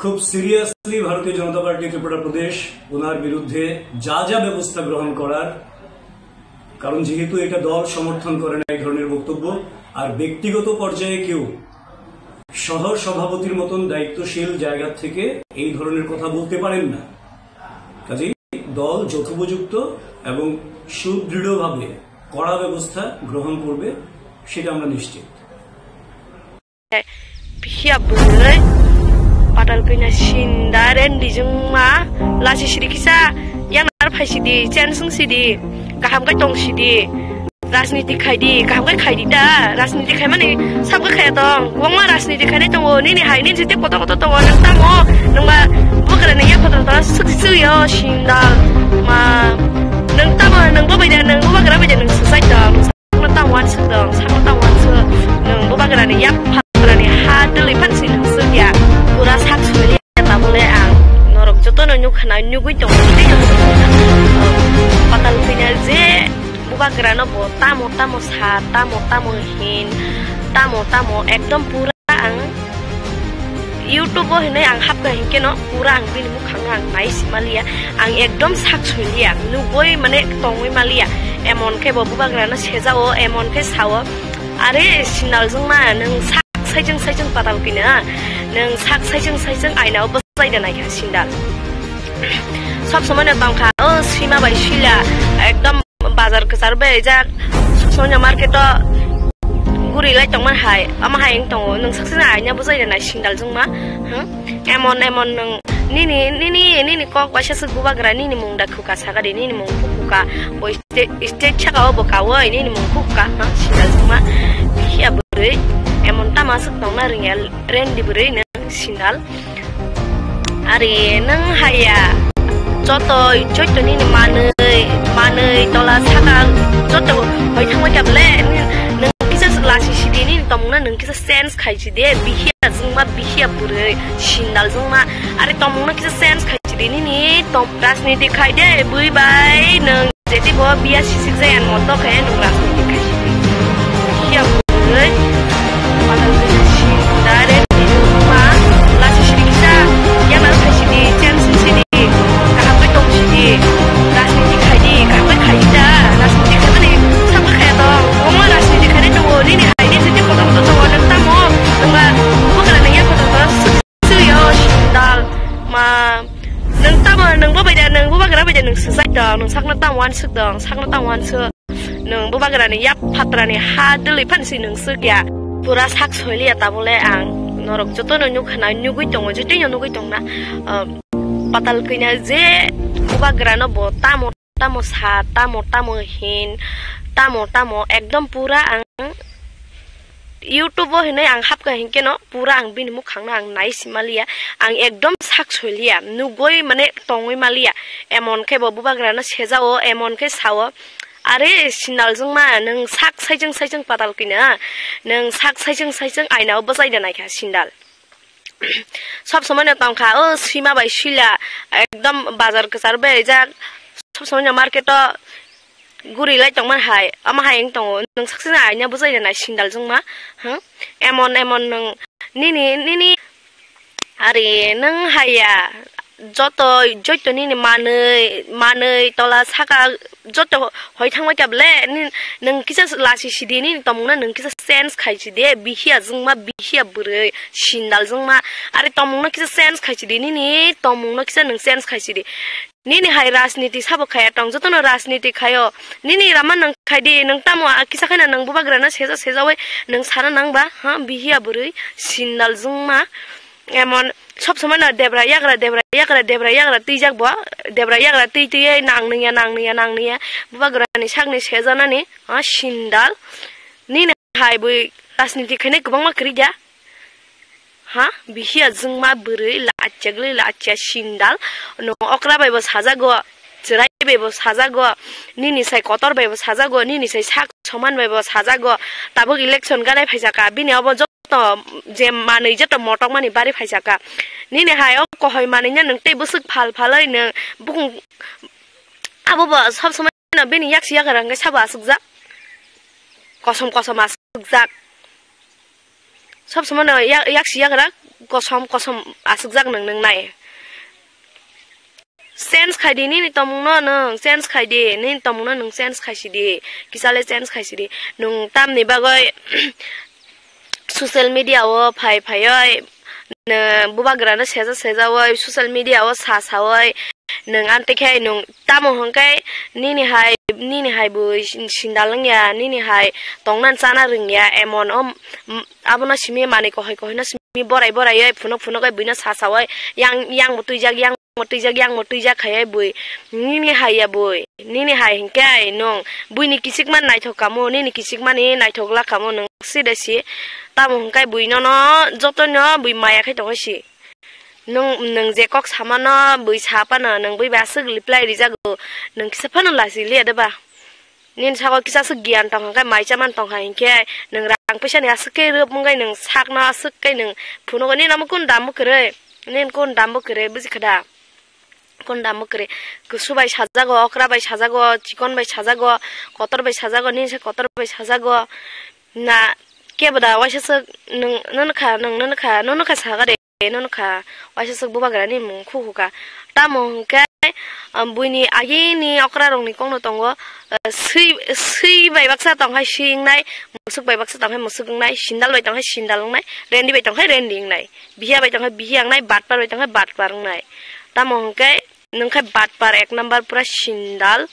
খুব সিরিয়াসলি ভারতীয় জনতা পার্টি ত্রিপুরা প্রদেশ ওনার বিরুদ্ধে যা যা ব্যবস্থা গ্রহণ করার, কারণ যেহেতু এটা দল সমর্থন করে না এই ধরনের বক্তব্য, বক্তব্য। আর ব্যক্তিগত পর্যায়ে কেউ শহর সভাপতির মতন দায়িত্বশীল জায়গা থেকে এই ধরনের কথা বলতে পারেন না। কাজেই দল যথোপযুক্ত এবং সুদৃঢ়ভাবে কড়া ব্যবস্থা গ্রহণ করবে, সেটা আমরা নিশ্চিত। Padahal punya sindaren di jengma lasi sedikisa yang narpai sidi censung sidi kaham kai tong sidi rasniti khai di kaham kai khai di da rasniti khai mane sab kai khai tong wong ma rasniti khai tong ni ni hai ni jite koto koto tong nang tamo nang ba bukara ne ya koto ta suk su yo sindal ma nang tamo nang bo bai da nang bo ba gara bai da nang susai tong sang tang wan su tong sang tang wan su nang bo ba gara ne ya phara ne ha deli pan si nang su ya pura sak suli ta bole ang norok joto no nyu khana nyu gui tong te patal pina je buka grano bo tamo tamo sa tamo hin tamo ekdom pura ang YouTube bo hene ang hap ga hinke no pura ang bin mu khang ang nai simalia ang ekdom sak suli ang nu goi mane tongoi malia emon ke bo buka grano sejao emon ke sawo are sinal jung ma nang saijeng patal pina nang sak saijeng ainaw basai da nai sindal সব সময় না তংখা ও সীমা by শিলা একদম বাজার কাছার বে যা সবসময় market গুরি লাই তংমান high আমা high তং নং সাকসিনা আইনা বুজাই না সিন্দাল জং মা এমন নং নিনি কক বাসা সু গুবাগ্রা নিনি মুং দা খুকা সাগারি নিনি মুং খুকা বই স্টেট ছাগাও বকাওই নিনি মুং খুকা সিন্দাল জং মা হিয়া বুরে এমন তা মাসুক তং না রিয়াল রেন্ডি বুরে না সিন্দাল আরে নং হায়া jotoy ni manei tola saka joto hoi thangwa kable nang kisa lasi sidi ni tomna nang kisa sense khai chi de bihia jungma bihia pure sindal jungma are tomna kisa sense khai chi de ni tom rajniti khai de bui bai nang jeti bo bia sisik jai an moto khai nang rajniti khai chi bihia pure padal sindare jungma lasi sidi kisa yang nang khai chi de chance sidi rasniti khai di kaham khai da rasniti khai mane sam khai to oma rasniti khai to ni ni hai ni jete koto to nang tamo nang bukara ne ya koto to su yo dal ma nang tamo nang bo bai da nang bo bagara bai da nang sai da nang sakna tam wan su dang sakna tam wan su nang bo bagara ne ya phatra ne ha deli phan si nang su ya pura sak soili ta bole ang norok joto no nyu khana nyu gui tong jete nyu gui tong na patal kina je buka grano bo tamo sa tamo hin tamo ekdom pura ang YouTube bo hene ang hap ka hinke no pura ang bin mu khang na ang nai simalia ang ekdom sak solia nu goi mane tongoi malia emon ke bo buka grano sejao emon ke sawo are sinal jung ma nang sak saijeng patal kina nang sak saijeng ainaw basai da nai kha sindal সব সময় না তংখা ও সীমা by শিলা একদম বাজার কাছার বে যা সব সময় market গুরি লাই তংমান high আমা হাই তং নং সাকসিনা আইনা বুজাই না সিন্দাল জং মা এমন নং নিনি আরে নং হাইয়া যত নিনি manei tola saka joto hoi thangwa kable nang kisa lasi sidi ni tomungna nang kisa sense khai chi de bihia jungma bihia bure sindal jungma are tomungna kisa sense khai chi de ni tomungna kisa nang sense khai chi de ni hai rajniti sabo khaya tong joto no rajniti khayo ni raman nang khai de nang tamo kisa khana nang buba grana seja wai nang sara nang ba bihia bure sindal jungma emon সব সময় না দেবরা ইয়াগরা তিজাক বয়া দেবরা ইয়াগরা তিয়ে নাংনিয়া বুবা granny সাগনি সেজানানি সিন্দাল নি high বই রাজনীতি খানে गोबां माखरि जा बिहिया जोंमा बोरै लाचिया सिन्दाल न अक्रा बायबो साजागो जिराय बायबो साजागो निनि साय कतर बायबो साजागो निनि साय साक समान बायबो साजागो ताबो इलेक्शन गानाय फायजाका बिनियावबो जे मानै जत मटक मानि बारि फायजाका निनि हाय कहय मानैना नों दै बुसुक फालफालै नों बुं आबो सब समय ना बेनि याक्सि यागरांगाय साबा सुकजा कसम आसुकजाक सब समय ना याक्सि यागरा कसम आसुकजाक नों नाय sense khaidi ni tomungno nung sense khaidi ni tomungno nung sense khaisidi kisale sense khaisidi nung tam ni bagoi social media o phai phai ne bubagra na seja oi social media o sa oi nung ante khai nung tamo hongkai ni hai bu sindaleng ya ni hai tongnan chana ring ya emon abona simi mane ko na simi borai ai phunok ai buina sa oi yang motui jak khai bui ni hai ya bui ni hai hingkai nong buini kisikman nai thokamo ni kisikman ni nai thokla kamo nong sidasi tamo hongkai bui no joto no bui maya khai tosi nong je kok samana bui sapa na nong bui ba sug reply ri jago nong kisapana la si le da ba nin sago kisa su gian tong kai mai chaman tong ha hingkai nong rang paisa ni aske rup mungai nong sakna asuk kai nong phuno ni namukun damu kre nin kon damu kre buji khada kon damu kre kusubai sajago okra bai sajago chikon bai sajago kotor bai sajago nin se kotor bai sajago na kebada waisa su nong kha saga de non kha waisa su bubagra ni mung khu ka tamo kai buini agi ni okra rong ni kongno tongo sui bai baksa tong hai sing nai musuk bai baksa tong hai musuk nai sindal bai tong hai sindal nai rendi bai tong hai rending nai biya bai tong hai biyang nai bat par bai tong hai bat par nai tamo kai nung khai bat par ek number pura sindal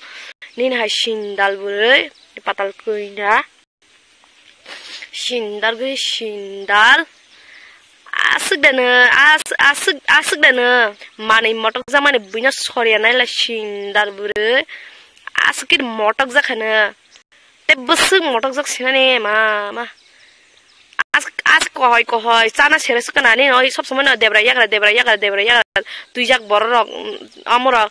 nin hai sindal bure patal kuina sindal asuk dana mane motok za mane buina sorya nai la sindal bure asukir motok za khana te busuk motok za sinane ma as kohoi chana seres kana ni oi sob samana debra yagra tuijak borok amora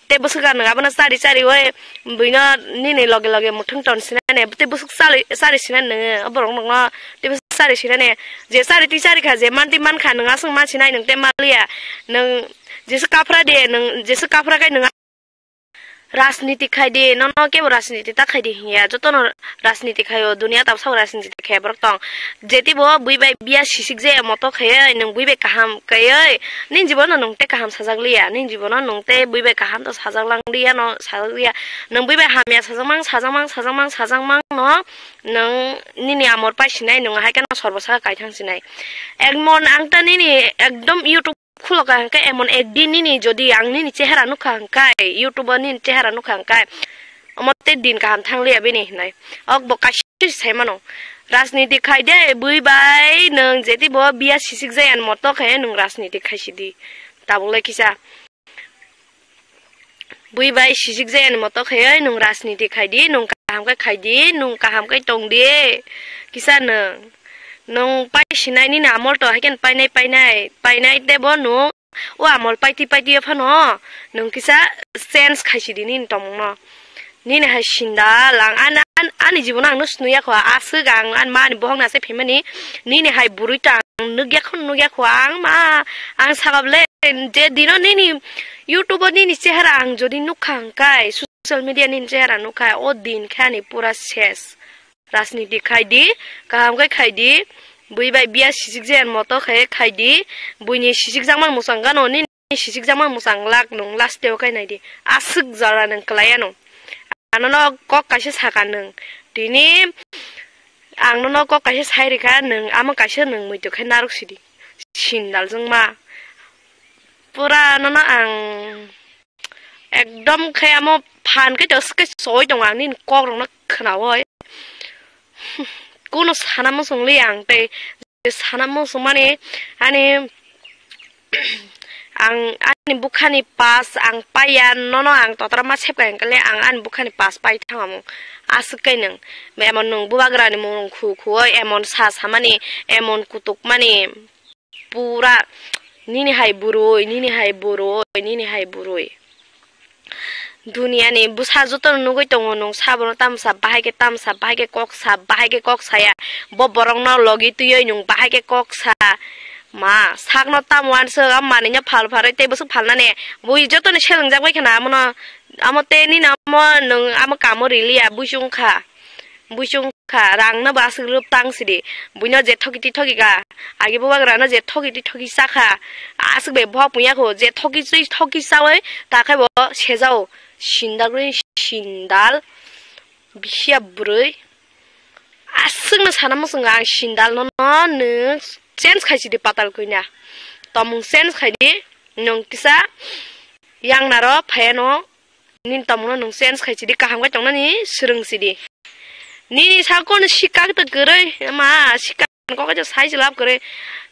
te busuk kan ngabana sari oi buina ni loge muthung ton sinane te busuk sari sinane aborong nang te sari sinane je sari ti sari kha je manti man kha nang asung ma sinai nang te malia nang je kapra de nang je kapra kai nang राजनीति खाइदे न के राजनीति ता खाइदे हिया जतो न राजनीति खायो दुनिया ता सब राजनीति खाय बरक तंग जेति बो बुइ बाय बिया सिसिक जे मतो खाय नों बुइ बाय काहाम काय निन जीवन नोंते काहाम साजागलिया निन जीवन नोंते बुइ बाय काहाम तो साजागलांदिया न साजागलिया नों बुइ बाय हामिया साजामां न नों निनि आमर पाइसिनाय नों हाय केन सर्वसा कायथांसिनाय एकमन आंता निनि एकदम यूट्यूब खुलका हंका एमन एक दिन नि जदि आंनि चेहरा नुखा हंका यूट्यूब नि चेहरा नुखा हंका अमते दिन का हम थांलिया बेनि हनाय अक बकासि सायमानो राजनीति खाइदे बुइ बाय नों जेति बो बिया सिसिक जायान मतो खाय नों राजनीति खाइसिदि ताबुले किसा बुइ बाय सिसिक जायान मतो खाय नों राजनीति खाइदि नों काहामका खाइदि नों काहामका तंगदि किसा नों पाइसिनाय नि आमल तो हाकेन पाइनाय देबो नो ओ आमल पाइति फनो नों किसा सेन्स खाइसिदि नि तमनो नि हाय सिन्दाल आनि जीवन आं नुसनुया खो आसु गां आन मानि बहंना से फेमनि नि हाय बुरुइता नुग्या खो आं सागाबले जे दिनो नि यूट्यूब नि चेहरा आं जदि नुखांकाय सोशल मीडिया नि चेहरा नुखाय ओ दिन खानि पूरा शेष राजनीति खाइदि काहामकै खाइदि बुइ बाय बिया सिसिक जेन मतो खाइदि बुइनि सिसिक जामान मुसांगा ननि सिसिक जामान मुसांलाक नं लास्टेव खाइनायदि आसुक जरा नों क्लायानो आननो कक कासे साका नों दिनि आंनो कक कासे साइरिखा नों आमा कासे नों मैतो खाय नारुसिदि सिन्दालजों मा पुरा ननो आं एकदम खायामो फानकै दसकै सय दं आंनि कक रंना खोनावय कुनो साना मोसंलै आं ते साना मोसं माने आंनि बुखानि पास आं पाया न आं ततरा मा सेपकायले आं आंनि बुखानि पास पाइ थाङामो आसुकै नों एमन नों बुबाग्रानि मुं खुखु एमन सा माने एमन कुतुक माने पुरा निनि हाय बुरुय दुनिया ने बुसा जतो नुगै दङ नं साबनो तामसा बाहायके कक साया बबरं न लगि तुयै नं बाहायके कक सा मा सागनो तामवानसो मानिnya फालफारै तेबसो फालनाने बुइ जतो ने सेलंजाबाय खाना आमनो आमते नि नाम नों आम कामो रिलिया बुसुंखा kha rang na ba sigrup tang sidi buino je thoki ti thoki ga agi buwa gra na je thoki ti thoki sa kha asik be bha puya ko je thoki sa wai ta khai bo sejao sindal gri sindal bisia broi asik na sana musung ang sindal no ne sense khai sidi patal koina tomung sense khai di nong kisa yang naro pheno nin tomung nong sense khai sidi kaham ga tongna ni srung sidi ni sakon sikka to gre ma sikka ko ga size lap gre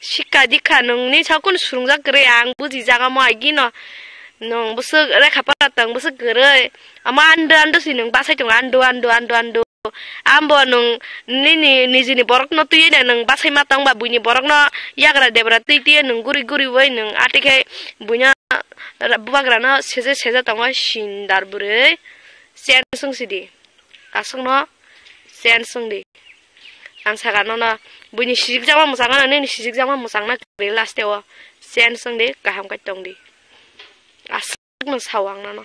sikka dikha nong ni sakon surungja gre ang buji jaga mo agi no nong busu rekha pa tang busu gre ama ando si nong basai tong ando ambo nong ni jini borok no tuye nong basai matang ba buini borok no yagra debra tuye nong guri wai nong atike bunya bubagra no seje tong sindar bure sen sung sidi asung no sen sung di ang saka no na buini sijik jama musanga na ni sijik jama musang na kre last dewa sen sung di kaham ka tong di asung no sawang na no